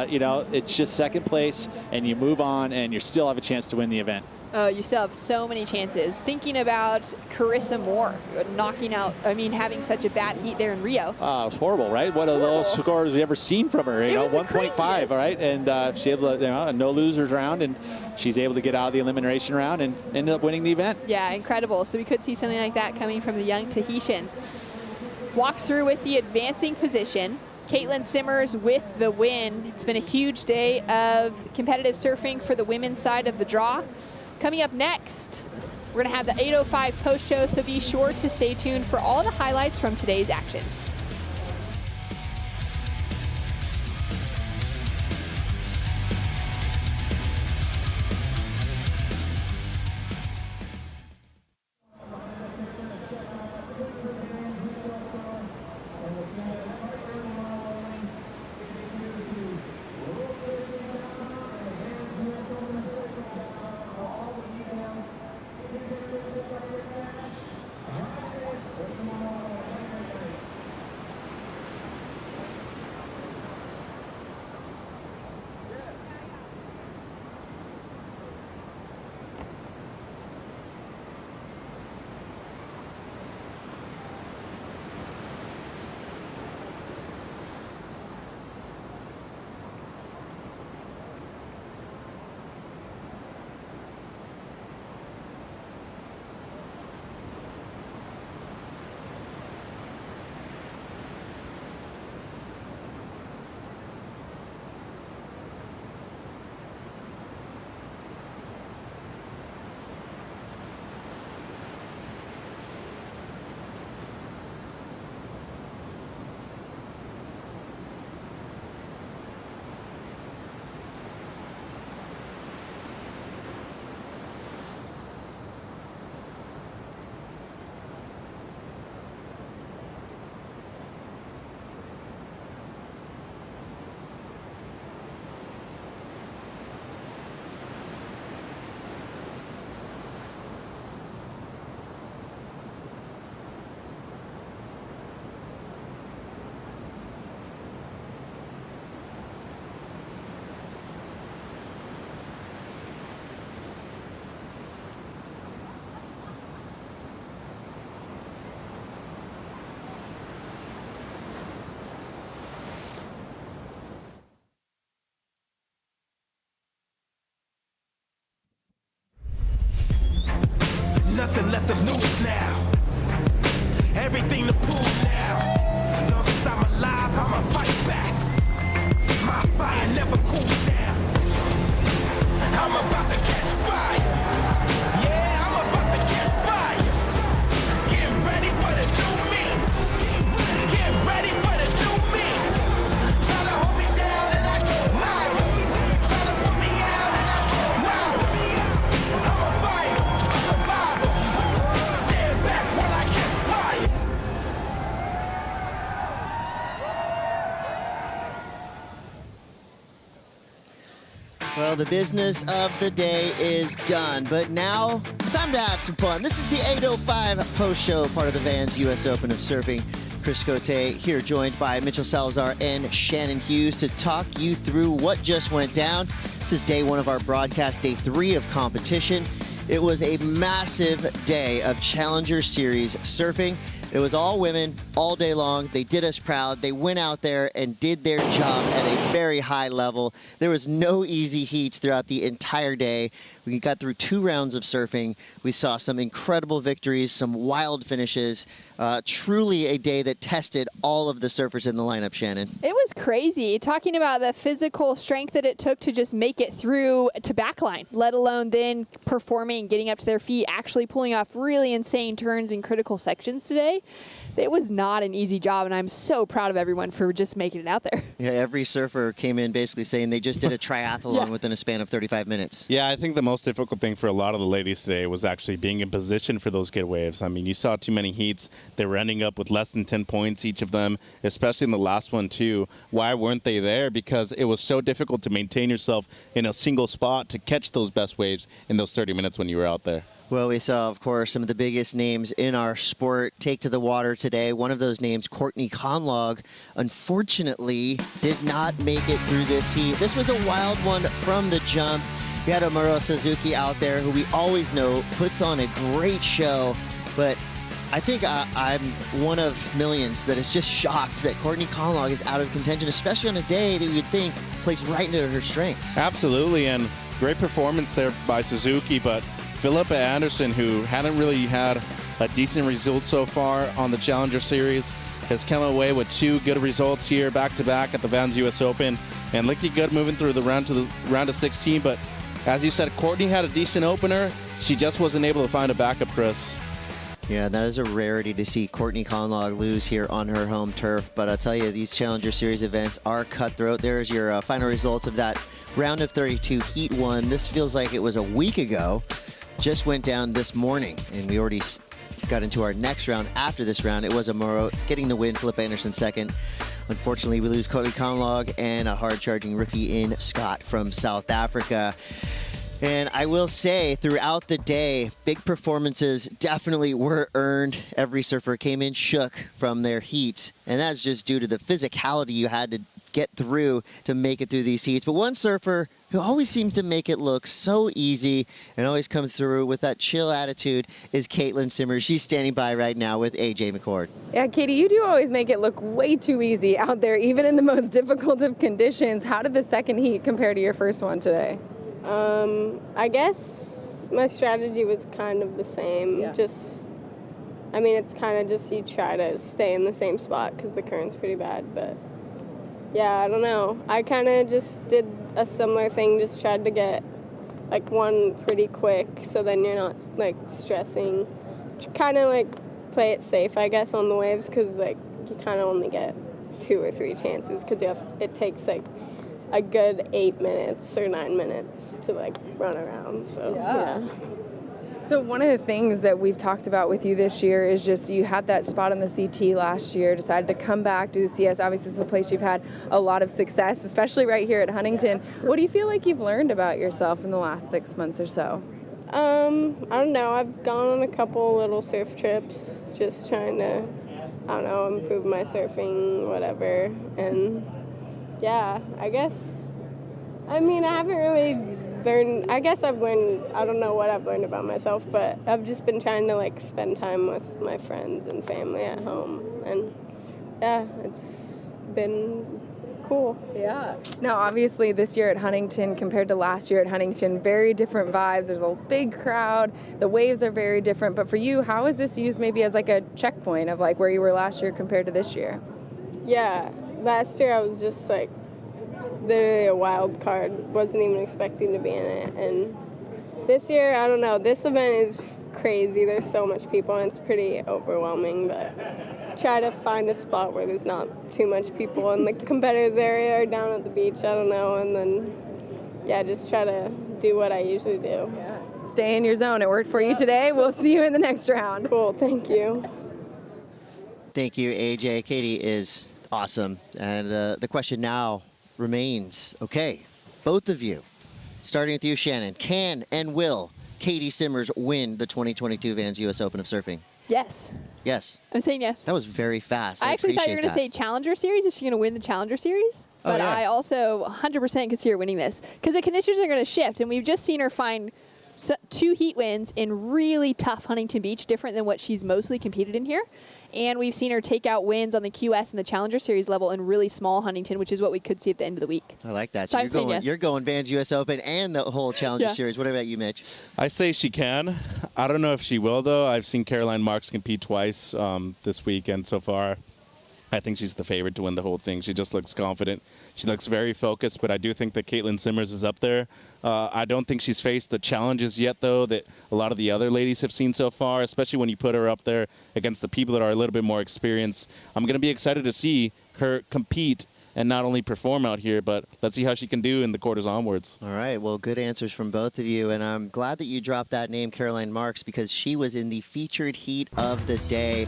You know, it's just second place, and you move on, and you still have a chance to win the event. You still have so many chances. Thinking about Carissa Moore knocking out, I mean, having such a bad heat there in Rio. It was horrible, right? What are those scores we've ever seen from her? You know, 1.5, all right? And she's able to, you know, a no losers round, and she's able to get out of the elimination round and ended up winning the event. Yeah, incredible. So we could see something like that coming from the young Tahitian. Walks through with the advancing position. Caity Simmers with the win. It's been a huge day of competitive surfing for the women's side of the draw. Coming up next, we're going to have the 8:05 post show, so be sure to stay tuned for all the highlights from today's action. nothing left to lose now. Everything to prove now. As long as I'm alive, I'ma fight back. My fire never cools down. I'm about to catch fire. Yeah, I'm about to catch fire. Get ready for the new me. Get ready for the new me. Try to hold me down and I go higher. Try to put me out and I go louder. I'm a fighter, a survivor. Stand back while I catch fire. Well, the business of the day is done, but now it's time to have some fun. This is the 8:05 post show, part of the Vans US Open of Surfing. Chris Cote here, joined by Mitchell Salazar and Shannon Hughes to talk you through what just went down. This is day one of our broadcast, day 3 of competition. It was a massive day of Challenger Series surfing. It was all women all day long. They did us proud. They went out there and did their job at a very high level. There was no easy heats throughout the entire day. We got through 2 rounds of surfing. We saw some incredible victories, some wild finishes. Truly a day that tested all of the surfers in the lineup, Shannon. It was crazy. Talking about the physical strength that it took to just make it through to backline, let alone then performing, getting up to their feet, actually pulling off really insane turns in critical sections today. It was not an easy job, and I'm so proud of everyone for just making it out there. Yeah, every surfer came in basically saying they just did a triathlon within a span of 35 minutes. Yeah, I think the most difficult thing for a lot of the ladies today was actually being in position for those good waves. I mean, you saw too many heats. They were ending up with less than 10 points, each of them, especially in the last one, too. Why weren't they there? Because it was so difficult to maintain yourself in a single spot to catch those best waves in those 30 minutes when you were out there. Well, we saw, of course, some of the biggest names in our sport take to the water today. One of those names, Courtney Conlogue, unfortunately did not make it through this heat. This was a wild one from the jump. We had Amuro Suzuki out there, who we always know puts on a great show, but I think I'm one of millions that is just shocked that Courtney Conlogue is out of contention, especially on a day that you would think plays right into her strengths. Absolutely, and great performance there by Suzuki, but Philippa Anderson, who hadn't really had a decent result so far on the Challenger Series, has come away with 2 good results here back-to-back at the Vans US Open, and looking good moving through the round of 16. But as you said, Courtney had a decent opener. She just wasn't able to find a backup, Chris. Yeah, that is a rarity to see Courtney Conlogue lose here on her home turf. But I'll tell you, these Challenger Series events are cutthroat. There's your final results of that round of 32, Heat 1. This feels like it was a week ago. Just went down this morning, and we already got into our next round. After this round, it was Amuro getting the win, Philippa Anderson second. Unfortunately, we lose Courtney Conlogue and a hard-charging rookie in Scott from South Africa. And I will say, throughout the day, big performances definitely were earned. Every surfer came in shook from their heats, and that's just due to the physicality you had to get through to make it through these heats. But one surfer who always seems to make it look so easy and always comes through with that chill attitude is Caity Simmers. She's standing by right now with AJ McCord. Yeah, Caity, you do always make it look way too easy out there, even in the most difficult of conditions. How did the second heat compare to your first one today? I guess my strategy was kind of the same. Yeah. I mean, it's kind of just you try to stay in the same spot because the current's pretty bad, but yeah, I don't know. I kind of just did a similar thing, just tried to get like one pretty quick so then you're not like stressing. Kind of like play it safe, I guess, on the waves because like you kind of only get 2 or 3 chances because it takes like a good 8 minutes or 9 minutes to like run around. So yeah. So one of the things that we've talked about with you this year is just you had that spot on the CT last year, decided to come back, do the CS. Obviously, this is a place you've had a lot of success, especially right here at Huntington. What do you feel like you've learned about yourself in the last 6 months or so? I don't know. I've gone on a couple little surf trips, just trying to, I don't know, improve my surfing, whatever. And yeah, I guess, I mean, I haven't really learned, I guess I've learned, I don't know what I've learned about myself, but I've just been trying to like spend time with my friends and family at home. And yeah, it's been cool. Yeah. Now, obviously, this year at Huntington compared to last year at Huntington, very different vibes. There's a big crowd. The waves are very different. But for you, how is this used maybe as like a checkpoint of like where you were last year compared to this year? Yeah, last year I was just like literally a wild card. Wasn't even expecting to be in it. And this year, I don't know. This event is crazy. There's so much people and it's pretty overwhelming, but try to find a spot where there's not too much people in the competitors area or down at the beach, I don't know, and then just try to do what I usually do. Yeah. Stay in your zone. It worked for you today. We'll see you in the next round. Cool, thank you. Thank you, AJ. Caity is awesome. And the question now remains, okay, both of you, starting with you, Shannon, can and will Caity Simmers win the 2022 Vans US Open of Surfing? Yes. Yes. I'm saying yes. That was very fast. I actually thought you were going to say Challenger Series. Is she going to win the Challenger Series? But yeah. I also 100% could see her winning this because the conditions are going to shift, and we've just seen her find 2 heat wins in really tough Huntington Beach, different than what she's mostly competed in here. And we've seen her take out wins on the QS and the Challenger Series level in really small Huntington, which is what we could see at the end of the week. I like that. So So you're going Vans US Open and the whole Challenger Series. What about you, Mitch? I say she can. I don't know if she will, though. I've seen Caroline Marks compete twice this weekend so far. I think she's the favorite to win the whole thing. She just looks confident. She looks very focused, but I do think that Caitlin Simmers is up there. I don't think she's faced the challenges yet, though, that a lot of the other ladies have seen so far, especially when you put her up there against the people that are a little bit more experienced. I'm going to be excited to see her compete and not only perform out here, but let's see how she can do in the quarters onwards. All right, well, good answers from both of you, and I'm glad that you dropped that name, Caroline Marks, because she was in the featured heat of the day.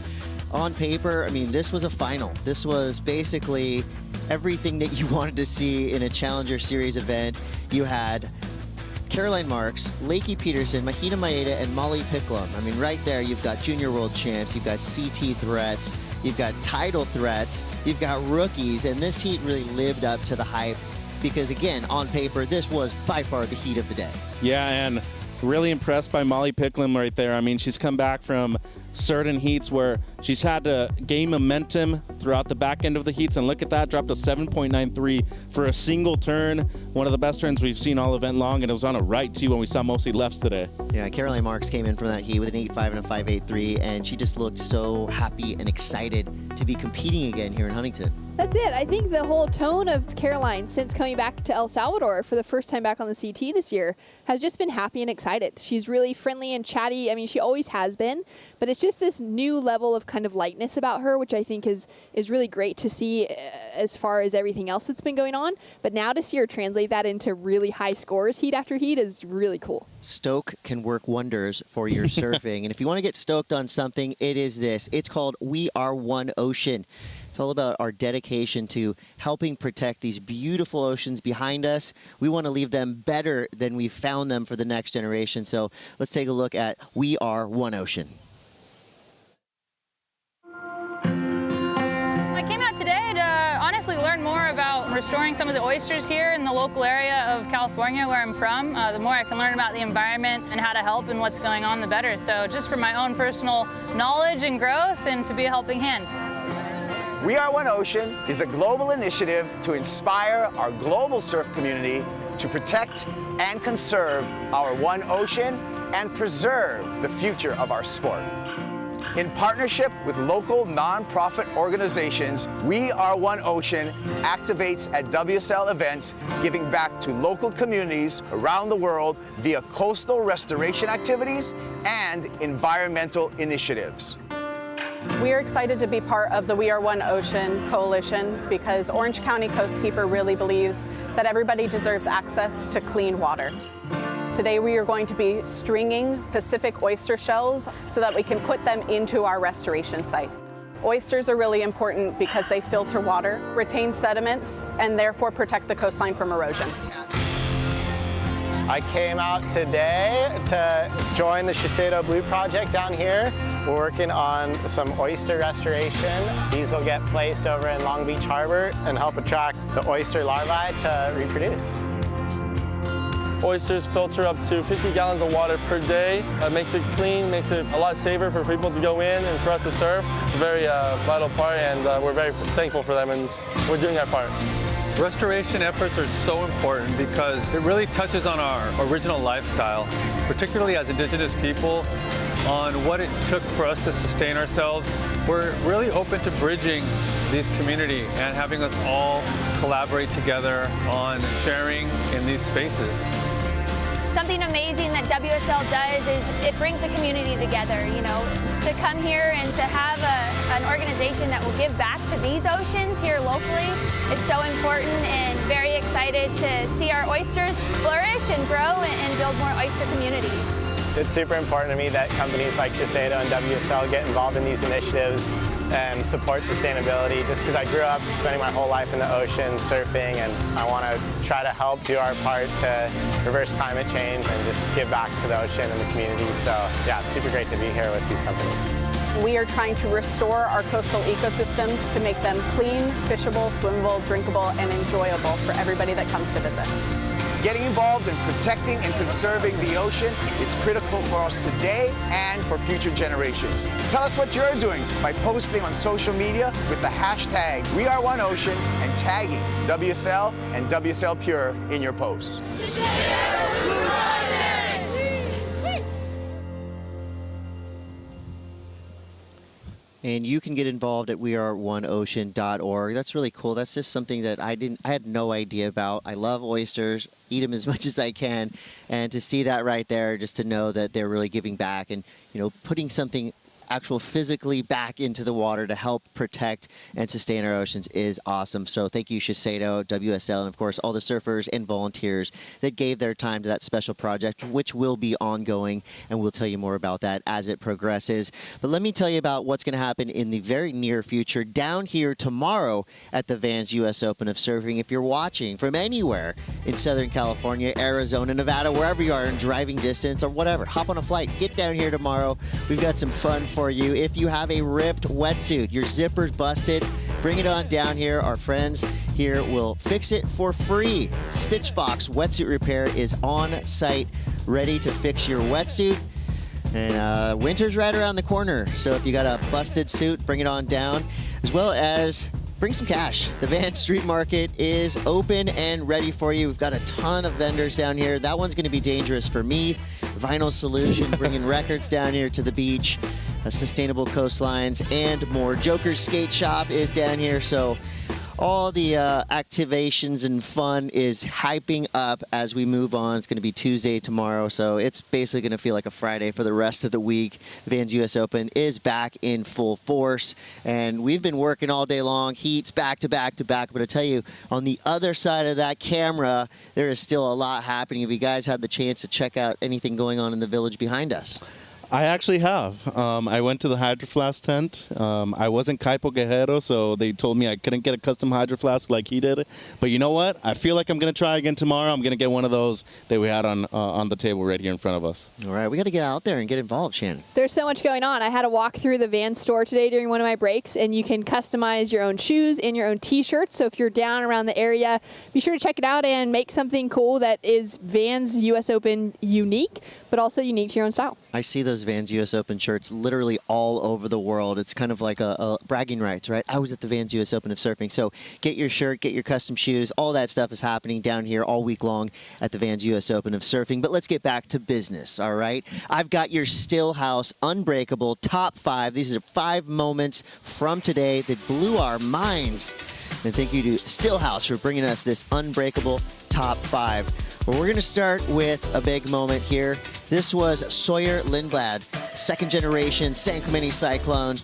On paper, I mean, this was a final. This was basically everything that you wanted to see in a Challenger Series event. You had Caroline Marks, Lakey Peterson, Mahina Maeda, and Molly Picklum. I mean, right there, you've got junior world champs, you've got CT threats, you've got title threats, you've got rookies, and this heat really lived up to the hype because, again, on paper, this was by far the heat of the day. Yeah, and really impressed by Molly Picklum right there. I mean, she's come back from certain heats where she's had to gain momentum throughout the back end of the heats, and look at that, dropped a 7.93 for a single turn, one of the best turns we've seen all event long, and it was on a right too when we saw mostly lefts today. Yeah, Caroline Marks came in from that heat with an 8.5 and a 5.83, and she just looked so happy and excited to be competing again here in Huntington. That's it. I think the whole tone of Caroline since coming back to El Salvador for the first time back on the CT this year has just been happy and excited. She's really friendly and chatty. I mean, she always has been, but it's just this new level of kind of lightness about her, which I think is really great to see as far as everything else that's been going on. But now to see her translate that into really high scores heat after heat is really cool. Stoke can work wonders for your surfing. And if you want to get stoked on something, it is this. It's called We Are One Ocean. It's all about our dedication to helping protect these beautiful oceans behind us. We want to leave them better than we found them for the next generation. So let's take a look at We Are One Ocean. I came out today to honestly learn more about restoring some of the oysters here in the local area of California where I'm from. The more I can learn about the environment and how to help and what's going on, the better. So just for my own personal knowledge and growth and to be a helping hand. We Are One Ocean is a global initiative to inspire our global surf community to protect and conserve our one ocean and preserve the future of our sport. In partnership with local nonprofit organizations, We Are One Ocean activates at WSL events, giving back to local communities around the world via coastal restoration activities and environmental initiatives. We are excited to be part of the We Are One Ocean Coalition because Orange County Coastkeeper really believes that everybody deserves access to clean water. Today we are going to be stringing Pacific oyster shells so that we can put them into our restoration site. Oysters are really important because they filter water, retain sediments, and therefore protect the coastline from erosion. I came out today to join the Shiseido Blue project down here. We're working on some oyster restoration. These will get placed over in Long Beach Harbor and help attract the oyster larvae to reproduce. Oysters filter up to 50 gallons of water per day. That makes it clean, makes it a lot safer for people to go in and for us to surf. It's a very vital part, and we're very thankful for them, and we're doing our part. Restoration efforts are so important because it really touches on our original lifestyle, particularly as Indigenous people, on what it took for us to sustain ourselves. We're really open to bridging these community and having us all collaborate together on sharing in these spaces. Something amazing that WSL does is it brings the community together, you know, to come here and to have an organization that will give back to these oceans here locally. It's so important, and very excited to see our oysters flourish and grow and build more oyster communities. It's super important to me that companies like Shiseido and WSL get involved in these initiatives and support sustainability, just because I grew up spending my whole life in the ocean surfing, and I want to try to help do our part to reverse climate change and just give back to the ocean and the community. So yeah, it's super great to be here with these companies. We are trying to restore our coastal ecosystems to make them clean, fishable, swimmable, drinkable, and enjoyable for everybody that comes to visit. Getting involved in protecting and conserving the ocean is critical for us today and for future generations. Tell us what you're doing by posting on social media with the hashtag #WeAreOneOcean and tagging WSL and WSL Pure in your posts. And you can get involved at weareoneocean.org. That's really cool. That's just something that I had no idea about. I love oysters, eat them as much as I can, and to see that right there, just to know that they're really giving back and, you know, putting something actual physically back into the water to help protect and sustain our oceans is awesome. So thank you, Shiseido, WSL, and of course all the surfers and volunteers that gave their time to that special project, which will be ongoing, and we'll tell you more about that as it progresses. But let me tell you about what's going to happen in the very near future down here tomorrow at the Vans US Open of Surfing. If you're watching from anywhere in Southern California, Arizona, Nevada, wherever you are in driving distance or whatever, hop on a flight, get down here tomorrow. We've got some fun for you. If you have a ripped wetsuit, your zipper's busted, bring it on down here. Our friends here will fix it for free. Stitchbox Wetsuit Repair is on site, ready to fix your wetsuit. And winter's right around the corner, so if you got a busted suit, bring it on down, as well as bring some cash. The Vans Street Market is open and ready for you. We've got a ton of vendors down here. That one's going to be dangerous for me. Vinyl Solution, bringing records down here to the beach, sustainable coastlines, and more. Joker's Skate Shop is down here, so all the activations and fun is hyping up as we move on. It's going to be Tuesday tomorrow, so it's basically going to feel like a Friday for the rest of the week. The Vans US Open is back in full force, and we've been working all day long. Heats back to back to back, but I tell you, on the other side of that camera, there is still a lot happening. Have you guys had the chance to check out anything going on in the village behind us? I actually have. I went to the Hydro Flask tent. I wasn't Caipo Guerrero, so they told me I couldn't get a custom Hydro Flask like he did. But you know what? I feel like I'm going to try again tomorrow. I'm going to get one of those that we had on the table right here in front of us. All right, we got to get out there and get involved, Shannon. There's so much going on. I had a walk through the Vans store today during one of my breaks, and you can customize your own shoes and your own t-shirts. So if you're down around the area, be sure to check it out and make something cool that is Vans US Open unique, but also unique to your own style. I see those Vans US Open shirts literally all over the world. It's kind of like a bragging rights, right? I was at the Vans US Open of Surfing. So get your shirt, get your custom shoes. All that stuff is happening down here all week long at the Vans US Open of Surfing. But let's get back to business, all right? I've got your Stillhouse Unbreakable Top 5. These are 5 moments from today that blew our minds. And thank you to Stillhouse for bringing us this Unbreakable Top 5. Well, we're going to start with a big moment here. This was Sawyer Lindblad, second generation San Clemente Cyclone,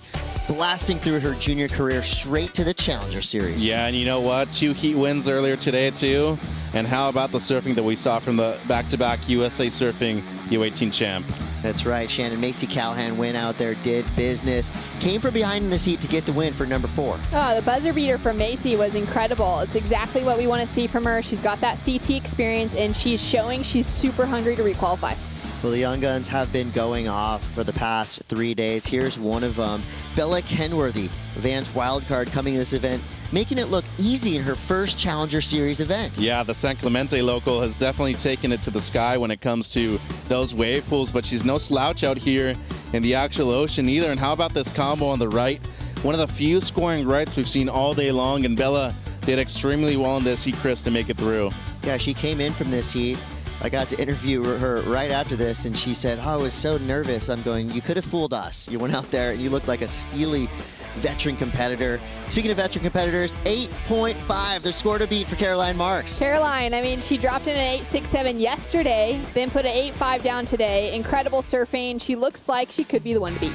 blasting through her junior career straight to the Challenger Series. Yeah, and you know what? 2 heat wins earlier today, too. And how about the surfing that we saw from the back-to-back USA Surfing U18 champ? That's right, Shannon. Macy Callahan went out there, did business, came from behind in the seat to get the win for number 4. Oh, the buzzer beater from Macy was incredible. It's exactly what we want to see from her. She's got that CT experience, and she's showing she's super hungry to requalify. Well, the Young Guns have been going off for the past 3 days. Here's one of them. Bella Kenworthy, Vans wildcard, coming to this event, making it look easy in her first Challenger Series event. Yeah, the San Clemente local has definitely taken it to the sky when it comes to those wave pools, but she's no slouch out here in the actual ocean either. And how about this combo on the right? One of the few scoring rights we've seen all day long, and Bella did extremely well in this heat, Chris, to make it through. Yeah, she came in from this heat. I got to interview her right after this, and she said, oh, I was so nervous. I'm going, you could have fooled us. You went out there, and you looked like a steely veteran competitor. Speaking of veteran competitors, 8.5, the score to beat for Caroline Marks. Caroline, I mean, she dropped in an 8.67 yesterday, then put an 8.5 down today. Incredible surfing. She looks like she could be the one to beat.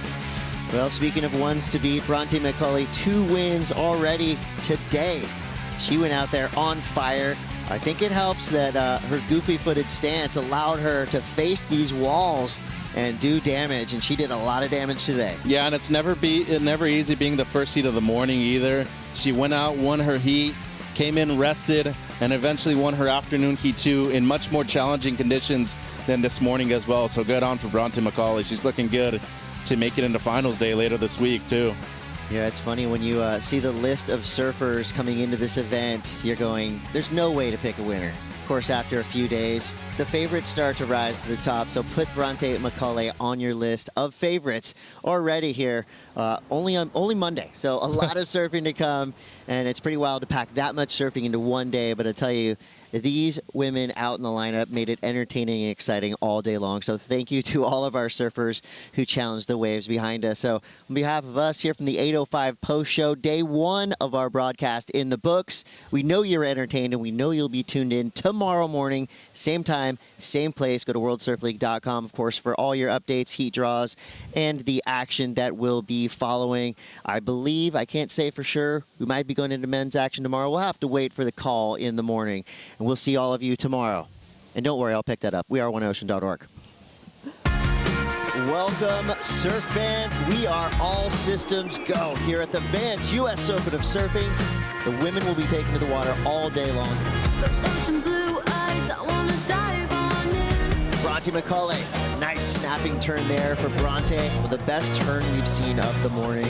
Well, speaking of ones to beat, Bronte Macaulay, 2 wins already today. She went out there on fire. I think it helps that her goofy-footed stance allowed her to face these walls and do damage, and she did a lot of damage today. Yeah, and it's never easy being the first heat of the morning either. She went out, won her heat, came in rested, and eventually won her afternoon heat too in much more challenging conditions than this morning as well. So good on for Bronte Macaulay. She's looking good to make it into finals day later this week too. Yeah, it's funny when you see the list of surfers coming into this event, you're going, there's no way to pick a winner. Of course, after a few days, the favorites start to rise to the top, so put Bronte Macaulay on your list of favorites already here. Only Monday, so a lot of surfing to come, and it's pretty wild to pack that much surfing into one day, but I tell you, these women out in the lineup made it entertaining and exciting all day long. So thank you to all of our surfers who challenged the waves behind us. So on behalf of us here from the 8:05 post show, day 1 of our broadcast in the books, we know you're entertained and we know you'll be tuned in tomorrow morning, same time, same place. Go to worldsurfleague.com, of course, for all your updates, heat draws, and the action that will be following. I believe, I can't say for sure, we might be going into men's action tomorrow. We'll have to wait for the call in the morning. And we'll see all of you tomorrow. And don't worry, I'll pick that up. weareoneocean.org. Welcome, surf fans. We are all systems go here at the Vans U.S. Open of Surfing. The women will be taken to the water all day long. Those ocean blue eyes, I wanna dive on it. Bronte Macaulay, nice snapping turn there for Bronte. Well, the best turn we've seen of the morning.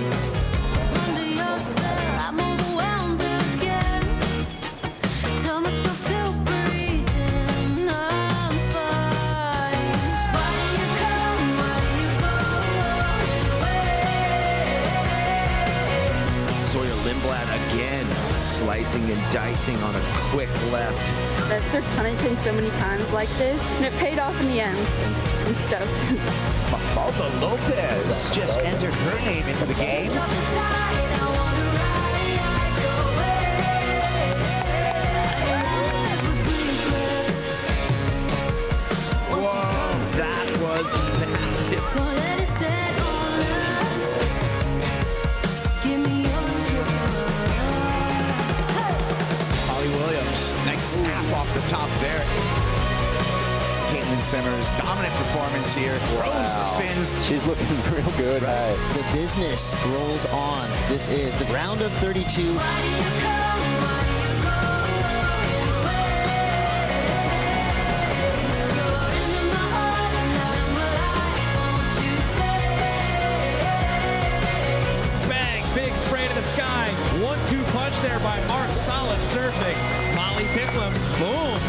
Under your spell, I'm overwhelmed again. Tell myself to breathe in, I'm fine. Why do you come, why do you go away? Sawyer Lindblad again, slicing and dicing on a quick left. I've surfed Huntington so many times like this, and it paid off in the end, so I'm stoked. Mafalda Lopez just entered her name into the game. Whoa, that was massive. Don't let it set on us. Give me your trust. Holly Williams, nice snap off the top there. Caity Simmers, dominant performance here. Throws the fins. She's looking real good. Right. The business rolls on. This is the round of 32. Bang, big spray to the sky. 1-2 punch there by Mark. Solid surfing. Molly Picklum, boom.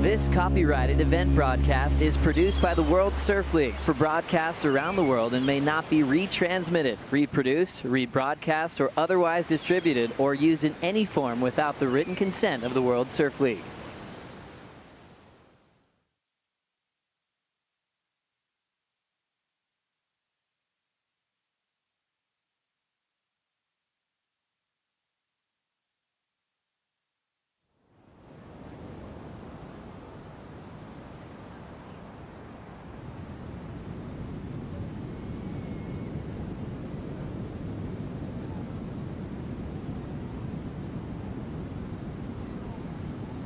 This copyrighted event broadcast is produced by the World Surf League for broadcast around the world and may not be retransmitted, reproduced, rebroadcast, or otherwise distributed or used in any form without the written consent of the World Surf League.